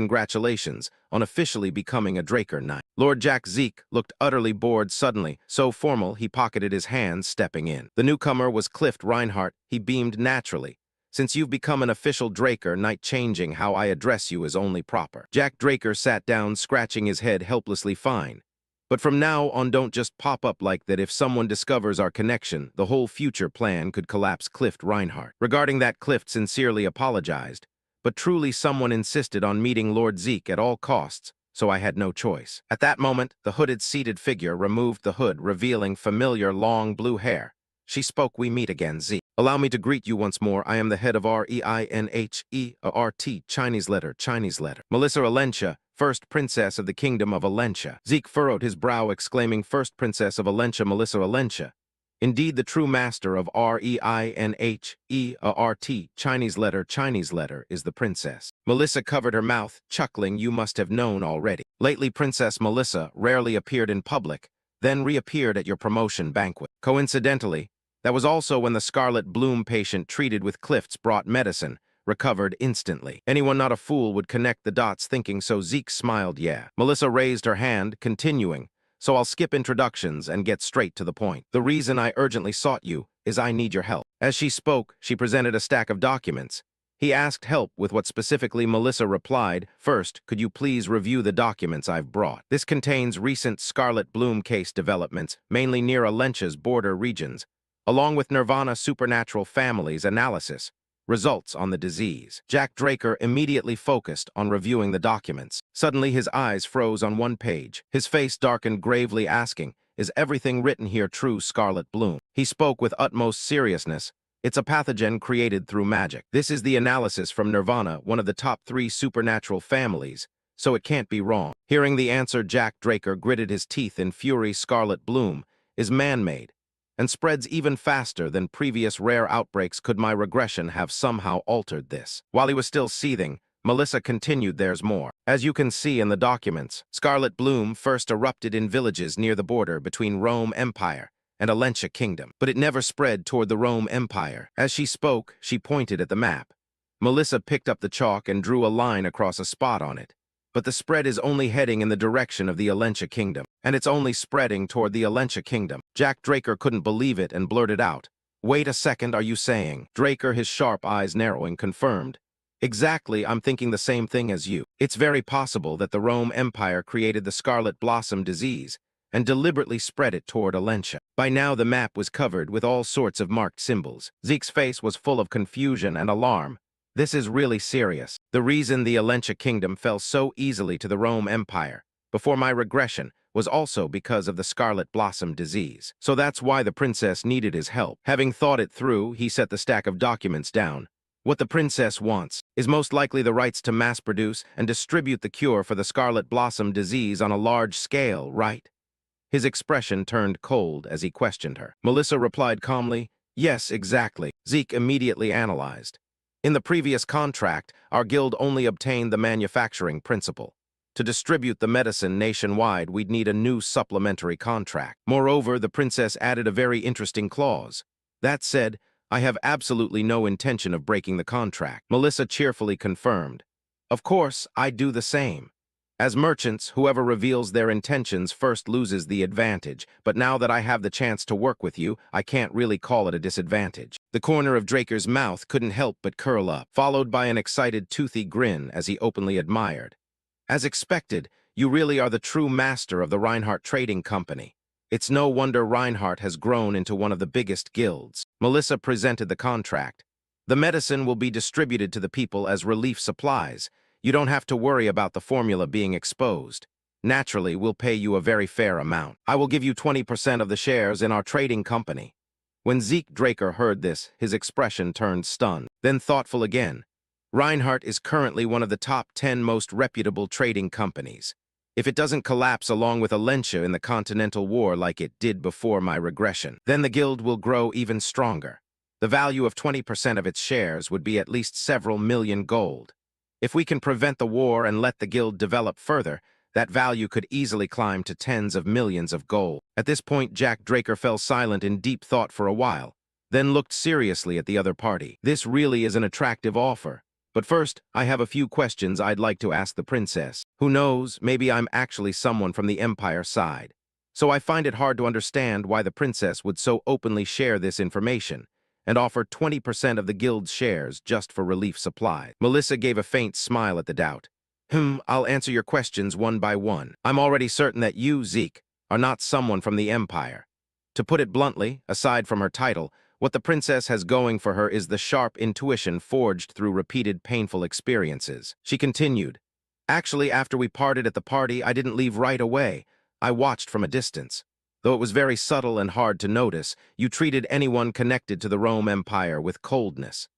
on officially becoming a Draker Knight. Lord Jack Zeke looked utterly bored suddenly, so formal he pocketed his hands, stepping in. The newcomer was Clift Reinhardt. He beamed naturally, Since you've become an official Draker, night changing how I address you is only proper. Jack Draker sat down, scratching his head helplessly. Fine. But from now on, don't just pop up like that. If someone discovers our connection, the whole future plan could collapse. Clift Reinhardt. Regarding that, Clift sincerely apologized, but truly someone insisted on meeting Lord Zeke at all costs, so I had no choice. At that moment, the hooded seated figure removed the hood, revealing familiar long blue hair. She spoke. We meet again, Zeke. Allow me to greet you once more. I am the head of REINHEART, Chinese letter, Chinese letter. Melissa Alentia, first princess of the kingdom of Alentia. Zeke furrowed his brow, exclaiming, First princess of Alentia, Melissa Alentia. Indeed, the true master of REINHEART, Chinese letter, is the princess. Melissa covered her mouth, chuckling. You must have known already. Lately, Princess Melissa rarely appeared in public, then reappeared at your promotion banquet. Coincidentally, that was also when the scarlet bloom patient treated with Clifts brought medicine, recovered instantly. Anyone not a fool would connect the dots thinking so. Zeke smiled. Yeah. Melissa raised her hand, continuing, so I'll skip introductions and get straight to the point. The reason I urgently sought you is I need your help. As she spoke, she presented a stack of documents. He asked help with what specifically. Melissa replied, First, could you please review the documents I've brought? This contains recent scarlet bloom case developments, mainly near Alentia's border regions, along with Nirvana supernatural families analysis, results on the disease. Jack Draker immediately focused on reviewing the documents. Suddenly, his eyes froze on one page. His face darkened, gravely asking, Is everything written here true? Scarlet bloom. He spoke with utmost seriousness. It's a pathogen created through magic. This is the analysis from Nirvana, one of the top 3 supernatural families, so it can't be wrong. Hearing the answer, Jack Draker gritted his teeth in fury. Scarlet bloom is man-made and spreads even faster than previous rare outbreaks. Could my regression have somehow altered this? While he was still seething, Melissa continued, There's more. As you can see in the documents, scarlet bloom first erupted in villages near the border between Rome Empire and Alentia Kingdom, but it never spread toward the Rome Empire. As she spoke, she pointed at the map. Melissa picked up the chalk and drew a line across a spot on it. But the spread is only heading in the direction of the Alentia Kingdom, and it's only spreading toward the Alentia Kingdom. Jack Draker couldn't believe it and blurted out, Wait a second, are you saying? Draker, his sharp eyes narrowing, confirmed, Exactly, I'm thinking the same thing as you. It's very possible that the Rome Empire created the Scarlet Blossom disease and deliberately spread it toward Alentia. By now, the map was covered with all sorts of marked symbols. Zeke's face was full of confusion and alarm. This is really serious. The reason the Alentia Kingdom fell so easily to the Rome Empire before my regression was also because of the Scarlet Blossom disease. So that's why the princess needed his help. Having thought it through, he set the stack of documents down. What the princess wants is most likely the rights to mass produce and distribute the cure for the Scarlet Blossom disease on a large scale, right? His expression turned cold as he questioned her. Melissa replied calmly, Yes, exactly. Zeke immediately analyzed. In the previous contract, our guild only obtained the manufacturing principle. To distribute the medicine nationwide, we'd need a new supplementary contract. Moreover, the princess added a very interesting clause. That said, I have absolutely no intention of breaking the contract. Melissa cheerfully confirmed. Of course, I'd do the same. As merchants, whoever reveals their intentions first loses the advantage, but now that I have the chance to work with you, I can't really call it a disadvantage. The corner of Draker's mouth couldn't help but curl up, followed by an excited, toothy grin as he openly admired. As expected, you really are the true master of the Reinhardt Trading Company. It's no wonder Reinhardt has grown into one of the biggest guilds. Melissa presented the contract. The medicine will be distributed to the people as relief supplies. You don't have to worry about the formula being exposed. Naturally, we'll pay you a very fair amount. I will give you 20% of the shares in our trading company. When Zeke Draker heard this, his expression turned stunned, then thoughtful again. Reinhardt is currently one of the top 10 most reputable trading companies. If it doesn't collapse along with Alentia in the Continental War like it did before my regression, then the guild will grow even stronger. The value of 20% of its shares would be at least several million gold. If we can prevent the war and let the guild develop further, that value could easily climb to tens of millions of gold. At this point, Jack Draker fell silent in deep thought for a while, then looked seriously at the other party. This really is an attractive offer. But first, I have a few questions I'd like to ask the princess. Who knows, maybe I'm actually someone from the Empire side. So I find it hard to understand why the princess would so openly share this information, and offer 20% of the guild's shares just for relief supplies. Melissa gave a faint smile at the doubt. I'll answer your questions one by one. I'm already certain that you, Zeke, are not someone from the Empire. To put it bluntly, aside from her title, what the princess has going for her is the sharp intuition forged through repeated painful experiences. She continued, "Actually, after we parted at the party, I didn't leave right away. I watched from a distance. Though it was very subtle and hard to notice, you treated anyone connected to the Rome Empire with coldness.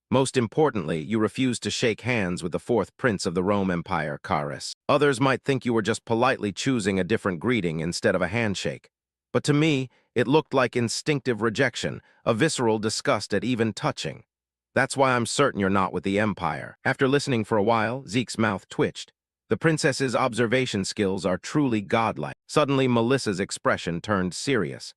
Most importantly, you refused to shake hands with the fourth prince of the Rome Empire, Carus. Others might think you were just politely choosing a different greeting instead of a handshake. But to me, it looked like instinctive rejection, a visceral disgust at even touching. That's why I'm certain you're not with the Empire." After listening for a while, Zeke's mouth twitched. The princess's observation skills are truly godlike. Suddenly, Melissa's expression turned serious.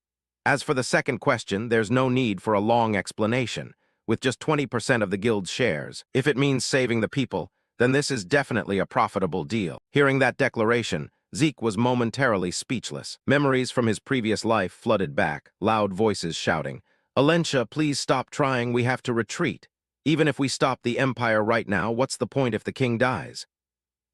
"As for the second question, there's no need for a long explanation. With just 20% of the guild's shares, if it means saving the people, then this is definitely a profitable deal." Hearing that declaration, Zeke was momentarily speechless. Memories from his previous life flooded back, loud voices shouting, "Alencia, please stop trying, we have to retreat. Even if we stop the Empire right now, what's the point if the king dies?"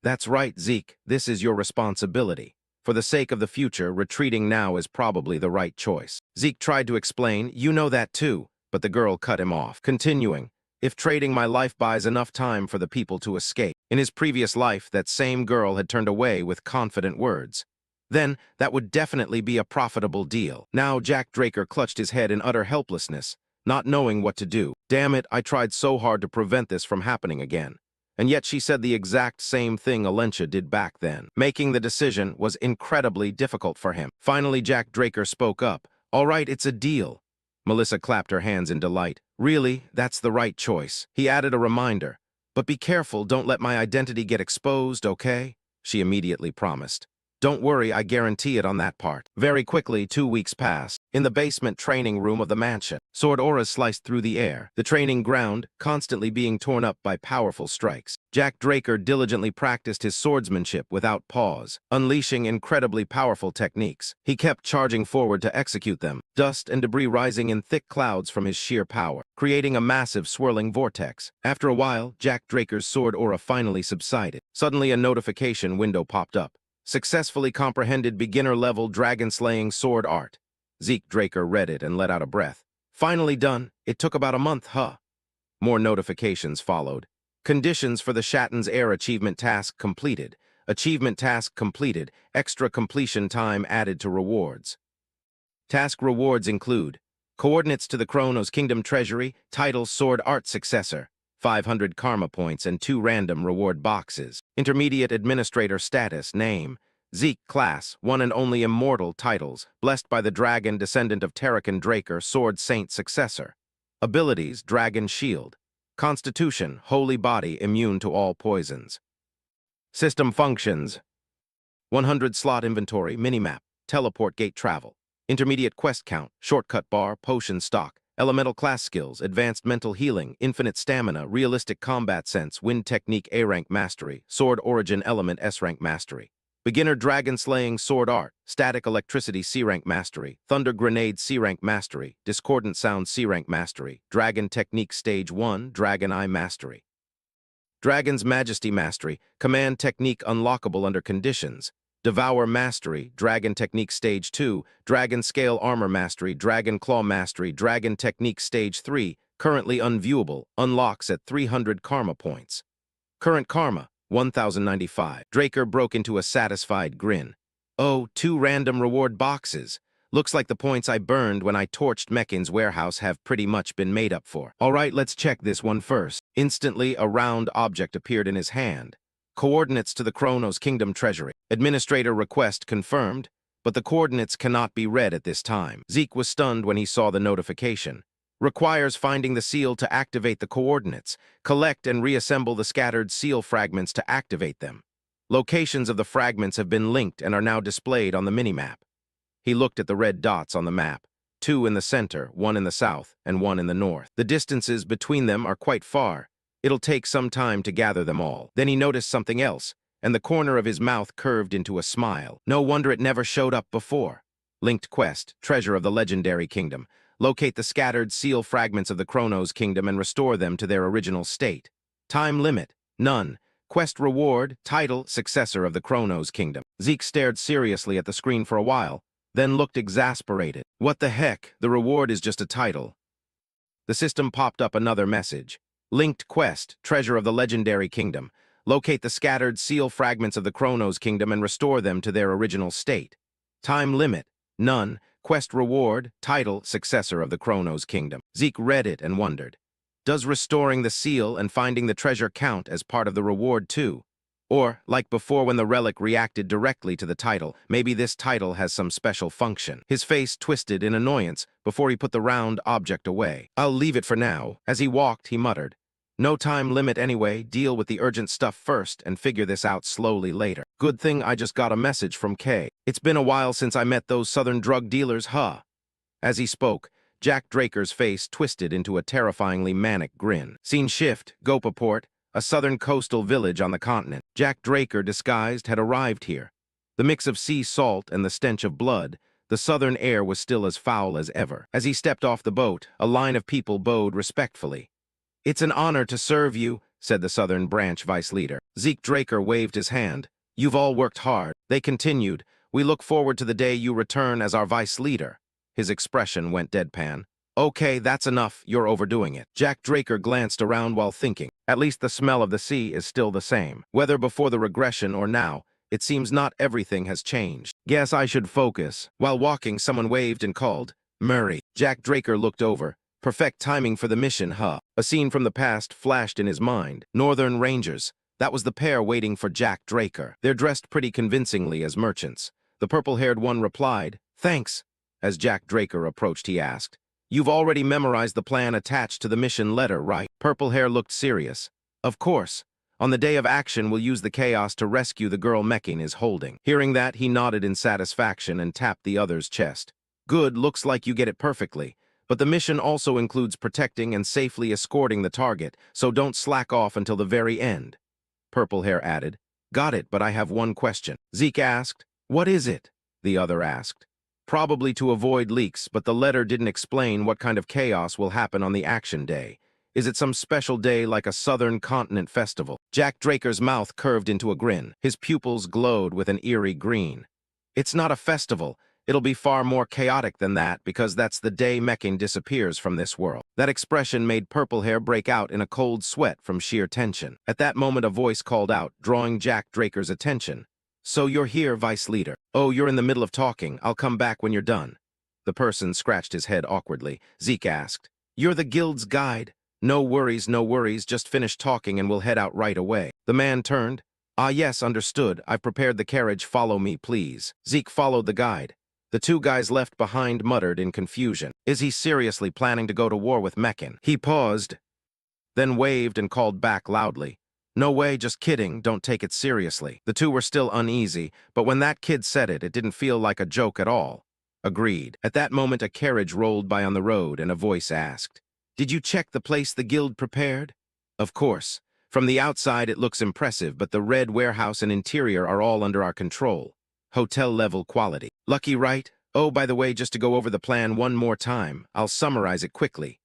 "That's right, Zeke, this is your responsibility. For the sake of the future, retreating now is probably the right choice." Zeke tried to explain, "You know that too," but the girl cut him off, continuing, "If trading my life buys enough time for the people to escape." In his previous life, that same girl had turned away with confident words. Then, that would definitely be a profitable deal. Now Jack Draker clutched his head in utter helplessness, not knowing what to do. Damn it, I tried so hard to prevent this from happening again. And yet she said the exact same thing Alencia did back then. Making the decision was incredibly difficult for him. Finally, Jack Draker spoke up. "All right, it's a deal." Melissa clapped her hands in delight. "Really, that's the right choice." He added a reminder. "But be careful, don't let my identity get exposed, okay?" She immediately promised. "Don't worry, I guarantee it on that part." Very quickly, 2 weeks passed. In the basement training room of the mansion, sword auras sliced through the air, the training ground constantly being torn up by powerful strikes. Jack Draker diligently practiced his swordsmanship without pause, unleashing incredibly powerful techniques. He kept charging forward to execute them, dust and debris rising in thick clouds from his sheer power, creating a massive swirling vortex. After a while, Jack Draker's sword aura finally subsided. Suddenly, a notification window popped up. "Successfully comprehended beginner-level dragon-slaying sword art." Zeke Draker read it and let out a breath. "Finally done. It took about a month, huh?" More notifications followed. "Conditions for the Shatten's Heir achievement task completed. Achievement task completed. Extra completion time added to rewards." Task rewards include coordinates to the Chronos Kingdom Treasury, title Sword Art Successor, 500 karma points and 2 random reward boxes. Intermediate administrator status, name, Zeke class, one and only immortal titles, blessed by the dragon descendant of Terrican Draker, Sword Saint Successor. Abilities, Dragon Shield. Constitution, holy body, immune to all poisons. System functions. 100 slot inventory, minimap, teleport gate travel. Intermediate quest count, shortcut bar, potion stock. Elemental class skills, advanced mental healing, infinite stamina, realistic combat sense, wind technique A-rank mastery, sword origin element S-rank mastery. Beginner dragon slaying sword art, static electricity C-rank mastery, thunder grenade C-rank mastery, discordant sound C-rank mastery, dragon technique stage 1, dragon eye mastery. Dragon's majesty mastery, command technique unlockable under conditions. Devour Mastery, Dragon Technique Stage 2, Dragon Scale Armor Mastery, Dragon Claw Mastery, Dragon Technique Stage 3, currently unviewable, unlocks at 300 karma points. Current karma, 1,095. Draker broke into a satisfied grin. "Oh, 2 random reward boxes. Looks like the points I burned when I torched Meckin's warehouse have pretty much been made up for. All right, let's check this one first." Instantly, a round object appeared in his hand. Coordinates to the Chronos Kingdom Treasury. Administrator request confirmed, but the coordinates cannot be read at this time. Zeke was stunned when he saw the notification. Requires finding the seal to activate the coordinates. Collect and reassemble the scattered seal fragments to activate them. Locations of the fragments have been linked and are now displayed on the minimap. He looked at the red dots on the map. 2 in the center, 1 in the south, and 1 in the north. The distances between them are quite far. It'll take some time to gather them all. Then he noticed something else, and the corner of his mouth curved into a smile. No wonder it never showed up before. Linked quest, treasure of the legendary kingdom. Locate the scattered seal fragments of the Chronos Kingdom and restore them to their original state. Time limit, none. Quest reward, title, successor of the Chronos Kingdom. Zeke stared seriously at the screen for a while, then looked exasperated. What the heck, the reward is just a title. The system popped up another message. Linked quest, treasure of the legendary kingdom. Locate the scattered seal fragments of the Chronos Kingdom and restore them to their original state. Time limit, none. Quest reward, title, successor of the Chronos Kingdom. Zeke read it and wondered. Does restoring the seal and finding the treasure count as part of the reward too? Or, like before when the relic reacted directly to the title, maybe this title has some special function. His face twisted in annoyance before he put the round object away. I'll leave it for now. As he walked, he muttered, no time limit anyway, deal with the urgent stuff first and figure this out slowly later. Good thing I just got a message from Kay. It's been a while since I met those southern drug dealers, huh? As he spoke, Jack Draker's face twisted into a terrifyingly manic grin. Scene shift, Gopaport, a southern coastal village on the continent. Jack Draker, disguised, had arrived here. The mix of sea salt and the stench of blood, the southern air was still as foul as ever. As he stepped off the boat, a line of people bowed respectfully. It's an honor to serve you, said the southern branch vice leader. Zeke Draker waved his hand. You've all worked hard. They continued, we look forward to the day you return as our vice leader. His expression went deadpan. Okay, that's enough, you're overdoing it. Jack Draker glanced around while thinking. At least the smell of the sea is still the same. Whether before the regression or now, it seems not everything has changed. Guess I should focus. While walking, someone waved and called, Murray. Jack Draker looked over. Perfect timing for the mission, huh? A scene from the past flashed in his mind. Northern Rangers. That was the pair waiting for Jack Draker. They're dressed pretty convincingly as merchants. The purple-haired one replied, thanks. As Jack Draker approached, he asked, you've already memorized the plan attached to the mission letter, right? Purple Hair looked serious. Of course. On the day of action, we'll use the chaos to rescue the girl Mekin is holding. Hearing that, he nodded in satisfaction and tapped the other's chest. Good, looks like you get it perfectly. But the mission also includes protecting and safely escorting the target, so don't slack off until the very end. Purple Hair added, got it, but I have one question. Zeke asked, what is it? The other asked. Probably to avoid leaks, but the letter didn't explain what kind of chaos will happen on the action day. Is it some special day like a Southern Continent festival? Jack Draker's mouth curved into a grin. His pupils glowed with an eerie green. It's not a festival. It'll be far more chaotic than that because that's the day Mekin disappears from this world. That expression made Purple Hair break out in a cold sweat from sheer tension. At that moment, a voice called out, drawing Jack Draker's attention. So you're here, Vice Leader. Oh, you're in the middle of talking. I'll come back when you're done. The person scratched his head awkwardly. Zeke asked, you're the guild's guide. No worries, just finish talking and we'll head out right away. The man turned. Ah, yes, understood. I've prepared the carriage. Follow me, please. Zeke followed the guide. The two guys left behind muttered in confusion. Is he seriously planning to go to war with Mekin? He paused, then waved and called back loudly. No way, just kidding, don't take it seriously. The two were still uneasy, but when that kid said it, it didn't feel like a joke at all. Agreed. At that moment, a carriage rolled by on the road and a voice asked, did you check the place the guild prepared? Of course. From the outside, it looks impressive, but the red warehouse and interior are all under our control. Hotel-level quality. Lucky, right? Oh, by the way, just to go over the plan one more time, I'll summarize it quickly.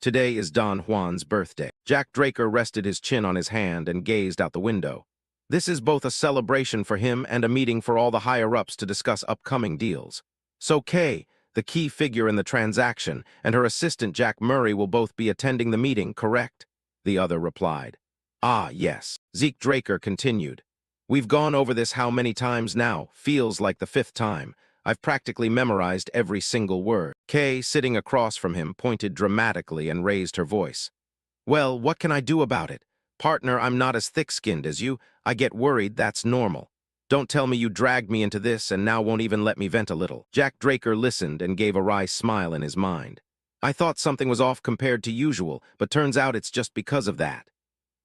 Today is Don Juan's birthday. Jack Draker rested his chin on his hand and gazed out the window. This is both a celebration for him and a meeting for all the higher-ups to discuss upcoming deals. So Kay, the key figure in the transaction, and her assistant Jack Murray will both be attending the meeting, correct? The other replied. Ah, yes. Zeke Draker continued. We've gone over this how many times now? Feels like the 5th time. I've practically memorized every single word. Kay, sitting across from him, pointed dramatically and raised her voice. Well, what can I do about it? Partner, I'm not as thick-skinned as you. I get worried, that's normal. Don't tell me you dragged me into this and now won't even let me vent a little. Jack Draker listened and gave a wry smile in his mind. I thought something was off compared to usual, but turns out it's just because of that.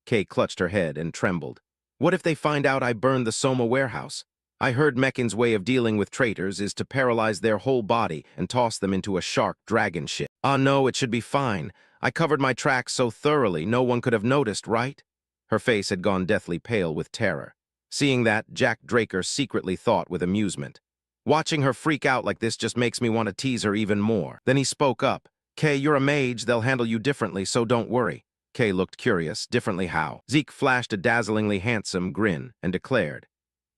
Kay clutched her head and trembled. What if they find out I burned the Soma warehouse? I heard Mekin's way of dealing with traitors is to paralyze their whole body and toss them into a shark dragon ship. Ah, no, it should be fine. I covered my tracks so thoroughly no one could have noticed, right? Her face had gone deathly pale with terror. Seeing that, Jack Draker secretly thought with amusement. Watching her freak out like this just makes me want to tease her even more. Then he spoke up. Kay, you're a mage, they'll handle you differently, so don't worry. Kay looked curious. Differently how? Zeke flashed a dazzlingly handsome grin and declared,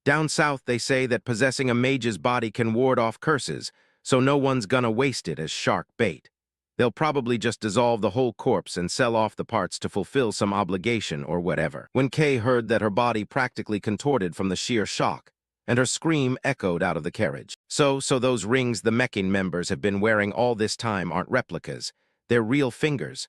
down south they say that possessing a mage's body can ward off curses, so no one's gonna waste it as shark bait. They'll probably just dissolve the whole corpse and sell off the parts to fulfill some obligation or whatever. When Kay heard that, her body practically contorted from the sheer shock, and her scream echoed out of the carriage. So those rings the Meccan members have been wearing all this time aren't replicas. They're real fingers.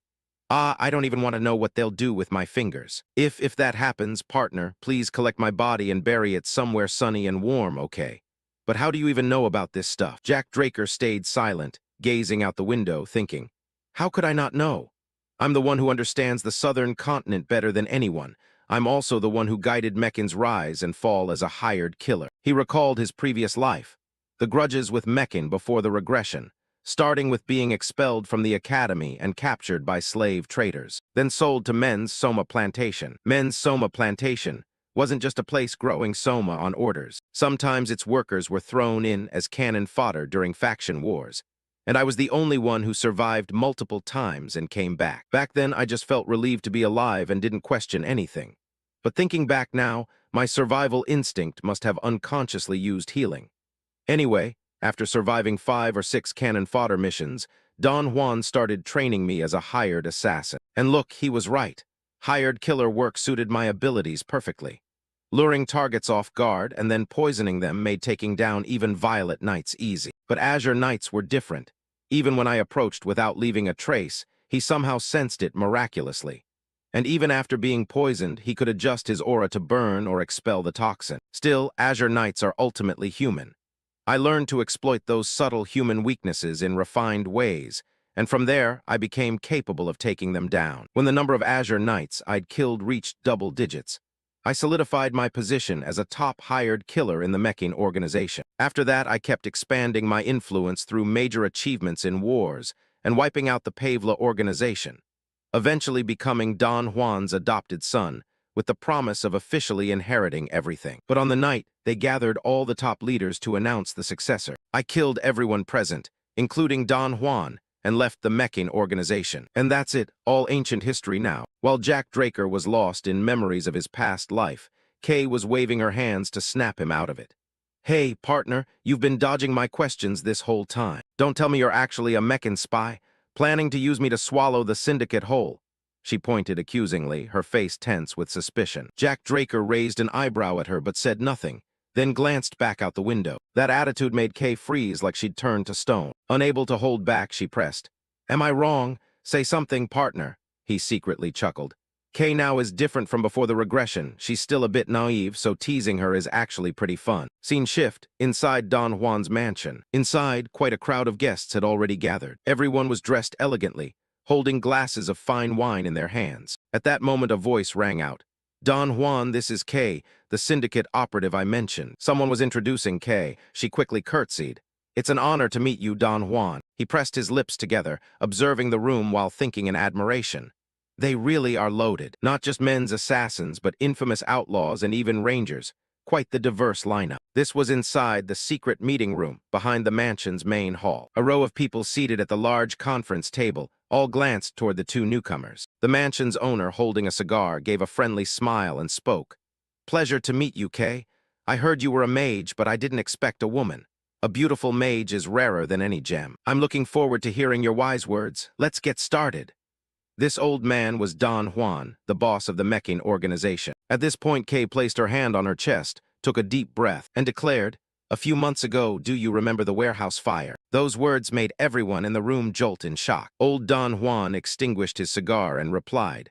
I don't even want to know what they'll do with my fingers. If that happens, partner, please collect my body and bury it somewhere sunny and warm, okay? But how do you even know about this stuff? Jack Draker stayed silent, gazing out the window, thinking, how could I not know? I'm the one who understands the southern continent better than anyone. I'm also the one who guided Meccan's rise and fall as a hired killer. He recalled his previous life, the grudges with Meccan before the regression, starting with being expelled from the academy and captured by slave traders, then sold to Men's Soma Plantation. Men's Soma Plantation wasn't just a place growing soma on orders. Sometimes its workers were thrown in as cannon fodder during faction wars, and I was the only one who survived multiple times and came back. Back then, I just felt relieved to be alive and didn't question anything. But thinking back now, my survival instinct must have unconsciously used healing. Anyway, after surviving 5 or 6 cannon fodder missions, Don Juan started training me as a hired assassin. And look, he was right. Hired killer work suited my abilities perfectly. Luring targets off guard and then poisoning them made taking down even Violet Knights easy. But Azure Knights were different. Even when I approached without leaving a trace, he somehow sensed it miraculously. And even after being poisoned, he could adjust his aura to burn or expel the toxin. Still, Azure Knights are ultimately human. I learned to exploit those subtle human weaknesses in refined ways, and from there, I became capable of taking them down. When the number of Azure Knights I'd killed reached double digits, I solidified my position as a top hired killer in the Meccan organization. After that, I kept expanding my influence through major achievements in wars and wiping out the Pavla organization, eventually becoming Don Juan's adopted son, with the promise of officially inheriting everything. But on the night, they gathered all the top leaders to announce the successor. I killed everyone present, including Don Juan, and left the Meccan organization. And that's it, all ancient history now. While Jack Draker was lost in memories of his past life, Kay was waving her hands to snap him out of it. Hey, partner, you've been dodging my questions this whole time. Don't tell me you're actually a Meccan spy, planning to use me to swallow the syndicate whole. She pointed accusingly, her face tense with suspicion. Jack Draker raised an eyebrow at her but said nothing, then glanced back out the window. That attitude made Kay freeze like she'd turned to stone. Unable to hold back, she pressed. Am I wrong? Say something, partner. He secretly chuckled. Kay now is different from before the regression. She's still a bit naive, so teasing her is actually pretty fun. Scene shift, inside Don Juan's mansion. Inside, quite a crowd of guests had already gathered. Everyone was dressed elegantly, holding glasses of fine wine in their hands. At that moment, a voice rang out. Don Juan, this is Kay, the syndicate operative I mentioned. Someone was introducing Kay. She quickly curtsied. It's an honor to meet you, Don Juan. He pressed his lips together, observing the room while thinking in admiration. They really are loaded. Not just men's assassins, but infamous outlaws and even rangers. Quite the diverse lineup. This was inside the secret meeting room, behind the mansion's main hall. A row of people seated at the large conference table all glanced toward the two newcomers. The mansion's owner, holding a cigar, gave a friendly smile and spoke. Pleasure to meet you, Kay. I heard you were a mage, but I didn't expect a woman. A beautiful mage is rarer than any gem. I'm looking forward to hearing your wise words. Let's get started. This old man was Don Juan, the boss of the Meccan organization. At this point, Kay placed her hand on her chest, took a deep breath, and declared, a few months ago, do you remember the warehouse fire? Those words made everyone in the room jolt in shock. Old Don Juan extinguished his cigar and replied,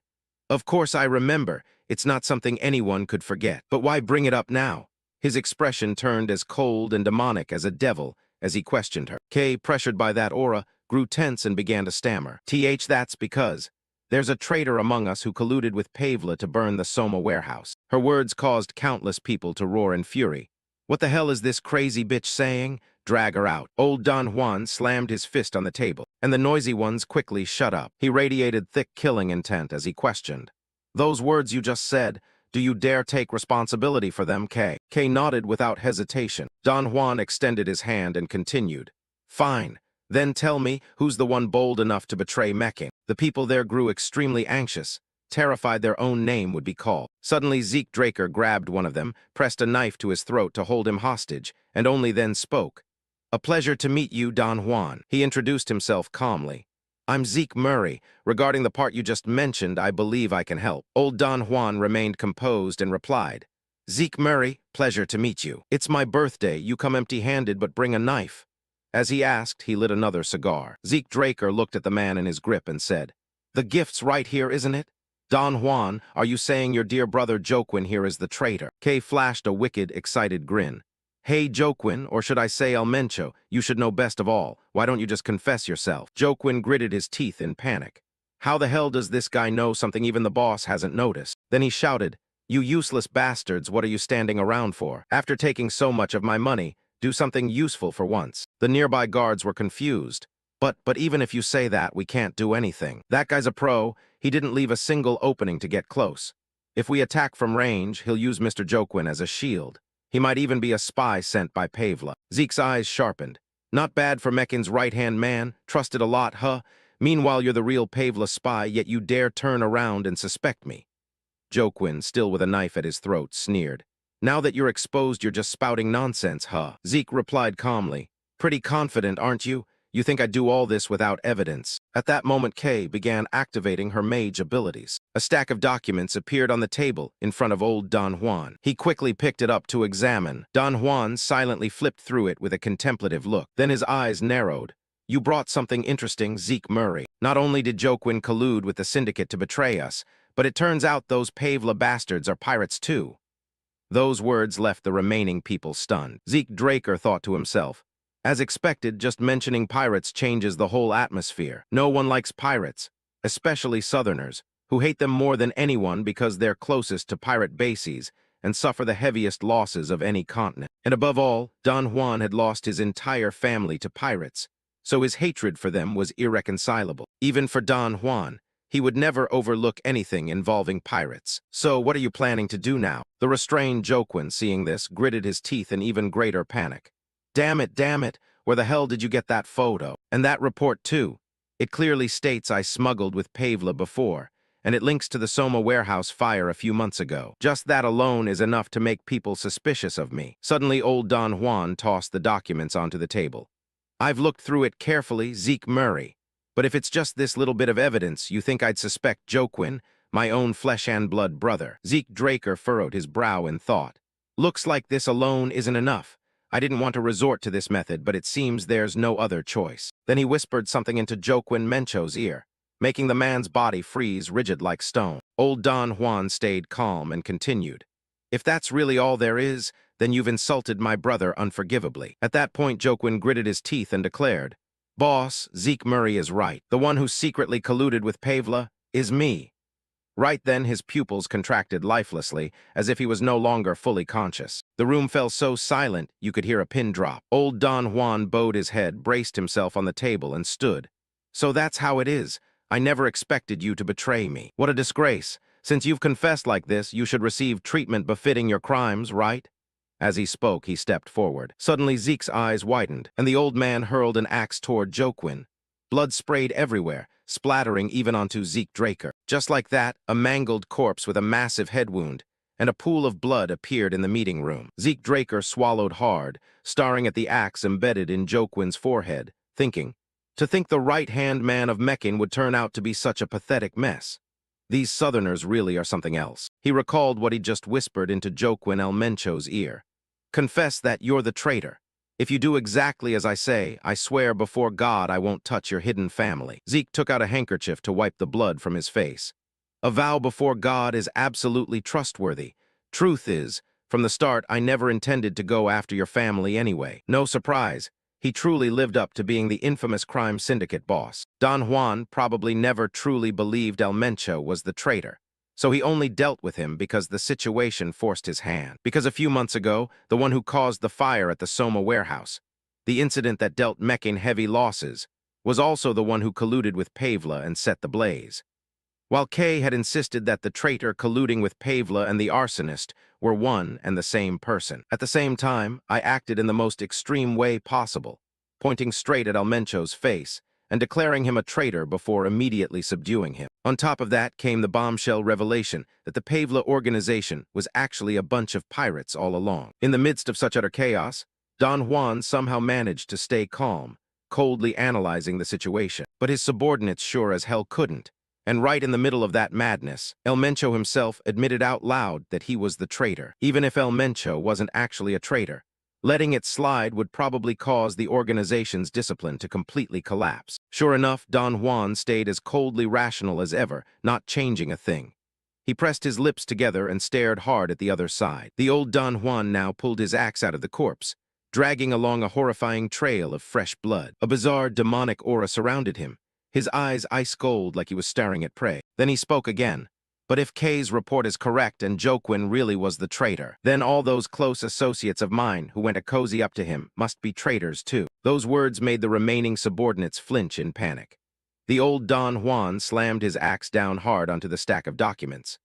of course I remember. It's not something anyone could forget. But why bring it up now? His expression turned as cold and demonic as a devil as he questioned her. Kay, pressured by that aura, grew tense and began to stammer. That's because there's a traitor among us who colluded with Pavla to burn the Soma warehouse. Her words caused countless people to roar in fury. What the hell is this crazy bitch saying? Drag her out. Old Don Juan slammed his fist on the table, and the noisy ones quickly shut up. He radiated thick killing intent as he questioned. Those words you just said, Do you dare take responsibility for them, K? K nodded without hesitation. Don Juan extended his hand and continued. Fine. Then tell me, who's the one bold enough to betray Mekin? The people there grew extremely anxious, terrified their own name would be called. Suddenly Zeke Draker grabbed one of them, pressed a knife to his throat to hold him hostage, and only then spoke. A pleasure to meet you, Don Juan. He introduced himself calmly. I'm Zeke Murray. Regarding the part you just mentioned, I believe I can help. Old Don Juan remained composed and replied. Zeke Murray, pleasure to meet you. It's my birthday. You come empty-handed but bring a knife. As he asked, he lit another cigar. Zeke Draker looked at the man in his grip and said, The gift's right here, isn't it? Don Juan, are you saying your dear brother Joaquin here is the traitor? Kay flashed a wicked, excited grin. Hey, Joaquin, or should I say El Mencho, you should know best of all. Why don't you just confess yourself? Joaquin gritted his teeth in panic. How the hell does this guy know something even the boss hasn't noticed? Then he shouted, You useless bastards, what are you standing around for? After taking so much of my money, do something useful for once. The nearby guards were confused. But even if you say that, we can't do anything. That guy's a pro. He didn't leave a single opening to get close. If we attack from range, he'll use Mr. Joaquin as a shield. He might even be a spy sent by Pavla. Zeke's eyes sharpened. Not bad for Mekin's right-hand man. Trusted a lot, huh? Meanwhile, you're the real Pavla spy, yet you dare turn around and suspect me. Joaquin, still with a knife at his throat, sneered. Now that you're exposed, you're just spouting nonsense, huh? Zeke replied calmly. Pretty confident, aren't you? You think I'd do all this without evidence? At that moment, Kay began activating her mage abilities. A stack of documents appeared on the table in front of old Don Juan. He quickly picked it up to examine. Don Juan silently flipped through it with a contemplative look. Then his eyes narrowed. You brought something interesting, Zeke Murray. Not only did Joaquin collude with the syndicate to betray us, but it turns out those Pavla bastards are pirates too. Those words left the remaining people stunned. Zeke Draker thought to himself, as expected, just mentioning pirates changes the whole atmosphere. No one likes pirates, especially Southerners, who hate them more than anyone because they're closest to pirate bases and suffer the heaviest losses of any continent. And above all, Don Juan had lost his entire family to pirates, so his hatred for them was irreconcilable. Even for Don Juan, he would never overlook anything involving pirates. So what are you planning to do now? The restrained Joaquin, seeing this, gritted his teeth in even greater panic. Damn it, where the hell did you get that photo? And that report too. It clearly states I smuggled with Pavla before, and it links to the Soma warehouse fire a few months ago. Just that alone is enough to make people suspicious of me. Suddenly, old Don Juan tossed the documents onto the table. I've looked through it carefully, Zeke Murray. But if it's just this little bit of evidence, you think I'd suspect Joaquin, my own flesh and blood brother? Zeke Draker furrowed his brow in thought. Looks like this alone isn't enough. I didn't want to resort to this method, but it seems there's no other choice. Then he whispered something into Joaquin Mencho's ear, making the man's body freeze rigid like stone. Old Don Juan stayed calm and continued. If that's really all there is, then you've insulted my brother unforgivably. At that point, Joaquin gritted his teeth and declared, Boss, Zeke Murray is right. The one who secretly colluded with Pavla is me. Right then, his pupils contracted lifelessly, as if he was no longer fully conscious. The room fell so silent, you could hear a pin drop. Old Don Juan bowed his head, braced himself on the table, and stood. So that's how it is. I never expected you to betray me. What a disgrace. Since you've confessed like this, you should receive treatment befitting your crimes, right? As he spoke, he stepped forward. Suddenly, Zeke's eyes widened, and the old man hurled an axe toward Joaquin. Blood sprayed everywhere, splattering even onto Zeke Draker. Just like that, a mangled corpse with a massive head wound, and a pool of blood appeared in the meeting room. Zeke Draker swallowed hard, staring at the axe embedded in Joaquin's forehead, thinking, to think the right-hand man of Mekin would turn out to be such a pathetic mess. These Southerners really are something else. He recalled what he'd just whispered into Joaquin El Mencho's ear. Confess that you're the traitor. If you do exactly as I say, I swear before God I won't touch your hidden family. Zeke took out a handkerchief to wipe the blood from his face. A vow before God is absolutely trustworthy. Truth is, from the start, I never intended to go after your family anyway. No surprise, he truly lived up to being the infamous crime syndicate boss. Don Juan probably never truly believed El Mencho was the traitor. So he only dealt with him because the situation forced his hand. Because a few months ago, the one who caused the fire at the Soma warehouse, the incident that dealt Mekin heavy losses, was also the one who colluded with Pavla and set the blaze. while Kay had insisted that the traitor colluding with Pavla and the arsonist were one and the same person. At the same time, I acted in the most extreme way possible, pointing straight at Elmencho's face and declaring him a traitor before immediately subduing him. On top of that came the bombshell revelation that the Pavla organization was actually a bunch of pirates all along. In the midst of such utter chaos, Don Juan somehow managed to stay calm, coldly analyzing the situation. But his subordinates sure as hell couldn't. And right in the middle of that madness, Elmencho himself admitted out loud that he was the traitor. Even if Elmencho wasn't actually a traitor, letting it slide would probably cause the organization's discipline to completely collapse. Sure enough, Don Juan stayed as coldly rational as ever, not changing a thing. He pressed his lips together and stared hard at the other side. The old Don Juan now pulled his axe out of the corpse, dragging along a horrifying trail of fresh blood. A bizarre, demonic aura surrounded him, his eyes ice cold like he was staring at prey. Then he spoke again. But if Kay's report is correct and Joquin really was the traitor, then all those close associates of mine who went to cozy up to him must be traitors too. Those words made the remaining subordinates flinch in panic. The old Don Juan slammed his axe down hard onto the stack of documents.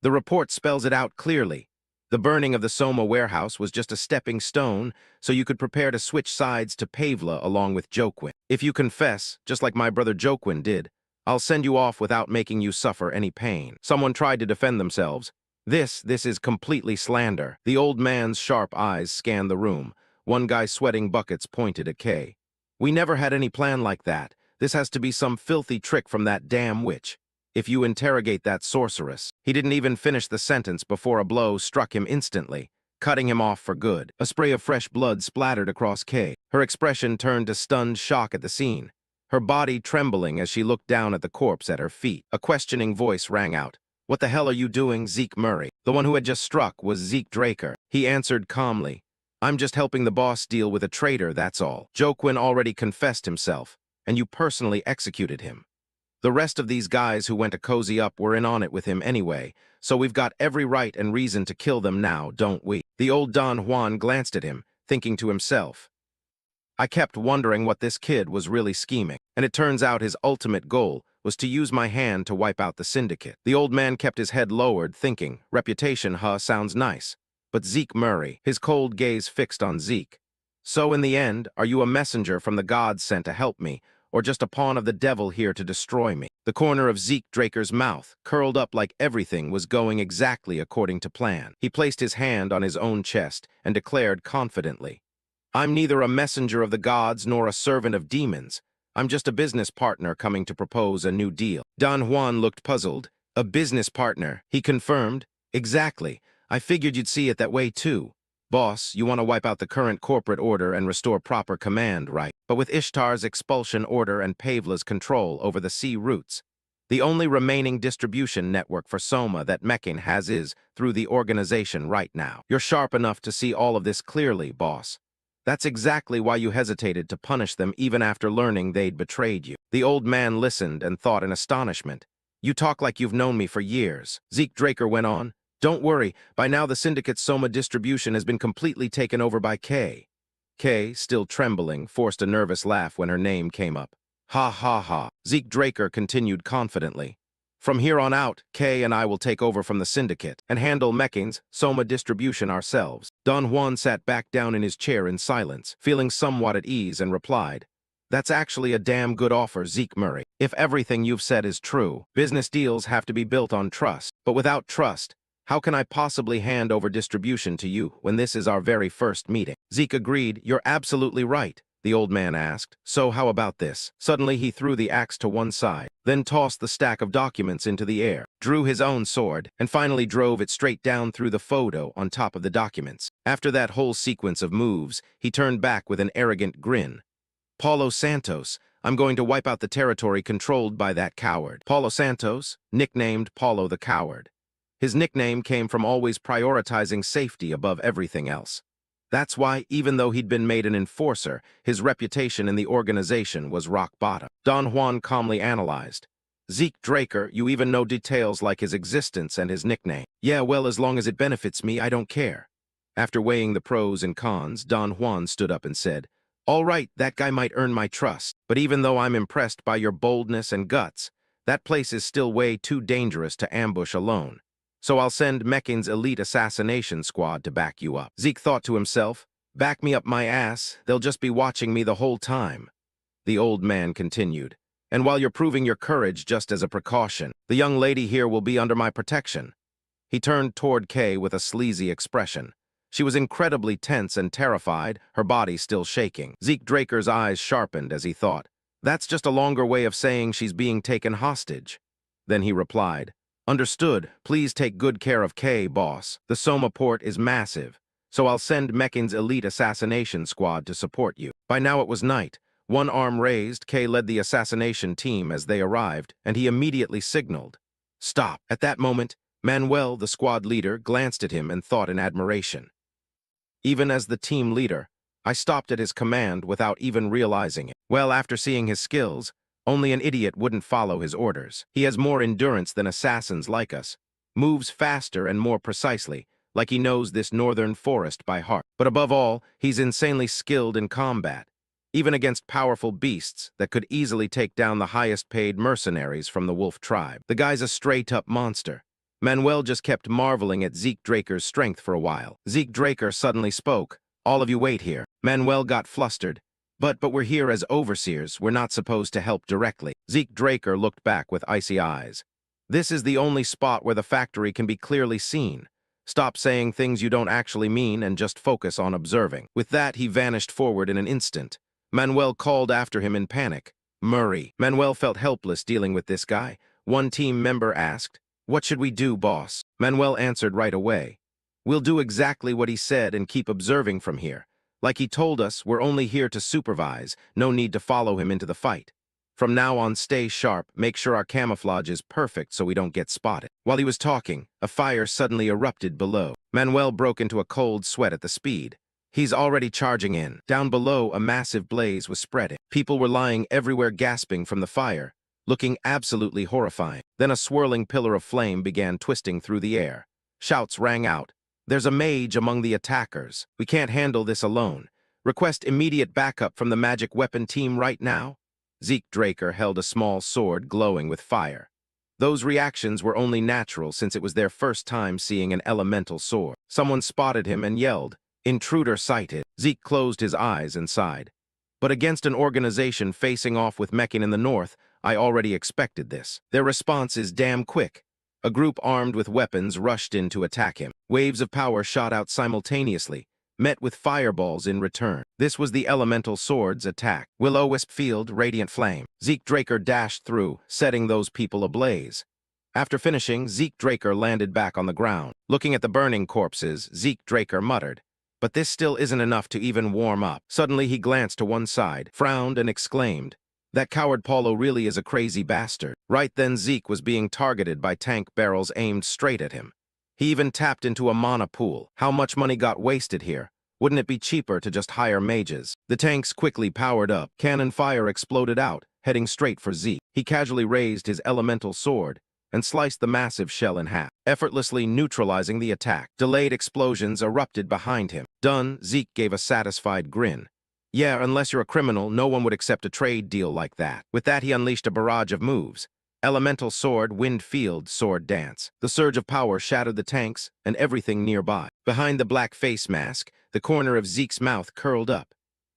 The report spells it out clearly. The burning of the Soma warehouse was just a stepping stone, so you could prepare to switch sides to Pavla along with Joquin. If you confess, just like my brother Joquin did, I'll send you off without making you suffer any pain. Someone tried to defend themselves. This is completely slander. The old man's sharp eyes scanned the room. One guy sweating buckets pointed at Kay. We never had any plan like that. This has to be some filthy trick from that damn witch. If you interrogate that sorceress. He didn't even finish the sentence before a blow struck him instantly, cutting him off for good. A spray of fresh blood splattered across Kay. Her expression turned to stunned shock at the scene, her body trembling as she looked down at the corpse at her feet. A questioning voice rang out. What the hell are you doing, Zeke Murray? The one who had just struck was Zeke Draker. He answered calmly, I'm just helping the boss deal with a traitor, that's all. Joquin already confessed himself, and you personally executed him. The rest of these guys who went to cozy up were in on it with him anyway, so we've got every right and reason to kill them now, don't we? The old Don Juan glanced at him, thinking to himself, I kept wondering what this kid was really scheming, and it turns out his ultimate goal was to use my hand to wipe out the syndicate. The old man kept his head lowered, thinking, reputation, sounds nice. But Zeke Murray, his cold gaze fixed on Zeke. So in the end, are you a messenger from the gods sent to help me, or just a pawn of the devil here to destroy me? The corner of Zeke Draker's mouth curled up like everything was going exactly according to plan. He placed his hand on his own chest and declared confidently, I'm neither a messenger of the gods nor a servant of demons. I'm just a business partner coming to propose a new deal. Don Juan looked puzzled. A business partner, he confirmed. Exactly. I figured you'd see it that way too. Boss, you want to wipe out the current corporate order and restore proper command, right? But with Ishtar's expulsion order and Pavla's control over the sea routes, the only remaining distribution network for Soma that Meccan has is through the organization right now. You're sharp enough to see all of this clearly, boss. That's exactly why you hesitated to punish them even after learning they'd betrayed you. The old man listened and thought in astonishment. You talk like you've known me for years. Zeke Draker went on. Don't worry, by now the syndicate's Soma distribution has been completely taken over by Kay. Kay, still trembling, forced a nervous laugh when her name came up. Ha ha ha. Zeke Draker continued confidently. From here on out, Kay and I will take over from the syndicate and handle Meccan's Soma distribution ourselves. Don Juan sat back down in his chair in silence, feeling somewhat at ease, and replied, That's actually a damn good offer, Zeke Murray. If everything you've said is true, business deals have to be built on trust. But without trust, how can I possibly hand over distribution to you when this is our very first meeting? Zeke agreed. You're absolutely right, the old man asked. So how about this? Suddenly he threw the axe to one side, then tossed the stack of documents into the air, drew his own sword, and finally drove it straight down through the photo on top of the documents. After that whole sequence of moves, he turned back with an arrogant grin. Paulo Santos, I'm going to wipe out the territory controlled by that coward. Paulo Santos, nicknamed Paulo the Coward. His nickname came from always prioritizing safety above everything else. That's why, even though he'd been made an enforcer, his reputation in the organization was rock bottom. Don Juan calmly analyzed. Zeke Draker, you even know details like his existence and his nickname. Yeah, well, as long as it benefits me, I don't care. After weighing the pros and cons, Don Juan stood up and said, All right, that guy might earn my trust, but even though I'm impressed by your boldness and guts, That place is still way too dangerous to ambush alone. So I'll send Mekin's elite assassination squad to back you up. Zeke thought to himself, back me up my ass, they'll just be watching me the whole time. The old man continued, and while you're proving your courage just as a precaution, the young lady here will be under my protection. He turned toward Kay with a sleazy expression. She was incredibly tense and terrified, her body still shaking. Zeke Draker's eyes sharpened as he thought, that's just a longer way of saying she's being taken hostage. Then he replied, understood, please take good care of Kay, boss. The Soma port is massive, so I'll send Mekin's elite assassination squad to support you. By now it was night. One arm raised, Kay led the assassination team as they arrived, and he immediately signaled, stop. At that moment, Manuel, the squad leader, glanced at him and thought in admiration. Even as the team leader, I stopped at his command without even realizing it. Well, after seeing his skills, only an idiot wouldn't follow his orders. He has more endurance than assassins like us, moves faster and more precisely, like he knows this northern forest by heart. But above all, he's insanely skilled in combat, even against powerful beasts that could easily take down the highest-paid mercenaries from the wolf tribe. The guy's a straight-up monster. Manuel just kept marveling at Zeke Draker's strength for a while. Zeke Draker suddenly spoke. All of you wait here. Manuel got flustered. But we're here as overseers. We're not supposed to help directly. Zeke Draker looked back with icy eyes. This is the only spot where the factory can be clearly seen. Stop saying things you don't actually mean and just focus on observing. With that, he vanished forward in an instant. Manuel called after him in panic. Murray. Manuel felt helpless dealing with this guy. One team member asked, what should we do, boss? Manuel answered right away. We'll do exactly what he said and keep observing from here. Like he told us, we're only here to supervise, no need to follow him into the fight. From now on, stay sharp, make sure our camouflage is perfect so we don't get spotted. While he was talking, a fire suddenly erupted below. Manuel broke into a cold sweat at the speed. He's already charging in. Down below, a massive blaze was spreading. People were lying everywhere gasping from the fire, looking absolutely horrifying. Then a swirling pillar of flame began twisting through the air. Shouts rang out. There's a mage among the attackers. We can't handle this alone. Request immediate backup from the magic weapon team right now. Zeke Draker held a small sword glowing with fire. Those reactions were only natural since it was their first time seeing an elemental sword. Someone spotted him and yelled, intruder sighted. Zeke closed his eyes and sighed. But against an organization facing off with Mekin in the north, I already expected this. Their response is damn quick. A group armed with weapons rushed in to attack him. Waves of power shot out simultaneously, met with fireballs in return. This was the elemental sword's attack. Will-o-wisp field, radiant flame. Zeke Draker dashed through, setting those people ablaze. After finishing, Zeke Draker landed back on the ground. Looking at the burning corpses, Zeke Draker muttered, but this still isn't enough to even warm up. Suddenly he glanced to one side, frowned, and exclaimed, that coward Paulo really is a crazy bastard. Right then Zeke was being targeted by tank barrels aimed straight at him. He even tapped into a mana pool. How much money got wasted here? Wouldn't it be cheaper to just hire mages? The tanks quickly powered up. Cannon fire exploded out, heading straight for Zeke. He casually raised his elemental sword and sliced the massive shell in half, effortlessly neutralizing the attack. Delayed explosions erupted behind him. Done, Zeke gave a satisfied grin. Yeah, unless you're a criminal, no one would accept a trade deal like that. With that, he unleashed a barrage of moves. Elemental sword, wind field, sword dance. The surge of power shattered the tanks and everything nearby. Behind the black face mask, the corner of Zeke's mouth curled up.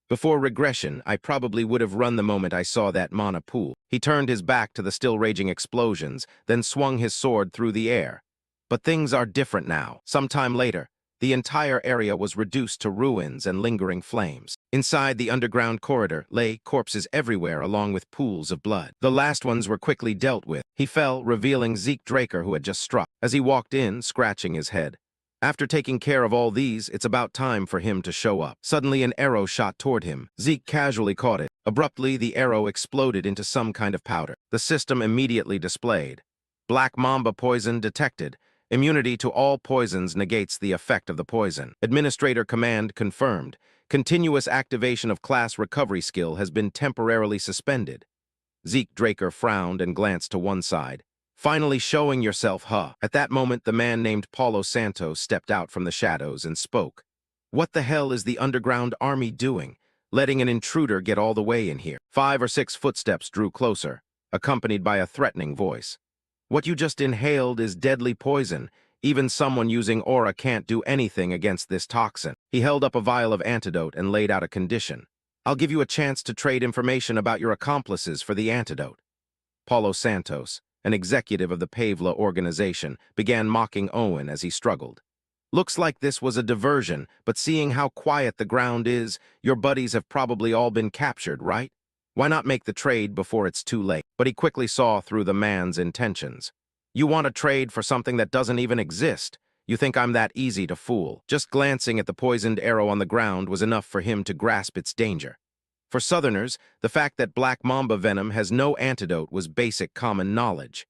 Before regression, I probably would have run the moment I saw that mana pool. He turned his back to the still raging explosions, then swung his sword through the air. But things are different now. Sometime later, the entire area was reduced to ruins and lingering flames. Inside the underground corridor lay corpses everywhere along with pools of blood. The last ones were quickly dealt with. He fell, revealing Zeke Draker who had just struck. As he walked in, scratching his head. After taking care of all these, it's about time for him to show up. Suddenly an arrow shot toward him. Zeke casually caught it. Abruptly, the arrow exploded into some kind of powder. The system immediately displayed. Black Mamba poison detected. Immunity to all poisons negates the effect of the poison. Administrator command confirmed. Continuous activation of class recovery skill has been temporarily suspended. Zeke Draker frowned and glanced to one side. Finally showing yourself, huh? At that moment, the man named Paulo Santos stepped out from the shadows and spoke. What the hell is the underground army doing? Letting an intruder get all the way in here. 5 or 6 footsteps drew closer. accompanied by a threatening voice. What you just inhaled is deadly poison. Even someone using aura can't do anything against this toxin. He held up a vial of antidote and laid out a condition. I'll give you a chance to trade information about your accomplices for the antidote. Paulo Santos, an executive of the Pavla organization, began mocking Owen as he struggled. Looks like this was a diversion, but seeing how quiet the ground is, your buddies have probably all been captured, right? Why not make the trade before it's too late? But he quickly saw through the man's intentions. You want to trade for something that doesn't even exist? You think I'm that easy to fool? Just glancing at the poisoned arrow on the ground was enough for him to grasp its danger. For Southerners, the fact that black mamba venom has no antidote was basic common knowledge.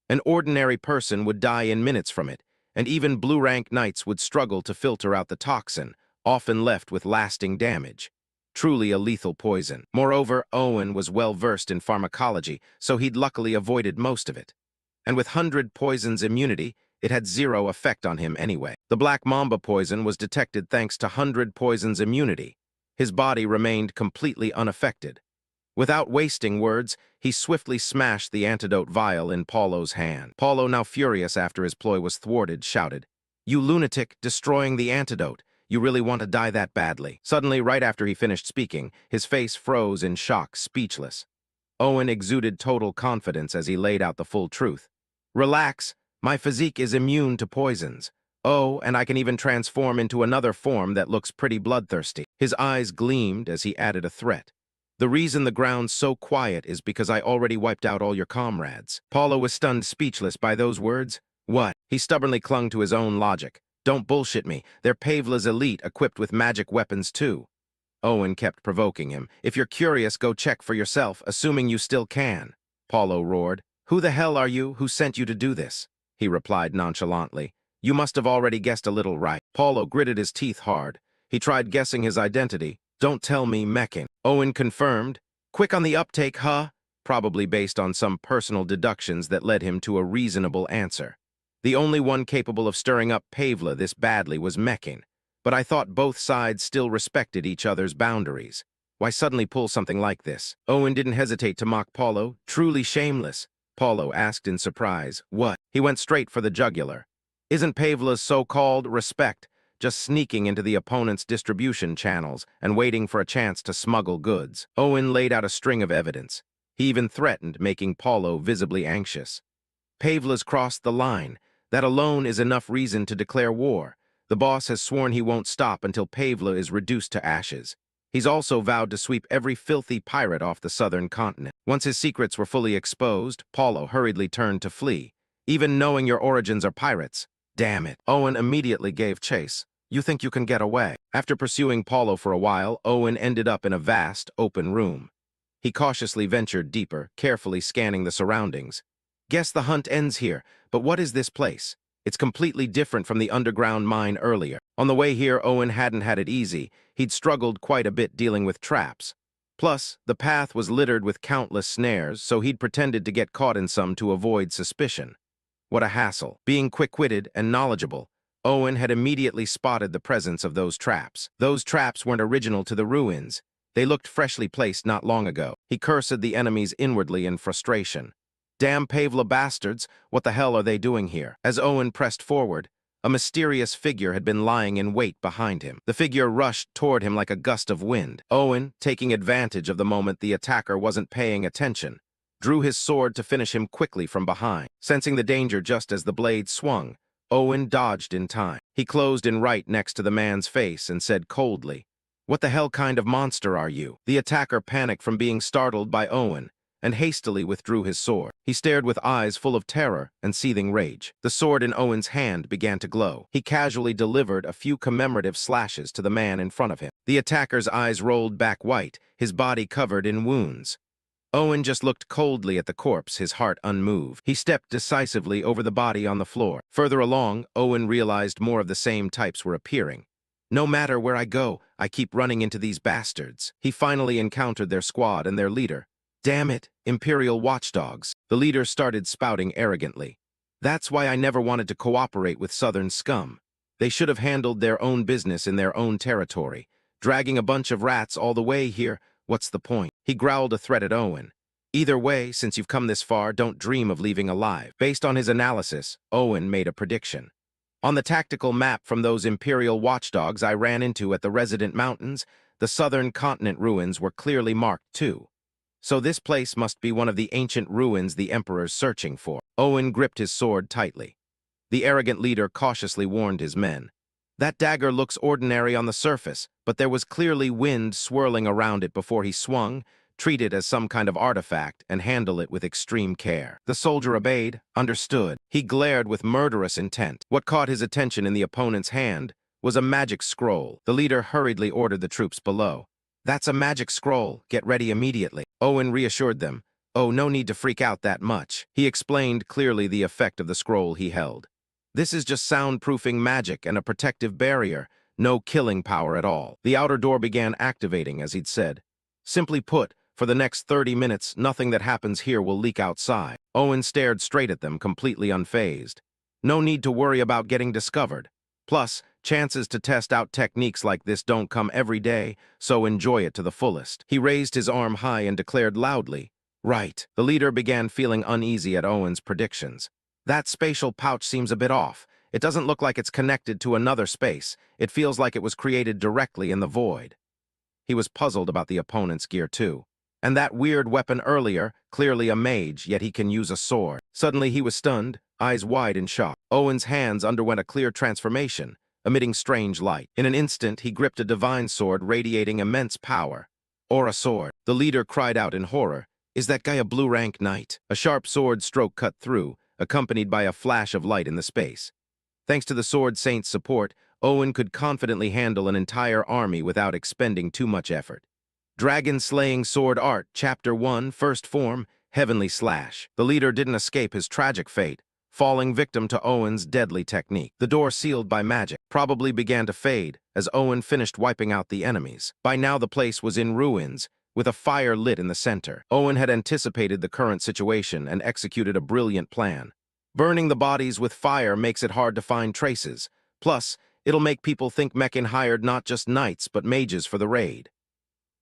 An ordinary person would die in minutes from it, and even blue-rank knights would struggle to filter out the toxin, often left with lasting damage. Truly a lethal poison. Moreover, Owen was well-versed in pharmacology, so he'd luckily avoided most of it. And with 100 poisons immunity, it had zero effect on him anyway. The black mamba poison was detected thanks to 100 poisons immunity. His body remained completely unaffected. Without wasting words, he swiftly smashed the antidote vial in Paulo's hand. Paulo, now furious after his ploy was thwarted, shouted, "You lunatic, destroying the antidote! You really want to die that badly?" Suddenly, right after he finished speaking, his face froze in shock, speechless. Owen exuded total confidence as he laid out the full truth. "Relax, my physique is immune to poisons. Oh, and I can even transform into another form that looks pretty bloodthirsty." His eyes gleamed as he added a threat. "The reason the ground's so quiet is because I already wiped out all your comrades." Paulo was stunned speechless by those words. What? He stubbornly clung to his own logic. "Don't bullshit me. They're Pavla's elite, equipped with magic weapons too." Owen kept provoking him. "If you're curious, go check for yourself, assuming you still can." Paulo roared. "Who the hell are you? Who sent you to do this?" He replied nonchalantly. "You must have already guessed a little right." Paulo gritted his teeth hard. He tried guessing his identity. "Don't tell me Meccan." Owen confirmed. "Quick on the uptake, huh?" Probably based on some personal deductions that led him to a reasonable answer. The only one capable of stirring up Pavla this badly was Meccan. But I thought both sides still respected each other's boundaries. Why suddenly pull something like this? Owen didn't hesitate to mock Paulo. "Truly shameless." Paulo asked in surprise. "What?" He went straight for the jugular. "Isn't Pavla's so-called respect just sneaking into the opponent's distribution channels and waiting for a chance to smuggle goods?" Owen laid out a string of evidence. He even threatened, making Paulo visibly anxious. "Pavla's crossed the line. That alone is enough reason to declare war. The boss has sworn he won't stop until Pavla is reduced to ashes. He's also vowed to sweep every filthy pirate off the southern continent." Once his secrets were fully exposed, Paulo hurriedly turned to flee. "Even knowing your origins are pirates? Damn it." Owen immediately gave chase. "You think you can get away?" After pursuing Paulo for a while, Owen ended up in a vast, open room. He cautiously ventured deeper, carefully scanning the surroundings. "Guess the hunt ends here, but what is this place? It's completely different from the underground mine earlier." On the way here, Owen hadn't had it easy. He'd struggled quite a bit dealing with traps. Plus, the path was littered with countless snares, so he'd pretended to get caught in some to avoid suspicion. What a hassle. Being quick-witted and knowledgeable, Owen had immediately spotted the presence of those traps. Those traps weren't original to the ruins. They looked freshly placed not long ago. He cursed the enemies inwardly in frustration. "Damn Pavla bastards, what the hell are they doing here?" As Owen pressed forward, a mysterious figure had been lying in wait behind him. The figure rushed toward him like a gust of wind. Owen, taking advantage of the moment the attacker wasn't paying attention, drew his sword to finish him quickly from behind. Sensing the danger just as the blade swung, Owen dodged in time. He closed in right next to the man's face and said coldly, "What the hell kind of monster are you?" The attacker panicked from being startled by Owen and hastily withdrew his sword. He stared with eyes full of terror and seething rage. The sword in Owen's hand began to glow. He casually delivered a few commemorative slashes to the man in front of him. The attacker's eyes rolled back white, his body covered in wounds. Owen just looked coldly at the corpse, his heart unmoved. He stepped decisively over the body on the floor. Further along, Owen realized more of the same types were appearing. "No matter where I go, I keep running into these bastards." He finally encountered their squad and their leader. "Damn it, Imperial watchdogs." The leader started spouting arrogantly. "That's why I never wanted to cooperate with Southern scum. They should have handled their own business in their own territory. Dragging a bunch of rats all the way here, what's the point?" He growled a threat at Owen. Either way, since you've come this far, don't dream of leaving alive. Based on his analysis, Owen made a prediction. On the tactical map from those Imperial watchdogs I ran into at the Resident Mountains, the southern continent ruins were clearly marked too. So this place must be one of the ancient ruins the Emperor's searching for. Owen gripped his sword tightly. The arrogant leader cautiously warned his men. That dagger looks ordinary on the surface, but there was clearly wind swirling around it before he swung. Treat it as some kind of artifact and handle it with extreme care. The soldier obeyed, understood. He glared with murderous intent. What caught his attention in the opponent's hand was a magic scroll. The leader hurriedly ordered the troops below. "That's a magic scroll. Get ready immediately." Owen reassured them. "Oh, no need to freak out that much." He explained clearly the effect of the scroll he held. "This is just soundproofing magic and a protective barrier. No killing power at all." The outer door began activating, as he'd said. Simply put, for the next 30 minutes, nothing that happens here will leak outside. Owen stared straight at them, completely unfazed. No need to worry about getting discovered. Plus, chances to test out techniques like this don't come every day, so enjoy it to the fullest. He raised his arm high and declared loudly, "Right." The leader began feeling uneasy at Owen's predictions. "That spatial pouch seems a bit off. It doesn't look like it's connected to another space. It feels like it was created directly in the void." He was puzzled about the opponent's gear too. And that weird weapon earlier, clearly a mage, yet he can use a sword. Suddenly he was stunned, eyes wide in shock. Owen's hands underwent a clear transformation, emitting strange light. In an instant, he gripped a divine sword radiating immense power. Or a sword. The leader cried out in horror, "Is that guy a blue-rank knight?" A sharp sword stroke cut through, accompanied by a flash of light in the space. Thanks to the Sword Saint's support, Owen could confidently handle an entire army without expending too much effort. Dragon-Slaying Sword Art, Chapter 1, First Form, Heavenly Slash. The leader didn't escape his tragic fate, falling victim to Owen's deadly technique. The door sealed by magic probably began to fade as Owen finished wiping out the enemies. By now the place was in ruins, with a fire lit in the center. Owen had anticipated the current situation and executed a brilliant plan. Burning the bodies with fire makes it hard to find traces. Plus, it'll make people think Meccan hired not just knights but mages for the raid.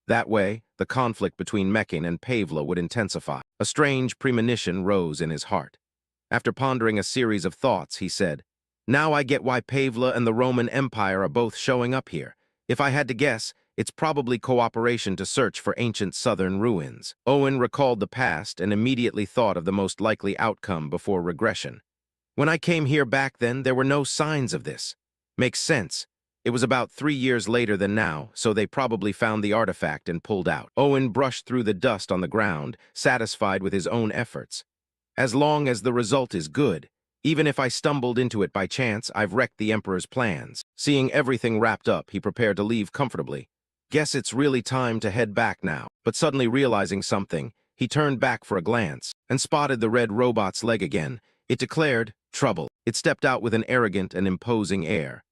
That way, the conflict between Meccan and Pavla would intensify. A strange premonition rose in his heart. After pondering a series of thoughts, he said, "Now I get why Pavla and the Roman Empire are both showing up here. If I had to guess, it's probably cooperation to search for ancient southern ruins." Owen recalled the past and immediately thought of the most likely outcome before regression. "When I came here back then, there were no signs of this." Makes sense. It was about 3 years later than now, so they probably found the artifact and pulled out. Owen brushed through the dust on the ground, satisfied with his own efforts. "As long as the result is good, even if I stumbled into it by chance, I've wrecked the Emperor's plans." Seeing everything wrapped up, he prepared to leave comfortably. Guess it's really time to head back now. But suddenly realizing something, he turned back for a glance and spotted the red robot's leg again. It declared, "Trouble." It stepped out with an arrogant and imposing air.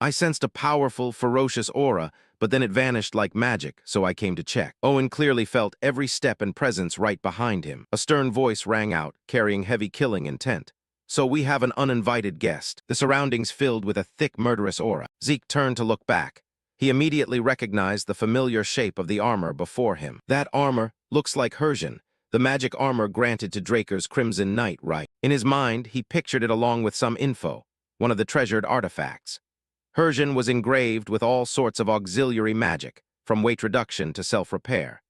"I sensed a powerful, ferocious aura, but then it vanished like magic, so I came to check." Owen clearly felt every step and presence right behind him. A stern voice rang out, carrying heavy killing intent. "So we have an uninvited guest." The surroundings filled with a thick, murderous aura. Zeke turned to look back. He immediately recognized the familiar shape of the armor before him. That armor looks like Hersian, the magic armor granted to Draker's Crimson Knight, right? In his mind, he pictured it along with some info, one of the treasured artifacts. Hersian was engraved with all sorts of auxiliary magic, from weight reduction to self-repair.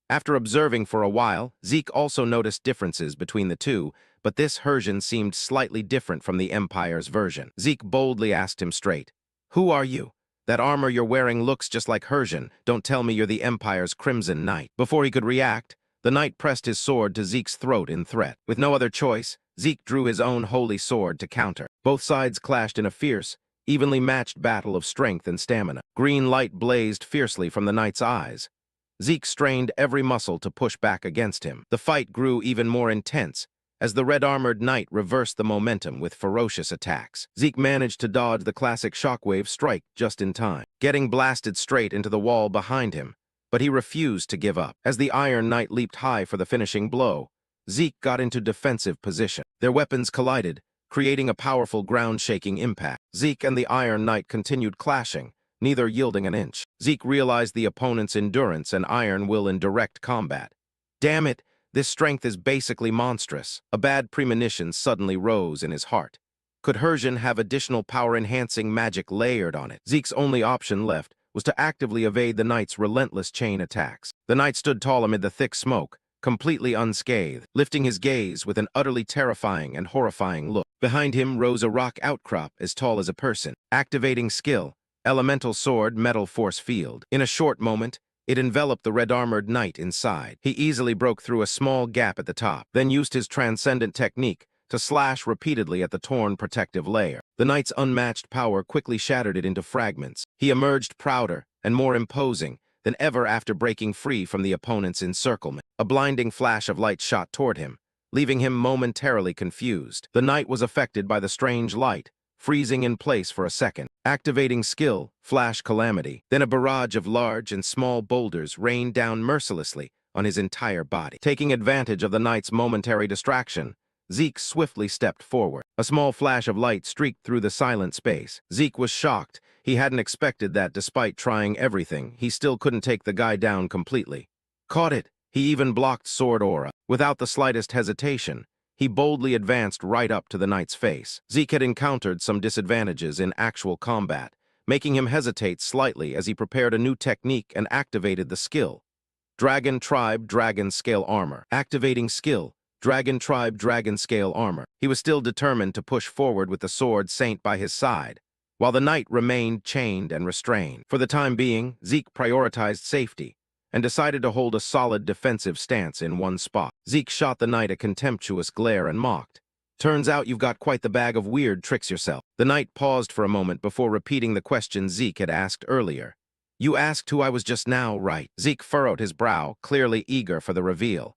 After observing for a while, Zeke also noticed differences between the two, but this Hersian seemed slightly different from the Empire's version. Zeke boldly asked him straight, "Who are you? That armor you're wearing looks just like Hersian. Don't tell me you're the Empire's Crimson Knight." Before he could react, the knight pressed his sword to Zeke's throat in threat. With no other choice, Zeke drew his own holy sword to counter. Both sides clashed in a fierce, evenly matched battle of strength and stamina. Green light blazed fiercely from the knight's eyes. Zeke strained every muscle to push back against him. The fight grew even more intense as the red-armored knight reversed the momentum with ferocious attacks. Zeke managed to dodge the classic shockwave strike just in time, getting blasted straight into the wall behind him. But he refused to give up. As the Iron Knight leaped high for the finishing blow, Zeke got into defensive position. Their weapons collided, creating a powerful ground-shaking impact. Zeke and the Iron Knight continued clashing, neither yielding an inch. Zeke realized the opponent's endurance and iron will in direct combat. "Damn it, This strength is basically monstrous. A bad premonition suddenly rose in his heart. Could Herjin have additional power-enhancing magic layered on it? Zeke's only option left was to actively evade the knight's relentless chain attacks. The knight stood tall amid the thick smoke, completely unscathed, lifting his gaze with an utterly terrifying and horrifying look. Behind him rose a rock outcrop as tall as a person. Activating skill, elemental sword, metal force field. In a short moment, it enveloped the red-armored knight inside. He easily broke through a small gap at the top, then used his transcendent technique to slash repeatedly at the torn protective layer. The knight's unmatched power quickly shattered it into fragments. He emerged prouder and more imposing than ever after breaking free from the opponent's encirclement. A blinding flash of light shot toward him, leaving him momentarily confused. The knight was affected by the strange light, freezing in place for a second. Activating skill, flash calamity. Then a barrage of large and small boulders rained down mercilessly on his entire body. Taking advantage of the knight's momentary distraction, Zeke swiftly stepped forward. A small flash of light streaked through the silent space. Zeke was shocked. He hadn't expected that despite trying everything, he still couldn't take the guy down completely. Caught it. He even blocked sword aura. Without the slightest hesitation, he boldly advanced right up to the knight's face. Zeke had encountered some disadvantages in actual combat, making him hesitate slightly as he prepared a new technique and activated the skill. Dragon Tribe Dragon Scale Armor. Activating skill, Dragon Tribe Dragon Scale Armor. He was still determined to push forward with the sword Saint by his side, while the knight remained chained and restrained. For the time being, Zeke prioritized safety and decided to hold a solid defensive stance in one spot. Zeke shot the knight a contemptuous glare and mocked. Turns out you've got quite the bag of weird tricks yourself. The knight paused for a moment before repeating the question Zeke had asked earlier. You asked who I was just now, right? Zeke furrowed his brow, clearly eager for the reveal.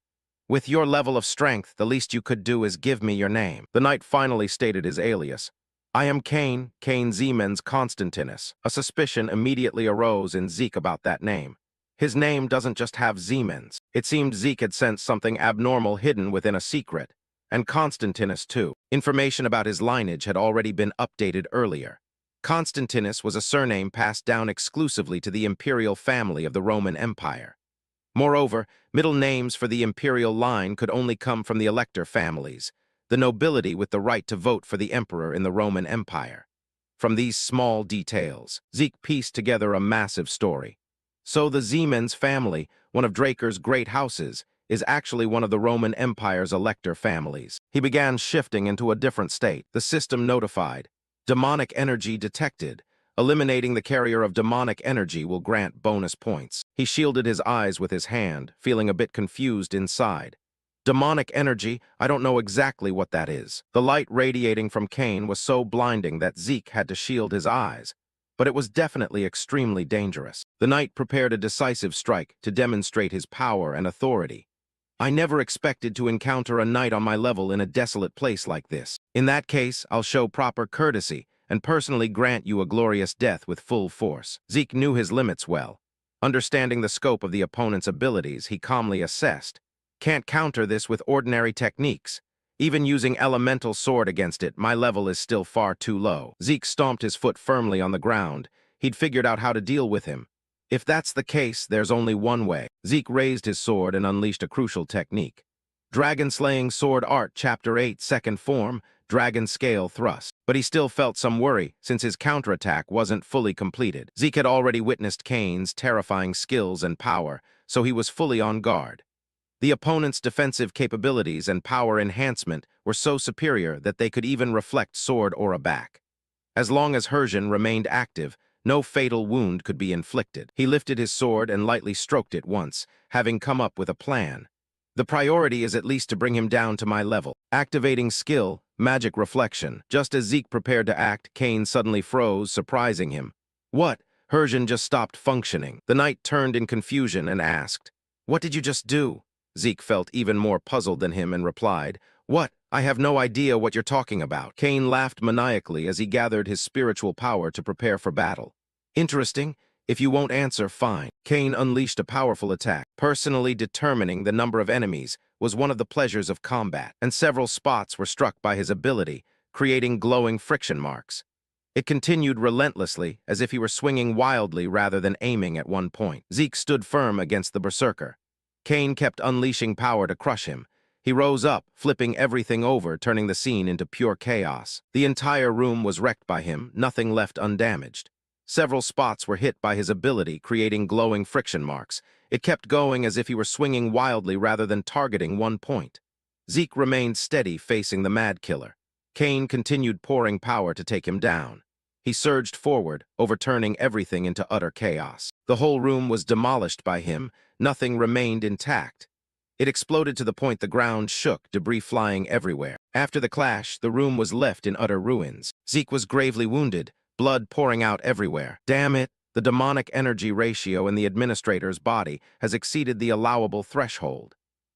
With your level of strength, the least you could do is give me your name. The knight finally stated his alias. I am Cain Siemens Constantinus. A suspicion immediately arose in Zeke about that name. His name doesn't just have Siemens. It seemed Zeke had sensed something abnormal hidden within a secret. And Constantinus, too. Information about his lineage had already been updated earlier. Constantinus was a surname passed down exclusively to the imperial family of the Roman Empire. Moreover, middle names for the imperial line could only come from the elector families, the nobility with the right to vote for the emperor in the Roman Empire. From these small details, Zeke pieced together a massive story. So the Siemens family, one of Draker's great houses, is actually one of the Roman Empire's elector families. He began shifting into a different state. The system notified. Demonic energy detected. Eliminating the carrier of demonic energy will grant bonus points. He shielded his eyes with his hand, feeling a bit confused inside. Demonic energy, I don't know exactly what that is. The light radiating from Cain was so blinding that Zeke had to shield his eyes. But it was definitely extremely dangerous. The knight prepared a decisive strike to demonstrate his power and authority. I never expected to encounter a knight on my level in a desolate place like this. In that case, I'll show proper courtesy and personally grant you a glorious death with full force. Zeke knew his limits well. Understanding the scope of the opponent's abilities, he calmly assessed. Can't counter this with ordinary techniques. Even using elemental sword against it, my level is still far too low. Zeke stomped his foot firmly on the ground. He'd figured out how to deal with him. If that's the case, there's only one way. Zeke raised his sword and unleashed a crucial technique. Dragon-slaying sword art, Chapter 8, second form, Dragon Scale Thrust. But he still felt some worry, since his counterattack wasn't fully completed. Zeke had already witnessed Cain's terrifying skills and power, so he was fully on guard. The opponent's defensive capabilities and power enhancement were so superior that they could even reflect sword aura back. As long as Herjin remained active, no fatal wound could be inflicted. He lifted his sword and lightly stroked it once, having come up with a plan. The priority is at least to bring him down to my level. Activating skill, Magic Reflection. Just as Zeke prepared to act, Cain suddenly froze, surprising him. What? Herjin just stopped functioning. The knight turned in confusion and asked, What did you just do? Zeke felt even more puzzled than him and replied, What? I have no idea what you're talking about. Cain laughed maniacally as he gathered his spiritual power to prepare for battle. Interesting. If you won't answer, fine. Cain unleashed a powerful attack. Personally determining the number of enemies was one of the pleasures of combat, and several spots were struck by his ability, creating glowing friction marks. It continued relentlessly, as if he were swinging wildly rather than aiming at one point. Zeke stood firm against the berserker. Kane kept unleashing power to crush him. He rose up, flipping everything over, turning the scene into pure chaos. The entire room was wrecked by him, nothing left undamaged. Several spots were hit by his ability, creating glowing friction marks. It kept going as if he were swinging wildly rather than targeting one point. Zeke remained steady, facing the Mad Killer. Kane continued pouring power to take him down. He surged forward, overturning everything into utter chaos. The whole room was demolished by him. Nothing remained intact. It exploded to the point the ground shook, debris flying everywhere. After the clash, the room was left in utter ruins. Zeke was gravely wounded, blood pouring out everywhere. Damn it! The demonic energy ratio in the administrator's body has exceeded the allowable threshold.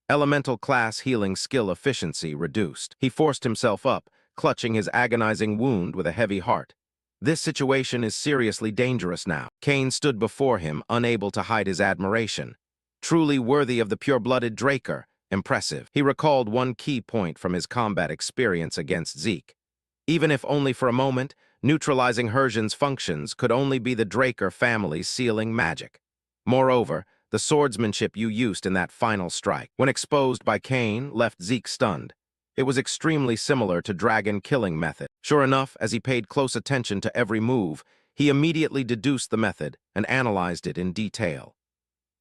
Elemental class healing skill efficiency reduced. He forced himself up, clutching his agonizing wound with a heavy heart. This situation is seriously dangerous now. Kane stood before him, unable to hide his admiration. Truly worthy of the pure-blooded Draker. Impressive. He recalled one key point from his combat experience against Zeke. Even if only for a moment, neutralizing Hersian's functions could only be the Draker family's sealing magic. Moreover, the swordsmanship you used in that final strike, when exposed by Kane, left Zeke stunned. It was extremely similar to dragon killing method. Sure enough, as he paid close attention to every move, he immediately deduced the method and analyzed it in detail.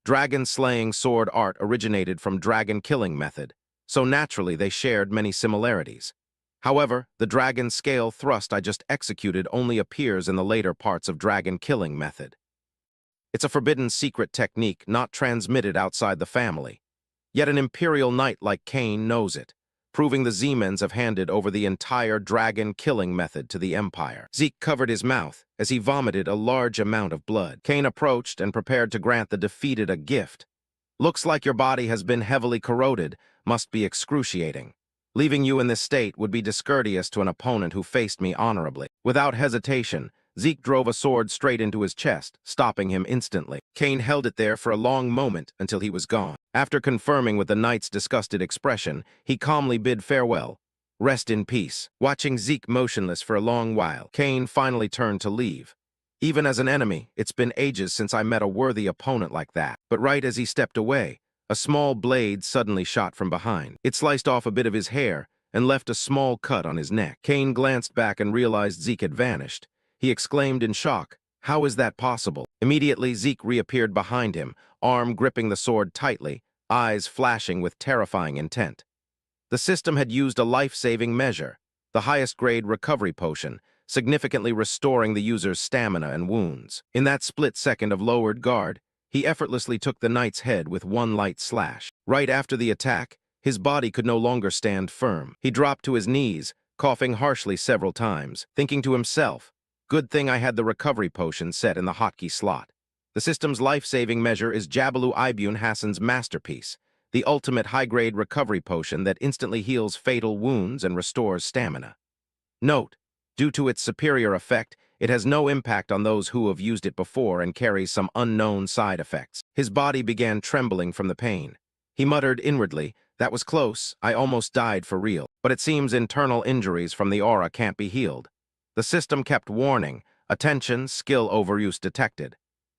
Dragon-slaying sword art originated from dragon-killing method, so naturally they shared many similarities. However, the dragon scale thrust I just executed only appears in the later parts of dragon-killing method. It's a forbidden secret technique not transmitted outside the family. Yet an imperial knight like Kane knows it, proving the Zemans have handed over the entire dragon-killing method to the Empire. Zeke covered his mouth as he vomited a large amount of blood. Kane approached and prepared to grant the defeated a gift. Looks like your body has been heavily corroded, must be excruciating. Leaving you in this state would be discourteous to an opponent who faced me honorably. Without hesitation, Zeke drove a sword straight into his chest, stopping him instantly. Kane held it there for a long moment until he was gone. After confirming with the knight's disgusted expression, he calmly bid farewell. Rest in peace. Watching Zeke motionless for a long while, Kane finally turned to leave. Even as an enemy, it's been ages since I met a worthy opponent like that. But right as he stepped away, a small blade suddenly shot from behind. It sliced off a bit of his hair and left a small cut on his neck. Kane glanced back and realized Zeke had vanished. He exclaimed in shock, "How is that possible?" Immediately, Zeke reappeared behind him, arm gripping the sword tightly, eyes flashing with terrifying intent. The system had used a life-saving measure, the highest-grade recovery potion, significantly restoring the user's stamina and wounds. In that split second of lowered guard, he effortlessly took the knight's head with one light slash. Right after the attack, his body could no longer stand firm. He dropped to his knees, coughing harshly several times, thinking to himself, "Good thing I had the recovery potion set in the hotkey slot." The system's life-saving measure is Jabalu Ibn Hassan's masterpiece, the ultimate high-grade recovery potion that instantly heals fatal wounds and restores stamina. Note, due to its superior effect, it has no impact on those who have used it before and carries some unknown side effects. His body began trembling from the pain. He muttered inwardly, "That was close, I almost died for real." But it seems internal injuries from the aura can't be healed. The system kept warning, "Attention, skill overuse detected."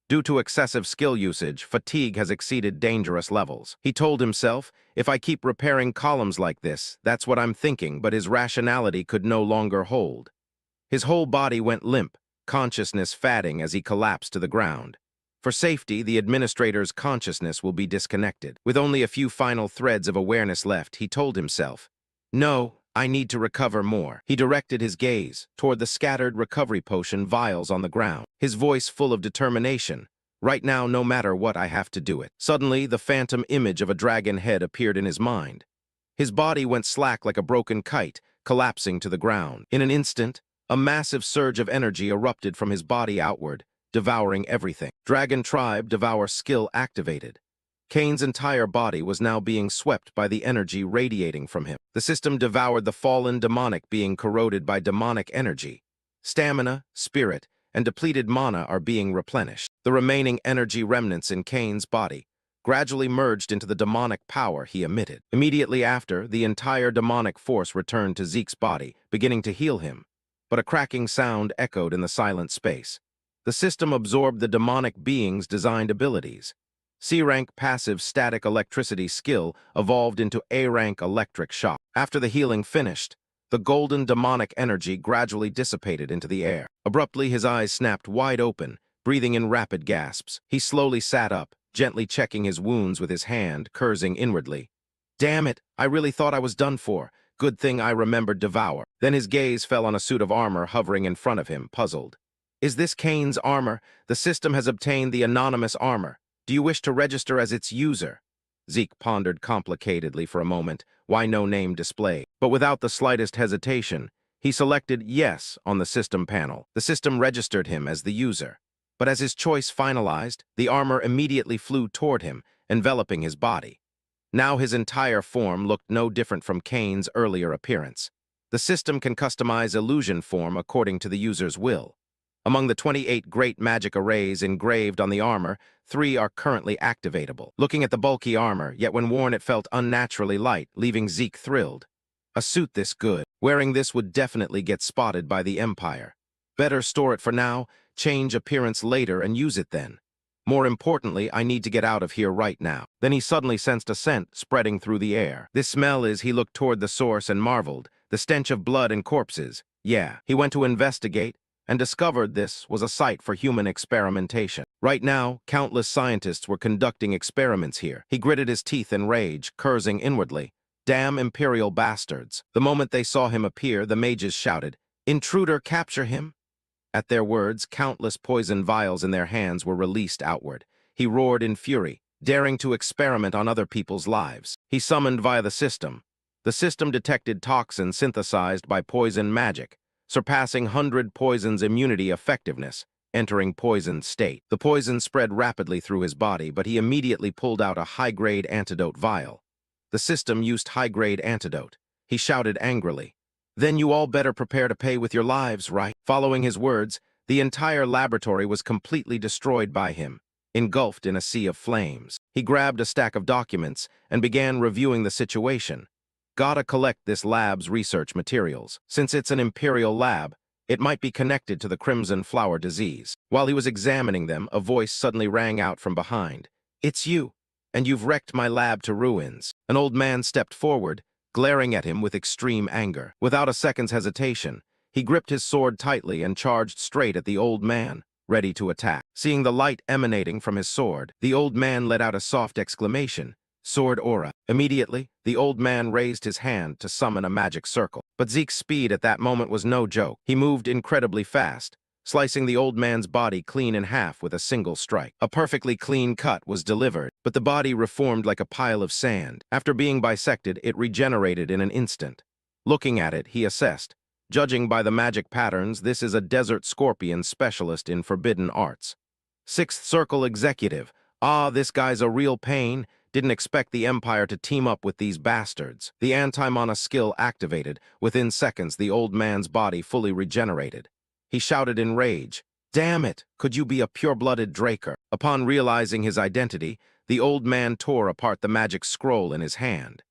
Due to excessive skill usage, fatigue has exceeded dangerous levels. He told himself, "If I keep repairing columns like this, that's what I'm thinking," but his rationality could no longer hold. His whole body went limp, consciousness fading as he collapsed to the ground. For safety, the administrator's consciousness will be disconnected. With only a few final threads of awareness left, he told himself, "No, I need to recover more." He directed his gaze toward the scattered recovery potion vials on the ground, his voice full of determination. "Right now, no matter what, I have to do it." Suddenly, the phantom image of a dragon head appeared in his mind. His body went slack like a broken kite, collapsing to the ground. In an instant, a massive surge of energy erupted from his body outward, devouring everything. Dragon Tribe Devour skill activated. Kane's entire body was now being swept by the energy radiating from him. The system devoured the fallen demonic being corroded by demonic energy. Stamina, spirit, and depleted mana are being replenished. The remaining energy remnants in Kane's body gradually merged into the demonic power he emitted. Immediately after, the entire demonic force returned to Zeke's body, beginning to heal him. But a cracking sound echoed in the silent space. The system absorbed the demonic being's designed abilities. C-rank passive static electricity skill evolved into A-rank electric shock. After the healing finished, the golden demonic energy gradually dissipated into the air. Abruptly, his eyes snapped wide open, breathing in rapid gasps. He slowly sat up, gently checking his wounds with his hand, cursing inwardly. Damn it, I really thought I was done for. Good thing I remembered Devour. Then his gaze fell on a suit of armor hovering in front of him, puzzled. Is this Kane's armor? The system has obtained the anonymous armor. Do you wish to register as its user? Zeke pondered complicatedly for a moment, why no name displayed. But without the slightest hesitation, he selected yes on the system panel. The system registered him as the user. But as his choice finalized, the armor immediately flew toward him, enveloping his body. Now his entire form looked no different from Kane's earlier appearance. The system can customize illusion form according to the user's will. Among the 28 great magic arrays engraved on the armor, 3 are currently activatable. Looking at the bulky armor, yet when worn it felt unnaturally light, leaving Zeke thrilled. A suit this good. Wearing this would definitely get spotted by the Empire. Better store it for now, change appearance later and use it then. More importantly, I need to get out of here right now. Then he suddenly sensed a scent spreading through the air. This smell is, he looked toward the source and marveled, the stench of blood and corpses. Yeah, he went to investigate and discovered this was a site for human experimentation. Right now, countless scientists were conducting experiments here. He gritted his teeth in rage, cursing inwardly. Damn imperial bastards. The moment they saw him appear, the mages shouted, "Intruder, capture him!" At their words, countless poison vials in their hands were released outward. He roared in fury, daring to experiment on other people's lives. He summoned via the system. The system detected toxins synthesized by poison magic, surpassing 100 poison's immunity effectiveness, entering poisoned state. The poison spread rapidly through his body, but he immediately pulled out a high-grade antidote vial. The system used high-grade antidote. He shouted angrily, "Then you all better prepare to pay with your lives, right?" Following his words, the entire laboratory was completely destroyed by him, engulfed in a sea of flames. He grabbed a stack of documents and began reviewing the situation. Gotta collect this lab's research materials. Since it's an imperial lab, it might be connected to the Crimson Flower disease. While he was examining them, a voice suddenly rang out from behind. "It's you, and you've wrecked my lab to ruins." An old man stepped forward, glaring at him with extreme anger. Without a second's hesitation, he gripped his sword tightly and charged straight at the old man, ready to attack. Seeing the light emanating from his sword, the old man let out a soft exclamation, "Sword aura." Immediately, the old man raised his hand to summon a magic circle. But Zeke's speed at that moment was no joke. He moved incredibly fast, slicing the old man's body clean in half with a single strike. A perfectly clean cut was delivered, but the body reformed like a pile of sand. After being bisected, it regenerated in an instant. Looking at it, he assessed. Judging by the magic patterns, this is a desert scorpion specialist in forbidden arts. Sixth Circle Executive. Ah, this guy's a real pain. Didn't expect the Empire to team up with these bastards. The anti-mana skill activated. Within seconds, the old man's body fully regenerated. He shouted in rage, "Damn it, could you be a pure-blooded Draker?" Upon realizing his identity, the old man tore apart the magic scroll in his hand.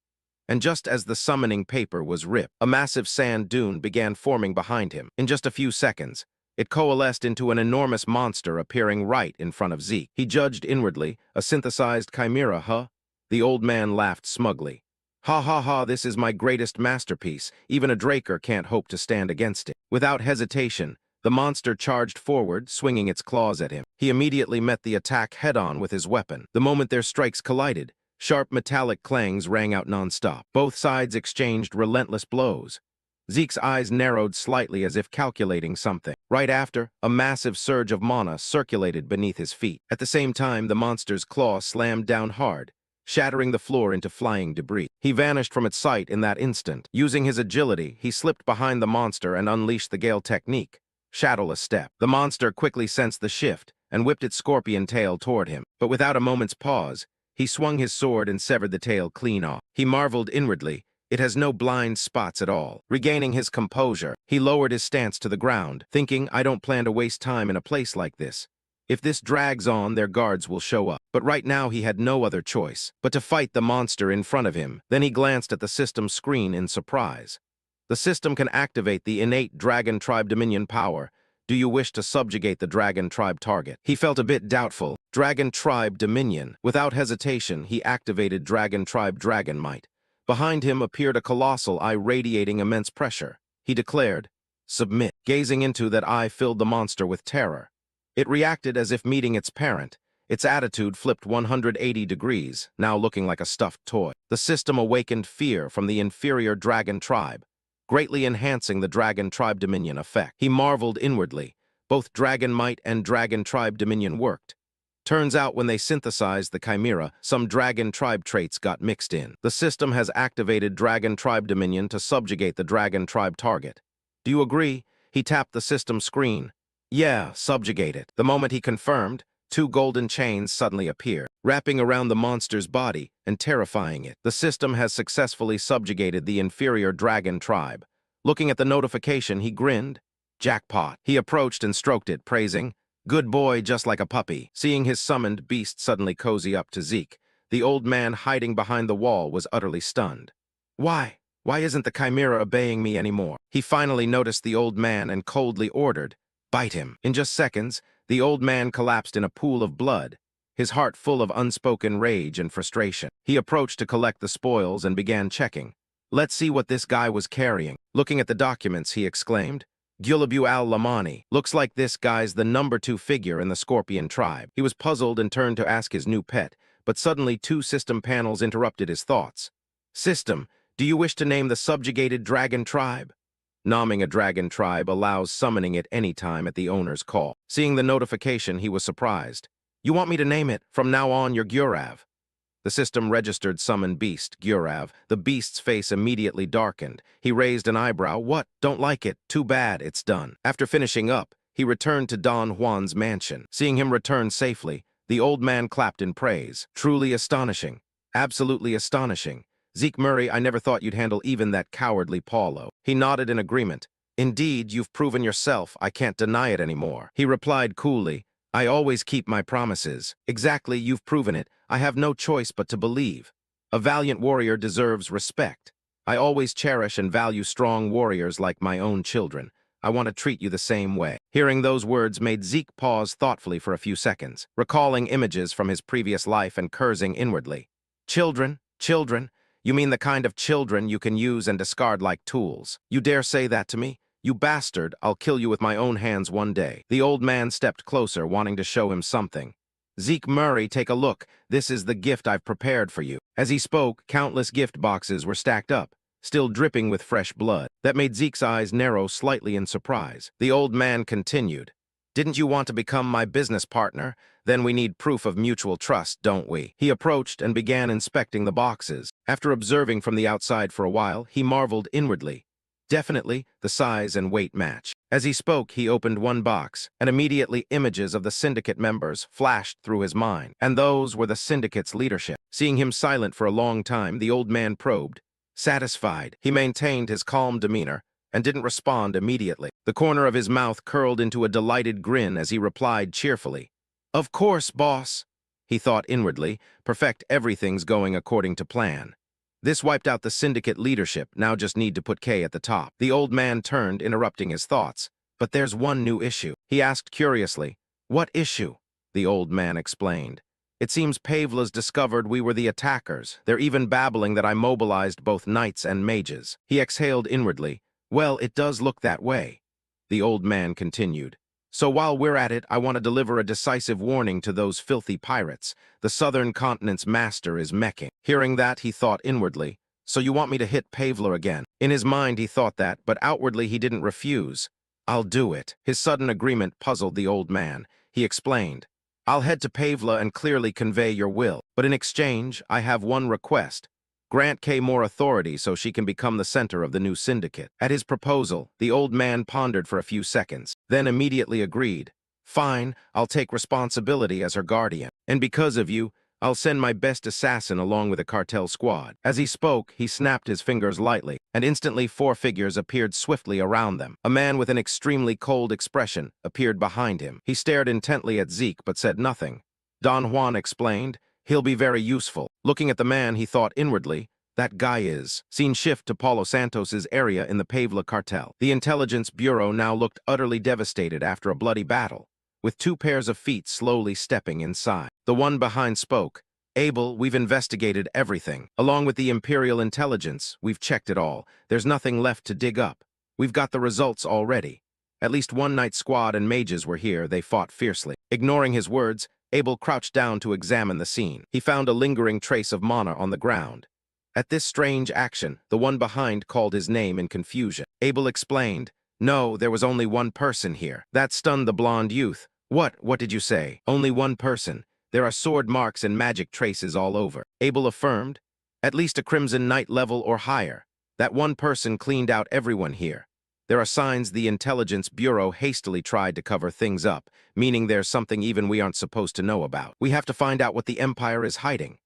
And just as the summoning paper was ripped, a massive sand dune began forming behind him. In just a few seconds, it coalesced into an enormous monster appearing right in front of Zeke. He judged inwardly, a synthesized chimera, huh? The old man laughed smugly. "Ha ha ha, this is my greatest masterpiece. Even a Draker can't hope to stand against it." Without hesitation, the monster charged forward, swinging its claws at him. He immediately met the attack head-on with his weapon. The moment their strikes collided, sharp metallic clangs rang out non-stop. Both sides exchanged relentless blows. Zeke's eyes narrowed slightly as if calculating something. Right after, a massive surge of mana circulated beneath his feet. At the same time, the monster's claw slammed down hard, shattering the floor into flying debris. He vanished from its sight in that instant. Using his agility, he slipped behind the monster and unleashed the Gale technique. Shadowless step. The monster quickly sensed the shift and whipped its scorpion tail toward him. But without a moment's pause, he swung his sword and severed the tail clean off. He marveled inwardly, it has no blind spots at all. Regaining his composure, he lowered his stance to the ground, thinking, I don't plan to waste time in a place like this. If this drags on, their guards will show up. But right now he had no other choice but to fight the monster in front of him. Then he glanced at the system screen in surprise. The system can activate the innate Dragon Tribe Dominion power, Do you wish to subjugate the Dragon Tribe target? He felt a bit doubtful. Dragon Tribe Dominion. Without hesitation, he activated Dragon Tribe Dragon Might. Behind him appeared a colossal eye radiating immense pressure. He declared, "Submit." Gazing into that eye filled the monster with terror. It reacted as if meeting its parent. Its attitude flipped 180 degrees, now looking like a stuffed toy. The system awakened fear from the inferior Dragon Tribe, greatly enhancing the Dragon Tribe Dominion effect. He marveled inwardly. Both Dragon Might and Dragon Tribe Dominion worked. Turns out when they synthesized the Chimera, some Dragon Tribe traits got mixed in. The system has activated Dragon Tribe Dominion to subjugate the Dragon Tribe target. Do you agree? He tapped the system screen. Yeah, subjugate it. The moment he confirmed, 2 golden chains suddenly appeared, wrapping around the monster's body and terrifying it. The system has successfully subjugated the inferior Dragon Tribe. Looking at the notification, he grinned. Jackpot. He approached and stroked it, praising, "Good boy, just like a puppy." Seeing his summoned beast suddenly cozy up to Zeke, the old man hiding behind the wall was utterly stunned. Why isn't the Chimera obeying me anymore? He finally noticed the old man and coldly ordered, "Bite him." In just seconds, the old man collapsed in a pool of blood, his heart full of unspoken rage and frustration. He approached to collect the spoils and began checking. Let's see what this guy was carrying. Looking at the documents, he exclaimed, "Gulabu al-Lamani. Looks like this guy's the number 2 figure in the Scorpion tribe." He was puzzled and turned to ask his new pet, but suddenly 2 system panels interrupted his thoughts. "System, do you wish to name the subjugated Dragon Tribe?" Naming a Dragon Tribe allows summoning it any time at the owner's call. Seeing the notification, he was surprised. "You want me to name it? From now on, you're Gurav." The system registered summoned beast, Gurav. The beast's face immediately darkened. He raised an eyebrow. "What? Don't like it? Too bad, it's done." After finishing up, he returned to Don Juan's mansion. Seeing him return safely, the old man clapped in praise. "Truly astonishing. Absolutely astonishing. Zeke Murray, I never thought you'd handle even that cowardly Paulo." He nodded in agreement. "Indeed, you've proven yourself. I can't deny it anymore." He replied coolly, "I always keep my promises." "Exactly, you've proven it. I have no choice but to believe. A valiant warrior deserves respect. I always cherish and value strong warriors like my own children. I want to treat you the same way." Hearing those words made Zeke pause thoughtfully for a few seconds, recalling images from his previous life and cursing inwardly. "Children? Children? You mean the kind of children you can use and discard like tools? You dare say that to me? You bastard, I'll kill you with my own hands one day." The old man stepped closer, wanting to show him something. "Zeke Murray, take a look. This is the gift I've prepared for you." As he spoke, countless gift boxes were stacked up, still dripping with fresh blood. That made Zeke's eyes narrow slightly in surprise. The old man continued, "Didn't you want to become my business partner? Then we need proof of mutual trust, don't we?" He approached and began inspecting the boxes. After observing from the outside for a while, he marveled inwardly. Definitely, the size and weight match. As he spoke, he opened one box, and immediately images of the syndicate members flashed through his mind. And those were the syndicate's leadership. Seeing him silent for a long time, the old man probed. Satisfied, he maintained his calm demeanor and didn't respond immediately. The corner of his mouth curled into a delighted grin as he replied cheerfully, "Of course, boss." He thought inwardly, perfect everything's going according to plan. This wiped out the syndicate leadership, now just need to put K at the top. The old man turned, interrupting his thoughts. "But there's one new issue." He asked curiously. "What issue?" The old man explained. "It seems Pavla's discovered we were the attackers. They're even babbling that I mobilized both knights and mages." He exhaled inwardly. "Well, it does look that way." The old man continued. "So while we're at it, I want to deliver a decisive warning to those filthy pirates. The southern continent's master is mecking." Hearing that, he thought inwardly, "So you want me to hit Pavla again?" In his mind, he thought that, but outwardly he didn't refuse. "I'll do it." His sudden agreement puzzled the old man. He explained, "I'll head to Pavla and clearly convey your will. But in exchange, I have one request. Grant Kay more authority so she can become the center of the new syndicate." At his proposal, the old man pondered for a few seconds, then immediately agreed. "Fine, I'll take responsibility as her guardian. And because of you, I'll send my best assassin along with a cartel squad." As he spoke, he snapped his fingers lightly, and instantly 4 figures appeared swiftly around them. A man with an extremely cold expression appeared behind him. He stared intently at Zeke but said nothing. Don Juan explained, "He'll be very useful." Looking at the man, he thought inwardly, That guy is. Scene shift to Paulo Santos's area in the Pavla cartel. The intelligence bureau now looked utterly devastated after a bloody battle, with two pairs of feet slowly stepping inside. The one behind spoke. Abel, we've investigated everything. Along with the Imperial intelligence, we've checked it all. There's nothing left to dig up. We've got the results already. At least one night squad and mages were here. They fought fiercely. Ignoring his words, Abel crouched down to examine the scene. He found a lingering trace of mana on the ground. At this strange action, the one behind called his name in confusion. Abel explained, "No, there was only one person here." That stunned the blonde youth. What did you say? Only one person. There are sword marks and magic traces all over. Abel affirmed, "At least a Crimson Knight level or higher. That one person cleaned out everyone here. There are signs the Intelligence Bureau hastily tried to cover things up, meaning there's something even we aren't supposed to know about. We have to find out what the Empire is hiding."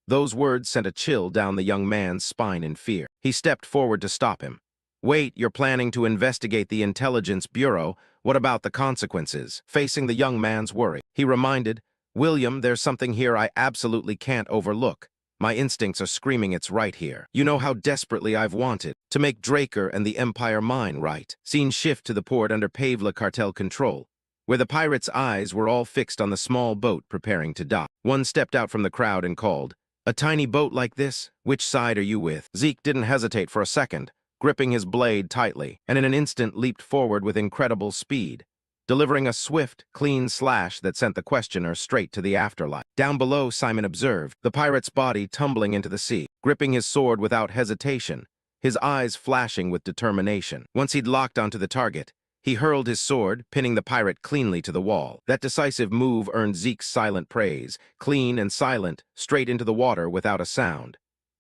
Those words sent a chill down the young man's spine in fear. He stepped forward to stop him. "Wait, you're planning to investigate the Intelligence Bureau. What about the consequences?" Facing the young man's worry, he reminded, "William, there's something here I absolutely can't overlook. My instincts are screaming it's right here. You know how desperately I've wanted to make Draker and the Empire mine, right?" Scene shift to the port under Pavla cartel control, where the pirates' eyes were all fixed on the small boat preparing to dock. One stepped out from the crowd and called, "A tiny boat like this? Which side are you with?" Zeke didn't hesitate for a second, gripping his blade tightly, and in an instant leaped forward with incredible speed, delivering a swift, clean slash that sent the questioner straight to the afterlife. Down below, Simon observed, the pirate's body tumbling into the sea, gripping his sword without hesitation, his eyes flashing with determination. Once he'd locked onto the target, he hurled his sword, pinning the pirate cleanly to the wall. That decisive move earned Zeke's silent praise, clean and silent, straight into the water without a sound.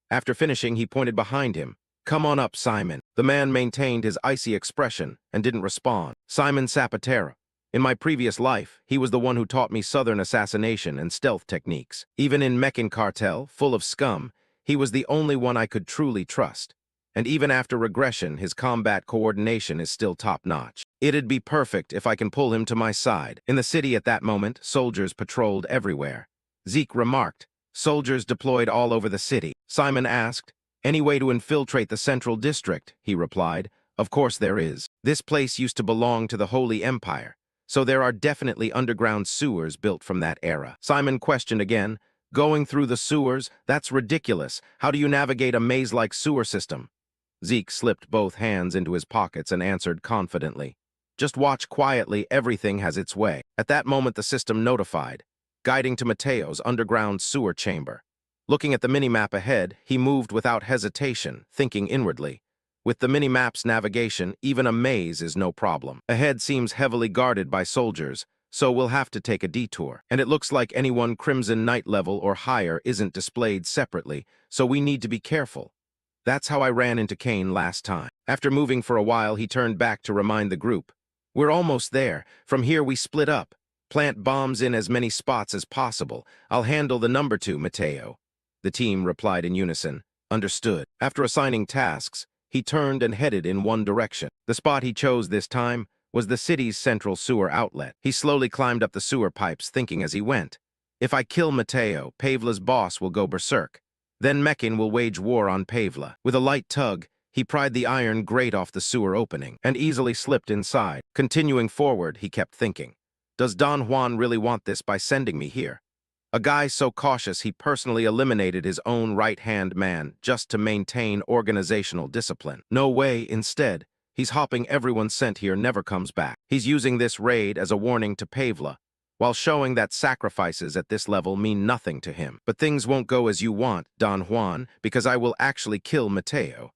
After finishing, he pointed behind him. "Come on up, Simon." The man maintained his icy expression and didn't respond. "Simon Zapatero. In my previous life, he was the one who taught me southern assassination and stealth techniques. Even in Meccan cartel, full of scum, he was the only one I could truly trust. And even after regression, his combat coordination is still top-notch. It'd be perfect if I can pull him to my side." In the city at that moment, soldiers patrolled everywhere. Zeke remarked, "Soldiers deployed all over the city." Simon asked, "Any way to infiltrate the central district?" He replied, "Of course there is. This place used to belong to the Holy Empire, so there are definitely underground sewers built from that era." Simon questioned again, "Going through the sewers? That's ridiculous. How do you navigate a maze-like sewer system?" Zeke slipped both hands into his pockets and answered confidently, "Just watch quietly, everything has its way." At that moment the system notified, guiding to Mateo's underground sewer chamber. Looking at the minimap ahead, he moved without hesitation, thinking inwardly, "With the minimap's navigation, even a maze is no problem. Ahead seems heavily guarded by soldiers, so we'll have to take a detour. And it looks like anyone Crimson Knight level or higher isn't displayed separately, so we need to be careful. That's how I ran into Kane last time." After moving for a while, he turned back to remind the group, "We're almost there. From here we split up. Plant bombs in as many spots as possible. I'll handle the number 2, Mateo." The team replied in unison, "Understood." After assigning tasks, he turned and headed in one direction. The spot he chose this time was the city's central sewer outlet. He slowly climbed up the sewer pipes, thinking as he went, "If I kill Mateo, Pavla's boss will go berserk. Then Meccan will wage war on Pavla." With a light tug, he pried the iron grate off the sewer opening and easily slipped inside. Continuing forward, he kept thinking, "Does Don Juan really want this by sending me here? A guy so cautious he personally eliminated his own right-hand man just to maintain organizational discipline. No way, instead, he's hopping everyone sent here never comes back. He's using this raid as a warning to Pavla, while showing that sacrifices at this level mean nothing to him. But things won't go as you want, Don Juan, because I will actually kill Mateo."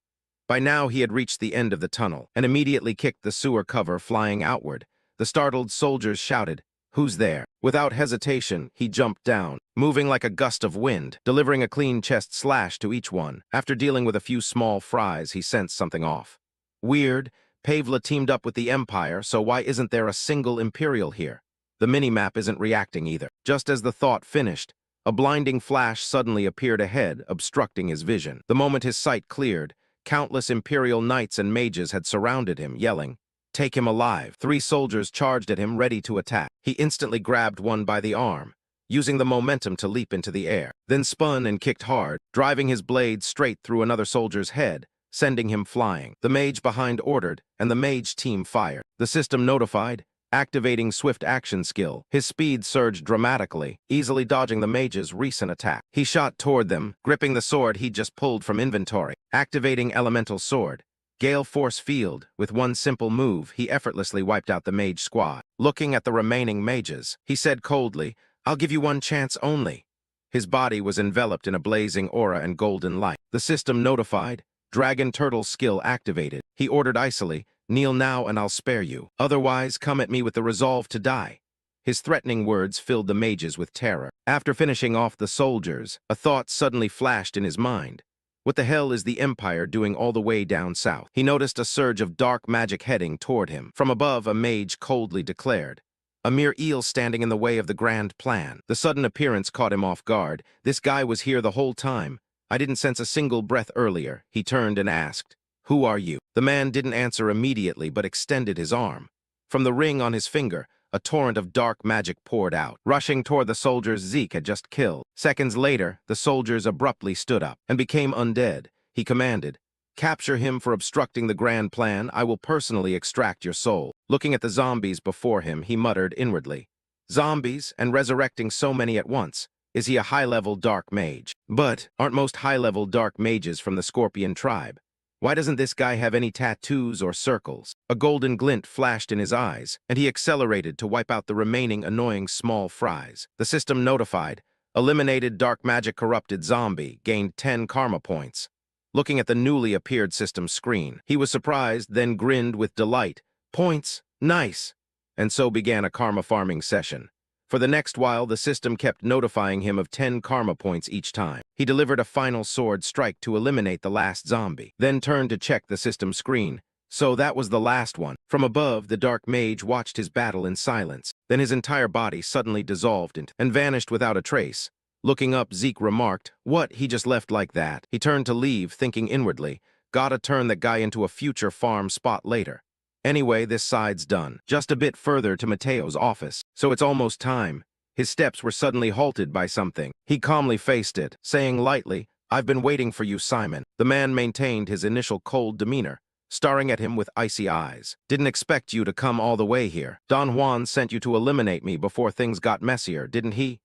By now he had reached the end of the tunnel and immediately kicked the sewer cover flying outward. The startled soldiers shouted, "Who's there?" Without hesitation, he jumped down, moving like a gust of wind, delivering a clean chest slash to each one. After dealing with a few small fries, he sensed something off. Weird, Pavla teamed up with the Empire, so why isn't there a single Imperial here? The minimap isn't reacting either. Just as the thought finished, a blinding flash suddenly appeared ahead, obstructing his vision. The moment his sight cleared, countless Imperial knights and mages had surrounded him, yelling, "Take him alive." 3 soldiers charged at him, ready to attack. He instantly grabbed one by the arm. using the momentum to leap into the air, then spun and kicked hard, driving his blade straight through another soldier's head, sending him flying. The mage behind ordered, and the mage team fired. The system notified, activating swift action skill. His speed surged dramatically, easily dodging the mage's recent attack. He shot toward them, gripping the sword he'd just pulled from inventory. Activating elemental sword. Gale Force Field. With one simple move, he effortlessly wiped out the mage squad. Looking at the remaining mages, he said coldly, "I'll give you one chance only." His body was enveloped in a blazing aura and golden light. The system notified, Dragon Turtle skill activated. He ordered icily, "Kneel now and I'll spare you. Otherwise, come at me with the resolve to die." His threatening words filled the mages with terror. After finishing off the soldiers, a thought suddenly flashed in his mind. What the hell is the Empire doing all the way down south? He noticed a surge of dark magic heading toward him. From above, a mage coldly declared, "A mere eel standing in the way of the grand plan." The sudden appearance caught him off guard. This guy was here the whole time. "I didn't sense a single breath earlier." He turned and asked, "Who are you?" The man didn't answer immediately, but extended his arm. From the ring on his finger, a torrent of dark magic poured out, rushing toward the soldiers Zeke had just killed. Seconds later, the soldiers abruptly stood up and became undead. He commanded, "Capture him for obstructing the grand plan. I will personally extract your soul." Looking at the zombies before him, he muttered inwardly, "Zombies, and resurrecting so many at once. Is he a high-level dark mage? But aren't most high-level dark mages from the Scorpion tribe? Why doesn't this guy have any tattoos or circles?" A golden glint flashed in his eyes, and he accelerated to wipe out the remaining annoying small fries. The system notified, eliminated dark magic corrupted zombie, gained 10 karma points. Looking at the newly appeared system screen, he was surprised, then grinned with delight. Points? Nice! And so began a karma farming session. For the next while, the system kept notifying him of 10 karma points each time. He delivered a final sword strike to eliminate the last zombie, then turned to check the system screen. So that was the last one. From above, the dark mage watched his battle in silence. Then his entire body suddenly dissolved and vanished without a trace. Looking up, Zeke remarked, "What, he just left like that?" He turned to leave, thinking inwardly, "Gotta turn that guy into a future farm spot later. Anyway, this side's done. Just a bit further to Mateo's office. So it's almost time." His steps were suddenly halted by something. He calmly faced it, saying lightly, "I've been waiting for you, Simon." The man maintained his initial cold demeanor, staring at him with icy eyes. "Didn't expect you to come all the way here. Don Juan sent you to eliminate me before things got messier, didn't he?"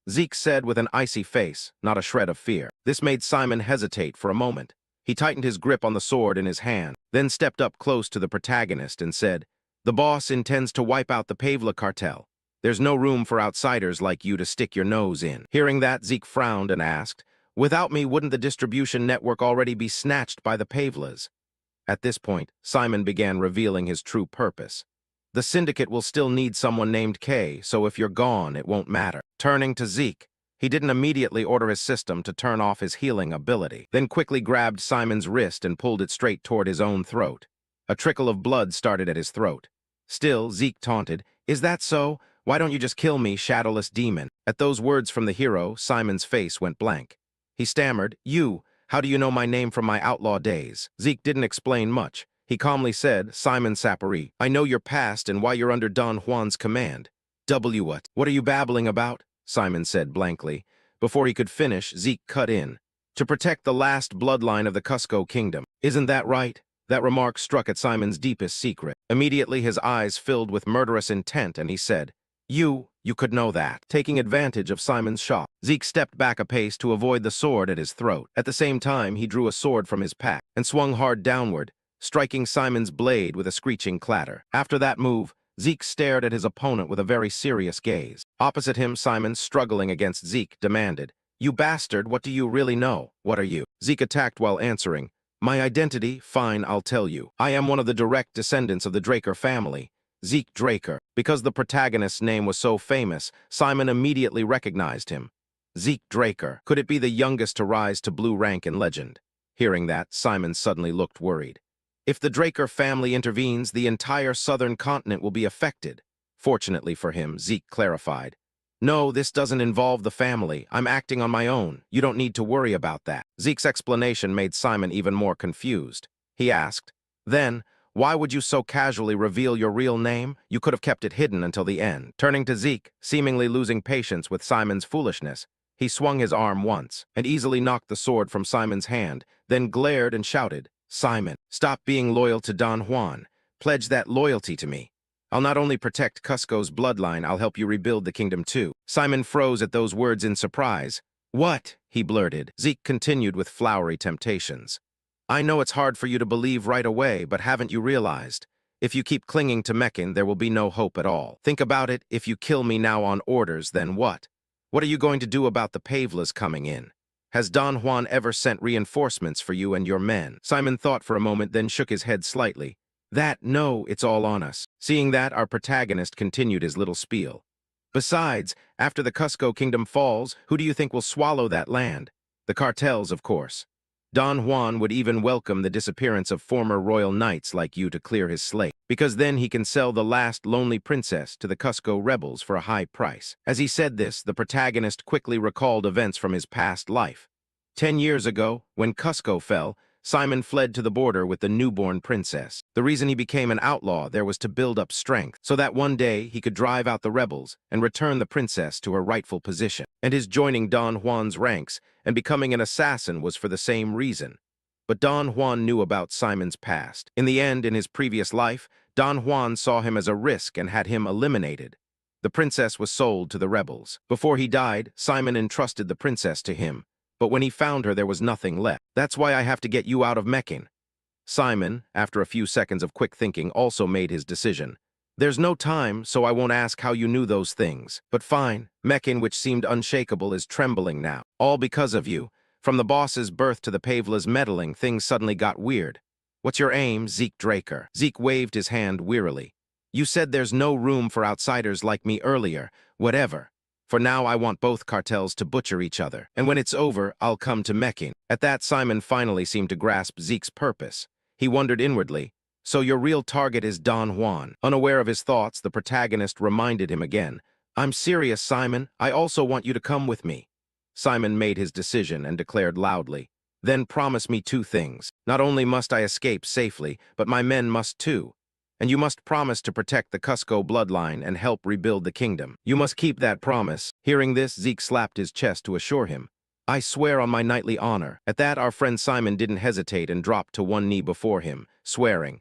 Zeke said with an icy face, not a shred of fear. This made Simon hesitate for a moment. He tightened his grip on the sword in his hand, then stepped up close to the protagonist and said, "The boss intends to wipe out the Pavla cartel. There's no room for outsiders like you to stick your nose in." Hearing that, Zeke frowned and asked, "Without me, wouldn't the distribution network already be snatched by the Pavlas?" At this point, Simon began revealing his true purpose. "The syndicate will still need someone named K, so if you're gone, it won't matter." Turning to Zeke, he didn't immediately order his system to turn off his healing ability, then quickly grabbed Simon's wrist and pulled it straight toward his own throat. A trickle of blood started at his throat. Still, Zeke taunted, "Is that so? Why don't you just kill me, shadowless demon?" At those words from the hero, Simon's face went blank. He stammered, How do you know my name from my outlaw days?" Zeke didn't explain much. He calmly said, "Simon Sapari, I know your past and why you're under Don Juan's command." What? What are you babbling about?" Simon said blankly. Before he could finish, Zeke cut in. "To protect the last bloodline of the Cusco kingdom. Isn't that right?" That remark struck at Simon's deepest secret. Immediately his eyes filled with murderous intent and he said, You could know that." Taking advantage of Simon's shock, Zeke stepped back a pace to avoid the sword at his throat. At the same time, he drew a sword from his pack and swung hard downward, striking Simon's blade with a screeching clatter. After that move, Zeke stared at his opponent with a very serious gaze. Opposite him, Simon, struggling against Zeke, demanded, "You bastard, what do you really know? What are you?" Zeke attacked while answering, "My identity? Fine, I'll tell you. I am one of the direct descendants of the Draker family, Zeke Draker." Because the protagonist's name was so famous, Simon immediately recognized him. Zeke Draker. Could it be the youngest to rise to blue rank in legend? Hearing that, Simon suddenly looked worried. If the Draker family intervenes, the entire southern continent will be affected. Fortunately for him, Zeke clarified, "No, this doesn't involve the family. I'm acting on my own. You don't need to worry about that." Zeke's explanation made Simon even more confused. He asked, "Then, Why would you so casually reveal your real name? You could have kept it hidden until the end. Turning to Zeke, seemingly losing patience with Simon's foolishness, he swung his arm once and easily knocked the sword from Simon's hand, then glared and shouted, "Simon, stop being loyal to Don Juan. Pledge that loyalty to me. I'll not only protect Cusco's bloodline, I'll help you rebuild the kingdom too." Simon froze at those words in surprise. "What?" he blurted. Zeke continued with flowery temptations. "I know it's hard for you to believe right away, but haven't you realized? If you keep clinging to Meccan, there will be no hope at all. Think about it, if you kill me now on orders, then what? What are you going to do about the Pavelas coming in? Has Don Juan ever sent reinforcements for you and your men?" Simon thought for a moment, then shook his head slightly. No, it's all on us." Seeing that, our protagonist continued his little spiel. "Besides, after the Cusco kingdom falls, who do you think will swallow that land? The cartels, of course. Don Juan would even welcome the disappearance of former royal knights like you to clear his slate, because then he can sell the last lonely princess to the Cusco rebels for a high price." As he said this, the protagonist quickly recalled events from his past life. 10 years ago, when Cusco fell, Simon fled to the border with the newborn princess. The reason he became an outlaw there was to build up strength, so that one day he could drive out the rebels and return the princess to her rightful position. And his joining Don Juan's ranks and becoming an assassin was for the same reason. But Don Juan knew about Simon's past. In the end, in his previous life, Don Juan saw him as a risk and had him eliminated. The princess was sold to the rebels. Before he died, Simon entrusted the princess to him. But when he found her, there was nothing left. "That's why I have to get you out of Meccan." Simon, after a few seconds of quick thinking, also made his decision. "There's no time, so I won't ask how you knew those things. But fine, Meccan, which seemed unshakable, is trembling now. All because of you. From the boss's birth to the Pavela's meddling, things suddenly got weird. What's your aim, Zeke Draker?" Zeke waved his hand wearily. "You said there's no room for outsiders like me earlier. Whatever. For now, I want both cartels to butcher each other. And when it's over, I'll come to Meccan." At that, Simon finally seemed to grasp Zeke's purpose. He wondered inwardly, "So your real target is Don Juan?" Unaware of his thoughts, the protagonist reminded him again. "I'm serious, Simon. I also want you to come with me." Simon made his decision and declared loudly, "Then promise me 2 things. Not only must I escape safely, but my men must too. And you must promise to protect the Cusco bloodline and help rebuild the kingdom. You must keep that promise." Hearing this, Zeke slapped his chest to assure him. "I swear on my knightly honor." At that, our friend Simon didn't hesitate and dropped to one knee before him, swearing.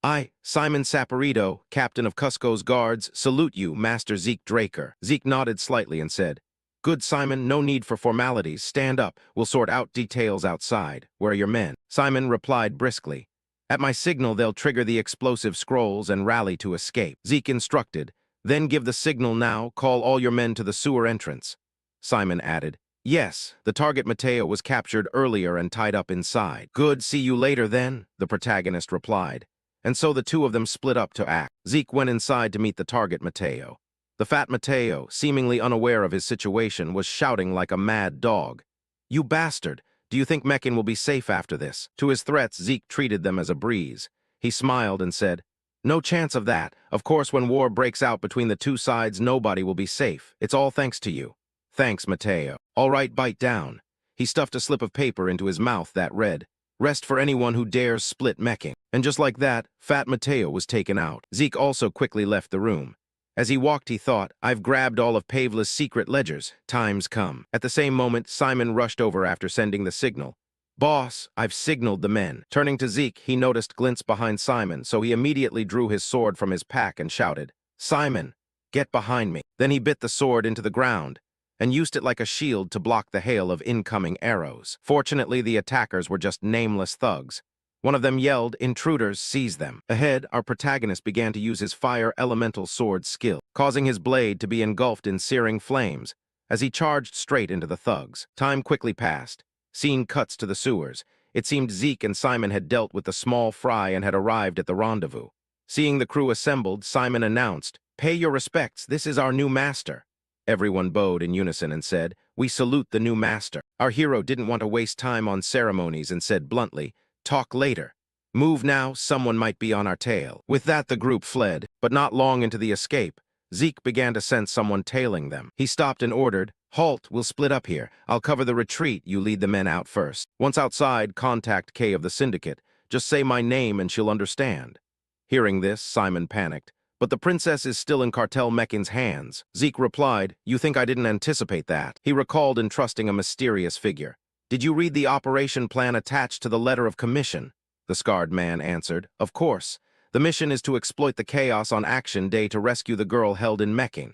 "I, Simon Saporito, captain of Cusco's guards, salute you, Master Zeke Draker." Zeke nodded slightly and said, "Good, Simon, no need for formalities. Stand up. We'll sort out details outside. Where are your men?" Simon replied briskly, "At my signal, they'll trigger the explosive scrolls and rally to escape." Zeke instructed, "Then give the signal now. Call all your men to the sewer entrance." Simon added, "Yes, the target Mateo was captured earlier and tied up inside." "Good, see you later then," the protagonist replied. And so the two of them split up to act. Zeke went inside to meet the target Mateo. The fat Mateo, seemingly unaware of his situation, was shouting like a mad dog. "You bastard! Do you think Meccan will be safe after this?" To his threats, Zeke treated them as a breeze. He smiled and said, "No chance of that. Of course, when war breaks out between the two sides, nobody will be safe. It's all thanks to you." "Thanks, Mateo." "All right, bite down." He stuffed a slip of paper into his mouth that read, "Rest for anyone who dares split Meccan." And just like that, fat Mateo was taken out. Zeke also quickly left the room. As he walked, he thought, "I've grabbed all of Pavela's secret ledgers. Time's come." At the same moment, Simon rushed over after sending the signal. "Boss, I've signaled the men." Turning to Zeke, he noticed glints behind Simon, so he immediately drew his sword from his pack and shouted, "Simon, get behind me." Then he bit the sword into the ground and used it like a shield to block the hail of incoming arrows. Fortunately, the attackers were just nameless thugs. One of them yelled, "Intruders, seize them." Ahead, our protagonist began to use his fire elemental sword skill, causing his blade to be engulfed in searing flames as he charged straight into the thugs. Time quickly passed. Scene cuts to the sewers. It seemed Zeke and Simon had dealt with the small fry and had arrived at the rendezvous. Seeing the crew assembled, Simon announced, "Pay your respects, this is our new master." Everyone bowed in unison and said, "We salute the new master." Our hero didn't want to waste time on ceremonies and said bluntly, "Talk later. Move now, someone might be on our tail." With that, the group fled, but not long into the escape, Zeke began to sense someone tailing them. He stopped and ordered, "Halt, we'll split up here. I'll cover the retreat, you lead the men out first. Once outside, contact Kay of the Syndicate. Just say my name and she'll understand." Hearing this, Simon panicked. But the princess is still in Cartel Meckin's hands. Zeke replied, you think I didn't anticipate that? He recalled entrusting a mysterious figure. Did you read the operation plan attached to the letter of commission? The scarred man answered, of course. The mission is to exploit the chaos on Action Day to rescue the girl held in Mecking.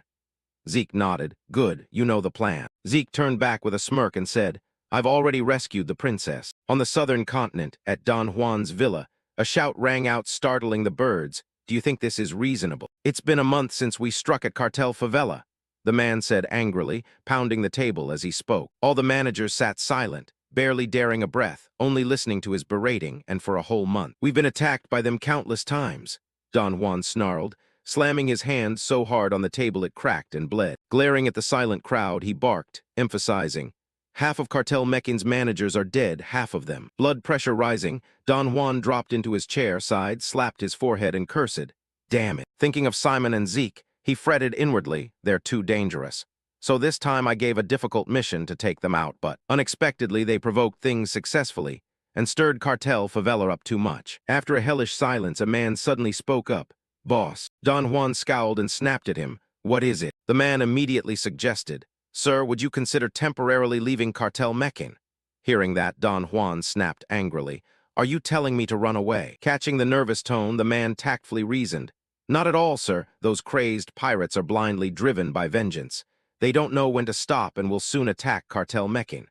Zeke nodded. Good, you know the plan. Zeke turned back with a smirk and said, I've already rescued the princess. On the southern continent, at Don Juan's villa, a shout rang out, startling the birds. Do you think this is reasonable? It's been a month since we struck at Cartel Favela, the man said angrily, pounding the table as he spoke. All the managers sat silent, barely daring a breath, only listening to his berating, and for a whole month. We've been attacked by them countless times, Don Juan snarled, slamming his hand so hard on the table it cracked and bled. Glaring at the silent crowd, he barked, emphasizing, half of Cartel Meckin's managers are dead, half of them. Blood pressure rising, Don Juan dropped into his chair, sighed, slapped his forehead, and cursed. Damn it. Thinking of Simon and Zeke, he fretted inwardly, they're too dangerous. So this time I gave a difficult mission to take them out, but unexpectedly they provoked things successfully and stirred Cartel Favela up too much. After a hellish silence, a man suddenly spoke up. Boss. Don Juan scowled and snapped at him. What is it? The man immediately suggested, Sir, would you consider temporarily leaving Cartel Meckin? Hearing that, Don Juan snapped angrily. Are you telling me to run away? Catching the nervous tone, the man tactfully reasoned. Not at all, sir. Those crazed pirates are blindly driven by vengeance. They don't know when to stop and will soon attack Cartel Meckin.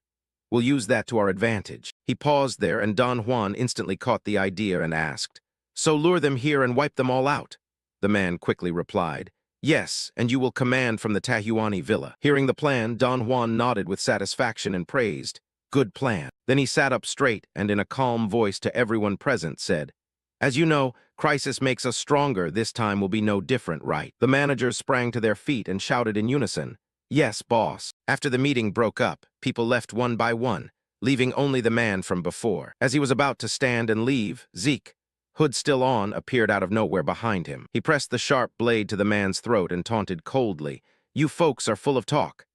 We'll use that to our advantage. He paused there, and Don Juan instantly caught the idea and asked, So lure them here and wipe them all out? The man quickly replied, Yes, and you will command from the Tahuani villa. Hearing the plan, Don Juan nodded with satisfaction and praised, Good plan. Then he sat up straight and in a calm voice to everyone present said, As you know, crisis makes us stronger. This time will be no different, right? The managers sprang to their feet and shouted in unison, Yes, boss. After the meeting broke up, people left one by one, leaving only the man from before. As he was about to stand and leave, Zeke, hood still on, appeared out of nowhere behind him. He pressed the sharp blade to the man's throat and taunted coldly, You folks are full of talk.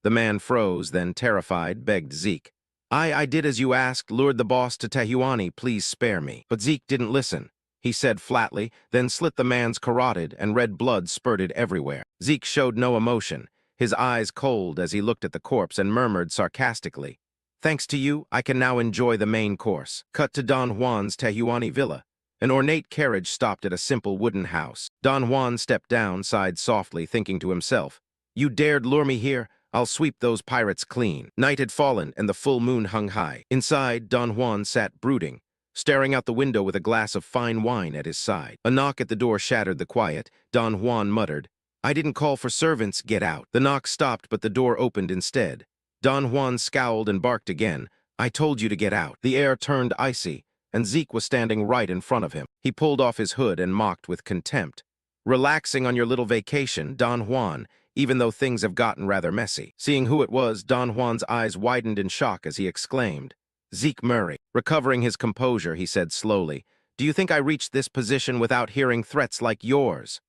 The man froze, then, terrified, begged Zeke. I did as you asked, lured the boss to Tahuani, please spare me. But Zeke didn't listen. He said flatly, then slit the man's carotid, and red blood spurted everywhere. Zeke showed no emotion, his eyes cold as he looked at the corpse and murmured sarcastically, Thanks to you, I can now enjoy the main course. Cut to Don Juan's Tahuani villa. An ornate carriage stopped at a simple wooden house. Don Juan stepped down, sighed softly, thinking to himself, You dared lure me here? I'll sweep those pirates clean. Night had fallen, and the full moon hung high. Inside, Don Juan sat brooding, staring out the window with a glass of fine wine at his side. A knock at the door shattered the quiet. Don Juan muttered, I didn't call for servants, get out. The knock stopped, but the door opened instead. Don Juan scowled and barked again, I told you to get out. The air turned icy, and Zeke was standing right in front of him. He pulled off his hood and mocked with contempt. Relaxing on your little vacation, Don Juan, even though things have gotten rather messy. Seeing who it was, Don Juan's eyes widened in shock as he exclaimed, Zeke Murray. Recovering his composure, he said slowly, Do you think I reached this position without hearing threats like yours?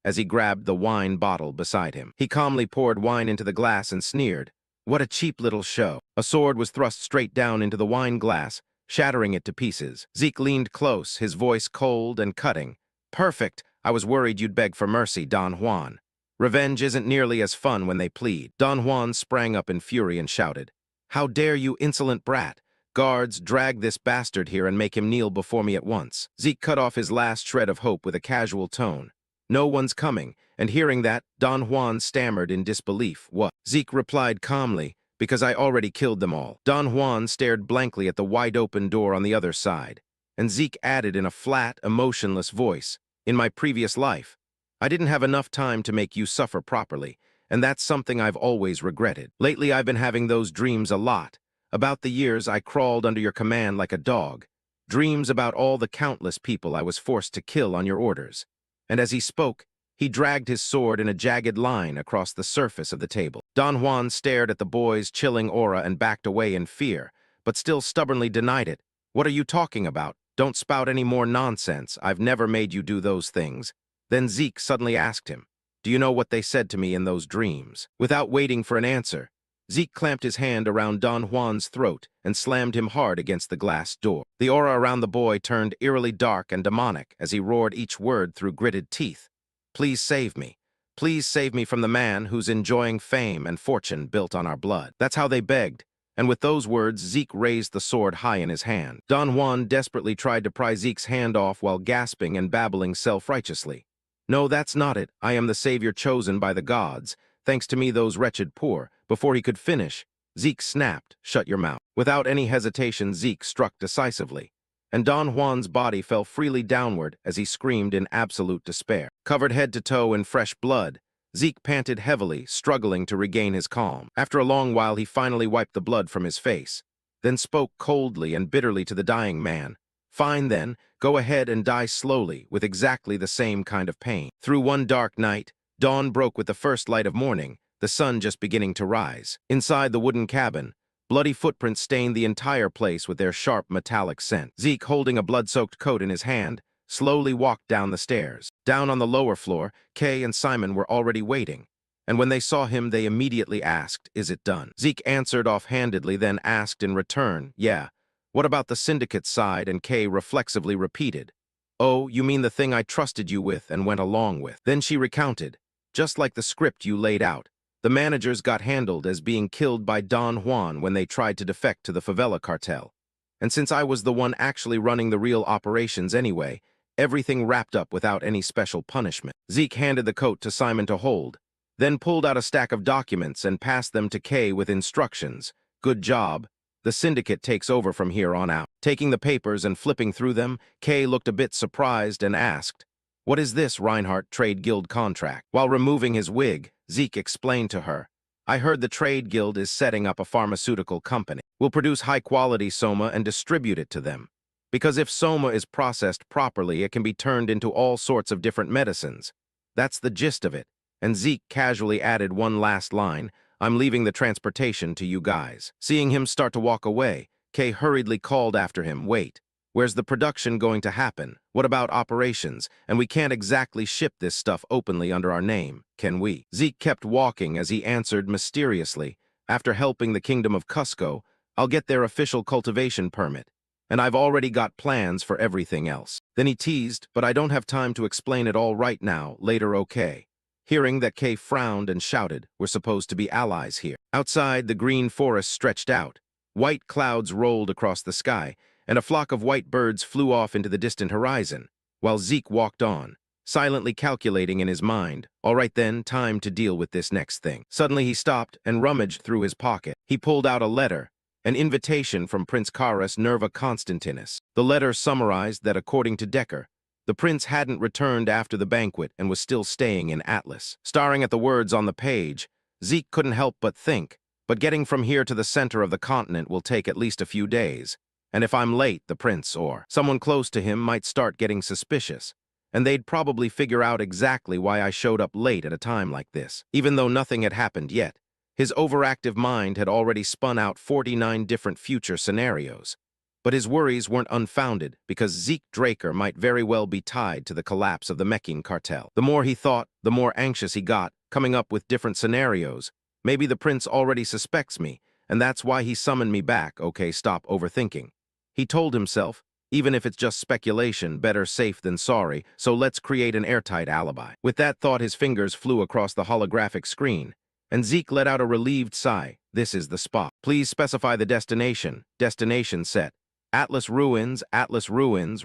As he grabbed the wine bottle beside him, he calmly poured wine into the glass and sneered, What a cheap little show. A sword was thrust straight down into the wine glass, shattering it to pieces. Zeke leaned close, his voice cold and cutting. Perfect. I was worried you'd beg for mercy, Don Juan. Revenge isn't nearly as fun when they plead. Don Juan sprang up in fury and shouted, How dare you, insolent brat! Guards, drag this bastard here and make him kneel before me at once. Zeke cut off his last shred of hope with a casual tone. No one's coming, and hearing that, Don Juan stammered in disbelief. What? Zeke replied calmly, Because I already killed them all. Don Juan stared blankly at the wide-open door on the other side, and Zeke added in a flat, emotionless voice, In my previous life, I didn't have enough time to make you suffer properly, and that's something I've always regretted. Lately, I've been having those dreams a lot, about the years I crawled under your command like a dog, dreams about all the countless people I was forced to kill on your orders. And as he spoke, he dragged his sword in a jagged line across the surface of the table. Don Juan stared at the boy's chilling aura and backed away in fear, but still stubbornly denied it. What are you talking about? Don't spout any more nonsense. I've never made you do those things. Then Zeke suddenly asked him, Do you know what they said to me in those dreams? Without waiting for an answer, Zeke clamped his hand around Don Juan's throat and slammed him hard against the glass door. The aura around the boy turned eerily dark and demonic as he roared each word through gritted teeth. Please save me. Please save me from the man who's enjoying fame and fortune built on our blood. That's how they begged. And with those words, Zeke raised the sword high in his hand. Don Juan desperately tried to pry Zeke's hand off while gasping and babbling self-righteously. No, that's not it. I am the savior chosen by the gods. Thanks to me, those wretched poor. Before he could finish, Zeke snapped, "Shut your mouth." Without any hesitation, Zeke struck decisively, and Don Juan's body fell freely downward as he screamed in absolute despair. Covered head to toe in fresh blood, Zeke panted heavily, struggling to regain his calm. After a long while, he finally wiped the blood from his face, then spoke coldly and bitterly to the dying man. "Fine then, go ahead and die slowly with exactly the same kind of pain." Through one dark night, dawn broke with the first light of morning, the sun just beginning to rise. Inside the wooden cabin, bloody footprints stained the entire place with their sharp metallic scent. Zeke, holding a blood-soaked coat in his hand, slowly walked down the stairs. Down on the lower floor, Kay and Simon were already waiting, and when they saw him, they immediately asked, "Is it done?" Zeke answered offhandedly, then asked in return, "Yeah. What about the syndicate side?" And Kay reflexively repeated, "Oh, you mean the thing I trusted you with and went along with." Then she recounted, "Just like the script you laid out. The managers got handled as being killed by Don Juan when they tried to defect to the favela cartel. And since I was the one actually running the real operations anyway, everything wrapped up without any special punishment." Zeke handed the coat to Simon to hold, then pulled out a stack of documents and passed them to Kay with instructions. "Good job. The syndicate takes over from here on out." Taking the papers and flipping through them, Kay looked a bit surprised and asked, "What is this Reinhardt Trade Guild contract?" While removing his wig, Zeke explained to her, "I heard the Trade Guild is setting up a pharmaceutical company. We'll produce high-quality soma and distribute it to them. Because if soma is processed properly, it can be turned into all sorts of different medicines. That's the gist of it." And Zeke casually added one last line, "I'm leaving the transportation to you guys." Seeing him start to walk away, Kay hurriedly called after him, "Wait. Where's the production going to happen? What about operations? And we can't exactly ship this stuff openly under our name, can we?" Zeke kept walking as he answered mysteriously, "After helping the Kingdom of Cusco, I'll get their official cultivation permit, and I've already got plans for everything else." Then he teased, "But I don't have time to explain it all right now, later, okay?" Hearing that, Kay frowned and shouted, "We're supposed to be allies here." Outside, the green forest stretched out. White clouds rolled across the sky, and a flock of white birds flew off into the distant horizon, while Zeke walked on, silently calculating in his mind, "All right then, time to deal with this next thing." Suddenly he stopped and rummaged through his pocket. He pulled out a letter, an invitation from Prince Karas Nerva Constantinus. The letter summarized that, according to Decker, the prince hadn't returned after the banquet and was still staying in Atlas. Staring at the words on the page, Zeke couldn't help but think, "But getting from here to the center of the continent will take at least a few days. And if I'm late, the prince or someone close to him might start getting suspicious, and they'd probably figure out exactly why I showed up late at a time like this." Even though nothing had happened yet, his overactive mind had already spun out 49 different future scenarios. But his worries weren't unfounded, because Zeke Draker might very well be tied to the collapse of the Mecking cartel. The more he thought, the more anxious he got, coming up with different scenarios. Maybe the prince already suspects me, and that's why he summoned me back. Okay, stop overthinking. He told himself, even if it's just speculation, better safe than sorry, so let's create an airtight alibi. With that thought, his fingers flew across the holographic screen, and Zeke let out a relieved sigh. "This is the spot. Please specify the destination." Destination set. Atlas Ruins,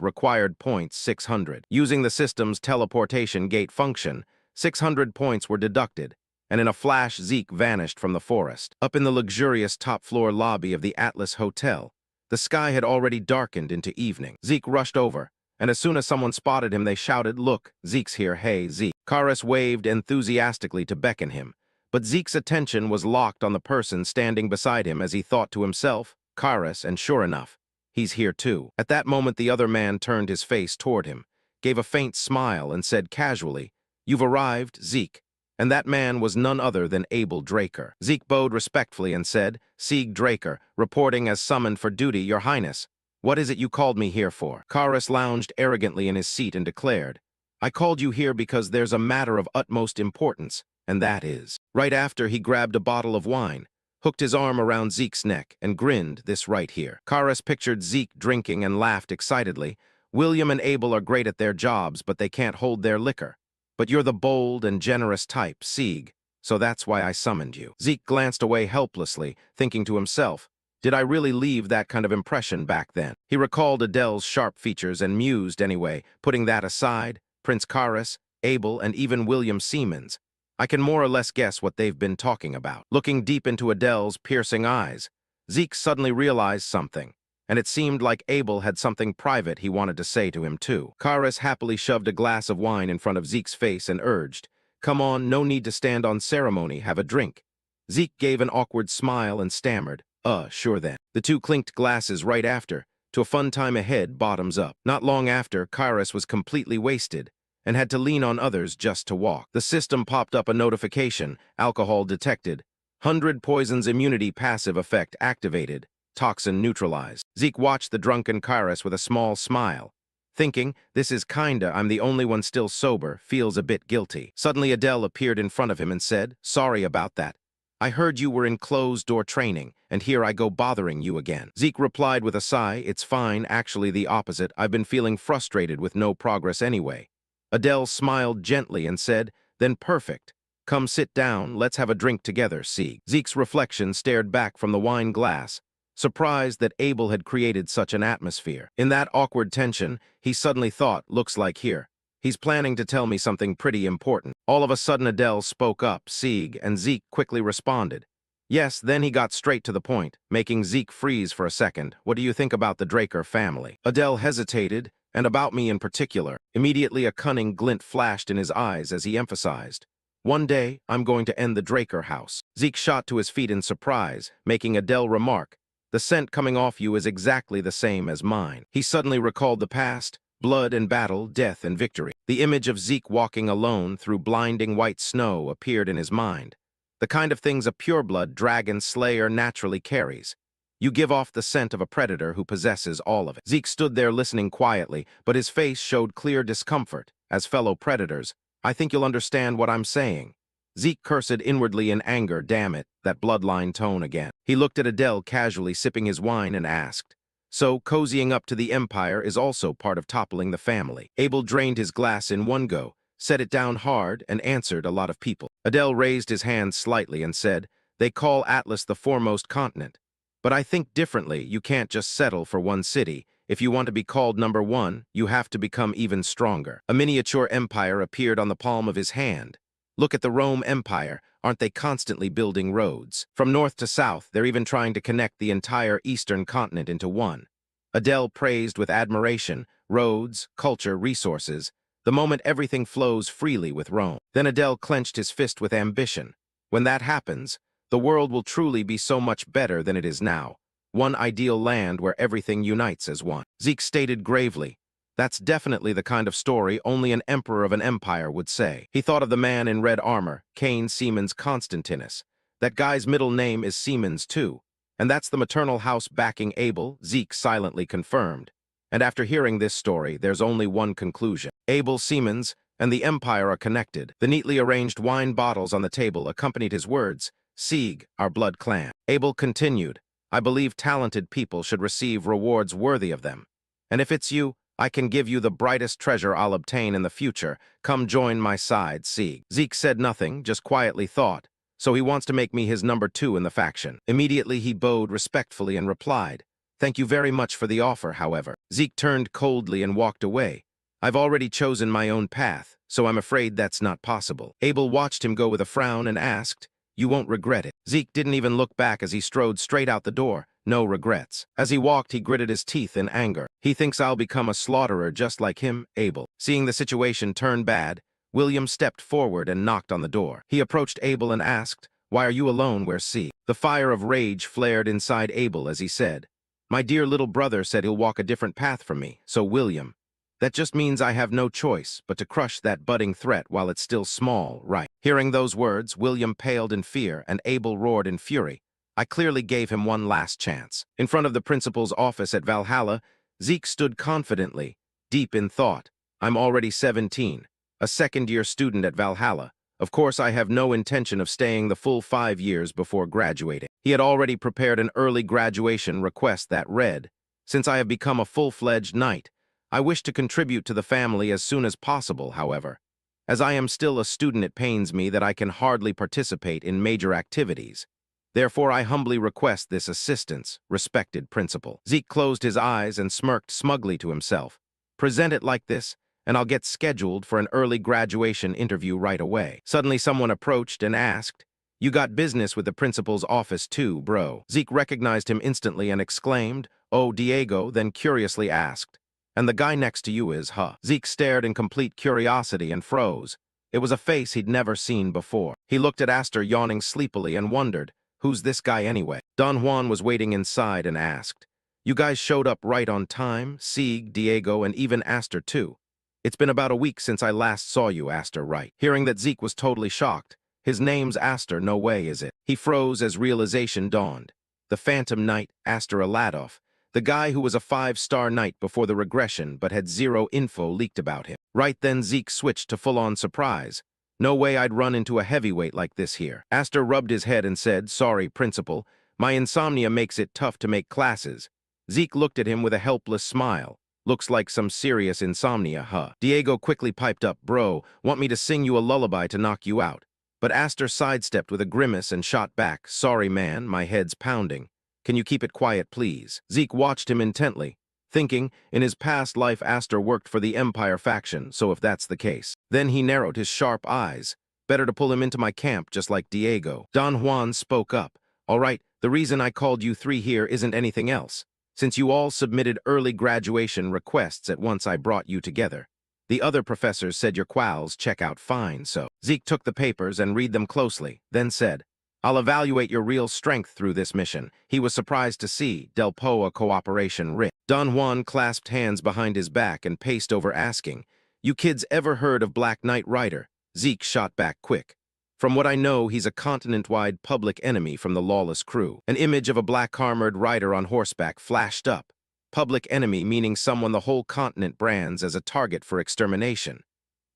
required points 600. Using the system's teleportation gate function, 600 points were deducted, and in a flash Zeke vanished from the forest. Up in the luxurious top-floor lobby of the Atlas Hotel, the sky had already darkened into evening. Zeke rushed over, and as soon as someone spotted him, they shouted, "Look, Zeke's here, hey, Zeke." Karas waved enthusiastically to beckon him, but Zeke's attention was locked on the person standing beside him as he thought to himself, "Karas, and sure enough, he's here too." At that moment, the other man turned his face toward him, gave a faint smile, and said casually, "You've arrived, Zeke." And that man was none other than Abel Draker. Zeke bowed respectfully and said, "Sieg Draker, reporting as summoned for duty, Your Highness. What is it you called me here for?" Karas lounged arrogantly in his seat and declared, "I called you here because there's a matter of utmost importance, and that is." Right after, he grabbed a bottle of wine, hooked his arm around Zeke's neck, and grinned, this right here. Karas pictured Zeke drinking and laughed excitedly. William and Abel are great at their jobs, but they can't hold their liquor. But you're the bold and generous type, Sieg, so that's why I summoned you. Zeke glanced away helplessly, thinking to himself, did I really leave that kind of impression back then? He recalled Adele's sharp features and mused anyway, putting that aside, Prince Karas, Abel, and even William Siemens. I can more or less guess what they've been talking about. Looking deep into Adele's piercing eyes, Zeke suddenly realized something, and it seemed like Abel had something private he wanted to say to him too. Karas happily shoved a glass of wine in front of Zeke's face and urged, come on, no need to stand on ceremony, have a drink. Zeke gave an awkward smile and stammered, sure then. The two clinked glasses right after, to a fun time ahead, bottoms up. Not long after, Karas was completely wasted and had to lean on others just to walk. The system popped up a notification, alcohol detected, 100 poisons immunity passive effect activated, toxin neutralized. Zeke watched the drunken Karas with a small smile, thinking, this is kinda, I'm the only one still sober, feels a bit guilty. Suddenly Adele appeared in front of him and said, sorry about that. I heard you were in closed-door training, and here I go bothering you again. Zeke replied with a sigh, it's fine, actually the opposite, I've been feeling frustrated with no progress anyway. Adele smiled gently and said, then perfect. Come sit down, let's have a drink together, Sieg. Zeke's reflection stared back from the wine glass, surprised that Abel had created such an atmosphere. In that awkward tension, he suddenly thought, looks like here. He's planning to tell me something pretty important. All of a sudden Adele spoke up, Sieg, and Zeke quickly responded. Yes, then he got straight to the point, making Zeke freeze for a second. What do you think about the Draker family? Adele hesitated, and about me in particular. Immediately a cunning glint flashed in his eyes as he emphasized. One day, I'm going to end the Draker house. Zeke shot to his feet in surprise, making Adele remark, the scent coming off you is exactly the same as mine. He suddenly recalled the past, blood and battle, death and victory. The image of Zeke walking alone through blinding white snow appeared in his mind. The kind of things a pureblood dragon slayer naturally carries. You give off the scent of a predator who possesses all of it. Zeke stood there listening quietly, but his face showed clear discomfort. As fellow predators, I think you'll understand what I'm saying. Zeke cursed inwardly in anger, damn it, that bloodline tone again. He looked at Adele casually sipping his wine and asked, so, cozying up to the Empire is also part of toppling the family. Abel drained his glass in one go, set it down hard, and answered a lot of people. Adele raised his hand slightly and said, they call Atlas the foremost continent. But I think differently, you can't just settle for one city. If you want to be called number one, you have to become even stronger. A miniature empire appeared on the palm of his hand. Look at the Rome Empire, aren't they constantly building roads? From north to south, they're even trying to connect the entire eastern continent into one. Adele praised with admiration, roads, culture, resources, the moment everything flows freely with Rome. Then Adele clenched his fist with ambition. When that happens, the world will truly be so much better than it is now. One ideal land where everything unites as one. Zeke stated gravely, that's definitely the kind of story only an emperor of an empire would say. He thought of the man in red armor, Cain Siemens Constantinus. That guy's middle name is Siemens too. And that's the maternal house backing Abel, Zeke silently confirmed. And after hearing this story, there's only one conclusion. Abel Siemens and the empire are connected. The neatly arranged wine bottles on the table accompanied his words, Sieg, our blood clan. Abel continued, I believe talented people should receive rewards worthy of them. And if it's you, I can give you the brightest treasure I'll obtain in the future. Come join my side, Sieg. Zeke said nothing, just quietly thought. So he wants to make me his number 2 in the faction. Immediately he bowed respectfully and replied, thank you very much for the offer, however. Zeke turned coldly and walked away. I've already chosen my own path, so I'm afraid that's not possible. Abel watched him go with a frown and asked, you won't regret it. Zeke didn't even look back as he strode straight out the door. No regrets. As he walked, he gritted his teeth in anger. He thinks I'll become a slaughterer just like him, Abel. Seeing the situation turn bad, William stepped forward and knocked on the door. He approached Abel and asked, why are you alone, where's C? The fire of rage flared inside Abel as he said, my dear little brother said he'll walk a different path from me, so William, that just means I have no choice but to crush that budding threat while it's still small, right? Hearing those words, William paled in fear and Abel roared in fury. I clearly gave him one last chance. In front of the principal's office at Valhalla, Zeke stood confidently, deep in thought. I'm already 17, a second-year student at Valhalla, Of course, I have no intention of staying the full 5 years before graduating. He had already prepared an early graduation request that read, "Since I have become a full-fledged knight, I wish to contribute to the family as soon as possible, however. As I am still a student, it pains me that I can hardly participate in major activities. Therefore, I humbly request this assistance, respected principal." Zeke closed his eyes and smirked smugly to himself. Present it like this, and I'll get scheduled for an early graduation interview right away. Suddenly, someone approached and asked, "You got business with the principal's office too, bro?" Zeke recognized him instantly and exclaimed, "Oh, Diego," then curiously asked, "And the guy next to you is, huh?" Zeke stared in complete curiosity and froze. It was a face he'd never seen before. He looked at Aster yawning sleepily and wondered, who's this guy anyway? Don Juan was waiting inside and asked, "You guys showed up right on time, Sieg, Diego, and even Aster too. It's been about a week since I last saw you, Aster, right?" Hearing that, Zeke was totally shocked. His name's Aster, no way is it. He froze as realization dawned. The Phantom Knight, Aster Aladov, the guy who was a 5-star knight before the regression but had zero info leaked about him. Right then, Zeke switched to full-on surprise. No way I'd run into a heavyweight like this here. Aster rubbed his head and said, "Sorry, principal. My insomnia makes it tough to make classes." Zeke looked at him with a helpless smile. "Looks like some serious insomnia, huh?" Diego quickly piped up, "Bro, want me to sing you a lullaby to knock you out?" But Aster sidestepped with a grimace and shot back, "Sorry, man, my head's pounding. Can you keep it quiet, please?" Zeke watched him intently, thinking, in his past life Aster worked for the Empire faction, so if that's the case. Then he narrowed his sharp eyes. "Better to pull him into my camp just like Diego." Don Juan spoke up. "All right, the reason I called you three here isn't anything else. Since you all submitted early graduation requests at once, I brought you together. The other professors said your quals check out fine, so..." Zeke took the papers and read them closely, then said, "I'll evaluate your real strength through this mission." He was surprised to see Del Poa cooperation writ. Don Juan clasped hands behind his back and paced over asking, "You kids ever heard of Black Knight Rider?" Zeke shot back quick. "From what I know, he's a continent-wide public enemy from the lawless crew." An image of a black-armored rider on horseback flashed up. Public enemy meaning someone the whole continent brands as a target for extermination.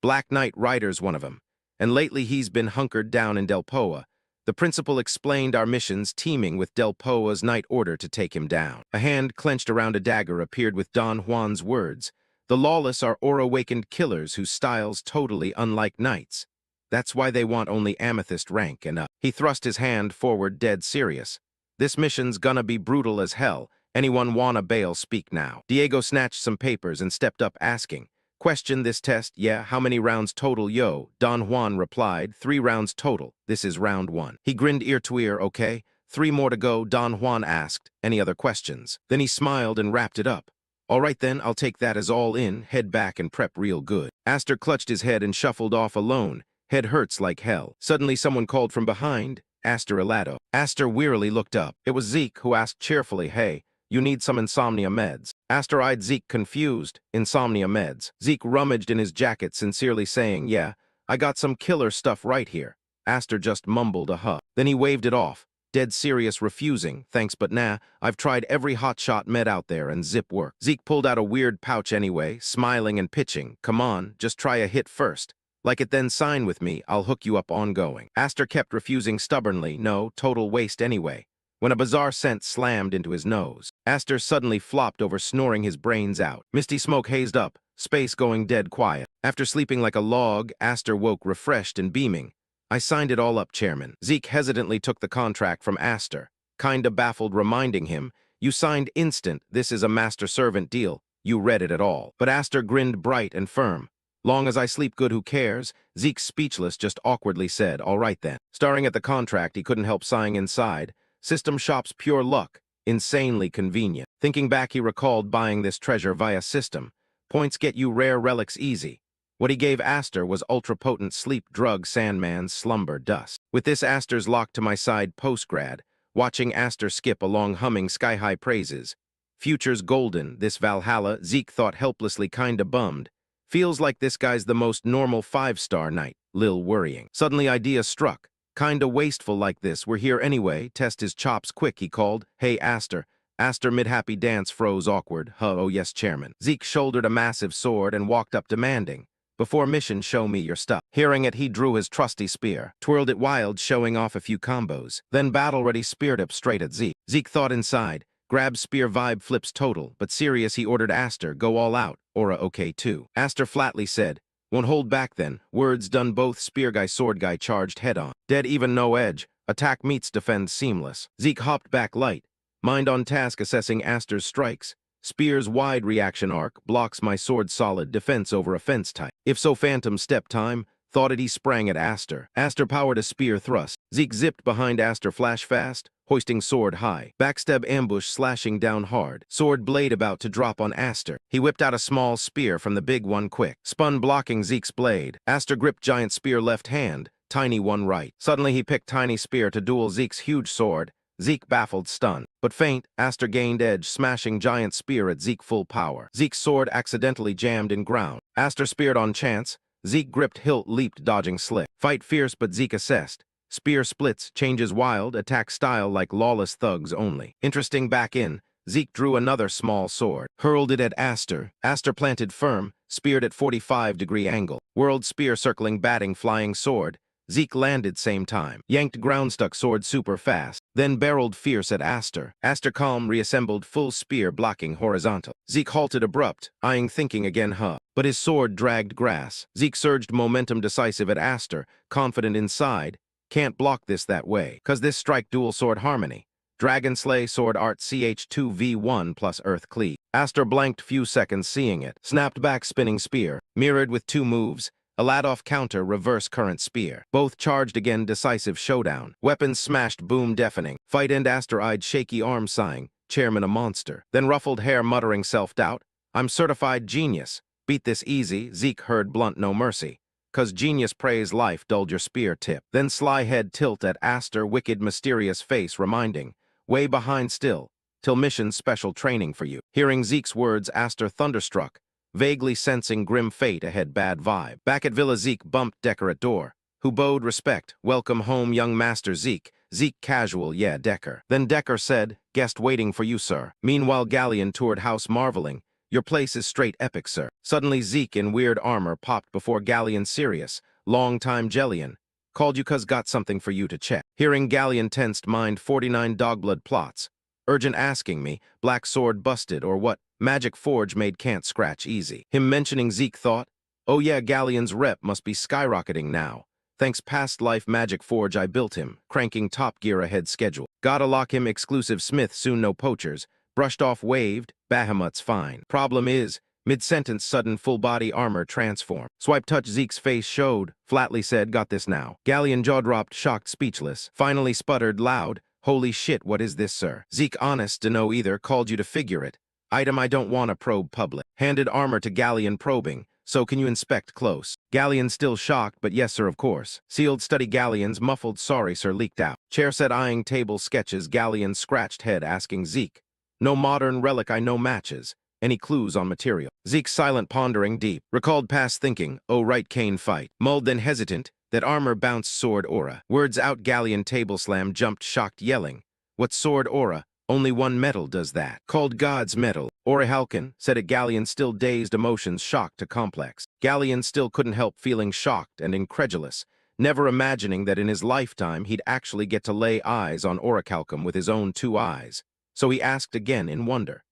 Black Knight Rider's one of them, and lately he's been hunkered down in Del Poa. The principal explained our missions teeming with Del Poa's night order to take him down. A hand clenched around a dagger appeared with Don Juan's words. "The lawless are awakened killers whose styles totally unlike knights. That's why they want only amethyst rank and up." He thrust his hand forward, dead serious. "This mission's gonna be brutal as hell. Anyone wanna bail, speak now." Diego snatched some papers and stepped up asking, "Question this test, yeah, how many rounds total, yo?" Don Juan replied, 3 rounds total. This is round 1. He grinned ear to ear, "Okay, 3 more to go." Don Juan asked, "Any other questions?" Then he smiled and wrapped it up. "All right then, I'll take that as all in, head back and prep real good." Aster clutched his head and shuffled off alone. Head hurts like hell. Suddenly someone called from behind, "Aster Elado." Aster wearily looked up. It was Zeke, who asked cheerfully, "Hey, you need some insomnia meds?" Aster eyed Zeke confused. "Insomnia meds?" Zeke rummaged in his jacket, sincerely saying, "Yeah, I got some killer stuff right here." Aster just mumbled a huh. Then he waved it off, dead serious, refusing, "Thanks, but nah, I've tried every hotshot med out there and zip work." Zeke pulled out a weird pouch anyway, smiling and pitching, "Come on, just try a hit first. Like it, then sign with me, I'll hook you up ongoing." Aster kept refusing stubbornly, "No, total waste anyway," when a bizarre scent slammed into his nose. Aster suddenly flopped over, snoring his brains out. Misty smoke hazed up, space going dead quiet. After sleeping like a log, Aster woke refreshed and beaming. "I signed it all up, Chairman." Zeke hesitantly took the contract from Aster, kinda baffled, reminding him, "You signed instant, this is a master-servant deal. You read it at all." But Aster grinned bright and firm. "Long as I sleep good, who cares?" Zeke, speechless, just awkwardly said, "All right then." Staring at the contract, he couldn't help sighing inside. System shop's pure luck. Insanely convenient. Thinking back, he recalled buying this treasure via system. Points get you rare relics easy. What he gave Aster was ultra-potent sleep drug Sandman's slumber dust. With this, Aster's locked to my side post-grad, watching Aster skip along humming sky-high praises. Future's golden, this Valhalla, Zeke thought helplessly, kinda bummed. Feels like this guy's the most normal 5-star knight, lil worrying. Suddenly idea struck. Kinda wasteful like this, we're here anyway, test his chops quick, he called. "Hey, Aster." Aster mid-happy dance froze awkward. "Huh, oh yes, Chairman." Zeke shouldered a massive sword and walked up demanding. Before mission, show me your stuff. Hearing it, he drew his trusty spear, twirled it wild, showing off a few combos. Then battle-ready speared up straight at Zeke. Zeke thought inside. Grab spear vibe flips total, but serious he ordered Aster, go all out, aura okay too. Aster flatly said, won't hold back then. Words done, both spear guy sword guy charged head on. Dead even no edge. Attack meets defend seamless. Zeke hopped back light. Mind on task assessing Aster's strikes. Spear's wide reaction arc blocks my sword solid defense over offense type. If so phantom step time, thought it he sprang at Aster. Aster powered a spear thrust. Zeke zipped behind Aster flash fast, hoisting sword high. Backstab ambush slashing down hard. Sword blade about to drop on Aster. He whipped out a small spear from the big one quick. Spun blocking Zeke's blade. Aster gripped giant spear left hand, tiny one right. Suddenly he picked tiny spear to duel Zeke's huge sword. Zeke baffled stunned. But feint, Aster gained edge, smashing giant spear at Zeke full power. Zeke's sword accidentally jammed in ground. Aster speared on chance. Zeke gripped hilt, leaped, dodging slick. Fight fierce, but Zeke assessed. Spear splits, changes wild, attack style like lawless thugs only. Interesting back in, Zeke drew another small sword. Hurled it at Aster. Aster planted firm, speared at 45-degree angle. Whirled spear circling batting flying sword. Zeke landed same time. Yanked ground-stuck sword super fast. Then barreled fierce at Aster. Aster calm reassembled full spear blocking horizontal. Zeke halted abrupt, eyeing thinking again but his sword dragged grass. Zeke surged momentum decisive at Aster, confident inside. Can't block this that way, cause this strike dual sword harmony. Dragon Slay sword art ch2v1 plus earth cleave. Aster blanked few seconds seeing it. Snapped back spinning spear. Mirrored with two moves. A lad-off counter, reverse current spear. Both charged again, decisive showdown. Weapons smashed, boom deafening. Fight end Aster-eyed, shaky arm sighing. Chairman a monster. Then ruffled hair muttering self-doubt. I'm certified genius. Beat this easy, Zeke heard blunt no mercy. Cause genius praise life, dulled your spear tip. Then sly head tilt at Aster, wicked mysterious face reminding. Way behind still, till mission special training for you. Hearing Zeke's words, Aster thunderstruck. Vaguely sensing grim fate ahead, bad vibe. Back at Villa, Zeke bumped Decker at door, who bowed respect. Welcome home, young master Zeke. Zeke casual, yeah, Decker. Then Decker said, guest waiting for you, sir. Meanwhile, Galleon toured house marveling. Your place is straight epic, sir. Suddenly, Zeke in weird armor popped before Galleon serious. Long time Jellion. Called you cause got something for you to check. Hearing Galleon tensed mind 49 dogblood plots. Urgent asking me, black sword busted or what? Magic forge made can't scratch easy. Him mentioning Zeke thought, oh yeah, Galleon's rep must be skyrocketing now. Thanks past life magic forge I built him, cranking top gear ahead schedule. Gotta lock him exclusive Smith, soon no poachers. Brushed off waved, Bahamut's fine. Problem is, mid-sentence sudden full-body armor transform. Swipe touch Zeke's face showed, flatly said, got this now. Galleon jaw dropped, shocked, speechless. Finally sputtered loud, holy shit, what is this, sir? Zeke honest to know either, called you to figure it. Item I don't wanna probe public. Handed armor to Galleon probing, so can you inspect close? Galleon still shocked, but yes sir of course. Sealed study Galleon's muffled sorry sir leaked out. Chair set eyeing table sketches, Galleon scratched head asking Zeke. No modern relic I know matches. Any clues on material? Zeke silent pondering deep. Recalled past thinking, oh right Kane fight. Mulled then hesitant, that armor bounced sword aura. Words out Galleon table slam jumped shocked yelling. What sword aura? Only one metal does that. Called God's metal. Orihalkin said it. Galleon still dazed, emotions shocked to complex. Galleon still couldn't help feeling shocked and incredulous, never imagining that in his lifetime he'd actually get to lay eyes on orichalcum with his own two eyes. So he asked again in wonder,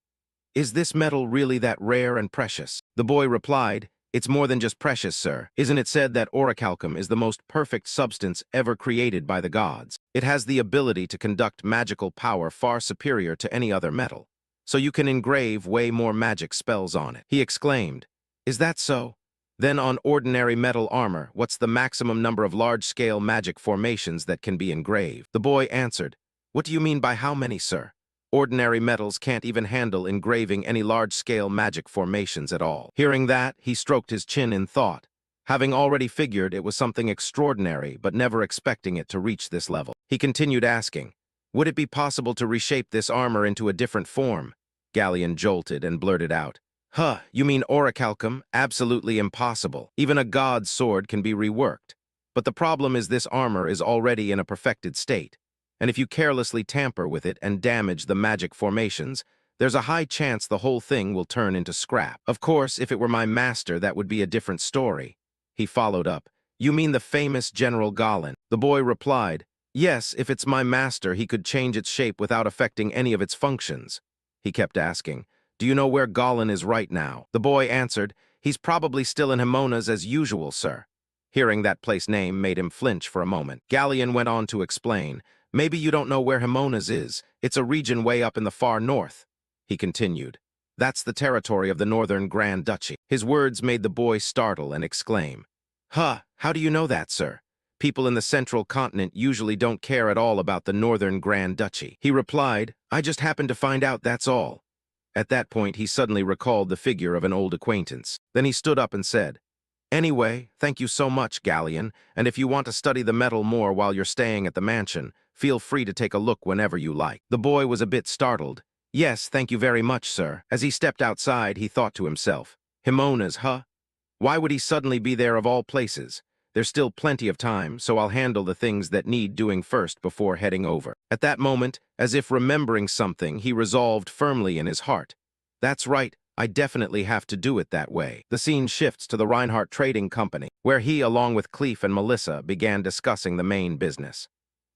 is this metal really that rare and precious? The boy replied, it's more than just precious, sir. Isn't it said that orichalcum is the most perfect substance ever created by the gods? It has the ability to conduct magical power far superior to any other metal. So you can engrave way more magic spells on it. He exclaimed, is that so? Then on ordinary metal armor, what's the maximum number of large-scale magic formations that can be engraved? The boy answered, what do you mean by how many, sir? Ordinary metals can't even handle engraving any large-scale magic formations at all. Hearing that, he stroked his chin in thought, having already figured it was something extraordinary but never expecting it to reach this level. He continued asking, would it be possible to reshape this armor into a different form? Galleon jolted and blurted out, huh, you mean orichalcum? Absolutely impossible. Even a god's sword can be reworked. But the problem is this armor is already in a perfected state. And if you carelessly tamper with it and damage the magic formations, there's a high chance the whole thing will turn into scrap. Of course, if it were my master, that would be a different story. He followed up. You mean the famous General Galin? The boy replied, yes, if it's my master, he could change its shape without affecting any of its functions. He kept asking, do you know where Galin is right now? The boy answered, he's probably still in Himonas as usual, sir. Hearing that place name made him flinch for a moment. Gallion went on to explain, maybe you don't know where Himonas is. It's a region way up in the far north. He continued, that's the territory of the Northern Grand Duchy. His words made the boy startle and exclaim, huh, how do you know that, sir? People in the central continent usually don't care at all about the Northern Grand Duchy. He replied, I just happened to find out, that's all. At that point, he suddenly recalled the figure of an old acquaintance. Then he stood up and said, anyway, thank you so much, Gallion, and if you want to study the metal more while you're staying at the mansion, feel free to take a look whenever you like. The boy was a bit startled. Yes, thank you very much, sir. As he stepped outside, he thought to himself, Himonas, huh? Why would he suddenly be there of all places? There's still plenty of time, so I'll handle the things that need doing first before heading over. At that moment, as if remembering something, he resolved firmly in his heart. That's right, I definitely have to do it that way. The scene shifts to the Reinhardt Trading Company, where he, along with Clef and Melissa, began discussing the main business.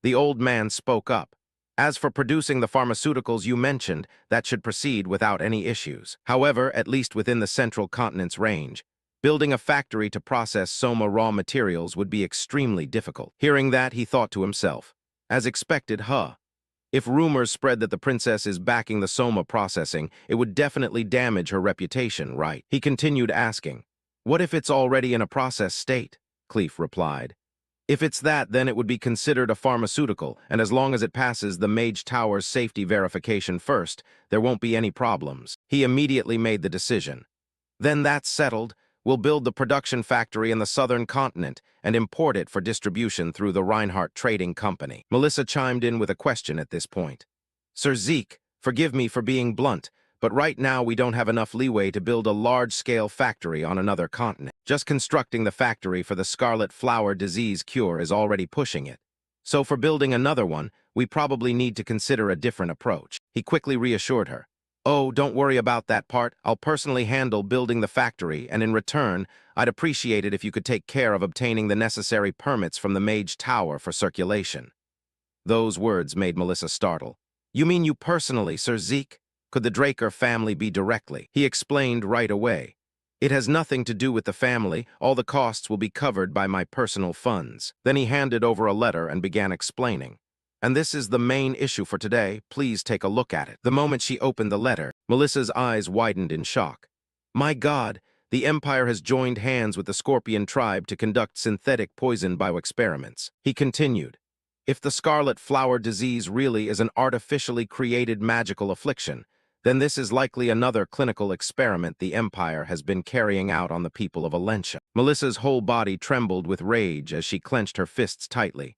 The old man spoke up. As for producing the pharmaceuticals you mentioned, that should proceed without any issues. However, at least within the central continent's range, building a factory to process Soma raw materials would be extremely difficult. Hearing that, he thought to himself, as expected, huh? If rumors spread that the princess is backing the Soma processing, it would definitely damage her reputation, right? He continued asking, what if it's already in a process state? Clef replied, if it's that, then it would be considered a pharmaceutical, and as long as it passes the Mage Tower's safety verification first, there won't be any problems. He immediately made the decision. Then that's settled. We'll build the production factory in the southern continent and import it for distribution through the Reinhardt Trading Company. Melissa chimed in with a question at this point. Sir Zeke, forgive me for being blunt, but right now we don't have enough leeway to build a large-scale factory on another continent. Just constructing the factory for the scarlet flower disease cure is already pushing it. So for building another one, we probably need to consider a different approach. He quickly reassured her. Oh, don't worry about that part. I'll personally handle building the factory, and in return, I'd appreciate it if you could take care of obtaining the necessary permits from the Mage Tower for circulation. Those words made Melissa startle. You mean you personally, Sir Zeke? Could the Draker family be directly? He explained right away. It has nothing to do with the family. All the costs will be covered by my personal funds. Then he handed over a letter and began explaining. And this is the main issue for today. Please take a look at it. The moment she opened the letter, Melissa's eyes widened in shock. My God, the Empire has joined hands with the Scorpion tribe to conduct synthetic poison bioexperiments. He continued, if the scarlet flower disease really is an artificially created magical affliction, then this is likely another clinical experiment the Empire has been carrying out on the people of Alentia. Melissa's whole body trembled with rage as she clenched her fists tightly.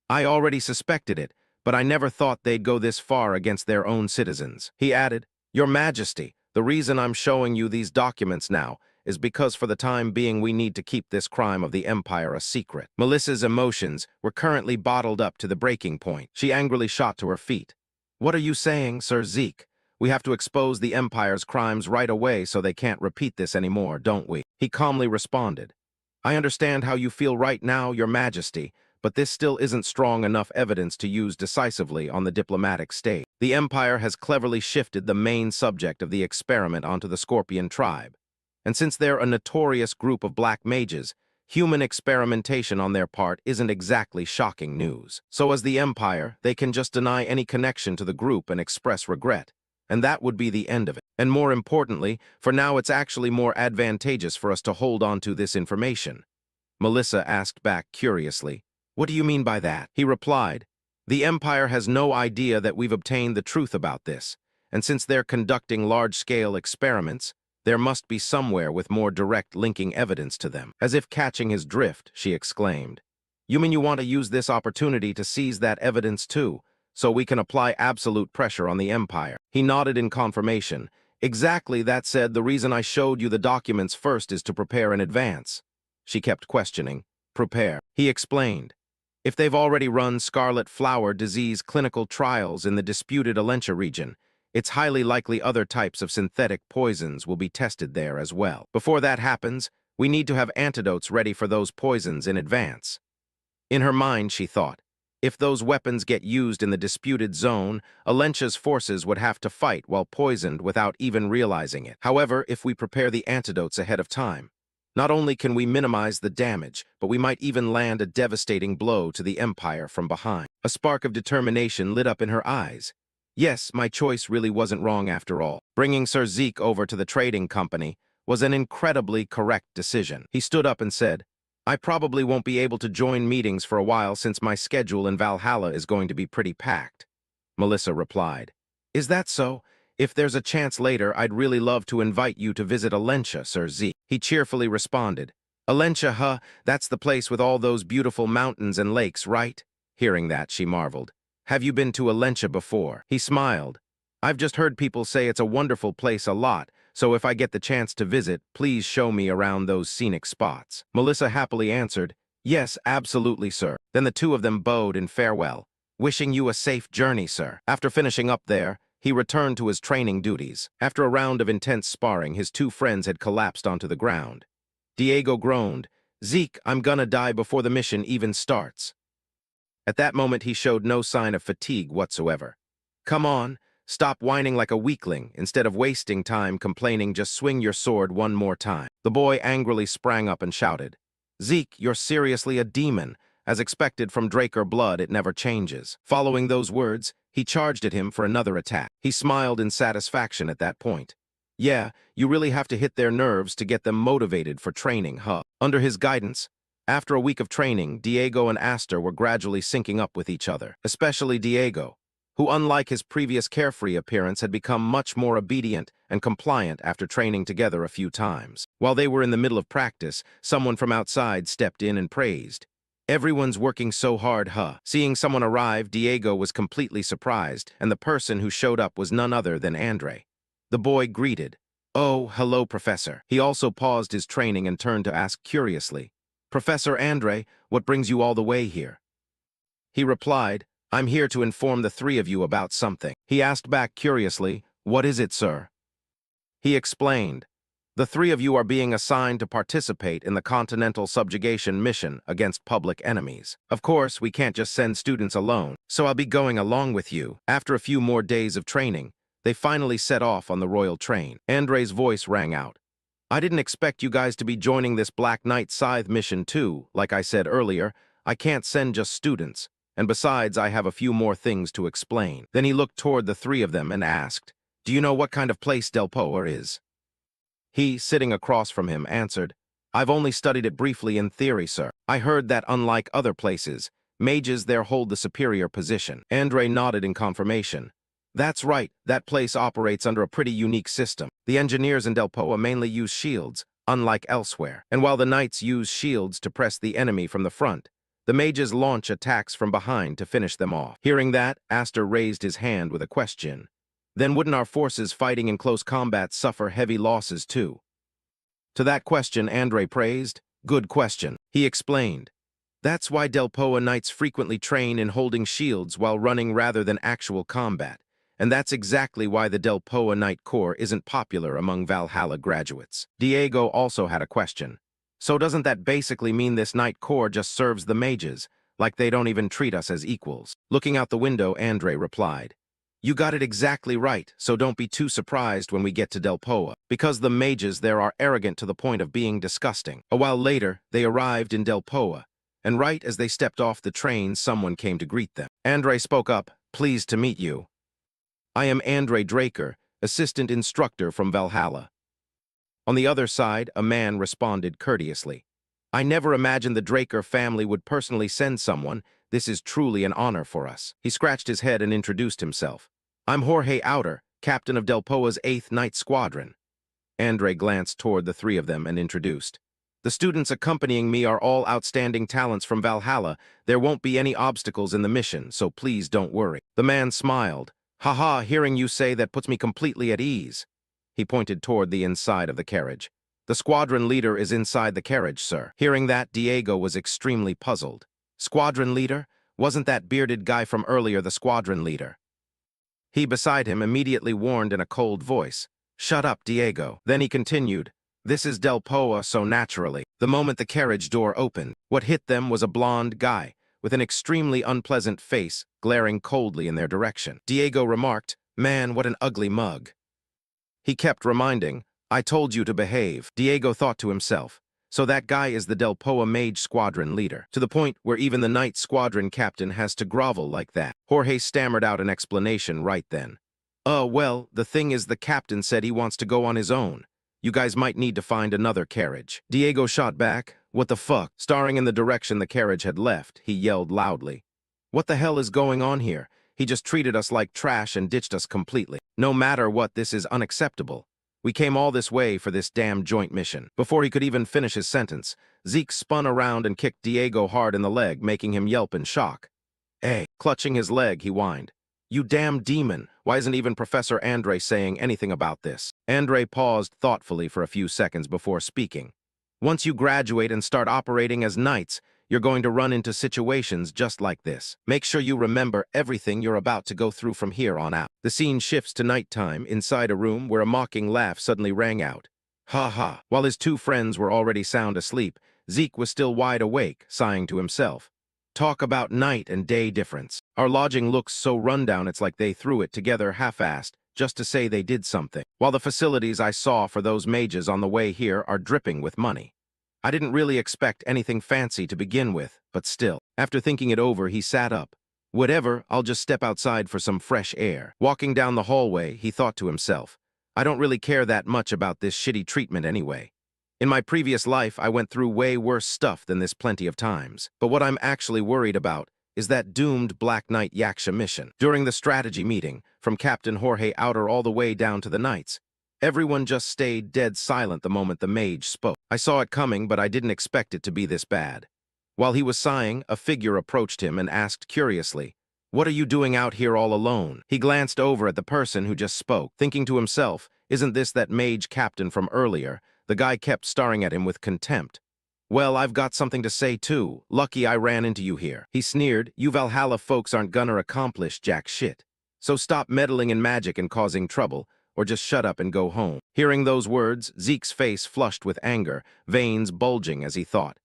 I already suspected it, but I never thought they'd go this far against their own citizens. He added, Your Majesty, the reason I'm showing you these documents now is because for the time being we need to keep this crime of the Empire a secret. Melissa's emotions were currently bottled up to the breaking point. She angrily shot to her feet. What are you saying, Sir Zeke? We have to expose the Empire's crimes right away so they can't repeat this anymore, don't we? He calmly responded. I understand how you feel right now, Your Majesty, but this still isn't strong enough evidence to use decisively on the diplomatic stage. The Empire has cleverly shifted the main subject of the experiment onto the Scorpion tribe. And since they're a notorious group of black mages, human experimentation on their part isn't exactly shocking news. So as the Empire, they can just deny any connection to the group and express regret. And that would be the end of it. And more importantly, for now it's actually more advantageous for us to hold on to this information. Melissa asked back curiously, What do you mean by that? He replied, The Empire has no idea that we've obtained the truth about this, and since they're conducting large-scale experiments, there must be somewhere with more direct linking evidence to them. As if catching his drift, she exclaimed, You mean you want to use this opportunity to seize that evidence too, so we can apply absolute pressure on the Empire? He nodded in confirmation. Exactly, that said, the reason I showed you the documents first is to prepare in advance. She kept questioning. Prepare. He explained. If they've already run scarlet flower disease clinical trials in the disputed Alentia region, it's highly likely other types of synthetic poisons will be tested there as well. Before that happens, We need to have antidotes ready for those poisons in advance. In her mind, she thought, if those weapons get used in the disputed zone, Alentia's forces would have to fight while poisoned without even realizing it. However, if we prepare the antidotes ahead of time, not only can we minimize the damage, but we might even land a devastating blow to the Empire from behind. A spark of determination lit up in her eyes. Yes, my choice really wasn't wrong after all. Bringing Sir Zeke over to the trading company was an incredibly correct decision. He stood up and said, I probably won't be able to join meetings for a while since my schedule in Valhalla is going to be pretty packed. Melissa replied, Is that so? If there's a chance later, I'd really love to invite you to visit Alentia, Sir Z. He cheerfully responded, Alentia, huh? That's the place with all those beautiful mountains and lakes, right? Hearing that, she marveled. Have you been to Alentia before? He smiled. I've just heard people say it's a wonderful place a lot, so if I get the chance to visit, please show me around those scenic spots. Melissa happily answered, Yes, absolutely, sir. Then the two of them bowed in farewell. Wishing you a safe journey, sir. After finishing up there, he returned to his training duties. After a round of intense sparring, his two friends had collapsed onto the ground. Diego groaned, Zeke, I'm gonna die before the mission even starts. At that moment, he showed no sign of fatigue whatsoever. Come on, stop whining like a weakling. Instead of wasting time complaining, just swing your sword one more time. The boy angrily sprang up and shouted, Zeke, you're seriously a demon. As expected from Draker blood, it never changes. Following those words, he charged at him for another attack. He smiled in satisfaction at that point. Yeah, you really have to hit their nerves to get them motivated for training, huh? Under his guidance, after a week of training, Diego and Aster were gradually syncing up with each other, especially Diego, who, unlike his previous carefree appearance, had become much more obedient and compliant after training together a few times. While they were in the middle of practice, someone from outside stepped in and praised, Everyone's working so hard, huh? Seeing someone arrive, Diego was completely surprised, and the person who showed up was none other than Andre. The boy greeted, Oh, hello, Professor. He also paused his training and turned to ask curiously, Professor Andre, what brings you all the way here? He replied, I'm here to inform the three of you about something. He asked back curiously, What is it, sir? He explained, The three of you are being assigned to participate in the Continental Subjugation mission against public enemies. Of course, we can't just send students alone, so I'll be going along with you. After a few more days of training, they finally set off on the royal train. Andre's voice rang out. I didn't expect you guys to be joining this Black Knight Scythe mission too. Like I said earlier, I can't send just students, and besides, I have a few more things to explain. Then he looked toward the three of them and asked, Do you know what kind of place Delpoa is? He, sitting across from him, answered, I've only studied it briefly in theory, sir. I heard that unlike other places, mages there hold the superior position. Andre nodded in confirmation. That's right, that place operates under a pretty unique system. The engineers in Delpoa mainly use shields, unlike elsewhere. And while the knights use shields to press the enemy from the front, the mages launch attacks from behind to finish them off. Hearing that, Aster raised his hand with a question. Then wouldn't our forces fighting in close combat suffer heavy losses too? To that question, Andre praised, Good question. He explained, That's why Delpoa knights frequently train in holding shields while running rather than actual combat. And that's exactly why the Delpoa Knight Corps isn't popular among Valhalla graduates. Diego also had a question. So doesn't that basically mean this Knight Corps just serves the mages, like they don't even treat us as equals? Looking out the window, Andre replied, You got it exactly right, so don't be too surprised when we get to Delpoa, because the mages there are arrogant to the point of being disgusting. A while later, they arrived in Delpoa, and right as they stepped off the train, someone came to greet them. Andre spoke up, Pleased to meet you. I am Andre Draker, assistant instructor from Valhalla. On the other side, a man responded courteously. I never imagined the Draker family would personally send someone. This is truly an honor for us. He scratched his head and introduced himself. I'm Jorge Outer, captain of Delpoa's 8th Night Squadron. Andre glanced toward the three of them and introduced. The students accompanying me are all outstanding talents from Valhalla. There won't be any obstacles in the mission, so please don't worry. The man smiled. Haha, hearing you say that puts me completely at ease. He pointed toward the inside of the carriage. The squadron leader is inside the carriage, sir. Hearing that, Diego was extremely puzzled. Squadron leader? Wasn't that bearded guy from earlier the squadron leader? He beside him immediately warned in a cold voice, Shut up, Diego. Then he continued, This is Del Poa so naturally. The moment the carriage door opened, what hit them was a blond guy with an extremely unpleasant face glaring coldly in their direction. Diego remarked, "Man, what an ugly mug." He kept reminding, "I told you to behave." Diego thought to himself, so that guy is the Del Poa Mage Squadron leader, to the point where even the Night Squadron captain has to grovel like that. Jorge stammered out an explanation right then. Well, the thing is the captain said he wants to go on his own. You guys might need to find another carriage." Diego shot back, "What the fuck?" Staring in the direction the carriage had left, he yelled loudly, "What the hell is going on here? He just treated us like trash and ditched us completely. No matter what, this is unacceptable. We came all this way for this damn joint mission." Before he could even finish his sentence, Zeke spun around and kicked Diego hard in the leg, making him yelp in shock. "Hey!" Clutching his leg, he whined, "You damn demon! Why isn't even Professor Andre saying anything about this?" Andre paused thoughtfully for a few seconds before speaking. "Once you graduate and start operating as knights, you're going to run into situations just like this. Make sure you remember everything you're about to go through from here on out." The scene shifts to nighttime inside a room where a mocking laugh suddenly rang out. Ha ha. While his two friends were already sound asleep, Zeke was still wide awake, sighing to himself. Talk about night and day difference. Our lodging looks so rundown it's like they threw it together half-assed just to say they did something, while the facilities I saw for those mages on the way here are dripping with money. I didn't really expect anything fancy to begin with, but still. After thinking it over, he sat up. Whatever, I'll just step outside for some fresh air. Walking down the hallway, he thought to himself, I don't really care that much about this shitty treatment anyway. In my previous life, I went through way worse stuff than this plenty of times. But what I'm actually worried about is that doomed Black Knight Yaksha mission. During the strategy meeting, from Captain Jorge Outer all the way down to the Knights, everyone just stayed dead silent the moment the mage spoke. I saw it coming, but I didn't expect it to be this bad. While he was sighing, a figure approached him and asked curiously, "What are you doing out here all alone?" He glanced over at the person who just spoke, thinking to himself, isn't this that mage captain from earlier? The guy kept staring at him with contempt. "Well, I've got something to say too. Lucky I ran into you here." He sneered, "You Valhalla folks aren't gonna accomplish jack shit. So stop meddling in magic and causing trouble, or just shut up and go home." Hearing those words, Zeke's face flushed with anger, veins bulging as he thought,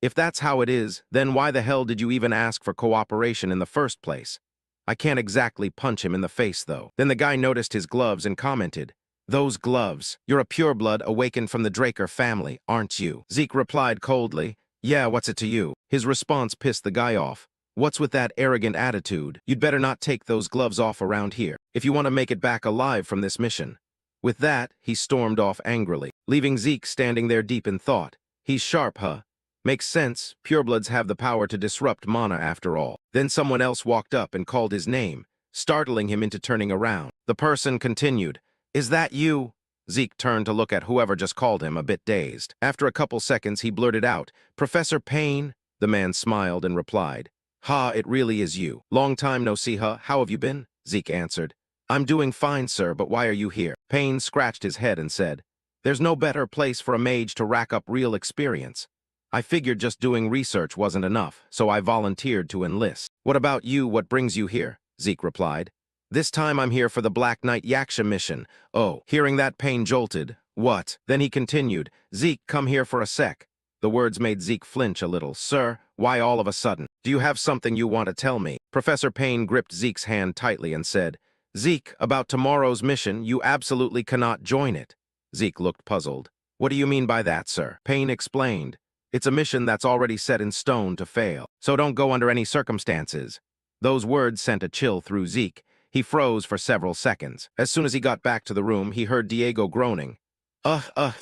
if that's how it is, then why the hell did you even ask for cooperation in the first place? I can't exactly punch him in the face, though. Then the guy noticed his gloves and commented, "Those gloves. You're a pureblood awakened from the Draker family, aren't you?" Zeke replied coldly, "Yeah, what's it to you?" His response pissed the guy off. "What's with that arrogant attitude? You'd better not take those gloves off around here, if you want to make it back alive from this mission." With that, he stormed off angrily, leaving Zeke standing there deep in thought. He's sharp, huh? Makes sense, purebloods have the power to disrupt mana after all. Then someone else walked up and called his name, startling him into turning around. The person continued, "Is that you?" Zeke turned to look at whoever just called him, a bit dazed. After a couple seconds, he blurted out, "Professor Payne?" The man smiled and replied, "Ha, it really is you. Long time no see, huh? How have you been?" Zeke answered, "I'm doing fine, sir, but why are you here?" Payne scratched his head and said, "There's no better place for a mage to rack up real experience. I figured just doing research wasn't enough, so I volunteered to enlist." "What about you? What brings you here?" Zeke replied. "This time I'm here for the Black Knight Yaksha mission." Oh, hearing that, Payne jolted. "What?" Then he continued, "Zeke, come here for a sec." The words made Zeke flinch a little. "Sir, why all of a sudden? Do you have something you want to tell me?" Professor Payne gripped Zeke's hand tightly and said, "Zeke, about tomorrow's mission, you absolutely cannot join it." Zeke looked puzzled. "What do you mean by that, sir?" Payne explained. "It's a mission that's already set in stone to fail, so don't go under any circumstances." Those words sent a chill through Zeke. He froze for several seconds. As soon as he got back to the room, he heard Diego groaning.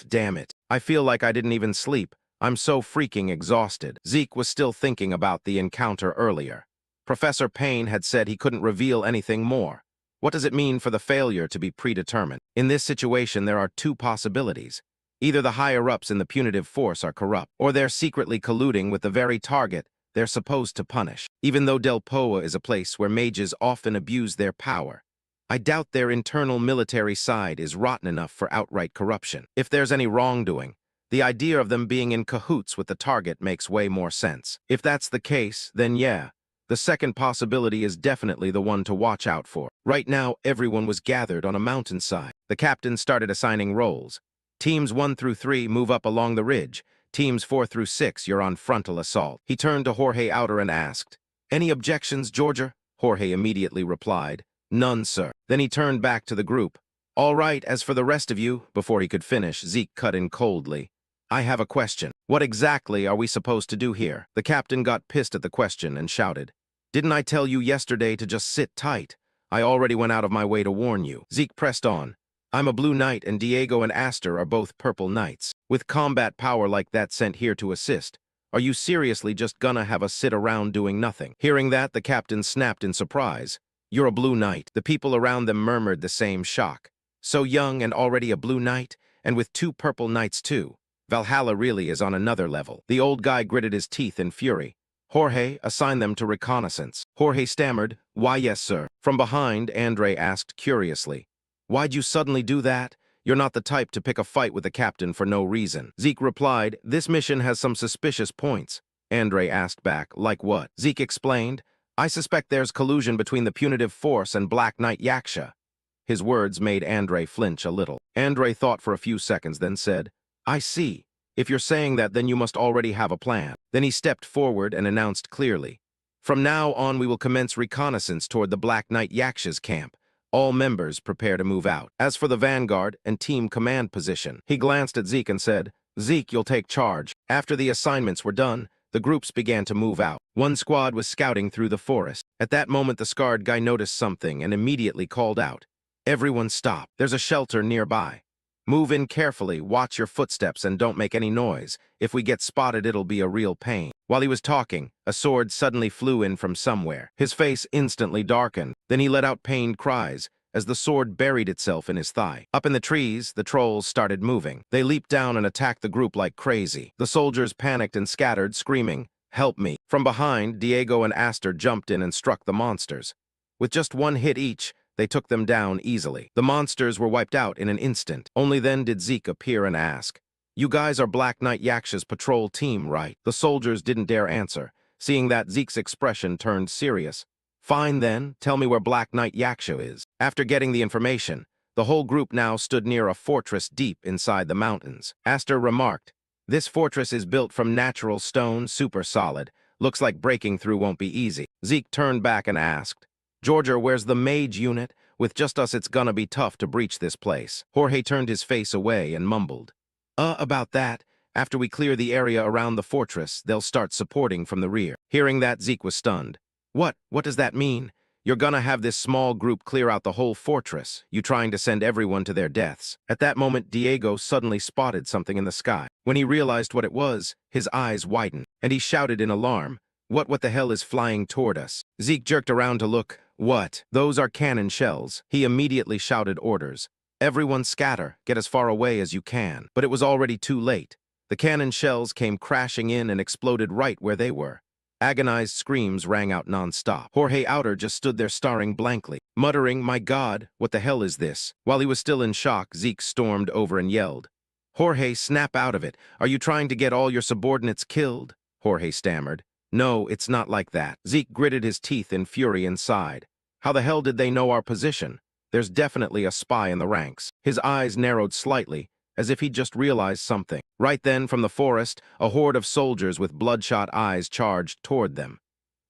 Damn it. I feel like I didn't even sleep. I'm so freaking exhausted." Zeke was still thinking about the encounter earlier. Professor Payne had said he couldn't reveal anything more. What does it mean for the failure to be predetermined? In this situation, there are two possibilities. Either the higher-ups in the punitive force are corrupt, or they're secretly colluding with the very target they're supposed to punish. Even though Del Poa is a place where mages often abuse their power, I doubt their internal military side is rotten enough for outright corruption. If there's any wrongdoing, the idea of them being in cahoots with the target makes way more sense. If that's the case, then yeah, the second possibility is definitely the one to watch out for. Right now, everyone was gathered on a mountainside. The captain started assigning roles. Teams 1 through 3 move up along the ridge. Teams 4 through 6, you're on frontal assault. He turned to Jorge Outer and asked, "Any objections, Georgia?" Jorge immediately replied, "None, sir." Then he turned back to the group. "All right, as for the rest of you," before he could finish, Zeke cut in coldly. "I have a question. What exactly are we supposed to do here?" The captain got pissed at the question and shouted, "Didn't I tell you yesterday to just sit tight? I already went out of my way to warn you." Zeke pressed on. "I'm a Blue Knight and Diego and Aster are both Purple Knights. With combat power like that sent here to assist, are you seriously just gonna have us sit around doing nothing?" Hearing that, the captain snapped in surprise. "You're a Blue Knight." The people around them murmured the same shock. So young and already a Blue Knight, and with 2 Purple Knights too. Valhalla really is on another level. The old guy gritted his teeth in fury. "Jorge, assign them to reconnaissance." Jorge stammered, "Why, yes, sir." From behind, Andre asked curiously, "Why'd you suddenly do that? You're not the type to pick a fight with the captain for no reason." Zeke replied, "This mission has some suspicious points." Andre asked back, "Like what?" Zeke explained, "I suspect there's collusion between the punitive force and Black Knight Yaksha." His words made Andre flinch a little. Andre thought for a few seconds, then said, "I see. If you're saying that, then you must already have a plan." Then he stepped forward and announced clearly, "From now on, we will commence reconnaissance toward the Black Knight Yaksha's camp. All members prepare to move out. As for the vanguard and team command position," he glanced at Zeke and said, "Zeke, you'll take charge." After the assignments were done, the groups began to move out. One squad was scouting through the forest. At that moment, the scarred guy noticed something and immediately called out, "Everyone stop. There's a shelter nearby. Move in carefully, watch your footsteps, and don't make any noise. If we get spotted, it'll be a real pain." While he was talking, a sword suddenly flew in from somewhere. His face instantly darkened. Then he let out pained cries as the sword buried itself in his thigh. Up in the trees, the trolls started moving. They leaped down and attacked the group like crazy. The soldiers panicked and scattered, screaming, "Help me." From behind, Diego and Aster jumped in and struck the monsters. With just one hit each, they took them down easily. The monsters were wiped out in an instant. Only then did Zeke appear and ask, "You guys are Black Knight Yaksha's patrol team, right?" The soldiers didn't dare answer. Seeing that, Zeke's expression turned serious. "Fine then, tell me where Black Knight Yaksha is." After getting the information, the whole group now stood near a fortress deep inside the mountains. Aster remarked, "This fortress is built from natural stone, super solid. Looks like breaking through won't be easy." Zeke turned back and asked, "Georgia, where's the mage unit? With just us, it's gonna be tough to breach this place." Jorge turned his face away and mumbled, About that. After we clear the area around the fortress, they'll start supporting from the rear." Hearing that, Zeke was stunned. What does that mean? You're gonna have this small group clear out the whole fortress, you trying to send everyone to their deaths." At that moment, Diego suddenly spotted something in the sky. When he realized what it was, his eyes widened, and he shouted in alarm, What the hell is flying toward us?" Zeke jerked around to look. "What? Those are cannon shells." He immediately shouted orders. "Everyone scatter, get as far away as you can." But it was already too late. The cannon shells came crashing in and exploded right where they were. Agonized screams rang out non-stop. Jorge Outer just stood there staring blankly, muttering, "My God, what the hell is this?" While he was still in shock, Zeke stormed over and yelled, "Jorge, snap out of it. Are you trying to get all your subordinates killed?" Jorge stammered, "No, it's not like that." Zeke gritted his teeth in fury and sighed. "How the hell did they know our position? There's definitely a spy in the ranks." His eyes narrowed slightly, as if he'd just realized something. Right then, from the forest, a horde of soldiers with bloodshot eyes charged toward them.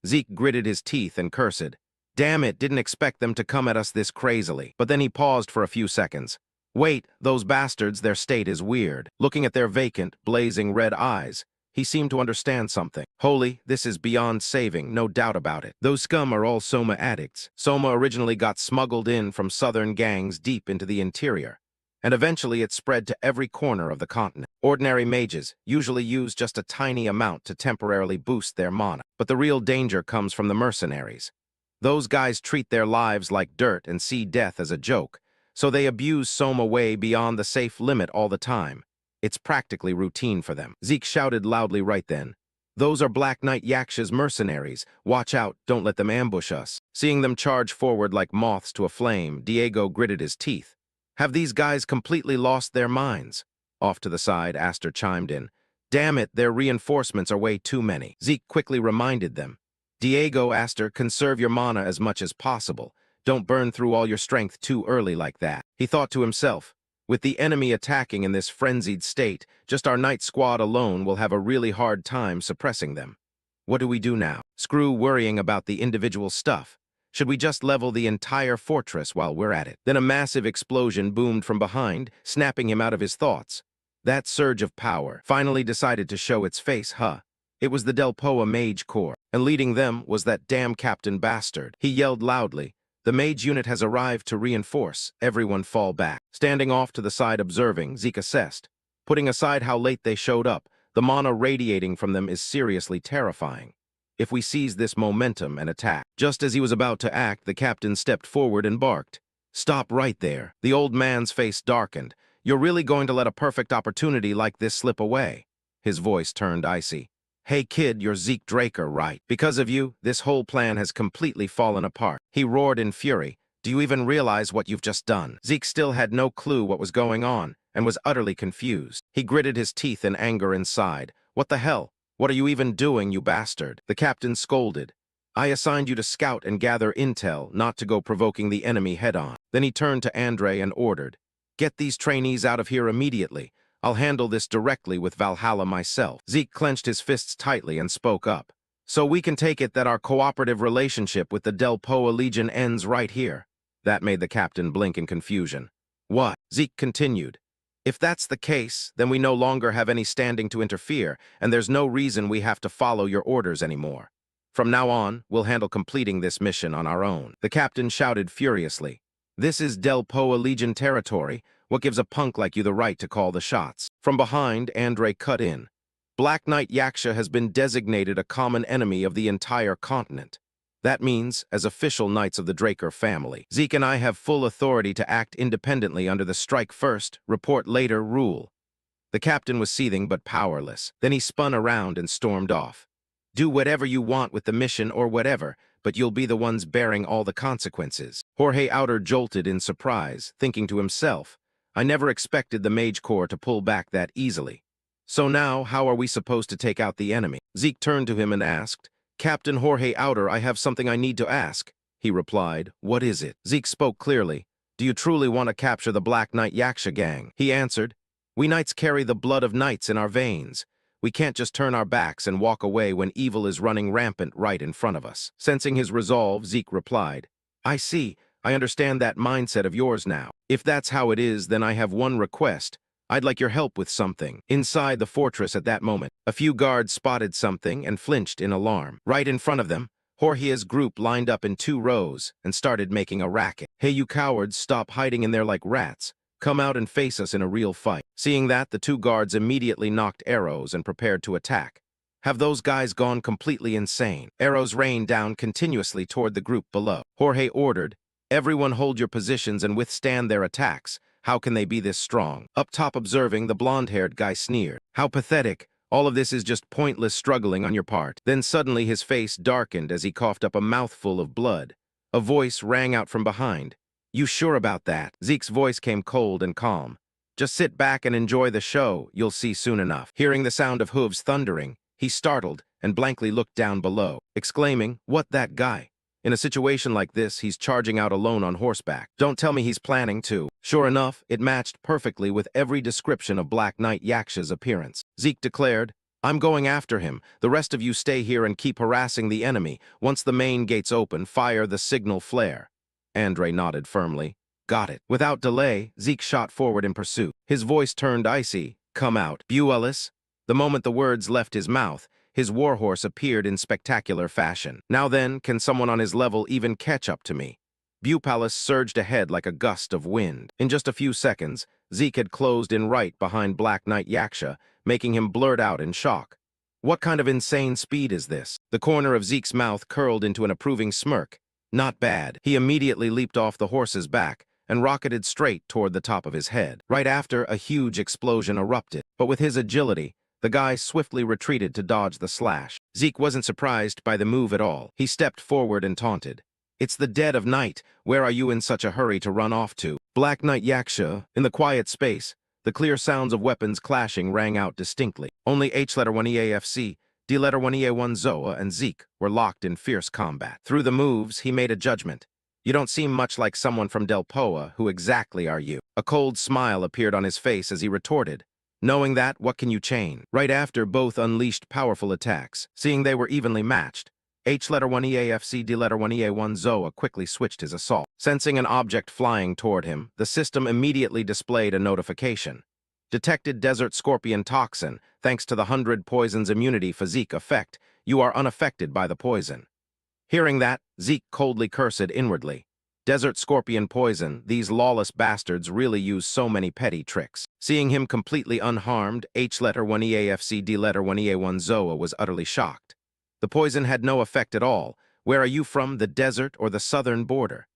Zeke gritted his teeth and cursed. "Damn it, didn't expect them to come at us this crazily." But then he paused for a few seconds. "Wait, those bastards, their state is weird." Looking at their vacant, blazing red eyes, he seemed to understand something. "Holy, this is beyond saving, no doubt about it. Those scum are all Soma addicts. Soma originally got smuggled in from southern gangs deep into the interior, and eventually it spread to every corner of the continent. Ordinary mages usually use just a tiny amount to temporarily boost their mana, but the real danger comes from the mercenaries. Those guys treat their lives like dirt and see death as a joke, so they abuse Soma way beyond the safe limit all the time. It's practically routine for them." Zeke shouted loudly right then, "Those are Black Knight Yaksha's mercenaries. Watch out, don't let them ambush us." Seeing them charge forward like moths to a flame, Diego gritted his teeth. "Have these guys completely lost their minds?" Off to the side, Aster chimed in, "Damn it, their reinforcements are way too many." Zeke quickly reminded them, "Diego, Aster, conserve your mana as much as possible. Don't burn through all your strength too early like that." He thought to himself, With the enemy attacking in this frenzied state, just our night squad alone will have a really hard time suppressing them. What do we do now? Screw worrying about the individual stuff. Should we just level the entire fortress while we're at it? Then a massive explosion boomed from behind, snapping him out of his thoughts. That surge of power finally decided to show its face, huh? It was the Delpoa Mage Corps, and leading them was that damn Captain Bastard. He yelled loudly, "The mage unit has arrived to reinforce. Everyone fall back." Standing off to the side observing, Zeke assessed. Putting aside how late they showed up, the mana radiating from them is seriously terrifying. If we seize this momentum and attack. Just as he was about to act, the captain stepped forward and barked. "Stop right there." The old man's face darkened. "You're really going to let a perfect opportunity like this slip away?" His voice turned icy. "Hey kid, you're Zeke Draker, right? Because of you, this whole plan has completely fallen apart." He roared in fury. "Do you even realize what you've just done?" Zeke still had no clue what was going on and was utterly confused. He gritted his teeth in anger inside. "What the hell? What are you even doing, you bastard?" The captain scolded. "I assigned you to scout and gather intel, not to go provoking the enemy head-on." Then he turned to Andre and ordered, "Get these trainees out of here immediately. I'll handle this directly with Valhalla myself." Zeke clenched his fists tightly and spoke up. "So we can take it that our cooperative relationship with the Delpoa Legion ends right here." That made the captain blink in confusion. "What?" Zeke continued. "If that's the case, then we no longer have any standing to interfere, and there's no reason we have to follow your orders anymore. From now on, we'll handle completing this mission on our own." The captain shouted furiously. "This is Delpoa Legion territory. What gives a punk like you the right to call the shots?" From behind, Andre cut in. "Black Knight Yaksha has been designated a common enemy of the entire continent. That means, as official knights of the Draker family, Zeke and I have full authority to act independently under the strike first, report later rule." The captain was seething but powerless. Then he spun around and stormed off. "Do whatever you want with the mission or whatever, but you'll be the ones bearing all the consequences." Jorge Outer jolted in surprise, thinking to himself, "I never expected the Mage Corps to pull back that easily. So now, how are we supposed to take out the enemy?" Zeke turned to him and asked, "Captain Jorge Outer, I have something I need to ask." He replied, "What is it?" Zeke spoke clearly. "Do you truly want to capture the Black Knight Yaksha gang?" He answered, "We knights carry the blood of knights in our veins. We can't just turn our backs and walk away when evil is running rampant right in front of us." Sensing his resolve, Zeke replied, "I see. I understand that mindset of yours now. If that's how it is, then I have one request. I'd like your help with something." Inside the fortress at that moment, a few guards spotted something and flinched in alarm. Right in front of them, Jorge's group lined up in 2 rows and started making a racket. "Hey, you cowards, stop hiding in there like rats. Come out and face us in a real fight." Seeing that, the 2 guards immediately knocked arrows and prepared to attack. Have those guys gone completely insane? Arrows rained down continuously toward the group below. Jorge ordered, "Everyone hold your positions and withstand their attacks. How can they be this strong?" Up top observing, the blonde-haired guy sneered. "How pathetic. All of this is just pointless struggling on your part." Then suddenly his face darkened as he coughed up a mouthful of blood. A voice rang out from behind. "You sure about that?" Zeke's voice came cold and calm. "Just sit back and enjoy the show. You'll see soon enough." Hearing the sound of hooves thundering, he startled and blankly looked down below, exclaiming, "What, that guy? In a situation like this, he's charging out alone on horseback. Don't tell me he's planning to." Sure enough, it matched perfectly with every description of Black Knight Yaksha's appearance. Zeke declared, "I'm going after him. The rest of you stay here and keep harassing the enemy. Once the main gates open, fire the signal flare." Andre nodded firmly. "Got it." Without delay, Zeke shot forward in pursuit. His voice turned icy. "Come out, Buellis." The moment the words left his mouth, his warhorse appeared in spectacular fashion. "Now then, can someone on his level even catch up to me?" Buepalus surged ahead like a gust of wind. In just a few seconds, Zeke had closed in right behind Black Knight Yaksha, making him blurt out in shock. "What kind of insane speed is this?" The corner of Zeke's mouth curled into an approving smirk. "Not bad." He immediately leaped off the horse's back and rocketed straight toward the top of his head. Right after, a huge explosion erupted. But with his agility, the guy swiftly retreated to dodge the slash. Zeke wasn't surprised by the move at all. He stepped forward and taunted, "It's the dead of night. Where are you in such a hurry to run off to?" Black Knight Yaksha, in the quiet space, the clear sounds of weapons clashing rang out distinctly. Only H-1EAFC, D-1EA1 Zoa, and Zeke were locked in fierce combat. Through the moves, he made a judgment. You don't seem much like someone from Delpoa. Who exactly are you? A cold smile appeared on his face as he retorted. Knowing that, what can you chain? Right after, both unleashed powerful attacks. Seeing they were evenly matched, H letter 1 EAFC D letter 1 EA1 Zoa quickly switched his assault. Sensing an object flying toward him, the system immediately displayed a notification. Detected desert scorpion toxin. Thanks to the 100 poisons immunity physique effect, you are unaffected by the poison. Hearing that, Zeke coldly cursed inwardly. Desert scorpion poison, these lawless bastards really use so many petty tricks. Seeing him completely unharmed, H letter 1 EAFC D letter 1 EA1 Zoa was utterly shocked. The poison had no effect at all. Where are you from, the desert or the southern border?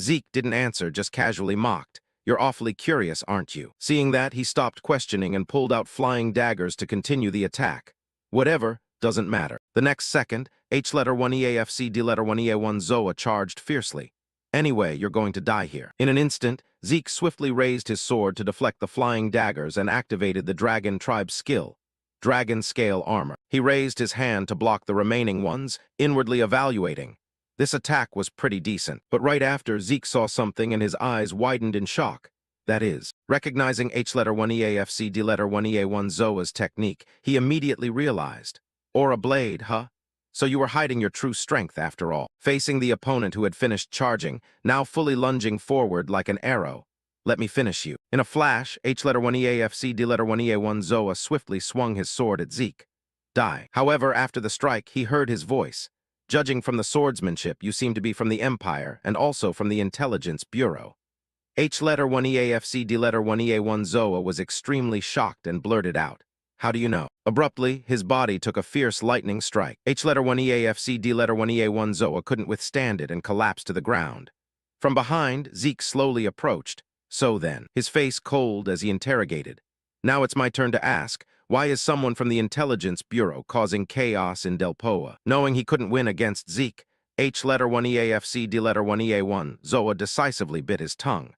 Zeke didn't answer, just casually mocked. You're awfully curious, aren't you? Seeing that, he stopped questioning and pulled out flying daggers to continue the attack. Whatever, doesn't matter. The next second, H letter 1 EAFC D letter 1 EA1 Zoa charged fiercely. Anyway, you're going to die here. In an instant, Zeke swiftly raised his sword to deflect the flying daggers and activated the Dragon Tribe's skill, Dragon Scale Armor. He raised his hand to block the remaining ones, inwardly evaluating. This attack was pretty decent, but right after, Zeke saw something and his eyes widened in shock. That is, recognizing H letter 1 EAFC D letter 1 EA1 Zoa's technique, he immediately realized. Aura Blade, huh? So you were hiding your true strength after all. Facing the opponent who had finished charging, now fully lunging forward like an arrow. Let me finish you. In a flash, H letter 1 EAFC D letter 1 EA1 Zoa swiftly swung his sword at Zeke. Die. However, after the strike, he heard his voice. Judging from the swordsmanship, you seem to be from the Empire and also from the Intelligence Bureau. H letter 1 EAFC D letter 1 EA1 Zoa was extremely shocked and blurted out. How do you know? Abruptly, his body took a fierce lightning strike. H letter 1 EAFC D letter 1 EA1 Zoa couldn't withstand it and collapsed to the ground. From behind, Zeke slowly approached. So then, his face cold as he interrogated. Now it's my turn to ask, why is someone from the Intelligence Bureau causing chaos in Delpoa? Knowing he couldn't win against Zeke, H letter 1 EAFC D letter 1 EA1 Zoa decisively bit his tongue.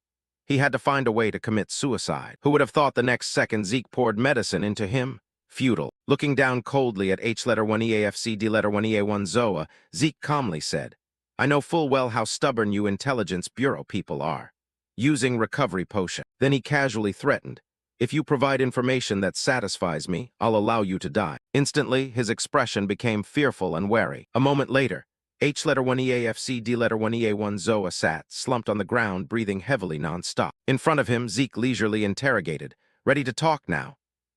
He had to find a way to commit suicide. Who would have thought the next second Zeke poured medicine into him? Futile. Looking down coldly at H letter 1 EAFC D letter 1 EA1 Zoa, Zeke calmly said, I know full well how stubborn you Intelligence Bureau people are. Using recovery potion. Then he casually threatened, if you provide information that satisfies me, I'll allow you to die. Instantly, his expression became fearful and wary. A moment later, H letter 1 EAFC D letter 1 EA1 Zoa sat, slumped on the ground, breathing heavily non-stop. In front of him, Zeke leisurely interrogated, ready to talk now.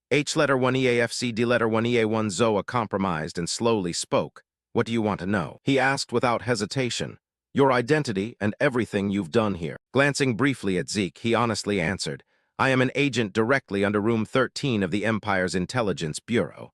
H letter 1 EAFC D letter 1 EA1 Zoa compromised and slowly spoke. What do you want to know? He asked without hesitation. Your identity and everything you've done here. Glancing briefly at Zeke, he honestly answered, I am an agent directly under Room 13 of the Empire's Intelligence Bureau.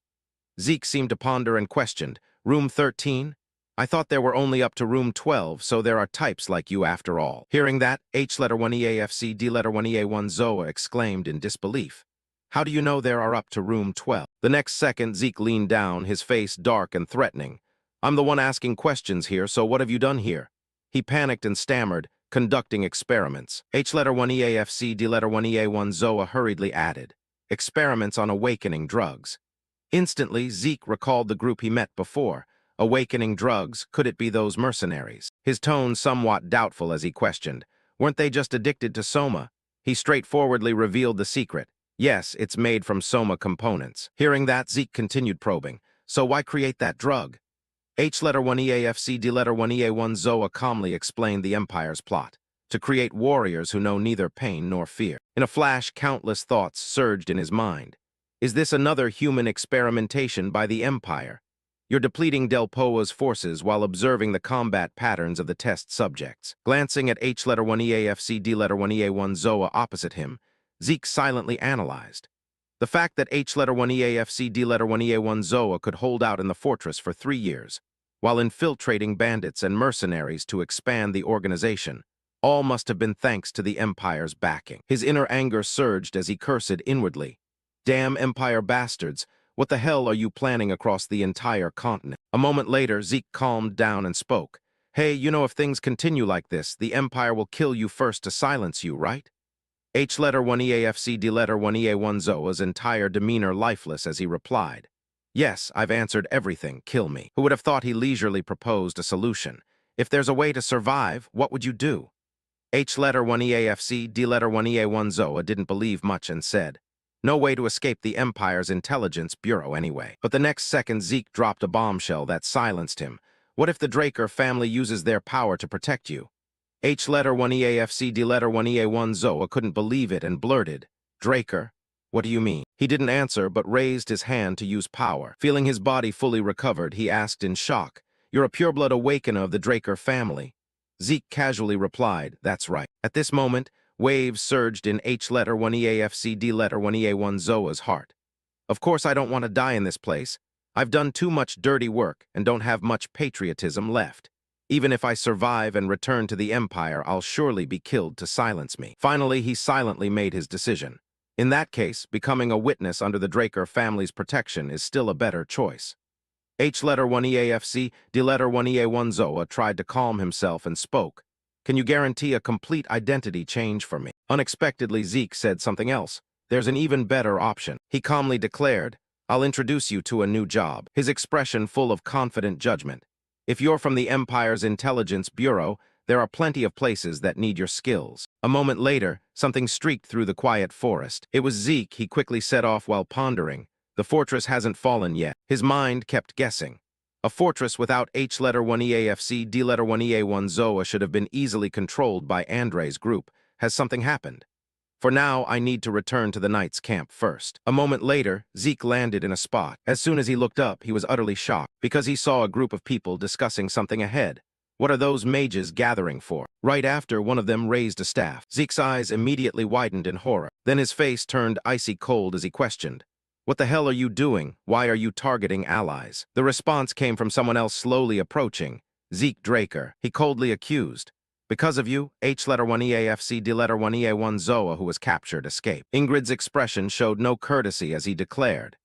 Zeke seemed to ponder and questioned, Room 13? I thought there were only up to Room 12, so there are types like you after all. Hearing that, H letter 1 EAFC D letter 1 EA1 Zoa exclaimed in disbelief. How do you know there are up to Room 12? The next second, Zeke leaned down, his face dark and threatening. I'm the one asking questions here, so what have you done here? He panicked and stammered, conducting experiments. H letter 1 EAFC D letter 1 EA1 Zoa hurriedly added. Experiments on awakening drugs. Instantly, Zeke recalled the group he met before. Awakening drugs, could it be those mercenaries? His tone somewhat doubtful as he questioned. Weren't they just addicted to soma? He straightforwardly revealed the secret. Yes, it's made from soma components. Hearing that, Zeke continued probing. So why create that drug? H letter 1 EAFC D letter 1 EA1 Zoa calmly explained the Empire's plot. To create warriors who know neither pain nor fear. In a flash, countless thoughts surged in his mind. Is this another human experimentation by the Empire? You're depleting Delpoa's forces while observing the combat patterns of the test subjects. Glancing at H letter 1 EAFC D letter 1 EA1 Zoa opposite him, Zeke silently analyzed. The fact that H letter 1 EAFC D letter 1 EA1 Zoa could hold out in the fortress for 3 years, while infiltrating bandits and mercenaries to expand the organization, all must have been thanks to the Empire's backing. His inner anger surged as he cursed inwardly. Damn Empire bastards, what the hell are you planning across the entire continent? A moment later, Zeke calmed down and spoke. Hey, you know if things continue like this, the Empire will kill you first to silence you, right? H letter 1 EAFC D letter 1 EA1 Zoa's entire demeanor lifeless as he replied. Yes, I've answered everything, kill me. Who would have thought he leisurely proposed a solution? If there's a way to survive, what would you do? H letter 1 EAFC, D letter 1 EA1 Zoa didn't believe much and said, "No way to escape the Empire's intelligence bureau anyway." But the next second, Zeke dropped a bombshell that silenced him. What if the Draker family uses their power to protect you? H letter 1 EAFC, D letter 1 EA1 Zoa couldn't believe it and blurted, "Draker? What do you mean?" He didn't answer but raised his hand to use power. Feeling his body fully recovered, he asked in shock, "You're a pureblood awakener of the Draker family?" Zeke casually replied, "That's right." At this moment, waves surged in H letter 1 EAFC, D letter 1 EA1 Zoa's heart. "Of course I don't want to die in this place. I've done too much dirty work and don't have much patriotism left. Even if I survive and return to the Empire, I'll surely be killed to silence me." Finally, he silently made his decision. In that case, becoming a witness under the Draker family's protection is still a better choice. H letter 1 EAFC, D letter 1 EA1 Zoa tried to calm himself and spoke. "Can you guarantee a complete identity change for me?" Unexpectedly, Zeke said something else. "There's an even better option." He calmly declared, "I'll introduce you to a new job," his expression full of confident judgment. "If you're from the Empire's Intelligence Bureau, there are plenty of places that need your skills." A moment later, something streaked through the quiet forest. It was Zeke. He quickly set off while pondering. The fortress hasn't fallen yet. His mind kept guessing. A fortress without H letter 1 EAFC, D letter 1 EA1 Zoa should have been easily controlled by Andre's group. Has something happened? For now, I need to return to the Knight's camp first. A moment later, Zeke landed in a spot. As soon as he looked up, he was utterly shocked because he saw a group of people discussing something ahead. What are those mages gathering for? Right after, one of them raised a staff. Zeke's eyes immediately widened in horror. Then his face turned icy cold as he questioned, "What the hell are you doing? Why are you targeting allies?" The response came from someone else slowly approaching, Zeke Draker. He coldly accused, "Because of you, H letter 1 EAFC, D letter 1 EA1 Zoa, who was captured, escaped." Ingrid's expression showed no courtesy as he declared,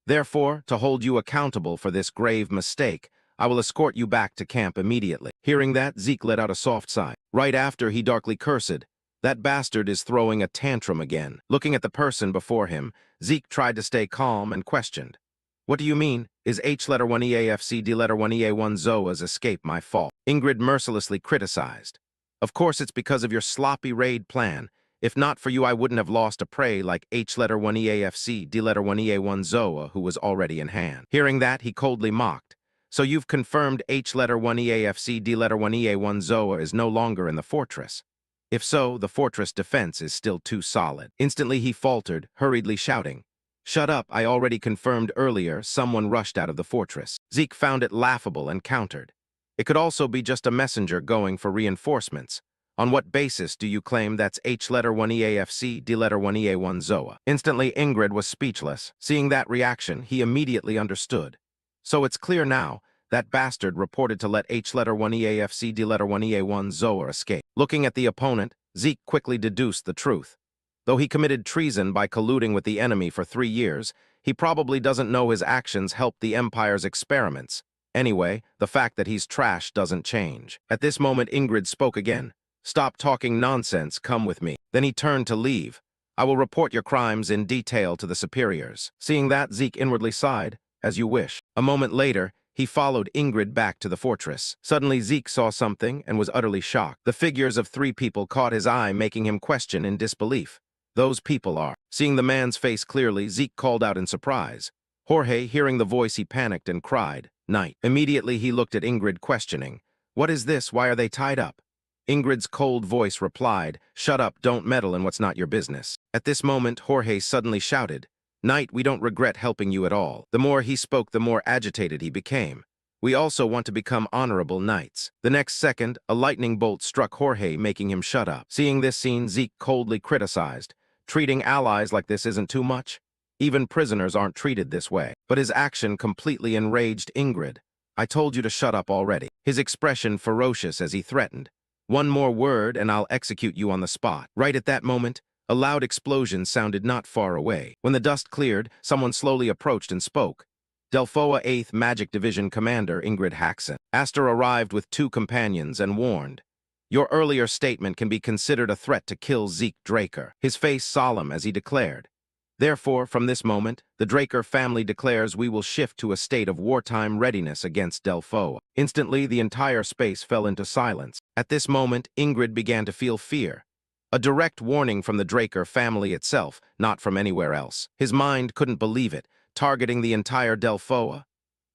"Therefore, to hold you accountable for this grave mistake, I will escort you back to camp immediately." Hearing that, Zeke let out a soft sigh. Right after, he darkly cursed, "That bastard is throwing a tantrum again." Looking at the person before him, Zeke tried to stay calm and questioned, "What do you mean? Is H letter 1 EAFC, D letter 1 EA1 Zoa's escape my fault?" Ingrid mercilessly criticized, "Of course it's because of your sloppy raid plan. If not for you, I wouldn't have lost a prey like H letter 1 EAFC, D letter 1 EA1 Zoa, who was already in hand." Hearing that, he coldly mocked, "So you've confirmed H letter 1 EAFC, D letter 1 EA1 Zoa is no longer in the fortress? If so, the fortress defense is still too solid." Instantly he faltered, hurriedly shouting, "Shut up, I already confirmed earlier someone rushed out of the fortress." Zeke found it laughable and countered, "It could also be just a messenger going for reinforcements. On what basis do you claim that's H letter 1 EAFC, D letter 1 EA1 Zoa?" Instantly Ingrid was speechless. Seeing that reaction, he immediately understood. "So it's clear now. That bastard reported to let H letter 1 EAFC, D letter 1 EA1 Zoa escape." Looking at the opponent, Zeke quickly deduced the truth. Though he committed treason by colluding with the enemy for 3 years, he probably doesn't know his actions helped the Empire's experiments. Anyway, the fact that he's trash doesn't change. At this moment, Ingrid spoke again. "Stop talking nonsense, come with me." Then he turned to leave. "I will report your crimes in detail to the superiors." Seeing that, Zeke inwardly sighed, "As you wish." A moment later, he followed Ingrid back to the fortress. Suddenly, Zeke saw something and was utterly shocked. The figures of 3 people caught his eye, making him question in disbelief. "Those people are..." Seeing the man's face clearly, Zeke called out in surprise. Jorge, hearing the voice, he panicked and cried, "Knight." Immediately, he looked at Ingrid, questioning, "What is this? Why are they tied up?" Ingrid's cold voice replied, "Shut up, don't meddle in what's not your business." At this moment, Jorge suddenly shouted, "Knight, we don't regret helping you at all." The more he spoke, the more agitated he became. "We also want to become honorable knights." The next second, a lightning bolt struck Jorge, making him shut up. Seeing this scene, Zeke coldly criticized, "Treating allies like this isn't too much? Even prisoners aren't treated this way." But his action completely enraged Ingrid. "I told you to shut up already." His expression ferocious as he threatened, "One more word and I'll execute you on the spot." Right at that moment, a loud explosion sounded not far away. When the dust cleared, someone slowly approached and spoke. Delphoa 8th Magic Division Commander Ingrid Haxon. Aster arrived with 2 companions and warned, "Your earlier statement can be considered a threat to kill Zeke Draker." His face solemn as he declared, Therefore, from this moment, the Draker family declares we will shift to a state of wartime readiness against Delphoa. Instantly, the entire space fell into silence. At this moment, Ingrid began to feel fear. A direct warning from the Draker family itself, not from anywhere else. His mind couldn't believe it, targeting the entire Delphoa.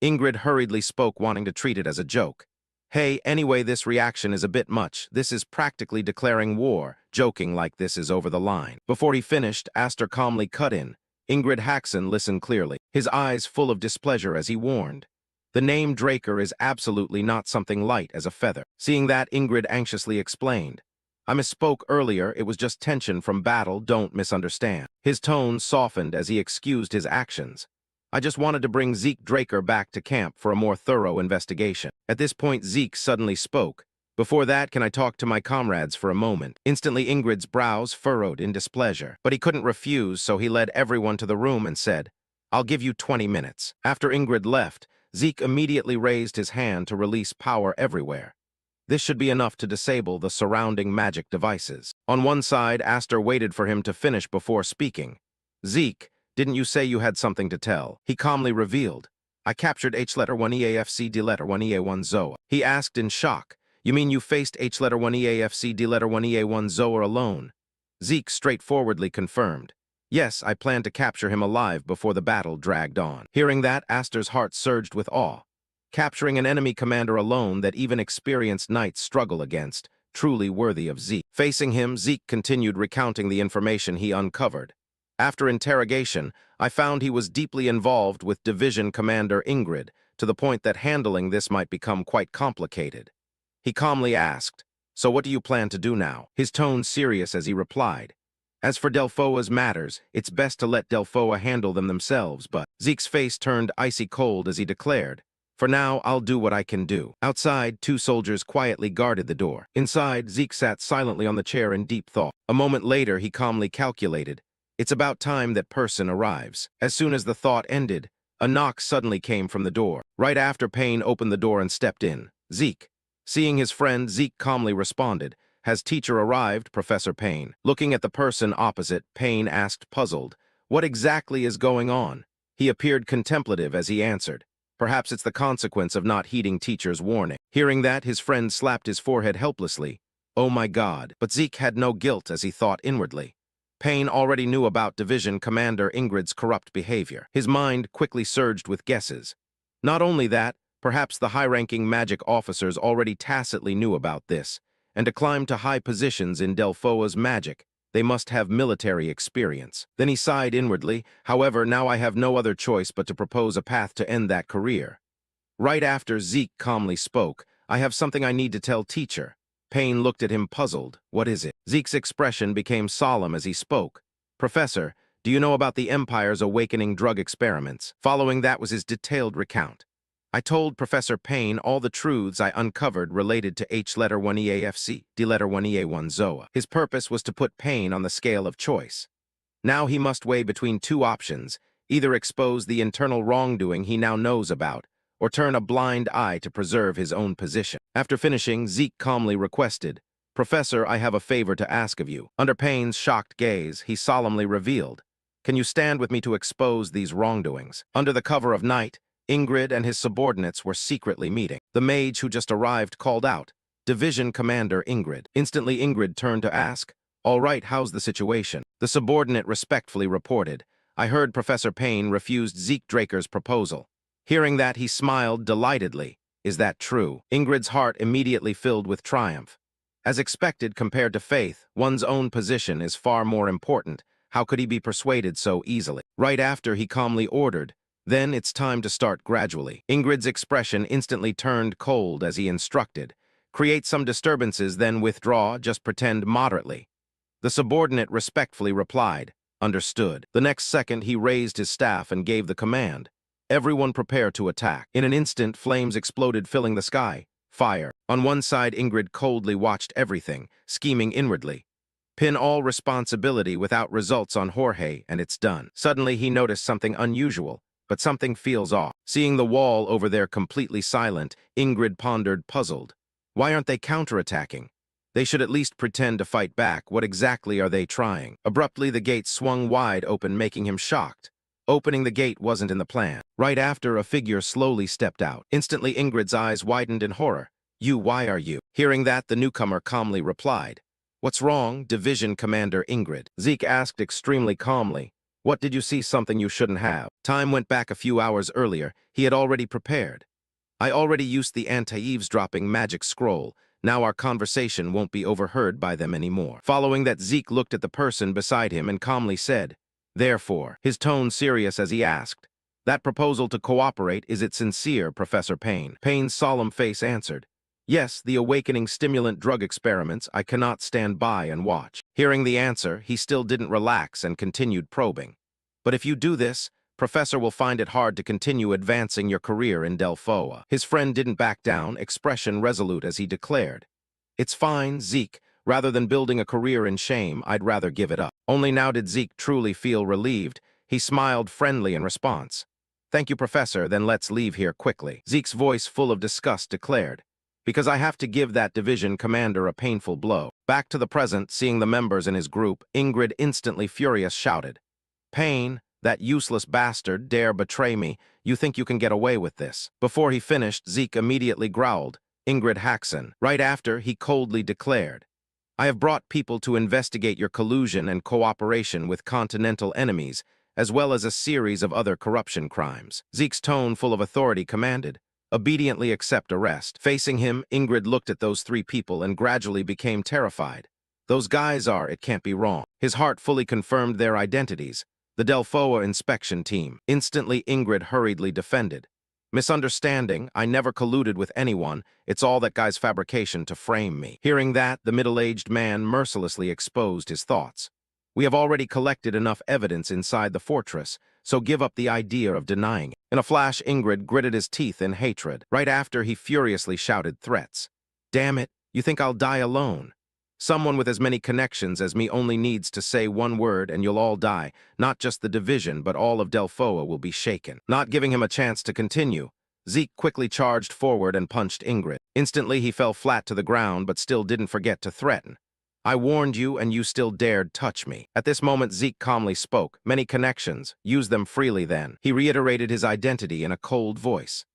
Ingrid hurriedly spoke, wanting to treat it as a joke. Hey, anyway, this reaction is a bit much. This is practically declaring war, joking like this is over the line. Before he finished, Astor calmly cut in. Ingrid Haxon listened clearly, his eyes full of displeasure as he warned. The name Draker is absolutely not something light as a feather. Seeing that, Ingrid anxiously explained. I misspoke earlier, it was just tension from battle, don't misunderstand. His tone softened as he excused his actions. I just wanted to bring Zeke Draker back to camp for a more thorough investigation. At this point, Zeke suddenly spoke. Before that, can I talk to my comrades for a moment? Instantly, Ingrid's brows furrowed in displeasure. But he couldn't refuse, so he led everyone to the room and said, I'll give you 20 minutes. After Ingrid left, Zeke immediately raised his hand to release power everywhere. This should be enough to disable the surrounding magic devices. On one side, Astor waited for him to finish before speaking. Zeke, didn't you say you had something to tell? He calmly revealed. I captured H-1EAFC-D-1EA1 Zoa. He asked in shock. You mean you faced H-1EAFC-D-1EA1 Zoa alone? Zeke straightforwardly confirmed. Yes, I planned to capture him alive before the battle dragged on. Hearing that, Astor's heart surged with awe. Capturing an enemy commander alone that even experienced knights struggle against, truly worthy of Zeke. Facing him, Zeke continued recounting the information he uncovered. After interrogation, I found he was deeply involved with Division Commander Ingrid, to the point that handling this might become quite complicated. He calmly asked, So what do you plan to do now? His tone serious as he replied. As for Delphoa's matters, it's best to let Delphoa handle them themselves, but Zeke's face turned icy cold as he declared, For now, I'll do what I can do. Outside, 2 soldiers quietly guarded the door. Inside, Zeke sat silently on the chair in deep thought. A moment later, he calmly calculated, It's about time that person arrives. As soon as the thought ended, a knock suddenly came from the door. Right after, Payne opened the door and stepped in. Zeke. Seeing his friend, Zeke calmly responded, Has teacher arrived, Professor Payne? Looking at the person opposite, Payne asked, puzzled, What exactly is going on? He appeared contemplative as he answered, Perhaps it's the consequence of not heeding teacher's warning. Hearing that, his friend slapped his forehead helplessly. Oh my God. But Zeke had no guilt as he thought inwardly. Payne already knew about Division Commander Ingrid's corrupt behavior. His mind quickly surged with guesses. Not only that, perhaps the high-ranking magic officers already tacitly knew about this, and to climb to high positions in Delphoa's magic, they must have military experience. Then he sighed inwardly, however, now I have no other choice but to propose a path to end that career. Right after, Zeke calmly spoke, I have something I need to tell teacher. Payne looked at him puzzled. What is it? Zeke's expression became solemn as he spoke. Professor, do you know about the Empire's awakening drug experiments? Following that was his detailed recount. I told Professor Payne all the truths I uncovered related to H-1EAFC, D-1EA1 Zoa. His purpose was to put Payne on the scale of choice. Now he must weigh between 2 options, either expose the internal wrongdoing he now knows about, or turn a blind eye to preserve his own position. After finishing, Zeke calmly requested, Professor, I have a favor to ask of you. Under Payne's shocked gaze, he solemnly revealed, Can you stand with me to expose these wrongdoings? Under the cover of night, Ingrid and his subordinates were secretly meeting. The mage who just arrived called out, Division Commander Ingrid. Instantly, Ingrid turned to ask, All right, how's the situation? The subordinate respectfully reported, I heard Professor Payne refused Zeke Draker's proposal. Hearing that, he smiled delightedly. Is that true? Ingrid's heart immediately filled with triumph. As expected, compared to faith, one's own position is far more important. How could he be persuaded so easily? Right after, he calmly ordered, Then it's time to start gradually. Ingrid's expression instantly turned cold as he instructed. Create some disturbances, then withdraw, just pretend moderately. The subordinate respectfully replied, Understood. The next second, he raised his staff and gave the command. Everyone prepare to attack. In an instant, flames exploded, filling the sky. Fire. On one side, Ingrid coldly watched everything, scheming inwardly. Pin all responsibility without results on Jorge, and it's done. Suddenly, he noticed something unusual, but something feels off. Seeing the wall over there completely silent, Ingrid pondered, puzzled. Why aren't they counterattacking? They should at least pretend to fight back. What exactly are they trying? Abruptly, the gate swung wide open, making him shocked. Opening the gate wasn't in the plan. Right after, a figure slowly stepped out. Instantly, Ingrid's eyes widened in horror. Why are you? Hearing that, the newcomer calmly replied. What's wrong, Division Commander Ingrid? Zeke asked extremely calmly. What did you see? Something you shouldn't have. Time went back a few hours earlier. He had already prepared. I already used the anti-eavesdropping magic scroll. Now our conversation won't be overheard by them anymore. Following that, Zeke looked at the person beside him and calmly said, Therefore, his tone serious as he asked, That proposal to cooperate, is it sincere, Professor Payne? Payne's solemn face answered, Yes, the awakening stimulant drug experiments. I cannot stand by and watch. Hearing the answer, he still didn't relax and continued probing. But if you do this, Professor will find it hard to continue advancing your career in Delphoa. His friend didn't back down, expression resolute as he declared. It's fine, Zeke. Rather than building a career in shame, I'd rather give it up. Only now did Zeke truly feel relieved. He smiled friendly in response. Thank you, Professor, then let's leave here quickly. Zeke's voice full of disgust declared. Because I have to give that division commander a painful blow. Back to the present, seeing the members in his group, Ingrid, instantly furious, shouted, Payne, that useless bastard, dare betray me. You think you can get away with this? Before he finished, Zeke immediately growled, Ingrid Haxon. Right after, he coldly declared, I have brought people to investigate your collusion and cooperation with continental enemies, as well as a series of other corruption crimes. Zeke's tone full of authority commanded, Obediently accept arrest. Facing him, Ingrid looked at those three people and gradually became terrified. Those guys are, it can't be wrong. His heart fully confirmed their identities. The Delphoa inspection team. Instantly, Ingrid hurriedly defended. Misunderstanding, I never colluded with anyone. It's all that guy's fabrication to frame me. Hearing that, the middle-aged man mercilessly exposed his thoughts. We have already collected enough evidence inside the fortress, so give up the idea of denying it. In a flash, Ingrid gritted his teeth in hatred. Right after, he furiously shouted threats. Damn it, you think I'll die alone? Someone with as many connections as me only needs to say one word and you'll all die. Not just the division, but all of Delphoa will be shaken. Not giving him a chance to continue, Zeke quickly charged forward and punched Ingrid. Instantly, he fell flat to the ground, but still didn't forget to threaten. I warned you, and you still dared touch me. At this moment, Zeke calmly spoke. Many connections. Use them freely then. He reiterated his identity in a cold voice.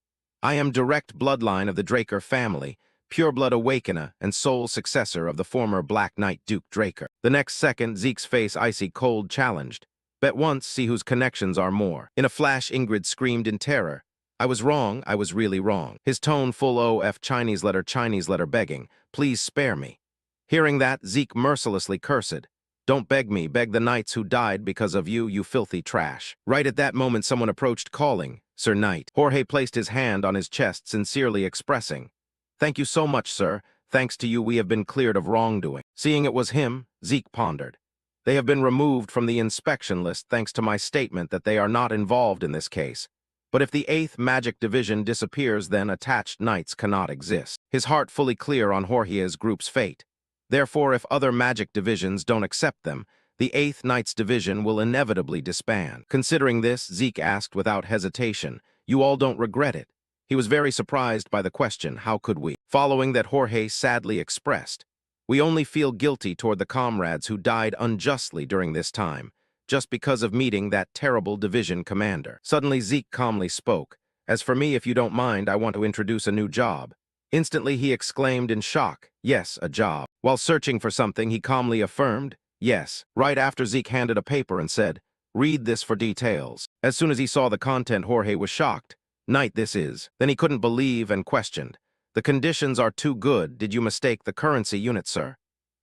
I am direct bloodline of the Draker family, pureblood awakener and sole successor of the former Black Knight Duke Draker. The next second, Zeke's face icy cold challenged. Bet once, see whose connections are more. In a flash, Ingrid screamed in terror. I was wrong, I was really wrong. His tone full of Chinese letter begging. Please spare me. Hearing that, Zeke mercilessly cursed. Don't beg me, beg the knights who died because of you, you filthy trash. Right at that moment, someone approached calling, Sir Knight. Jorge placed his hand on his chest, sincerely expressing, Thank you so much, sir. Thanks to you, we have been cleared of wrongdoing. Seeing it was him, Zeke pondered. They have been removed from the inspection list thanks to my statement that they are not involved in this case. But if the 8th Magic Division disappears, then attached knights cannot exist. His heart fully clear on Jorge's group's fate. Therefore, if other magic divisions don't accept them, the 8th Knights Division will inevitably disband. Considering this, Zeke asked without hesitation, You all don't regret it? He was very surprised by the question, how could we? Following that, Jorge sadly expressed, We only feel guilty toward the comrades who died unjustly during this time, just because of meeting that terrible division commander. Suddenly, Zeke calmly spoke, As for me, if you don't mind, I want to introduce a new job. Instantly, he exclaimed in shock, Yes, a job. While searching for something, he calmly affirmed, Yes. Right after, Zeke handed a paper and said, Read this for details. As soon as he saw the content, Jorge was shocked. Knight this is. Then he couldn't believe and questioned. The conditions are too good. Did you mistake the currency unit, sir?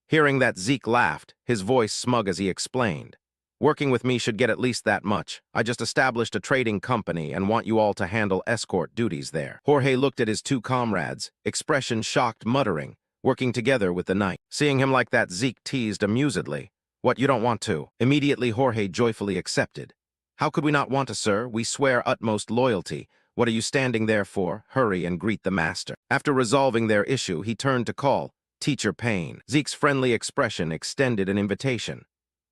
Hearing that, Zeke laughed, his voice smug as he explained. Working with me should get at least that much. I just established a trading company and want you all to handle escort duties there. Jorge looked at his two comrades, expression shocked, muttering, working together with the knight. Seeing him like that, Zeke teased amusedly. What, you don't want to? Immediately, Jorge joyfully accepted. How could we not want to, sir? We swear utmost loyalty. What are you standing there for? Hurry and greet the master. After resolving their issue, he turned to call Teacher Payne. Zeke's friendly expression extended an invitation.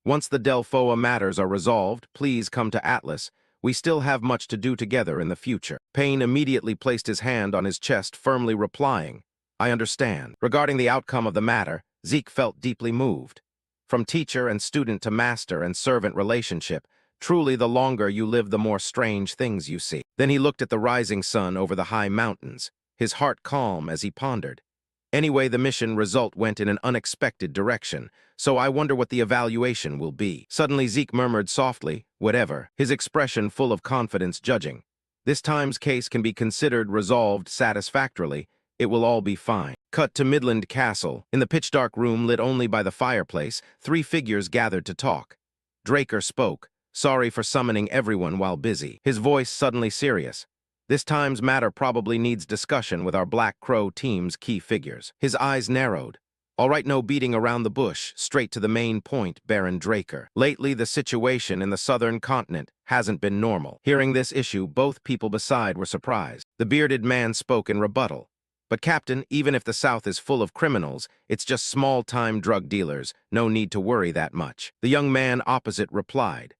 Once the Delphoa matters are resolved, please come to Atlas. We still have much to do together in the future. Payne immediately placed his hand on his chest, firmly replying, I understand. Regarding the outcome of the matter, Zeke felt deeply moved. From teacher and student to master and servant relationship, truly the longer you live the more strange things you see. Then he looked at the rising sun over the high mountains, his heart calm as he pondered. Anyway, the mission result went in an unexpected direction, so I wonder what the evaluation will be. Suddenly Zeke murmured softly, whatever, his expression full of confidence judging. This time's case can be considered resolved satisfactorily. It will all be fine. Cut to Midland Castle. In the pitch-dark room lit only by the fireplace, three figures gathered to talk. Draker spoke, sorry for summoning everyone while busy, his voice suddenly serious. This time's matter probably needs discussion with our Black Crow team's key figures. His eyes narrowed. All right, no beating around the bush, straight to the main point, Baron Draker. Lately, the situation in the southern continent hasn't been normal. Hearing this issue, both people beside were surprised. The bearded man spoke in rebuttal. But Captain, even if the South is full of criminals, it's just small-time drug dealers. No need to worry that much. The young man opposite replied.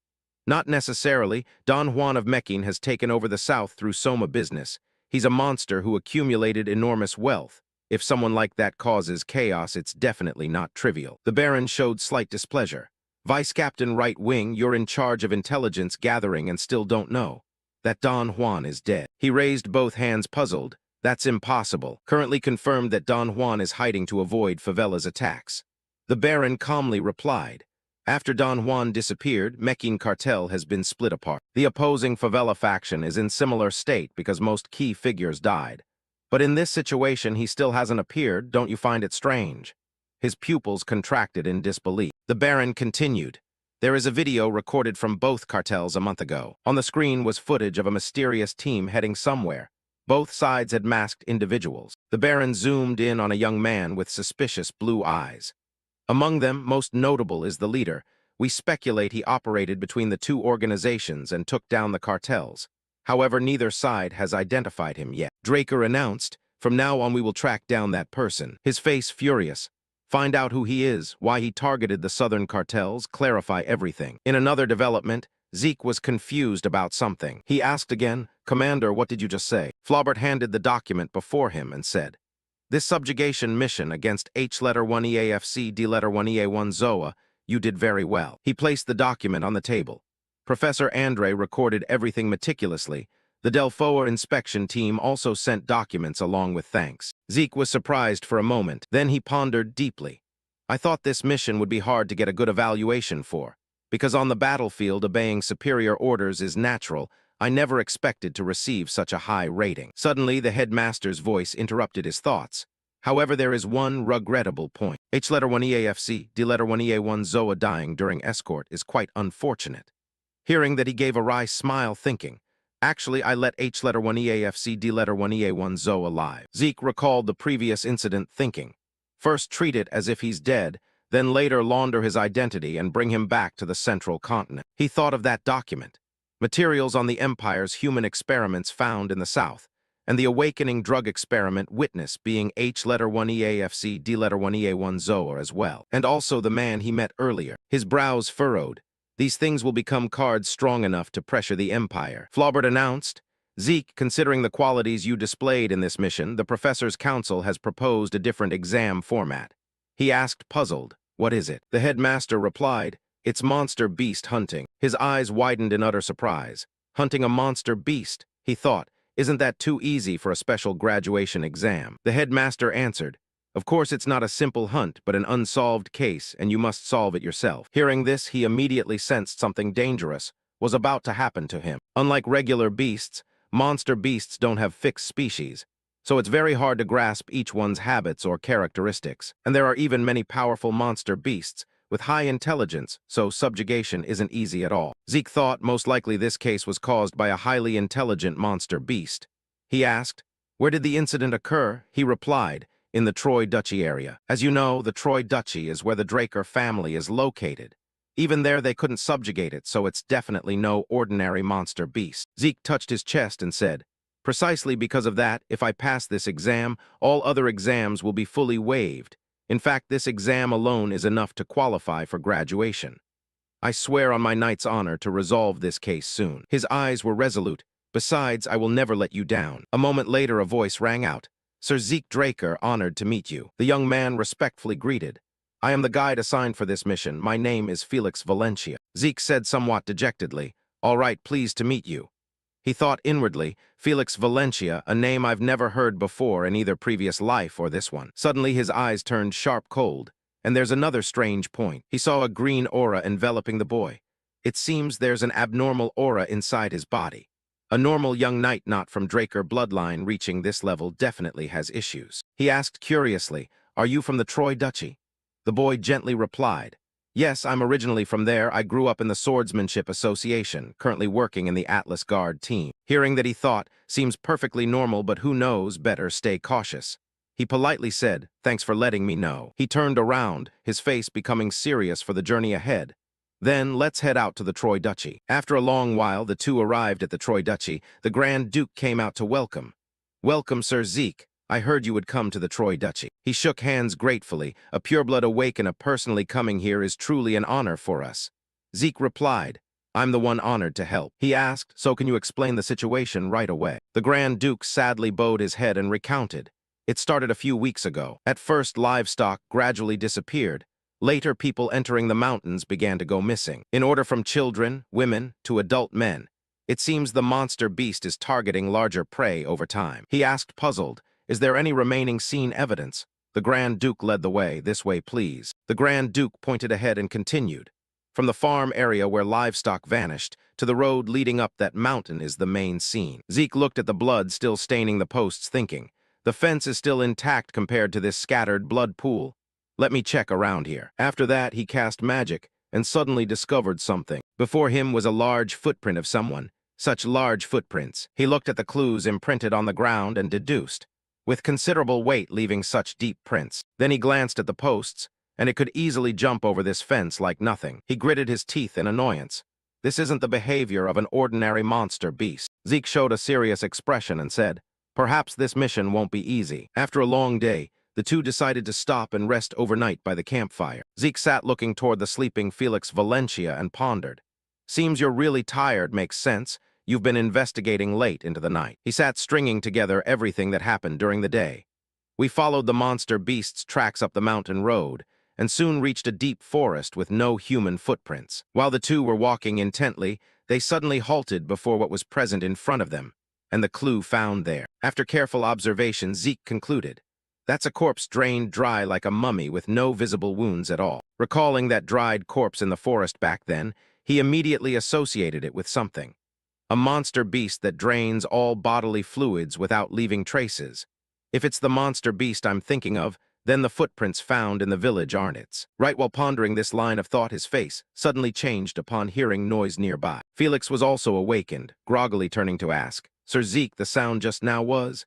Not necessarily. Don Juan of Mequin has taken over the South through Soma business. He's a monster who accumulated enormous wealth. If someone like that causes chaos, it's definitely not trivial. The Baron showed slight displeasure. Vice Captain Right Wing, you're in charge of intelligence gathering and still don't know that Don Juan is dead. He raised both hands puzzled. That's impossible. Currently confirmed that Don Juan is hiding to avoid Favela's attacks. The Baron calmly replied. After Don Juan disappeared, Mequin cartel has been split apart. The opposing Favela faction is in similar state because most key figures died. But in this situation, he still hasn't appeared. Don't you find it strange? His pupils contracted in disbelief. The Baron continued. There is a video recorded from both cartels a month ago. On the screen was footage of a mysterious team heading somewhere. Both sides had masked individuals. The Baron zoomed in on a young man with suspicious blue eyes. Among them, most notable is the leader. We speculate he operated between the two organizations and took down the cartels. However, neither side has identified him yet. Draker announced, from now on we will track down that person. His face furious. Find out who he is, why he targeted the southern cartels, clarify everything. In another development, Zeke was confused about something. He asked again, Commander, what did you just say? Flaubert handed the document before him and said, this subjugation mission against H-1EAFC D-1EA1 ZOA, you did very well. He placed the document on the table. Professor Andre recorded everything meticulously. The Delfoa inspection team also sent documents along with thanks. Zeke was surprised for a moment. Then he pondered deeply. I thought this mission would be hard to get a good evaluation for. Because on the battlefield, obeying superior orders is natural, I never expected to receive such a high rating. Suddenly, the headmaster's voice interrupted his thoughts. However, there is one regrettable point. H-1EAFC, D-1EA1 ZOA dying during escort is quite unfortunate. Hearing that, he gave a wry smile, thinking, actually, I let H-1EAFC, D-1EA1 ZOA alive. Zeke recalled the previous incident, thinking, first treat it as if he's dead, then later launder his identity and bring him back to the central continent. He thought of that document. Materials on the Empire's human experiments found in the South, and the awakening drug experiment witness being H-1EAFC, D-1EA1 ZOA as well, and also the man he met earlier. His brows furrowed. These things will become cards strong enough to pressure the Empire. Flaubert announced, Zeke, considering the qualities you displayed in this mission, the Professor's Council has proposed a different exam format. He asked, puzzled, what is it? The headmaster replied, it's monster beast hunting. His eyes widened in utter surprise. Hunting a monster beast, he thought, isn't that too easy for a special graduation exam? The headmaster answered, of course it's not a simple hunt, but an unsolved case, and you must solve it yourself. Hearing this, he immediately sensed something dangerous was about to happen to him. Unlike regular beasts, monster beasts don't have fixed species, so it's very hard to grasp each one's habits or characteristics. And there are even many powerful monster beasts with high intelligence, so subjugation isn't easy at all. Zeke thought most likely this case was caused by a highly intelligent monster beast. He asked, where did the incident occur? He replied, in the Troy Duchy area. As you know, the Troy Duchy is where the Draker family is located. Even there, they couldn't subjugate it, so it's definitely no ordinary monster beast. Zeke touched his chest and said, precisely because of that, if I pass this exam, all other exams will be fully waived. In fact, this exam alone is enough to qualify for graduation. I swear on my knight's honor to resolve this case soon. His eyes were resolute. Besides, I will never let you down. A moment later, a voice rang out. Sir Zeke Draker, honored to meet you. The young man respectfully greeted. I am the guide assigned for this mission. My name is Felix Valencia. Zeke said somewhat dejectedly. All right, pleased to meet you. He thought inwardly, Felix Valencia, a name I've never heard before in either previous life or this one. Suddenly his eyes turned sharp cold, and there's another strange point. He saw a green aura enveloping the boy. It seems there's an abnormal aura inside his body. A normal young knight not from Draker bloodline reaching this level definitely has issues. He asked curiously, "Are you from the Troy Duchy?" The boy gently replied, "Yes, I'm originally from there. I grew up in the Swordsmanship Association, currently working in the Atlas Guard team." Hearing that, he thought, seems perfectly normal, but who knows, better stay cautious. He politely said, "Thanks for letting me know." He turned around, his face becoming serious for the journey ahead. "Then let's head out to the Troy Duchy." After a long while, the two arrived at the Troy Duchy. The Grand Duke came out to welcome. "Welcome, Sir Zeke. I heard you would come to the Troy Duchy." He shook hands gratefully. "A pureblood awakener personally coming here is truly an honor for us." Zeke replied, "I'm the one honored to help." He asked, "So can you explain the situation right away?" The Grand Duke sadly bowed his head and recounted. It started a few weeks ago. At first, livestock gradually disappeared. Later, people entering the mountains began to go missing. In order from children, women, to adult men. It seems the monster beast is targeting larger prey over time. He asked, puzzled, "Is there any remaining scene evidence?" The Grand Duke led the way. "This way, please." The Grand Duke pointed ahead and continued. "From the farm area where livestock vanished to the road leading up that mountain is the main scene." Zeke looked at the blood still staining the posts, thinking, the fence is still intact compared to this scattered blood pool. Let me check around here. After that, he cast magic and suddenly discovered something. Before him was a large footprint of someone. Such large footprints. He looked at the clues imprinted on the ground and deduced, with considerable weight leaving such deep prints. Then he glanced at the posts, and it could easily jump over this fence like nothing. He gritted his teeth in annoyance. This isn't the behavior of an ordinary monster beast. Zeke showed a serious expression and said, "Perhaps this mission won't be easy." After a long day, the two decided to stop and rest overnight by the campfire. Zeke sat looking toward the sleeping Felix Valencia and pondered. "Seems you're really tired. Makes sense. You've been investigating late into the night." He sat stringing together everything that happened during the day. "We followed the monster beast's tracks up the mountain road, and soon reached a deep forest with no human footprints. While the two were walking intently, they suddenly halted before what was present in front of them, and the clue found there. After careful observation, Zeke concluded, "That's a corpse drained dry like a mummy with no visible wounds at all." Recalling that dried corpse in the forest back then, he immediately associated it with something. A monster beast that drains all bodily fluids without leaving traces. If it's the monster beast I'm thinking of, then the footprints found in the village aren't its. Right while pondering this line of thought, his face suddenly changed upon hearing noise nearby. Felix was also awakened, groggily turning to ask, "Sir Zeke, the sound just now was?"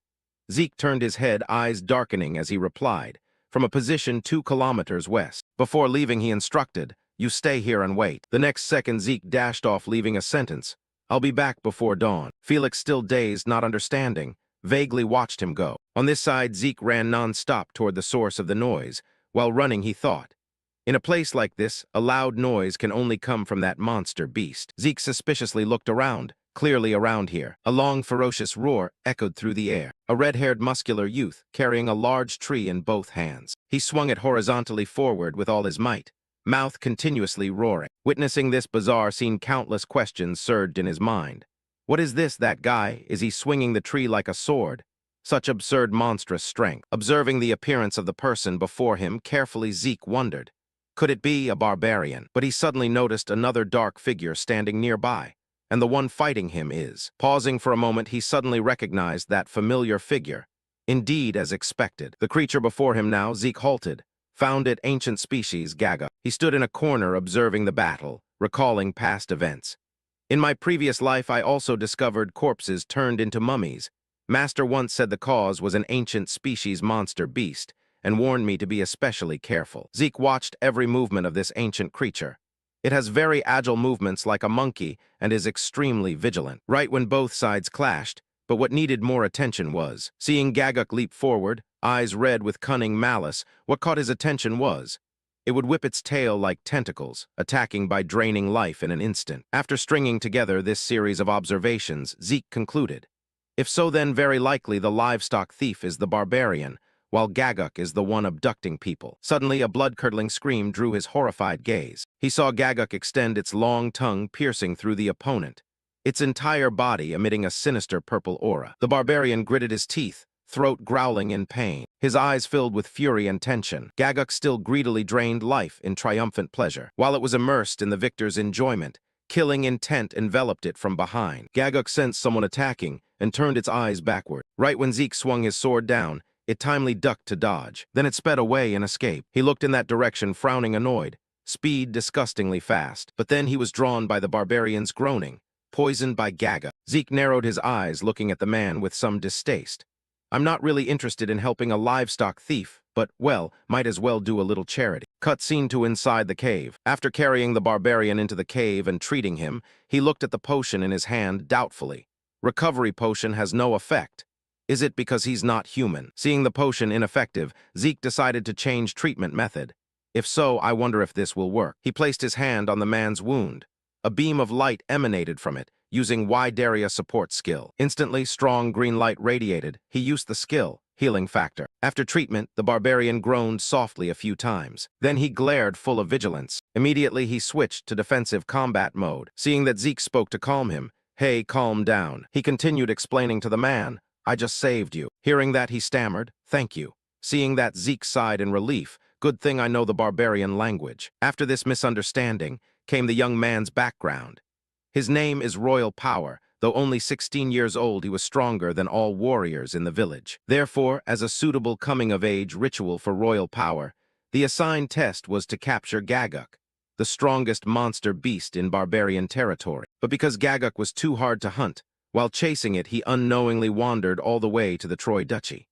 Zeke turned his head, eyes darkening as he replied, from a position 2 kilometers west. Before leaving, he instructed, "You stay here and wait." The next second, Zeke dashed off, leaving a sentence, "I'll be back before dawn." Felix, still dazed, not understanding, vaguely watched him go. On this side, Zeke ran non-stop toward the source of the noise. While running, he thought, in a place like this, a loud noise can only come from that monster beast. Zeke suspiciously looked around. Clearly around here, a long, ferocious roar echoed through the air. A red-haired, muscular youth carrying a large tree in both hands. He swung it horizontally forward with all his might, mouth continuously roaring. Witnessing this bizarre scene, countless questions surged in his mind. What is this, that guy? Is he swinging the tree like a sword? Such absurd, monstrous strength. Observing the appearance of the person before him carefully, Zeke wondered, could it be a barbarian? But he suddenly noticed another dark figure standing nearby, and the one fighting him is. Pausing for a moment, he suddenly recognized that familiar figure. Indeed, as expected. The creature before him now, Zeke halted. Found it ancient species, Gaga. He stood in a corner observing the battle, recalling past events. "In my previous life, I also discovered corpses turned into mummies. Master once said the cause was an ancient species monster beast, and warned me to be especially careful." Zeke watched every movement of this ancient creature. It has very agile movements like a monkey and is extremely vigilant. Right when both sides clashed, but what needed more attention was, seeing Gaguk leap forward, eyes red with cunning malice, what caught his attention was, it would whip its tail like tentacles, attacking by draining life in an instant. After stringing together this series of observations, Zeke concluded, if so, then very likely the livestock thief is the barbarian, while Gaguk is the one abducting people. Suddenly, a blood-curdling scream drew his horrified gaze. He saw Gaguk extend its long tongue piercing through the opponent, its entire body emitting a sinister purple aura. The barbarian gritted his teeth, throat growling in pain, his eyes filled with fury and tension. Gaguk still greedily drained life in triumphant pleasure. While it was immersed in the victor's enjoyment, killing intent enveloped it from behind. Gaguk sensed someone attacking and turned its eyes backward. Right when Zeke swung his sword down, it timely ducked to dodge. Then it sped away in escape. He looked in that direction, frowning annoyed. Speed disgustingly fast. But then he was drawn by the barbarian's groaning, poisoned by Gaguk. Zeke narrowed his eyes, looking at the man with some distaste. I'm not really interested in helping a livestock thief, but, well, might as well do a little charity. Cut scene to inside the cave. After carrying the barbarian into the cave and treating him, he looked at the potion in his hand doubtfully. Recovery potion has no effect. Is it because he's not human? Seeing the potion ineffective, Zeke decided to change treatment method. If so, I wonder if this will work. He placed his hand on the man's wound. A beam of light emanated from it, using wide area support skill. Instantly, strong green light radiated. He used the skill, healing factor. After treatment, the barbarian groaned softly a few times. Then he glared full of vigilance. Immediately, he switched to defensive combat mode. Seeing that Zeke spoke to calm him, "Hey, calm down." He continued explaining to the man, "I just saved you." Hearing that, he stammered, "Thank you." Seeing that, Zeke sighed in relief. Good thing I know the barbarian language. After this misunderstanding came the young man's background. His name is Royal Power. Though only 16 years old, he was stronger than all warriors in the village. Therefore, as a suitable coming-of-age ritual for Royal Power, the assigned test was to capture Gaguk, the strongest monster beast in barbarian territory. But because Gaguk was too hard to hunt, while chasing it, he unknowingly wandered all the way to the Troy Duchy.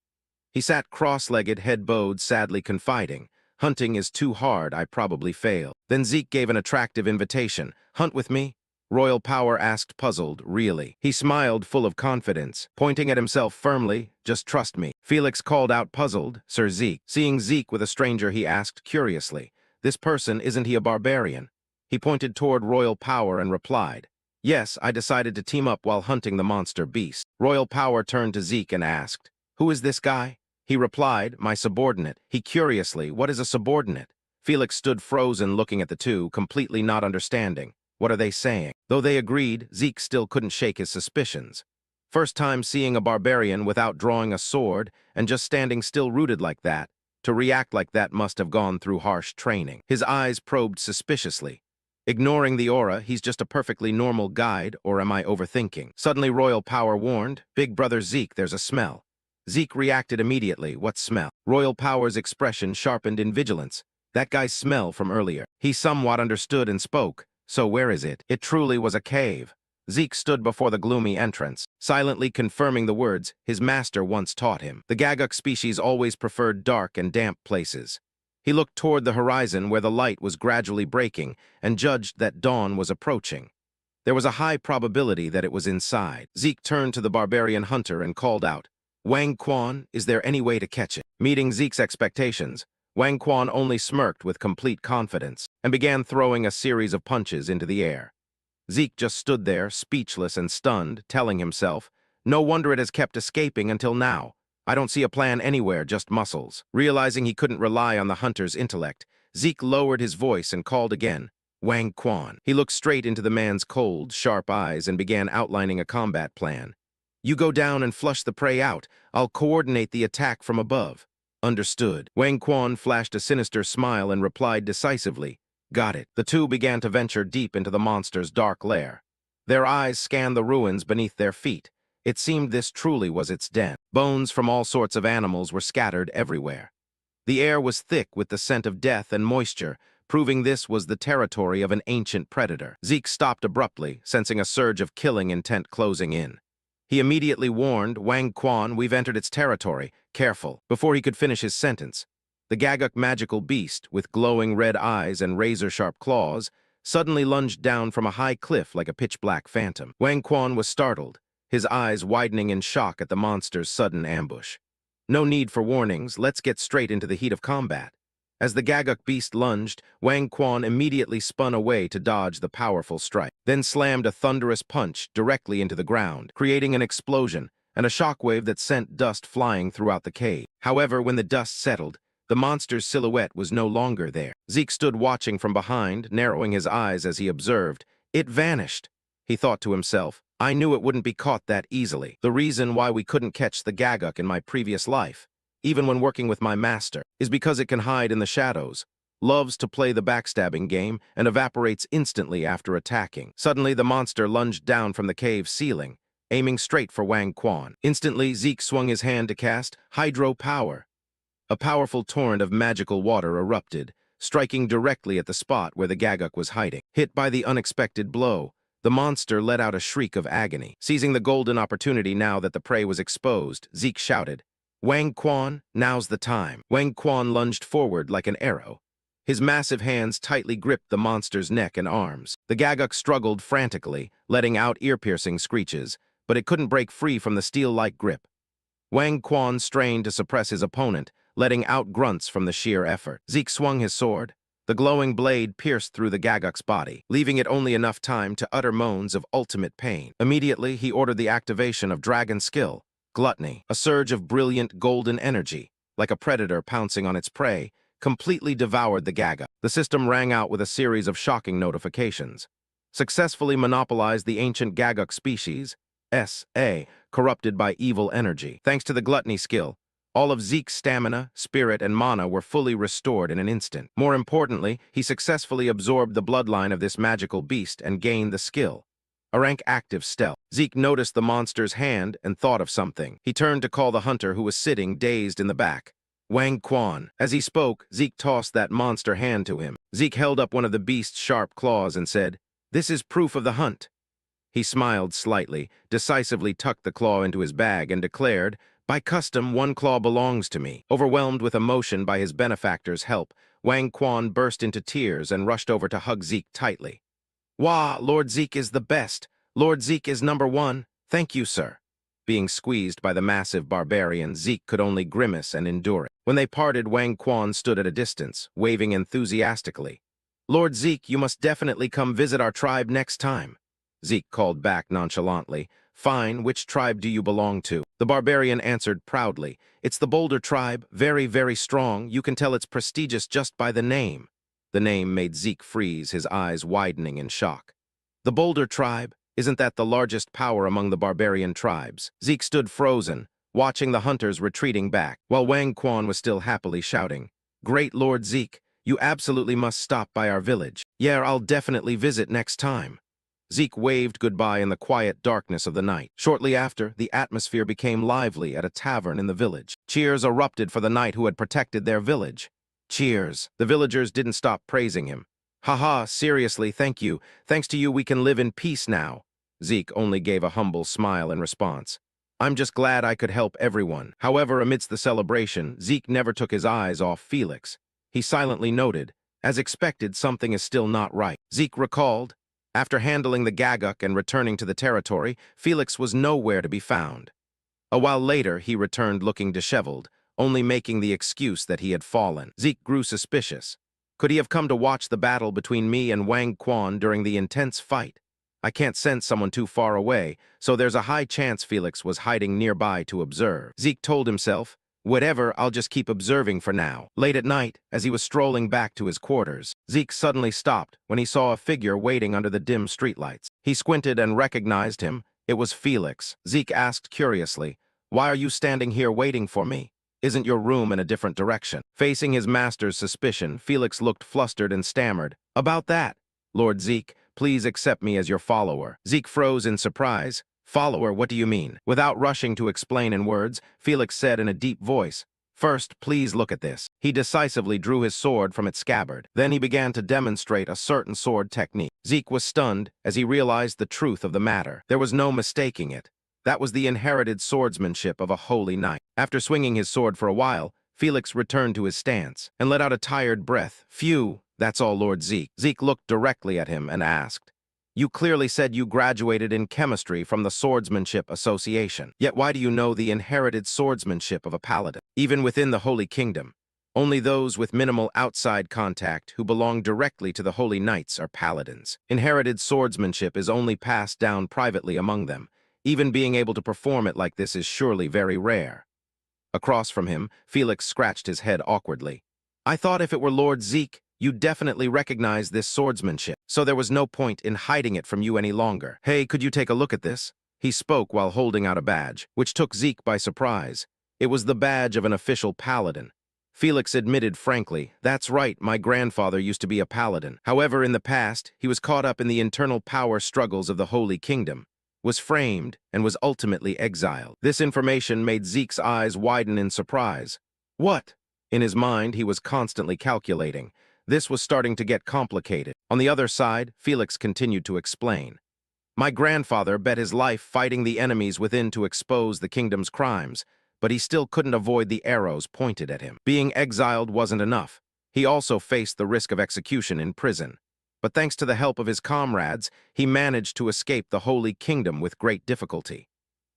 He sat cross-legged, head bowed, sadly confiding, "Hunting is too hard, I probably fail." Then Zeke gave an attractive invitation. "Hunt with me?" Royal Power asked, puzzled, "Really?" He smiled, full of confidence, pointing at himself firmly, "Just trust me." Felix called out, puzzled, "Sir Zeke." Seeing Zeke with a stranger, he asked curiously, "This person, isn't he a barbarian?" He pointed toward Royal Power and replied, "Yes, I decided to team up while hunting the monster beast." Royal Power turned to Zeke and asked, "Who is this guy?" He replied, "My subordinate." He curiously, "What is a subordinate?" Felix stood frozen, looking at the two, completely not understanding. What are they saying? Though they agreed, Zeke still couldn't shake his suspicions. First time seeing a barbarian without drawing a sword and just standing still rooted like that. To react like that must have gone through harsh training. His eyes probed suspiciously. Ignoring the aura, he's just a perfectly normal guide, or am I overthinking? Suddenly Royal Power warned, "Big brother Zeke, there's a smell." Zeke reacted immediately. What smell? Royal Power's expression sharpened in vigilance. That guy's smell from earlier. He somewhat understood and spoke. "So where is it?" It truly was a cave. Zeke stood before the gloomy entrance, silently confirming the words his master once taught him. The Gaguk species always preferred dark and damp places. He looked toward the horizon where the light was gradually breaking and judged that dawn was approaching. There was a high probability that it was inside. Zeke turned to the barbarian hunter and called out, "Wang Quan, is there any way to catch it?" Meeting Zeke's expectations, Wang Quan only smirked with complete confidence and began throwing a series of punches into the air. Zeke just stood there, speechless and stunned, telling himself, "No wonder it has kept escaping until now. I don't see a plan anywhere, just muscles." Realizing he couldn't rely on the hunter's intellect, Zeke lowered his voice and called again, "Wang Quan." He looked straight into the man's cold, sharp eyes and began outlining a combat plan. "You go down and flush the prey out. I'll coordinate the attack from above." "Understood." Wang Quan flashed a sinister smile and replied decisively, "Got it." The two began to venture deep into the monster's dark lair. Their eyes scanned the ruins beneath their feet. It seemed this truly was its den. Bones from all sorts of animals were scattered everywhere. The air was thick with the scent of death and moisture, proving this was the territory of an ancient predator. Zeke stopped abruptly, sensing a surge of killing intent closing in. He immediately warned, "Wang Quan, we've entered its territory. Careful." Before he could finish his sentence, the Gaguk magical beast, with glowing red eyes and razor-sharp claws, suddenly lunged down from a high cliff like a pitch-black phantom. Wang Quan was startled, his eyes widening in shock at the monster's sudden ambush. No need for warnings, let's get straight into the heat of combat. As the Gaguk beast lunged, Wang Quan immediately spun away to dodge the powerful strike, then slammed a thunderous punch directly into the ground, creating an explosion and a shockwave that sent dust flying throughout the cave. However, when the dust settled, the monster's silhouette was no longer there. Zeke stood watching from behind, narrowing his eyes as he observed. It vanished. He thought to himself, I knew it wouldn't be caught that easily. The reason why we couldn't catch the Gaguk in my previous life, even when working with my master, is because it can hide in the shadows, loves to play the backstabbing game, and evaporates instantly after attacking. Suddenly, the monster lunged down from the cave ceiling, aiming straight for Wang Quan. Instantly, Zeke swung his hand to cast Hydro Power. A powerful torrent of magical water erupted, striking directly at the spot where the Gaguk was hiding. Hit by the unexpected blow, the monster let out a shriek of agony. Seizing the golden opportunity now that the prey was exposed, Zeke shouted, Wang Quan, now's the time. Wang Quan lunged forward like an arrow. His massive hands tightly gripped the monster's neck and arms. The Gaguk struggled frantically, letting out ear-piercing screeches, but it couldn't break free from the steel-like grip. Wang Quan strained to suppress his opponent, letting out grunts from the sheer effort. Zeke swung his sword. The glowing blade pierced through the Gaguk's body, leaving it only enough time to utter moans of ultimate pain. Immediately, he ordered the activation of Dragon Skill, Gluttony. A surge of brilliant golden energy, like a predator pouncing on its prey, completely devoured the Gaguk. The system rang out with a series of shocking notifications. Successfully monopolized the ancient Gaguk species, S.A., corrupted by evil energy. Thanks to the Gluttony skill, all of Zeke's stamina, spirit, and mana were fully restored in an instant. More importantly, he successfully absorbed the bloodline of this magical beast and gained the skill, a rank active stealth. Zeke noticed the monster's hand and thought of something. He turned to call the hunter who was sitting dazed in the back. Wang Quan. As he spoke, Zeke tossed that monster hand to him. Zeke held up one of the beast's sharp claws and said, This is proof of the hunt. He smiled slightly, decisively tucked the claw into his bag, and declared, By custom, one claw belongs to me. Overwhelmed with emotion by his benefactor's help, Wang Quan burst into tears and rushed over to hug Zeke tightly. Wah, Lord Zeke is the best. Lord Zeke is #1. Thank you, sir. Being squeezed by the massive barbarian, Zeke could only grimace and endure it. When they parted, Wang Quan stood at a distance, waving enthusiastically. Lord Zeke, you must definitely come visit our tribe next time. Zeke called back nonchalantly. Fine, which tribe do you belong to? The barbarian answered proudly. It's the Boulder tribe, very, very strong. You can tell it's prestigious just by the name. The name made Zeke freeze, his eyes widening in shock. The Boulder tribe? Isn't that the largest power among the barbarian tribes? Zeke stood frozen, watching the hunters retreating back, while Wang Quan was still happily shouting, Great Lord Zeke, you absolutely must stop by our village. Yeah, I'll definitely visit next time. Zeke waved goodbye in the quiet darkness of the night. Shortly after, the atmosphere became lively at a tavern in the village. Cheers erupted for the knight who had protected their village. Cheers. The villagers didn't stop praising him. Haha, seriously, thank you. Thanks to you, we can live in peace now. Zeke only gave a humble smile in response. I'm just glad I could help everyone. However, amidst the celebration, Zeke never took his eyes off Felix. He silently noted, as expected, something is still not right. Zeke recalled, after handling the Gaguk and returning to the territory, Felix was nowhere to be found. A while later, he returned looking disheveled, only making the excuse that he had fallen. Zeke grew suspicious. Could he have come to watch the battle between me and Wang Quan during the intense fight? I can't sense someone too far away, so there's a high chance Felix was hiding nearby to observe. Zeke told himself, whatever, I'll just keep observing for now. Late at night, as he was strolling back to his quarters, Zeke suddenly stopped when he saw a figure waiting under the dim streetlights. He squinted and recognized him. It was Felix. Zeke asked curiously, Why are you standing here waiting for me? Isn't your room in a different direction? Facing his master's suspicion, Felix looked flustered and stammered. About that, Lord Zeke, please accept me as your follower. Zeke froze in surprise. Follower, what do you mean? Without rushing to explain in words, Felix said in a deep voice, First, please look at this. He decisively drew his sword from its scabbard. Then he began to demonstrate a certain sword technique. Zeke was stunned as he realized the truth of the matter. There was no mistaking it. That was the inherited swordsmanship of a holy knight. After swinging his sword for a while, Felix returned to his stance and let out a tired breath. Phew, that's all, Lord Zeke. Zeke looked directly at him and asked, You clearly said you graduated in chemistry from the Swordsmanship Association. Yet why do you know the inherited swordsmanship of a paladin? Even within the Holy Kingdom, only those with minimal outside contact who belong directly to the Holy Knights are paladins. Inherited swordsmanship is only passed down privately among them. Even being able to perform it like this is surely very rare. Across from him, Felix scratched his head awkwardly. I thought if it were Lord Zeke, you'd definitely recognize this swordsmanship, so there was no point in hiding it from you any longer. Hey, could you take a look at this? He spoke while holding out a badge, which took Zeke by surprise. It was the badge of an official paladin. Felix admitted frankly, that's right, my grandfather used to be a paladin. However, in the past, he was caught up in the internal power struggles of the Holy Kingdom, was framed, and was ultimately exiled. This information made Zeke's eyes widen in surprise. What? In his mind, he was constantly calculating. This was starting to get complicated. On the other side, Felix continued to explain. My grandfather bet his life fighting the enemies within to expose the kingdom's crimes, but he still couldn't avoid the arrows pointed at him. Being exiled wasn't enough. He also faced the risk of execution in prison. But thanks to the help of his comrades, he managed to escape the Holy Kingdom with great difficulty.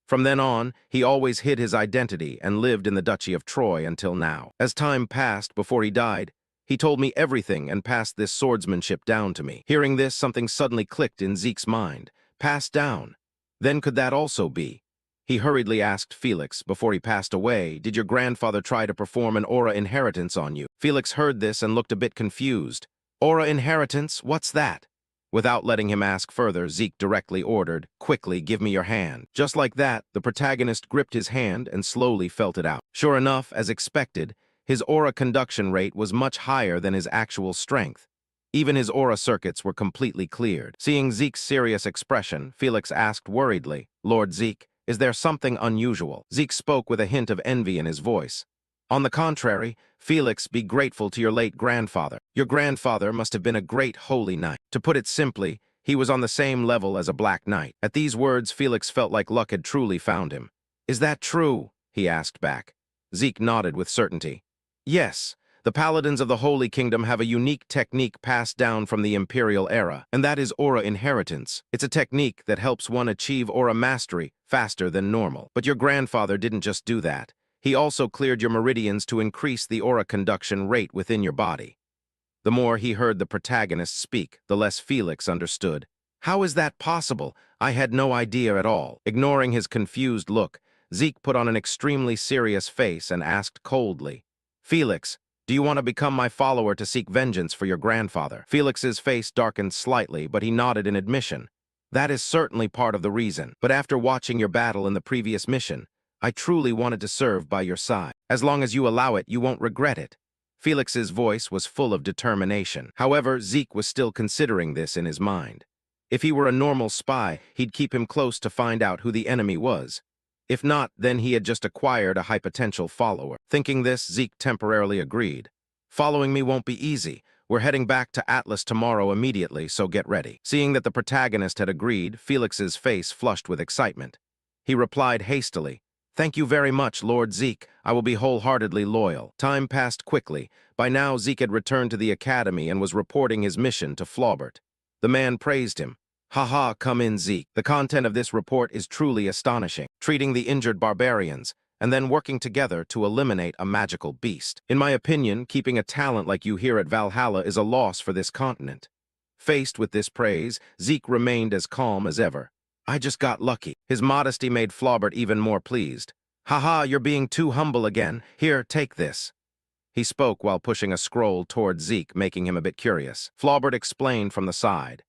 From then on, he always hid his identity and lived in the Duchy of Troy until now. As time passed before he died, he told me everything and passed this swordsmanship down to me. Hearing this, something suddenly clicked in Zeke's mind. Passed down. Then could that also be? He hurriedly asked Felix, before he passed away, did your grandfather try to perform an aura inheritance on you? Felix heard this and looked a bit confused. Aura inheritance? What's that? Without letting him ask further, Zeke directly ordered, quickly, give me your hand. Just like that, the protagonist gripped his hand and slowly felt it out. Sure enough, as expected, his aura conduction rate was much higher than his actual strength. Even his aura circuits were completely cleared. Seeing Zeke's serious expression, Felix asked worriedly, Lord Zeke, is there something unusual? Zeke spoke with a hint of envy in his voice. On the contrary, Felix, be grateful to your late grandfather. Your grandfather must have been a great holy knight. To put it simply, he was on the same level as a black knight. At these words, Felix felt like luck had truly found him. Is that true? He asked back. Zeke nodded with certainty. Yes, the paladins of the Holy Kingdom have a unique technique passed down from the Imperial era, and that is aura inheritance. It's a technique that helps one achieve aura mastery faster than normal. But your grandfather didn't just do that. He also cleared your meridians to increase the aura conduction rate within your body. The more he heard the protagonist speak, the less Felix understood. How is that possible? I had no idea at all. Ignoring his confused look, Zeke put on an extremely serious face and asked coldly, Felix, do you want to become my follower to seek vengeance for your grandfather? Felix's face darkened slightly, but he nodded in admission. That is certainly part of the reason. But after watching your battle in the previous mission, I truly wanted to serve by your side. As long as you allow it, you won't regret it. Felix's voice was full of determination. However, Zeke was still considering this in his mind. If he were a normal spy, he'd keep him close to find out who the enemy was. If not, then he had just acquired a high potential follower. Thinking this, Zeke temporarily agreed. Following me won't be easy. We're heading back to Atlas tomorrow immediately, so get ready. Seeing that the protagonist had agreed, Felix's face flushed with excitement. He replied hastily, Thank you very much, Lord Zeke. I will be wholeheartedly loyal. Time passed quickly. By now, Zeke had returned to the academy and was reporting his mission to Flaubert. The man praised him. Haha, come in, Zeke. The content of this report is truly astonishing. Treating the injured barbarians, and then working together to eliminate a magical beast. In my opinion, keeping a talent like you here at Valhalla is a loss for this continent. Faced with this praise, Zeke remained as calm as ever. I just got lucky. His modesty made Flaubert even more pleased. Haha, you're being too humble again. Here, take this. He spoke while pushing a scroll toward Zeke, making him a bit curious. Flaubert explained from the side.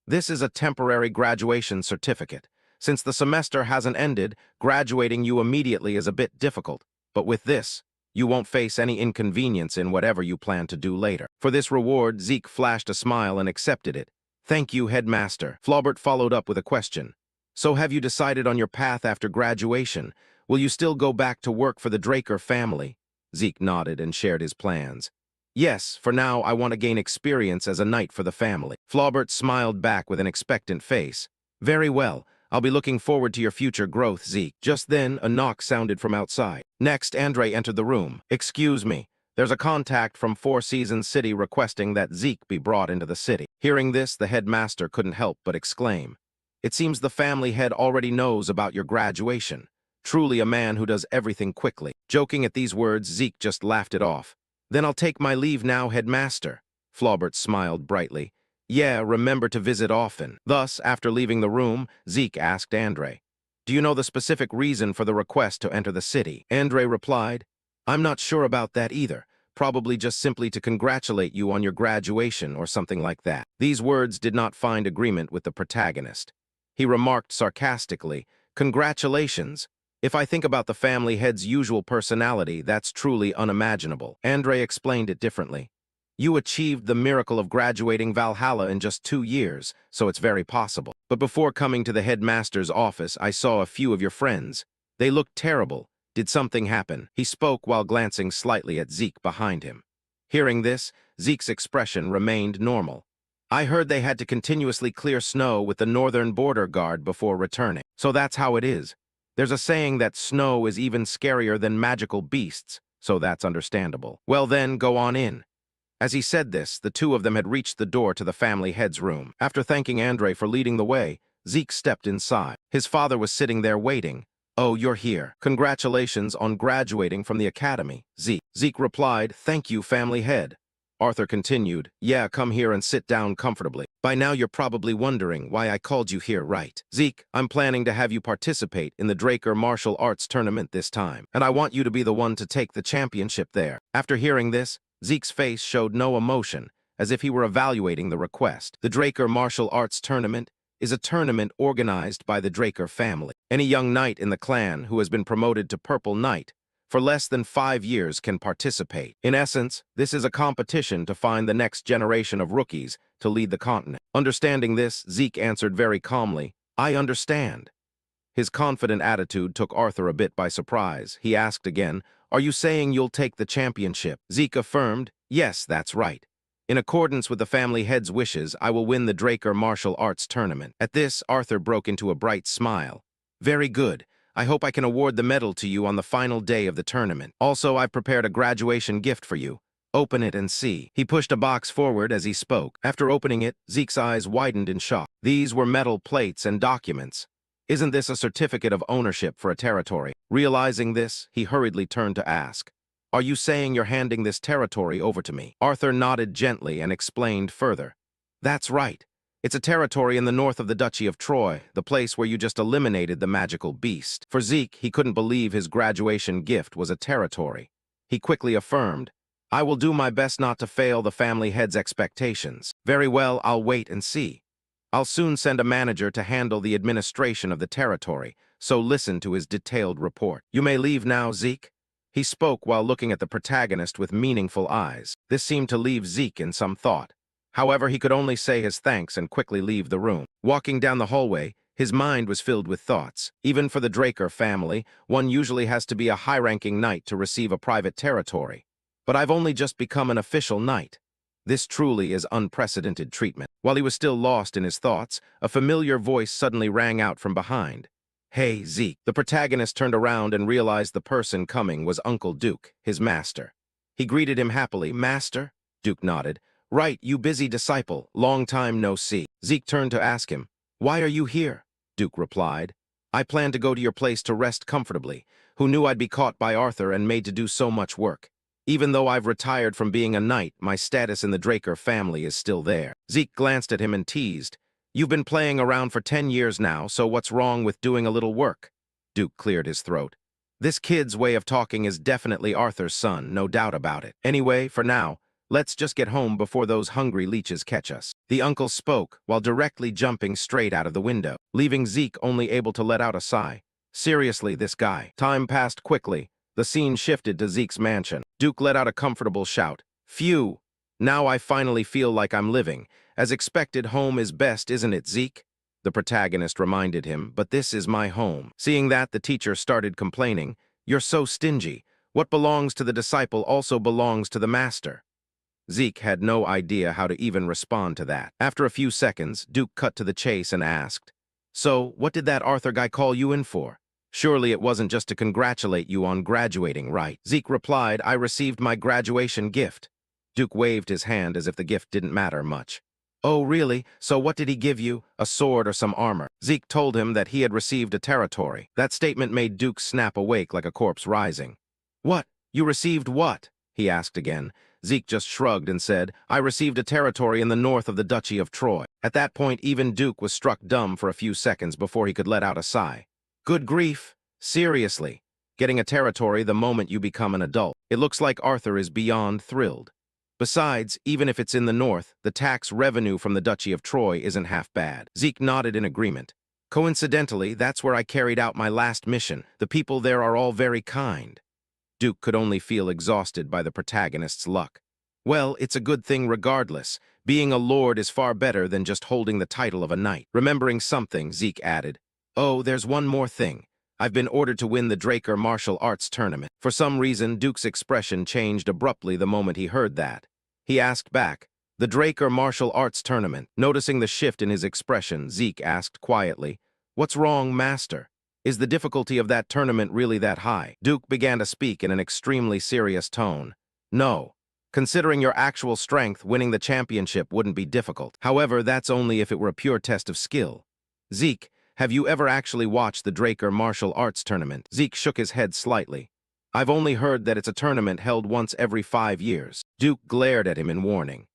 This is a temporary graduation certificate. Since the semester hasn't ended, graduating you immediately is a bit difficult. But with this, you won't face any inconvenience in whatever you plan to do later. For this reward, Zeke flashed a smile and accepted it. Thank you, headmaster. Flaubert followed up with a question. So have you decided on your path after graduation? Will you still go back to work for the Draker family? Zeke nodded and shared his plans. Yes, for now I want to gain experience as a knight for the family. Flaubert smiled back with an expectant face. Very well. I'll be looking forward to your future growth, Zeke. Just then, a knock sounded from outside. Next, Andre entered the room. Excuse me. There's a contact from Four Seasons City requesting that Zeke be brought into the city. Hearing this, the headmaster couldn't help but exclaim. It seems the family head already knows about your graduation. Truly a man who does everything quickly. Joking at these words, Zeke just laughed it off. Then I'll take my leave now, headmaster. Flaubert smiled brightly. Yeah, remember to visit often. Thus, after leaving the room, Zeke asked Andre, Do you know the specific reason for the request to enter the city? Andre replied, I'm not sure about that either. Probably just simply to congratulate you on your graduation or something like that. These words did not find agreement with the protagonist. He remarked sarcastically, Congratulations. If I think about the family head's usual personality, that's truly unimaginable. Andre explained it differently. You achieved the miracle of graduating Valhalla in just 2 years, so it's very possible. But before coming to the headmaster's office, I saw a few of your friends. They looked terrible. Did something happen? He spoke while glancing slightly at Zeke behind him. Hearing this, Zeke's expression remained normal. I heard they had to continuously clear snow with the northern border guard before returning. So that's how it is. There's a saying that snow is even scarier than magical beasts, so that's understandable. Well then, go on in. As he said this, the two of them had reached the door to the family head's room. After thanking Andre for leading the way, Zeke stepped inside. His father was sitting there waiting. Oh, you're here. Congratulations on graduating from the academy, Zeke. Zeke replied, Thank you, family head. Arthur continued, Yeah, come here and sit down comfortably. By now you're probably wondering why I called you here, right? Zeke, I'm planning to have you participate in the Draker Martial Arts Tournament this time, and I want you to be the one to take the championship there. After hearing this, Zeke's face showed no emotion, as if he were evaluating the request. The Draker Martial Arts Tournament is a tournament organized by the Draker family. Any young knight in the clan who has been promoted to Purple Knight for less than 5 years can participate. In essence, this is a competition to find the next generation of rookies to lead the continent. Understanding this, Zeke answered very calmly, I understand. His confident attitude took Arthur a bit by surprise. He asked again, Are you saying you'll take the championship? Zeke affirmed, Yes, that's right. In accordance with the family head's wishes, I will win the Draker Martial Arts Tournament. At this, Arthur broke into a bright smile. Very good. I hope I can award the medal to you on the final day of the tournament. Also, I've prepared a graduation gift for you. Open it and see. He pushed a box forward as he spoke. After opening it, Zeke's eyes widened in shock. These were metal plates and documents. Isn't this a certificate of ownership for a territory? Realizing this, he hurriedly turned to ask, Are you saying you're handing this territory over to me? Arthur nodded gently and explained further. That's right. It's a territory in the north of the Duchy of Troy, the place where you just eliminated the magical beast. For Zeke, he couldn't believe his graduation gift was a territory. He quickly affirmed, I will do my best not to fail the family head's expectations. Very well, I'll wait and see. I'll soon send a manager to handle the administration of the territory, so listen to his detailed report. You may leave now, Zeke. He spoke while looking at the protagonist with meaningful eyes. This seemed to leave Zeke in some thought. However, he could only say his thanks and quickly leave the room. Walking down the hallway, his mind was filled with thoughts. Even for the Draker family, one usually has to be a high-ranking knight to receive a private territory. But I've only just become an official knight. This truly is unprecedented treatment. While he was still lost in his thoughts, a familiar voice suddenly rang out from behind. Hey, Zeke. The protagonist turned around and realized the person coming was Uncle Duke, his master. He greeted him happily. Master? Duke nodded. Right, you busy disciple. Long time no see. Zeke turned to ask him, Why are you here? Duke replied, I plan to go to your place to rest comfortably. Who knew I'd be caught by Arthur and made to do so much work? Even though I've retired from being a knight, my status in the Draker family is still there. Zeke glanced at him and teased, You've been playing around for 10 years now, so what's wrong with doing a little work? Duke cleared his throat. This kid's way of talking is definitely Arthur's son, no doubt about it. Anyway, for now, let's just get home before those hungry leeches catch us. The uncle spoke while directly jumping straight out of the window, leaving Zeke only able to let out a sigh. Seriously, this guy. Time passed quickly. The scene shifted to Zeke's mansion. Duke let out a comfortable shout. Phew! Now I finally feel like I'm living. As expected, home is best, isn't it, Zeke? The protagonist reminded him, but this is my home. Seeing that, the teacher started complaining. You're so stingy. What belongs to the disciple also belongs to the master. Zeke had no idea how to even respond to that. After a few seconds, Duke cut to the chase and asked, So, what did that Arthur guy call you in for? Surely it wasn't just to congratulate you on graduating, right? Zeke replied, I received my graduation gift. Duke waved his hand as if the gift didn't matter much. Oh, really? So what did he give you? A sword or some armor? Zeke told him that he had received a territory. That statement made Duke snap awake like a corpse rising. What? You received what? He asked again. Zeke just shrugged and said, I received a territory in the north of the Duchy of Troy. At that point, even Duke was struck dumb for a few seconds before he could let out a sigh. Good grief. Seriously. Getting a territory the moment you become an adult. It looks like Arthur is beyond thrilled. Besides, even if it's in the north, the tax revenue from the Duchy of Troy isn't half bad. Zeke nodded in agreement. Coincidentally, that's where I carried out my last mission. The people there are all very kind. Duke could only feel exhausted by the protagonist's luck. Well, it's a good thing regardless. Being a lord is far better than just holding the title of a knight. Remembering something, Zeke added, "Oh, there's one more thing. I've been ordered to win the Draker martial arts tournament." For some reason, Duke's expression changed abruptly the moment he heard that. He asked back, "The Draker martial arts tournament?" Noticing the shift in his expression, Zeke asked quietly, "What's wrong, Master? Is the difficulty of that tournament really that high?" Duke began to speak in an extremely serious tone. "No. Considering your actual strength, winning the championship wouldn't be difficult. However, that's only if it were a pure test of skill. Zeke, have you ever actually watched the Draker martial arts tournament?" Zeke shook his head slightly. "I've only heard that it's a tournament held once every 5 years. Duke glared at him in warning.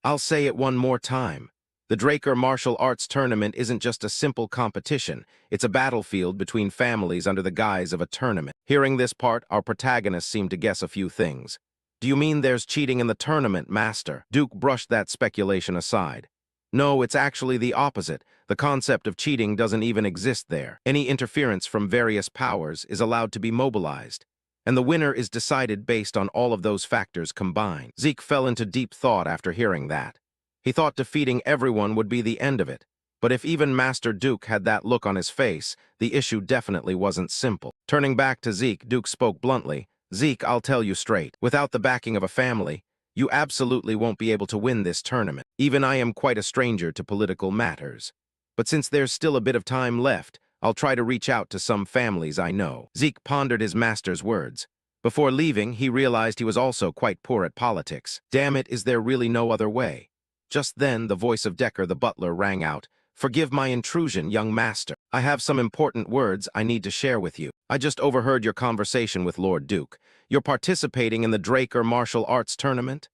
"I'll say it one more time. The Draker martial arts tournament isn't just a simple competition. It's a battlefield between families under the guise of a tournament." Hearing this part, our protagonist seemed to guess a few things. "Do you mean there's cheating in the tournament, Master?" Duke brushed that speculation aside. "No, it's actually the opposite. The concept of cheating doesn't even exist there. Any interference from various powers is allowed to be mobilized, and the winner is decided based on all of those factors combined." Zeke fell into deep thought after hearing that. He thought defeating everyone would be the end of it, but if even Master Duke had that look on his face, the issue definitely wasn't simple. Turning back to Zeke, Duke spoke bluntly, "Zeke, I'll tell you straight. Without the backing of a family, you absolutely won't be able to win this tournament. Even I am quite a stranger to political matters. But since there's still a bit of time left, I'll try to reach out to some families I know." Zeke pondered his master's words. Before leaving, he realized he was also quite poor at politics. Damn it, is there really no other way? Just then, the voice of Decker the butler rang out. "Forgive my intrusion, young master. I have some important words I need to share with you. I just overheard your conversation with Lord Duke. You're participating in the Draker martial arts tournament?"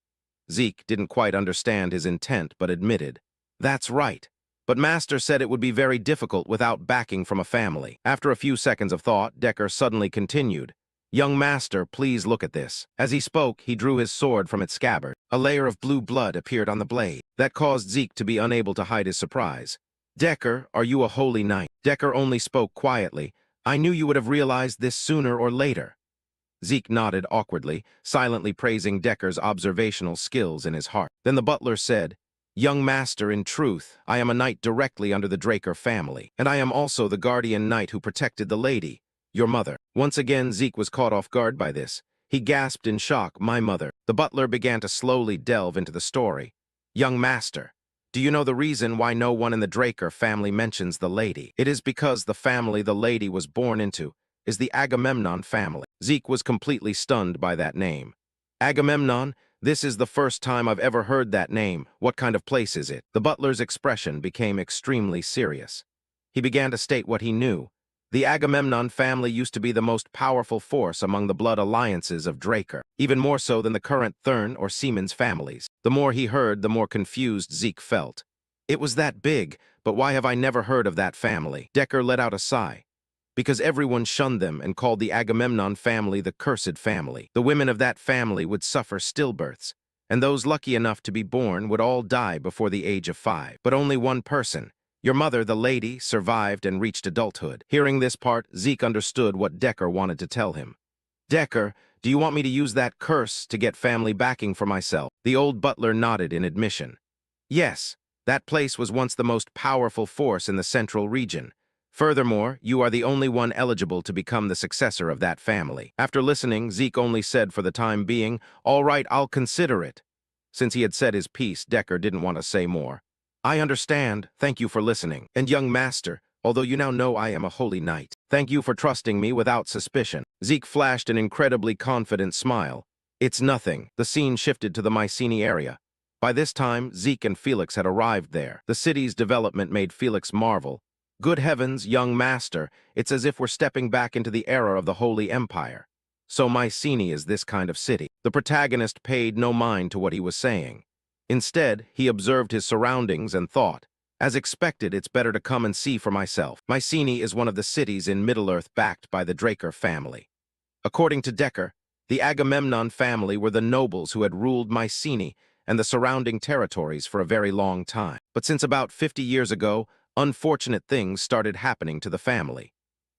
Zeke didn't quite understand his intent, but admitted, "That's right. But Master said it would be very difficult without backing from a family." After a few seconds of thought, Decker suddenly continued, "Young Master, please look at this." As he spoke, he drew his sword from its scabbard. A layer of blue blood appeared on the blade. That caused Zeke to be unable to hide his surprise. "Decker, are you a holy knight?" Decker only spoke quietly. "I knew you would have realized this sooner or later." Zeke nodded awkwardly, silently praising Decker's observational skills in his heart. Then the butler said, "Young Master, in truth, I am a knight directly under the Draker family, and I am also the guardian knight who protected the lady, your mother." Once again, Zeke was caught off guard by this. He gasped in shock, "My mother." The butler began to slowly delve into the story. "Young Master, do you know the reason why no one in the Draker family mentions the lady? It is because the family the lady was born into is the Agamemnon family." Zeke was completely stunned by that name. "Agamemnon? This is the first time I've ever heard that name. What kind of place is it?" The butler's expression became extremely serious. He began to state what he knew. The Agamemnon family used to be the most powerful force among the blood alliances of Draker, even more so than the current Thurn or Siemens families. The more he heard, the more confused Zeke felt. It was that big, but why have I never heard of that family? Decker let out a sigh. Because everyone shunned them and called the Agamemnon family the cursed family. The women of that family would suffer stillbirths, and those lucky enough to be born would all die before the age of 5. But only one person, your mother, the lady, survived and reached adulthood. Hearing this part, Zeke understood what Decker wanted to tell him. "Decker, do you want me to use that curse to get family backing for myself?" The old butler nodded in admission. "Yes, that place was once the most powerful force in the central region. Furthermore, you are the only one eligible to become the successor of that family." After listening, Zeke only said for the time being, "All right, I'll consider it." Since he had said his piece, Decker didn't want to say more. "I understand. Thank you for listening. And young master, although you now know I am a holy knight, thank you for trusting me without suspicion." Zeke flashed an incredibly confident smile. "It's nothing." The scene shifted to the Mycenae area. By this time, Zeke and Felix had arrived there. The city's development made Felix marvel. "Good heavens, young master, it's as if we're stepping back into the era of the Holy Empire. So Mycenae is this kind of city." The protagonist paid no mind to what he was saying. Instead, he observed his surroundings and thought, As expected, it's better to come and see for myself. Mycenae is one of the cities in Middle-earth backed by the Draker family. According to Decker, the Agamemnon family were the nobles who had ruled Mycenae and the surrounding territories for a very long time. But since about 50 years ago, unfortunate things started happening to the family.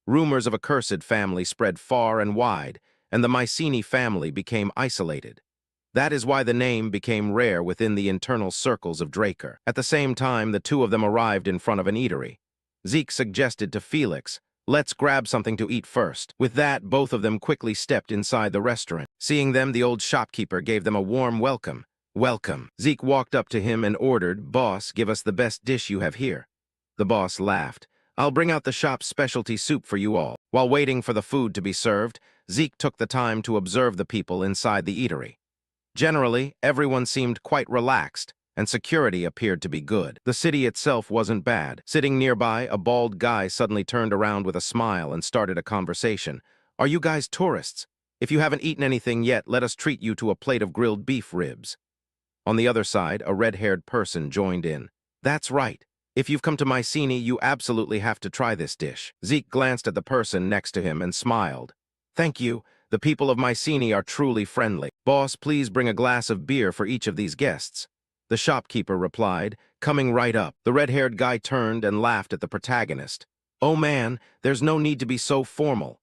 Rumors of a cursed family spread far and wide, and the Mycenae family became isolated. That is why the name became rare within the internal circles of Draker. At the same time, the two of them arrived in front of an eatery. Zeke suggested to Felix, "Let's grab something to eat first." With that, both of them quickly stepped inside the restaurant. Seeing them, the old shopkeeper gave them a warm welcome. "Welcome." Zeke walked up to him and ordered, "Boss, give us the best dish you have here." The boss laughed. "I'll bring out the shop's specialty soup for you all." While waiting for the food to be served, Zeke took the time to observe the people inside the eatery. Generally, everyone seemed quite relaxed, and security appeared to be good. The city itself wasn't bad. Sitting nearby, a bald guy suddenly turned around with a smile and started a conversation. "Are you guys tourists? If you haven't eaten anything yet, let us treat you to a plate of grilled beef ribs." On the other side, a red-haired person joined in. "That's right. If you've come to Mycenae, you absolutely have to try this dish." Zeke glanced at the person next to him and smiled. "Thank you. The people of Mycenae are truly friendly. Boss, please bring a glass of beer for each of these guests." The shopkeeper replied, "Coming right up." The red-haired guy turned and laughed at the protagonist. "Oh man, there's no need to be so formal."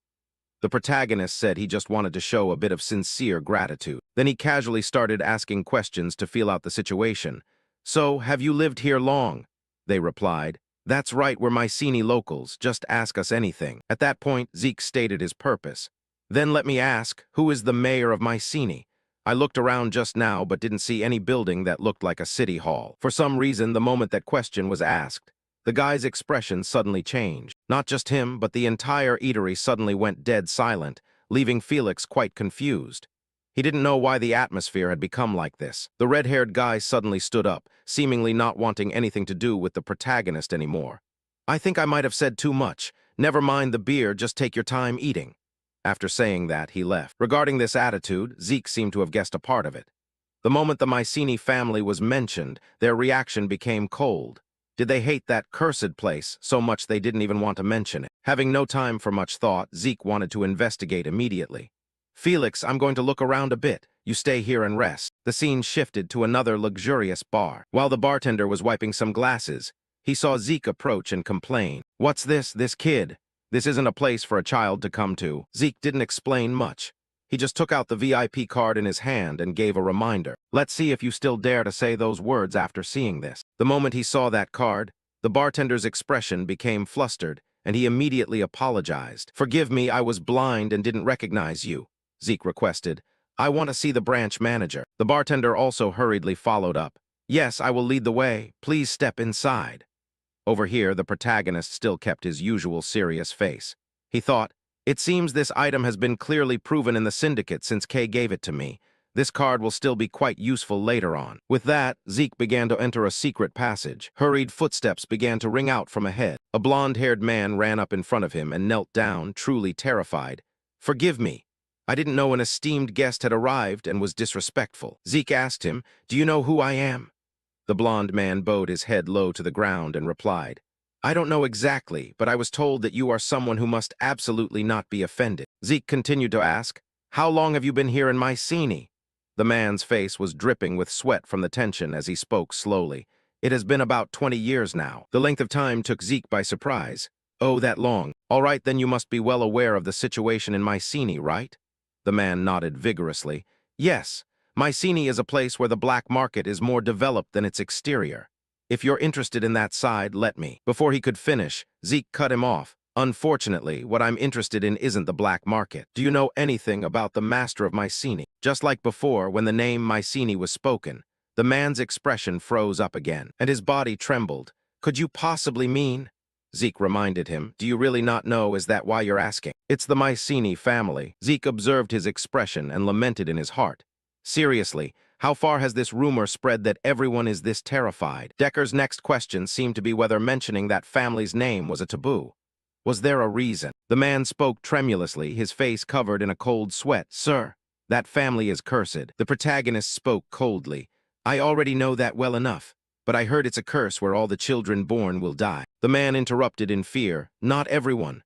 The protagonist said he just wanted to show a bit of sincere gratitude. Then he casually started asking questions to feel out the situation. "So, have you lived here long?" They replied, "That's right, we're Mycenae locals, just ask us anything." At that point, Zeke stated his purpose. "Then let me ask, who is the mayor of Mycenae? I looked around just now but didn't see any building that looked like a city hall." For some reason, the moment that question was asked, the guy's expression suddenly changed. Not just him, but the entire eatery suddenly went dead silent, leaving Felix quite confused. He didn't know why the atmosphere had become like this. The red-haired guy suddenly stood up, seemingly not wanting anything to do with the protagonist anymore. "I think I might have said too much. Never mind the beer, just take your time eating." After saying that, he left. Regarding this attitude, Zeke seemed to have guessed a part of it. The moment the Mycenae family was mentioned, their reaction became cold. Did they hate that cursed place so much they didn't even want to mention it? Having no time for much thought, Zeke wanted to investigate immediately. "Felix, I'm going to look around a bit. You stay here and rest." The scene shifted to another luxurious bar. While the bartender was wiping some glasses, he saw Zeke approach and complain. "What's this kid? This isn't a place for a child to come to." Zeke didn't explain much. He just took out the VIP card in his hand and gave a reminder. "Let's see if you still dare to say those words after seeing this." The moment he saw that card, the bartender's expression became flustered, and he immediately apologized. "Forgive me, I was blind and didn't recognize you," Zeke requested. "I want to see the branch manager." The bartender also hurriedly followed up. "Yes, I will lead the way. Please step inside." Over here, the protagonist still kept his usual serious face. He thought, "It seems this item has been clearly proven in the syndicate since Kay gave it to me. This card will still be quite useful later on." With that, Zeke began to enter a secret passage. Hurried footsteps began to ring out from ahead. A blonde-haired man ran up in front of him and knelt down, truly terrified. "Forgive me. I didn't know an esteemed guest had arrived and was disrespectful." Zeke asked him, "Do you know who I am?" The blond man bowed his head low to the ground and replied, "I don't know exactly, but I was told that you are someone who must absolutely not be offended." Zeke continued to ask, "How long have you been here in Mycenae?" The man's face was dripping with sweat from the tension as he spoke slowly. "It has been about 20 years now." The length of time took Zeke by surprise. "Oh, that long. All right, then you must be well aware of the situation in Mycenae, right?" The man nodded vigorously. "Yes. Mycenae is a place where the black market is more developed than its exterior. If you're interested in that side, let me." Before he could finish, Zeke cut him off. "Unfortunately, what I'm interested in isn't the black market. Do you know anything about the master of Mycenae?" Just like before, when the name Mycenae was spoken, the man's expression froze up again, and his body trembled. "Could you possibly mean?" Zeke reminded him, "Do you really not know? Is that why you're asking?" "It's the Mycenae family." Zeke observed his expression and lamented in his heart. "Seriously, how far has this rumor spread that everyone is this terrified?" Decker's next question seemed to be whether mentioning that family's name was a taboo. Was there a reason? The man spoke tremulously, his face covered in a cold sweat. "Sir, that family is cursed." The protagonist spoke coldly. "I already know that well enough. But I heard it's a curse where all the children born will die. The man interrupted in fear. Not everyone.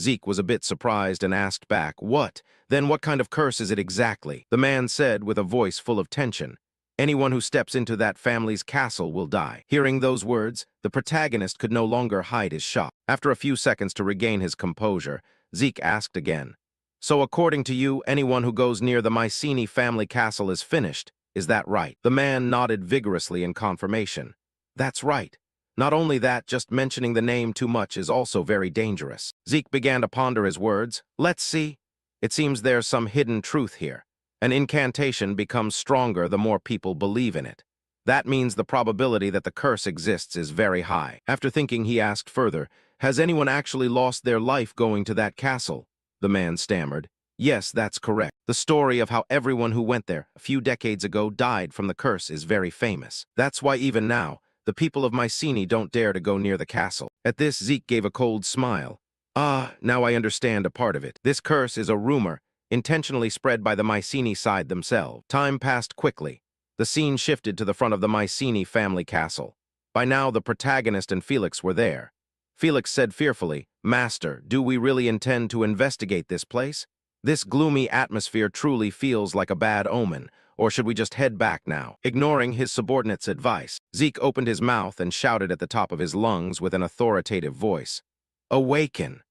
Zeke was a bit surprised and asked back, what? Then what kind of curse is it exactly? The man said with a voice full of tension, anyone who steps into that family's castle will die. Hearing those words, the protagonist could no longer hide his shock. After a few seconds to regain his composure, Zeke asked again, so according to you, anyone who goes near the Mycenae family castle is finished, is that right? The man nodded vigorously in confirmation. That's right. Not only that, just mentioning the name too much is also very dangerous. Zeke began to ponder his words. Let's see. It seems there's some hidden truth here. An incantation becomes stronger the more people believe in it. That means the probability that the curse exists is very high. After thinking, he asked further, has anyone actually lost their life going to that castle? The man stammered. Yes, that's correct. The story of how everyone who went there a few decades ago died from the curse is very famous. That's why even now, the people of Mycenae don't dare to go near the castle. At this, Zeke gave a cold smile. Ah, now I understand a part of it. This curse is a rumor, intentionally spread by the Mycenae side themselves. Time passed quickly. The scene shifted to the front of the Mycenae family castle. By now, the protagonist and Felix were there. Felix said fearfully, Master, do we really intend to investigate this place? This gloomy atmosphere truly feels like a bad omen. Or should we just head back now? Ignoring his subordinate's advice, Zeke opened his mouth and shouted at the top of his lungs with an authoritative voice. Awaken!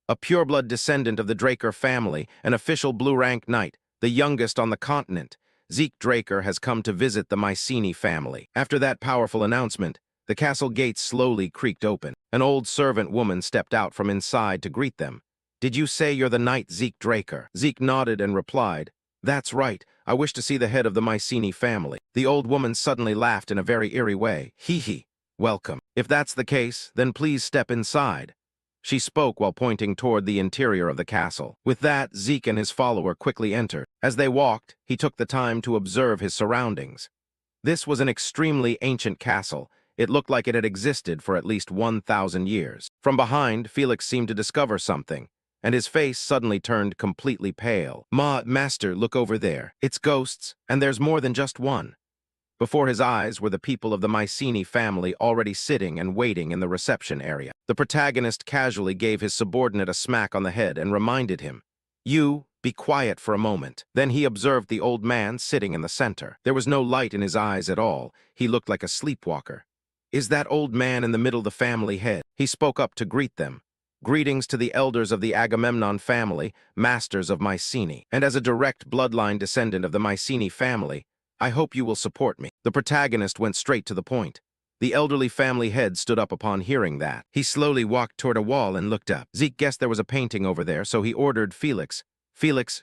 A pureblood descendant of the Draker family, an official blue-rank knight, the youngest on the continent, Zeke Draker has come to visit the Mycenae family. After that powerful announcement, the castle gates slowly creaked open. An old servant woman stepped out from inside to greet them. Did you say you're the knight Zeke Draker? Zeke nodded and replied, that's right. I wish to see the head of the Mycenae family. The old woman suddenly laughed in a very eerie way. Hee hee. Welcome. If that's the case, then please step inside. She spoke while pointing toward the interior of the castle. With that, Zeke and his follower quickly entered. As they walked, he took the time to observe his surroundings. This was an extremely ancient castle. It looked like it had existed for at least 1,000 years. From behind, Felix seemed to discover something, and his face suddenly turned completely pale. Master, look over there. It's ghosts, and there's more than just one. Before his eyes were the people of the Mycenae family already sitting and waiting in the reception area. The protagonist casually gave his subordinate a smack on the head and reminded him, you, be quiet for a moment. Then he observed the old man sitting in the center. There was no light in his eyes at all. He looked like a sleepwalker. Is that old man in the middle the family head? He spoke up to greet them. Greetings to the elders of the Agamemnon family, masters of Mycenae. And as a direct bloodline descendant of the Mycenae family, I hope you will support me. The protagonist went straight to the point. The elderly family head stood up upon hearing that. He slowly walked toward a wall and looked up. Zeke guessed there was a painting over there, so he ordered Felix,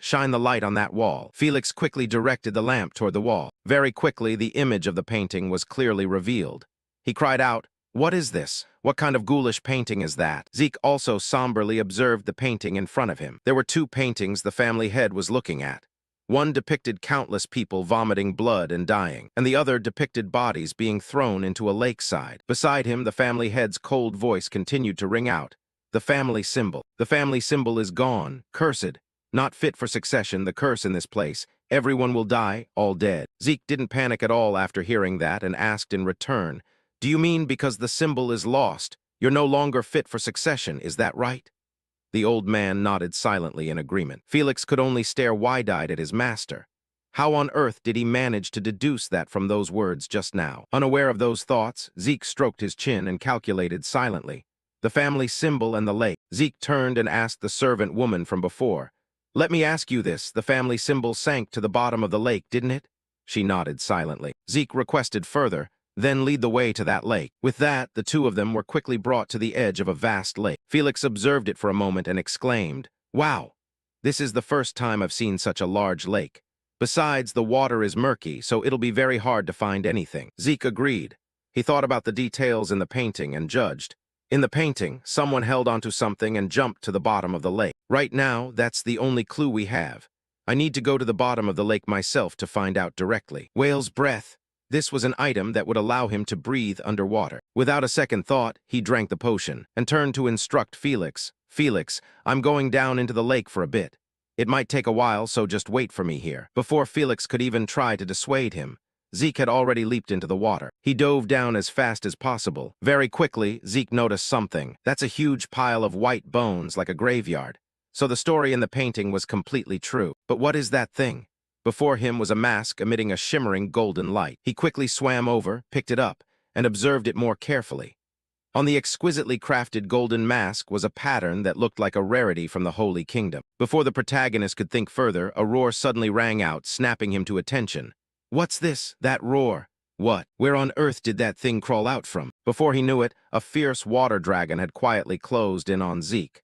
shine the light on that wall. Felix quickly directed the lamp toward the wall. Very quickly, the image of the painting was clearly revealed. He cried out, what is this? What kind of ghoulish painting is that? Zeke also somberly observed the painting in front of him. There were two paintings the family head was looking at. One depicted countless people vomiting blood and dying, and the other depicted bodies being thrown into a lakeside. Beside him, the family head's cold voice continued to ring out. The family symbol. The family symbol is gone, cursed. Not fit for succession, the curse in this place. Everyone will die, all dead. Zeke didn't panic at all after hearing that and asked in return, do you mean because the symbol is lost, you're no longer fit for succession, is that right? The old man nodded silently in agreement. Felix could only stare wide-eyed at his master. How on earth did he manage to deduce that from those words just now? Unaware of those thoughts, Zeke stroked his chin and calculated silently. The family symbol and the lake. Zeke turned and asked the servant woman from before, let me ask you this, the family symbol sank to the bottom of the lake, didn't it? She nodded silently. Zeke requested further, then lead the way to that lake. With that, the two of them were quickly brought to the edge of a vast lake. Felix observed it for a moment and exclaimed, wow, this is the first time I've seen such a large lake. Besides, the water is murky, so it'll be very hard to find anything. Zeke agreed. He thought about the details in the painting and judged. In the painting, someone held onto something and jumped to the bottom of the lake. Right now, that's the only clue we have. I need to go to the bottom of the lake myself to find out directly. Whale's breath. This was an item that would allow him to breathe underwater. Without a second thought, he drank the potion and turned to instruct Felix. Felix, I'm going down into the lake for a bit. It might take a while, so just wait for me here. Before Felix could even try to dissuade him, Zeke had already leaped into the water. He dove down as fast as possible. Very quickly, Zeke noticed something. That's a huge pile of white bones like a graveyard. So the story in the painting was completely true. But what is that thing? Before him was a mask emitting a shimmering golden light. He quickly swam over, picked it up, and observed it more carefully. On the exquisitely crafted golden mask was a pattern that looked like a rarity from the Holy Kingdom. Before the protagonist could think further, a roar suddenly rang out, snapping him to attention. What's this? That roar? What? Where on earth did that thing crawl out from? Before he knew it, a fierce water dragon had quietly closed in on Zeke.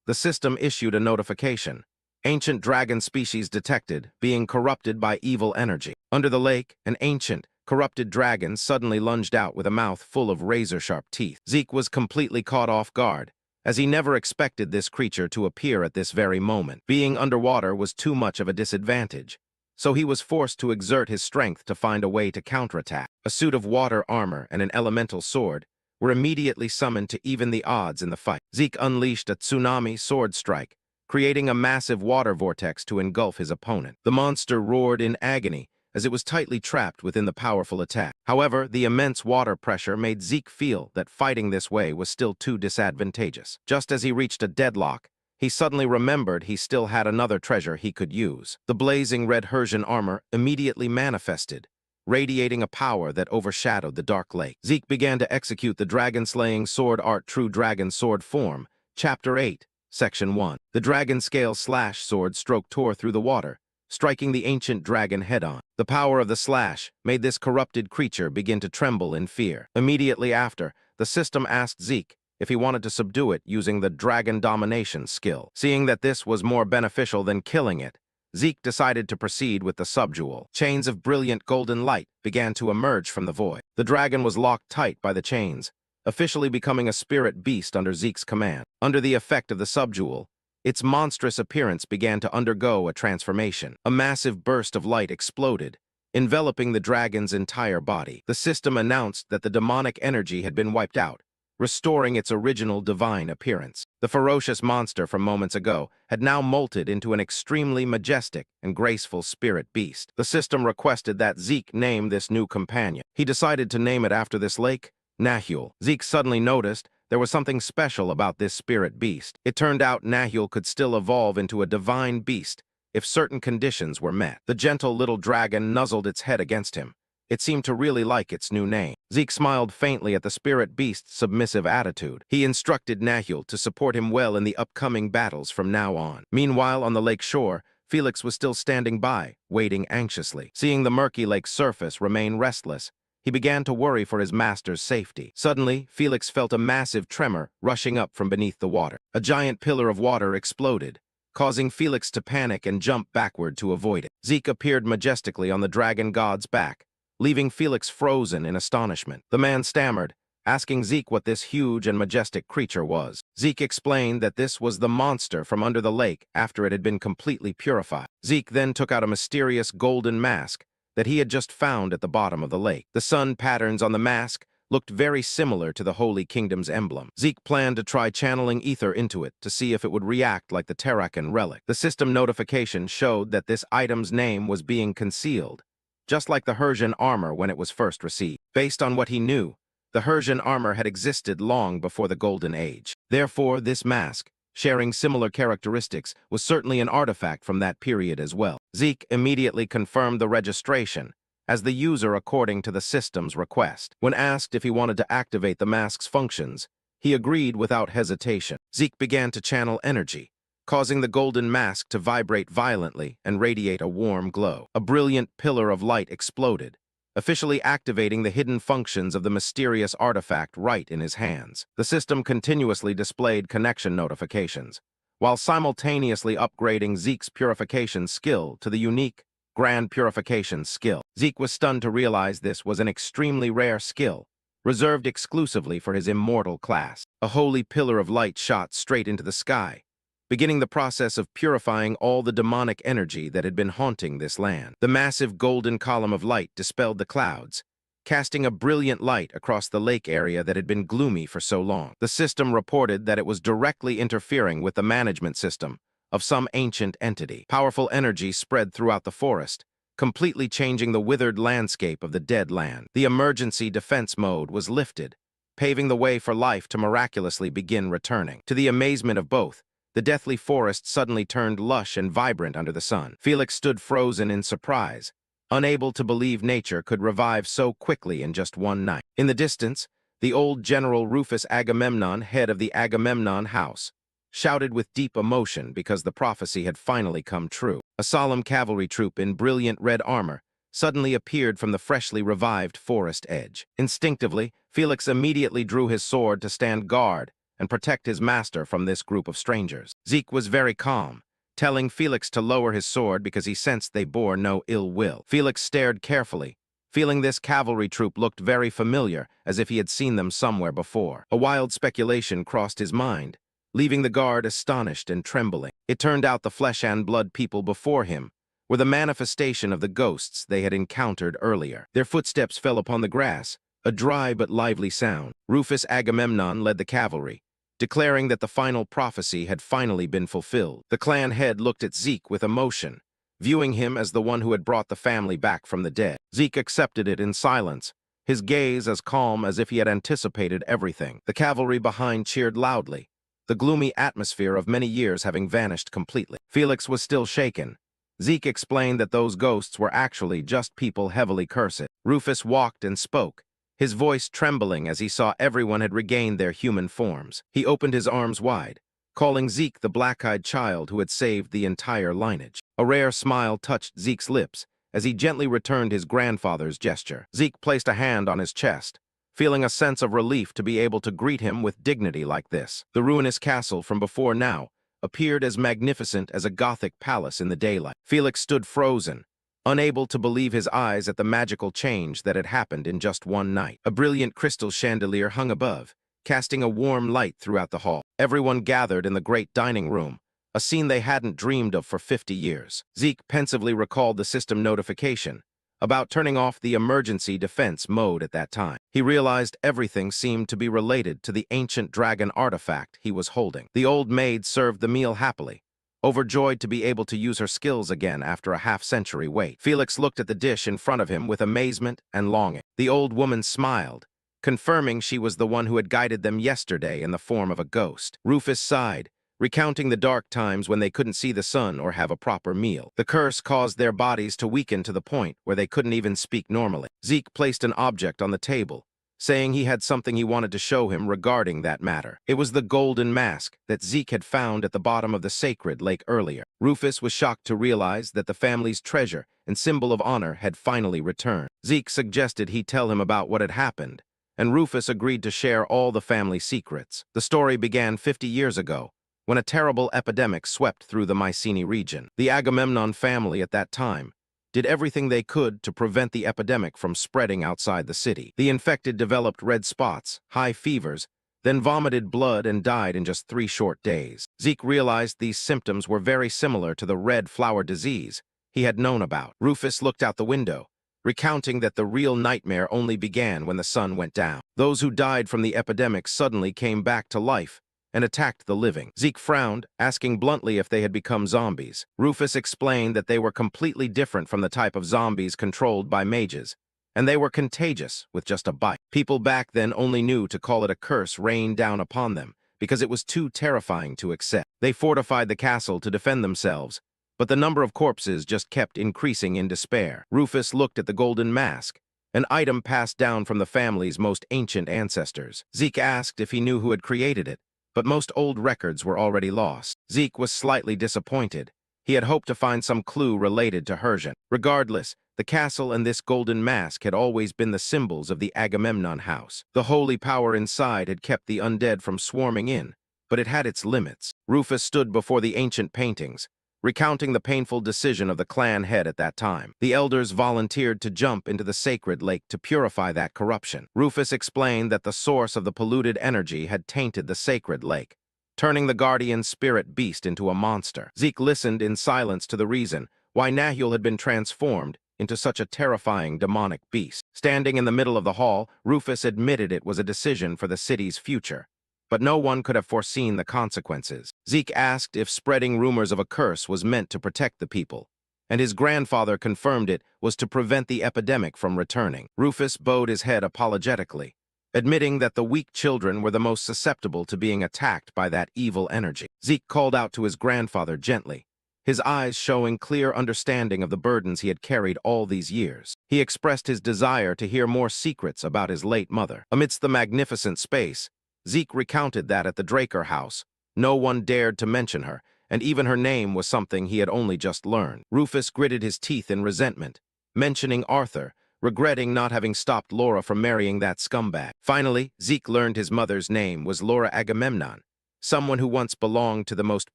The system issued a notification. Ancient dragon species detected, being corrupted by evil energy. Under the lake, an ancient, corrupted dragon suddenly lunged out with a mouth full of razor-sharp teeth. Zeke was completely caught off guard, as he never expected this creature to appear at this very moment. Being underwater was too much of a disadvantage, so he was forced to exert his strength to find a way to counterattack. A suit of water armor and an elemental sword were immediately summoned to even the odds in the fight. Zeke unleashed a tsunami sword strike, creating a massive water vortex to engulf his opponent. The monster roared in agony, as it was tightly trapped within the powerful attack. However, the immense water pressure made Zeke feel that fighting this way was still too disadvantageous. Just as he reached a deadlock, he suddenly remembered he still had another treasure he could use. The blazing red Hersian armor immediately manifested, radiating a power that overshadowed the dark lake. Zeke began to execute the dragon-slaying sword art true dragon sword form, Chapter 8, Section 1. The dragon scale slash sword stroke tore through the water, striking the ancient dragon head-on. The power of the slash made this corrupted creature begin to tremble in fear. Immediately after, the system asked Zeke if he wanted to subdue it using the dragon domination skill. Seeing that this was more beneficial than killing it, Zeke decided to proceed with the subdual. Chains of brilliant golden light began to emerge from the void. The dragon was locked tight by the chains, officially becoming a spirit beast under Zeke's command. Under the effect of the subdual, its monstrous appearance began to undergo a transformation. A massive burst of light exploded, enveloping the dragon's entire body. The system announced that the demonic energy had been wiped out, restoring its original divine appearance. The ferocious monster from moments ago had now molted into an extremely majestic and graceful spirit beast. The system requested that Zeke name this new companion. He decided to name it after this lake, Nahul. Zeke suddenly noticed there was something special about this spirit beast. It turned out Nahul could still evolve into a divine beast if certain conditions were met. The gentle little dragon nuzzled its head against him. It seemed to really like its new name. Zeke smiled faintly at the spirit beast's submissive attitude. He instructed Nahul to support him well in the upcoming battles from now on. Meanwhile, on the lake shore, Felix was still standing by, waiting anxiously. Seeing the murky lake's surface remain restless, he began to worry for his master's safety. Suddenly, Felix felt a massive tremor rushing up from beneath the water. A giant pillar of water exploded, causing Felix to panic and jump backward to avoid it. Zeke appeared majestically on the dragon god's back, leaving Felix frozen in astonishment. The man stammered, asking Zeke what this huge and majestic creature was. Zeke explained that this was the monster from under the lake after it had been completely purified. Zeke then took out a mysterious golden mask that he had just found at the bottom of the lake. The sun patterns on the mask looked very similar to the Holy Kingdom's emblem. Zeke planned to try channeling ether into it to see if it would react like the Terrakan relic. The system notification showed that this item's name was being concealed, just like the Hersian armor when it was first received. Based on what he knew, the Hersian armor had existed long before the Golden Age. Therefore, this mask, sharing similar characteristics, was certainly an artifact from that period as well. Zeke immediately confirmed the registration as the user according to the system's request. When asked if he wanted to activate the mask's functions, he agreed without hesitation. Zeke began to channel energy, causing the golden mask to vibrate violently and radiate a warm glow. A brilliant pillar of light exploded, officially activating the hidden functions of the mysterious artifact right in his hands. The system continuously displayed connection notifications, while simultaneously upgrading Zeke's purification skill to the unique Grand Purification skill. Zeke was stunned to realize this was an extremely rare skill, reserved exclusively for his immortal class. A holy pillar of light shot straight into the sky, beginning the process of purifying all the demonic energy that had been haunting this land. The massive golden column of light dispelled the clouds, casting a brilliant light across the lake area that had been gloomy for so long. The system reported that it was directly interfering with the management system of some ancient entity. Powerful energy spread throughout the forest, completely changing the withered landscape of the dead land. The emergency defense mode was lifted, paving the way for life to miraculously begin returning. To the amazement of both, the deathly forest suddenly turned lush and vibrant under the sun. Felix stood frozen in surprise, unable to believe nature could revive so quickly in just one night. In the distance, the old General Rufus Agamemnon, head of the Agamemnon house, shouted with deep emotion because the prophecy had finally come true. A solemn cavalry troop in brilliant red armor suddenly appeared from the freshly revived forest edge. Instinctively, Felix immediately drew his sword to stand guard and protect his master from this group of strangers. Zeke was very calm, telling Felix to lower his sword because he sensed they bore no ill will. Felix stared carefully, feeling this cavalry troop looked very familiar, as if he had seen them somewhere before. A wild speculation crossed his mind, leaving the guard astonished and trembling. It turned out the flesh and blood people before him were the manifestation of the ghosts they had encountered earlier. Their footsteps fell upon the grass, a dry but lively sound. Rufus Agamemnon led the cavalry, declaring that the final prophecy had finally been fulfilled. The clan head looked at Zeke with emotion, viewing him as the one who had brought the family back from the dead. Zeke accepted it in silence, his gaze as calm as if he had anticipated everything. The cavalry behind cheered loudly, the gloomy atmosphere of many years having vanished completely. Felix was still shaken. Zeke explained that those ghosts were actually just people heavily cursed. Rufus walked and spoke, his voice trembling as he saw everyone had regained their human forms. He opened his arms wide, calling Zeke the black-eyed child who had saved the entire lineage. A rare smile touched Zeke's lips as he gently returned his grandfather's gesture. Zeke placed a hand on his chest, feeling a sense of relief to be able to greet him with dignity like this. The ruinous castle from before now appeared as magnificent as a Gothic palace in the daylight. Felix stood frozen, unable to believe his eyes at the magical change that had happened in just one night. A brilliant crystal chandelier hung above, casting a warm light throughout the hall. Everyone gathered in the great dining room, a scene they hadn't dreamed of for 50 years. Zeke pensively recalled the system notification about turning off the emergency defense mode at that time. He realized everything seemed to be related to the ancient dragon artifact he was holding. The old maid served the meal happily, overjoyed to be able to use her skills again after a half-century wait. Felix looked at the dish in front of him with amazement and longing. The old woman smiled, confirming she was the one who had guided them yesterday in the form of a ghost. Rufus sighed, recounting the dark times when they couldn't see the sun or have a proper meal. The curse caused their bodies to weaken to the point where they couldn't even speak normally. Zeke placed an object on the table, saying he had something he wanted to show him regarding that matter. It was the golden mask that Zeke had found at the bottom of the sacred lake earlier. Rufus was shocked to realize that the family's treasure and symbol of honor had finally returned. Zeke suggested he tell him about what had happened, and Rufus agreed to share all the family secrets. The story began 50 years ago, when a terrible epidemic swept through the Mycenae region. The Agamemnon family at that time did everything they could to prevent the epidemic from spreading outside the city. The infected developed red spots, high fevers, then vomited blood and died in just 3 short days. Zeke realized these symptoms were very similar to the red flower disease he had known about. Rufus looked out the window, recounting that the real nightmare only began when the sun went down. Those who died from the epidemic suddenly came back to life and attacked the living. Zeke frowned, asking bluntly if they had become zombies. Rufus explained that they were completely different from the type of zombies controlled by mages, and they were contagious with just a bite. People back then only knew to call it a curse rained down upon them because it was too terrifying to accept. They fortified the castle to defend themselves, but the number of corpses just kept increasing in despair. Rufus looked at the golden mask, an item passed down from the family's most ancient ancestors. Zeke asked if he knew who had created it, but most old records were already lost. Zeke was slightly disappointed. He had hoped to find some clue related to Hersion. Regardless, the castle and this golden mask had always been the symbols of the Agamemnon house. The holy power inside had kept the undead from swarming in, but it had its limits. Rufus stood before the ancient paintings, recounting the painful decision of the clan head at that time. The elders volunteered to jump into the sacred lake to purify that corruption. Rufus explained that the source of the polluted energy had tainted the sacred lake, turning the guardian spirit beast into a monster. Zeke listened in silence to the reason why Nahul had been transformed into such a terrifying demonic beast. Standing in the middle of the hall, Rufus admitted it was a decision for the city's future, but no one could have foreseen the consequences. Zeke asked if spreading rumors of a curse was meant to protect the people, and his grandfather confirmed it was to prevent the epidemic from returning. Rufus bowed his head apologetically, admitting that the weak children were the most susceptible to being attacked by that evil energy. Zeke called out to his grandfather gently, his eyes showing clear understanding of the burdens he had carried all these years. He expressed his desire to hear more secrets about his late mother. Amidst the magnificent space, Zeke recounted that at the Draker house, no one dared to mention her, and even her name was something he had only just learned. Rufus gritted his teeth in resentment, mentioning Arthur, regretting not having stopped Laura from marrying that scumbag. Finally, Zeke learned his mother's name was Laura Agamemnon, someone who once belonged to the most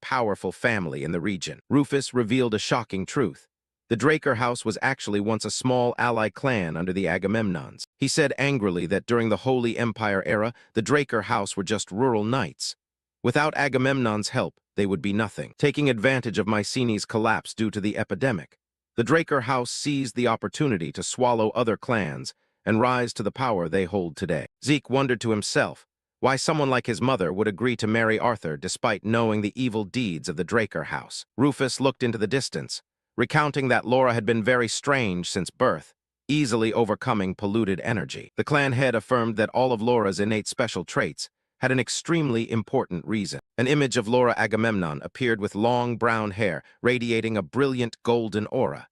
powerful family in the region. Rufus revealed a shocking truth. The Draker house was actually once a small ally clan under the Agamemnons. He said angrily that during the Holy Empire era, the Draker house were just rural knights. Without Agamemnon's help, they would be nothing. Taking advantage of Mycenae's collapse due to the epidemic, the Draker house seized the opportunity to swallow other clans and rise to the power they hold today. Zeke wondered to himself why someone like his mother would agree to marry Arthur despite knowing the evil deeds of the Draker house. Rufus looked into the distance, recounting that Laura had been very strange since birth, easily overcoming polluted energy. The clan head affirmed that all of Laura's innate special traits had an extremely important reason. An image of Laura Agamemnon appeared with long brown hair, radiating a brilliant golden aura.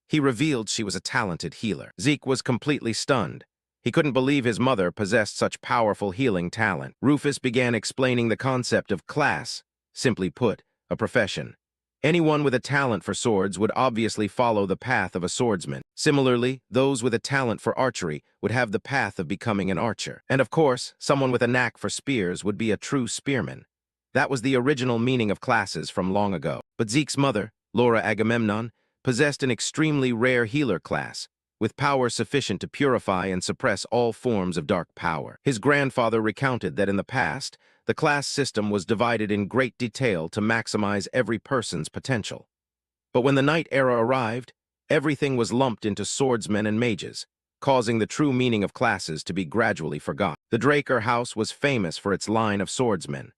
He revealed she was a talented healer. Zeke was completely stunned. He couldn't believe his mother possessed such powerful healing talent. Rufus began explaining the concept of class, simply put, a profession. Anyone with a talent for swords would obviously follow the path of a swordsman. Similarly, those with a talent for archery would have the path of becoming an archer. And of course, someone with a knack for spears would be a true spearman. That was the original meaning of classes from long ago. But Zeke's mother, Laura Agamemnon, possessed an extremely rare healer class, with power sufficient to purify and suppress all forms of dark power. His grandfather recounted that in the past, the class system was divided in great detail to maximize every person's potential. But when the Knight era arrived, everything was lumped into swordsmen and mages, causing the true meaning of classes to be gradually forgotten. The Draker house was famous for its line of swordsmen.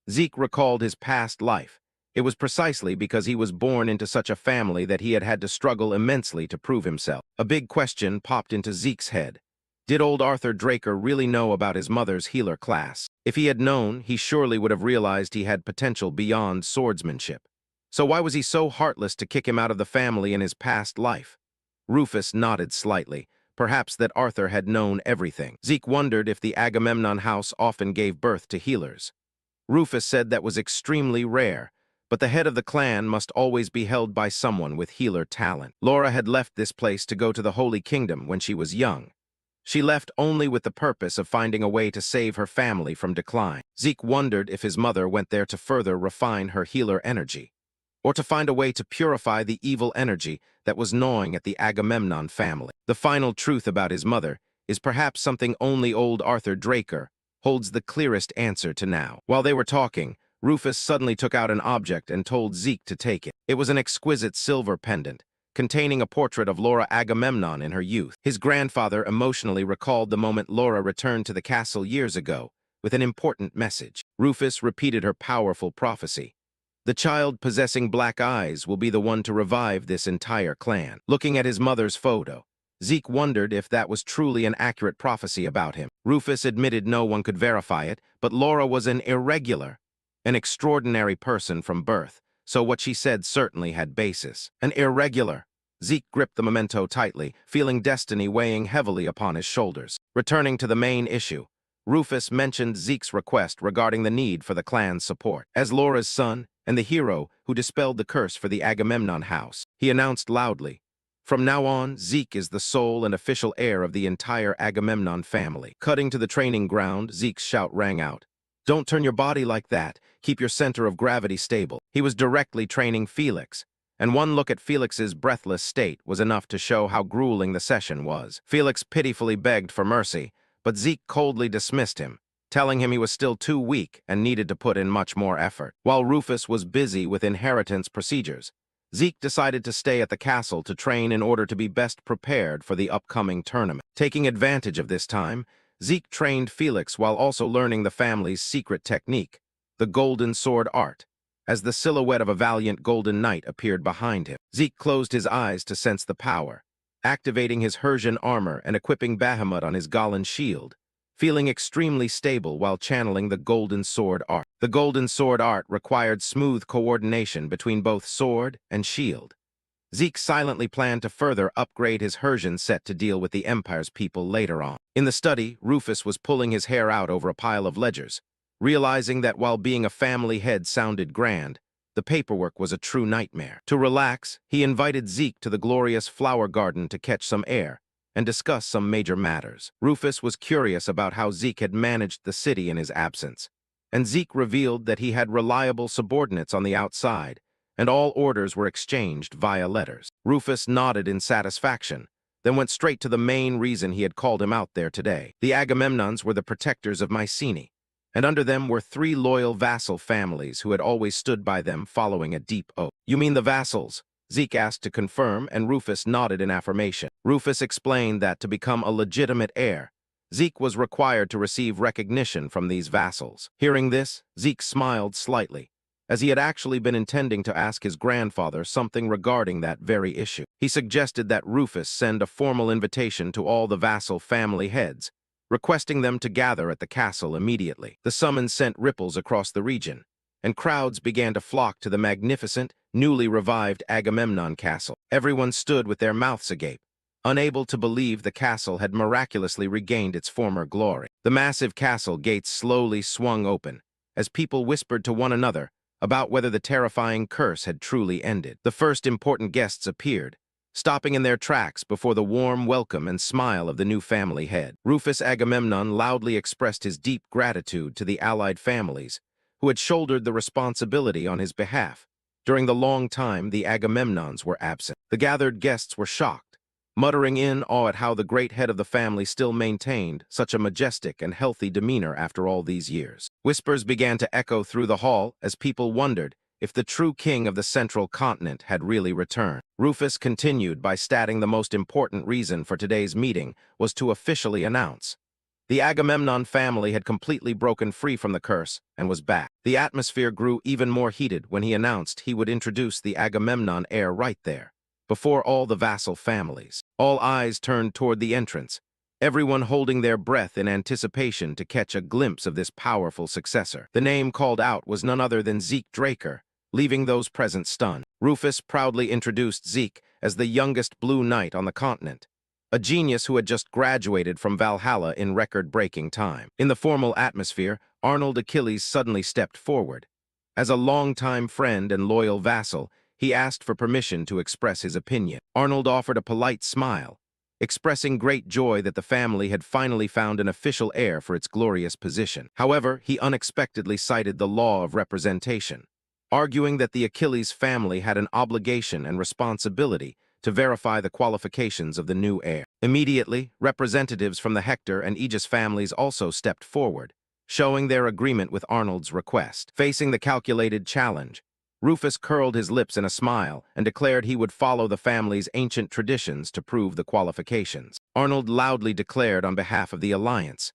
Zeke recalled his past life. It was precisely because he was born into such a family that he had had to struggle immensely to prove himself. A big question popped into Zeke's head. Did old Arthur Draker really know about his mother's healer class? If he had known, he surely would have realized he had potential beyond swordsmanship. So why was he so heartless to kick him out of the family in his past life? Rufus nodded slightly, perhaps that Arthur had known everything. Zeke wondered if the Agamemnon house often gave birth to healers. Rufus said that was extremely rare, but the head of the clan must always be held by someone with healer talent. Laura had left this place to go to the Holy Kingdom when she was young. She left only with the purpose of finding a way to save her family from decline. Zeke wondered if his mother went there to further refine her healer energy, or to find a way to purify the evil energy that was gnawing at the Agamemnon family. The final truth about his mother is perhaps something only old Arthur Draker holds the clearest answer to now. While they were talking, Rufus suddenly took out an object and told Zeke to take it. It was an exquisite silver pendant, containing a portrait of Laura Agamemnon in her youth. His grandfather emotionally recalled the moment Laura returned to the castle years ago with an important message. Rufus repeated her powerful prophecy. The child possessing black eyes will be the one to revive this entire clan. Looking at his mother's photo, Zeke wondered if that was truly an accurate prophecy about him. Rufus admitted no one could verify it, but Laura was an extraordinary person from birth, so what she said certainly had basis. An irregular. Zeke gripped the memento tightly, feeling destiny weighing heavily upon his shoulders. Returning to the main issue, Rufus mentioned Zeke's request regarding the need for the clan's support. As Laura's son and the hero who dispelled the curse for the Agamemnon house, he announced loudly, "From now on, Zeke is the sole and official heir of the entire Agamemnon family." Cutting to the training ground, Zeke's shout rang out, "Don't turn your body like that. Keep your center of gravity stable." He was directly training Felix, and one look at Felix's breathless state was enough to show how grueling the session was. Felix pitifully begged for mercy, but Zeke coldly dismissed him, telling him he was still too weak and needed to put in much more effort. While Rufus was busy with inheritance procedures, Zeke decided to stay at the castle to train in order to be best prepared for the upcoming tournament. Taking advantage of this time, Zeke trained Felix while also learning the family's secret technique, the golden sword art. as the silhouette of a valiant golden knight appeared behind him. Zeke closed his eyes to sense the power, activating his Hersian armor and equipping Bahamut on his Golan shield, feeling extremely stable while channeling the Golden Sword art. The Golden Sword art required smooth coordination between both sword and shield. Zeke silently planned to further upgrade his Hersian set to deal with the Empire's people later on. In the study, Rufus was pulling his hair out over a pile of ledgers, realizing that while being a family head sounded grand, the paperwork was a true nightmare. To relax, he invited Zeke to the glorious flower garden to catch some air and discuss some major matters. Rufus was curious about how Zeke had managed the city in his absence, and Zeke revealed that he had reliable subordinates on the outside, and all orders were exchanged via letters. Rufus nodded in satisfaction, then went straight to the main reason he had called him out there today. The Agamemnons were the protectors of Mycenae, and under them were 3 loyal vassal families who had always stood by them following a deep oath. "You mean the vassals?" Zeke asked to confirm, and Rufus nodded in affirmation. Rufus explained that to become a legitimate heir, Zeke was required to receive recognition from these vassals. Hearing this, Zeke smiled slightly, as he had actually been intending to ask his grandfather something regarding that very issue. He suggested that Rufus send a formal invitation to all the vassal family heads, requesting them to gather at the castle immediately. The summons sent ripples across the region, and crowds began to flock to the magnificent, newly revived Agamemnon castle. Everyone stood with their mouths agape, unable to believe the castle had miraculously regained its former glory. The massive castle gates slowly swung open, as people whispered to one another about whether the terrifying curse had truly ended. The first important guests appeared, stopping in their tracks before the warm welcome and smile of the new family head. Rufus Agamemnon loudly expressed his deep gratitude to the allied families who had shouldered the responsibility on his behalf during the long time the Agamemnons were absent. The gathered guests were shocked, muttering in awe at how the great head of the family still maintained such a majestic and healthy demeanor after all these years. Whispers began to echo through the hall as people wondered if the true king of the central continent had really returned. Rufus continued by stating the most important reason for today's meeting was to officially announce the Agamemnon family had completely broken free from the curse and was back. The atmosphere grew even more heated when he announced he would introduce the Agamemnon heir right there, before all the vassal families. All eyes turned toward the entrance, everyone holding their breath in anticipation to catch a glimpse of this powerful successor. The name called out was none other than Zeke Draker, leaving those present stunned. Rufus proudly introduced Zeke as the youngest Blue Knight on the continent, a genius who had just graduated from Valhalla in record-breaking time. In the formal atmosphere, Arnold Achilles suddenly stepped forward. As a longtime friend and loyal vassal, he asked for permission to express his opinion. Arnold offered a polite smile, expressing great joy that the family had finally found an official heir for its glorious position. However, he unexpectedly cited the law of representation, arguing that the Achilles family had an obligation and responsibility to verify the qualifications of the new heir. Immediately, representatives from the Hector and Aegis families also stepped forward, showing their agreement with Arnold's request. Facing the calculated challenge, Rufus curled his lips in a smile and declared he would follow the family's ancient traditions to prove the qualifications. Arnold loudly declared on behalf of the alliance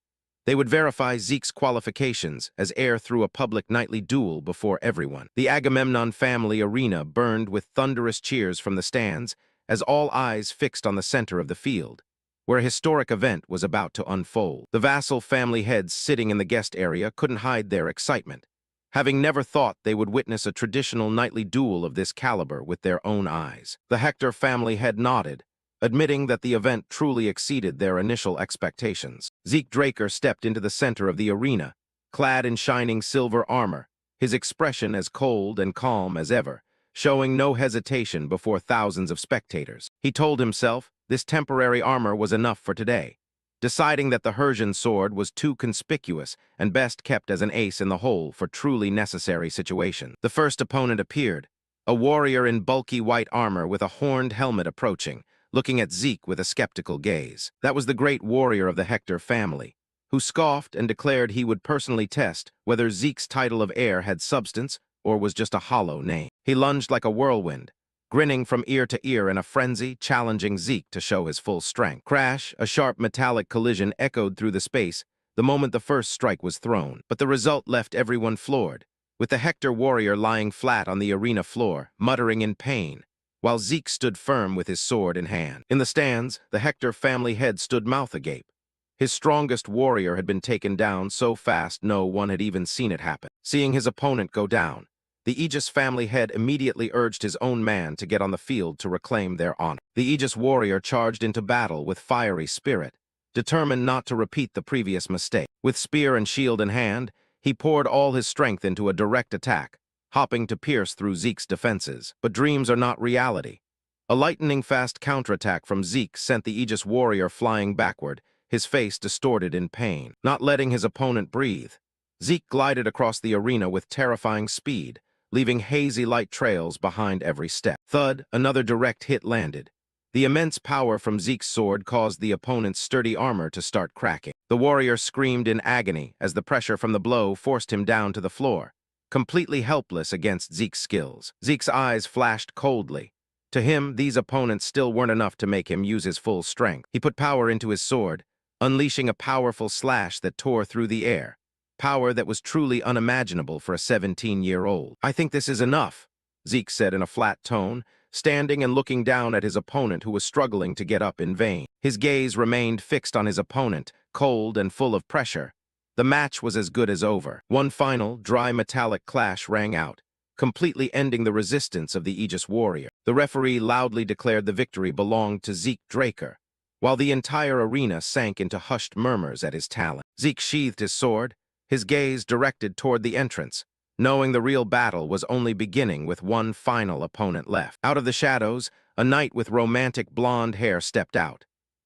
they would verify Zeke's qualifications as heir through a public nightly duel before everyone. The Agamemnon family arena burned with thunderous cheers from the stands as all eyes fixed on the center of the field, where a historic event was about to unfold. The vassal family heads sitting in the guest area couldn't hide their excitement, having never thought they would witness a traditional nightly duel of this caliber with their own eyes. The Hector family head nodded, admitting that the event truly exceeded their initial expectations. Zeke Draker stepped into the center of the arena, clad in shining silver armor, his expression as cold and calm as ever, showing no hesitation before thousands of spectators. He told himself this temporary armor was enough for today, deciding that the Hersian sword was too conspicuous and best kept as an ace in the hole for truly necessary situations. The first opponent appeared, a warrior in bulky white armor with a horned helmet approaching, looking at Zeke with a skeptical gaze. That was the great warrior of the Hector family, who scoffed and declared he would personally test whether Zeke's title of heir had substance or was just a hollow name. He lunged like a whirlwind, grinning from ear to ear in a frenzy, challenging Zeke to show his full strength. Crash, a sharp metallic collision echoed through the space the moment the first strike was thrown, but the result left everyone floored. with the Hector warrior lying flat on the arena floor, muttering in pain, while Zeke stood firm with his sword in hand. In the stands, the Hector family head stood mouth agape. His strongest warrior had been taken down so fast no one had even seen it happen. Seeing his opponent go down, the Aegis family head immediately urged his own man to get on the field to reclaim their honor. The Aegis warrior charged into battle with fiery spirit, determined not to repeat the previous mistake. With spear and shield in hand, he poured all his strength into a direct attack, hopping to pierce through Zeke's defenses. But dreams are not reality. A lightning-fast counterattack from Zeke sent the Aegis warrior flying backward, his face distorted in pain. Not letting his opponent breathe, Zeke glided across the arena with terrifying speed, leaving hazy light trails behind every step. Thud, another direct hit landed. The immense power from Zeke's sword caused the opponent's sturdy armor to start cracking. The warrior screamed in agony as the pressure from the blow forced him down to the floor, completely helpless against Zeke's skills. Zeke's eyes flashed coldly. To him, these opponents still weren't enough to make him use his full strength. He put power into his sword, unleashing a powerful slash that tore through the air. Power that was truly unimaginable for a 17-year-old. "I think this is enough," Zeke said in a flat tone, standing and looking down at his opponent who was struggling to get up in vain. His gaze remained fixed on his opponent, cold and full of pressure. The match was as good as over. One final, dry metallic clash rang out, completely ending the resistance of the Aegis warrior. The referee loudly declared the victory belonged to Zeke Draker, while the entire arena sank into hushed murmurs at his talent. Zeke sheathed his sword, his gaze directed toward the entrance, knowing the real battle was only beginning with one final opponent left. Out of the shadows, a knight with romantic blonde hair stepped out.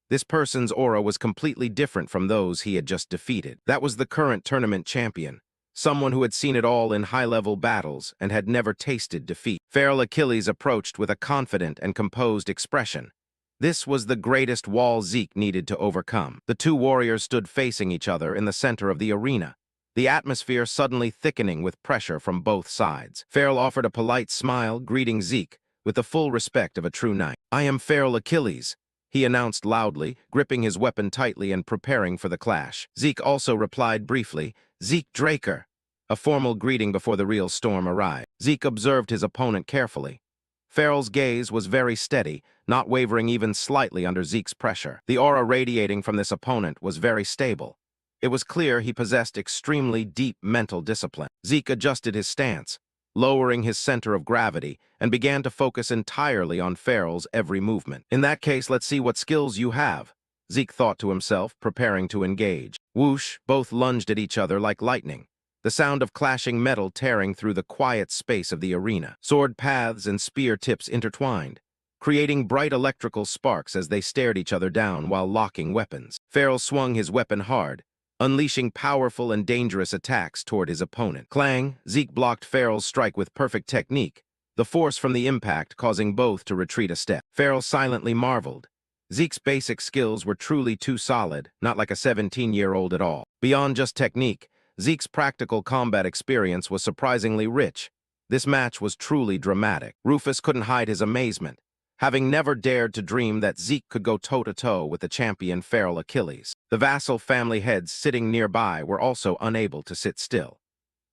This person's aura was completely different from those he had just defeated. That was the current tournament champion, someone who had seen it all in high-level battles and had never tasted defeat. Feral Achilles approached with a confident and composed expression. This was the greatest wall Zeke needed to overcome. The two warriors stood facing each other in the center of the arena, the atmosphere suddenly thickening with pressure from both sides. Feral offered a polite smile, greeting Zeke with the full respect of a true knight. "I am Feral Achilles," he announced loudly, gripping his weapon tightly and preparing for the clash. Zeke also replied briefly, "Zeke Draker," a formal greeting before the real storm arrived. Zeke observed his opponent carefully. Feral's gaze was very steady, not wavering even slightly under Zeke's pressure. The aura radiating from this opponent was very stable. It was clear he possessed extremely deep mental discipline. Zeke adjusted his stance, lowering his center of gravity, and began to focus entirely on Feral's every movement. "In that case, let's see what skills you have," Zeke thought to himself, preparing to engage. Whoosh, both lunged at each other like lightning, the sound of clashing metal tearing through the quiet space of the arena. Sword paths and spear tips intertwined, creating bright electrical sparks as they stared each other down while locking weapons. Feral swung his weapon hard, unleashing powerful and dangerous attacks toward his opponent. Clang, Zeke blocked Feral's strike with perfect technique, the force from the impact causing both to retreat a step. Feral silently marveled. Zeke's basic skills were truly too solid, not like a 17-year-old at all. Beyond just technique, Zeke's practical combat experience was surprisingly rich. This match was truly dramatic. Rufus couldn't hide his amazement, having never dared to dream that Zeke could go toe-to-toe with the champion Feral Achilles. The vassal family heads sitting nearby were also unable to sit still.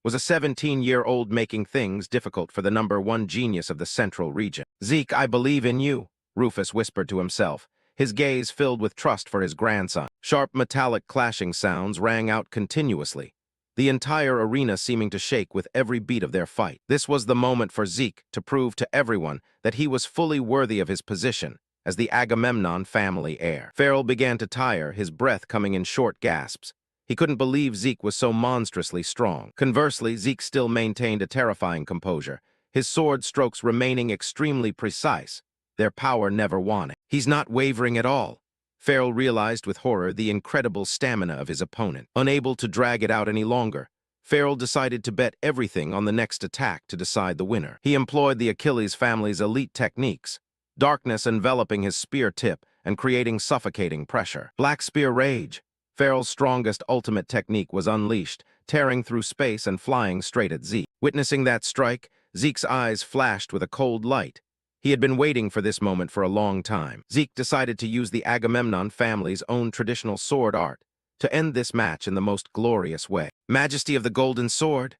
Was a 17-year-old making things difficult for the #1 genius of the central region? "Zeke, I believe in you," Rufus whispered to himself, his gaze filled with trust for his grandson. Sharp metallic clashing sounds rang out continuously, the entire arena seeming to shake with every beat of their fight. This was the moment for Zeke to prove to everyone that he was fully worthy of his position as the Agamemnon family heir. Feral began to tire, his breath coming in short gasps. He couldn't believe Zeke was so monstrously strong. Conversely, Zeke still maintained a terrifying composure, his sword strokes remaining extremely precise, their power never waning. "He's not wavering at all." Feral realized with horror the incredible stamina of his opponent. Unable to drag it out any longer, Feral decided to bet everything on the next attack to decide the winner. He employed the Achilles family's elite techniques, darkness enveloping his spear tip and creating suffocating pressure. Black Spear Rage. Feral's strongest ultimate technique was unleashed, tearing through space and flying straight at Zeke. Witnessing that strike, Zeke's eyes flashed with a cold light. He had been waiting for this moment for a long time. Zeke decided to use the Agamemnon family's own traditional sword art to end this match in the most glorious way. "Majesty of the Golden Sword!"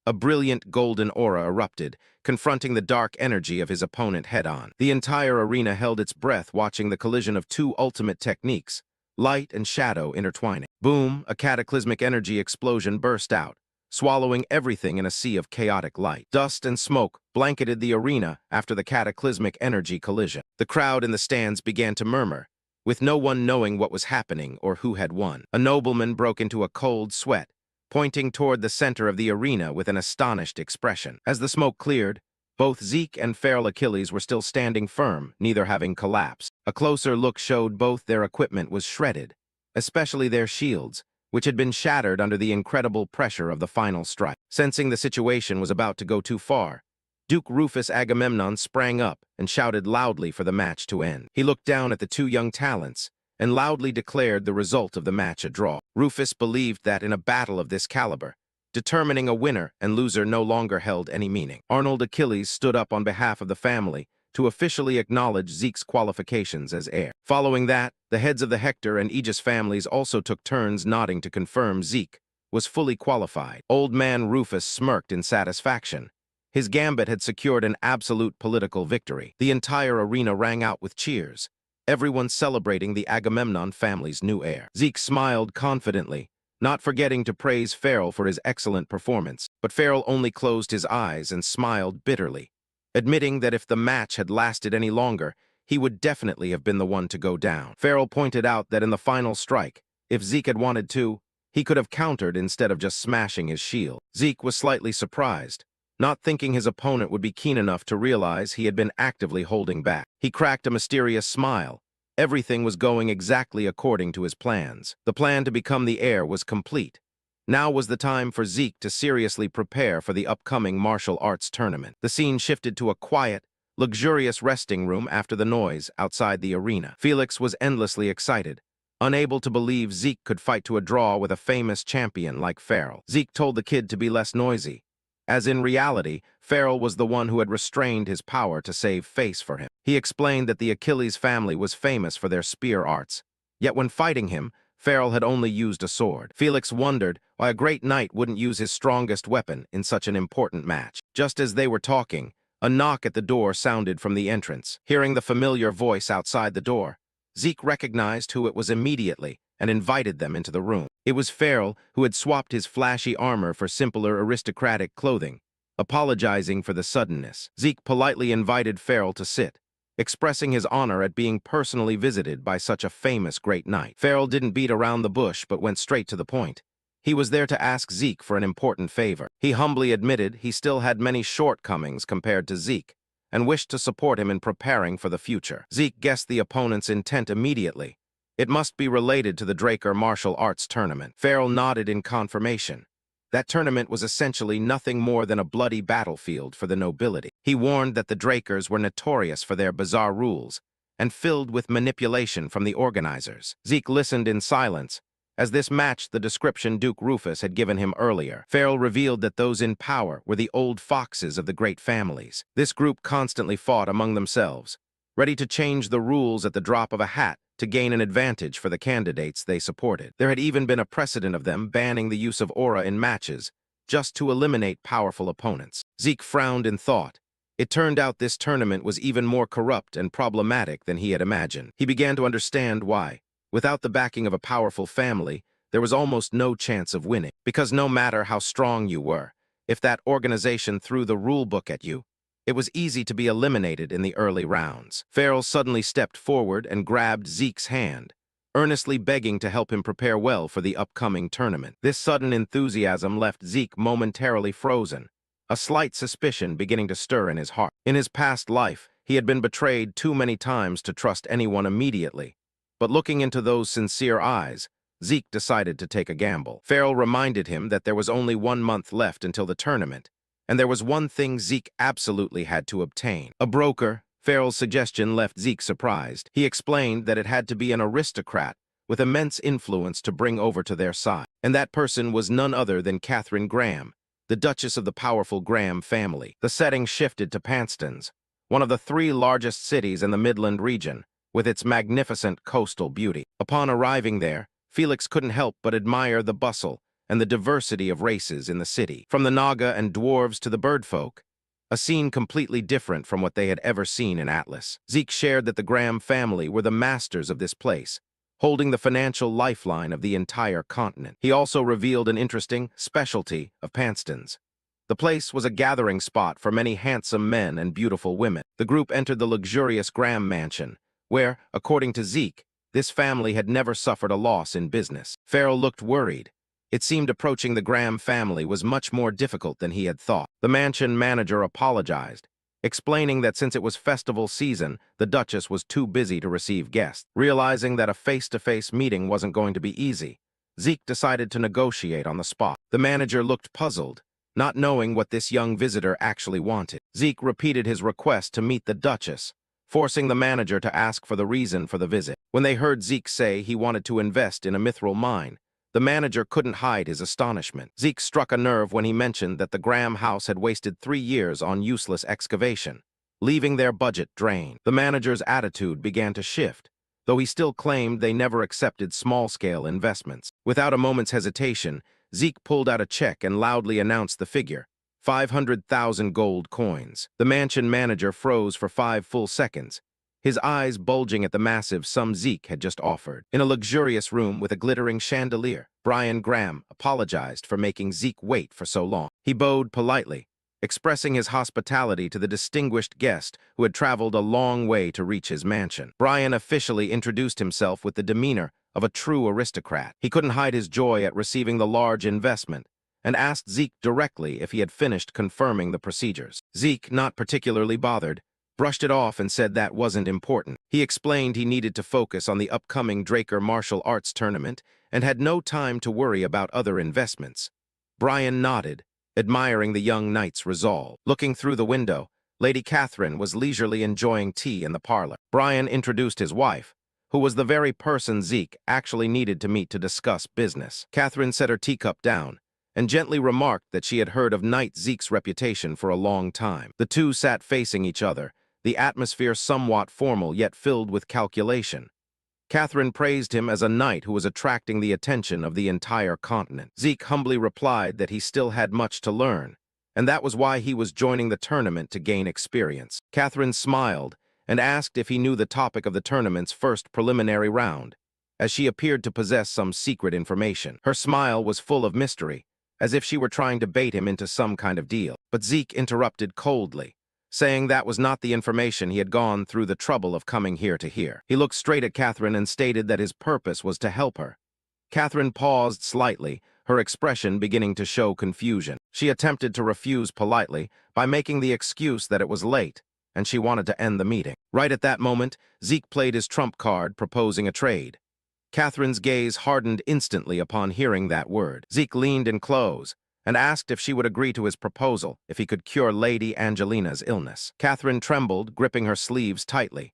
A brilliant golden aura erupted, confronting the dark energy of his opponent head-on. The entire arena held its breath watching the collision of two ultimate techniques, light and shadow intertwining. Boom, a cataclysmic energy explosion burst out, swallowing everything in a sea of chaotic light. Dust and smoke blanketed the arena after the cataclysmic energy collision. The crowd in the stands began to murmur, with no one knowing what was happening or who had won. A nobleman broke into a cold sweat, pointing toward the center of the arena with an astonished expression. As the smoke cleared, both Zeke and feral Achilles were still standing firm, neither having collapsed. A closer look showed both their equipment was shredded, especially their shields, which had been shattered under the incredible pressure of the final strike. Sensing the situation was about to go too far, Duke Rufus Agamemnon sprang up and shouted loudly for the match to end. He looked down at the two young talents and loudly declared the result of the match a draw. Rufus believed that in a battle of this caliber, determining a winner and loser no longer held any meaning. Arnold Achilles stood up on behalf of the family to officially acknowledge Zeke's qualifications as heir. Following that, the heads of the Hector and Aegis families also took turns nodding to confirm Zeke was fully qualified. Old man Rufus smirked in satisfaction. His gambit had secured an absolute political victory. The entire arena rang out with cheers, everyone celebrating the Agamemnon family's new heir. Zeke smiled confidently, not forgetting to praise Farrell for his excellent performance, but Farrell only closed his eyes and smiled bitterly, admitting that if the match had lasted any longer, he would definitely have been the one to go down. Farrell pointed out that in the final strike, if Zeke had wanted to, he could have countered instead of just smashing his shield. Zeke was slightly surprised, not thinking his opponent would be keen enough to realize he had been actively holding back. He cracked a mysterious smile. Everything was going exactly according to his plans. The plan to become the heir was complete. Now was the time for Zeke to seriously prepare for the upcoming martial arts tournament. The scene shifted to a quiet, luxurious resting room after the noise outside the arena. Felix was endlessly excited, unable to believe Zeke could fight to a draw with a famous champion like Farrell. Zeke told the kid to be less noisy, as in reality, Farrell was the one who had restrained his power to save face for him. He explained that the Achilles family was famous for their spear arts, yet when fighting him, Farrell had only used a sword. Felix wondered why a great knight wouldn't use his strongest weapon in such an important match. Just as they were talking, a knock at the door sounded from the entrance. Hearing the familiar voice outside the door, Zeke recognized who it was immediately and invited them into the room. It was Farrell, who had swapped his flashy armor for simpler aristocratic clothing, apologizing for the suddenness. Zeke politely invited Farrell to sit, expressing his honor at being personally visited by such a famous great knight. Farrell didn't beat around the bush but went straight to the point. He was there to ask Zeke for an important favor. He humbly admitted he still had many shortcomings compared to Zeke, and wished to support him in preparing for the future. Zeke guessed the opponent's intent immediately. It must be related to the Draker martial arts tournament. Farrell nodded in confirmation. That tournament was essentially nothing more than a bloody battlefield for the nobility. He warned that the Drakers were notorious for their bizarre rules and filled with manipulation from the organizers. Zeke listened in silence, as this matched the description Duke Rufus had given him earlier. Farrell revealed that those in power were the old foxes of the great families. This group constantly fought among themselves, ready to change the rules at the drop of a hat to gain an advantage for the candidates they supported. There had even been a precedent of them banning the use of aura in matches, just to eliminate powerful opponents. Zeke frowned in thought. It turned out this tournament was even more corrupt and problematic than he had imagined. He began to understand why. Without the backing of a powerful family, there was almost no chance of winning. Because no matter how strong you were, if that organization threw the rule book at you, it was easy to be eliminated in the early rounds. Farrell suddenly stepped forward and grabbed Zeke's hand, earnestly begging to help him prepare well for the upcoming tournament. This sudden enthusiasm left Zeke momentarily frozen, a slight suspicion beginning to stir in his heart. In his past life, he had been betrayed too many times to trust anyone immediately, but looking into those sincere eyes, Zeke decided to take a gamble. Farrell reminded him that there was only 1 month left until the tournament, and there was one thing Zeke absolutely had to obtain. A broker. Farrell's suggestion left Zeke surprised. He explained that it had to be an aristocrat with immense influence to bring over to their side, and that person was none other than Catherine Graham, the Duchess of the powerful Graham family. The setting shifted to Panston's, one of the 3 largest cities in the Midland region, with its magnificent coastal beauty. Upon arriving there, Felix couldn't help but admire the bustle and the diversity of races in the city. From the Naga and dwarves to the birdfolk, a scene completely different from what they had ever seen in Atlas. Zeke shared that the Graham family were the masters of this place, holding the financial lifeline of the entire continent. He also revealed an interesting specialty of Panston's. The place was a gathering spot for many handsome men and beautiful women. The group entered the luxurious Graham mansion, where, according to Zeke, this family had never suffered a loss in business. Farrell looked worried. It seemed approaching the Graham family was much more difficult than he had thought. The mansion manager apologized, explaining that since it was festival season, the Duchess was too busy to receive guests. Realizing that a face-to-face meeting wasn't going to be easy, Zeke decided to negotiate on the spot. The manager looked puzzled, not knowing what this young visitor actually wanted. Zeke repeated his request to meet the Duchess, forcing the manager to ask for the reason for the visit. When they heard Zeke say he wanted to invest in a mithril mine, the manager couldn't hide his astonishment. Zeke struck a nerve when he mentioned that the Graham house had wasted 3 years on useless excavation, leaving their budget drained. The manager's attitude began to shift, though he still claimed they never accepted small-scale investments. Without a moment's hesitation, Zeke pulled out a check and loudly announced the figure, 500,000 gold coins. The mansion manager froze for 5 full seconds, his eyes bulging at the massive sum Zeke had just offered. In a luxurious room with a glittering chandelier, Brian Graham apologized for making Zeke wait for so long. He bowed politely, expressing his hospitality to the distinguished guest who had traveled a long way to reach his mansion. Brian officially introduced himself with the demeanor of a true aristocrat. He couldn't hide his joy at receiving the large investment, and asked Zeke directly if he had finished confirming the procedures. Zeke, not particularly bothered, brushed it off and said that wasn't important. He explained he needed to focus on the upcoming Draker martial arts tournament and had no time to worry about other investments. Brian nodded, admiring the young knight's resolve. Looking through the window, Lady Catherine was leisurely enjoying tea in the parlor. Brian introduced his wife, who was the very person Zeke actually needed to meet to discuss business. Catherine set her teacup down and gently remarked that she had heard of Knight Zeke's reputation for a long time. The two sat facing each other, the atmosphere somewhat formal yet filled with calculation. Catherine praised him as a knight who was attracting the attention of the entire continent. Zeke humbly replied that he still had much to learn, and that was why he was joining the tournament to gain experience. Catherine smiled and asked if he knew the topic of the tournament's first preliminary round, as she appeared to possess some secret information. Her smile was full of mystery, as if she were trying to bait him into some kind of deal. But Zeke interrupted coldly, saying that was not the information he had gone through the trouble of coming here to hear. He looked straight at Catherine and stated that his purpose was to help her. Catherine paused slightly, her expression beginning to show confusion. She attempted to refuse politely by making the excuse that it was late, and she wanted to end the meeting. Right at that moment, Zeke played his trump card, proposing a trade. Catherine's gaze hardened instantly upon hearing that word. Zeke leaned in close and asked if she would agree to his proposal if he could cure Lady Angelina's illness. Catherine trembled, gripping her sleeves tightly.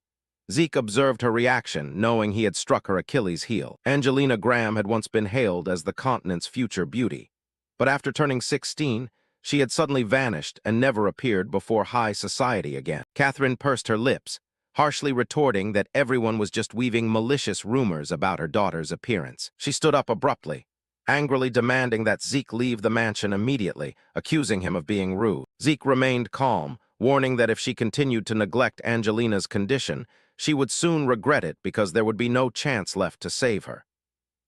Zeke observed her reaction, knowing he had struck her Achilles' heel. Angelina Graham had once been hailed as the continent's future beauty, but after turning 16, she had suddenly vanished and never appeared before high society again. Catherine pursed her lips, harshly retorting that everyone was just weaving malicious rumors about her daughter's appearance. She stood up abruptly, angrily demanding that Zeke leave the mansion immediately, accusing him of being rude. Zeke remained calm, warning that if she continued to neglect Angelina's condition, she would soon regret it because there would be no chance left to save her.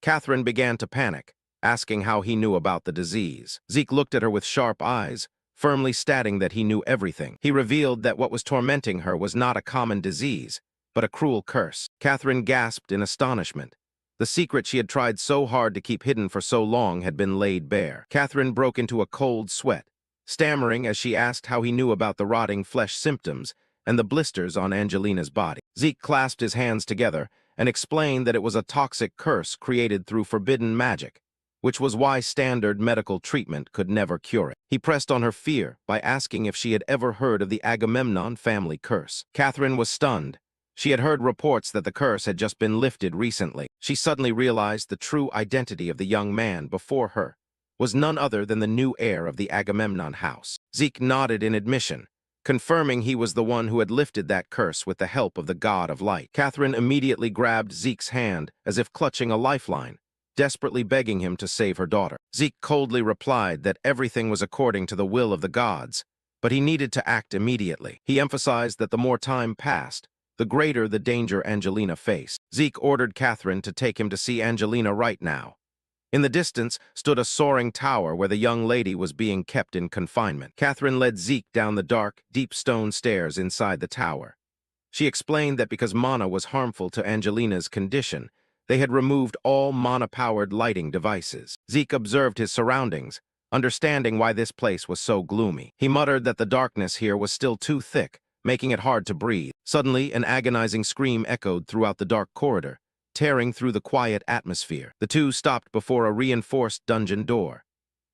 Catherine began to panic, asking how he knew about the disease. Zeke looked at her with sharp eyes, firmly stating that he knew everything. He revealed that what was tormenting her was not a common disease, but a cruel curse. Catherine gasped in astonishment. The secret she had tried so hard to keep hidden for so long had been laid bare. Catherine broke into a cold sweat, stammering as she asked how he knew about the rotting flesh symptoms and the blisters on Angelina's body. Zeke clasped his hands together and explained that it was a toxic curse created through forbidden magic, which was why standard medical treatment could never cure it. He pressed on her fear by asking if she had ever heard of the Agamemnon family curse. Catherine was stunned. She had heard reports that the curse had just been lifted recently. She suddenly realized the true identity of the young man before her was none other than the new heir of the Agamemnon house. Zeke nodded in admission, confirming he was the one who had lifted that curse with the help of the god of light. Catherine immediately grabbed Zeke's hand as if clutching a lifeline, desperately begging him to save her daughter. Zeke coldly replied that everything was according to the will of the gods, but he needed to act immediately. He emphasized that the more time passed, the greater the danger Angelina faced. Zeke ordered Catherine to take him to see Angelina right now. In the distance stood a soaring tower where the young lady was being kept in confinement. Catherine led Zeke down the dark, deep stone stairs inside the tower. She explained that because mana was harmful to Angelina's condition, they had removed all mana-powered lighting devices. Zeke observed his surroundings, understanding why this place was so gloomy. He muttered that the darkness here was still too thick, making it hard to breathe. Suddenly, an agonizing scream echoed throughout the dark corridor, tearing through the quiet atmosphere. The two stopped before a reinforced dungeon door.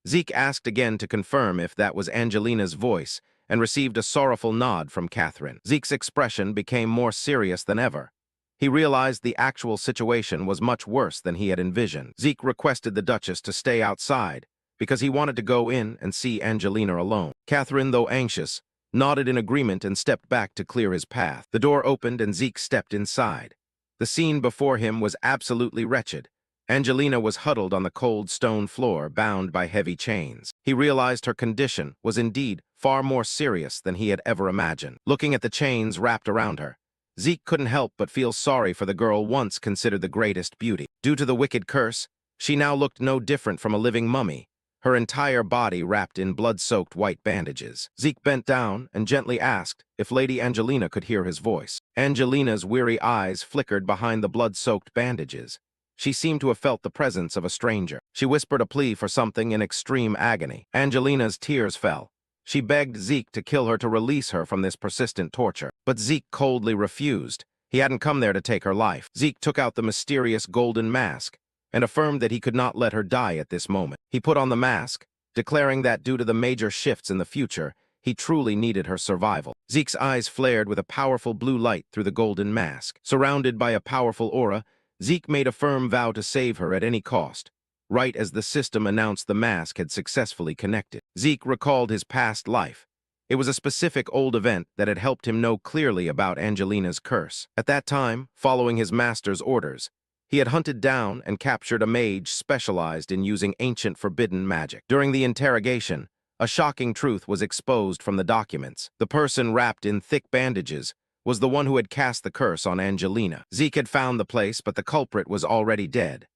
Zeke asked again to confirm if that was Angelina's voice, and received a sorrowful nod from Catherine. Zeke's expression became more serious than ever. He realized the actual situation was much worse than he had envisioned. Zeke requested the Duchess to stay outside, because he wanted to go in and see Angelina alone. Catherine, though anxious, nodded in agreement and stepped back to clear his path. The door opened and Zeke stepped inside. The scene before him was absolutely wretched. Angelina was huddled on the cold stone floor, bound by heavy chains. He realized her condition was indeed far more serious than he had ever imagined. Looking at the chains wrapped around her, Zeke couldn't help but feel sorry for the girl once considered the greatest beauty. Due to the wicked curse, she now looked no different from a living mummy, her entire body wrapped in blood-soaked white bandages. Zeke bent down and gently asked if Lady Angelina could hear his voice. Angelina's weary eyes flickered behind the blood-soaked bandages. She seemed to have felt the presence of a stranger. She whispered a plea for something in extreme agony. Angelina's tears fell. She begged Zeke to kill her to release her from this persistent torture. But Zeke coldly refused. He hadn't come there to take her life. Zeke took out the mysterious golden mask and affirmed that he could not let her die at this moment. He put on the mask, declaring that due to the major shifts in the future, he truly needed her survival. Zeke's eyes flared with a powerful blue light through the golden mask. Surrounded by a powerful aura, Zeke made a firm vow to save her at any cost, right as the system announced the mask had successfully connected. Zeke recalled his past life. It was a specific old event that had helped him know clearly about Angelina's curse. At that time, following his master's orders, he had hunted down and captured a mage specialized in using ancient forbidden magic. During the interrogation, a shocking truth was exposed from the documents. The person wrapped in thick bandages was the one who had cast the curse on Angelina. Zeke had found the place, but the culprit was already dead.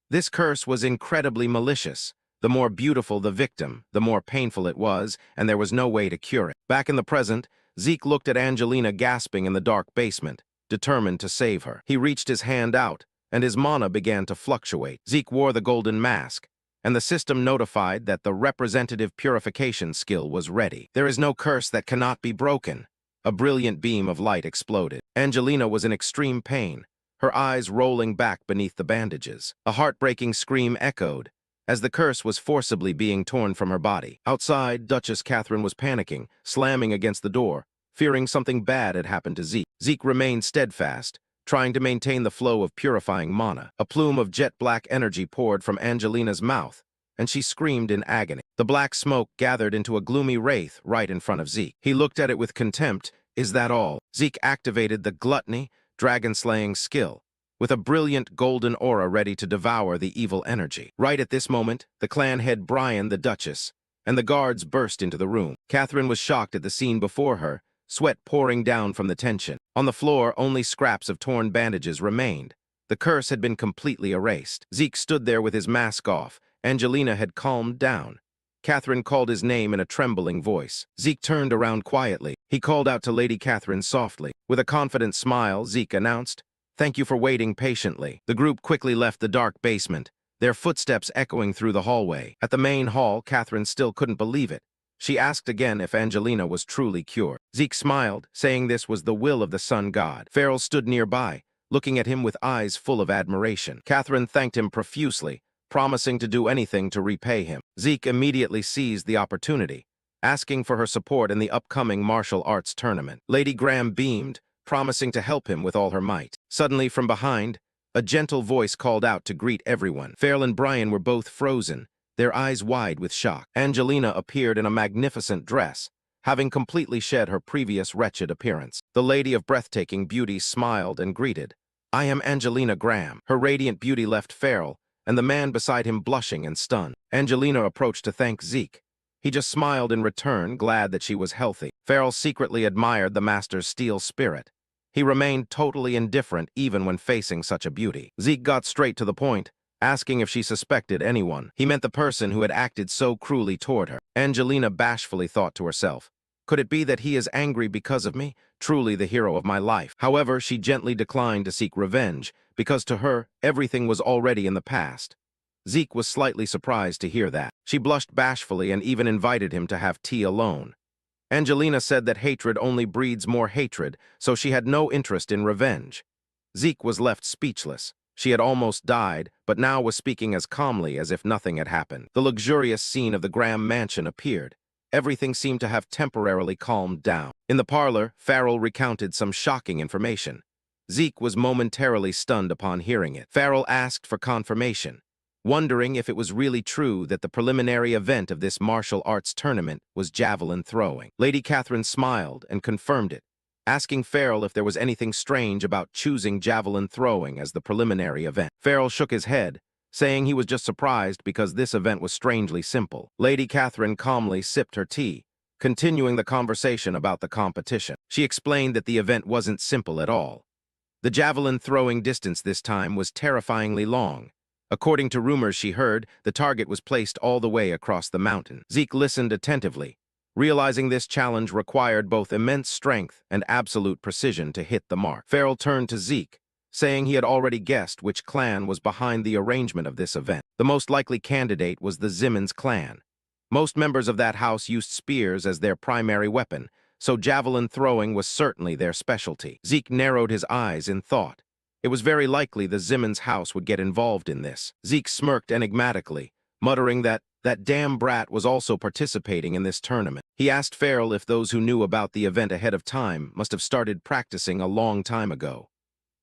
This curse was incredibly malicious. The more beautiful the victim, the more painful it was, and there was no way to cure it. Back in the present, Zeke looked at Angelina gasping in the dark basement, determined to save her. He reached his hand out, and his mana began to fluctuate. Zeke wore the golden mask, and the system notified that the representative purification skill was ready. There is no curse that cannot be broken. A brilliant beam of light exploded. Angelina was in extreme pain, her eyes rolling back beneath the bandages. A heartbreaking scream echoed as the curse was forcibly being torn from her body. Outside, Duchess Catherine was panicking, slamming against the door, fearing something bad had happened to Zeke. Zeke remained steadfast, trying to maintain the flow of purifying mana. A plume of jet-black energy poured from Angelina's mouth, and she screamed in agony. The black smoke gathered into a gloomy wraith right in front of Zeke. He looked at it with contempt. Is that all? Zeke activated the gluttony, dragon-slaying skill, with a brilliant golden aura ready to devour the evil energy. Right at this moment, the clan head Brian the Duchess, and the guards burst into the room. Catherine was shocked at the scene before her, sweat pouring down from the tension. On the floor, only scraps of torn bandages remained. The curse had been completely erased. Zeke stood there with his mask off. Angelina had calmed down. Catherine called his name in a trembling voice. Zeke turned around quietly. He called out to Lady Catherine softly. With a confident smile, Zeke announced, "Thank you for waiting patiently." The group quickly left the dark basement, their footsteps echoing through the hallway. At the main hall, Catherine still couldn't believe it. She asked again if Angelina was truly cured. Zeke smiled, saying this was the will of the sun god. Farrell stood nearby, looking at him with eyes full of admiration. Catherine thanked him profusely, promising to do anything to repay him. Zeke immediately seized the opportunity, asking for her support in the upcoming martial arts tournament. Lady Graham beamed, promising to help him with all her might. Suddenly, from behind, a gentle voice called out to greet everyone. Farrell and Brian were both frozen, their eyes wide with shock. Angelina appeared in a magnificent dress, having completely shed her previous wretched appearance. The lady of breathtaking beauty smiled and greeted. "I am Angelina Graham." Her radiant beauty left Farrell, and the man beside him blushing and stunned. Angelina approached to thank Zeke. He just smiled in return, glad that she was healthy. Farrell secretly admired the master's steel spirit. He remained totally indifferent even when facing such a beauty. Zeke got straight to the point, asking if she suspected anyone. He meant the person who had acted so cruelly toward her. Angelina bashfully thought to herself, could it be that he is angry because of me, truly the hero of my life? However, she gently declined to seek revenge, because to her, everything was already in the past. Zeke was slightly surprised to hear that. She blushed bashfully and even invited him to have tea alone. Angelina said that hatred only breeds more hatred, so she had no interest in revenge. Zeke was left speechless. She had almost died, but now was speaking as calmly as if nothing had happened. The luxurious scene of the Graham mansion appeared. Everything seemed to have temporarily calmed down. In the parlor, Farrell recounted some shocking information. Zeke was momentarily stunned upon hearing it. Farrell asked for confirmation, wondering if it was really true that the preliminary event of this martial arts tournament was javelin throwing. Lady Catherine smiled and confirmed it, asking Farrell if there was anything strange about choosing javelin throwing as the preliminary event. Farrell shook his head, saying he was just surprised because this event was strangely simple. Lady Catherine calmly sipped her tea, continuing the conversation about the competition. She explained that the event wasn't simple at all. The javelin throwing distance this time was terrifyingly long. According to rumors she heard, the target was placed all the way across the mountain. Zeke listened attentively, realizing this challenge required both immense strength and absolute precision to hit the mark. Farrell turned to Zeke, saying he had already guessed which clan was behind the arrangement of this event. The most likely candidate was the Zimmons clan. Most members of that house used spears as their primary weapon, so javelin throwing was certainly their specialty. Zeke narrowed his eyes in thought. It was very likely the Zimmons house would get involved in this. Zeke smirked enigmatically, muttering that damn brat was also participating in this tournament. He asked Farrell if those who knew about the event ahead of time must have started practicing a long time ago.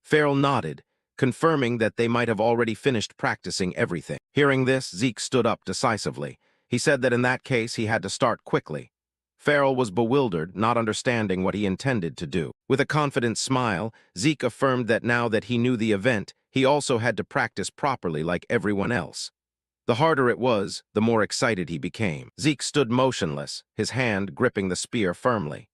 Farrell nodded, confirming that they might have already finished practicing everything. Hearing this, Zeke stood up decisively. He said that in that case he had to start quickly. Farrell was bewildered, not understanding what he intended to do. With a confident smile, Zeke affirmed that now that he knew the event, he also had to practice properly like everyone else. The harder it was, the more excited he became. Zeke stood motionless, his hand gripping the spear firmly.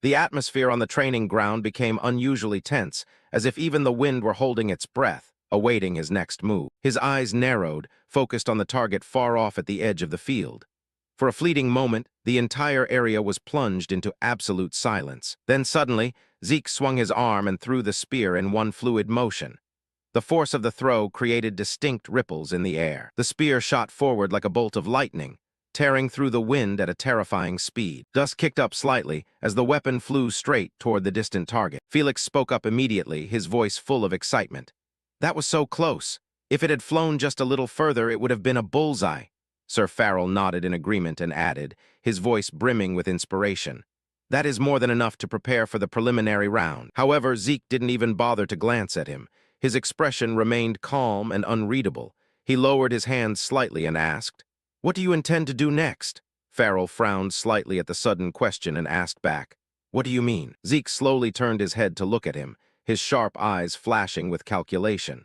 The atmosphere on the training ground became unusually tense, as if even the wind were holding its breath, awaiting his next move. His eyes narrowed, focused on the target far off at the edge of the field. For a fleeting moment, the entire area was plunged into absolute silence. Then suddenly, Zeke swung his arm and threw the spear in one fluid motion. The force of the throw created distinct ripples in the air. The spear shot forward like a bolt of lightning, tearing through the wind at a terrifying speed. Dust kicked up slightly as the weapon flew straight toward the distant target. Felix spoke up immediately, his voice full of excitement. That was so close. If it had flown just a little further, it would have been a bullseye. Sir Farrell nodded in agreement and added, his voice brimming with inspiration. That is more than enough to prepare for the preliminary round. However, Zeke didn't even bother to glance at him. His expression remained calm and unreadable. He lowered his hands slightly and asked, "What do you intend to do next?" Farrell frowned slightly at the sudden question and asked back, "What do you mean?" Zeke slowly turned his head to look at him, his sharp eyes flashing with calculation.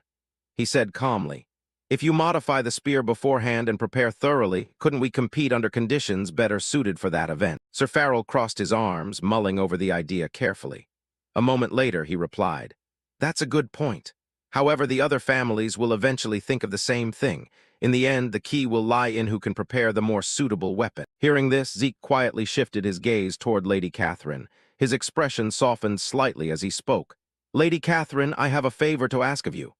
He said calmly, "If you modify the spear beforehand and prepare thoroughly, couldn't we compete under conditions better suited for that event?" Sir Farrell crossed his arms, mulling over the idea carefully. A moment later, he replied, "That's a good point. However, the other families will eventually think of the same thing. In the end, the key will lie in who can prepare the more suitable weapon." Hearing this, Zeke quietly shifted his gaze toward Lady Catherine. His expression softened slightly as he spoke. "Lady Catherine, I have a favor to ask of you."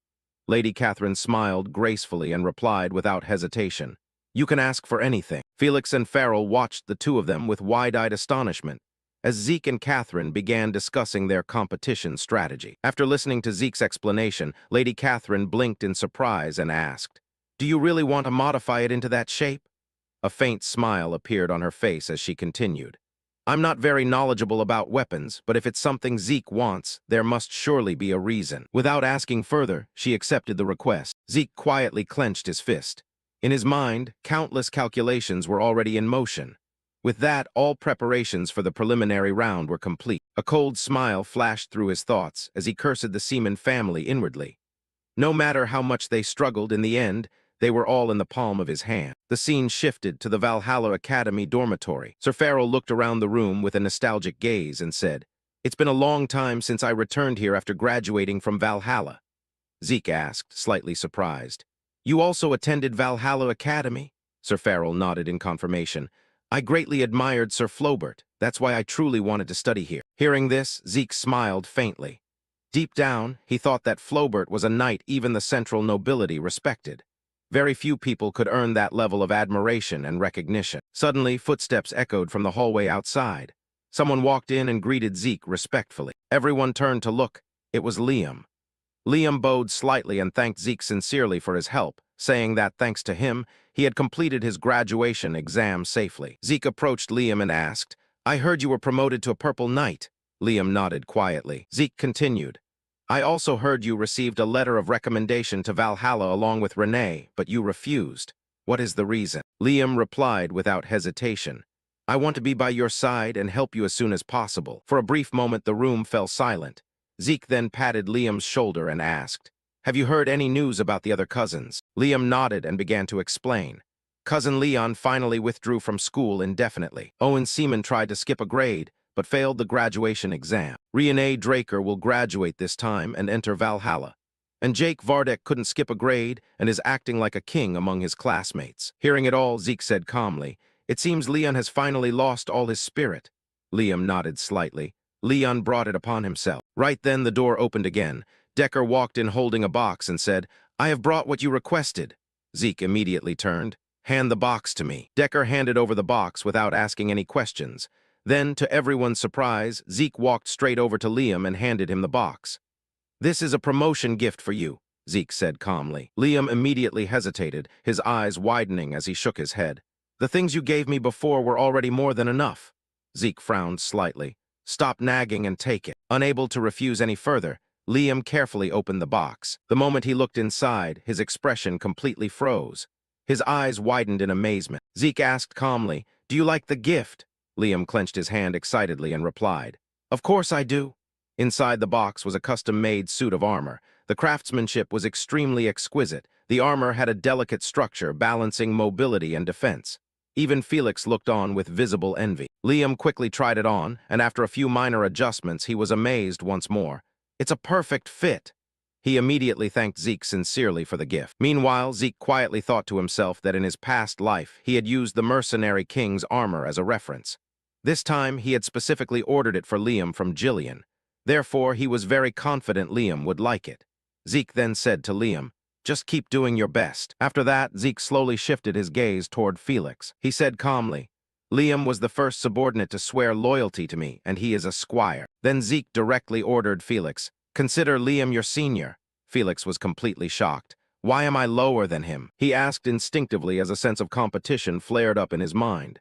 Lady Catherine smiled gracefully and replied without hesitation, "You can ask for anything." Felix and Farrell watched the two of them with wide-eyed astonishment as Zeke and Catherine began discussing their competition strategy. After listening to Zeke's explanation, Lady Catherine blinked in surprise and asked, "Do you really want to modify it into that shape?" A faint smile appeared on her face as she continued, "I'm not very knowledgeable about weapons, but if it's something Zeke wants, there must surely be a reason." Without asking further, she accepted the request. Zeke quietly clenched his fist. In his mind, countless calculations were already in motion. With that, all preparations for the preliminary round were complete. A cold smile flashed through his thoughts as he cursed the Seaman family inwardly. No matter how much they struggled in the end, They were all in the palm of his hand. The scene shifted to the Valhalla Academy dormitory. Sir Farrell looked around the room with a nostalgic gaze and said, "It's been a long time since I returned here after graduating from Valhalla." Zeke asked, slightly surprised. "You also attended Valhalla Academy?" Sir Farrell nodded in confirmation. "I greatly admired Sir Flobert. That's why I truly wanted to study here." Hearing this, Zeke smiled faintly. Deep down, he thought that Flobert was a knight even the central nobility respected. Very few people could earn that level of admiration and recognition. Suddenly, footsteps echoed from the hallway outside. Someone walked in and greeted Zeke respectfully. Everyone turned to look. It was Liam. Liam bowed slightly and thanked Zeke sincerely for his help, saying that, thanks to him, he had completed his graduation exam safely. Zeke approached Liam and asked, "I heard you were promoted to a Purple Knight." Liam nodded quietly. Zeke continued, "I also heard you received a letter of recommendation to Valhalla along with Renee, but you refused. What is the reason?" Liam replied without hesitation, "I want to be by your side and help you as soon as possible." For a brief moment, the room fell silent. Zeke then patted Liam's shoulder and asked, "Have you heard any news about the other cousins?" Liam nodded and began to explain. Cousin Leon finally withdrew from school indefinitely. Owen Seaman tried to skip a grade, but failed the graduation exam. Renee Draker will graduate this time and enter Valhalla. And Jake Vardek couldn't skip a grade and is acting like a king among his classmates. Hearing it all, Zeke said calmly, "It seems Leon has finally lost all his spirit." Liam nodded slightly. Leon brought it upon himself. Right then, the door opened again. Decker walked in holding a box and said, "I have brought what you requested." Zeke immediately turned. "Hand the box to me." Decker handed over the box without asking any questions. Then, to everyone's surprise, Zeke walked straight over to Liam and handed him the box. "This is a promotion gift for you," Zeke said calmly. Liam immediately hesitated, his eyes widening as he shook his head. "The things you gave me before were already more than enough." Zeke frowned slightly. "Stop nagging and take it." Unable to refuse any further, Liam carefully opened the box. The moment he looked inside, his expression completely froze. His eyes widened in amazement. Zeke asked calmly, "Do you like the gift?" Liam clenched his hand excitedly and replied, "Of course I do." Inside the box was a custom-made suit of armor. The craftsmanship was extremely exquisite. The armor had a delicate structure, balancing mobility and defense. Even Felix looked on with visible envy. Liam quickly tried it on, and after a few minor adjustments, he was amazed once more. "It's a perfect fit." He immediately thanked Zeke sincerely for the gift. Meanwhile, Zeke quietly thought to himself that in his past life, he had used the mercenary king's armor as a reference. This time, he had specifically ordered it for Liam from Jillian. Therefore, he was very confident Liam would like it. Zeke then said to Liam, "Just keep doing your best." After that, Zeke slowly shifted his gaze toward Felix. He said calmly, "Liam was the first subordinate to swear loyalty to me, and he is a squire." Then Zeke directly ordered Felix, "Consider Liam your senior." Felix was completely shocked. "Why am I lower than him?" he asked instinctively as a sense of competition flared up in his mind.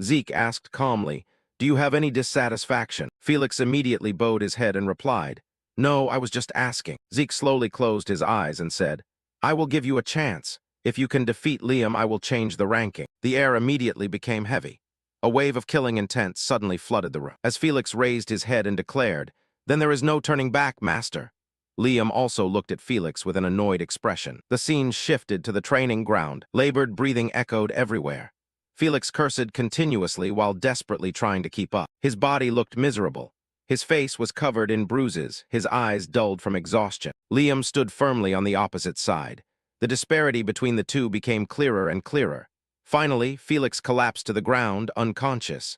Zeke asked calmly, "Do you have any dissatisfaction?" Felix immediately bowed his head and replied, "No, I was just asking." Zeke slowly closed his eyes and said, "I will give you a chance. If you can defeat Liam, I will change the ranking." The air immediately became heavy. A wave of killing intent suddenly flooded the room. As Felix raised his head and declared, "Then there is no turning back, master." Liam also looked at Felix with an annoyed expression. The scene shifted to the training ground. Labored breathing echoed everywhere. Felix cursed continuously while desperately trying to keep up. His body looked miserable. His face was covered in bruises, his eyes dulled from exhaustion. Liam stood firmly on the opposite side. The disparity between the two became clearer and clearer. Finally, Felix collapsed to the ground, unconscious.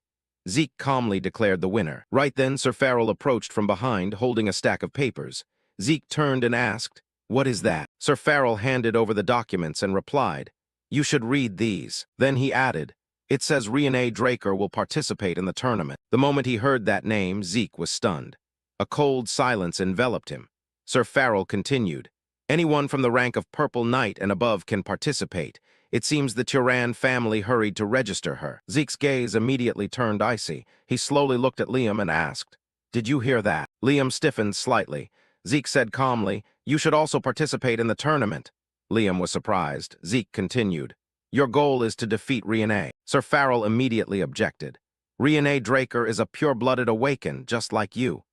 Zeke calmly declared the winner. Right then, Sir Farrell approached from behind, holding a stack of papers. Zeke turned and asked, "What is that?" Sir Farrell handed over the documents and replied, "You should read these." Then he added, "It says Renee Draker will participate in the tournament." The moment he heard that name, Zeke was stunned. A cold silence enveloped him. Sir Farrell continued, "Anyone from the rank of Purple Knight and above can participate. It seems the Turan family hurried to register her." Zeke's gaze immediately turned icy. He slowly looked at Liam and asked, "Did you hear that?" Liam stiffened slightly. Zeke said calmly, "You should also participate in the tournament." Liam was surprised. Zeke continued, "Your goal is to defeat Renee." Sir Farrell immediately objected. "Renee Draker is a pure-blooded awakened, just like you.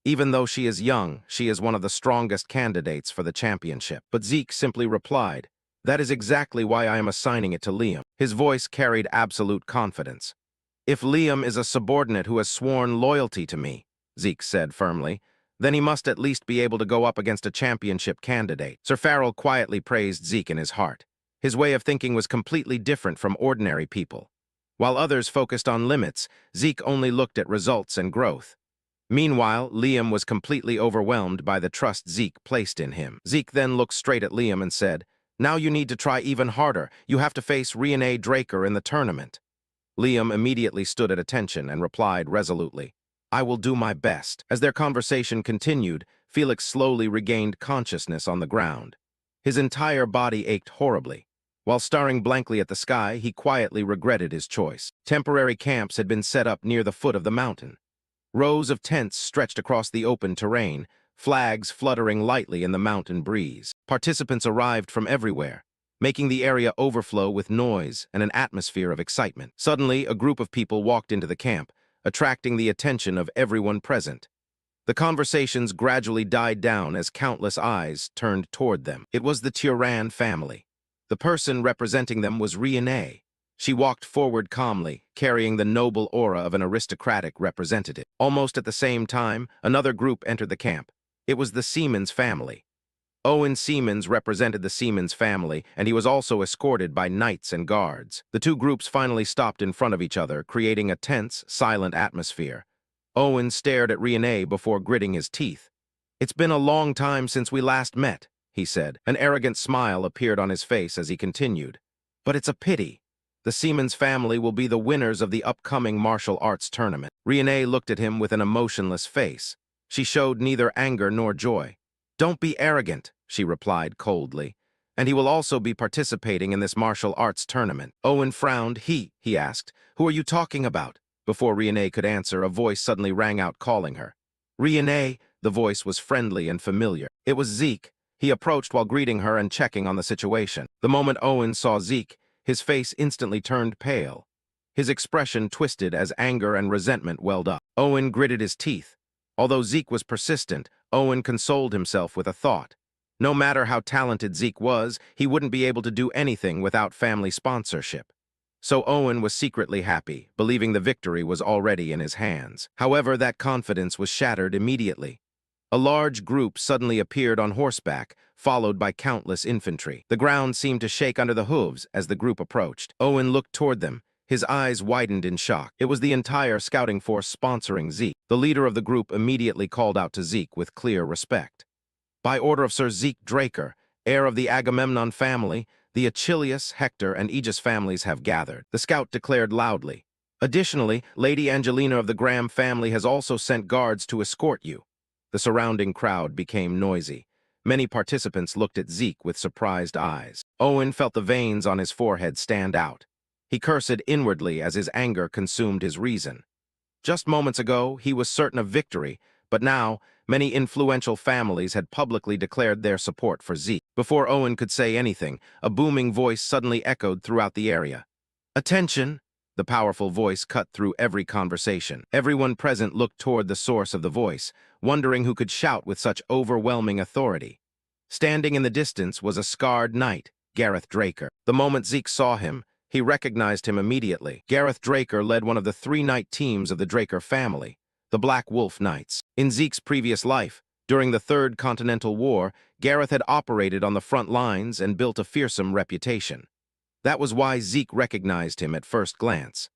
Even though she is young, she is one of the strongest candidates for the championship." But Zeke simply replied, That is exactly why I am assigning it to Liam. His voice carried absolute confidence. If Liam is a subordinate who has sworn loyalty to me, Zeke said firmly, then he must at least be able to go up against a championship candidate. Sir Farrell quietly praised Zeke in his heart. His way of thinking was completely different from ordinary people. While others focused on limits, Zeke only looked at results and growth. Meanwhile, Liam was completely overwhelmed by the trust Zeke placed in him. Zeke then looked straight at Liam and said, "Now you need to try even harder. You have to face Renee Draker in the tournament." Liam immediately stood at attention and replied resolutely, "I will do my best." As their conversation continued, Felix slowly regained consciousness on the ground. His entire body ached horribly. While staring blankly at the sky, he quietly regretted his choice. Temporary camps had been set up near the foot of the mountain. Rows of tents stretched across the open terrain, flags fluttering lightly in the mountain breeze. Participants arrived from everywhere, making the area overflow with noise and an atmosphere of excitement. Suddenly, a group of people walked into the camp, attracting the attention of everyone present. The conversations gradually died down as countless eyes turned toward them. It was the Turan family. The person representing them was Renee. She walked forward calmly, carrying the noble aura of an aristocratic representative. Almost at the same time, another group entered the camp. It was the Siemens family. Owen Siemens represented the Siemens family, and he was also escorted by knights and guards. The two groups finally stopped in front of each other, creating a tense, silent atmosphere. Owen stared at Renee before gritting his teeth. "It's been a long time since we last met," he said. An arrogant smile appeared on his face as he continued. "But it's a pity. The Siemens family will be the winners of the upcoming martial arts tournament." Renee looked at him with an emotionless face. She showed neither anger nor joy. "Don't be arrogant," she replied coldly. "And he will also be participating in this martial arts tournament." Owen frowned. He asked, "Who are you talking about?" Before Renee could answer, a voice suddenly rang out calling her. "Renee," the voice was friendly and familiar. It was Zeke. He approached while greeting her and checking on the situation. The moment Owen saw Zeke, his face instantly turned pale. His expression twisted as anger and resentment welled up. Owen gritted his teeth. Although Zeke was persistent, Owen consoled himself with a thought. No matter how talented Zeke was, he wouldn't be able to do anything without family sponsorship. So Owen was secretly happy, believing the victory was already in his hands. However, that confidence was shattered immediately. A large group suddenly appeared on horseback, followed by countless infantry. The ground seemed to shake under the hooves as the group approached. Owen looked toward them. His eyes widened in shock. It was the entire scouting force sponsoring Zeke. The leader of the group immediately called out to Zeke with clear respect. "By order of Sir Zeke Draker, heir of the Agamemnon family, the Achilles, Hector, and Aegis families have gathered," the scout declared loudly. "Additionally, Lady Angelina of the Graham family has also sent guards to escort you." The surrounding crowd became noisy. Many participants looked at Zeke with surprised eyes. Owen felt the veins on his forehead stand out. He cursed inwardly as his anger consumed his reason. Just moments ago, he was certain of victory, but now, many influential families had publicly declared their support for Zeke. Before Owen could say anything, a booming voice suddenly echoed throughout the area. "Attention!" The powerful voice cut through every conversation. Everyone present looked toward the source of the voice, wondering who could shout with such overwhelming authority. Standing in the distance was a scarred knight, Gareth Draker. The moment Zeke saw him, he recognized him immediately. Gareth Draker led one of the three-knight teams of the Draker family, the Black Wolf Knights. In Zeke's previous life, during the Third Continental War, Gareth had operated on the front lines and built a fearsome reputation. That was why Zeke recognized him at first glance.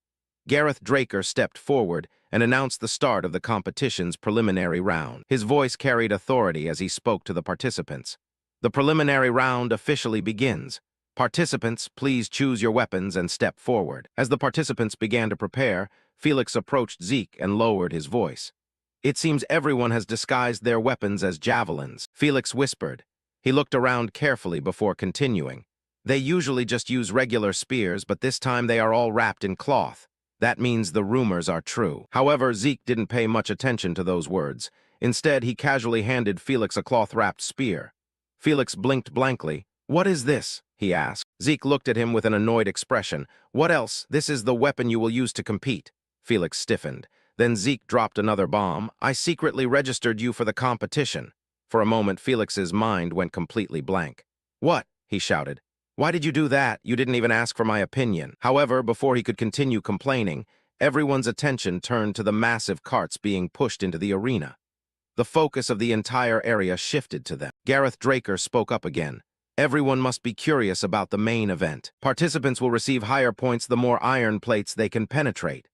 Gareth Draker stepped forward and announced the start of the competition's preliminary round. His voice carried authority as he spoke to the participants. "The preliminary round officially begins. Participants, please choose your weapons and step forward." As the participants began to prepare, Felix approached Zeke and lowered his voice. "It seems everyone has disguised their weapons as javelins," Felix whispered. He looked around carefully before continuing. "They usually just use regular spears, but this time they are all wrapped in cloth. That means the rumors are true." However, Zeke didn't pay much attention to those words. Instead, he casually handed Felix a cloth-wrapped spear. Felix blinked blankly. "What is this?" he asked. Zeke looked at him with an annoyed expression. "What else? This is the weapon you will use to compete." Felix stiffened. Then Zeke dropped another bomb. "I secretly registered you for the competition." For a moment, Felix's mind went completely blank. "What?" he shouted. Why did you do that? You didn't even ask for my opinion. However, before he could continue complaining, everyone's attention turned to the massive carts being pushed into the arena. The focus of the entire area shifted to them. Gareth Draker spoke up again. Everyone must be curious about the main event. Participants will receive higher points the more iron plates they can penetrate.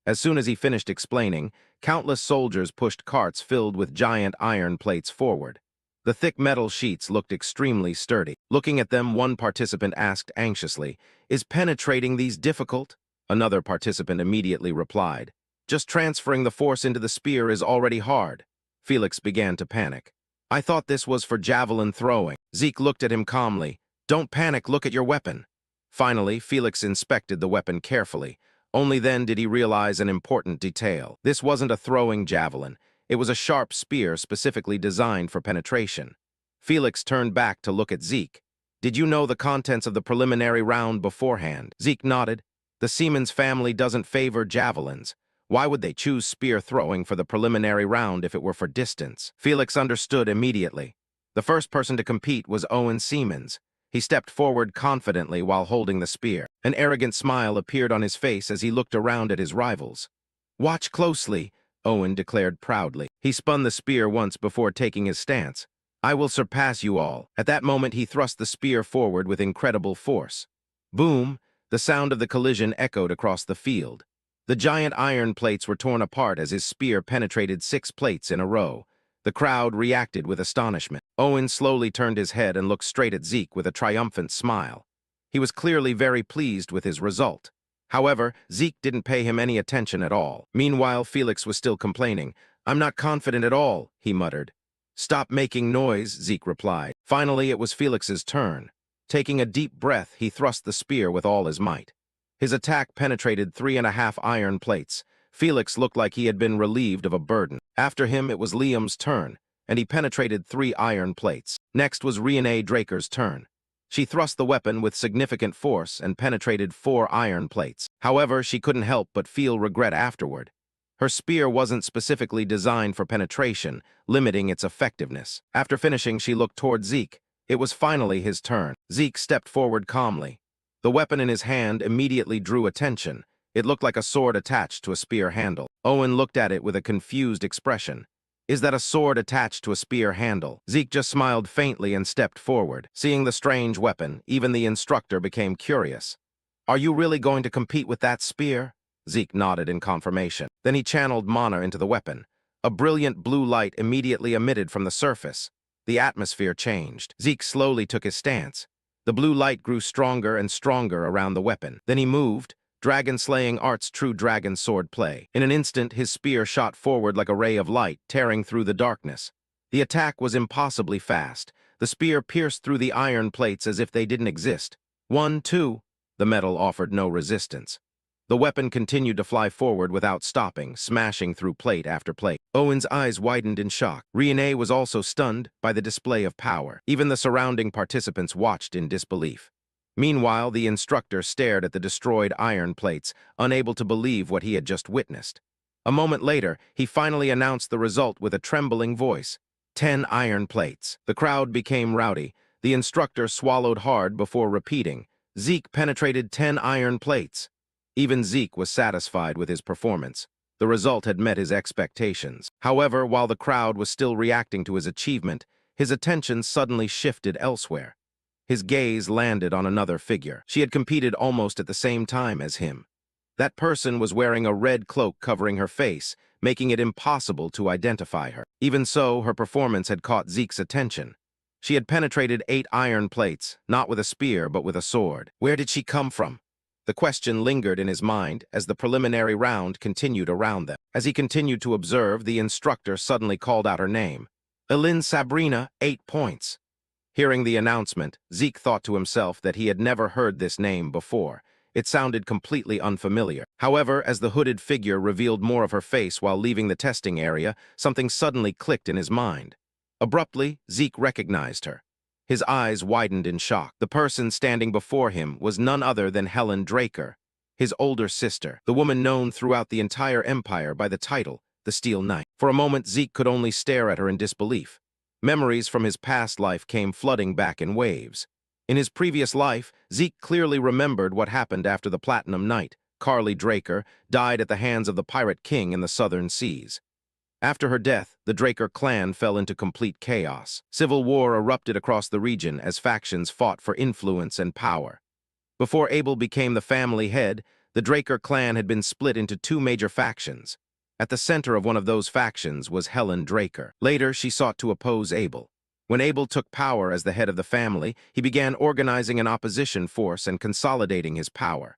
As soon as he finished explaining, countless soldiers pushed carts filled with giant iron plates forward. The thick metal sheets looked extremely sturdy. Looking at them, one participant asked anxiously, "Is penetrating these difficult?" Another participant immediately replied, "Just transferring the force into the spear is already hard." Felix began to panic. "I thought this was for javelin throwing." Zeke looked at him calmly. "Don't panic, look at your weapon." Finally, Felix inspected the weapon carefully. Only then did he realize an important detail. This wasn't a throwing javelin. It was a sharp spear specifically designed for penetration. Felix turned back to look at Zeke. "Did you know the contents of the preliminary round beforehand?" Zeke nodded. "The Siemens family doesn't favor javelins. Why would they choose spear throwing for the preliminary round if it were for distance?" Felix understood immediately. The first person to compete was Owen Siemens. He stepped forward confidently while holding the spear. An arrogant smile appeared on his face as he looked around at his rivals. "Watch closely," Owen declared proudly. He spun the spear once before taking his stance. "I will surpass you all." At that moment, he thrust the spear forward with incredible force. Boom! The sound of the collision echoed across the field. The giant iron plates were torn apart as his spear penetrated 6 plates in a row. The crowd reacted with astonishment. Owen slowly turned his head and looked straight at Zeke with a triumphant smile. He was clearly very pleased with his result. However, Zeke didn't pay him any attention at all. Meanwhile, Felix was still complaining. "I'm not confident at all," he muttered. "Stop making noise," Zeke replied. Finally, it was Felix's turn. Taking a deep breath, he thrust the spear with all his might. His attack penetrated 3.5 iron plates. Felix looked like he had been relieved of a burden. After him, it was Liam's turn, and he penetrated 3 iron plates. Next was Renee Draker's turn. She thrust the weapon with significant force and penetrated 4 iron plates. However, she couldn't help but feel regret afterward. Her spear wasn't specifically designed for penetration, limiting its effectiveness. After finishing, she looked toward Zeke. It was finally his turn. Zeke stepped forward calmly. The weapon in his hand immediately drew attention. It looked like a sword attached to a spear handle. Owen looked at it with a confused expression. "Is that a sword attached to a spear handle?" Zeke just smiled faintly and stepped forward. Seeing the strange weapon, even the instructor became curious. "Are you really going to compete with that spear?" Zeke nodded in confirmation. Then he channeled mana into the weapon. A brilliant blue light immediately emitted from the surface. The atmosphere changed. Zeke slowly took his stance. The blue light grew stronger and stronger around the weapon. Then he moved, dragon-slaying art's true dragon sword play. In an instant, his spear shot forward like a ray of light, tearing through the darkness. The attack was impossibly fast. The spear pierced through the iron plates as if they didn't exist. 1, 2. The metal offered no resistance. The weapon continued to fly forward without stopping, smashing through plate after plate. Owen's eyes widened in shock. Renee was also stunned by the display of power. Even the surrounding participants watched in disbelief. Meanwhile, the instructor stared at the destroyed iron plates, unable to believe what he had just witnessed. A moment later, he finally announced the result with a trembling voice. 10 iron plates. The crowd became rowdy. The instructor swallowed hard before repeating, "Zeke penetrated 10 iron plates." Even Zeke was satisfied with his performance. The result had met his expectations. However, while the crowd was still reacting to his achievement, his attention suddenly shifted elsewhere. His gaze landed on another figure. She had competed almost at the same time as him. That person was wearing a red cloak covering her face, making it impossible to identify her. Even so, her performance had caught Zeke's attention. She had penetrated 8 iron plates, not with a spear but with a sword. Where did she come from? The question lingered in his mind as the preliminary round continued around them. As he continued to observe, the instructor suddenly called out her name. "Elin Sabrina, 8 points." Hearing the announcement, Zeke thought to himself that he had never heard this name before. It sounded completely unfamiliar. However, as the hooded figure revealed more of her face while leaving the testing area, something suddenly clicked in his mind. Abruptly, Zeke recognized her. His eyes widened in shock. The person standing before him was none other than Helen Draker, his older sister, the woman known throughout the entire empire by the title, the Steel Knight. For a moment, Zeke could only stare at her in disbelief. Memories from his past life came flooding back in waves. In his previous life, Zeke clearly remembered what happened after the Platinum Knight, Carly Draker, died at the hands of the Pirate King in the Southern Seas. After her death, the Draker clan fell into complete chaos. Civil war erupted across the region as factions fought for influence and power. Before Abel became the family head, the Draker clan had been split into two major factions. At the center of one of those factions was Helen Draker. Later, she sought to oppose Abel. When Abel took power as the head of the family, he began organizing an opposition force and consolidating his power.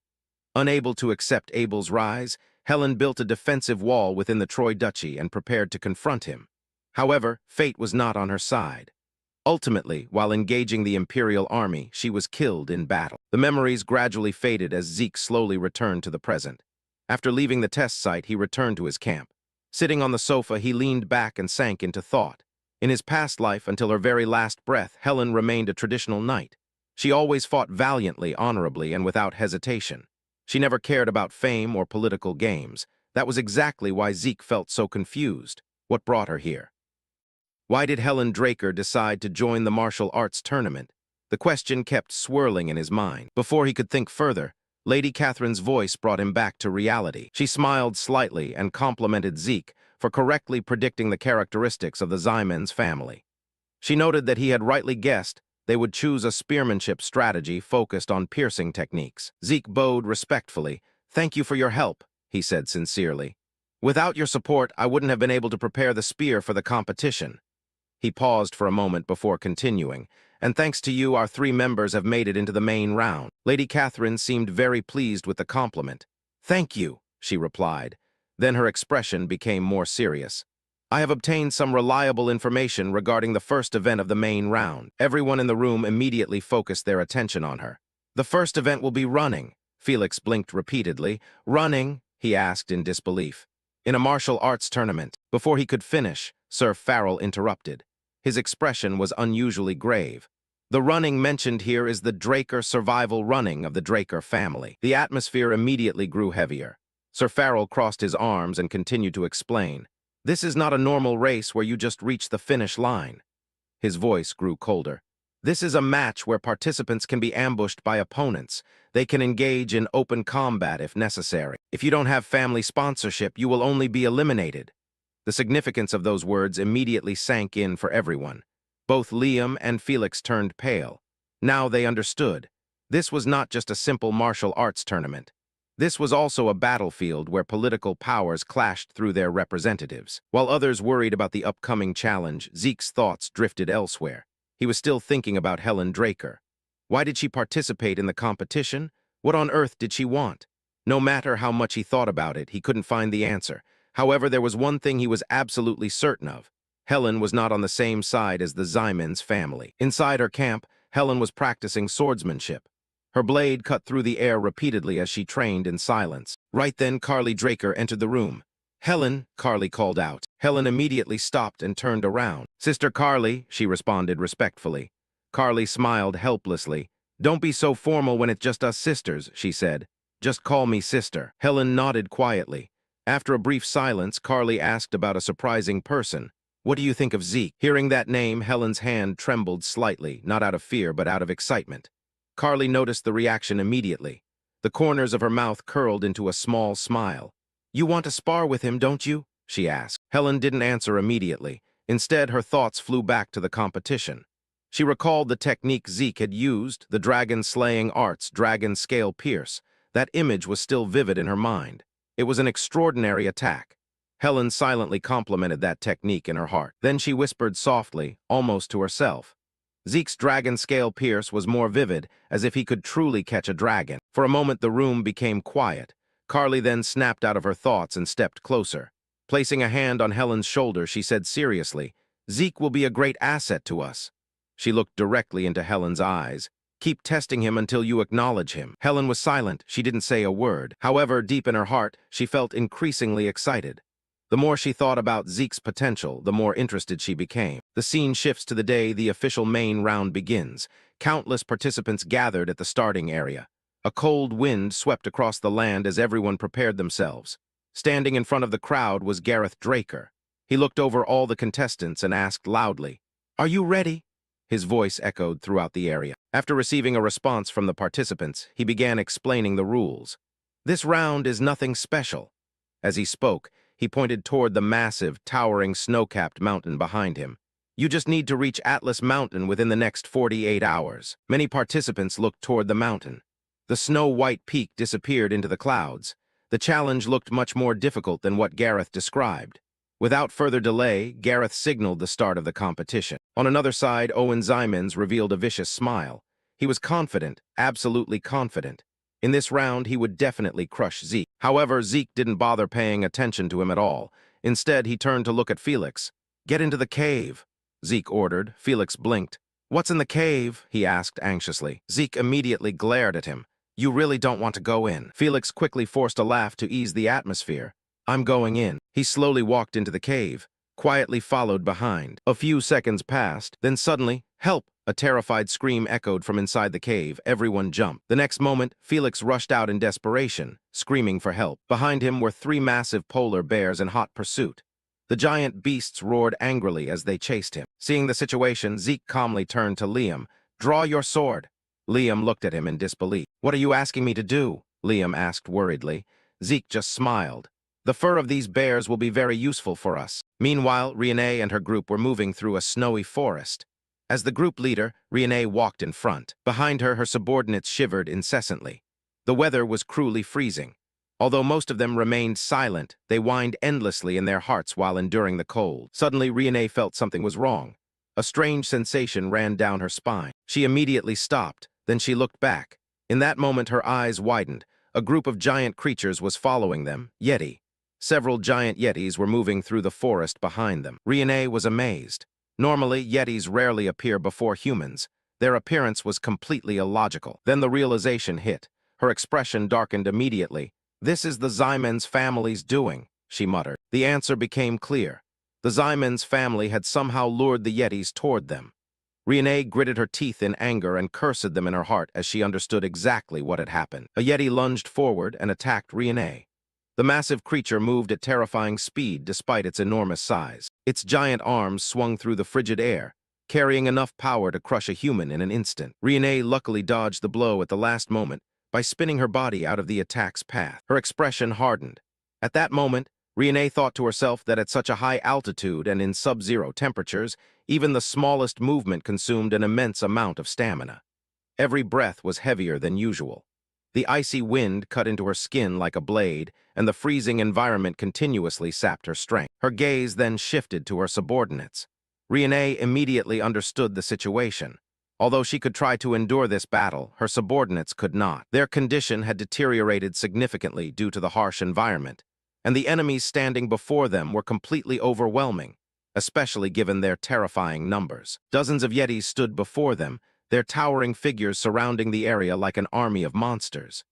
Unable to accept Abel's rise, Helen built a defensive wall within the Troy Duchy and prepared to confront him. However, fate was not on her side. Ultimately, while engaging the Imperial army, she was killed in battle. The memories gradually faded as Zeke slowly returned to the present. After leaving the test site, he returned to his camp. Sitting on the sofa, he leaned back and sank into thought. In his past life, until her very last breath, Helen remained a traditional knight. She always fought valiantly, honorably, and without hesitation. She never cared about fame or political games. That was exactly why Zeke felt so confused. What brought her here? Why did Helen Draker decide to join the martial arts tournament? The question kept swirling in his mind. Before he could think further, Lady Catherine's voice brought him back to reality. She smiled slightly and complimented Zeke for correctly predicting the characteristics of the Zyman's family. She noted that he had rightly guessed they would choose a spearmanship strategy focused on piercing techniques. Zeke bowed respectfully. "Thank you for your help," he said sincerely. "Without your support, I wouldn't have been able to prepare the spear for the competition." He paused for a moment before continuing. "And thanks to you, our 3 members have made it into the main round." Lady Catherine seemed very pleased with the compliment. "Thank you," she replied. Then her expression became more serious. "I have obtained some reliable information regarding the first event of the main round." Everyone in the room immediately focused their attention on her. "The first event will be running." Felix blinked repeatedly. "Running?" he asked in disbelief. "In a martial arts tournament." Before he could finish, Sir Farrell interrupted. His expression was unusually grave. "The running mentioned here is the Draker survival running of the Draker family." The atmosphere immediately grew heavier. Sir Farrell crossed his arms and continued to explain. "This is not a normal race where you just reach the finish line." His voice grew colder. "This is a match where participants can be ambushed by opponents. They can engage in open combat if necessary. If you don't have family sponsorship, you will only be eliminated." The significance of those words immediately sank in for everyone. Both Liam and Felix turned pale. Now they understood. This was not just a simple martial arts tournament. This was also a battlefield where political powers clashed through their representatives. While others worried about the upcoming challenge, Zeke's thoughts drifted elsewhere. He was still thinking about Helen Draker. Why did she participate in the competition? What on earth did she want? No matter how much he thought about it, he couldn't find the answer. However, there was one thing he was absolutely certain of. Helen was not on the same side as the Zyman's family. Inside her camp, Helen was practicing swordsmanship. Her blade cut through the air repeatedly as she trained in silence. Right then, Carly Draker entered the room. "Helen," Carly called out. Helen immediately stopped and turned around. "Sister Carly," she responded respectfully. Carly smiled helplessly. "Don't be so formal when it's just us sisters," she said. "Just call me sister." Helen nodded quietly. After a brief silence, Carly asked about a surprising person. "What do you think of Zeke?" Hearing that name, Helen's hand trembled slightly, not out of fear but out of excitement. Carly noticed the reaction immediately. The corners of her mouth curled into a small smile. "You want to spar with him, don't you?" she asked. Helen didn't answer immediately. Instead, her thoughts flew back to the competition. She recalled the technique Zeke had used, the dragon-slaying arts, dragon scale pierce. That image was still vivid in her mind. It was an extraordinary attack. Helen silently complimented that technique in her heart. Then she whispered softly, almost to herself. Zeke's dragon scale pierce was more vivid, as if he could truly catch a dragon. For a moment the room became quiet. Carly then snapped out of her thoughts and stepped closer. Placing a hand on Helen's shoulder, she said seriously, "Zeke will be a great asset to us." She looked directly into Helen's eyes. "Keep testing him until you acknowledge him." Helen was silent. She didn't say a word. However, deep in her heart, she felt increasingly excited. The more she thought about Zeke's potential, the more interested she became. The scene shifts to the day the official main round begins. Countless participants gathered at the starting area. A cold wind swept across the land as everyone prepared themselves. Standing in front of the crowd was Gareth Draker. He looked over all the contestants and asked loudly, "Are you ready?" His voice echoed throughout the area. After receiving a response from the participants, he began explaining the rules. This round is nothing special. As he spoke, he pointed toward the massive, towering, snow-capped mountain behind him. You just need to reach Atlas Mountain within the next 48 hours. Many participants looked toward the mountain. The snow-white peak disappeared into the clouds. The challenge looked much more difficult than what Gareth described. Without further delay, Gareth signaled the start of the competition. On another side, Owen Zymans revealed a vicious smile. He was confident, absolutely confident. In this round, he would definitely crush Zeke. However, Zeke didn't bother paying attention to him at all. Instead, he turned to look at Felix. "Get into the cave," Zeke ordered. Felix blinked. "What's in the cave?" he asked anxiously. Zeke immediately glared at him. "You really don't want to go in." Felix quickly forced a laugh to ease the atmosphere. "I'm going in." He slowly walked into the cave, quietly followed behind. A few seconds passed, then suddenly, "Help!" A terrified scream echoed from inside the cave. Everyone jumped. The next moment, Felix rushed out in desperation, screaming for help. Behind him were 3 massive polar bears in hot pursuit. The giant beasts roared angrily as they chased him. Seeing the situation, Zeke calmly turned to Liam. "Draw your sword." Liam looked at him in disbelief. "What are you asking me to do?" Liam asked worriedly. Zeke just smiled. "The fur of these bears will be very useful for us." Meanwhile, Riene and her group were moving through a snowy forest. As the group leader, Riene walked in front. Behind her, her subordinates shivered incessantly. The weather was cruelly freezing. Although most of them remained silent, they whined endlessly in their hearts while enduring the cold. Suddenly, Riene felt something was wrong. A strange sensation ran down her spine. She immediately stopped. Then she looked back. In that moment, her eyes widened. A group of giant creatures was following them, Yeti. Several giant Yetis were moving through the forest behind them. Riene was amazed. Normally, Yetis rarely appear before humans. Their appearance was completely illogical. Then the realization hit. Her expression darkened immediately. "This is the Zymans family's doing," she muttered. The answer became clear. The Zymans family had somehow lured the Yetis toward them. Riene gritted her teeth in anger and cursed them in her heart as she understood exactly what had happened. A Yeti lunged forward and attacked Riene. The massive creature moved at terrifying speed despite its enormous size. Its giant arms swung through the frigid air, carrying enough power to crush a human in an instant. Riene luckily dodged the blow at the last moment by spinning her body out of the attack's path. Her expression hardened. At that moment, Riene thought to herself that at such a high altitude and in sub-zero temperatures, even the smallest movement consumed an immense amount of stamina. Every breath was heavier than usual. The icy wind cut into her skin like a blade, and the freezing environment continuously sapped her strength. Her gaze then shifted to her subordinates. Riene immediately understood the situation. Although she could try to endure this battle, her subordinates could not. Their condition had deteriorated significantly due to the harsh environment, and the enemies standing before them were completely overwhelming, especially given their terrifying numbers. Dozens of Yetis stood before them, their towering figures surrounding the area like an army of monsters.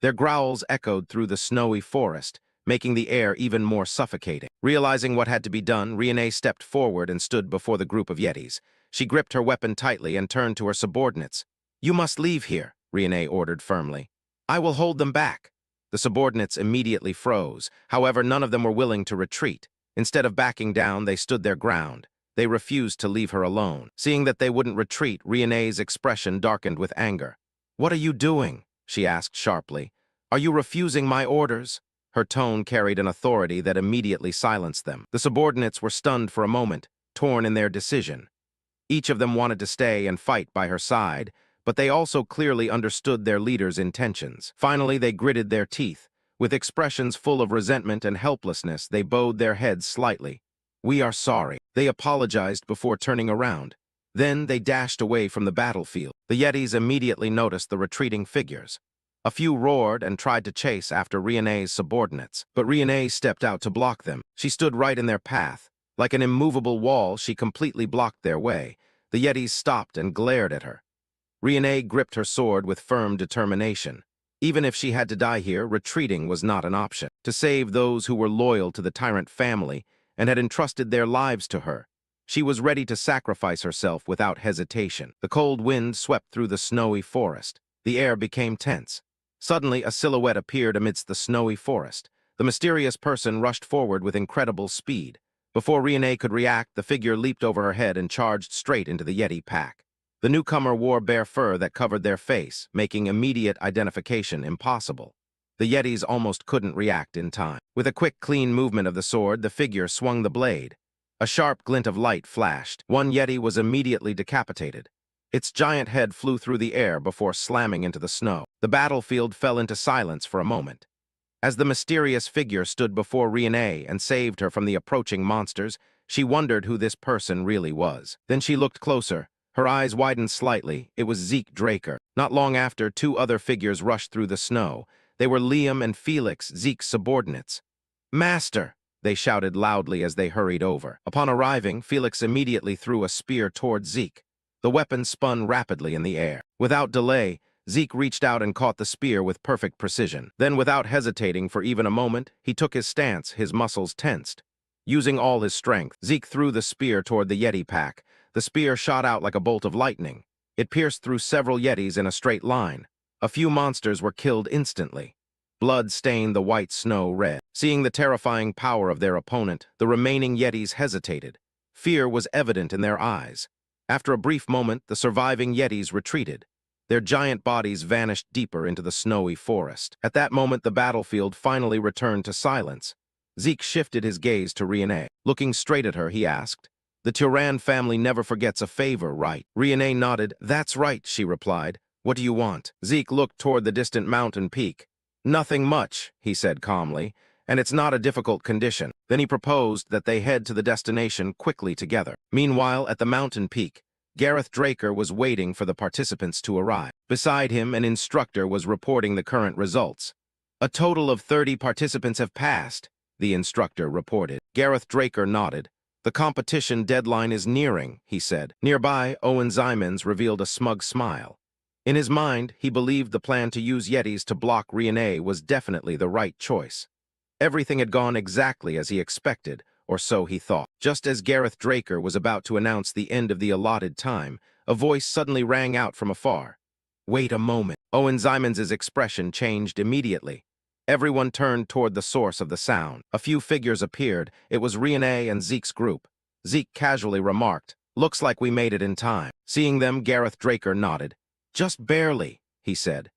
Their growls echoed through the snowy forest, making the air even more suffocating. Realizing what had to be done, Riene stepped forward and stood before the group of Yetis. She gripped her weapon tightly and turned to her subordinates. "You must leave here," Riene ordered firmly. "I will hold them back." The subordinates immediately froze. However, none of them were willing to retreat. Instead of backing down, they stood their ground. They refused to leave her alone. Seeing that they wouldn't retreat, Riene's expression darkened with anger. "What are you doing?" she asked sharply. "Are you refusing my orders?" Her tone carried an authority that immediately silenced them. The subordinates were stunned for a moment, torn in their decision. Each of them wanted to stay and fight by her side, but they also clearly understood their leader's intentions. Finally, they gritted their teeth. With expressions full of resentment and helplessness, they bowed their heads slightly. "We are sorry." They apologized before turning around. Then they dashed away from the battlefield. The Yetis immediately noticed the retreating figures. A few roared and tried to chase after Riene's subordinates, but Riene stepped out to block them. She stood right in their path. Like an immovable wall, she completely blocked their way. The Yetis stopped and glared at her. Riene gripped her sword with firm determination. Even if she had to die here, retreating was not an option. To save those who were loyal to the tyrant family and had entrusted their lives to her, she was ready to sacrifice herself without hesitation. The cold wind swept through the snowy forest. The air became tense. Suddenly, a silhouette appeared amidst the snowy forest. The mysterious person rushed forward with incredible speed. Before Riene could react, the figure leaped over her head and charged straight into the Yeti pack. The newcomer wore bare fur that covered their face, making immediate identification impossible. The Yetis almost couldn't react in time. With a quick, clean movement of the sword, the figure swung the blade. A sharp glint of light flashed. One Yeti was immediately decapitated. Its giant head flew through the air before slamming into the snow. The battlefield fell into silence for a moment. As the mysterious figure stood before Riene and saved her from the approaching monsters, she wondered who this person really was. Then she looked closer. Her eyes widened slightly. It was Zeke Draker. Not long after, two other figures rushed through the snow. They were Liam and Felix, Zeke's subordinates. "Master!" they shouted loudly as they hurried over. Upon arriving, Felix immediately threw a spear toward Zeke. The weapon spun rapidly in the air. Without delay, Zeke reached out and caught the spear with perfect precision. Then, without hesitating for even a moment, he took his stance, his muscles tensed. Using all his strength, Zeke threw the spear toward the Yeti pack. The spear shot out like a bolt of lightning. It pierced through several Yetis in a straight line. A few monsters were killed instantly. Blood stained the white snow red. Seeing the terrifying power of their opponent, the remaining Yetis hesitated. Fear was evident in their eyes. After a brief moment, the surviving Yetis retreated. Their giant bodies vanished deeper into the snowy forest. At that moment, the battlefield finally returned to silence. Zeke shifted his gaze to Riene. Looking straight at her, he asked, "The Turan family never forgets a favor, right?" Riene nodded. "That's right," she replied. "What do you want?" Zeke looked toward the distant mountain peak. "Nothing much," he said calmly, "and it's not a difficult condition." Then he proposed that they head to the destination quickly together. Meanwhile, at the mountain peak, Gareth Draker was waiting for the participants to arrive. Beside him, an instructor was reporting the current results. "A total of 30 participants have passed," the instructor reported. Gareth Draker nodded. "The competition deadline is nearing," he said. Nearby, Owen Zymans revealed a smug smile. In his mind, he believed the plan to use Yetis to block Riene was definitely the right choice. Everything had gone exactly as he expected, or so he thought. Just as Gareth Draker was about to announce the end of the allotted time, a voice suddenly rang out from afar. "Wait a moment." Owen Zymans's expression changed immediately. Everyone turned toward the source of the sound. A few figures appeared. It was Riene and Zeke's group. Zeke casually remarked, "Looks like we made it in time." Seeing them, Gareth Draker nodded. "Just barely," he said.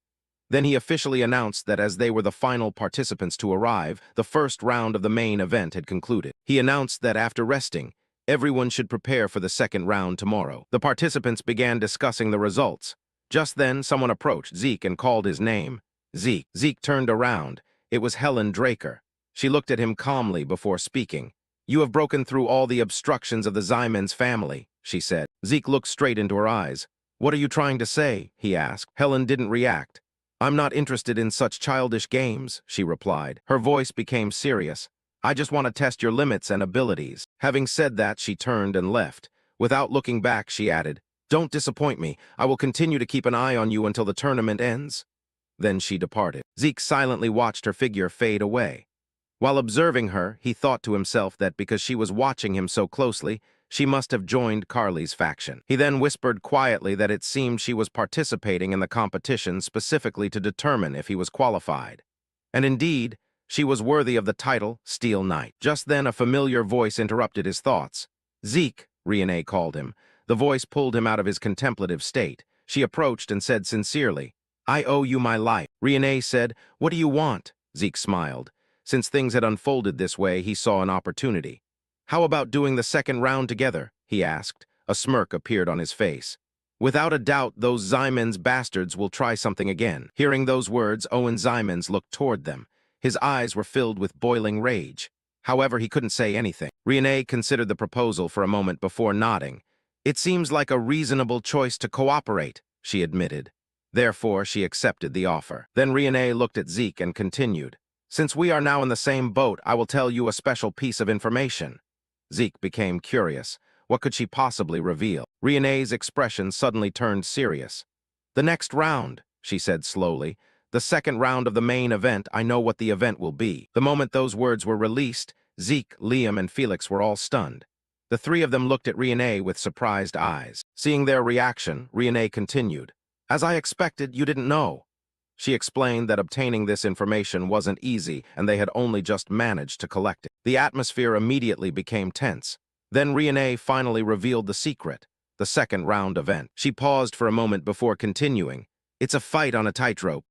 Then he officially announced that as they were the final participants to arrive, the first round of the main event had concluded. He announced that after resting, everyone should prepare for the second round tomorrow. The participants began discussing the results. Just then, someone approached Zeke and called his name. "Zeke." Zeke turned around. It was Helen Draker. She looked at him calmly before speaking. "You have broken through all the obstructions of the Zymans family," she said. Zeke looked straight into her eyes. "What are you trying to say?" he asked. Helen didn't react. "I'm not interested in such childish games," she replied. Her voice became serious. "I just want to test your limits and abilities." Having said that, she turned and left. Without looking back, she added, "Don't disappoint me. I will continue to keep an eye on you until the tournament ends." Then she departed. Zeke silently watched her figure fade away. While observing her, he thought to himself that because she was watching him so closely, she must have joined Carly's faction. He then whispered quietly that it seemed she was participating in the competition specifically to determine if he was qualified. And indeed, she was worthy of the title Steel Knight. Just then, a familiar voice interrupted his thoughts. "Zeke," Riene called him. The voice pulled him out of his contemplative state. She approached and said sincerely, "I owe you my life." Riene said, "What do you want?" Zeke smiled. Since things had unfolded this way, he saw an opportunity. "How about doing the second round together?" he asked. A smirk appeared on his face. "Without a doubt, those Zymans bastards will try something again." Hearing those words, Owen Zymans looked toward them. His eyes were filled with boiling rage. However, he couldn't say anything. Riene considered the proposal for a moment before nodding. "It seems like a reasonable choice to cooperate," she admitted. Therefore, she accepted the offer. Then Riene looked at Zeke and continued, "Since we are now in the same boat, I will tell you a special piece of information." Zeke became curious. What could she possibly reveal? Riene's expression suddenly turned serious. "The next round," she said slowly. "The second round of the main event, I know what the event will be." The moment those words were released, Zeke, Liam, and Felix were all stunned. The three of them looked at Riene with surprised eyes. Seeing their reaction, Riene continued, "As I expected, you didn't know." She explained that obtaining this information wasn't easy and they had only just managed to collect it. The atmosphere immediately became tense. Then Renee finally revealed the secret, the second round event. She paused for a moment before continuing. It's a fight on a tightrope.